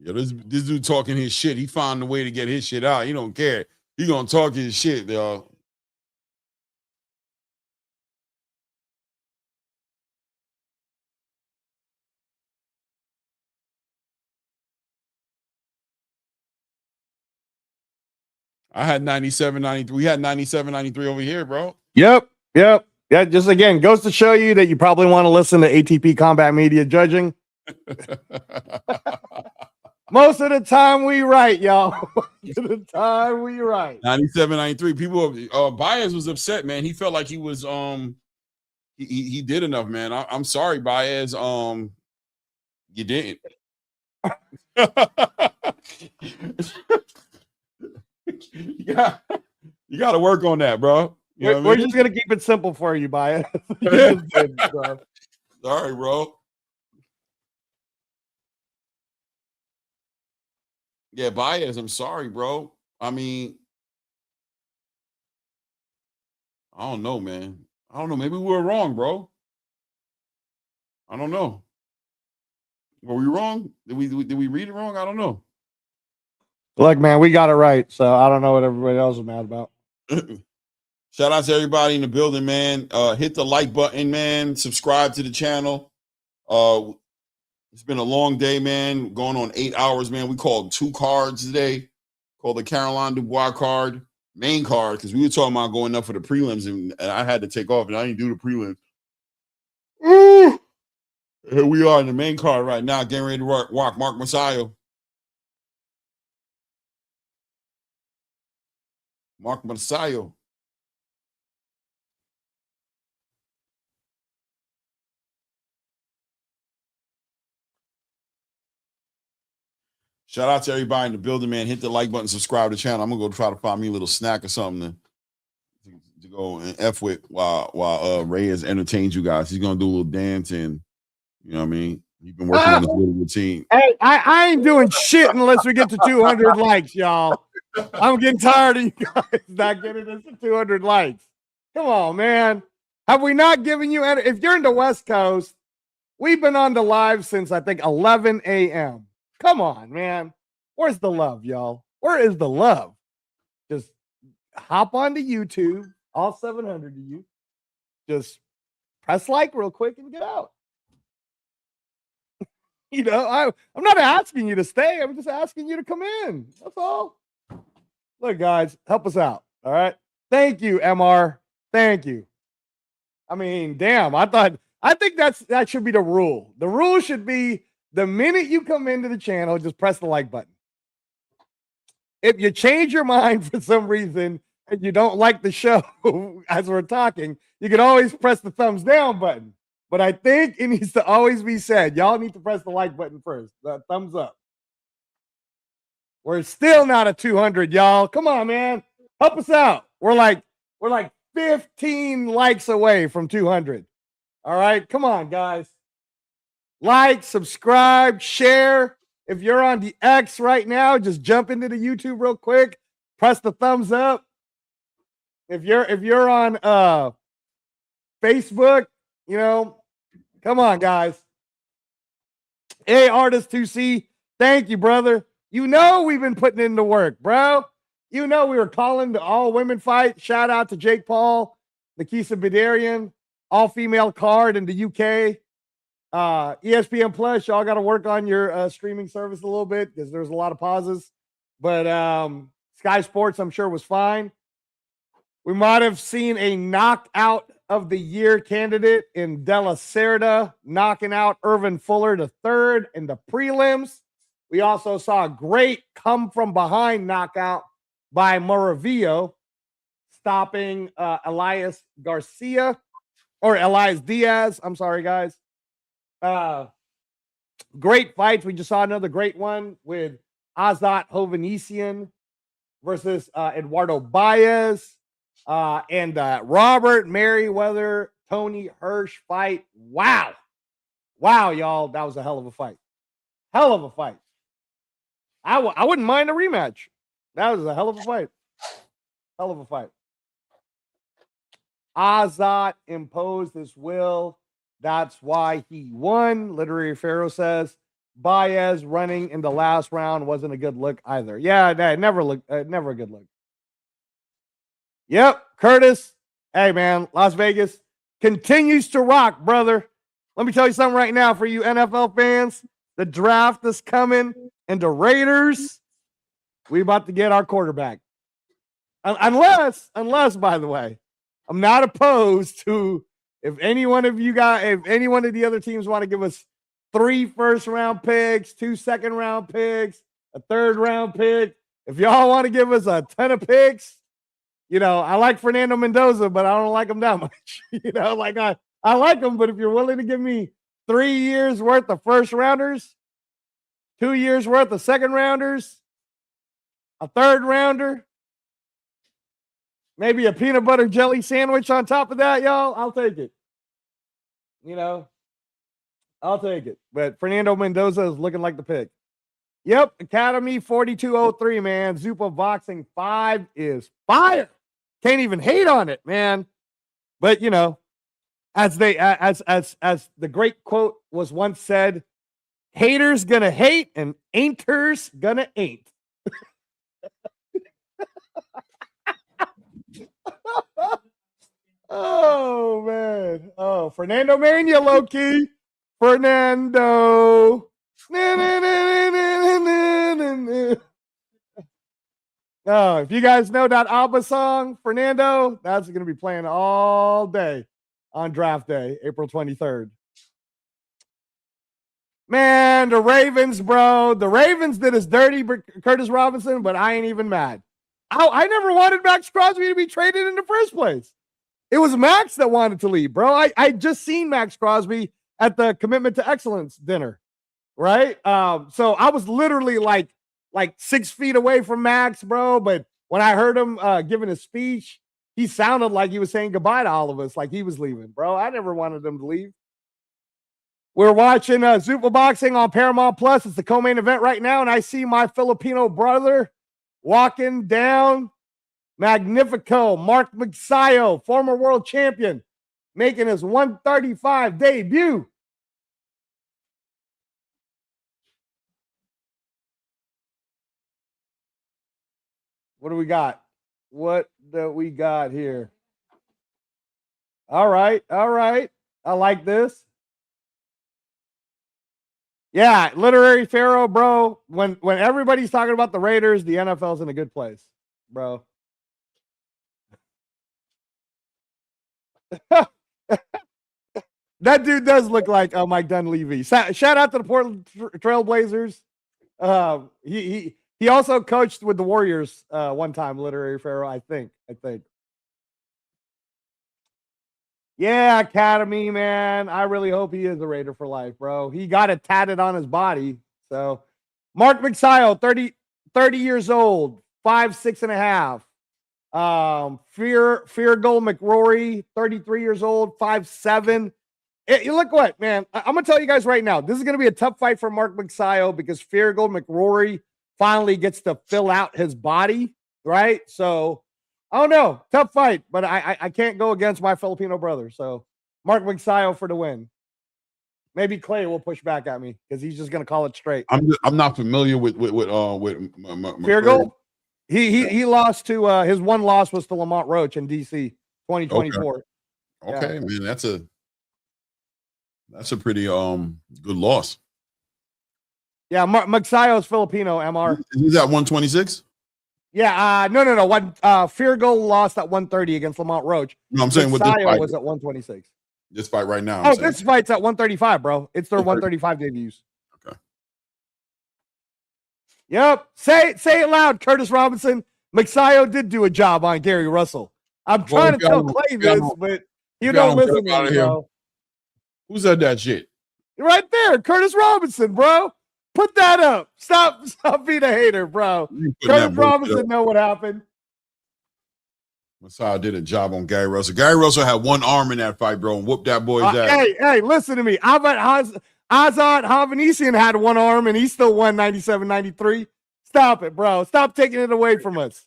Yeah, this dude talking his shit. He found a way to get his shit out. He don't care. He gonna talk his shit, y'all. I had 97, 93. We had 97, 93 over here, bro. Yep. Yeah. Just again, goes to show you that you probably want to listen to ATP Combat Media judging. Most of the time we right, y'all. Most of the time we right. 97, 93. People Baez was upset, man. He felt like he was he did enough, man. I'm sorry, Baez. You didn't. Yeah, you got to work on that, bro. We're just gonna keep it simple for you, Baez. Sorry, bro. Yeah, Baez, I'm sorry, bro. I mean, I don't know, man. I don't know. Maybe we were wrong, bro. I don't know. Were we wrong? Did we read it wrong? I don't know. Look, man, we got it right. So I don't know what everybody else is mad about. Shout out to everybody in the building, man. Hit the like button, man. Subscribe to the channel. It's been a long day, man. Going on 8 hours, man. We called 2 cards today. Called the Caroline Dubois card, main card, because we were talking about going up for the prelims, and I had to take off, and I didn't do the prelims. Ooh. Here we are in the main card right now, getting ready to walk Mark Masayo. Mark Masayo. Shout out to everybody in the building, man. Hit the like button, subscribe to the channel. I'm gonna go try to find me a little snack or something to go and F with while Ray has entertained you guys. He's gonna do a little dance, and you know what I mean. He's been working on his little routine. Hey, I ain't doing shit unless we get to 200 likes, y'all. I'm getting tired of you guys not getting us to 200 likes. Come on, man. Have we not given you any? If you're in the West Coast, we've been on the live since I think 11 a.m. Come on, man. Where's the love, y'all? Where is the love? Just hop onto YouTube, all 700 of you. Just press like real quick and get out. You know, I'm not asking you to stay. I'm just asking you to come in. That's all. Look, guys, help us out. All right. Thank you, MR. Thank you. I mean, damn, I think that should be the rule. The rule should be the minute you come into the channel, just press the like button. If you change your mind for some reason and you don't like the show as we're talking, you can always press the thumbs down button. But I think it needs to always be said, y'all need to press the like button first. The thumbs up. We're still not at 200, y'all. Come on, man. Help us out. We're like 15 likes away from 200. All right. Come on, guys. Like, subscribe, share. If you're on the X right now, just jump into the YouTube real quick. Press the thumbs up. If you're on Facebook, you know, come on, guys. Hey, Artist 2C, thank you, brother. You know we've been putting in the work, bro. You know we were calling the all-women fight. Shout out to Jake Paul, Nikisa Bidarian, all-female card in the UK. ESPN Plus, y'all got to work on your streaming service a little bit because there's a lot of pauses. But Sky Sports, I'm sure, was fine. We might have seen a knockout of the year candidate in Della Cerda, knocking out Irvin Fuller III in the prelims. We also saw a great come from behind knockout by Moravillo, stopping Elias Garcia or Elias Diaz. I'm sorry, guys. Great fights. We just saw another great one with Azat Hovhannissian versus Eduardo Baez. And Robert Merriweather, Tony Hirsch fight. Wow. Wow, y'all. That was a hell of a fight. Hell of a fight. I wouldn't mind a rematch. That was a hell of a fight. Hell of a fight. Azat imposed his will. That's why he won. Literary Pharaoh says Baez running in the last round wasn't a good look either. Yeah, that never a good look. Yep, Curtis. Hey, man, Las Vegas continues to rock, brother. Let me tell you something right now for you NFL fans. The draft is coming, and the Raiders, we about to get our quarterback. Unless, by the way, I'm not opposed to if any one of the other teams want to give us 3 first-round picks, 2 second-round picks, a 3rd-round pick. If y'all want to give us a ton of picks, you know, I like Fernando Mendoza, but I don't like him that much. You know, like I like him, but if you're willing to give me 3 years worth of first rounders, 2 years worth of second rounders, a 3rd rounder, maybe a peanut butter jelly sandwich on top of that, y'all, I'll take it. You know, I'll take it. But Fernando Mendoza is looking like the pick. Yep, Academy 4203, man. Zupa Boxing 5 is fire. Can't even hate on it, man. But you know, as the great quote was once said, haters gonna hate and ain'ters gonna ain't. Oh man. Oh, Fernando Mania, low key. Fernando. Oh, if you guys know that ABBA song, Fernando, that's going to be playing all day on draft day, April 23rd. Man, the Ravens, bro. The Ravens did us dirty, Curtis Robinson, but I ain't even mad. I never wanted Max Crosby to be traded in the first place. It was Max that wanted to leave, bro. I just seen Max Crosby at the Commitment to Excellence dinner, right? So I was literally like like 6 feet away from Max, bro. But when I heard him giving a speech, he sounded like he was saying goodbye to all of us, like he was leaving, bro. I never wanted him to leave. We're watching Zupa boxing on Paramount Plus. It's the co-main event right now, and I see my Filipino brother walking down. Magnifico, Mark Magsayo, former world champion, making his 135 debut. What do we got? What do we got here? All right. I like this. Yeah, literary pharaoh, bro. When everybody's talking about the Raiders, the NFL's in a good place, bro. That dude does look like Mike Dunleavy. Shout out to the Portland Trailblazers. He also coached with the Warriors one time, literary pharaoh, I think. Yeah, Academy, man. I really hope he is a Raider for life, bro. He got it tatted on his body. So, Mark Magsayo, 30 years old, 5'6.5". Fear Gold McRory, 33 years old, 5'7". Look what, man. I'm gonna tell you guys right now. This is gonna be a tough fight for Mark Magsayo because Fear Gold McRory finally gets to fill out his body, right? So I don't know, tough fight, but I can't go against my Filipino brother. So Mark Magsayo for the win. Maybe Clay will push back at me because he's just gonna call it straight. I'm not familiar with Fear Gold. He lost to his one loss was to Lamont Roach in DC 2024. Okay, yeah. Man, that's a pretty good loss. Yeah, Magsayo's Filipino, MR. He's at 126? Yeah, no. Fear Gold lost at 130 against Lamont Roach. No, I'm saying with this fight was at 126. This fight right now. Oh, this fight's at 135, bro. It's their 135 debuts. Okay. Yep. Say it loud, Curtis Robinson. Magsayo did do a job on Gary Russell. I'm trying to tell Clay this, but you don't listen to me, bro. Who said that shit? Right there, Curtis Robinson, bro. Put that up. Stop being a hater, bro. Curtis Robinson know what happened. Magsayo did a job on Gary Russell. Gary Russell had one arm in that fight, bro, and whooped that boy's ass. Hey, listen to me. Azad Havanesian had one arm, and he still won 97-93. Stop it, bro. Stop taking it away from us.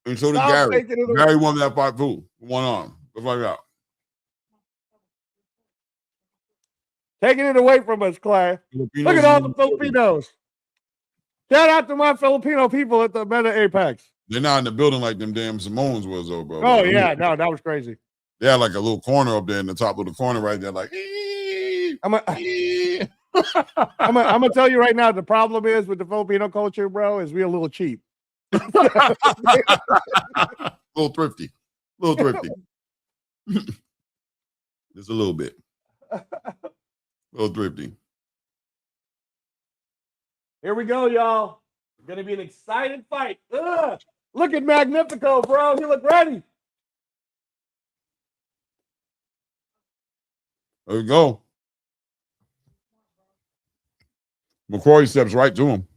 And so did Gary. Gary won that fight, too. One arm. Let's find out. Taking it away from us, Clay. Look at all the Filipinos. Shout out to my Filipino people at the Meta Apex. They're not in the building like them damn Simones was, though, bro. Oh, yeah. No, that was crazy. They had like a little corner up there in the top of the corner right there, like, I'm gonna tell you right now, the problem is with the Filipino culture, bro, is we're a little cheap. A little thrifty. Just a little bit. A little thrifty. Here we go, y'all. It's gonna be an exciting fight. Ugh. Look at Magnifico, bro. He look ready. There we go. McCrory steps right to him.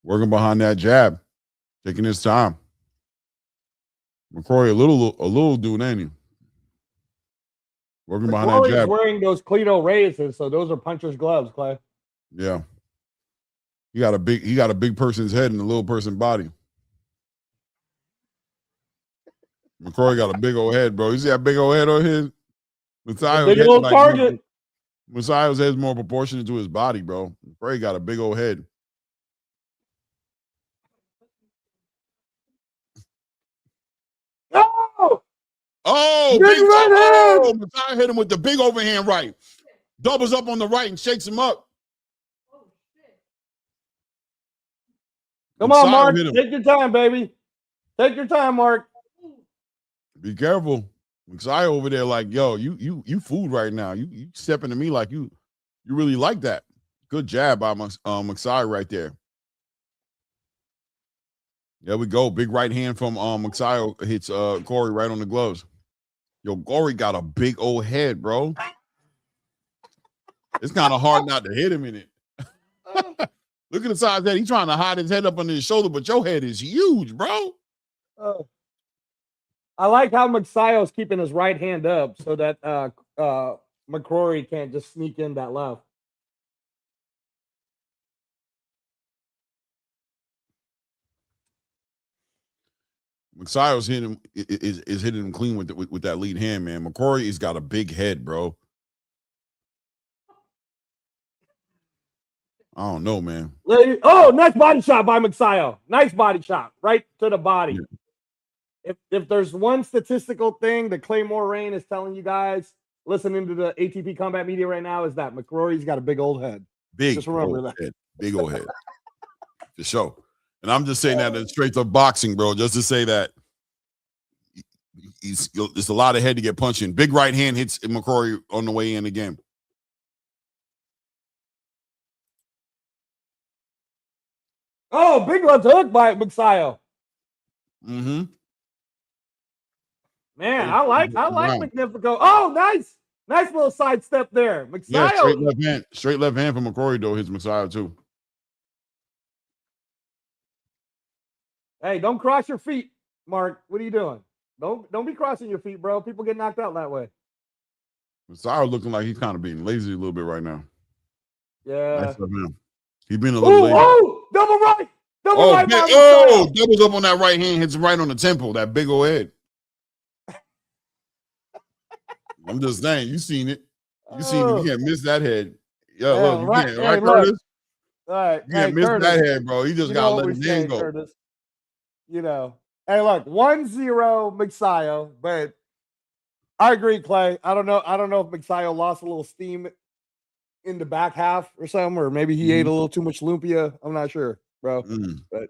Working behind that jab. Taking his time. McCrory, a little dude, ain't he? Working behind that jab. Wearing those Cleto Reyes, so those are puncher's gloves, Clay. Yeah. He got a big person's head and a little person's body. McCrory got a big old head, bro. You see that big old head on his? Big old target. Messiah's head is more proportionate to his body, bro. McCrory got a big old head. Oh, Messiah hit him with the big overhand right. Doubles up on the right and shakes him up. Come on, Mark. Take your time, baby. Take your time, Mark. Be careful. Messiah over there like, yo, you fooled right now. You stepping to me like you really like that. Good jab by Messiah right there. There we go. Big right hand from Messiah hits Corey right on the gloves. Yo, Corey got a big old head, bro. It's kind of hard not to hit him in it. Look at the size of that. He's trying to hide his head up under his shoulder, but your head is huge, bro. I like how McSio's keeping his right hand up so that McCrory can't just sneak in that left. McSio's hitting him is hitting him clean with that lead hand, man. McCrory has got a big head, bro. I don't know, man. Oh, nice body shot by McSio. Nice body shot right to the body. Yeah. If there's one statistical thing that Claymore Rain is telling you guys listening to the ATP Combat Media right now is that McCrory's got a big old head. Just remember that. Head. Big old head. For sure. And I'm just saying that in straight up boxing, bro, just to say that there's a lot of head to get punched in. Big right hand hits McCrory on the way in again. Oh, big left hook by McSio. Mm-hmm. Man, I like Magnifico. Oh, nice little sidestep there. McSio. Yeah, straight left hand from McCrory though hits McSio too. Hey, don't cross your feet, Mark. What are you doing? Don't be crossing your feet, bro. People get knocked out that way. McSio looking like he's kind of being lazy a little bit right now. Yeah. Nice of him. He's been a little lazy. Oh, double right. Right. Doubles up on that right hand, hits him right on the temple, that big old head. I'm just saying, you seen it. You seen it. You can't miss that head. Yo, look, you can't, right, Curtis? All right. You can't miss Curtis, that head, bro. You just gotta let his hand go. Curtis. You know. Hey, look, 1-0 McSio, but I agree, Clay. I don't know if McSio lost a little steam in the back half or something, or maybe he ate a little too much lumpia. I'm not sure, bro. But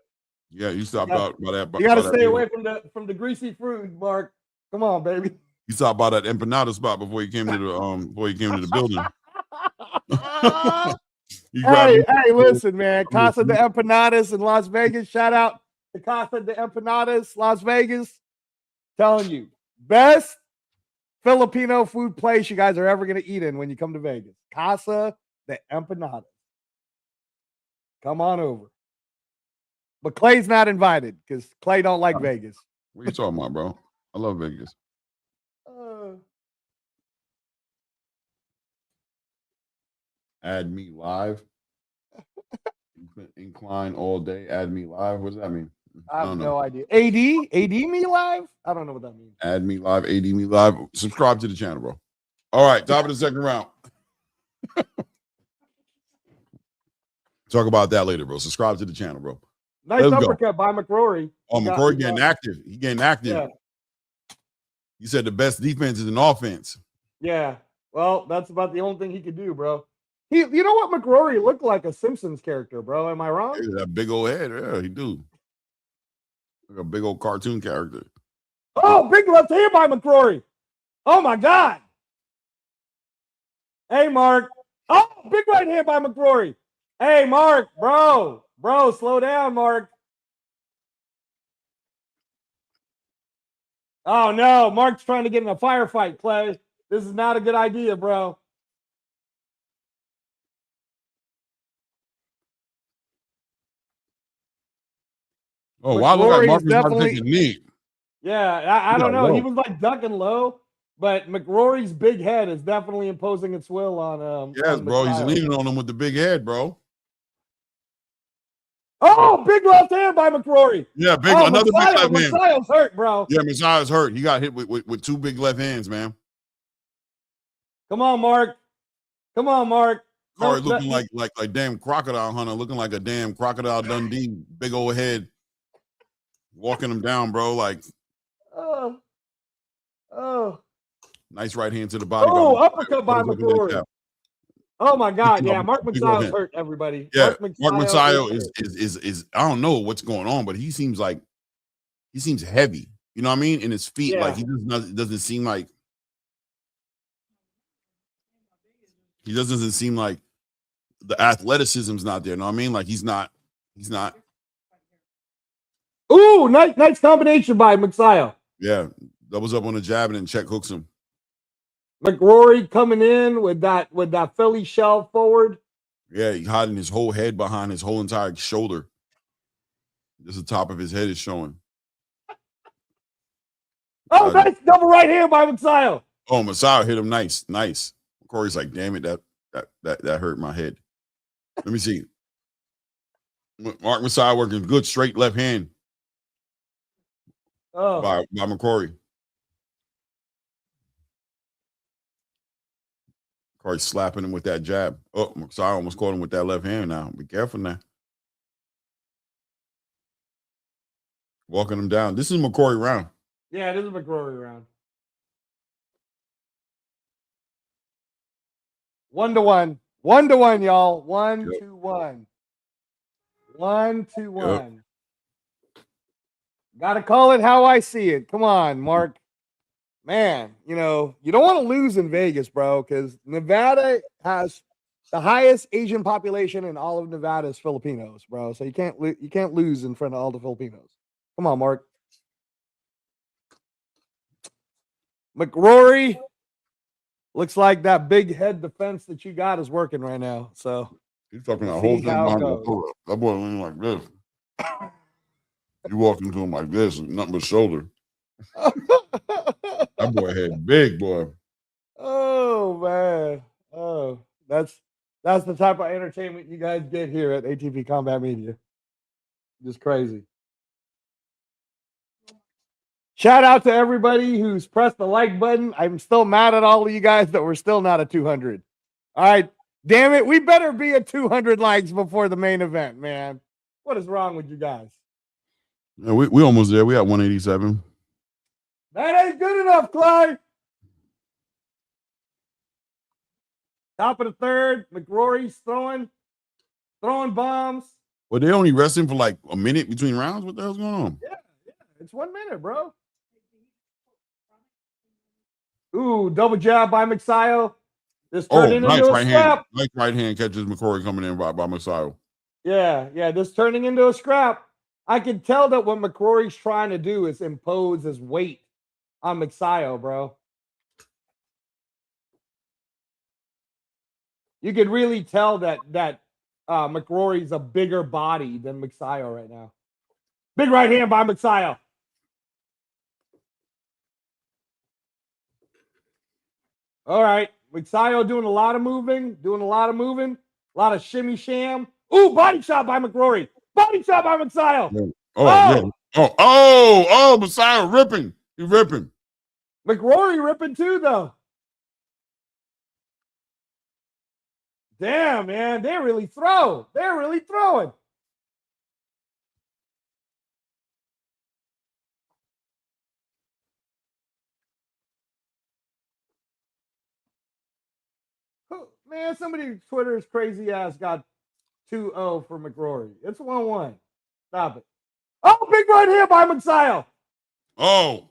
yeah, you stopped out by that. You got to stay away from the greasy fruit, Mark. Come on, baby. You stopped by that empanada spot before you came to the building. Hey, listen, man. Casa de Empanadas in Las Vegas. Shout out to Casa de Empanadas, Las Vegas. Telling you, best Filipino food place you guys are ever going to eat in when you come to Vegas. Casa de Empanadas. Come on over. But Clay's not invited because Clay don't like Vegas. What are you talking about, bro? I love Vegas. Add me live. Incline all day. Add me live. What does that mean? I have no idea. AD me live? I don't know what that means. Add me live. AD me live. Subscribe to the channel, bro. All right, top of the second round. Talk about that later, bro. Subscribe to the channel, bro. Nice uppercut by McCrory. Oh, McCrory getting active. He getting active. Yeah. You said the best defense is an offense. Yeah. Well, that's about the only thing he could do, bro. You know what McCrory looked like? A Simpsons character, bro. Am I wrong? Hey, that big old head. Yeah, he do. Like a big old cartoon character. Oh, big left hand by McCrory. Oh, my God. Hey, Mark. Oh, big right hand by McCrory. Hey, Mark, bro, slow down, Mark. Oh, no, Mark's trying to get in a firefight, Clay. This is not a good idea, bro. Oh, why look like Mark was not taking knee? Yeah, I don't know. Low. He was like ducking low, but McCrory's big head is definitely imposing its will on yes, bro. He's leaning on him with the big head, bro. Oh, big left hand by McCrory. Yeah, another big left hand. Messiah's hurt, bro. Yeah, Messiah's hurt. He got hit with two big left hands, man. Come on, Mark. Corey looking like damn crocodile hunter, looking like a damn crocodile Dundee, big old head, walking him down, bro. Like, nice right hand to the body. Oh, uppercut by McCrory. Oh my God! Yeah, Mark Messiah's hurt. Everybody. Yeah, Mark Messiah is I don't know what's going on, but he seems heavy. You know what I mean? In his feet, like he doesn't seem like the athleticism's not there. You know what I mean? Like he's not. Ooh, nice combination by Messiah. Yeah, doubles up on the jab and then check hooks him. McRory coming in with that Philly shell forward. Yeah, he's hiding his whole head behind his whole entire shoulder. Just the top of his head is showing. Oh, nice double right hand by Messiah. Oh, Messiah hit him nice. Corey's like, damn it, that hurt my head. Let me see. Mark Messiah working good straight left hand by McCrory. Corey slapping him with that jab. Oh, Messiah almost caught him with that left hand now. Be careful now. Walking him down. This is McCrory round. Yeah, this is McCrory round. 1-1. 1-1, y'all. 1-1. 1-1. Gotta call it how I see it. Come on, Mark. Man, you don't want to lose in Vegas, bro, because Nevada has the highest Asian population in all of Nevada is Filipinos, bro. So you can't lose in front of all the Filipinos. Come on, Mark. McRory looks like that big head defense that you got is working right now. So he's talking that whole thing behind the shoulder. That boy leaning like this. You walk into him like this, nothing but shoulder. That boy head big, boy. Oh man. Oh, that's the type of entertainment you guys get here at ATP Combat Media. Just crazy. Shout out to everybody who's pressed the like button. I'm still mad at all of you guys that we're still not at 200. All right. Damn it. We better be at 200 likes before the main event, man. What is wrong with you guys? Yeah, we almost there. We at 187. That ain't good enough, Clyde. Top of the third. McRory's throwing bombs. Well, they only resting for like a minute between rounds. What the hell's going on? Yeah. It's 1 minute, bro. Ooh, double jab by Messiah. This turned into a scrap. Nice right hand catches McCrory coming in by Messiah. Yeah. This turning into a scrap. I can tell that what McCrory's trying to do is impose his weight on Messiah, bro. You could really tell that McCrory's a bigger body than Messiah right now. Big right hand by Messiah. All right. Messiah doing a lot of moving, a lot of shimmy sham. Ooh, body shot by McCrory. Body shot by Messiah. Yeah. Oh, Messiah ripping. He's ripping. McCrory ripping too, though. Damn, man. They really throw. They're really throwing. Man, somebody Twitter's crazy ass got 2-0 for McRory. It's 1-1. Stop it. Oh, big right here by Messiah. Oh.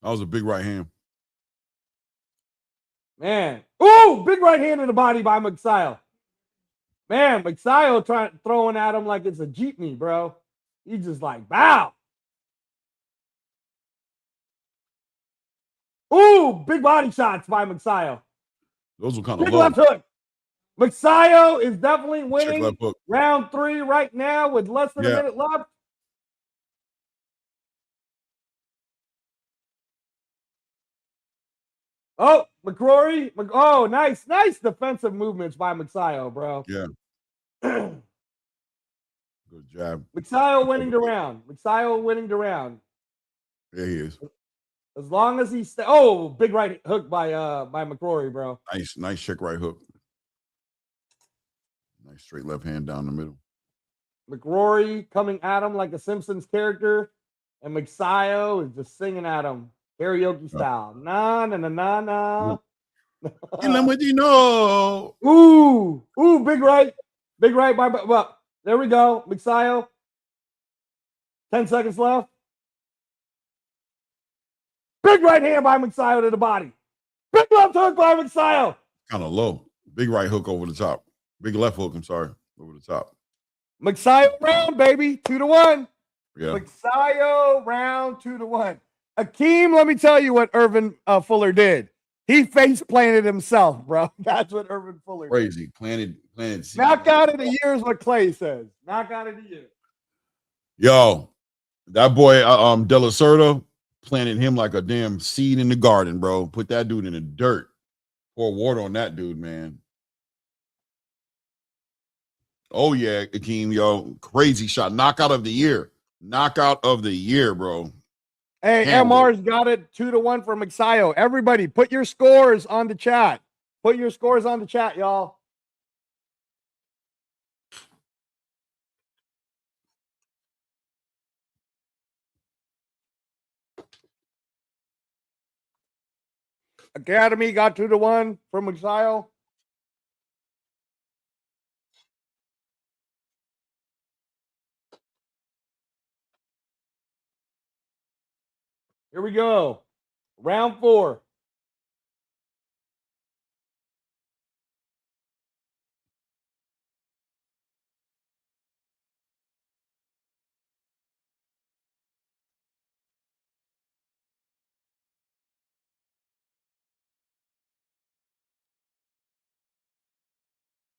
That was a big right hand. Man. Ooh, big right hand in the body by Messiah. Man, Messiah throwing at him like it's a jeepney, bro. He's just like, bow. Ooh, big body shots by Messiah. Those were kind of big low. Left hook. Messiah is definitely winning round 3 right now with less than a minute left. Oh, McCrory. Oh, nice defensive movements by Messiah, bro. Yeah. Good job. Messiah winning the round. Yeah, he is. As long as he's big right hook by McCrory, bro. Nice check right hook. Nice straight left hand down the middle. McCrory coming at him like a Simpsons character, and Messiah is just singing at him karaoke style. Nah. Ooh, big right by. Well, there we go, Messiah. 10 seconds left. Big right hand by Messiah to the body. Big left hook by Messiah. Kind of low. Big right hook over the top. Big left hook, over the top. Messiah round, baby. 2-1. Yeah. Messiah round 2-1. Akeem, let me tell you what Irvin Fuller did. He face planted himself, bro. That's what Irvin Fuller Crazy. did. Planted. Knockout of the year is what Clay says. Knockout of the year. Yo, that boy, De La Cerda planted him like a damn seed in the garden, bro. Put that dude in the dirt. Pour water on that dude, man. Oh yeah, Akeem, yo, crazy shot. Knockout of the year. Knockout of the year, bro. Hey, MR's got it 2-1 for Mixayo. Everybody, put your scores on the chat. Put your scores on the chat, y'all. Academy got 2-1 for Mixayo. Here we go. Round 4.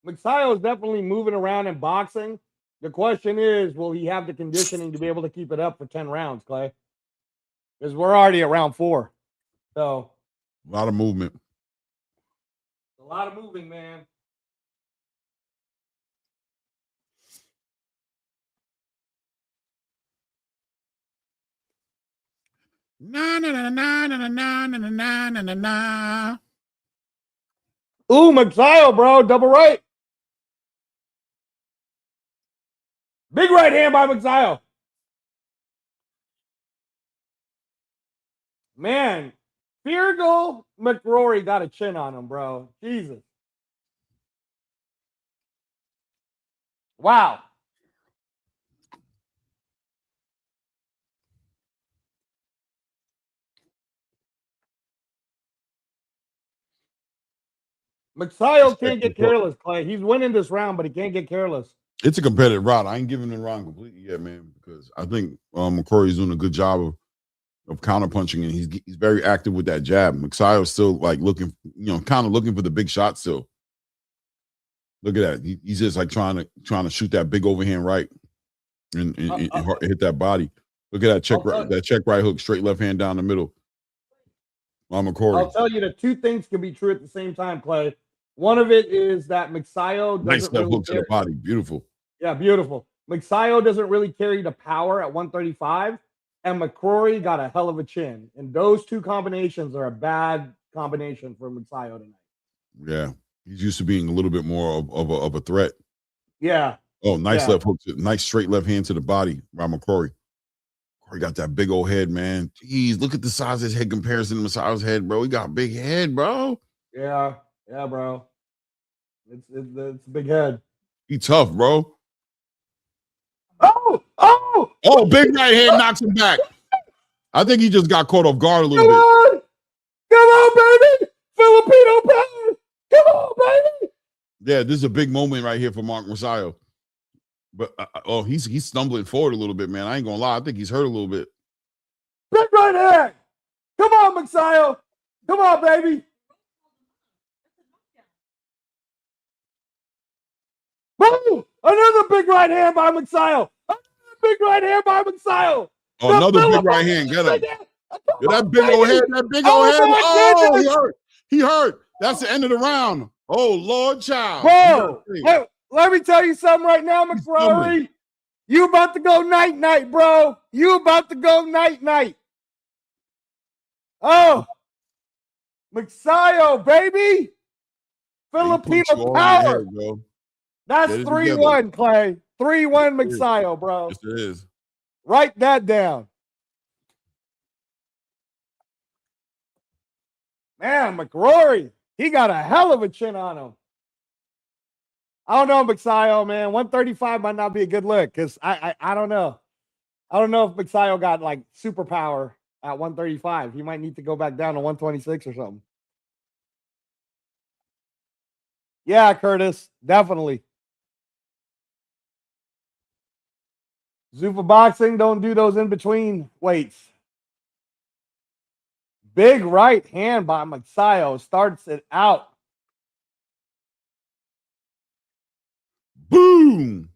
Mixayo is definitely moving around in boxing. The question is, will he have the conditioning to be able to keep it up for 10 rounds, Clay? Because we're already at round 4. So a lot of movement. A lot of moving, man. Na na na na na na na na na na na na. Ooh, Mixayo, bro. Double right. Big right hand by Mixayo. Man, Feargal McRory got a chin on him, bro. Jesus. Wow. Mixayo can't get careless, Clay. He's winning this round, but he can't get careless. It's a competitive round. I ain't giving the round completely yet, man, because I think McCrory's doing a good job of counterpunching, and he's very active with that jab. Mixayo's still like looking, kind of looking for the big shot still. Look at that. He's just like trying to shoot that big overhand right and hit that body. Look at that check right hook, straight left hand down the middle. McCrory. I'll tell you that two things can be true at the same time, Clay. One of it is that Mixayo nice left hook to the body. Beautiful. Yeah, beautiful. Mixayo doesn't really carry the power at 135, and McCrory got a hell of a chin. And those two combinations are a bad combination for Mixayo tonight. Yeah, he's used to being a little bit more of a threat. Yeah. Oh, nice left hook, nice straight left hand to the body by McCrory. McCrory got that big old head, man. Jeez, look at the size of his head comparison to Mixayo's head, bro. He got a big head, bro. Yeah, bro. It's a big head. He tough, bro. Oh, big right hand knocks him back. I think he just got caught off guard a little bit. Come on, baby. Filipino power. Come on, baby. Yeah, this is a big moment right here for Mark Mixayo. But he's stumbling forward a little bit, man. I ain't gonna lie. I think he's hurt a little bit. Big right hand. Come on, Mixayo. Come on, baby. Boom! Another big right hand by Mixayo. Big right hand by Mixayo. Oh, another big right hand. Get him. That big old head. That big old head. Oh, he hurt. He hurt. That's the end of the round. Oh, Lord, child. Bro, let me tell you something right now, McCrory. You about to go night-night, bro. You about to go night-night. Oh, Mixayo, baby. Filipino power. Head, that's 3-1, Clay. 3-1 Mixayo, bro. Yes, it is. Write that down. Man, McCrory, he got a hell of a chin on him. I don't know, Mixayo, man. 135 might not be a good look because I don't know. I don't know if Mixayo got like superpower at 135. He might need to go back down to 126 or something. Yeah, Curtis, definitely. Zupa boxing, don't do those in between weights. Big right hand by Magsayo starts it out. Boom.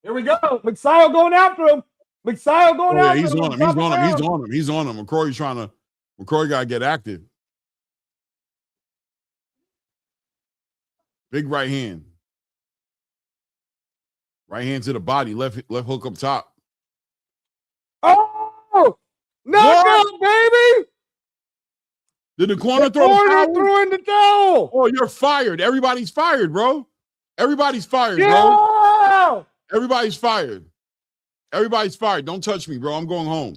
Here we go. Magsayo going after him. Magsayo going Oh, yeah, after he's him. on him. He's on him. He's on him. He's on him. McCrory's McCrory got to get active. Big right hand. Right hand to the body. Left hook up top. Oh! Knockout, baby! Did the corner The throw the towel? threw in the towel. Oh, you're fired. Everybody's fired, bro. Everybody's fired, Yeah! bro. Everybody's fired. Everybody's fired. Don't touch me, bro. I'm going home.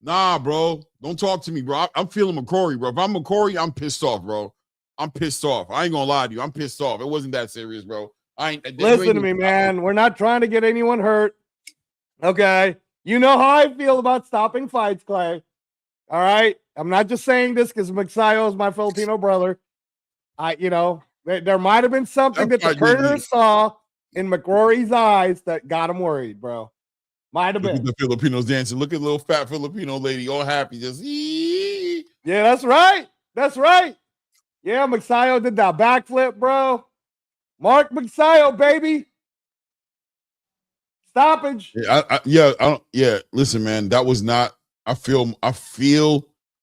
Nah, bro. Don't talk to me, bro. I'm feeling McCrory, bro. If I'm McCrory, I'm pissed off, bro. I'm pissed off. I ain't gonna lie to you. I'm pissed off. It wasn't that serious, bro. Listen to me, man. We're not trying to get anyone hurt. Okay. You know how I feel about stopping fights, Clay. All right. I'm not just saying this because Magsayo is my Filipino brother. There might have been something that the Turner saw in McCrory's eyes that got him worried, bro. Might have been. Look at the Filipinos dancing. Look at the little fat Filipino lady, all happy, just Yeah, that's right. That's right. Yeah, Magsayo did that backflip, bro. Mark Magsayo, baby. Stoppage. Yeah, listen, man, that was not. I feel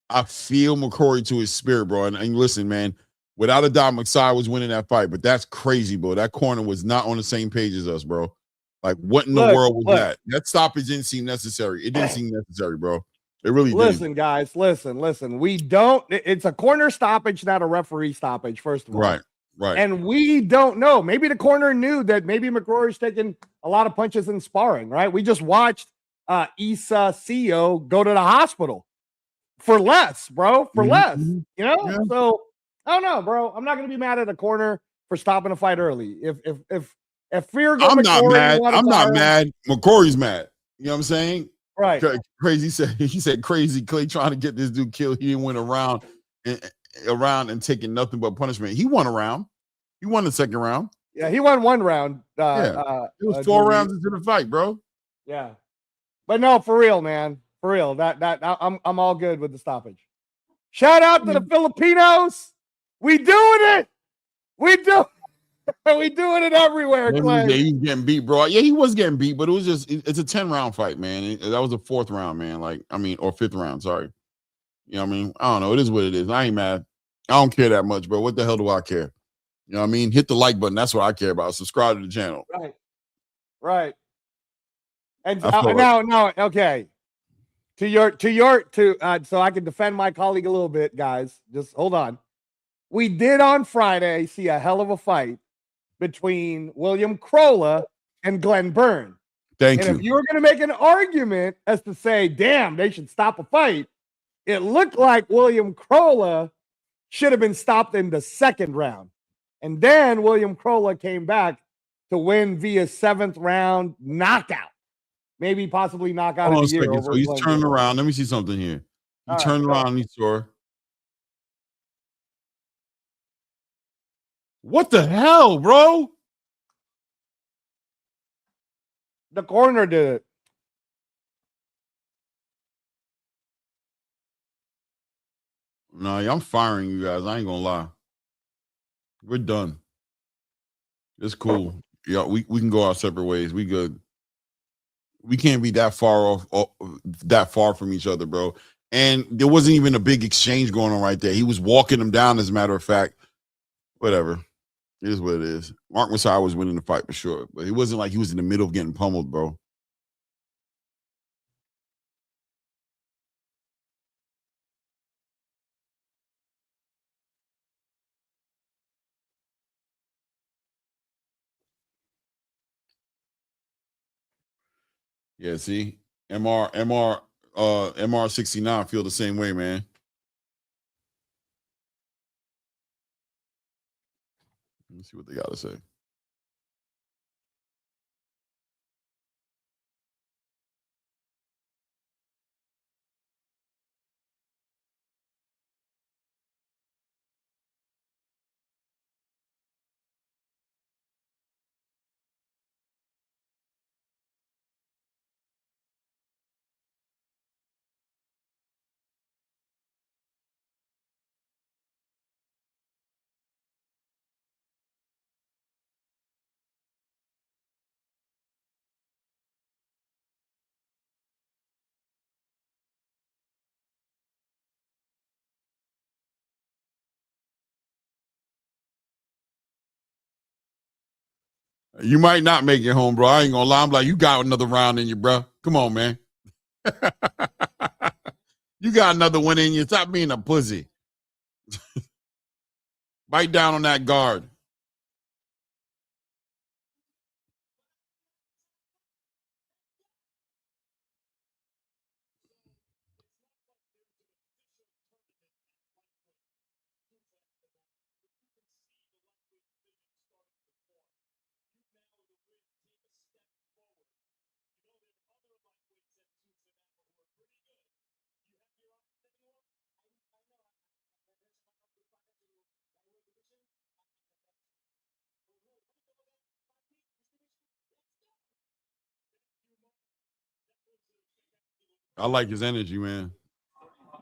McCrory to his spirit, bro. And listen, man, without a doubt, Magsayo was winning that fight, but that's crazy, bro. That corner was not on the same page as us, bro. Like, what in the world was that? That stoppage didn't seem necessary. It didn't seem necessary, bro. It really didn't. Listen, guys, listen. We don't. It's a corner stoppage, not a referee stoppage. First of all, Right. And we don't know. Maybe the corner knew that maybe McCrory's taking a lot of punches in sparring. Right. We just watched Issa CEO go to the hospital for less, bro. For less. You know. Yeah. So I don't know, bro. I'm not gonna be mad at a corner for stopping a fight early. If fear goes, I'm not mad. I'm not mad. McCrory's mad. You know what I'm saying? Right. Crazy he said crazy Clay trying to get this dude killed. He didn't win around and taking nothing but punishment. He won a round. He won the second round. Yeah, he won one round. It was 4 rounds into the fight, bro. Yeah. But no, for real, man. For real. I'm all good with the stoppage. Shout out to the Filipinos. We doing it. We doing it everywhere, Clay. Yeah, he was getting beat, bro. Yeah, he was getting beat, but it's a 10-round fight, man. That was a 4th round, man. Or 5th round, sorry. You know what I mean? I don't know. It is what it is. I ain't mad. I don't care that much, bro. What the hell do I care? You know what I mean? Hit the like button. That's what I care about. Subscribe to the channel. Right. And now, okay. So I can defend my colleague a little bit, guys. Just hold on. We did on Friday see a hell of a fight between William Crolla and Glenn Byrne. Thank you. If you were going to make an argument as to say, damn, they should stop a fight, it looked like William Crolla should have been stopped in the 2nd round. And then William Crolla came back to win via 7th round knockout. Maybe possibly knockout of the year. So he's turning around. Let me see something here. He turned around and he saw. What the hell, bro? The corner did it. No, I'm firing you guys. I ain't gonna lie. We're done. It's cool. Yeah, we can go our separate ways. We good. We can't be that far that far from each other, bro. And there wasn't even a big exchange going on right there. He was walking him down, as a matter of fact. Whatever. It is what it is. Mark Magsayo was winning the fight for sure, but it wasn't like he was in the middle of getting pummeled, bro. Yeah, see? MR 69 feel the same way, man. Let me see what they got to say. You might not make it home, bro. I ain't gonna lie. I'm like, you got another round in you, bro. Come on, man. You got another one in you. Stop being a pussy. Bite down on that guard. I like his energy, man.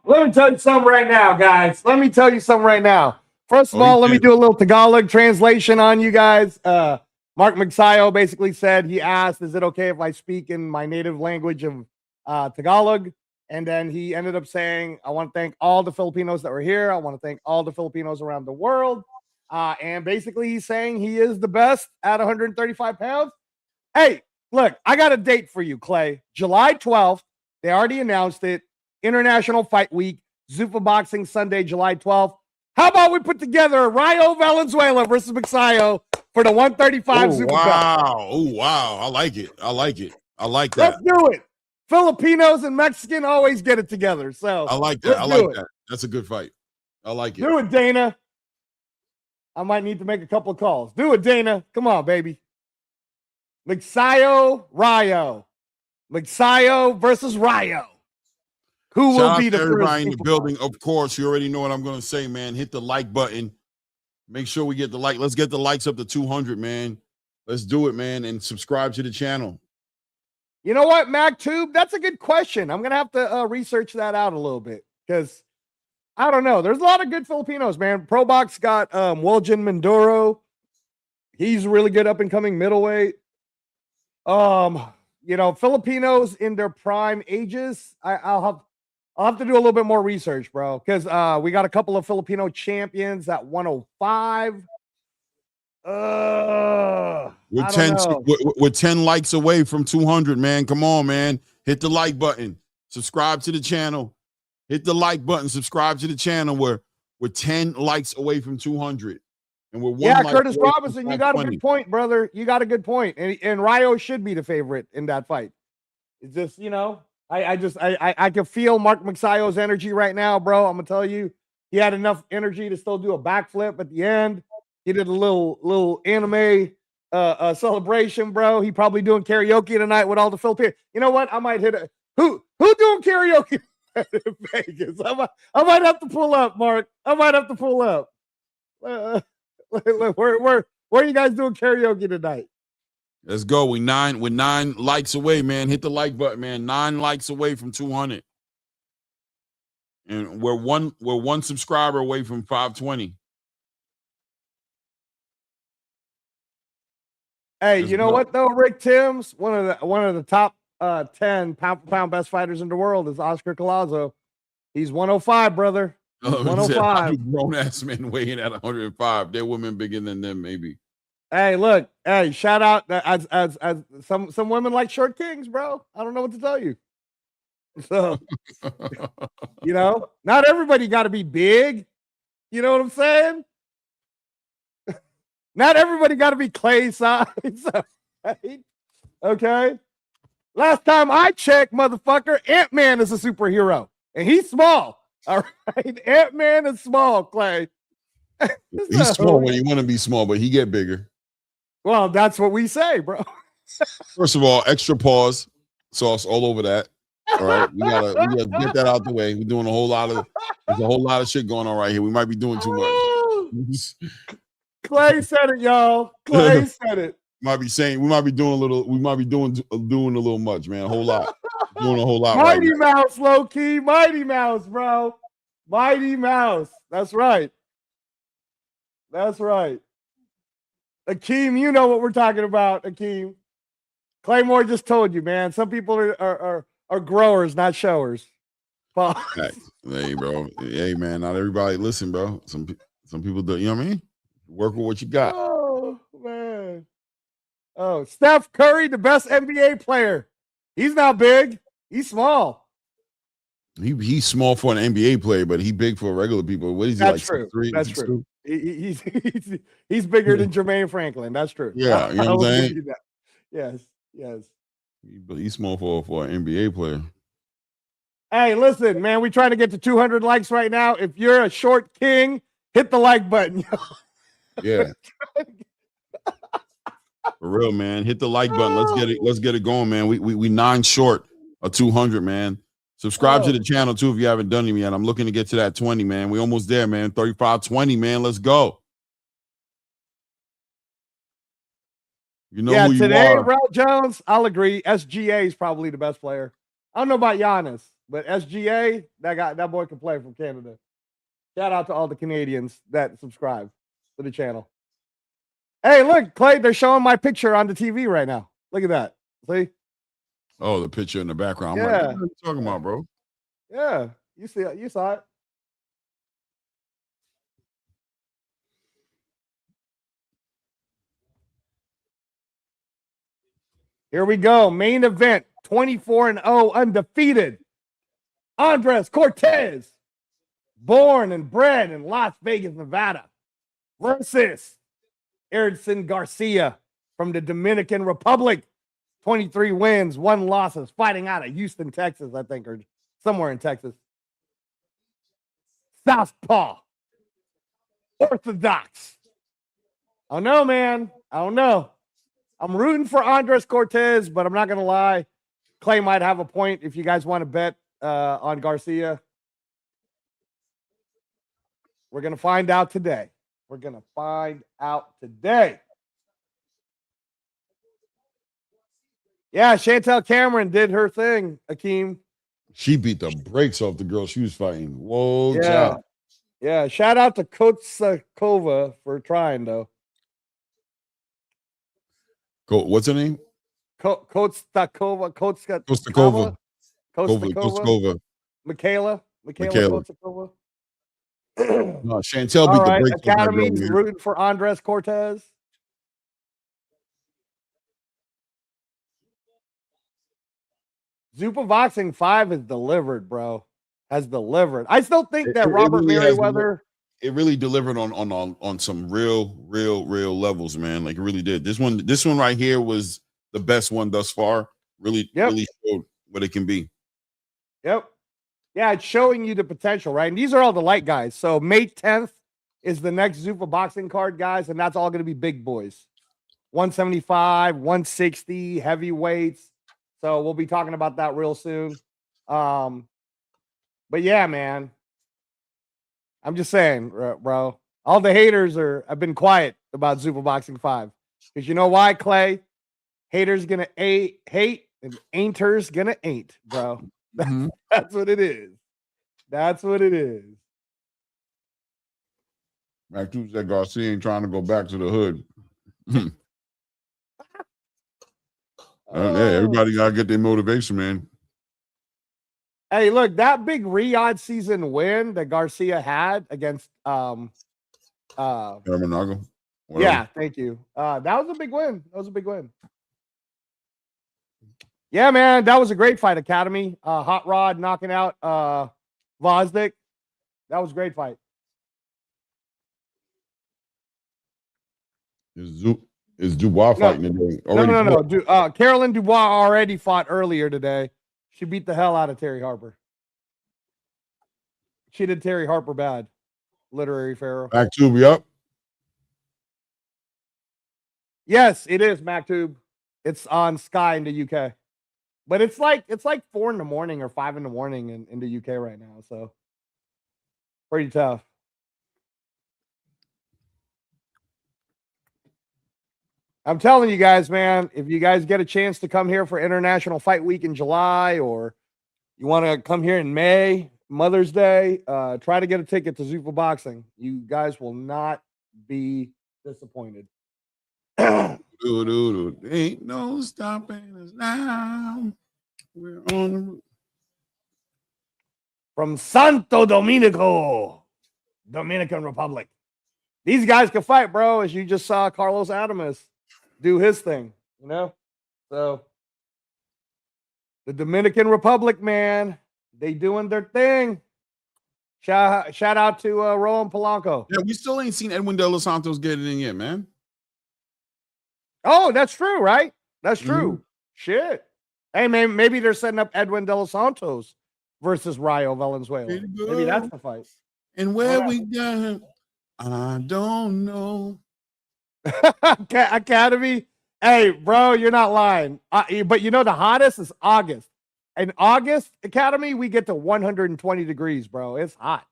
Let me tell you something right now, guys. Let me tell you something right now. First of all, let me do a little Tagalog translation on you guys. Mark Magsayo basically said, he asked, is it okay if I speak in my native language of Tagalog? And then he ended up saying, I want to thank all the Filipinos that were here. I want to thank all the Filipinos around the world. And basically he's saying he is the best at 135 pounds. Hey, look, I got a date for you, Clay. July 12th. They already announced it. International Fight Week, Zuffa Boxing Sunday, July 12th. How about we put together Rayo Valenzuela versus Magsayo for the 135 Zuffa belt? Oh, wow. I like it. I like it. I like that. Let's do it. Filipinos and Mexican always get it together. So I like that. I like that. That's a good fight. I like it. Do it, Dana. I might need to make a couple of calls. Do it, Dana. Come on, baby. Magsayo, Rayo. Magsayo versus Rayo. Who will be the first? Everybody in the building? Of course, you already know what I'm going to say, man. Hit the like button. Make sure we get the like. Let's get the likes up to 200, man. Let's do it, man. And subscribe to the channel. You know what, MacTube? That's a good question. I'm going to have to research that out a little bit because I don't know. There's a lot of good Filipinos, man. ProBox got Wiljan Mindoro. He's really good up and coming middleweight. You know, Filipinos in their prime ages. I'll have to do a little bit more research, bro, because we got a couple of Filipino champions at 105. We're 10 likes away from 200, man. Come on, man. Hit the like button. Subscribe to the channel. Hit the like button. Subscribe to the channel. We're 10 likes away from 200. And we're one Curtis Robinson, you got a good point, brother. You got a good point. And Rayo should be the favorite in that fight. It's just, you know, I can feel Mark Magsayo's energy right now, bro. I'm gonna tell you, he had enough energy to still do a backflip at the end. He did a little anime celebration, bro. He probably doing karaoke tonight with all the Filipinos. You know what? I might hit a who doing karaoke in Vegas. I might have to pull up, Mark. I might have to pull up. Where are you guys doing karaoke tonight? Let's go. We're 9 likes away, man. Hit the like button, man. 9 likes away from 200. And we're one subscriber away from 520. Hey, you know what though, Rick Timms, one of the top 10 pound for pound best fighters in the world is Oscar Collazo. He's 105, brother. 105. Grown ass men weighing at 105. They're women bigger than them, maybe. Hey, look, hey, shout out as some women like short kings, bro. I don't know what to tell you. So, you know, not everybody got to be big. You know what I'm saying? Not everybody got to be Clay size. Right? Okay. Last time I checked, motherfucker, Ant-Man is a superhero, and he's small. All right, Ant-Man is small, Clay. He's small when you want to be small, but he get bigger. Well, that's what we say, bro. First of all, extra pause sauce all over that. All right, we gotta get that out the way. We're doing there's a whole lot of shit going on right here. We might be doing too much. Clay said it, y'all. Clay said it. We might be doing a little much, man. A whole lot. Doing a whole lot. Mighty right Mouse, now. Low key. Mighty Mouse, bro. Mighty Mouse. That's right. That's right. Akeem, you know what we're talking about, Akeem. Claymore just told you, man. Some people are growers, not showers. Hey, bro. Hey, man. Not everybody. Listen, bro. Some people do. You know what I mean? Work with what you got. Oh man. Oh, Steph Curry, the best NBA player. He's not big. He's small. He's small for an NBA player, but he big for regular people. What is he That's like? true. 6'3", That's 6'2"? true. He's bigger than Jermaine Franklin. That's true. Yeah, you know what I'm saying? Yes, yes. But he's small for an NBA player. Hey, listen, man, we're trying to get to 200 likes right now. If you're a short king, hit the like button. Yeah. For real, man. Hit the like button. Let's get it going, man. We 9 short of 200, man. Subscribe to the channel too if you haven't done it yet. I'm looking to get to that 20, man. We almost there, man. 35, 20, man. Let's go. You know who you today, are. Ralph Jones, I'll agree. SGA is probably the best player. I don't know about Giannis, but SGA, that boy can play from Canada. Shout out to all the Canadians that subscribe to the channel. Hey, look, Clay, they're showing my picture on the TV right now. Look at that. See? Oh, the picture in the background. I'm Yeah. like, what are you talking about, bro? Yeah. You see it. You saw it. Here we go. Main event. 24-0 undefeated. Andres Cortez, born and bred in Las Vegas, Nevada, versus Edson Garcia from the Dominican Republic. 23 wins, 1 losses, fighting out of Houston, Texas, I think, or somewhere in Texas. Southpaw. Orthodox. I don't know, man. I don't know. I'm rooting for Andres Cortez, but I'm not going to lie. Clay might have a point if you guys want to bet on Garcia. We're going to find out today. We're going to find out today. Yeah, Chantel Cameron did her thing, Akeem. She beat the brakes off the girl she was fighting. Whoa, Yeah. child. Yeah, shout out to Kotsakova for trying, though. What's her name? Kotsakova. Kostakova. Michaela Kotsakova. No, Chantel beat the brakes off that Academy girl, man. rooting for Andres Cortez. Zupa Boxing 5 has delivered, bro. Has delivered. I still think that Robert Merriweather. It really delivered on some real levels, man. Like it really did. This one right here was the best one thus far. Really showed what it can be. Yep. Yeah, it's showing you the potential, right? And these are all the light guys. So May 10th is the next Zuffa boxing card, guys, and that's all going to be big boys. 175, 160, heavyweights. So we'll be talking about that real soon. But yeah, man. I'm just saying, bro. All the haters have been quiet about Zuffa Boxing 5. Because you know why, Clay? Haters gonna hate, and ain'ters gonna ain't, bro. Mm-hmm. That's what it is. That's what it is. Mac 2 said Garcia ain't trying to go back to the hood. Hey, everybody gotta get their motivation, man. Hey, look, that big Riyadh season win that Garcia had against Hermanago. Yeah, thank you. That was a big win. That was a big win. Yeah, man, that was a great fight, Academy. Hot Rod knocking out Vosdick. That was a great fight. Is Dubois fighting today? No. Carolyn Dubois already fought earlier today. She beat the hell out of Terry Harper. She did Terry Harper bad. Literary Pharaoh. MacTube, yep. Yes, it is MacTube. It's on Sky in the UK. But it's like 4 in the morning or 5 in the morning in the UK right now. So pretty tough. I'm telling you guys, man, if you guys get a chance to come here for International Fight Week in July, or you want to come here in May, Mother's Day, try to get a ticket to Zuffa Boxing. You guys will not be disappointed. Ain't no stopping us now. We're on the route. From Santo Domingo, Dominican Republic. These guys can fight, bro, as you just saw Carlos Adames do his thing. You know, so the Dominican Republic, man, they doing their thing. Shout out to Rowan Polanco. Yeah, we still ain't seen Edwin De Los Santos get it in yet, man. Oh, that's true, right? That's true. Shit. Hey, man, maybe they're setting up Edwin De Los Santos versus Rayo Valenzuela. Maybe that's the fight. And where we got, I don't know. Academy. Hey, bro, you're not lying. But you know the hottest is August. In August, Academy, we get to 120 degrees, bro. It's hot.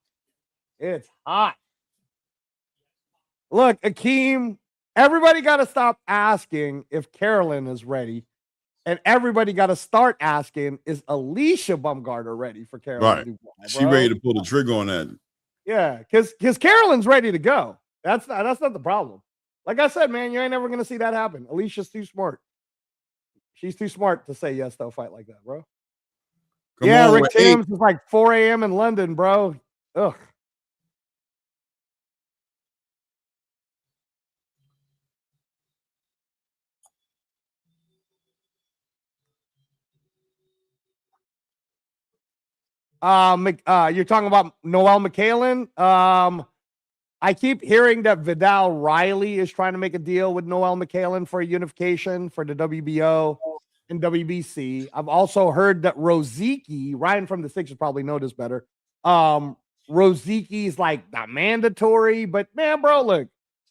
It's hot. Look, Akeem, everybody got to stop asking if Carolyn is ready. And everybody got to start asking, is Alicia Bumgarner ready for Carolyn? Right. Dubois, She ready to pull the trigger on that. Yeah, because Carolyn's ready to go. That's not the problem. Like I said, man, you ain't never gonna see that happen. Alicia's too smart. She's too smart to say yes to a fight like that, bro. Come yeah, on, Rick Timms is like 4 a.m. in London, bro. Ugh. You're talking about Noel McCallan. I keep hearing that Vidal Riley is trying to make a deal with Noel McCallan for a unification for the WBO and WBC. I've also heard that Rozicki, Ryan from the Sixers probably know this better. Rozicki's like the mandatory, but man, bro, look,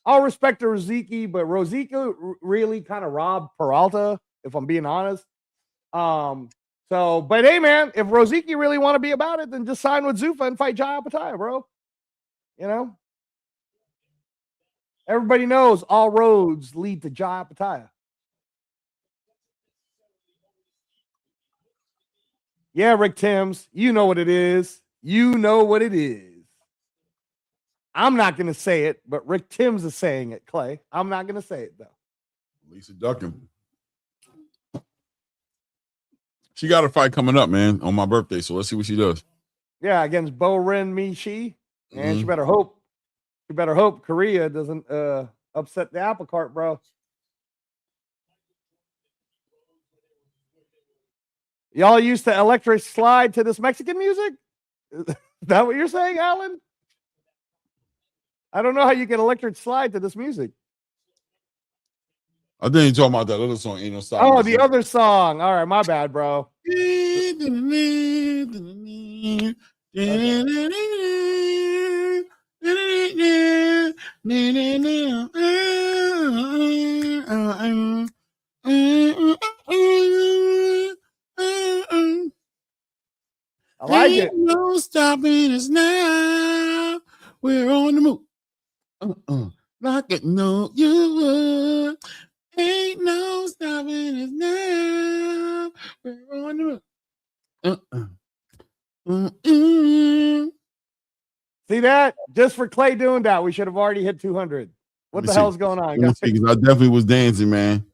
all respect to Rozicki, but Rozicki really kind of robbed Peralta, if I'm being honest. But hey, man, if Rozicki really want to be about it, then just sign with Zuffa and fight Jai Apataya, bro. You know? Everybody knows all roads lead to Jai Apataya. Yeah, Rick Timms, you know what it is. You know what it is. I'm not going to say it, but Rick Timms is saying it, Clay. I'm not going to say it, though. Lisa Duckin. She got a fight coming up, man, on my birthday. So let's see what she does. Yeah, against Bo Ren Mishi. And she better hope. She better hope Korea doesn't upset the apple cart, bro. Y'all used to electric slide to this Mexican music? Is that what you're saying, Alan? I don't know how you can electric slide to this music. I think you're talking about that other song, Ain't No Stopping. Oh, the other song. All right, my bad, bro. I like it. No stopping us now. We're on the move. Like it, no, you would. Ain't no stopping us now. We're on the move. See that? Just for Clay doing that, we should have already hit 200. What the hell's going on, guys? I definitely was dancing, man.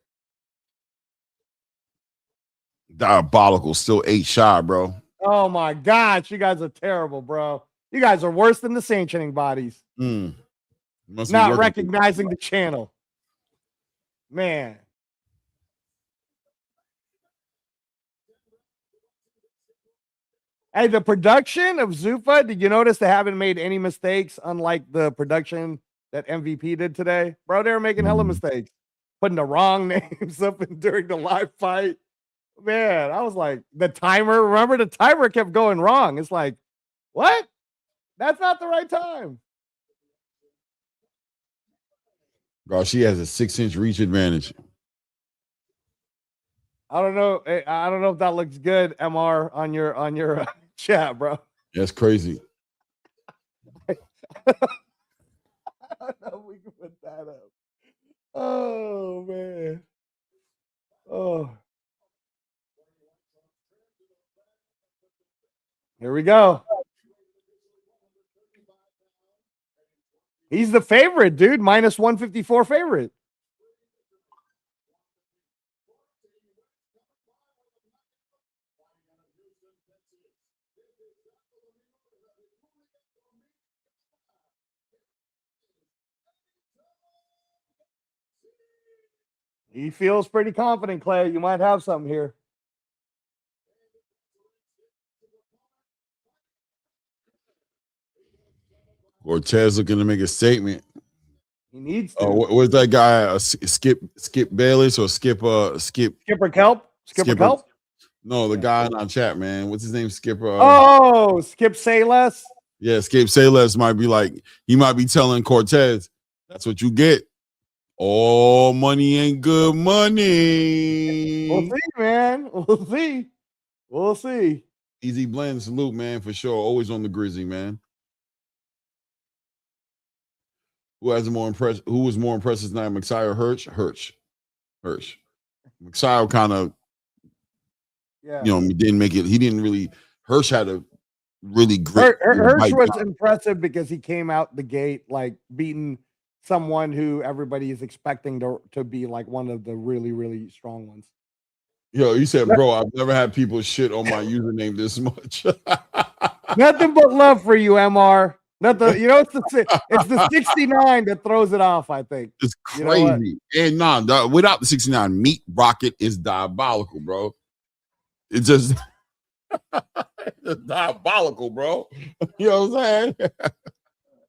Diabolical, still 8 shy, bro. Oh my gosh, you guys are terrible, bro. You guys are worse than the sanctioning bodies. Not recognizing the channel. Man. Hey, the production of Zupa, did you notice they haven't made any mistakes, unlike the production that MVP did today? Bro, they were making hella mistakes. Putting the wrong names up during the live fight. Man, I was like, the timer, remember the timer kept going wrong. It's like, what? That's not the right time. Garcia has a 6-inch reach advantage. I don't know. I don't know if that looks good, MR, on your chat, bro. That's crazy. I don't know if we can put that up. Oh man. Oh. Here we go. He's the favorite, dude. Minus 154 favorite. He feels pretty confident, Clay. You might have something here. Cortez looking to make a statement. He needs to. What's that guy? Skip Bayless or Skipper Kelp? Skipper Kelp? No, the guy in our chat, man. What's his name? Skipper. Oh, Skip Say Less. Yeah, Skip Say Less might be like, he might be telling Cortez, that's what you get. All money ain't good money. We'll see, man. We'll see. Easy blend, salute, man, for sure. Always on the Grizzly, man. Who was more impressive tonight? Messiah or Hirsch? Messiah kind of, didn't make it. He didn't really. Hirsch had a really great. Hirsch was impressive because he came out the gate like beating someone who everybody is expecting to be like one of the really, really strong ones. Yo, you said, bro, I've never had people shit on my username this much. Nothing but love for you, MR. Nothing, it's the 69 that throws it off, I think. It's crazy. And without the 69, Meat Rocket is diabolical, bro. It's just it's diabolical, bro. You know what I'm saying?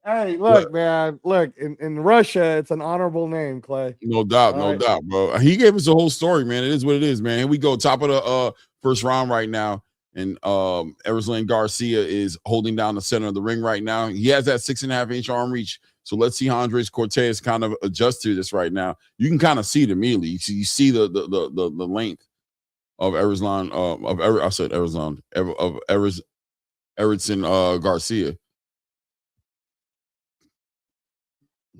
Hey, look, man. Look, in Russia, it's an honorable name, Clay. No doubt, bro. He gave us the whole story, man. It is what it is, man. Here we go. Top of the first round right now. And Erisland Garcia is holding down the center of the ring right now. He has that 6.5-inch arm reach. So let's see how Andres Cortez kind of adjusts to this right now. You can kind of see it immediately. You see the length of Erisland, Erickson Garcia.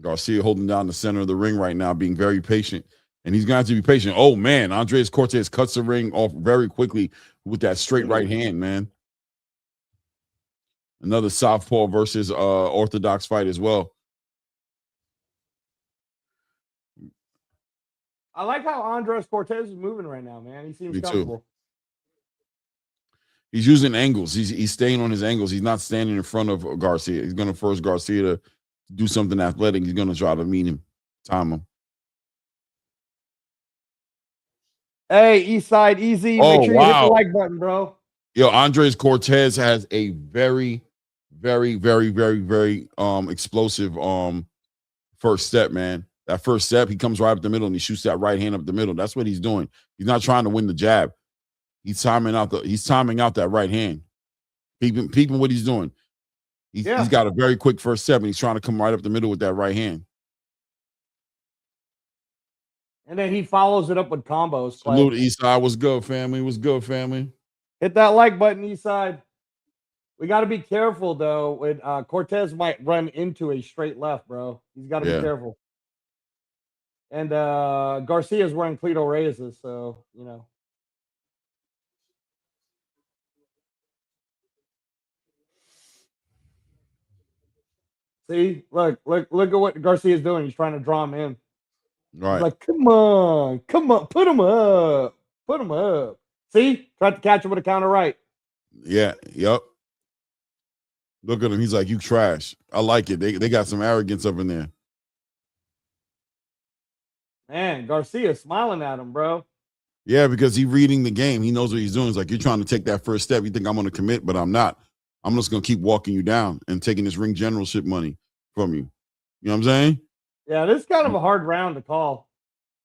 Garcia holding down the center of the ring right now, being very patient. And he's going to have to be patient. Oh, man, Andres Cortez cuts the ring off very quickly with that straight right hand, man. Another southpaw versus orthodox fight as well. I like how Andres Cortez is moving right now, man. He seems comfortable. He's using angles. He's staying on his angles. He's not standing in front of Garcia. He's going to force Garcia to do something athletic. He's going to try to meet him, time him. Hey, East Side Easy. Make sure you hit the like button, bro. Yo, Andres Cortez has a very, very, very, very, very explosive first step, man. That first step, he comes right up the middle and he shoots that right hand up the middle. That's what he's doing. He's not trying to win the jab. He's timing out that right hand. Peeping what he's doing. He's got a very quick first step and he's trying to come right up the middle with that right hand. And then he follows it up with combos. Salute, Eastside. What's good, family? What's good, family? Hit that like button, Eastside. We got to be careful, though. With Cortez might run into a straight left, bro. He's got to be careful. And Garcia's wearing Cleto Reyes, so, See? Look at what Garcia's doing. He's trying to draw him in. Right. He's like, come on, put him up. See? Tried to catch him with a counter right. Yeah, yep. Look at him. He's like, you trash. I like it. They got some arrogance up in there. Man, Garcia's smiling at him, bro. Yeah, because he's reading the game. He knows what he's doing. He's like, you're trying to take that first step. You think I'm going to commit, but I'm not. I'm just going to keep walking you down and taking this ring generalship money from you. You know what I'm saying? Yeah, this is kind of a hard round to call.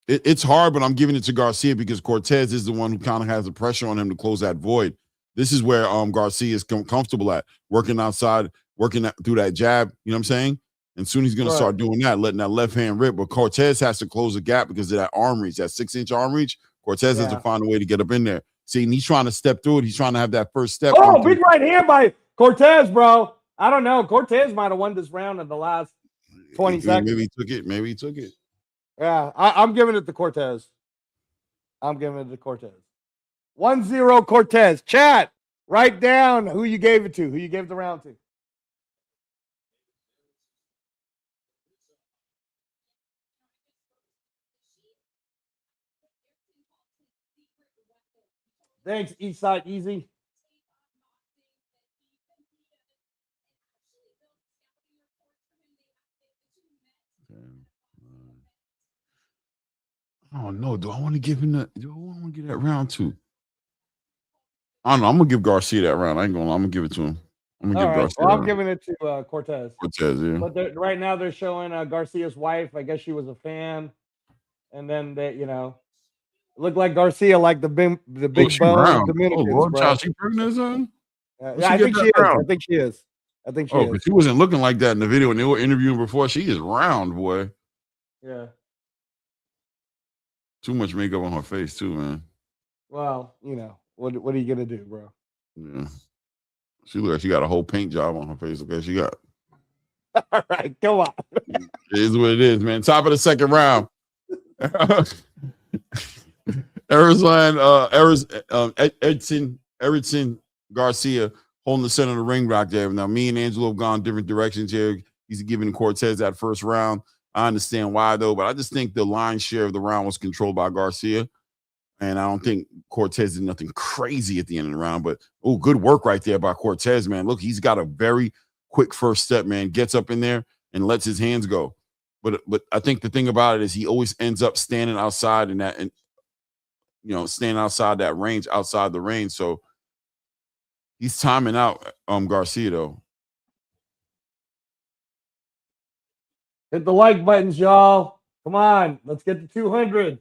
It's hard, but I'm giving it to Garcia because Cortez is the one who kind of has the pressure on him to close that void. This is where Garcia is comfortable at, working outside, working through that jab. You know what I'm saying? And soon he's going to start doing that, letting that left hand rip. But Cortez has to close the gap because of that arm reach, that 6-inch arm reach. Cortez has to find a way to get up in there. See, and he's trying to step through it. He's trying to have that first step. Oh, big right hand by Cortez, bro. I don't know. Cortez might have won this round in the last 20 seconds. Maybe he took it. Yeah, I'm giving it to Cortez. 1-0 Cortez. Chat, write down who you gave it to, who you gave the round to. Thanks, Eastside Easy. Oh no, do I want to give him that? Do I want to give that round to? I don't know. I'm gonna give Garcia that round. I ain't gonna lie. I'm gonna give it to him. I'm gonna All give right. Garcia Well, that I'm round. giving it to Cortez. Cortez, yeah. But right now they're showing Garcia's wife. I guess she was a fan, and then they, looked like Garcia, like the big She bone round. Dominicans, Oh Lord, bro. child, she pregnant, son? Yeah, I think she is. I think she is. I think she Oh, is. because she wasn't looking like that in the video when they were interviewing before. She is round, boy. Yeah. Too much makeup on her face, too, man. Well, what are you gonna do, bro? Yeah. She look like she got a whole paint job on her face. Okay, she got. All right, come on. It is what it is, man. Top of the second round. Edson Garcia holding the center of the ring right there. Now, me and Angelo have gone different directions here. He's giving Cortez that first round. I understand why, though, but I just think the lion's share of the round was controlled by Garcia. And I don't think Cortez did nothing crazy at the end of the round. But, good work right there by Cortez, man. Look, he's got a very quick first step, man. Gets up in there and lets his hands go. But I think the thing about it is he always ends up standing outside in that, and standing outside that range, outside the range. So he's timing out Garcia, though. Hit the like buttons, y'all. Come on, let's get to 200.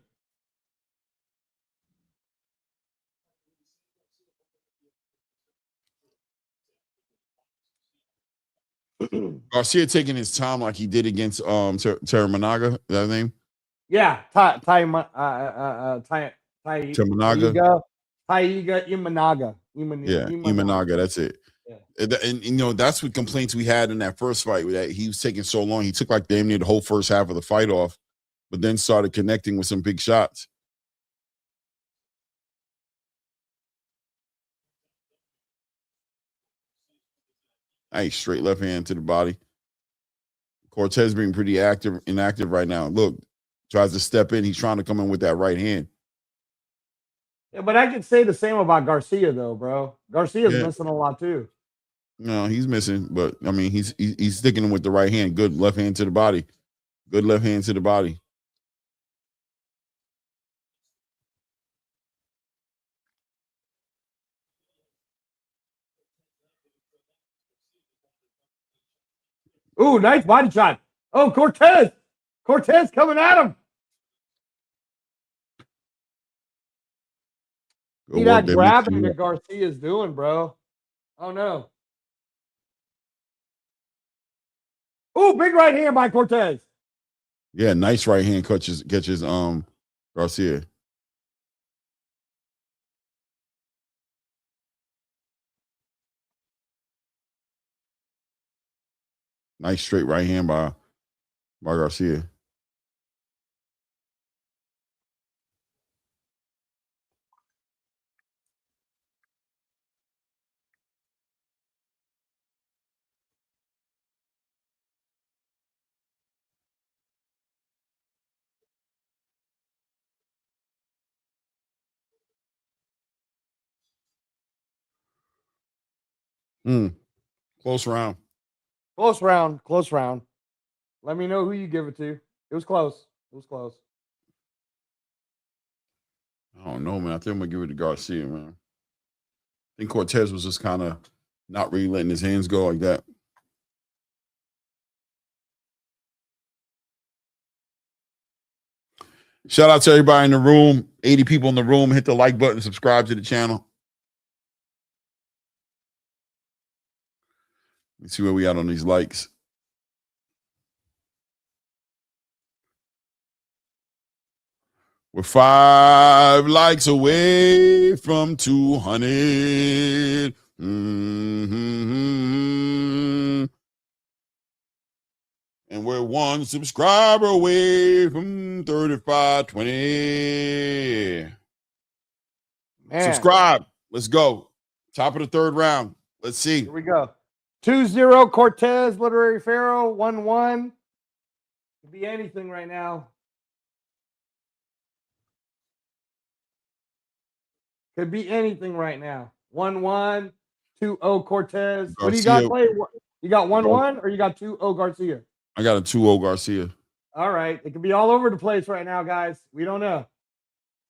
Garcia taking his time like he did against Terramanaga. Is that his name? Yeah, Taiga Imanaga. Imanaga. That's it. Yeah. And that's what complaints we had in that first fight. That he was taking so long. He took like damn near the whole first half of the fight off, but then started connecting with some big shots. Nice straight left hand to the body. Cortez being pretty inactive right now. Look, tries to step in. He's trying to come in with that right hand. Yeah, but I could say the same about Garcia, though, bro. Garcia's missing a lot too. No, he's missing, but I mean, he's sticking with the right hand. Good left hand to the body. Good left hand to the body. Ooh, nice body shot. Oh, Cortez coming at him. See that grabbing that Garcia's doing, bro. Oh no. Ooh, big right hand by Cortez. Yeah, nice right hand catches Garcia. Nice straight right hand by Garcia. Close round. Close round. Let me know who you give it to. It was close. I don't know, man. I think I'm gonna give it to Garcia, man. I think Cortez was just kind of not really letting his hands go like that. Shout out to everybody in the room. 80 people in the room. Hit the like button. Subscribe to the channel. Let's see where we at on these likes. We're 5 likes away from 200. And we're 1 subscriber away from 3520. Subscribe. Let's go. Top of the third round. Let's see. Here we go. 2-0 Cortez, Literary Pharaoh, 1-1. Could be anything right now. Could be anything right now. 1-1, 2-0 Cortez. Garcia, what do you got, Clay? You got 1-1 or you got 2-0 Garcia? I got a 2-0 Garcia. All right. It could be all over the place right now, guys. We don't know.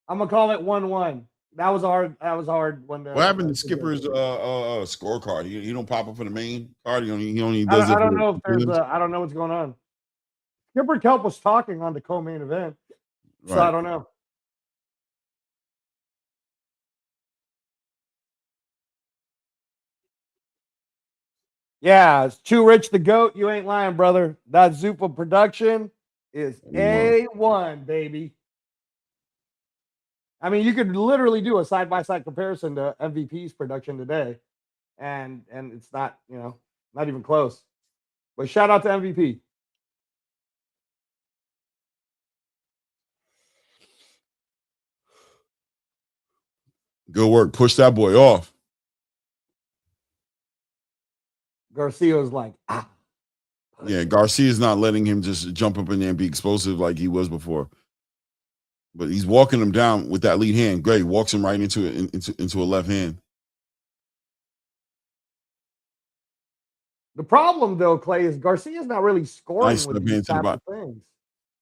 I'm gonna call it 1-1. That was hard. That was hard when What happened to Skipper's scorecard? He don't pop up for the main card. He only does it. I don't know if there's I don't know what's going on. Skipper Kelp was talking on the co-main event, so Right. I don't know. Yeah, it's Too Rich the GOAT. You ain't lying, brother. That Zupa production is A1, baby. I mean, you could literally do a side-by-side comparison to MVP's production today, and it's not, not even close. But shout out to MVP. Good work. Push that boy off. Garcia was like, ah. Yeah, Garcia's not letting him just jump up in there and be explosive like he was before. But he's walking him down with that lead hand. Great, walks him right into a left hand. The problem, though, Clay, is Garcia's not really scoring Nice with these type of things.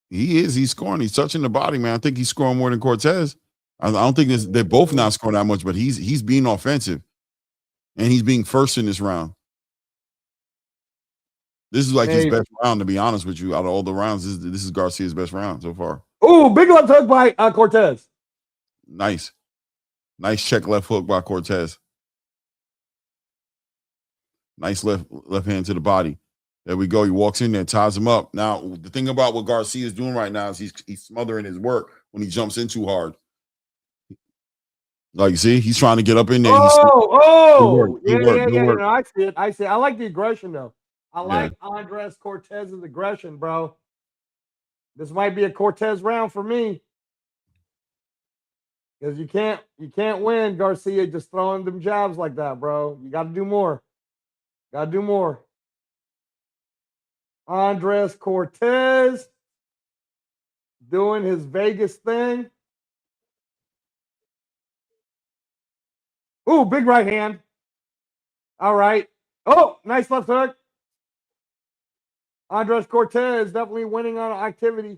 He is. He's scoring. He's touching the body, man. I think he's scoring more than Cortez. I don't think they're both not scoring that much, but he's being offensive, and he's being first in this round. This is like his best round, to be honest with you. Out of all the rounds, this is Garcia's best round so far. Ooh, big left hook by Cortez. Nice check left hook by Cortez. Nice left hand to the body. There we go. He walks in there, ties him up. Now, the thing about what Garcia is doing right now is he's smothering his work when he jumps in too hard. Like, see, he's trying to get up in there. Yeah. Work. I see it. I like the aggression, though. I like Andres Cortez's aggression, bro. This might be a Cortez round for me. Because you can't win, Garcia, just throwing them jabs like that, bro. You got to do more. Andres Cortez doing his Vegas thing. Ooh, big right hand. All right. Oh, nice left hook. Andres Cortez definitely winning on activity.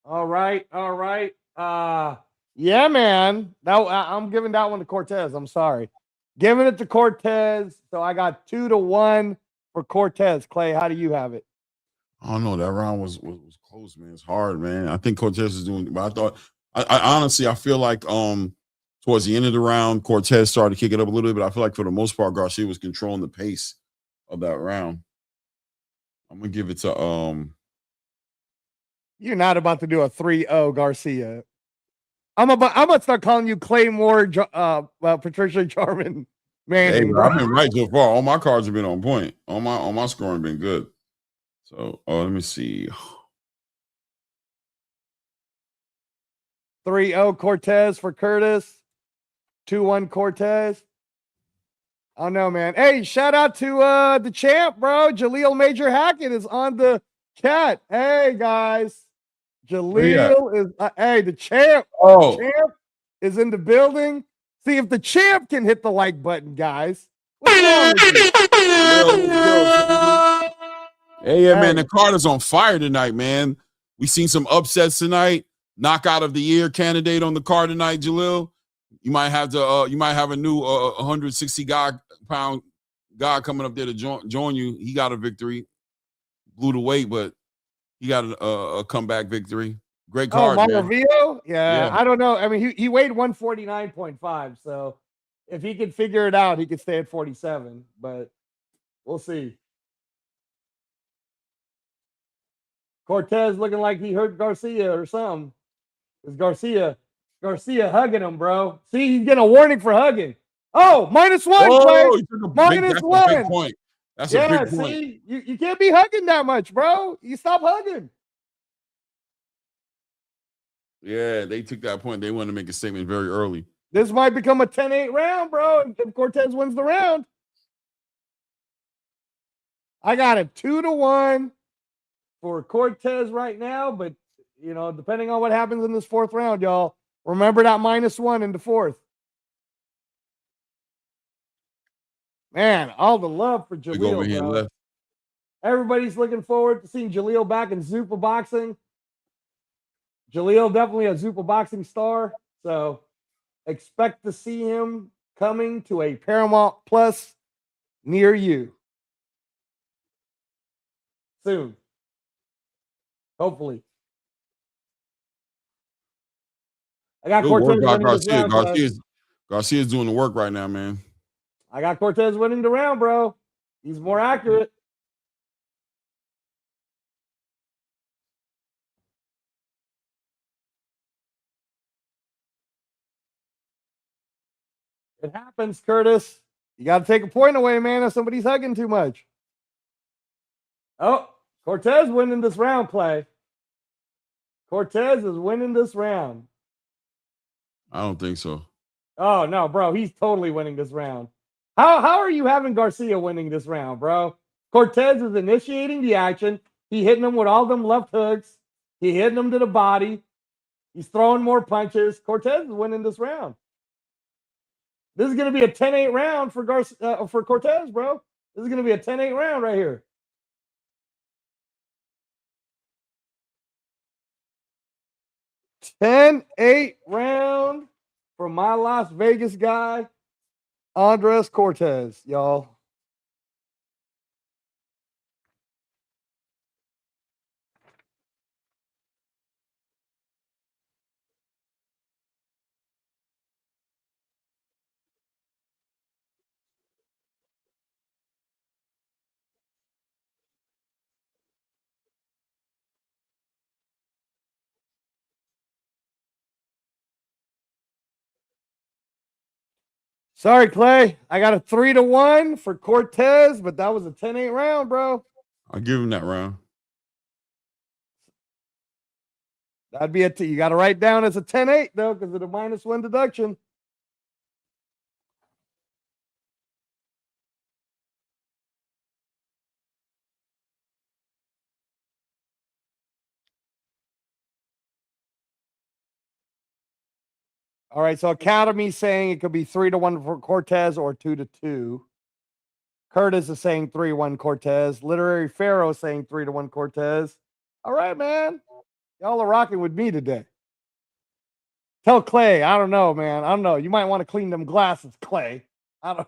All right. Yeah, man. I'm giving that one to Cortez. I'm sorry. Giving it to Cortez. So I got 2-1 for Cortez. Clay, how do you have it? I don't know. That round was close, man. It's hard, man. I think Cortez is doing, but I honestly, I feel like towards the end of the round, Cortez started to kick it up a little bit, but I feel like for the most part, Garcia was controlling the pace of that round. I'm gonna give it to You're not about to do a 3-0 Garcia. I'm gonna start calling you Claymore Patricia Jarman. Man, hey, I've been right so far. All my cards have been on point. All my scoring been good. So let me see. 3-0 Cortez for Curtis. 2-1 Cortez. Oh no, man. Hey, shout out to the champ, bro. Jaleel Major Hackett is on the chat. Hey guys. Jaleel is the champ. Oh, the champ is in the building. See if the champ can hit the like button, guys. What's wrong with you? Hey, man, the card is on fire tonight, man. We seen some upsets tonight. Knockout of the year candidate on the card tonight, Jalil. You might have a new 160-pound guy coming up there to join you. He got a victory, blew the weight, but he got a comeback victory. Great card, Maravio? Yeah, I don't know. I mean, he weighed 149.5, so if he could figure it out, he could stay at 47, but we'll see. Cortez looking like he hurt Garcia or something. Is Garcia hugging him, bro? See, he's getting a warning for hugging. Oh, -1, Clay. -1. Big point. That's a big point. See, you can't be hugging that much, bro. You stop hugging. Yeah, they took that point. They wanted to make a statement very early. This might become a 10-8 round, bro, if Cortez wins the round. I got a 2-1 for Cortez right now, but, depending on what happens in this fourth round, y'all, Remember that -1 in the fourth. Man, all the love for Big Jaleel, overhand bro. left. Everybody's looking forward to seeing Jaleel back in Zupa boxing. Jaleel definitely a Zupa boxing star, so expect to see him coming to a Paramount Plus near you soon. Hopefully. I got Good work Cortez by winning this Garcia. round, bro. Garcia's doing the work right now, man. I got Cortez winning the round, bro. He's more accurate. It happens, Curtis. You got to take a point away, man, if somebody's hugging too much. Oh, Cortez winning this round, Clay. Cortez is winning this round. I don't think so. Oh, no, bro. He's totally winning this round. How are you having Garcia winning this round, bro? Cortez is initiating the action. He hitting him with all them left hooks. He hitting him to the body. He's throwing more punches. Cortez is winning this round. This is going to be a 10-8 round for Cortez, bro. This is going to be a 10-8 round right here. $10-8 round for my Las Vegas guy, Andres Cortez, y'all. Sorry, Clay. I got a 3-1 for Cortez, but that was a 10-8 round, bro. I'll give him that round. That'd be you got to write down as a 10-8, though, because of the -1 deduction. All right, so Academy saying it could be 3-1 for Cortez or 2-2. Curtis is saying 3-1 Cortez. Literary Pharaoh saying 3-1 Cortez. All right, man. Y'all are rocking with me today. Tell Clay, I don't know, man. I don't know. You might want to clean them glasses, Clay. I don't.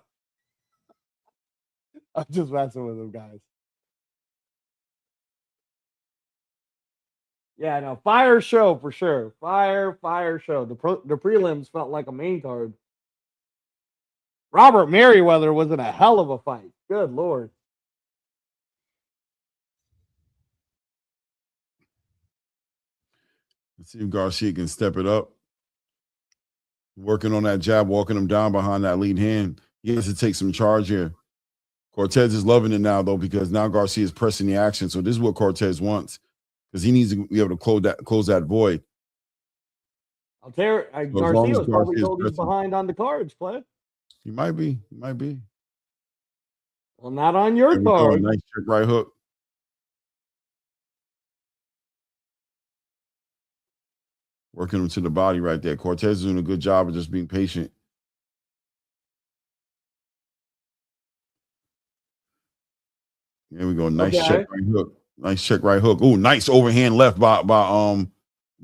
I'm just messing with them, guys. Yeah, no, fire show for sure. Fire show. The prelims felt like a main card. Robert Merriweather was in a hell of a fight. Good Lord. Let's see if Garcia can step it up. Working on that jab, walking him down behind that lead hand. He has to take some charge here. Cortez is loving it now, though, because now Garcia is pressing the action. So this is what Cortez wants, because he needs to be able to close that void. I'll tell you, So Garcia was probably Garcia's holding behind on the cards, Clay. He might be. He might be. Well, not on your card. Nice check right hook. Working him to the body right there. Cortez is doing a good job of just being patient. There we go. Nice check right hook. Nice check right hook. Oh, nice overhand left by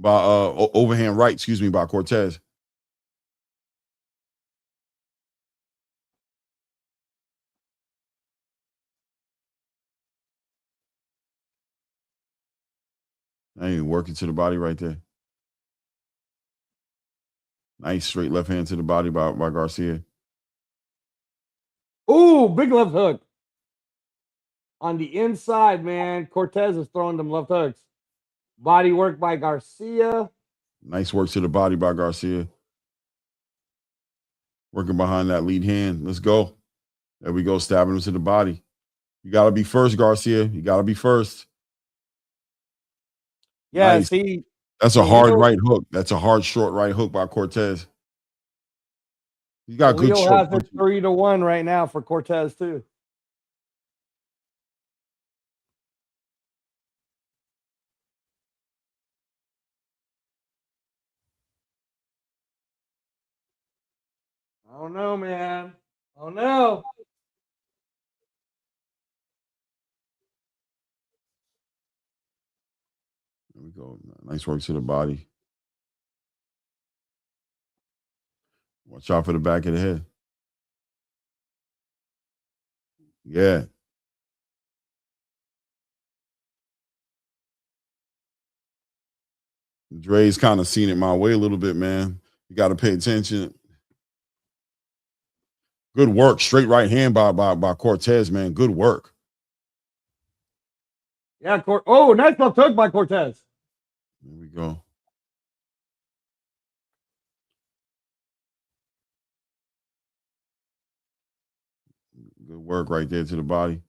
overhand right, excuse me, by Cortez. Hey, working to the body right there. Nice straight left hand to the body by Garcia. Ooh, big left hook. On the inside, man. Cortez is throwing them left hooks. Body work by Garcia. Nice work to the body by Garcia. Working behind that lead hand. Let's go. There we go. Stabbing him to the body. You got to be first, Garcia. You got to be first. Yeah, nice. see. That's a hard right hook. That's a hard short right hook by Cortez. You got good short. Has it 3-1 right now for Cortez too. don't know, man. Oh no. There we go. Nice work to the body. Watch out for the back of the head. Yeah. Dre's kind of seen it my way a little bit, man. You got to pay attention. Good work. Straight right hand by Cortez, man. Good work. Yeah, oh, nice left hook by Cortez. There we go. Good work right there to the body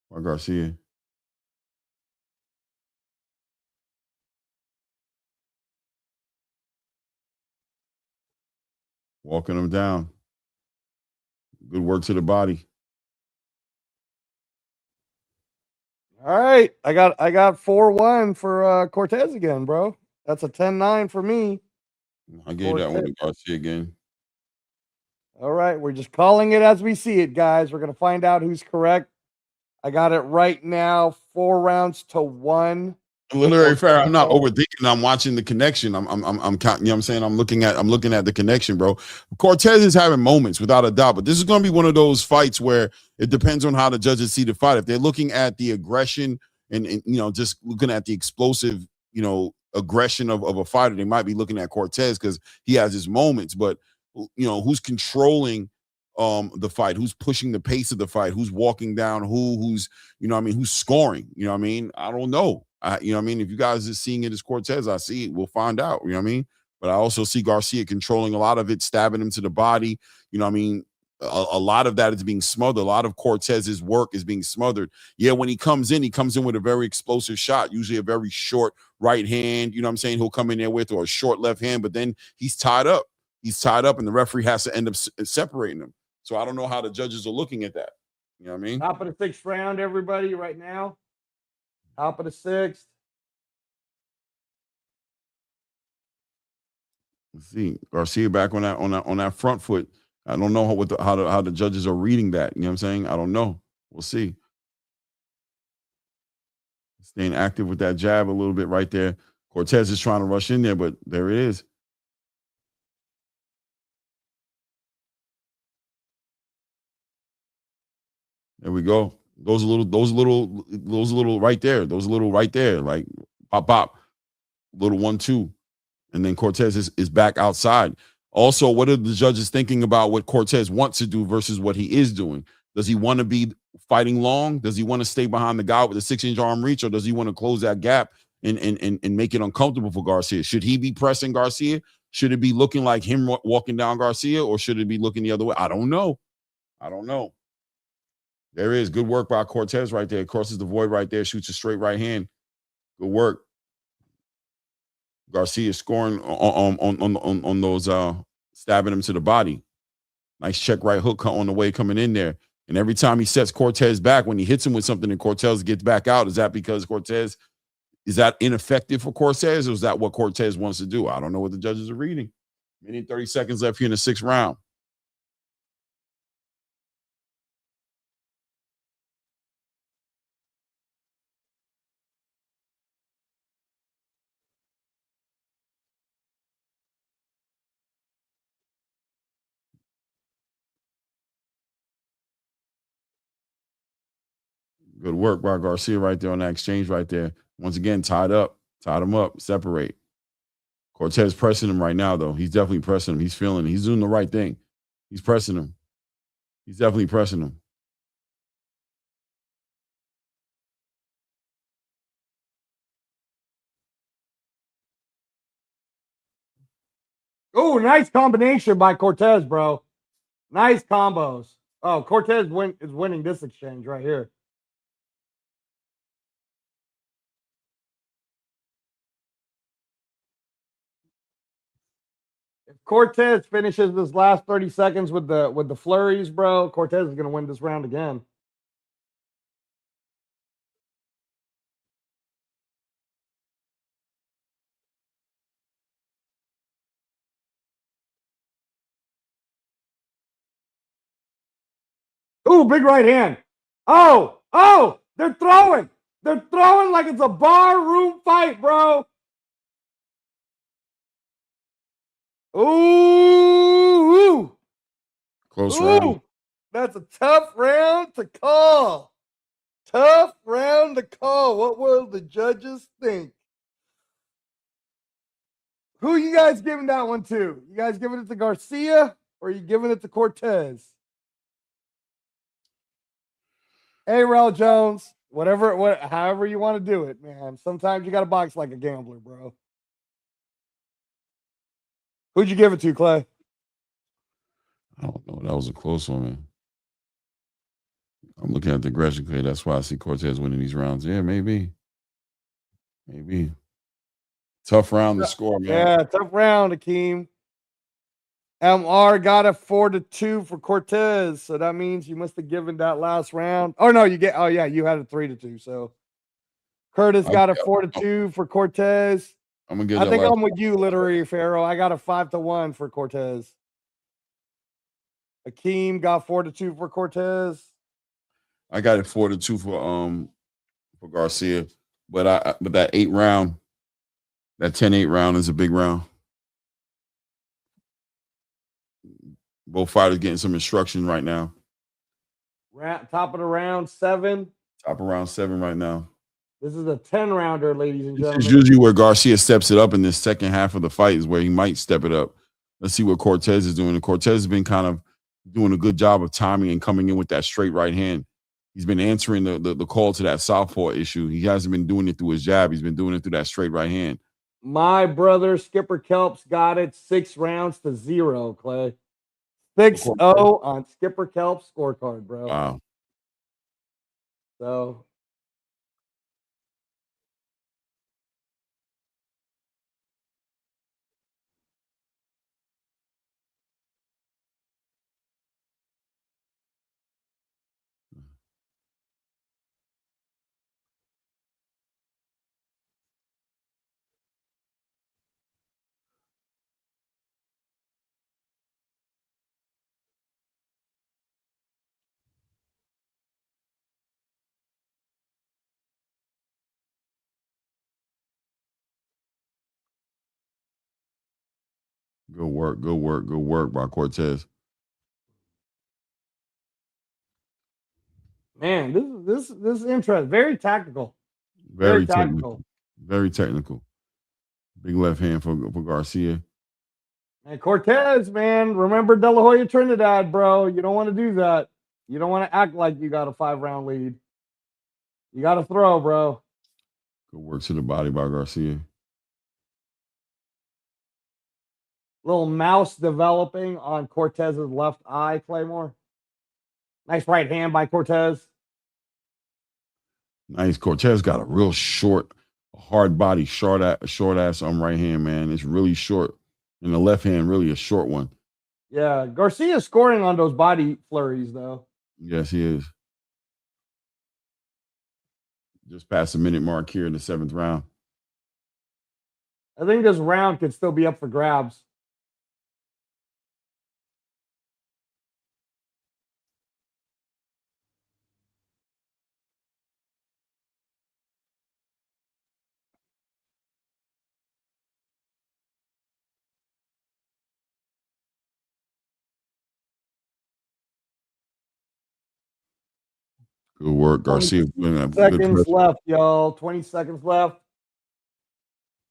by Garcia. Walking him down. Good work to the body. All right. I got 4-1 for Cortez again, bro. That's a 10-9 for me. I gave that one to Garcia again. All right. We're just calling it as we see it, guys. We're gonna find out who's correct. I got it right now, 4 rounds to 1. Literally fair. I'm not overthinking. I'm watching the connection. I'm counting. You know what I'm saying? I'm looking at the connection, bro. Cortez is having moments without a doubt, but this is going to be one of those fights where it depends on how the judges see the fight. If they're looking at the aggression and just looking at the explosive, aggression of a fighter, they might be looking at Cortez because he has his moments. But who's controlling the fight, who's pushing the pace of the fight, who's walking down, who's who's scoring, I don't know. If you guys are seeing it as Cortez, I see it, we'll find out, but I also see Garcia controlling a lot of it, stabbing him to the body. A lot of that is being smothered. A lot of Cortez's work is being smothered. Yeah, when he comes in with a very explosive shot, usually a very short right hand, he'll come in there with, or a short left hand, but then he's tied up, and the referee has to end up separating him. So I don't know how the judges are looking at that. You know what I mean? Top of the 6th round, everybody, right now. Top of the 6th. Let's see. Garcia back on that front foot. I don't know how the judges are reading that. You know what I'm saying? I don't know. We'll see. Staying active with that jab a little bit right there. Cortez is trying to rush in there, but there it is. There we go. Those little right there. Those little right there. Like pop. Little 1-2. And then Cortez is back outside. Also, what are the judges thinking about what Cortez wants to do versus what he is doing? Does he want to be fighting long? Does he want to stay behind the guy with a 6-inch arm reach, or does he want to close that gap and make it uncomfortable for Garcia? Should he be pressing Garcia? Should it be looking like him walking down Garcia, or should it be looking the other way? I don't know. There is good work by Cortez right there. Crosses the void right there, shoots a straight right hand. Good work. Garcia scoring on those stabbing him to the body. Nice check right hook on the way coming in there. And every time he sets Cortez back, when he hits him with something and Cortez gets back out, is that because Cortez, is that ineffective for Cortez, or is that what Cortez wants to do? I don't know what the judges are reading. Minute 30 seconds left here in the 6th round. Good work by Garcia right there on that exchange right there. Once again, tied him up, separate. Cortez pressing him right now, though. He's definitely pressing him. He's feeling it. He's doing the right thing. He's pressing him. He's definitely pressing him. Oh, nice combination by Cortez, bro. Nice combos. Oh, Cortez is winning this exchange right here. If Cortez finishes this last 30 seconds with the flurries, bro, Cortez is going to win this round again. Ooh, big right hand. Oh, they're throwing. They're throwing like it's a bar room fight, bro. Ooh. Close round. That's a tough round to call. Tough round to call. What will the judges think? Who you guys giving that one to? You guys giving it to Garcia or are you giving it to Cortez? Hey, Rel Jones, however you want to do it, man. Sometimes you got to box like a gambler, bro. Who'd you give it to, Clay? I don't know. That was a close one, man. I'm looking at the aggression play. That's why I see Cortez winning these rounds. Yeah, maybe. Tough round to score, man. Yeah, tough round, Akeem. MR got a 4-2 for Cortez, so that means you must have given that last round. Oh no, you had a 3-2. So Curtis got a 4-2 for Cortez. I'm gonna get. I think I'm with you, Literary Pharaoh. I got a 5-1 for Cortez. Akeem got 4-2 for Cortez. I got it 4-2 for Garcia, but that 8 round, that 10-8 round is a big round. Both fighters getting some instruction right now. Top of the round 7. Top of round 7 right now. This is a 10-rounder, ladies and gentlemen. This is usually where Garcia steps it up in this second half of the fight is where he might step it up. Let's see what Cortez is doing. And Cortez has been kind of doing a good job of timing and coming in with that straight right hand. He's been answering the call to that southpaw issue. He hasn't been doing it through his jab. He's been doing it through that straight right hand. My brother Skipper Kelps got it 6 rounds to 0, Clay. 6-0 on Skipper Kelp's scorecard, bro. Wow. So Good work by Cortez. man, this is interesting. Very tactical. Very technical. Very technical. Big left hand for Garcia. And Cortez, man, remember De La Hoya Trinidad, bro. You don't want to do that. You don't want to act like you got a 5-round lead. You got to throw, bro. Good work to the body by Garcia. Little mouse developing on Cortez's left eye, Claymore. Nice right hand by Cortez. Nice. Cortez got a real short, hard body, short ass right hand, man. It's really short. And the left hand, really a short one. Yeah, Garcia's scoring on those body flurries, though. Yes, he is. Just past the minute mark here in the 7th round. I think this round could still be up for grabs. Good work, Garcia. 20 seconds left, y'all. 20 seconds left.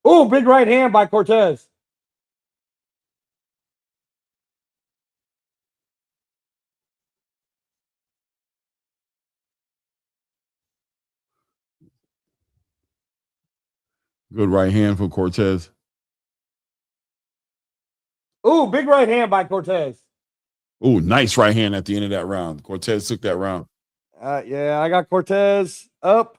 Oh, big right hand by Cortez. Good right hand for Cortez. Oh, big right hand by Cortez. Oh, nice right hand at the end of that round. Cortez took that round. Yeah, I got Cortez up.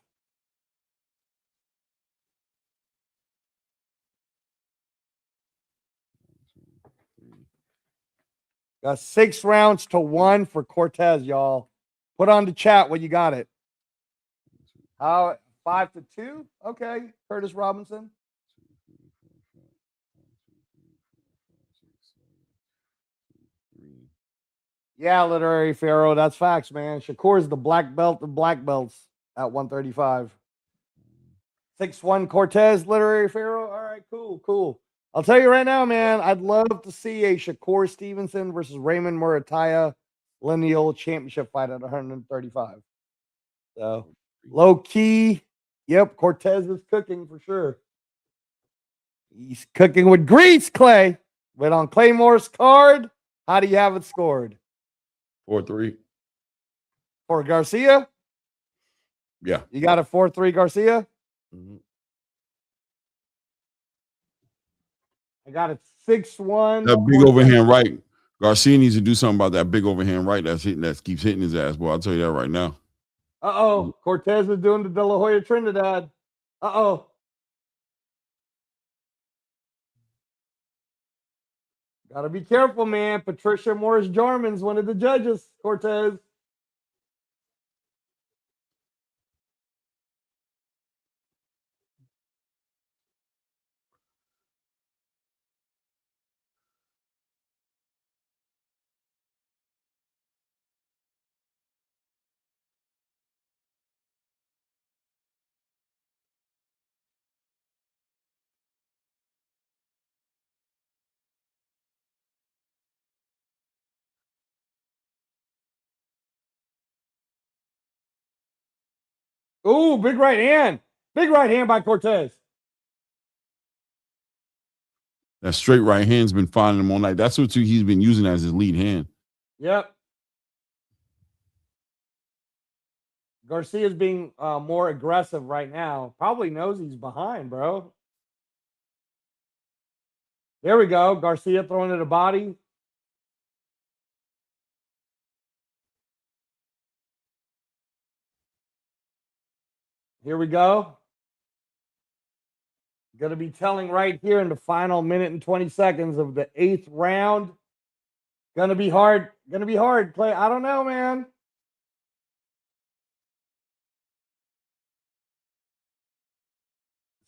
Got 6 rounds to 1 for Cortez, y'all. Put on the chat when you got it. 5-2? Okay, Curtis Robinson. Yeah, literary Pharaoh. That's facts, man. Shakur's the black belt of black belts at 135. 6'1" Cortez, literary Pharaoh. All right, cool. I'll tell you right now, man. I'd love to see a Shakur Stevenson versus Raymond Murataya lineal championship fight at 135. So low key, yep. Cortez is cooking for sure. He's cooking with grease, Clay. But on Claymore's card, how do you have it scored? 4-3. For Garcia? Yeah. You got a 4-3 Garcia? Mm-hmm. I got it 6-1. That big overhand right. Garcia needs to do something about that big overhand right that keeps hitting his ass. Boy, I'll tell you that right now. Uh-oh. Cortez is doing the De La Hoya Trinidad. Uh-oh. Gotta be careful, man. Patricia Morris Jarman's one of the judges, Cortez. Ooh, big right hand. Big right hand by Cortez. That straight right hand's been finding him all night. That's what he's been using as his lead hand. Yep. Garcia's being more aggressive right now. Probably knows he's behind, bro. There we go. Garcia throwing it a body. Here we go. Going to be telling right here in the final minute and 20 seconds of the 8th round. Going to be hard. Going to be hard. Play. I don't know, man.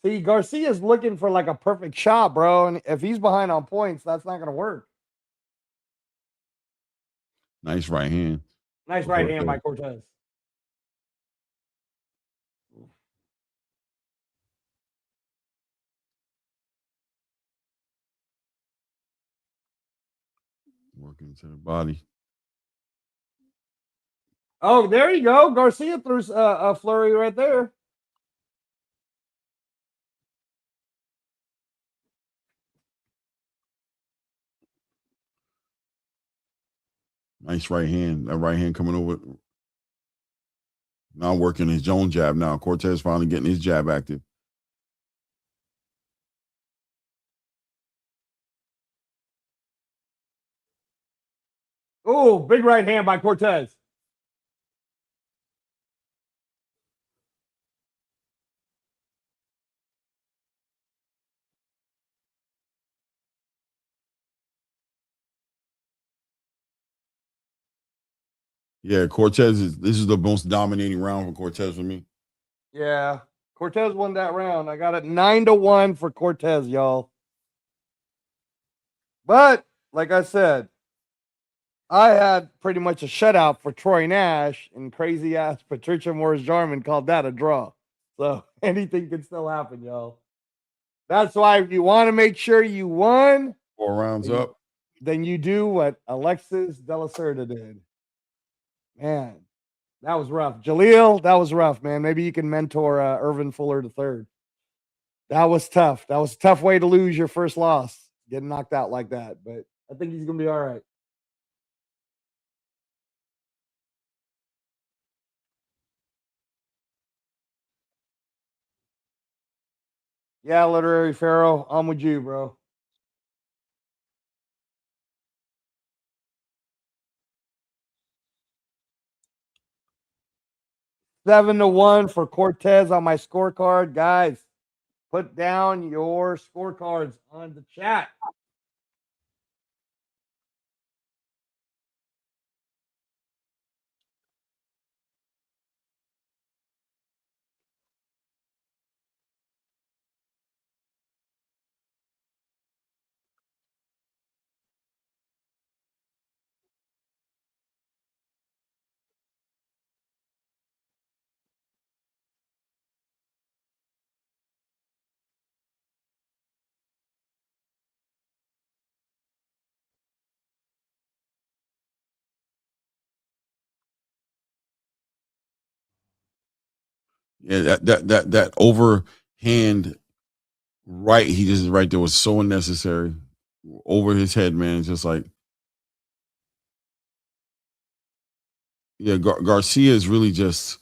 See, Garcia's looking for like a perfect shot, bro. And if he's behind on points, that's not going to work. Nice right hand. Nice right hand by Cortez. Working to the body. Oh, there you go. Garcia threw a flurry right there. Nice right hand. That right hand coming over. Now working his own jab now. Cortez finally getting his jab active. Oh, big right hand by Cortez. Yeah, this is the most dominating round for Cortez for me. Yeah. Cortez won that round. I got it 9-1 for Cortez, y'all. But like I said, I had pretty much a shutout for Troy Nash, and crazy ass Patricia Morris Jarman called that a draw. So anything can still happen, y'all. That's why if you want to make sure you won 4 rounds up, then you do what Alexis De La Cerda did. Man, that was rough. Jaleel, that was rough, man. Maybe you can mentor Irvin Fuller III. That was tough. That was a tough way to lose your first loss, getting knocked out like that. But I think he's going to be all right. Yeah, literary Pharaoh, I'm with you, bro. Seven to 1 for Cortez on my scorecard. Guys, put down your scorecards on the chat. Yeah, that overhand right, he just right there was so unnecessary. Over his head, man. It's just like, yeah, Garcia is really just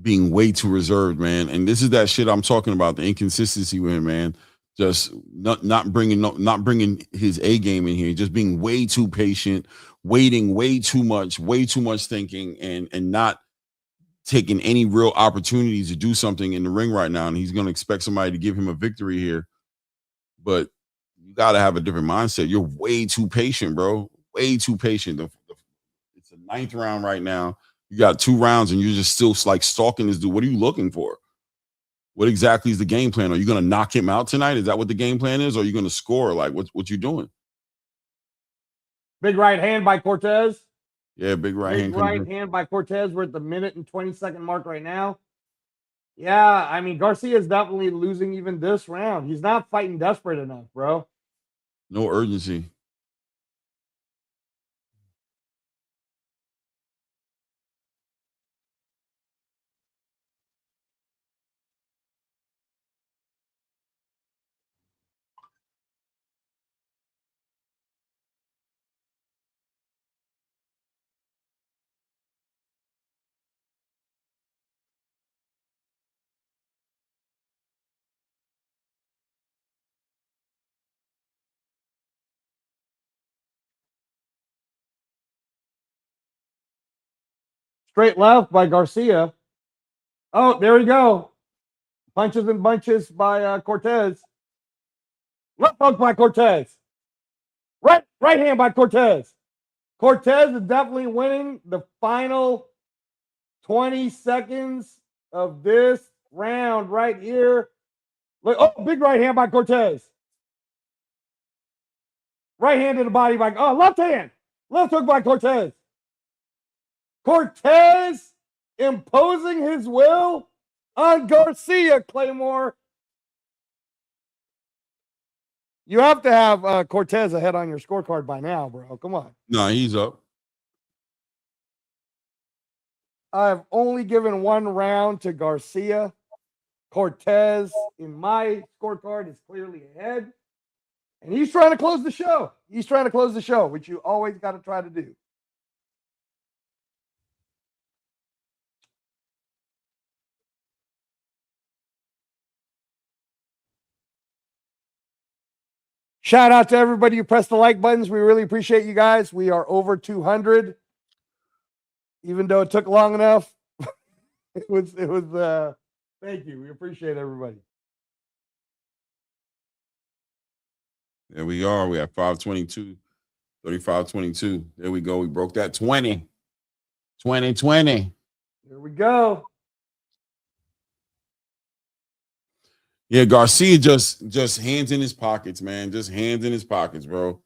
being way too reserved, man. And this is that shit I'm talking about, the inconsistency with him, man. Just not bringing his A game in here, just being way too patient, waiting way too much thinking, and not taking any real opportunities to do something in the ring right now. And he's going to expect somebody to give him a victory here. But you got to have a different mindset. You're way too patient, bro. Way too patient. It's the 9th round right now. You got 2 rounds and you're just still like stalking this dude. What are you looking for? What exactly is the game plan? Are you going to knock him out tonight? Is that what the game plan is? Or are you going to score? Like, what you doing? Big right hand by Cortez. Yeah, big right hand by Cortez. We're at the minute and 20-second mark right now. Yeah, I mean, Garcia is definitely losing even this round. He's not fighting desperate enough, bro. No urgency. Straight left by Garcia. Oh, there we go. Punches and bunches by Cortez. Left hook by Cortez. Right hand by Cortez. Cortez is definitely winning the final 20 seconds of this round right here. Look, oh, big right hand by Cortez. Right hand to the body by, oh, left hand. Left hook by Cortez. Cortez imposing his will on Garcia, Claymore. You have to have Cortez ahead on your scorecard by now, bro. Come on. No, he's up. I've only given 1 round to Garcia. Cortez, in my scorecard, is clearly ahead. And he's trying to close the show. He's trying to close the show, which you always got to try to do. Shout out to everybody who pressed the like buttons. We really appreciate you guys. We are over 200. Even though it took long enough. It was thank you. We appreciate everybody. There we are. We have 522, 35-22. There we go. We broke that 20. 20. Here we go. Yeah, Garcia just hands in his pockets, man. Just hands in his pockets, bro.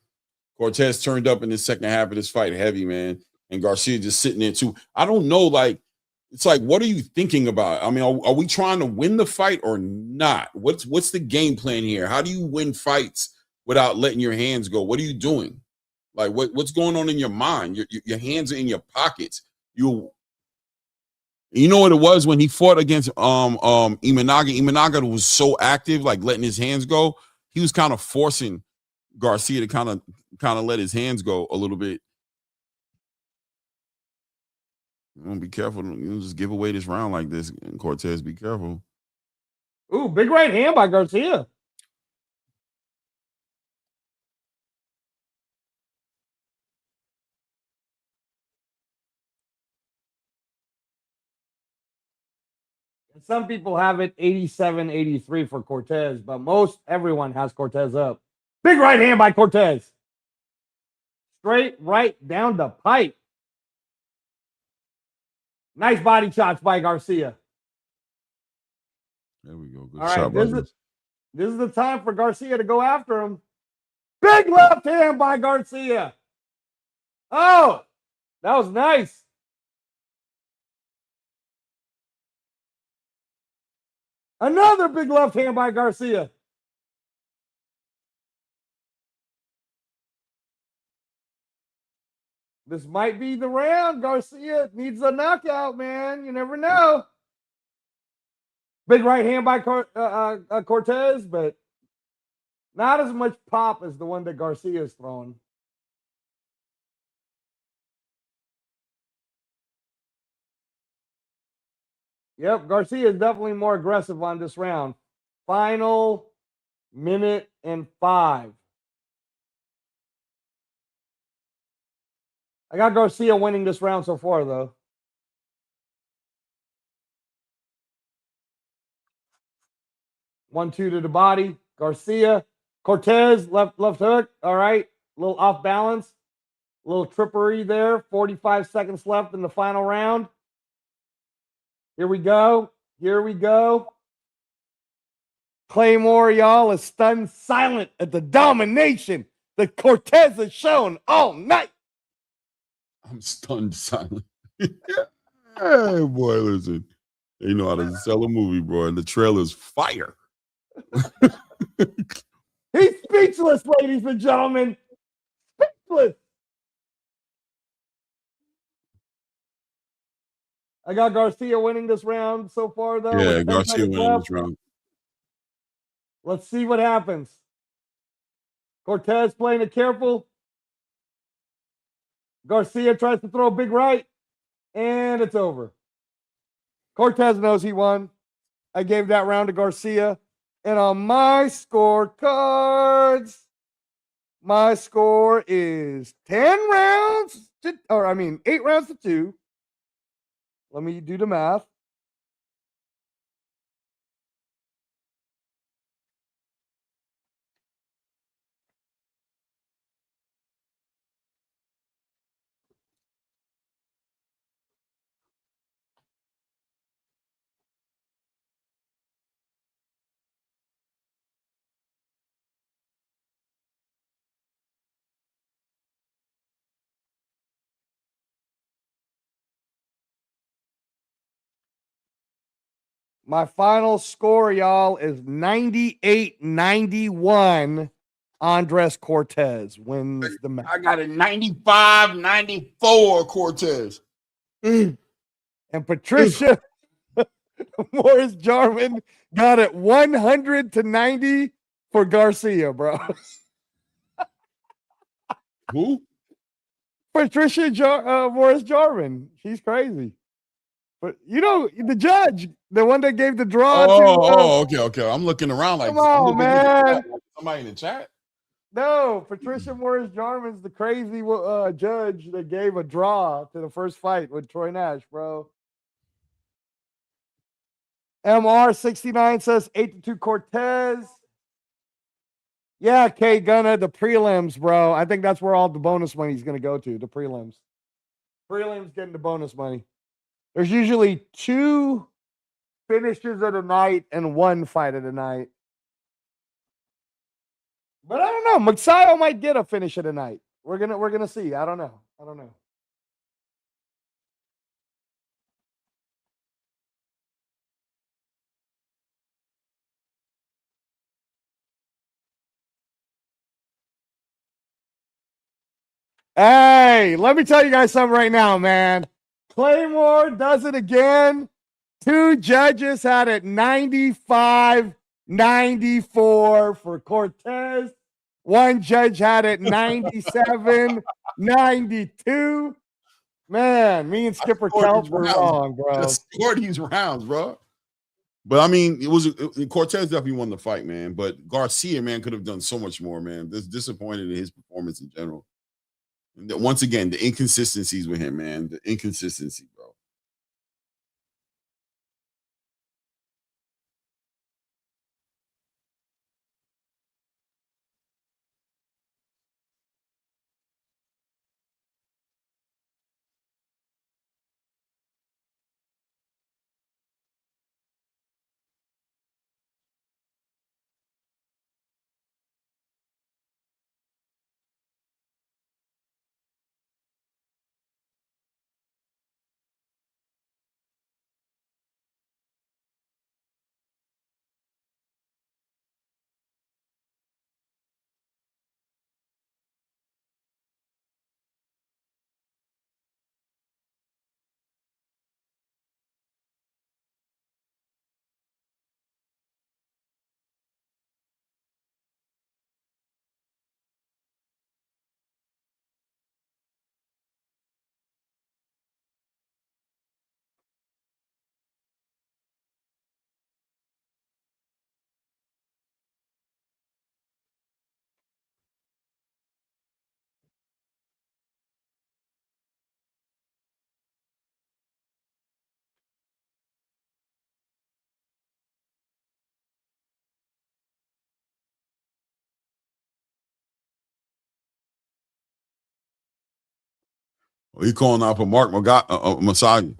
Cortez turned up in the second half of this fight heavy, man. And Garcia just sitting there too. I don't know, like, it's like, what are you thinking about? I mean, are we trying to win the fight or not? What's the game plan here? How do you win fights without letting your hands go? What are you doing? Like, what's going on in your mind? Your hands are in your pockets. You know what it was when he fought against Imanaga? Imanaga was so active, like letting his hands go. He was kind of forcing Garcia to kind of let his hands go a little bit. Be careful. You just give away this round like this. And Cortez, be careful. Ooh, big right hand by Garcia. Some people have it 87-83 for Cortez, but everyone has Cortez up. Big right hand by Cortez. Straight right down the pipe. Nice body shots by Garcia. There we go. Good All shot, right, this is the time for Garcia to go after him. Big left hand by Garcia. Oh, that was nice. Another big left hand by Garcia. This might be the round. Garcia needs a knockout, man. You never know. Big right hand by Cortez, but not as much pop as the one that Garcia is throwing. Yep, Garcia is definitely more aggressive on this round. Final minute and 5. I got Garcia winning this round so far, though. One, two to the body. Garcia. Cortez, left hook. All right. A little off balance. A little trippery there. 45 seconds left in the final round. Here we go. Here we go. Claymore, y'all, is stunned silent at the domination that Cortez has shown all night. I'm stunned silent. Hey, boy, listen. They know how to sell a movie, bro, and the trailer's fire. He's speechless, ladies and gentlemen. Speechless. I got Garcia winning this round so far, though. Yeah, with 10 Garcia seconds winning left. this round. Let's see what happens. Cortez playing it careful. Garcia tries to throw a big right, and it's over. Cortez knows he won. I gave that round to Garcia. And on my scorecards, my score is 10 rounds to, 8 rounds to 2. Let me do the math. My final score, y'all, is 98-91. Andres Cortez wins the match. I got a 95-94 Cortez. And Patricia Morris Jarman got it 100-90 for Garcia, bro. Who? Patricia Morris Jarman. She's crazy. But you know, the judge, the one that gave the draw Okay. I'm looking around like, come on, man. Somebody in the chat? No, Patricia Morris Jarman's the crazy judge that gave a draw to the first fight with Troy Nash, bro. MR69 says 8-2 Cortez. Yeah, K Gunna, the prelims, bro. I think that's where all the bonus money is going to go to, the prelims. Prelims getting the bonus money. There's usually 2 finishes of the night and 1 fight of the night. But I don't know. Magsayo might get a finish of the night. We're gonna see. I don't know. Hey, let me tell you guys something right now, man. Claymore does it again. 2 judges had it 95-94 for Cortez. 1 judge had it 97-92. Man, me and Skipper Kelp were wrong, bro. I scored these rounds, bro. But I mean, Cortez definitely won the fight, man. But Garcia, man, could have done so much more, man. Just disappointed in his performance in general. And once again, the inconsistencies with him, man. The inconsistency, bro. He calling out for Mark Masagi.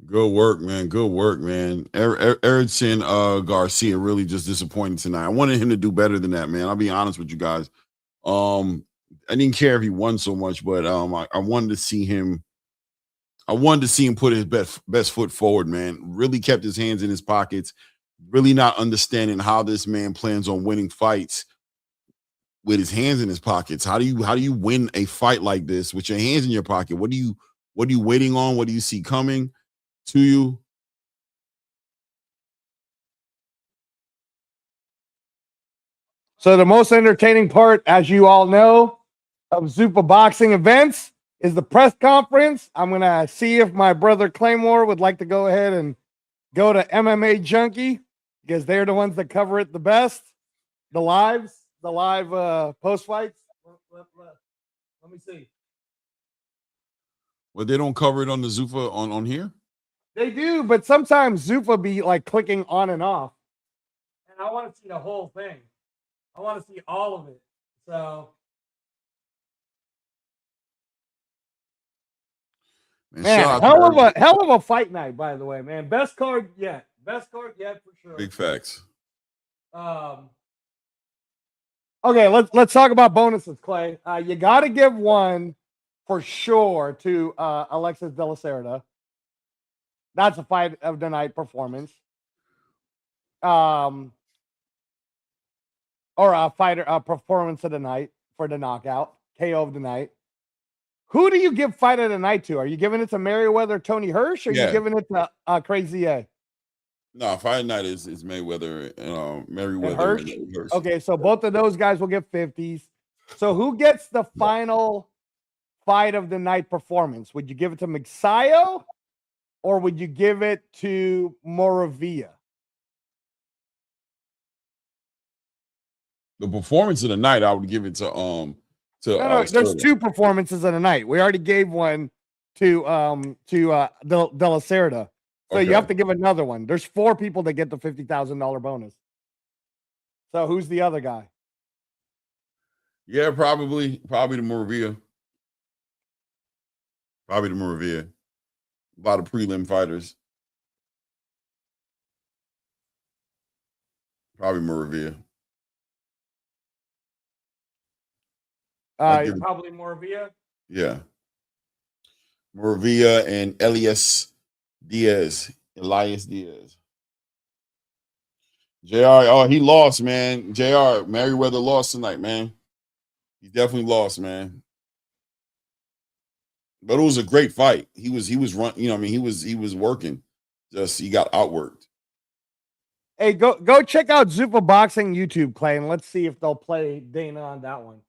Good work, man. Good work, man. Erickson Garcia really just disappointed tonight. I wanted him to do better than that, man. I'll be honest with you guys. I didn't care if he won so much, but I wanted to see him. I wanted to see him put his best foot forward, man. Really kept his hands in his pockets. Really not understanding how this man plans on winning fights with his hands in his pockets. How do you win a fight like this with your hands in your pocket? What are you waiting on? What do you see coming to you? So the most entertaining part, as you all know, of Zupa boxing events is the press conference. I'm going to see if my brother Claymore would like to go ahead and go to MMA Junkie because they're the ones that cover it the best. The live post fights. Let me see. Well, they don't cover it on the Zuffa on here? They do, but sometimes Zupa be like clicking on and off. And I want to see the whole thing. I want to see all of it. So, man, hell of a fight night, by the way, man. Best card yet for sure. Big facts. Okay, let's talk about bonuses, Clay. You got to give one for sure to Alexis De La Cerda. That's a fight of the night performance. Or a performance of the night for the knockout, KO of the night. Who do you give fight of the night to? Are you giving it to Merriweather, Tony Hirsch, or are you giving it to Crazy A? No, fight of the night is Mayweather, Merriweather, and Hirsch. Okay, so both of those guys will get 50s. So who gets the final fight of the night performance? Would you give it to Magsayo or would you give it to Moravia? The performance of the night, I would give it to No, there's two performances of the night. We already gave one to De La Cerda. So you have to give another one. There's 4 people that get the $50,000 bonus. So who's the other guy? Yeah, probably the Moravia. Probably the Moravia. A lot of prelim fighters. Probably Moravia. Probably Moravia. Yeah. Moravia and Elias Diaz. JR, he lost, man. JR, Merriweather lost tonight, man. He definitely lost, man. But it was a great fight. He was running, he was working. Just he got outworked. Hey, go check out Zupa Boxing YouTube, Clay, and let's see if they'll play Dana on that one.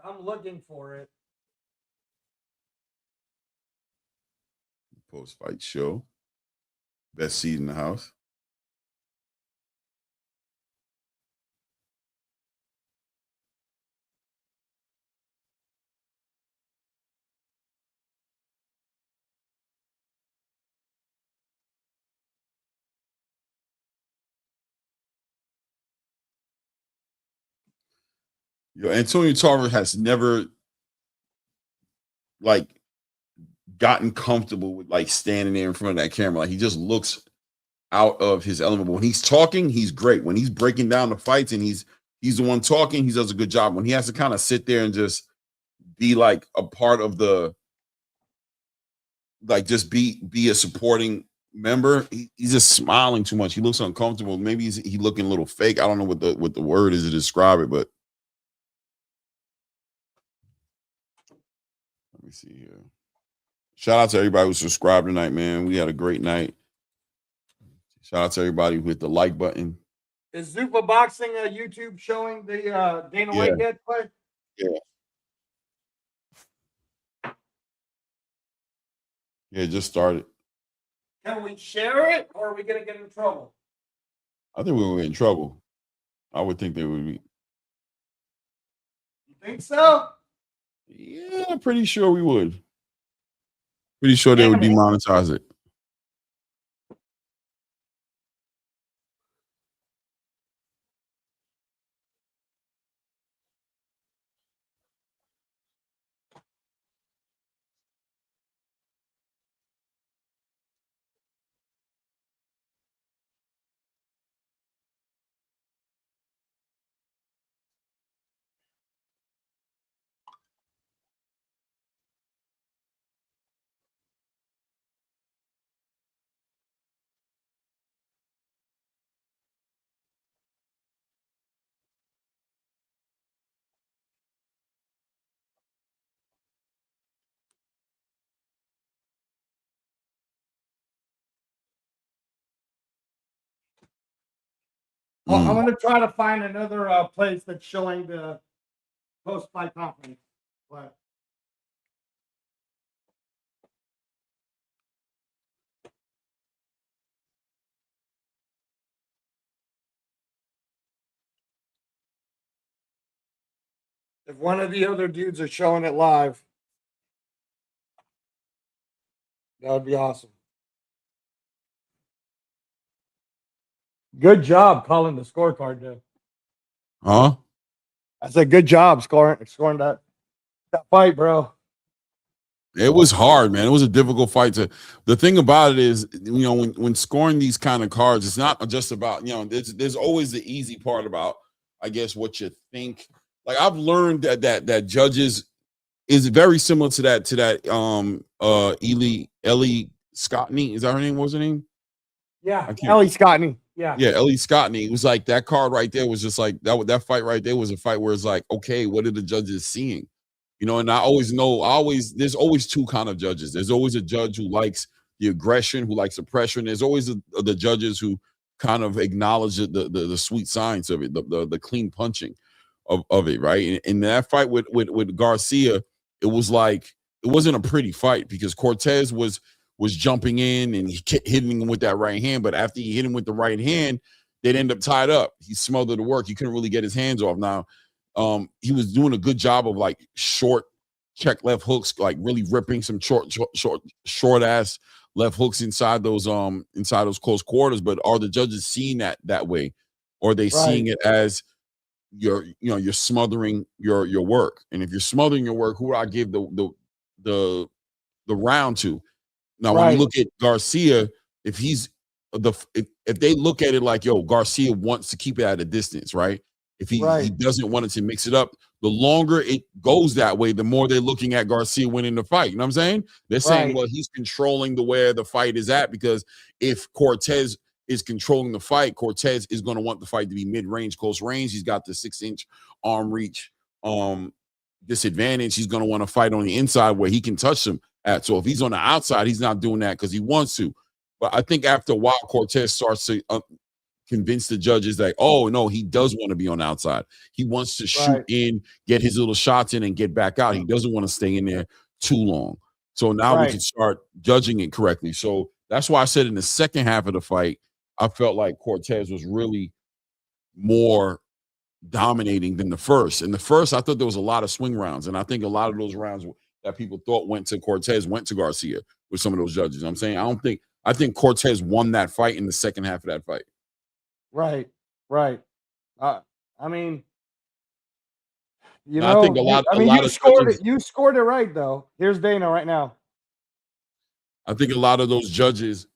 I'm looking for it. Post-fight show. Best seat in the house. Antonio Tarver has never gotten comfortable with standing there in front of that camera. Like he just looks out of his element. But when he's talking, he's great. When he's breaking down the fights and he's the one talking, he does a good job. When he has to kind of sit there and just be like a part of the just be a supporting member, he's just smiling too much. He looks uncomfortable. Maybe he's looking a little fake. I don't know what the word is to describe it, but let me see here. Shout out to everybody who subscribed tonight, man. We had a great night. Shout out to everybody who hit the like button. Is Zupa Boxing YouTube showing the Dana White yet, Clay? Yeah. Yeah, it just started. Can we share it, or are we gonna get in trouble? I think we were in trouble. I would think they would be. You think so? Yeah, I'm pretty sure we would. Pretty sure they would demonetize it. I'm going to try to find another place that's showing the post-fight conference. But if one of the other dudes are showing it live, that would be awesome. Good job calling the scorecard, dude. Huh? I said, good job scoring that fight, bro. It was hard, man. It was a difficult fight to. The thing about it is, when scoring these kind of cards, it's not just about, there's always the easy part about, I guess, what you think. Like, I've learned that judges is very similar to that Ellie Scottney. Is that her name? What was her name? Yeah, Ellie Scottney. Yeah, Ellie Scottney. It was like that card right there was just like that fight right there was a fight where it's like, okay, what are the judges seeing? And there's always two kind of judges. There's always a judge who likes the aggression, who likes oppression. There's always the judges who kind of acknowledge the sweet science of it, the clean punching of it, right? And in that fight with Garcia, it was like it wasn't a pretty fight because Cortez was jumping in and he kept hitting him with that right hand. But after he hit him with the right hand, they'd end up tied up. He smothered the work. He couldn't really get his hands off. Now, he was doing a good job of like short check left hooks, like really ripping some short ass left hooks inside those close quarters. But are the judges seeing that way? Or are they seeing it as you're smothering your work? And if you're smothering your work, who would I give the round to? Now, when you look at Garcia, if they look at it like, yo, Garcia wants to keep it at a distance, right? If he doesn't want it to mix it up, the longer it goes that way, the more they're looking at Garcia winning the fight. You know what I'm saying? They're saying, well, he's controlling the where the fight is at, because if Cortez is controlling the fight, Cortez is going to want the fight to be mid-range, close range. He's got the 6-inch arm reach disadvantage. He's going to want to fight on the inside where he can touch him at. So if he's on the outside, he's not doing that because he wants to. But I think after a while, Cortez starts to convince the judges that, oh, no, he does want to be on the outside. He wants to shoot in, get his little shots in, and get back out. He doesn't want to stay in there too long. So now we can start judging it correctly. So that's why I said in the second half of the fight, I felt like Cortez was really more dominating than the first. In the first, I thought there was a lot of swing rounds, and I think a lot of those rounds that people thought went to Cortez went to Garcia with some of those judges. I'm saying I think Cortez won that fight in the second half of that fight. Right. I mean, I think you scored it right though. Here's Dana right now. I think a lot of those judges,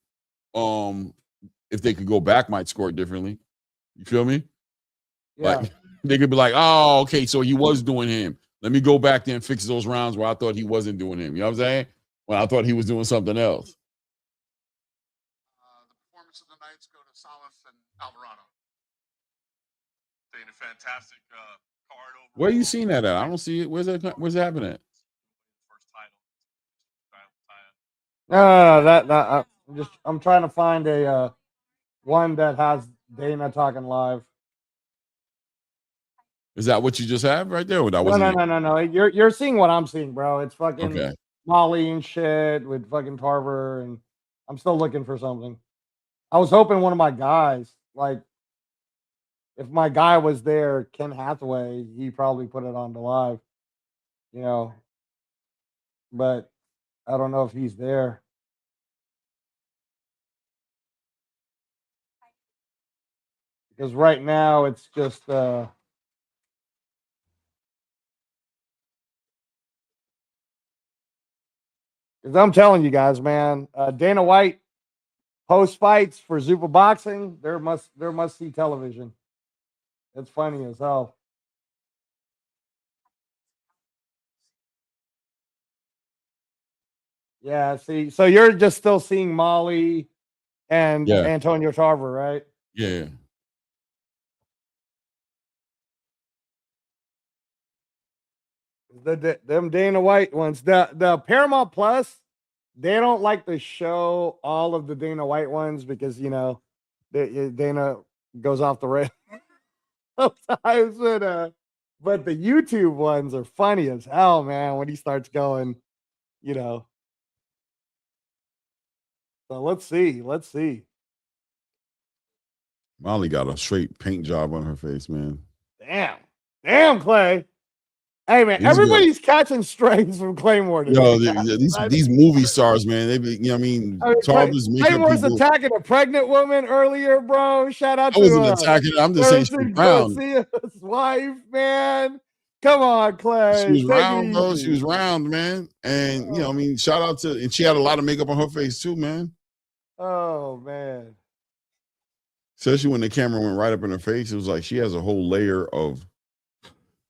if they could go back, might score it differently. You feel me? Yeah. Like they could be like, oh, okay, so he was doing him. Let me go back there and fix those rounds where I thought he wasn't doing him. You know what I'm saying? When I thought he was doing something else. The performance of the nights go to Salas and Alvarado. Saying a fantastic card overall. Where are you seeing that at? I don't see it. Where's that happening at? First title. I'm trying to find a One that has Dana talking live. Is that what you just have right there? Or that No. You're seeing what I'm seeing, bro. It's fucking okay. Molly and shit with fucking Tarver, and I'm still looking for something. I was hoping one of my guys, like, if my guy was there, Ken Hathaway, he probably put it on the live, you know. But I don't know if he's there. Because right now it's just because I'm telling you guys, man, Dana White post fights for Zupa boxing, there must see television. It's funny as hell. Yeah, see, so you're just still seeing Molly and Antonio Tarver, right? Yeah. Them Dana White ones, the Paramount Plus, they don't like to show all of the Dana White ones because Dana goes off the rails sometimes. But the YouTube ones are funny as hell, man. When he starts going, So let's see. Molly got a straight paint job on her face, man. Damn, Clay. Hey man, everybody's catching strays from Claymore today. Yo, these movie stars, man, they be, Tarver's Claymore's attacking a pregnant woman earlier, bro. Shout out to I wasn't attacking her. I'm just saying she was round. Garcia's wife, man. Come on, Clay. She was round, bro. She was round, man. And shout out to, and she had a lot of makeup on her face too, man. Oh man. Especially when the camera went right up in her face, it was like she has a whole layer of.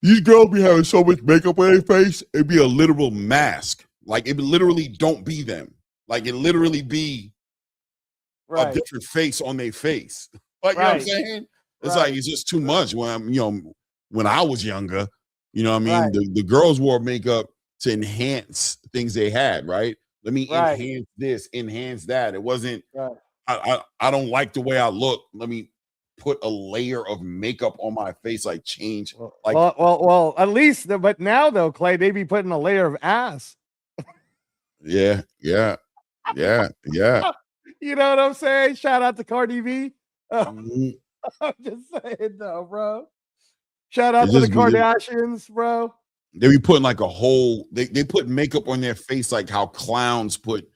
These girls be having so much makeup on their face, it'd be a literal mask. Like, it literally don't be them. Like, it literally be a different face on their face. Like, you know what I'm saying? It's like, it's just too much. When I was younger, the girls wore makeup to enhance things they had, right? Let me enhance this, enhance that. It wasn't, I don't like the way I look. Let me put a layer of makeup on my face, like change. Like, well, at least, but now though, Clay, they be putting a layer of ass. Yeah. You know what I'm saying? Shout out to Cardi B. I'm just saying though, bro. Shout out to the Kardashians, bro. They be putting like a whole, they put makeup on their face like how clowns put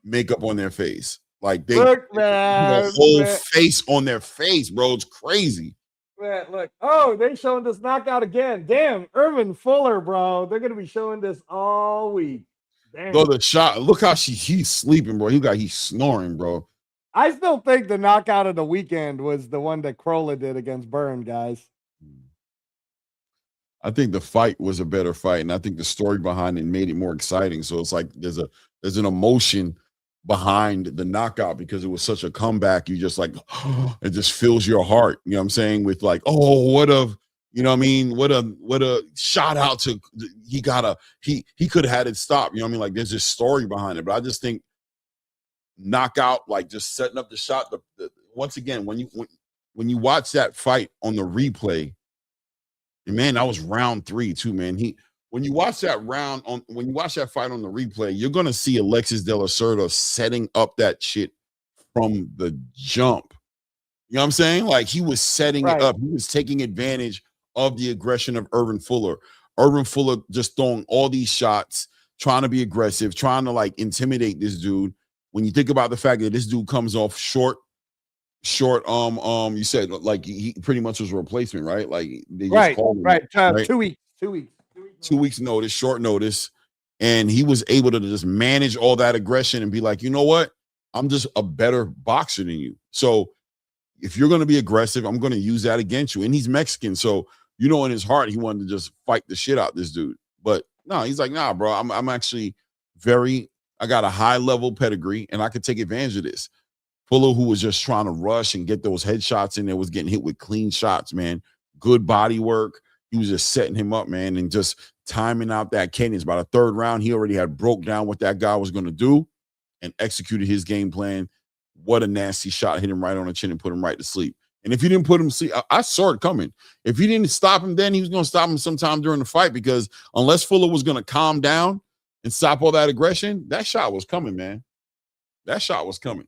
makeup on their face. Like they look, man, the whole face on their face, bro. It's crazy. Man, look. Oh, they showing this knockout again. Damn, Irvin Fuller, bro. They're gonna be showing this all week. Damn. Bro, the shot. Look how he's sleeping, bro. He's snoring, bro. I still think the knockout of the weekend was the one that Krola did against Byrne, guys. I think the fight was a better fight, and I think the story behind it made it more exciting. So it's like there's an emotion behind the knockout because it was such a comeback. You just like it just fills your heart, you know what I'm saying, with like, oh, what a shout out to, he could have had it stopped, you know what I mean? Like there's this story behind it. But I just think knockout, like just setting up the shot, once again, when you watch that fight on the replay, and man, that was round 3 too, man. When you watch that fight on the replay, you're gonna see Alexis De La Cerda setting up that shit from the jump. You know what I'm saying? Like he was setting it up. He was taking advantage of the aggression of Irvin Fuller. Irvin Fuller just throwing all these shots, trying to be aggressive, trying to like intimidate this dude. When you think about the fact that this dude comes off short, you said like he pretty much was a replacement, right? Like they just called him, right? 2 weeks. 2 weeks notice, short notice, and he was able to just manage all that aggression and be like, you know what? I'm just a better boxer than you. So if you're going to be aggressive, I'm going to use that against you. And he's Mexican, so in his heart, he wanted to just fight the shit out this dude. But no, he's like, nah, bro, I'm actually I got a high level pedigree, and I could take advantage of this. Fuller, who was just trying to rush and get those headshots in there, was getting hit with clean shots, man. Good body work. He was just setting him up, man, and just timing out that cadence. By the third round, he already had broke down what that guy was going to do and executed his game plan what a nasty shot, hit him right on the chin and put him right to sleep. And if you didn't put him to sleep, I saw it coming. If you didn't stop him then, he was going to stop him sometime during the fight, because unless Fuller was going to calm down and stop all that aggression, that shot was coming, man. That shot was coming.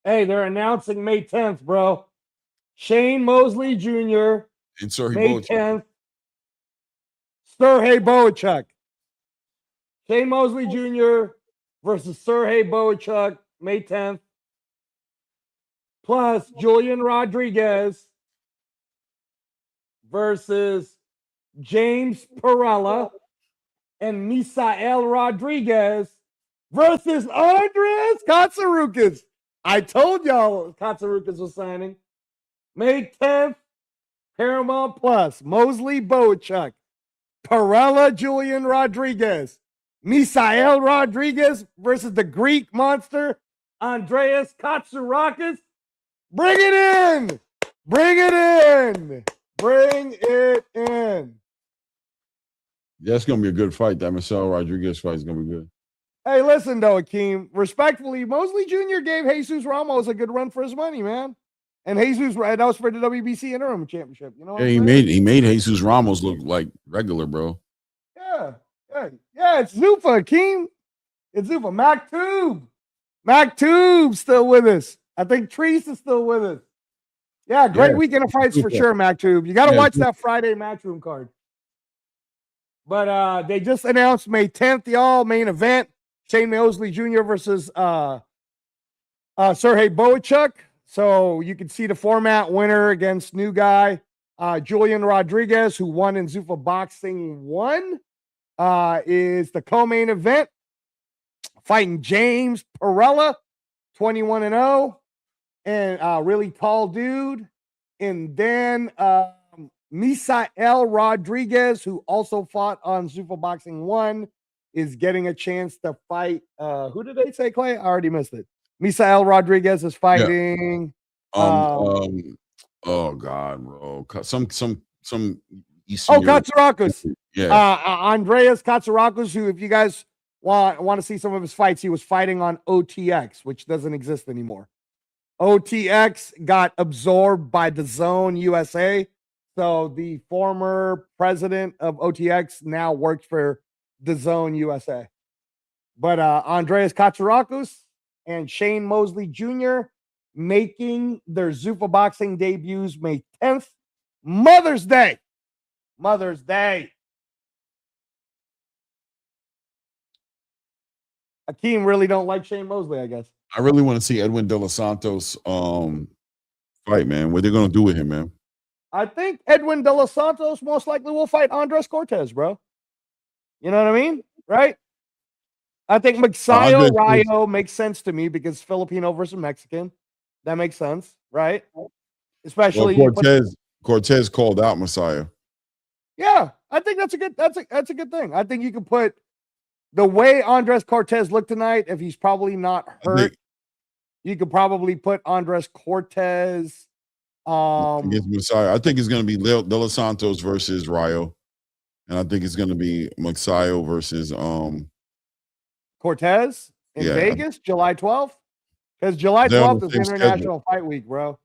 Hey, they're announcing May 10th, bro. Shane Mosley Jr. And Sergey May Boachuk. 10th. Sergey Boachuk. Shane Mosley Jr. versus Sergey Boachuk, May 10th. Plus Julian Rodriguez versus James Perella and Misael Rodriguez versus Andres Katsarukas. I told y'all Katsarukas was signing. May 10th, Paramount Plus, Mosley Boachuk, Perella Julian Rodriguez, Misael Rodriguez versus the Greek monster, Andreas Katsarakis. Bring it in! Bring it in! Bring it in! That's going to be a good fight. That Marcelo Rodriguez fight is going to be good. Hey, listen, though, Akeem. Respectfully, Mosley Jr. gave Jesus Ramos a good run for his money, man. And Jesus, that was for the WBC interim championship. You know what I'm saying? He made Jesus Ramos look like regular, bro. Yeah. It's Zuffa, Akeem. It's Zuffa. Mac Tube still with us. I think Treese is still with us. Yeah, great weekend of fights for sure, Mac Tube. You got to watch that Friday Matchroom card. But they just announced May 10th, y'all, main event. Shane Mosley Jr. versus Sergey Boachuk. So you can see the format: winner against new guy. Julian Rodriguez, who won in Zuffa Boxing 1, is the co-main event. Fighting James Perella, 21-0. And really tall dude. And then Misael Rodriguez, who also fought on Zuffa Boxing 1, is getting a chance to fight. Who did they say, Clay? I already missed it. Misael Rodriguez is fighting. Oh God, bro. Some Eastern Katsarakis. Yeah. Andreas Katsarakis, who, if you guys want to see some of his fights, he was fighting on OTX, which doesn't exist anymore. OTX got absorbed by the Zone USA. So the former president of OTX now works for the Zone USA. But Andreas Katsarakis and Shane Mosley Jr. making their Zuffa Boxing debuts May 10th. Mother's Day. Akeem really don't like Shane Mosley, I guess. I really want to see Edwin De Los Santos fight, man. What they're gonna do with him, man? I think Edwin De Los Santos most likely will fight Andres Cortez, bro. You know what I mean? Right? I think Magsayo Rayo makes sense to me because Filipino versus Mexican. That makes sense, right? Especially Cortez called out Messiah. Yeah, I think that's a good thing. I think you can put the way Andres Cortez looked tonight, if he's probably not hurt, you could probably put Andres Cortez against Messiah. I think it's going to be De Los Santos versus Rayo, and I think it's going to be Magsayo versus Cortez in Vegas, July 12th. Because July 12th is International Fight Week, bro.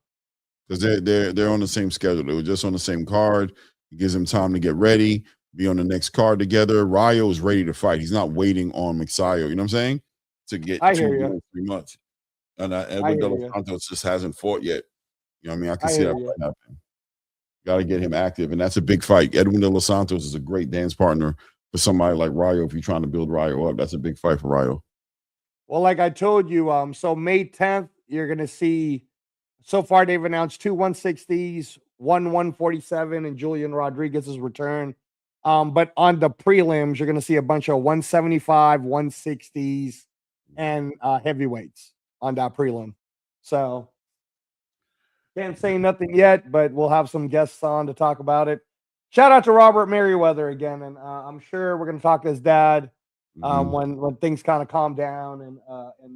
Because they're on the same schedule. They were just on the same card. It gives them time to get ready, be on the next card together. Rayo is ready to fight. He's not waiting on Magsayo. You know what I'm saying? To get 3 months. And Edwin De Los Santos just hasn't fought yet. You know what I mean? I can see that happening. Got to get him active, and that's a big fight. Edwin De Los Santos is a great dance partner for somebody like Rayo. If you're trying to build Rayo up, that's a big fight for Rayo. Well, like I told you, so May 10th, you're going to see, so far they've announced 2 160s, 1 147, and Julian Rodriguez's return. But on the prelims, you're going to see a bunch of 175, 160s, and heavyweights on that prelim. So can't say nothing yet, but we'll have some guests on to talk about it. Shout out to Robert Merriweather again, and I'm sure we're going to talk to his dad when things kind of calm down, and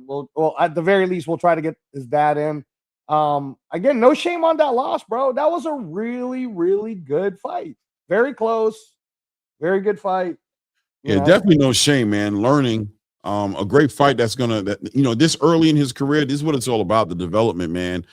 we'll at the very least we'll try to get his dad in. Again, no shame on that loss, bro. That was a really, really good fight. Very close, very good fight. Yeah, definitely no shame, man. Learning A great fight that's gonna, this early in his career, this is what it's all about, the development, man.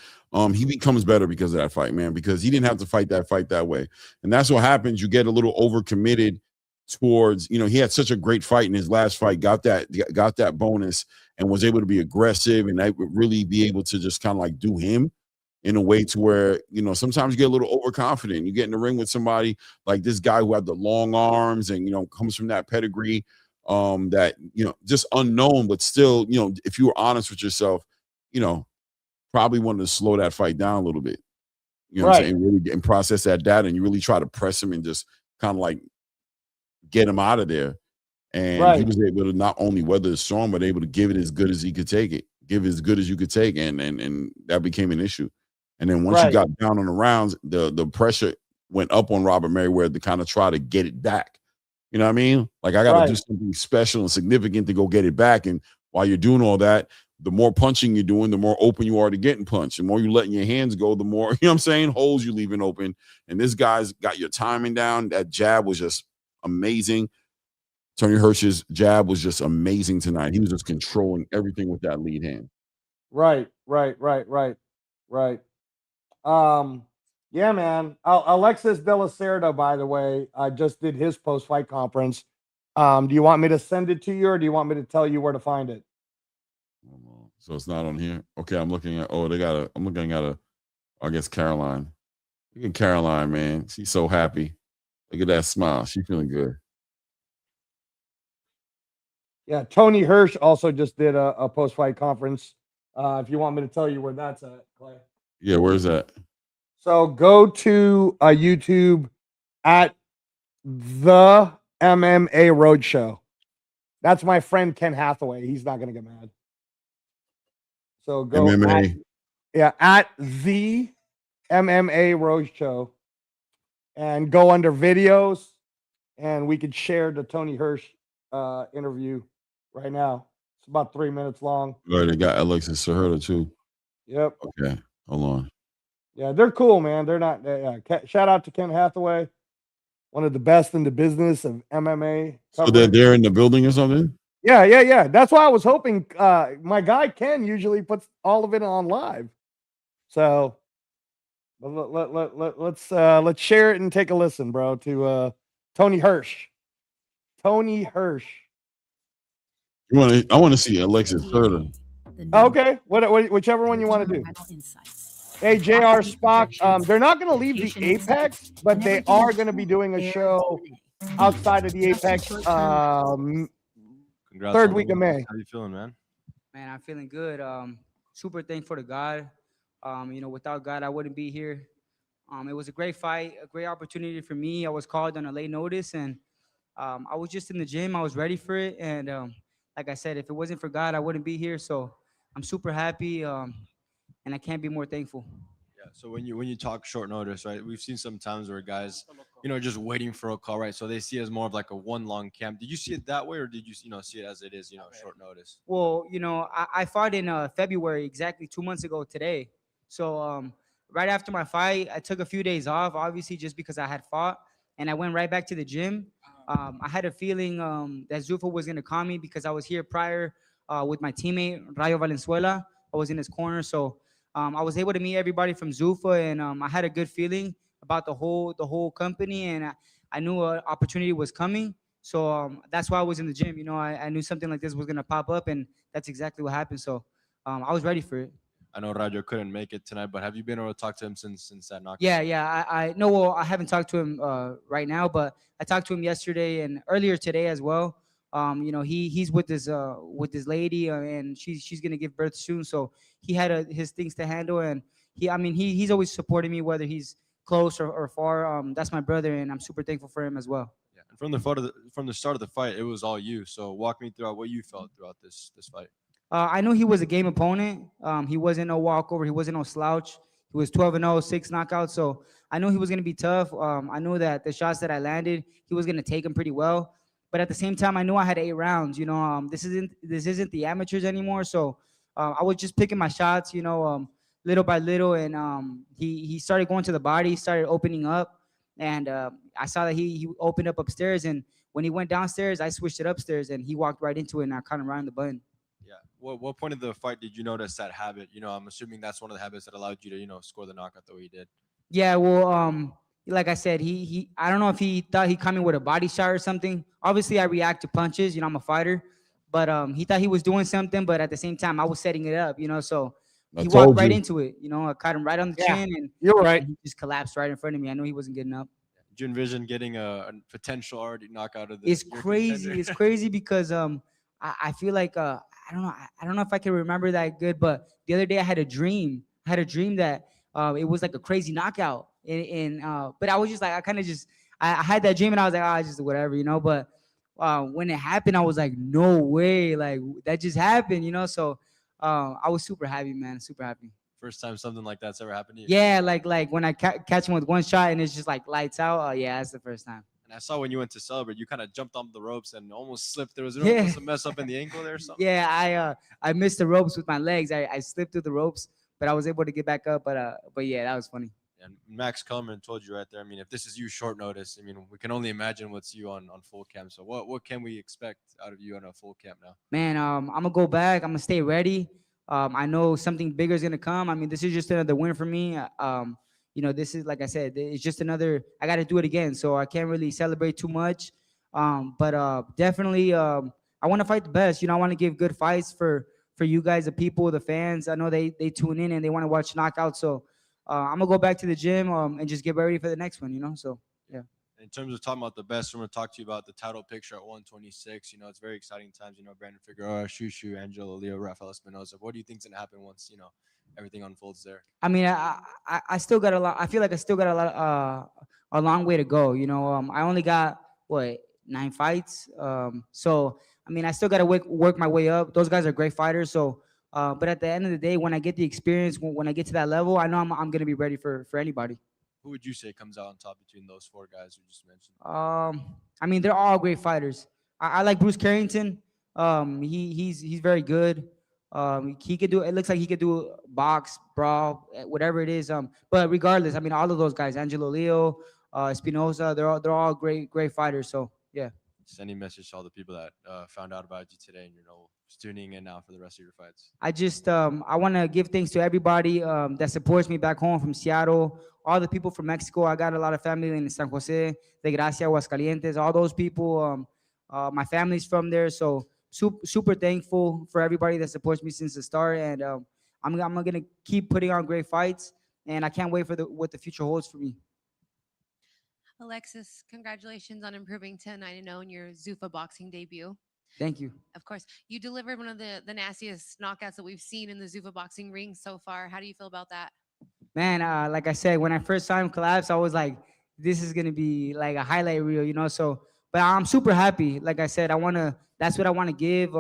He becomes better because of that fight, man, because he didn't have to fight that way. And that's what happens. You get a little overcommitted towards, he had such a great fight in his last fight, got that bonus and was able to be aggressive and really be able to just kind of like do him in a way to where, sometimes you get a little overconfident. You get in the ring with somebody like this guy who had the long arms and, comes from that pedigree, that, just unknown, but still, if you were honest with yourself, probably wanted to slow that fight down a little bit, what I'm saying, really and process that data, and you really try to press him and just kind of like get him out of there. And he was able to not only weather the storm, but able to give it as good as he could take it, give as good as you could take. And that became an issue. And then once you got down on the rounds, the pressure went up on Robert Merriweather to kind of try to get it back. You know what I mean? Like, I got to do something special and significant to go get it back. And while you're doing all that, the more punching you're doing, the more open you are to getting punched. The more you letting your hands go, the more, holes you leaving open. And this guy's got your timing down. That jab was just amazing. Tony Hirsch's jab was just amazing tonight. He was just controlling everything with that lead hand. Right. Yeah, man. Alexis De La Cerda, by the way, just did his post-fight conference. Do you want me to send it to you, or do you want me to tell you where to find it? So it's not on here. Okay, I'm looking at. I guess Caroline. Look at Caroline, man. She's so happy. Look at that smile. She's feeling good. Yeah, Tony Hirsch also just did a post-fight conference. If you want me to tell you where that's at, Clay. Yeah, where's that? So go to YouTube at the MMA Roadshow. That's my friend Ken Hathaway. He's not going to get mad. So go MMA. At the MMA Roadshow, and go under videos, and we could share the Tony Hirsch interview right now. It's about 3 minutes long. Right, they got Alexis Cerda too. Yep. Okay, hold on. Yeah, they're cool, man. They're not. Shout out to Ken Hathaway, one of the best in the business of MMA. So they're in the building or something? Yeah. That's why I was hoping. My guy Ken usually puts all of it on live. So let's share it and take a listen, bro. To Tony Hirsch. Tony Hirsch. I want to see Alexis Cerda. Okay, whichever one you want to do. Hey, JR Spock, they're not going to leave the Apex, but they are going to be doing a show outside of the Apex third week of May. How you feeling, man? Man, I'm feeling good. Super thankful to God. Without God, I wouldn't be here. It was a great fight, a great opportunity for me. I was called on a late notice, and I was just in the gym. I was ready for it, and like I said, if it wasn't for God, I wouldn't be here. So I'm super happy. And I can't be more thankful. Yeah. So when you talk short notice, right? We've seen some times where guys, just waiting for a call, right? So they see it as more of like a one long camp. Did you see it that way, or did you, see it as it is, short notice? Well, I fought in February, exactly 2 months ago today. So right after my fight, I took a few days off, obviously just because I had fought, and I went right back to the gym. I had a feeling that Zuffa was gonna call me because I was here prior with my teammate Rayo Valenzuela. I was in his corner, so. I was able to meet everybody from Zuffa, and I had a good feeling about the whole company, and I knew an opportunity was coming. So that's why I was in the gym. I knew something like this was gonna pop up, and that's exactly what happened. So I was ready for it. I know Rajo couldn't make it tonight, but have you been able to talk to him since that knockout? Yeah. I know. Well, I haven't talked to him right now, but I talked to him yesterday and earlier today as well. He's with this lady, and she's gonna give birth soon, so he had his things to handle, and he's always supporting me, whether he's close or far. That's my brother, and I'm super thankful for him as well. Yeah, and from the start of the fight, it was all you. So walk me through what you felt throughout this fight. I knew he was a game opponent. He wasn't no walkover. He wasn't no slouch. He was 12-0, 6 knockouts. So I knew he was gonna be tough. I knew that the shots that I landed, he was gonna take them pretty well. But at the same time, I knew I had 8 rounds. This isn't the amateurs anymore. So I was just picking my shots, little by little. And he started going to the body, started opening up. And I saw that he opened up upstairs, and when he went downstairs, I switched it upstairs, and he walked right into it, and I caught him right on the button. Yeah. What point of the fight did you notice that habit? I'm assuming that's one of the habits that allowed you to score the knockout the way you did. Yeah, well, like I said, he I don't know if he thought he coming with a body shot or something. Obviously, I react to punches. I'm a fighter, but he thought he was doing something, but at the same time, I was setting it up. So I he walked told right you. into it. I caught him right on the Yeah, chin, and you're right. he just collapsed right in front of me. I knew he wasn't getting up. Did you envision getting a potential already knockout of the? It's your crazy. contender? It's crazy because I feel like I don't know. I don't know if I can remember that good, but the other day I had a dream. I had a dream that it was like a crazy knockout, but I was just like I kind of just I had that dream and I was like just whatever, But when it happened, I was like, no way, like that just happened, So I was super happy, man, super happy. First time something like that's ever happened to you. Yeah, like when I catch him with one shot and it's just like lights out. Oh yeah, that's the first time. And I saw when you went to celebrate, you kind of jumped on the ropes and almost slipped. There was Yeah. almost a mess up in the ankle there or something. Yeah, I missed the ropes with my legs. I slipped through the ropes, but I was able to get back up. But yeah, that was funny. And Max Kellerman told you right there. I mean, if this is you short notice, I mean, we can only imagine what's you on full camp. So what can we expect out of you on a full camp now? Man, I'm gonna go back. I'm gonna stay ready. I know something bigger is gonna come. I mean, this is just another win for me. This is like I said, it's just another. I got to do it again, so I can't really celebrate too much. But definitely, I want to fight the best. I want to give good fights for you guys, the people, the fans. I know they tune in and they want to watch knockouts. So I'm gonna go back to the gym and just get ready for the next one. So yeah. In terms of talking about the best, I'm going to talk to you about the title picture at 126. It's very exciting times. Brandon Figueroa, Shushu, Angelo, Leo, Rafael Espinoza. What do you think's going to happen once everything unfolds there? I mean, I still got a lot. I feel like I still got a long way to go. I only got 9 fights. So I mean, I still got to work my way up. Those guys are great fighters. So, but at the end of the day, when I get the experience, when I get to that level, I know I'm gonna be ready for anybody. Who would you say comes out on top between those 4 guys we just mentioned? I mean, they're all great fighters. I like Bruce Carrington. He's very good. He could do. It looks like he could do box, brawl, whatever it is. But regardless, I mean, all of those guys, Angelo Leo, Espinoza, they're all great fighters. So yeah. Just any message to all the people that found out about you today and tuning in now for the rest of your fights? I just I want to give thanks to everybody that supports me back home from Seattle, all the people from Mexico. I got a lot of family in San Jose, de Gracia, Aguascalientes, all those people. My family's from there, so super thankful for everybody that supports me since the start. And I'm gonna keep putting on great fights, and I can't wait for what the future holds for me. Alexis, congratulations on improving to 9-0 in your Zuffa boxing debut. Thank you. Of course, you delivered one of the nastiest knockouts that we've seen in the Zuffa boxing ring so far. How do you feel about that? Man, like I said, when I first saw him collapse, I was like, this is gonna be like a highlight reel, So, but I'm super happy. Like I said, that's what I want to give.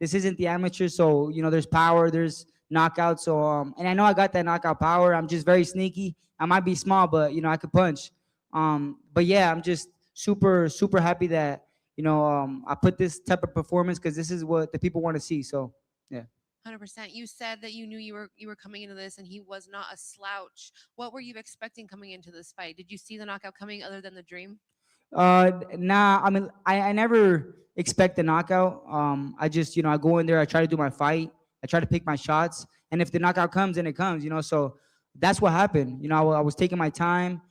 This isn't the amateur, so there's power, there's knockouts. So, and I know I got that knockout power. I'm just very sneaky. I might be small, but I could punch. But yeah, I'm just super happy that I put this type of performance because this is what the people want to see. So yeah. 100%. You said that you knew you were coming into this, and he was not a slouch. What were you expecting coming into this fight? Did you see the knockout coming other than the dream? Nah. I mean, I never expect the knockout. I just I go in there, I try to do my fight, I try to pick my shots, and if the knockout comes, then it comes. So that's what happened. I was taking my time.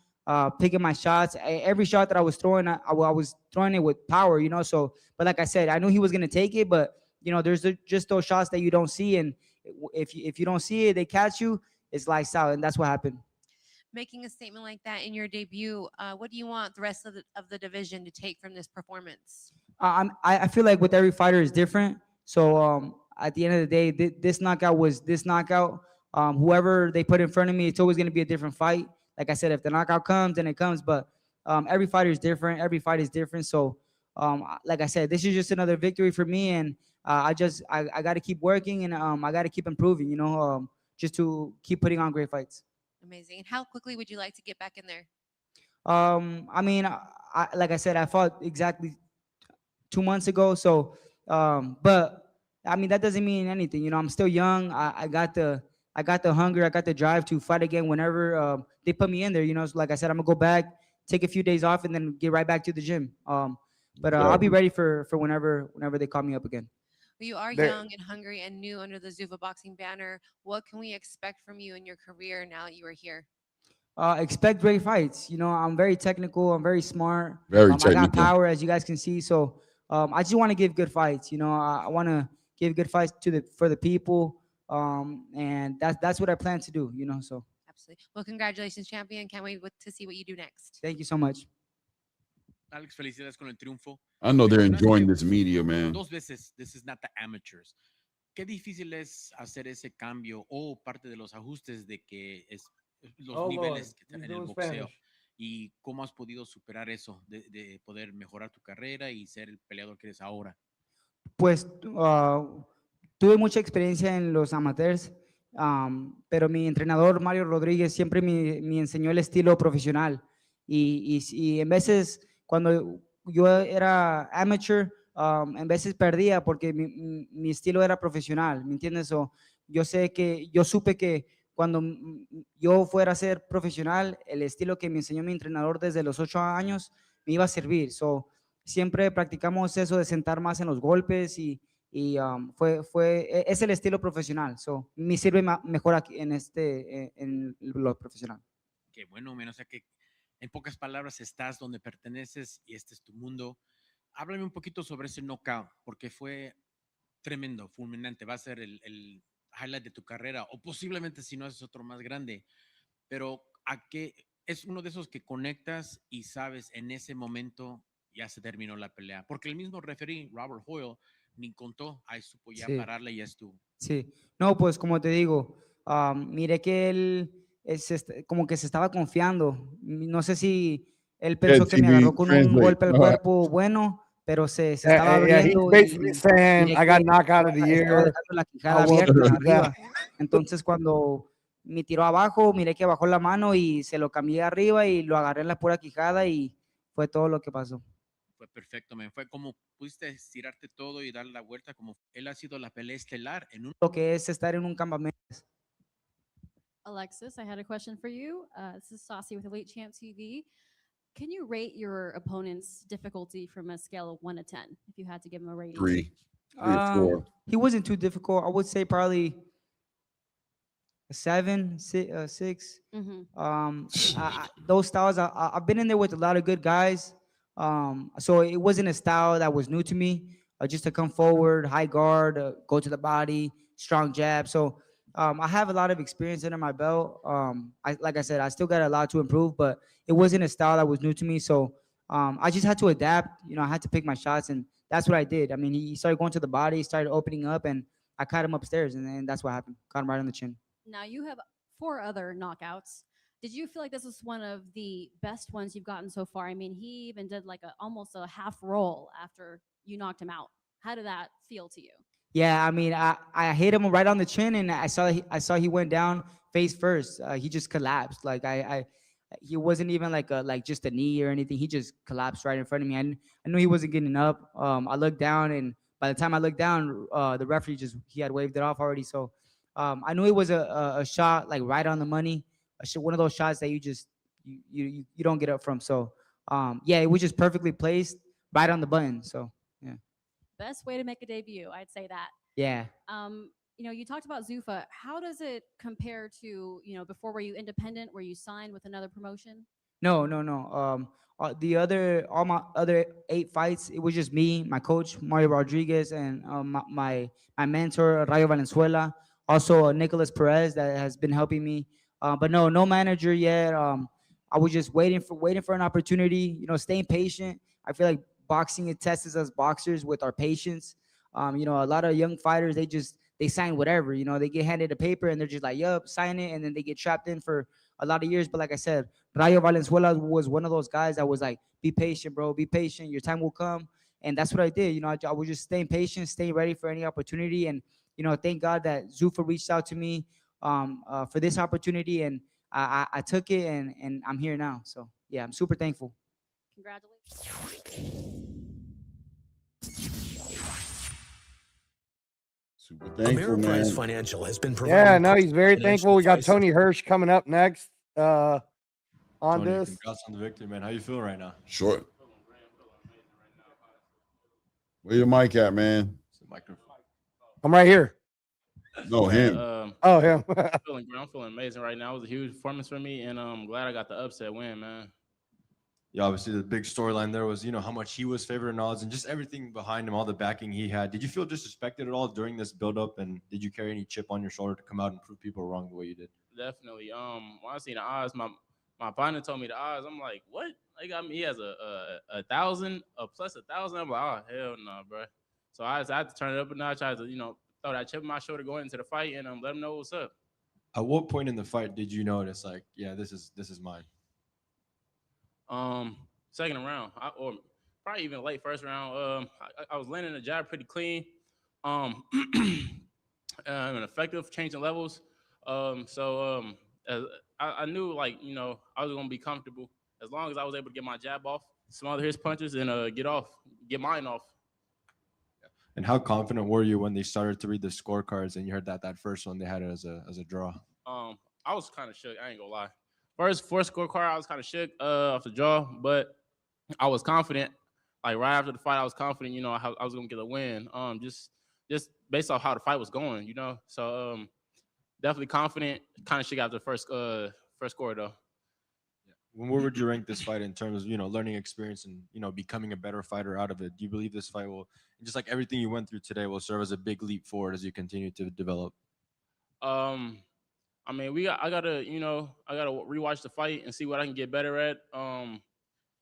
Picking my shots. Every shot that I was throwing, I was throwing it with power, So, but like I said, I knew he was gonna take it, but there's just those shots that you don't see, and if you don't see it, they catch you. It's lights out, and that's what happened. Making a statement like that in your debut, what do you want the rest of the division to take from this performance? I feel like with every fighter is different. So at the end of the day, this knockout was this knockout. Whoever they put in front of me, it's always gonna be a different fight. Like I said, if the knockout comes, then it comes. But every fighter is different. Every fight is different. So, like I said, this is just another victory for me, and I got to keep working, and I got to keep improving. Just to keep putting on great fights. Amazing. And how quickly would you like to get back in there? I mean, like I said, I fought exactly 2 months ago. So, but I mean, that doesn't mean anything. I'm still young. I got the hunger, I got the drive to fight again whenever they put me in there. So like I said, I'm gonna go back, take a few days off, and then get right back to the gym. But I'll be ready for whenever they call me up again. You are There- young and hungry and new under the Zuffa boxing banner. What can we expect from you in your career now that you are here? Expect great fights. You know, I'm very technical. I'm very smart. Very I got technical. power, as you guys can see. So I just want to give good fights. You know, I want to give good fights for the people. And that's what I plan to do. You know, so Absolutely. Well, congratulations, champion. Can't wait to see what you do next. thank you so much. Alex, felicidades con el triunfo. I know they're Mencionaste enjoying this media, man. dos veces, this is not the amateurs. Qué difícil es hacer ese cambio o parte de los ajustes de que los Oh, niveles Lord. que están He's en el doing boxeo. Spanish. Y cómo has podido superar eso, de poder mejorar tu carrera y ser el peleador que eres ahora. Pues tuve mucha experiencia en los amateurs, pero mi entrenador Mario Rodríguez siempre me enseñó el estilo profesional. Y en veces cuando yo era amateur, en veces perdía porque mi estilo era profesional, ¿me entiendes? Yo supe que cuando yo fuera a ser profesional, el estilo que me enseñó mi entrenador desde los 8 años me iba a servir. Siempre practicamos eso de sentar más en los golpes es el estilo profesional. Me sirve mejor aquí en lo profesional. Qué bueno, men. O sea que en pocas palabras estás donde perteneces y este es tu mundo. Háblame un poquito sobre ese knockout, porque fue tremendo, fulminante. Va a ser el highlight de tu carrera, o posiblemente si no haces otro más grande. Pero ¿a qué? Es uno de esos que conectas y sabes en ese momento ya se terminó la pelea. Porque el mismo referee, Robert Hoyle, ni contó, ahí supo ya Sí. pararla y ya estuvo. Sí, no, pues como te digo, miré que él como que se estaba confiando. No sé si él pensó que me agarró con un translate. golpe al cuerpo bueno, pero se estaba Yeah, he's abriendo basically saying, miré I got que knockout of the estaba year. dejando la quijada I want abierta that. arriba. Entonces cuando me tiró abajo, miré que bajó la mano y se lo cambié arriba y lo agarré en la pura quijada y fue todo lo que pasó. Fue perfecto, man. Fue como pudiste estirarte todo y dar la vuelta, como él ha sido la pelea estelar en un... Lo que es estar en un campamento. Alexis, I had a question for you. This is Saucy with Elite Champ TV. Can you rate your opponent's difficulty from a scale of 1 to 10 if you had to give him a rating? 3 or 4. He wasn't too difficult. I would say probably a 7, 6. Those styles, I've been in there with a lot of good guys. So it wasn't a style that was new to me. Just to come forward, high guard, go to the body, strong jab. So I have a lot of experience under my belt. Like I said, I still got a lot to improve, but it wasn't a style that was new to me. So I just had to adapt. You know, I had to pick my shots, and that's what I did. I mean, he started going to the body, started opening up, and I caught him upstairs, and then that's what happened. Caught him right on the chin. Now you have 4 other knockouts. Did you feel like this was one of the best ones you've gotten so far? I mean, he even did like almost a half roll after you knocked him out. How did that feel to you? Yeah, I mean, I hit him right on the chin, and I saw he went down face first. He just collapsed. Like he wasn't even like just a knee or anything. He just collapsed right in front of me. I knew he wasn't getting up. I looked down, and by the time I looked down, the referee he had waved it off already. So I knew it was a shot like right on the money. One of those shots that you don't get up from. So yeah, it was just perfectly placed right on the button. So yeah. Best way to make a debut, I'd say that. Yeah. You know, you talked about Zuffa. How does it compare to, you know, before were you independent? Were you signed with another promotion? No. All my other 8 fights, it was just me, my coach Mario Rodriguez, and my mentor Rayo Valenzuela. Also Nicholas Perez that has been helping me. But no manager yet. I was just waiting for an opportunity. You know, staying patient. I feel like boxing, it tests us boxers with our patience. You know, a lot of young fighters, they sign whatever. You know, they get handed a paper and they're just like, yup, sign it, and then they get trapped in for a lot of years. But like I said, Rayo Valenzuela was one of those guys that was like, be patient, bro, be patient. Your time will come. And that's what I did. You know, I was just staying patient, staying ready for any opportunity. And, you know, thank God that Zuffa reached out to me for this opportunity. And I took it, and I'm here now. So, yeah, I'm super thankful. Congratulations. Super thankful, man. Ameriprise Financial has been providing. Yeah, no, he's very financial thankful. We got advice. Tony Hirsch coming up next. on Tony, this. congrats on the victory, man. How you feel right now? Short. Where your mic at, man? It's the microphone. I'm right here. No, him. Oh, him. I'm feeling amazing right now. It was a huge performance for me, and I'm glad I got the upset win, man. Yeah, obviously the big storyline there was, how much he was favored in odds and just everything behind him, all the backing he had. Did you feel disrespected at all during this build-up, and did you carry any chip on your shoulder to come out and prove people wrong the way you did? Definitely. When I seen the odds, my opponent told me the odds. I'm like, what? They got me. He has a 1,000, a plus 1,000. I'm like, oh hell no, bro. So I had to turn it up a notch. I had to, throw that chip on my shoulder going into the fight and let them know what's up. At what point in the fight did you notice, like, yeah, this is mine? Second round, or probably even late first round. I was landing the jab pretty clean, and effective, changing levels. As I knew, like, I was gonna be comfortable as long as I was able to get my jab off, smother his punches, and get mine off. And how confident were you when they started to read the scorecards and you heard that first one they had it as a draw? I was kind of shook. I ain't gonna lie. First scorecard, I was kind of shook off the draw, but I was confident. Like right after the fight, I was confident. I was gonna get a win. Just based off how the fight was going. So definitely confident. Kind of shook after the first score though. Where would you rank this fight in terms of learning experience and becoming a better fighter out of it? Do you believe this fight will, just like everything you went through today, will serve as a big leap forward as you continue to develop? I mean, I gotta rewatch the fight and see what I can get better at.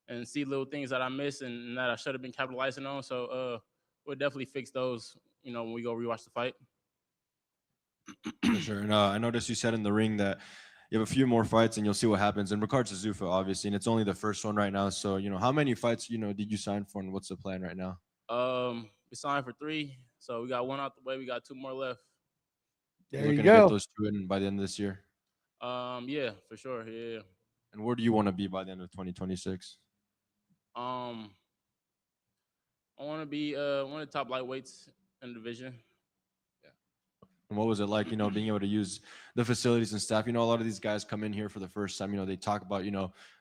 And see little things that I missed and that I should have been capitalizing on. So we'll definitely fix those, when we go rewatch the fight. For sure. And I noticed you said in the ring that you have a few more fights and you'll see what happens in regards to Zuffa, obviously, and it's only the first one right now. So, how many fights, did you sign for and what's the plan right now? We signed for 3. So we got 1 out the way. We got 2 more left. There you go. Get those 2 in by the end of this year? Yeah, for sure. Yeah. And where do you want to be by the end of 2026? I want to be one of the top lightweights in the division. And what was it like, being able to use the facilities and stuff? A lot of these guys come in here for the first time, they talk about,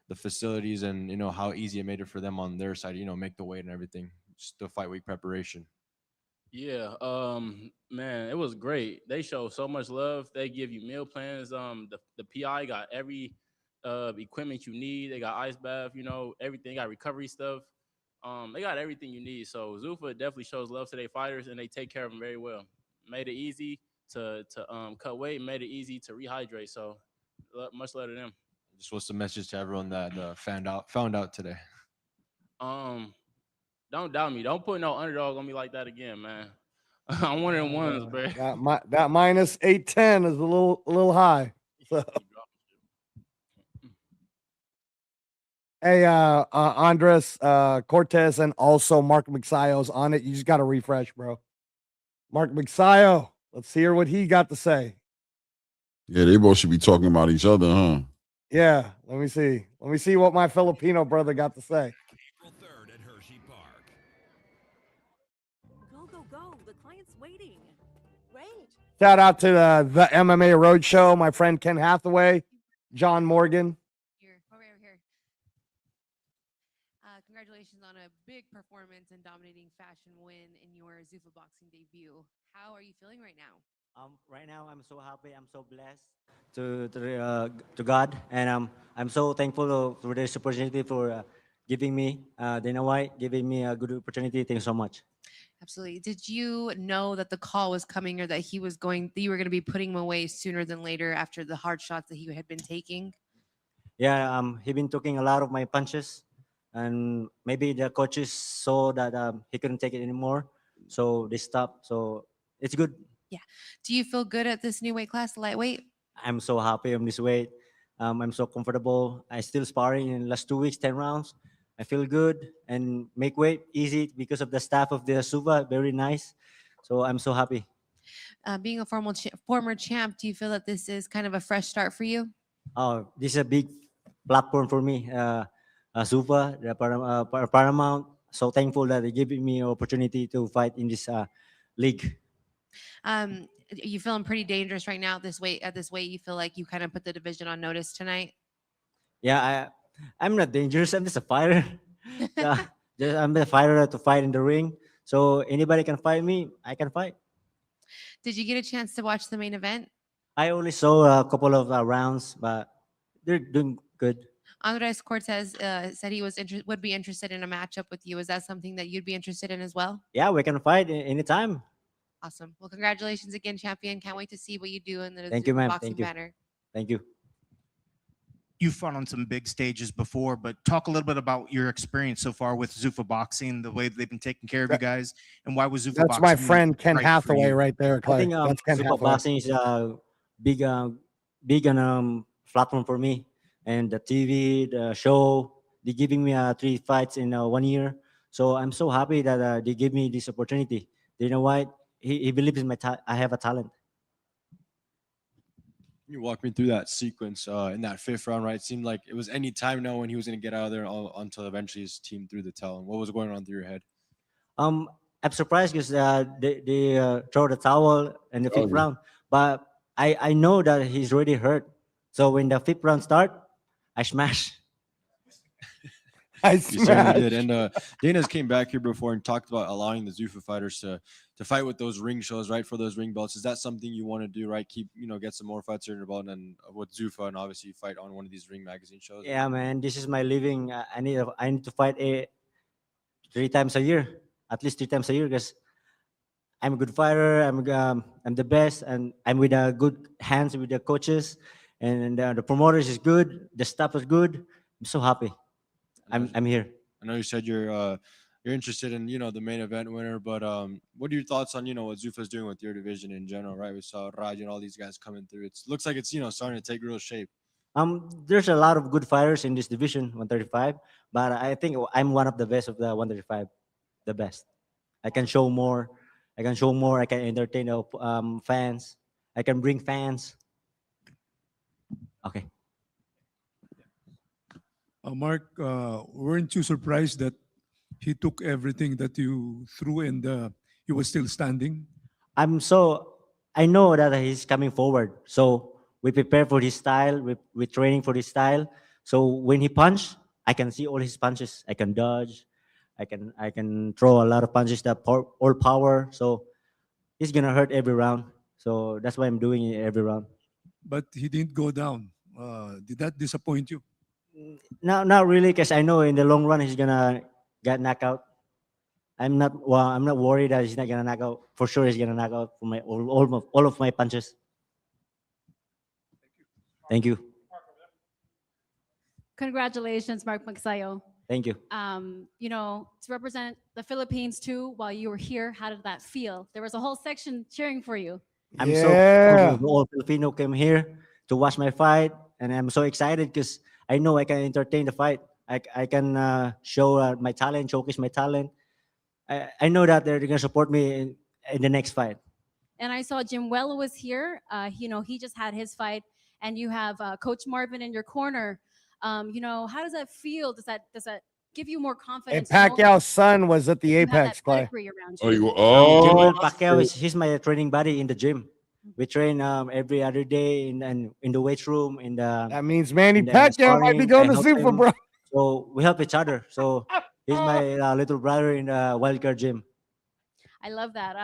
the facilities and, how easy it made it for them on their side, make the weight and everything, just the fight week preparation. Yeah, man, it was great. They show so much love. They give you meal plans. The PI got every equipment you need. They got ice bath, everything. They got recovery stuff. They got everything you need. So Zuffa definitely shows love to their fighters, and they take care of them very well. Made it easy to cut weight, made it easy to rehydrate. So much love to them. Just what's the message to everyone that found out today? Don't doubt me. Don't put no underdog on me like that again, man. I'm one of them ones, bro. That minus 810 is a little high. So. Hey, Andres Cortez and also Mark Magsayo's on it. You just got to refresh, bro. Mark Magsayo, let's hear what he got to say. Yeah, they both should be talking about each other, huh? Yeah, let me see. Let me see what my Filipino brother got to say. April 3rd at Hershey Park. Go. The client's waiting. Great. Shout out to the MMA Roadshow, my friend Ken Hathaway, John Morgan. Here. Congratulations on a big performance and dominating fashion win in your Zuffa boxing debut. How are you feeling right now? Right now, I'm so happy. I'm so blessed to God, and I'm so thankful for this opportunity for giving me Dana White, giving me a good opportunity. Thanks so much. Absolutely. Did you know that the call was coming, or that you were going to be putting him away sooner than later after the hard shots that he had been taking? Yeah, he been taking a lot of my punches, and maybe the coaches saw that he couldn't take it anymore, so they stopped. So it's good. Yeah. Do you feel good at this new weight class, lightweight? I'm so happy on this weight. I'm so comfortable. I still sparring in the last 2 weeks, 10 rounds. I feel good and make weight easy because of the staff of the Zupa, very nice. So I'm so happy. Being a former champ, do you feel that this is kind of a fresh start for you? Oh, this is a big platform for me. Zupa, the Paramount. So thankful that they gave me an opportunity to fight in this league. You feeling pretty dangerous right now at this weight? You feel like you kind of put the division on notice tonight? Yeah, I'm not dangerous. I'm just a fighter. Yeah, I'm the fighter to fight in the ring. So anybody can fight me. I can fight. Did you get a chance to watch the main event? I only saw a couple of rounds, but they're doing good. Andres Cortez said he was would be interested in a matchup with you. Is that something that you'd be interested in as well? Yeah, we can fight anytime. Awesome. Well, congratulations again, champion. Can't wait to see what you do in the Thank you, Zupa ma'am. boxing Thank you. banner. Thank you. You fought on some big stages before, but talk a little bit about your experience so far with Zuffa Boxing, the way they've been taking care of you guys, and why was Zuffa That's Boxing? my friend Ken right for Hathaway you? right there, I Clay. think That's Ken Super Hathaway. Boxing is a big, big platform for me, and the TV, the show, they giving me 3 fights in 1 year. So I'm so happy that they gave me this opportunity. You know why? He believes in I have a talent. You walk me through that sequence in that 5th round, right? It seemed like it was any time now when he was going to get out of there until eventually his team threw the towel. And what was going on through your head? I'm surprised because they throw the towel in the 5th round, but I know that he's already hurt. So when the 5th round start, I smash. You certainly did. And Dana's came back here before and talked about allowing the Zuffa fighters to fight with those ring shows, right? For those ring belts. Is that something you want to do, right? Keep, get some more fights under your belt and with Zuffa and obviously fight on one of these ring magazine shows? Yeah, man, this is my living. I need to fight 3 times a year, at least 3 times a year, because I'm a good fighter. I'm the best, and I'm with good hands with the coaches, and the promoters is good. The staff is good. I'm so happy. I'm here. I know you said you're interested in the main event winner, but what are your thoughts on what Zuffa's doing with your division in general, right? We saw Raj and all these guys coming through. It looks like it's starting to take real shape. There's a lot of good fighters in this division, 135, but I think I'm one of the best of the 135, the best. I can show more. I can entertain the fans. I can bring fans. Okay. Mark, weren't you surprised that he took everything that you threw and he was still standing? I know that he's coming forward. So we prepare for his style. We're training for his style. So when he punch, I can see all his punches. I can dodge. I can throw a lot of punches that all power. So he's gonna hurt every round. So that's why I'm doing it every round. But he didn't go down. Did that disappoint you? Not really, because I know in the long run he's gonna get knocked out. I'm not worried that he's not gonna knock out. For sure, he's gonna knock out for my all of my punches. Thank you. Congratulations, Mark Magsayo. Thank you. To represent the Philippines too, while you were here, how did that feel? There was a whole section cheering for you. I'm so proud of all Filipino came here to watch my fight, and I'm so excited because I know I can entertain the fight. I can show my talent, showcase my talent. I know that they're gonna support me in the next fight. And I saw Jim Wello was here. He just had his fight, and you have Coach Marvin in your corner. How does that feel? Does that give you more Hey, confidence? Pacquiao's son was at the You have that Apex, Clay. pedigree around Oh, you. Jimmy Pacquiao he's my training buddy in the gym. We train every other day in the weight room. That means Manny in the Pacquiao might be sparring. going I to help Zupa, him. bro. So we help each other. So he's my little brother in the wildcard gym. I love that.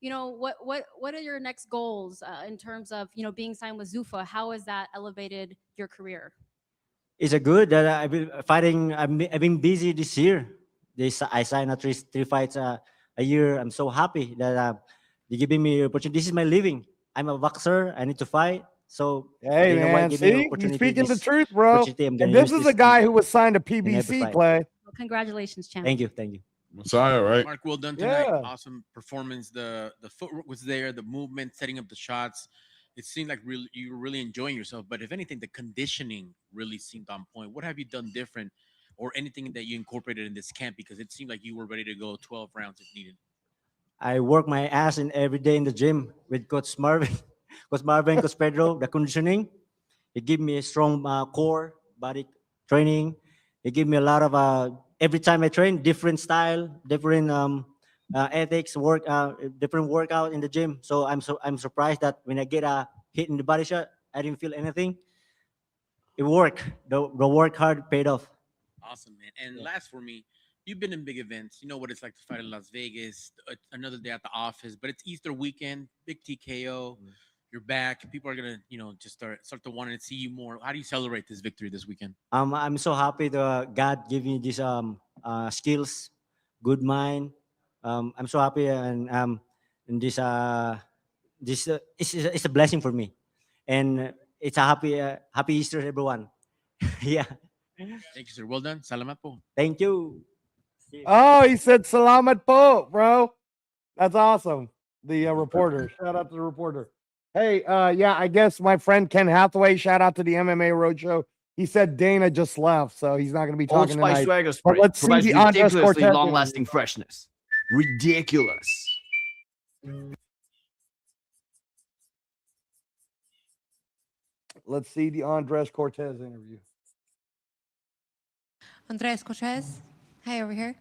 What are your next goals in terms of being signed with Zuffa? How has that elevated your career? It's a good that I've been fighting. I've been busy this year. I signed three fights a year. I'm so happy that they're giving me opportunity. This is my living. I'm a boxer. I need to fight. So Hey, man, see? You're speaking the truth, bro. And this is a guy who was signed to PBC, Clay. Well, congratulations, champ. Thank you. Thank you. Messiah, right? Mark, well done tonight. Yeah. Awesome performance. The footwork was there, the movement, setting up the shots. It seemed like you were really enjoying yourself. But if anything, the conditioning really seemed on point. What have you done different or anything that you incorporated in this camp? Because it seemed like you were ready to go 12 rounds if needed. I work my ass in every day in the gym with Coach Marvin, Coach Pedro, the conditioning. He give me a strong core, body training. He give me a lot of, every time I train, different style, different ethics, different workout in the gym. So I'm surprised that when I get a hit in the body shot, I didn't feel anything. it worked. The work hard paid off. Awesome, man. And last for me, you've been in big events. You know what it's like to fight in Las Vegas, another day at the office, but it's Easter weekend, big TKO. You're back. People are gonna, just start to want to see you more. How do you celebrate this victory this weekend? I'm so happy that God give me these skills, good mind. I'm so happy and this it's a blessing for me, and it's a happy Easter everyone. Yeah. Thank you, sir. Well done. Salamat po. Thank you. Oh, he said salamat po, bro. That's awesome. The reporter. Shout out to the reporter. Hey, yeah, I guess my friend Ken Hathaway, shout out to the MMA Roadshow. He said Dana just left, so he's not going to be Old talking Spice tonight. Swagger But Spray let's see provides the Andres ridiculously Cortez. long-lasting freshness. Ridiculous. Let's see the Andres Cortez interview. Andres Cortez, hi over here.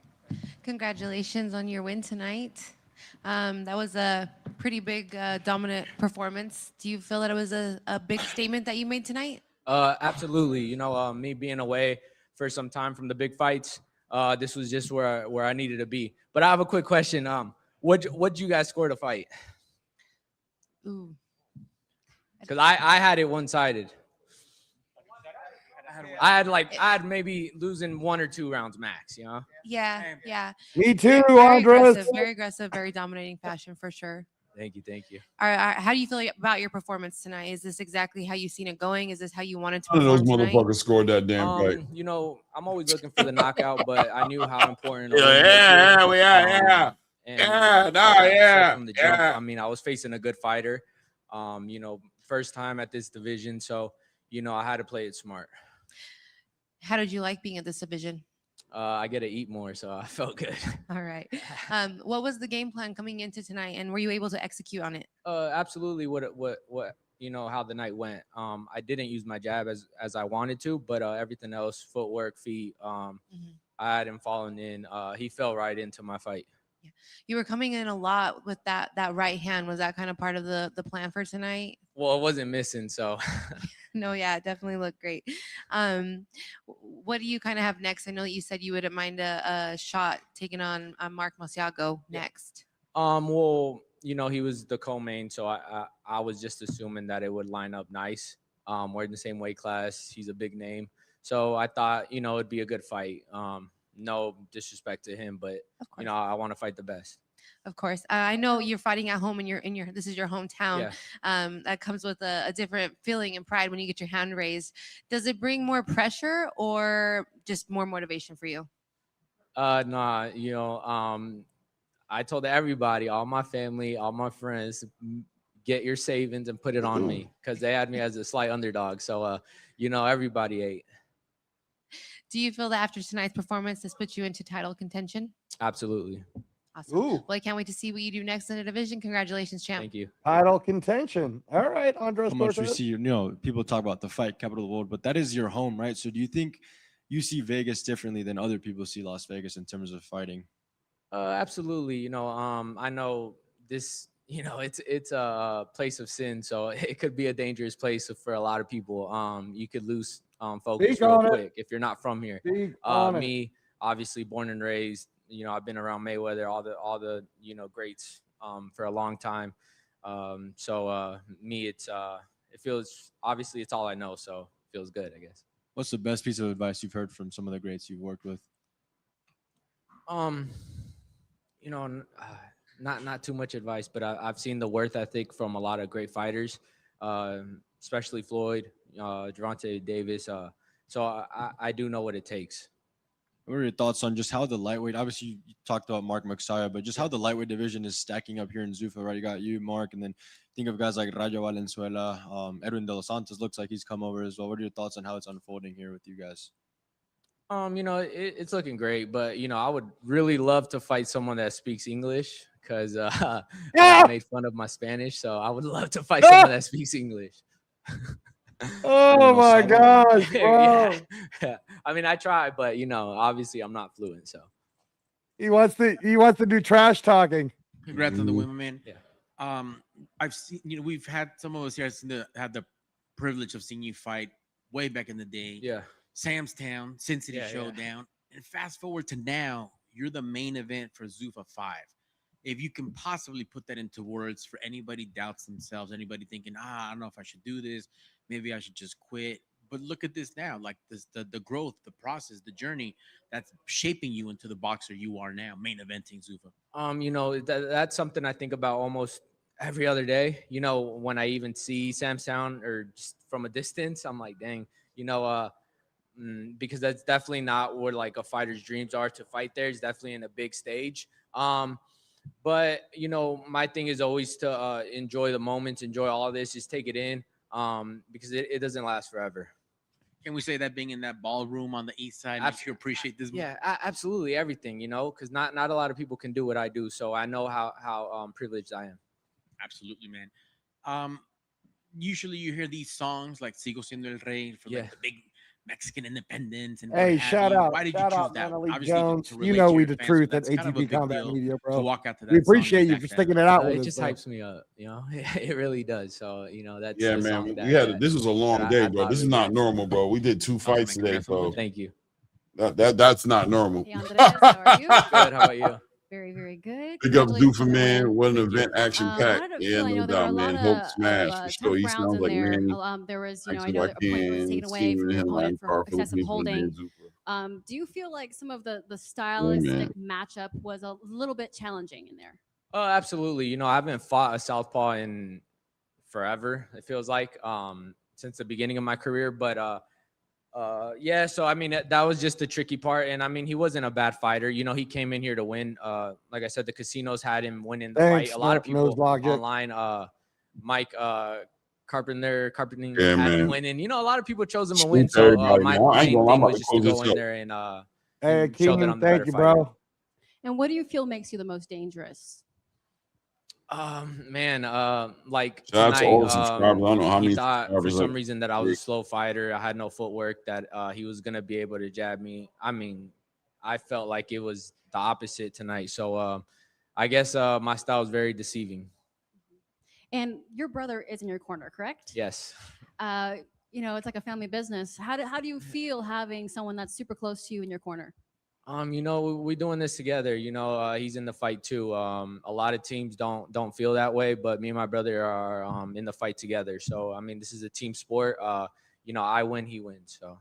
Congratulations on your win tonight. That was a pretty big, dominant performance. Do you feel that it was a big statement that you made tonight? Absolutely. Me being away for some time from the big fights, this was just where I needed to be. But I have a quick question. What'd you guys score to fight? Ooh. Because I had it one-sided. I had maybe losing 1 or 2 rounds max, Yeah. Me too, Very Andres. aggressive, very dominating fashion for sure. Thank you. How do you feel about your performance tonight? Is this exactly how you seen it going? Is this how you wanted to None of those perform tonight? motherfuckers scored that damn fight. I'm always looking for the knockout, but I knew how important. Yeah. From the jump. I mean, I was facing a good fighter. First time at this division, so I had to play it smart. How did you like being at this division? I get to eat more, so I felt good. All right. What was the game plan coming into tonight, and were you able to execute on it? Absolutely. What how the night went. I didn't use my jab as I wanted to, but everything else, footwork, feet, I had him falling in. He fell right into my fight. Yeah. You were coming in a lot with that right hand. Was that kind of part of the plan for tonight? Well, it wasn't missing, so. No, yeah, it definitely looked great. What do you kind of have next? I know that you said you wouldn't mind a shot taking on Mark Masiago next. Well, he was the co-main, so I was just assuming that it would line up nice. We're in the same weight class. He's a big name, so I thought it'd be a good fight. No disrespect to him, but I want to fight the best. Of course. I know you're fighting at home and this is your hometown. Yeah. That comes with a different feeling and pride when you get your hand raised. Does it bring more pressure or just more motivation for you? Nah, I told everybody, all my family, all my friends, get your savings and put it on me because they had me as a slight underdog. So, everybody ate. Do you feel that after tonight's performance, this puts you into title contention? Absolutely. Awesome. Well, I can't wait to see what you do next in the division. Congratulations, champ. Thank you. Title contention. All right, Andres How much we Cortez. see, people talk about the fight, capital of the world, but that is your home, right? So do you think you see Vegas differently than other people see Las Vegas in terms of fighting? Absolutely. I know this, it's a place of sin, so it could be a dangerous place for a lot of people. You could lose focus real quick if you're not from here. Me, obviously born and raised, I've been around Mayweather, all the greats for a long time. Me, it feels, obviously it's all I know, so it feels good, I guess. What's the best piece of advice you've heard from some of the greats you've worked with? Not too much advice, but I've seen the worth ethic from a lot of great fighters, especially Floyd, Gervonta Davis. So I do know what it takes. What are your thoughts on just how the lightweight, obviously you talked about Mark Masiago, but just how the lightweight division is stacking up here in Zuffa, right? You got you, Mark, and then think of guys like Rayo Valenzuela, Edwin De Los Santos looks like he's come over as well. What are your thoughts on how it's unfolding here with you guys? It's looking great, but I would really love to fight someone that speaks English because I made fun of my Spanish, so I would love to fight someone that speaks English. Oh my gosh, bro. Yeah. I mean, I try, but obviously I'm not fluent, so He wants to do trash talking. Congrats on the women, man. Yeah. I've seen, we've had some of us here had the privilege of seeing you fight way back in the day. Yeah. Sam's Town, Sin City Yeah, yeah. Showdown. And fast forward to now, you're the main event for Zuffa 5. If you can possibly put that into words for anybody doubts themselves, anybody thinking, I don't know if I should do this, maybe I should just quit. But look at this now, like this, the growth, the process, the journey that's shaping you into the boxer you are now, main eventing Zuffa. You know, that's something I think about almost every other day. You know, when I even see Sam's Town or just from a distance, I'm like, dang, you know, because that's definitely not what like a fighter's dreams are to fight there. It's definitely in a big stage. But you know, my thing is always to enjoy the moments, enjoy all of this, just take it in, because it doesn't last forever. Can we say that being in that ballroom on the east side makes you appreciate this? Yeah, absolutely, everything. You know, because not a lot of people can do what I do, so I know how privileged I am. Absolutely, man. Usually you hear these songs like "Sigo siendo el rey" for like the big Mexican independence. And Hey, what have shout you. out. Why did you Shout choose out, that? Natalie Obviously, Jones. to You relate know to we your the fans, truth but at that's kind of a ATP big Combat deal Media, bro. to walk out to that We song appreciate and you back for that sticking up. it out It with us, just bro. hypes me up, you know. It really does. So you know, that's Yeah, the man. song This was a long day, bro. This is not normal, bro. We did 2 fights today, bro. Thank you. That's not normal. Hey, Andres, how are you? Good. How about you? Very, very good. Big up Congratulations Zuffa, on the win. man. What an Thank you. event, action I packed. had a Yeah, feeling, I no know there were a doubt, lot man. of, Hope smash for sure. tough He rounds sounds in like there. Manny. There was, you know, I Actually, know that a point was Ken, taken away Steven, from your him, opponent for Powerful excessive people, holding. man, Zuffa. Do you feel like some of the man. stylistic matchup was a little bit challenging in there? Oh, absolutely. You know, I haven't fought a southpaw in forever. It feels like since the beginning of my career, but yeah. So I mean, that was just the tricky part. And I mean, he wasn't a bad fighter. You know, he came in here to win. Like I said, the casinos had him winning the Thanks, fight. A lot of Nose people Logic. online, Mike Carpenter Yeah, had him man. winning. You know, a lot of people chose him to Salute win. to So everybody, my man. I ain't main gonna lie, I'm thing about was to just to close go this in up. there and Hey, show that Keenan, I'm the thank better you, fighter. bro. And what do you feel makes you the most dangerous? Man, like Shout out to tonight, all the subscribers. I don't know how he many thought for subscribers, some like, reason that I was a slow fighter. I had no footwork, that he was gonna be able to jab me. I mean, I felt like it was the opposite tonight. So I guess my style is very deceiving. And your brother is in your corner, correct? Yes. You know, it's like a family business. How do you feel having someone that's super close to you in your corner? You know, we're doing this together. You know, he's in the fight too. A lot of teams don't feel that way, but me and my brother are in the fight together. So I mean, this is a team sport. You know, I win, he wins. So.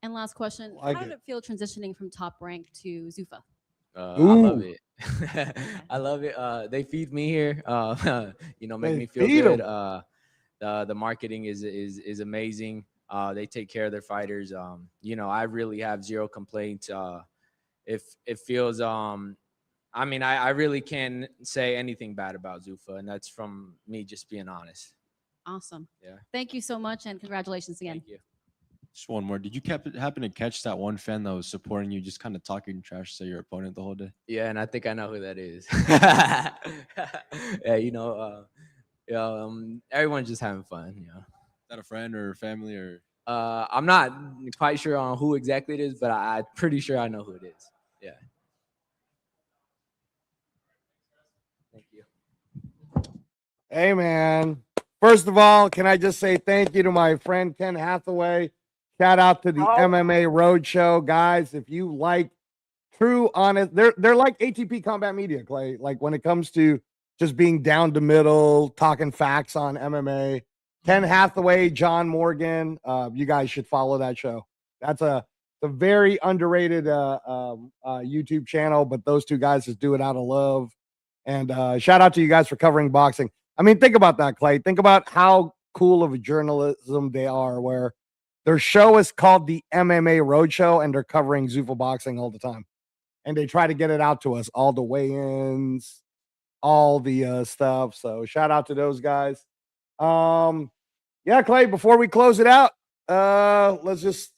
And last question, how did it feel transitioning from Top Rank to Zuffa? I love it. I love it. They feed me here. You know, make They me feel feed good. 'em. The marketing is amazing. They take care of their fighters. You know, I really have zero complaints. If it feels, I mean, I really can't say anything bad about Zuffa, and that's from me just being honest. Awesome. Yeah. Thank you so much, and congratulations again. Thank you. Just one more. Did you happen to catch that one fan that was supporting you, just kind of talking trash to your opponent the whole day? Yeah, and I think I know who that is. Yeah, you know, everyone's just having fun. You know. Is that a friend or family or? I'm not quite sure on who exactly it is, but I'm pretty sure I know who it is. Yeah. Thank you. Hey, man. First of all, can I just say thank you to my friend Ken Hathaway? Shout out to the MMA Roadshow, guys. If you like true, honest, they're like ATP Combat Media, Clay. Like when it comes to just being down the middle, talking facts on MMA. Ken Hathaway, John Morgan. You guys should follow that show. That's a very underrated YouTube channel, but those two guys just do it out of love. And shout out to you guys for covering boxing. I mean, think about that, Clay. Think about how cool of a journalism they are, where their show is called the MMA Roadshow, and they're covering Zuffa boxing all the time. And they try to get it out to us, all the weigh-ins, all the stuff. So shout out to those guys. Yeah, Clay, before we close it out, let's just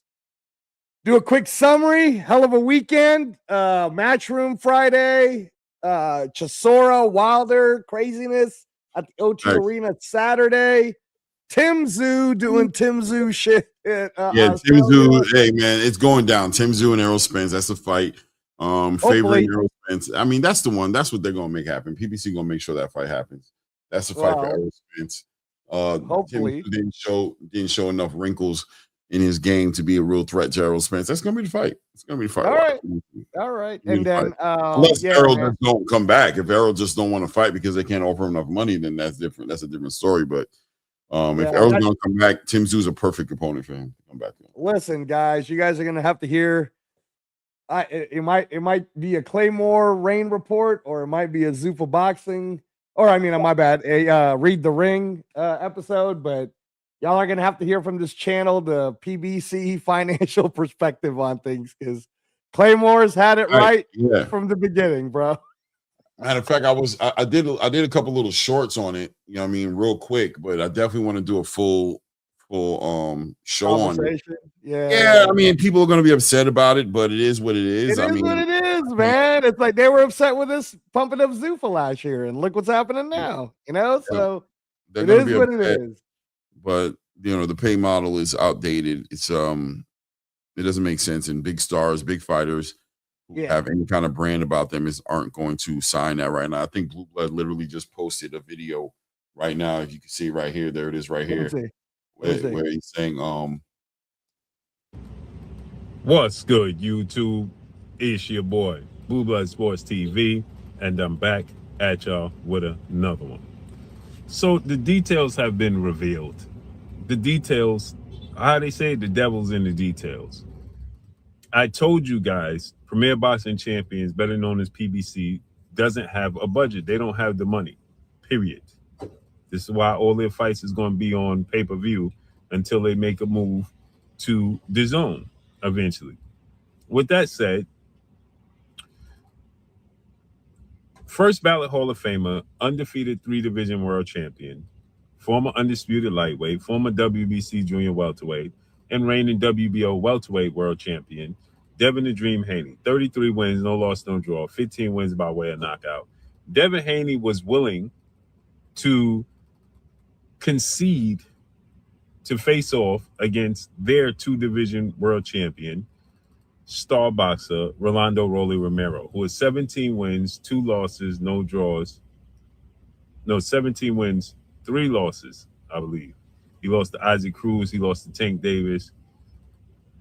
do a quick summary. Hell of a weekend. Matchroom Friday. Chisora, Wilder, craziness at the O2 Arena Saturday. Tim Zoo doing Tim Zoo shit. Yeah, Tim Zoo. Hey, man, it's going down. Tim Zoo and Errol Spence. That's the fight. Favoring Errol Spence. I mean, that's the one. That's what they're gonna make happen. PBC gonna make sure that fight happens. That's the fight for Errol Spence. Hopefully Tim didn't show enough wrinkles in his game to be a real threat to Errol Spence. That's gonna be the fight. It's gonna be the fight. All right. All right. And then Unless yeah, Errol man. just don't come back. If Errol just don't want to fight because they can't offer him enough money, then that's different. That's a different story. But if Errol's gonna come back, Tim Tszyu's a perfect opponent for him to come back. Listen, guys, you guys are gonna have to hear. It might be a Claymore Rain report, or it might be a Zuffa boxing, or I mean, my bad, a Read the Ring episode. But y'all are gonna have to hear from this channel the PBC financial perspective on things, because Claymore's had it right from the beginning, bro. Matter of fact, I did a couple little shorts on it, you know what I mean, real quick, but I definitely want to do a full show on it. Yeah, I mean, people are going to be upset about it, but it is what it is. It is what it is, man. It's like they were upset with us pumping up Zuffa last year, and look what's happening now. You know, so it is what it is. But you know, the pay model is outdated. It's it doesn't make sense. And big stars, big fighters who have any kind of brand about them aren't going to sign that right now. I think Blue Blood literally just posted a video right now. If you can see right here, there it is right here. Where he's saying, what's good, YouTube? It's your boy, Blue Blood Sports TV, and I'm back at y'all with another one. So the details have been revealed. The details, how they say, the devil's in the details. I told you guys, Premier Boxing Champions, better known as PBC, doesn't have a budget. They don't have the money, period. This is why all their fights is going to be on pay-per-view until they make a move to the zone eventually. With that said, first ballot Hall of Famer, undefeated 3-division world champion, former undisputed lightweight, former WBC junior welterweight, and reigning WBO welterweight world champion, Devin the Dream Haney. 33 wins, no loss, no draw, 15 wins by way of knockout. Devin Haney was willing to concede to face off against their 2-division world champion, star boxer Rolando Rolly Romero, who has 17 wins, 2 losses, no draws. No, 17 wins, 3 losses, I believe. He lost to Isaac Cruz, he lost to Tank Davis,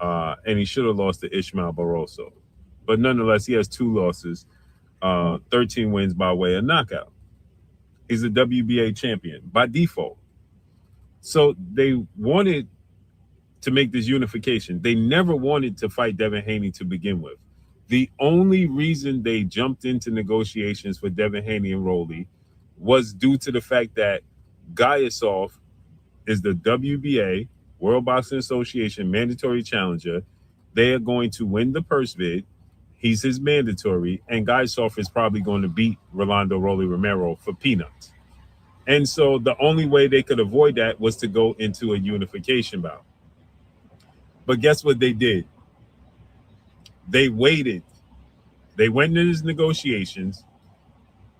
and he should have lost to Ishmael Barroso. But nonetheless, he has 2 losses, 13 wins by way of knockout. He's a WBA champion by default. So they wanted to make this unification. They never wanted to fight Devin Haney to begin with. The only reason they jumped into negotiations for Devin Haney and Rolly was due to the fact that Gayasov is the WBA, World Boxing Association mandatory challenger. They are going to win the purse bid. He's his mandatory, and Gayasov is probably going to beat Rolando Rolly Romero for peanuts. And so the only way they could avoid that was to go into a unification bout. But guess what they did? They waited. They went into these negotiations.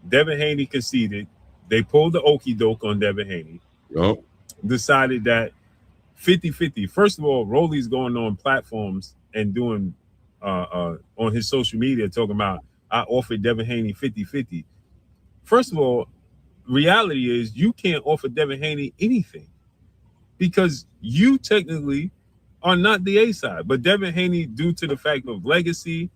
Devin Haney conceded. They pulled the okie doke on Devin Haney. Yep. Decided that 50-50. First of all, Rolly's going on platforms and doing on his social media talking about, I offered Devin Haney 50-50. First of all, reality is you can't offer Devin Haney anything because you technically are not the A side. But Devin Haney, due to the fact of legacy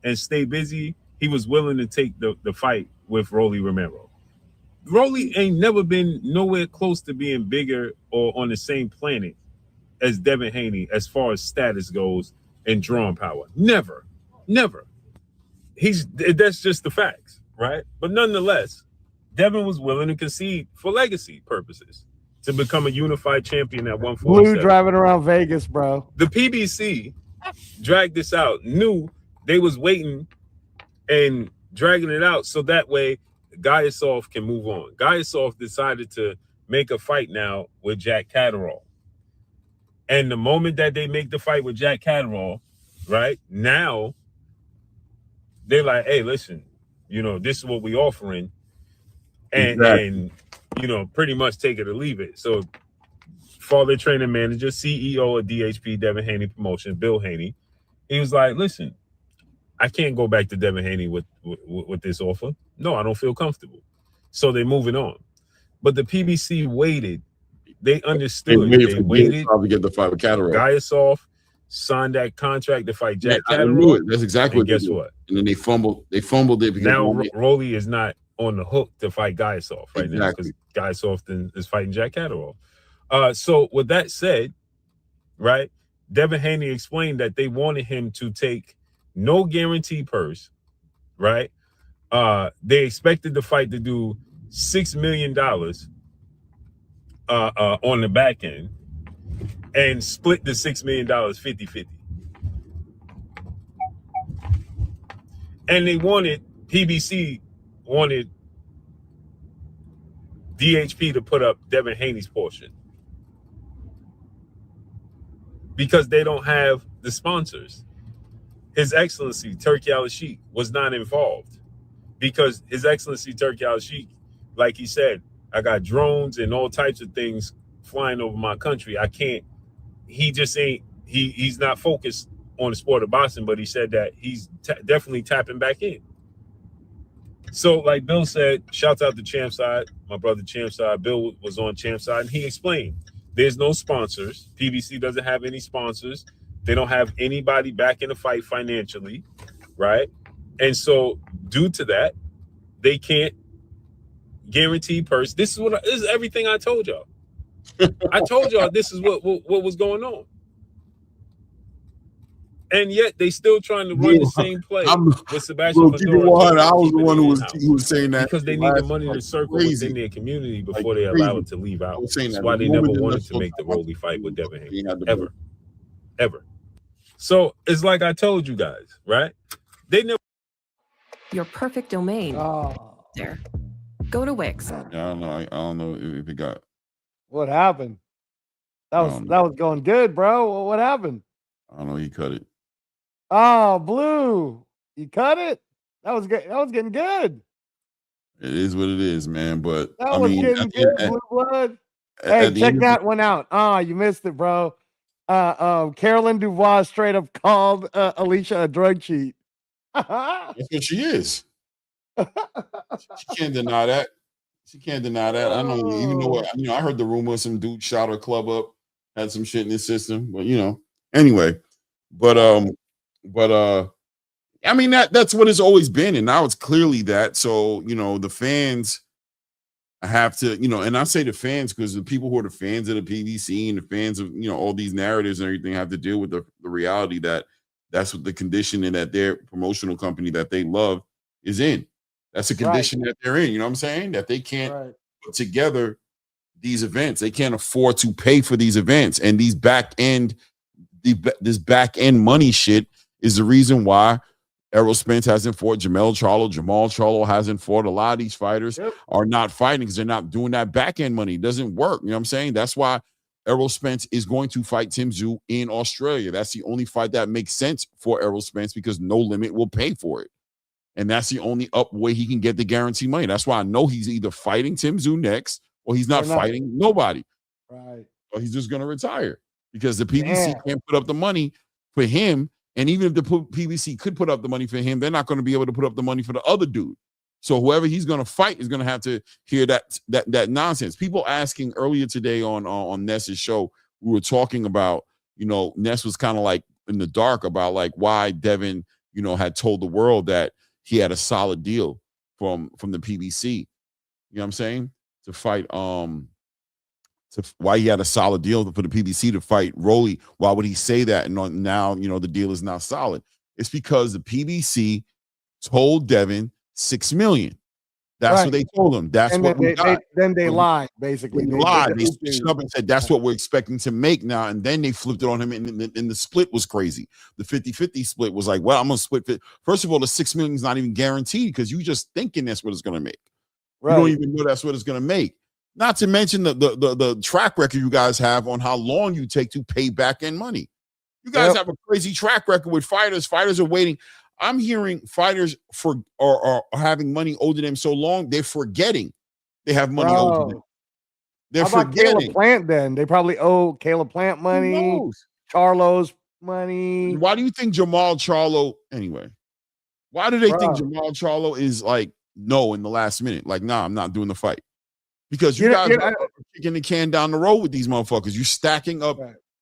and stay busy, he was willing to take the fight with Rolly Romero. Rolly ain't never been nowhere close to being bigger or on the same planet as Devin Haney as far as status goes and drawing power. Never. That's just the facts, right? But nonetheless, Devin was willing to concede for legacy purposes to become a unified champion at 147. Blue driving around Vegas, bro. The PBC dragged this out, knew they was waiting and dragging it out so that way Gayasov can move on. Gayasov decided to make a fight now with Jack Catterall. And the moment that they make the fight with Jack Catterall, right, now they're like, hey, listen, you know, this is what we offering. And you know, pretty much take it or leave it. So father training manager, CEO of DHP Devin Haney Promotion, Bill Haney, he was like, listen, I can't go back to Devin Haney with this offer. No, I don't feel comfortable. So they're moving on. But the PBC waited They understood. waited They for waited. to get the fight with Catterall. Gaiusov signed that contract to fight Jack I Catterall. knew it. That's exactly and what they guess did. what? And then they fumbled. They fumbled it because Now Rolly is not on the hook to fight Gaiusov right now because Gaiusov is fighting Jack Catterall. So with that said, right, Devin Haney explained that they wanted him to take no guarantee purse, right? They expected the fight to do $6 million on the back end and split the $6 million 50-50. And they wanted, PBC wanted DHP to put up Devin Haney's portion because they don't have the sponsors. His Excellency, Turki Al-Sheikh, was not involved because His Excellency, Turki Al-Sheikh, like he said, I got drones and all types of things flying over my country. I can't, he just ain't, he's not focused on the sport of boxing, but he said that he's definitely tapping back in. So like Bill said, shouts out to Champside, my brother Champside. Bill was on Champside and he explained there's no sponsors. PBC doesn't have any sponsors. They don't have anybody back in the fight financially, right? And so due to that, they can't guarantee purse. This is everything I told y'all. I told y'all this is what was going on. And yet they still trying to run the same play with Sebastian Fedora. I was the one who was saying that because they need the money to circle within their community before they allow it to leave out. That's why they never wanted to make the Rolly fight with Devin Haney. Ever. So it's like I told you guys, right? They never. Your perfect domain. There. Go to Wix. Yeah, I don't know if it got. What happened? That was going good, bro. What happened? I don't know. He cut it. Oh, Blue, you cut it. That was good. That was getting good. It is what it is, man. But That I was mean, getting good, Blue Blood. Hey, check that one out. You missed it, bro. Carolyn Dubois straight up called Alicia a drug cheat. That's what she is. She can't deny that. She can't deny that. I don't even know what, I heard the rumor some dude shot her club up, had some shit in his system, but anyway. But I mean that's what it's always been, and now it's clearly that. So, the fans have to, and I say the fans because the people who are the fans of the PBC and the fans of, all these narratives and everything have to deal with the reality that that's what the condition and that their promotional company that they love is in. That's a condition that they're in, you know what I'm saying? That they can't put together these events. They can't afford to pay for these events. And these this back end money shit is the reason why Errol Spence hasn't fought Jamal Charlo hasn't fought. A lot of these fighters are not fighting because they're not doing that back end money. It doesn't work. You know what I'm saying? That's why Errol Spence is going to fight Tim Tszyu in Australia. That's the only fight that makes sense for Errol Spence because No Limit will pay for it. And that's the only way he can get the guarantee money. That's why I know he's either fighting Tim Tszyu next or he's not fighting nobody. Right. Or he's just going to retire because the PBC can't put up the money for him. And even if the PBC could put up the money for him, they're not going to be able to put up the money for the other dude. So whoever he's going to fight is going to have to hear that nonsense. People asking earlier today on Ness's show, we were talking about, Ness was kind of like in the dark about like why Devin, had told the world that he had a solid deal from the PBC. You know what I'm saying? To fight, why he had a solid deal for the PBC to fight Rolly. Why would he say that? And now, the deal is not solid. It's because the PBC told Devin $6 million. That's what they told him. That's and what we got. Then they lied, basically. They lied. They switched up and said, that's what we're expecting to make now. And then they flipped it on him. And the split was crazy. The 50-50 split was like, well, I'm going to split. First of all, the $6 million is not even guaranteed because you just thinking that's what it's going to make. Right. You don't even know that's what it's going to make. Not to mention the track record you guys have on how long you take to pay back end money. You guys have a crazy track record with fighters. Fighters are waiting. I'm hearing fighters are having money owed to them so long, they're forgetting they have money owed to them. They're How about forgetting. Caleb Plant then? They probably owe Caleb Plant money, Charlo's money. Why do you think Jamal Charlo, anyway, why do they think Jamal Charlo is like, no, in the last minute? Like, nah, I'm not doing the fight. Because you guys kicking the can down the road with these motherfuckers. You're stacking up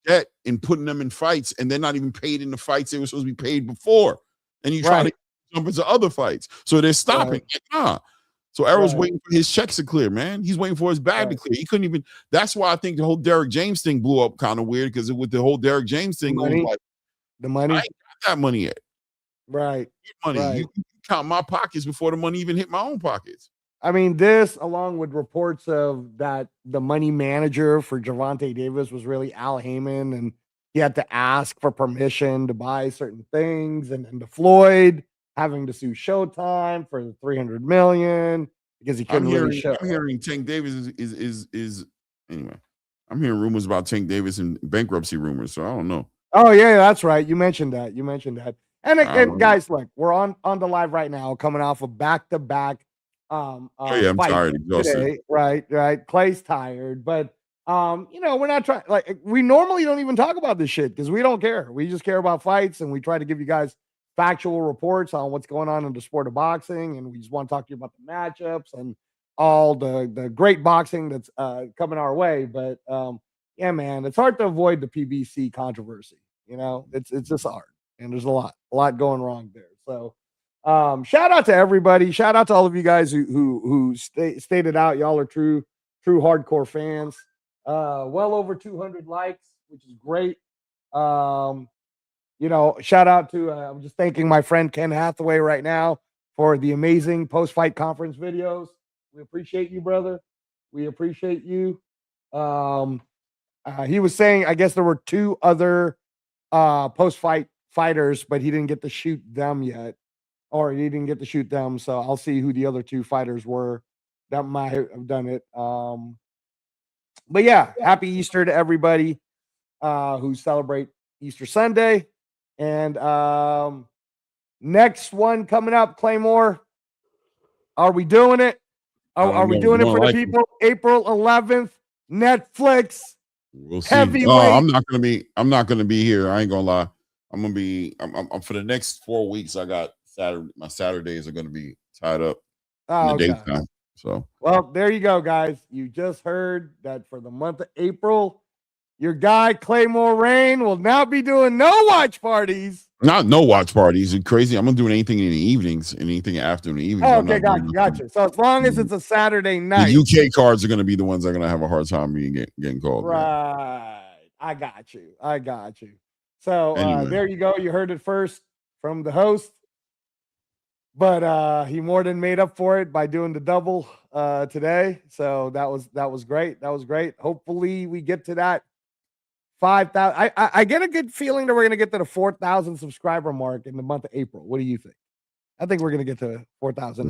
debt and putting them in fights, and they're not even paid in the fights they were supposed to be paid before. And you try to jump into other fights. So they're stopping. Like, nah. So Errol's waiting for his checks to clear, man. He's waiting for his bag to clear. He couldn't even. That's why I think the whole Derrick James thing blew up kind of weird, because with the whole Derrick James thing, it was like, the money. I ain't got that money yet. Right. Money. Right. You count my pockets before the money even hit my own pockets. I mean, this, along with reports of that the money manager for Gervonta Davis was really Al Heyman, and he had to ask for permission to buy certain things, and then the Floyd having to sue Showtime for the $300 million because he couldn't really show. I'm hearing Tank Davis is anyway. I'm hearing rumors about Tank Davis and bankruptcy rumors, so I don't know. Oh yeah, that's right. You mentioned that. And guys, look, we're on the live right now, coming off of back-to-back. I'm tired, exhausted. Today. Right. Clay's tired, but we're not trying. Like, we normally don't even talk about this shit because we don't care. We just care about fights, and we try to give you guys factual reports on what's going on in the sport of boxing, and we just want to talk to you about the matchups and all the great boxing that's coming our way. But yeah, man, it's hard to avoid the PBC controversy. It's just hard, and there's a lot going wrong there. So shout out to everybody. Shout out to all of you guys who stayed it out. Y'all are true hardcore fans. Well over 200 likes, which is great. Shout out to, I'm just thanking my friend Ken Hathaway right now for the amazing post-fight conference videos. We appreciate you, brother. We appreciate you. He was saying, I guess there were 2 other post-fight fighters, but he didn't get to shoot them yet, or he didn't get to shoot them. So I'll see who the other 2 fighters were that might have done it. But yeah, happy Easter to everybody who celebrate Easter Sunday. And next one coming up, Claymore. Are we doing it? Are we doing it for the people? April 11th, Netflix. We'll see. I'm not gonna be here. I ain't gonna lie. I'm for the next 4 weeks. I got my Saturdays are gonna be tied up in the daytime. So well, there you go, guys. You just heard that for the month of April, your guy Claymore Rain will now be doing no watch parties. No watch parties. It's crazy. I'm not doing anything in the evenings, anything after in the evenings. Oh, okay, gotcha. So as long as it's a Saturday night, the UK cards are going to be the ones that are going to have a hard time getting called. Right. I got you. So anyway. There you go. You heard it first from the host. But he more than made up for it by doing the double today. So that was great. Hopefully we get to that 5,000. I get a good feeling that we're gonna get to the 4,000 subscriber mark in the month of April. What do you think? I think we're gonna get to 4,000.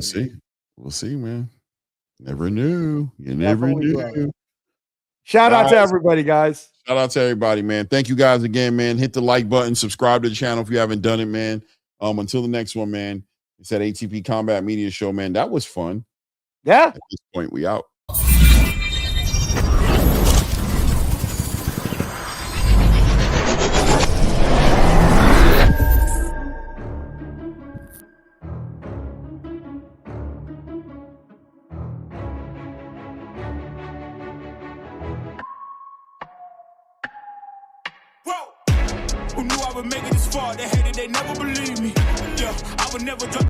We'll see, man. Never knew. You never knew. Shout out to everybody, guys. Shout out to everybody, man. Thank you guys again, man. Hit the like button, subscribe to the channel if you haven't done it, man. Until the next one, man. It's that ATP Combat Media Show, man. That was fun. Yeah. At this point, we out. Who knew I would make it this far? They hated, they never believed me. Yeah, I would never drop.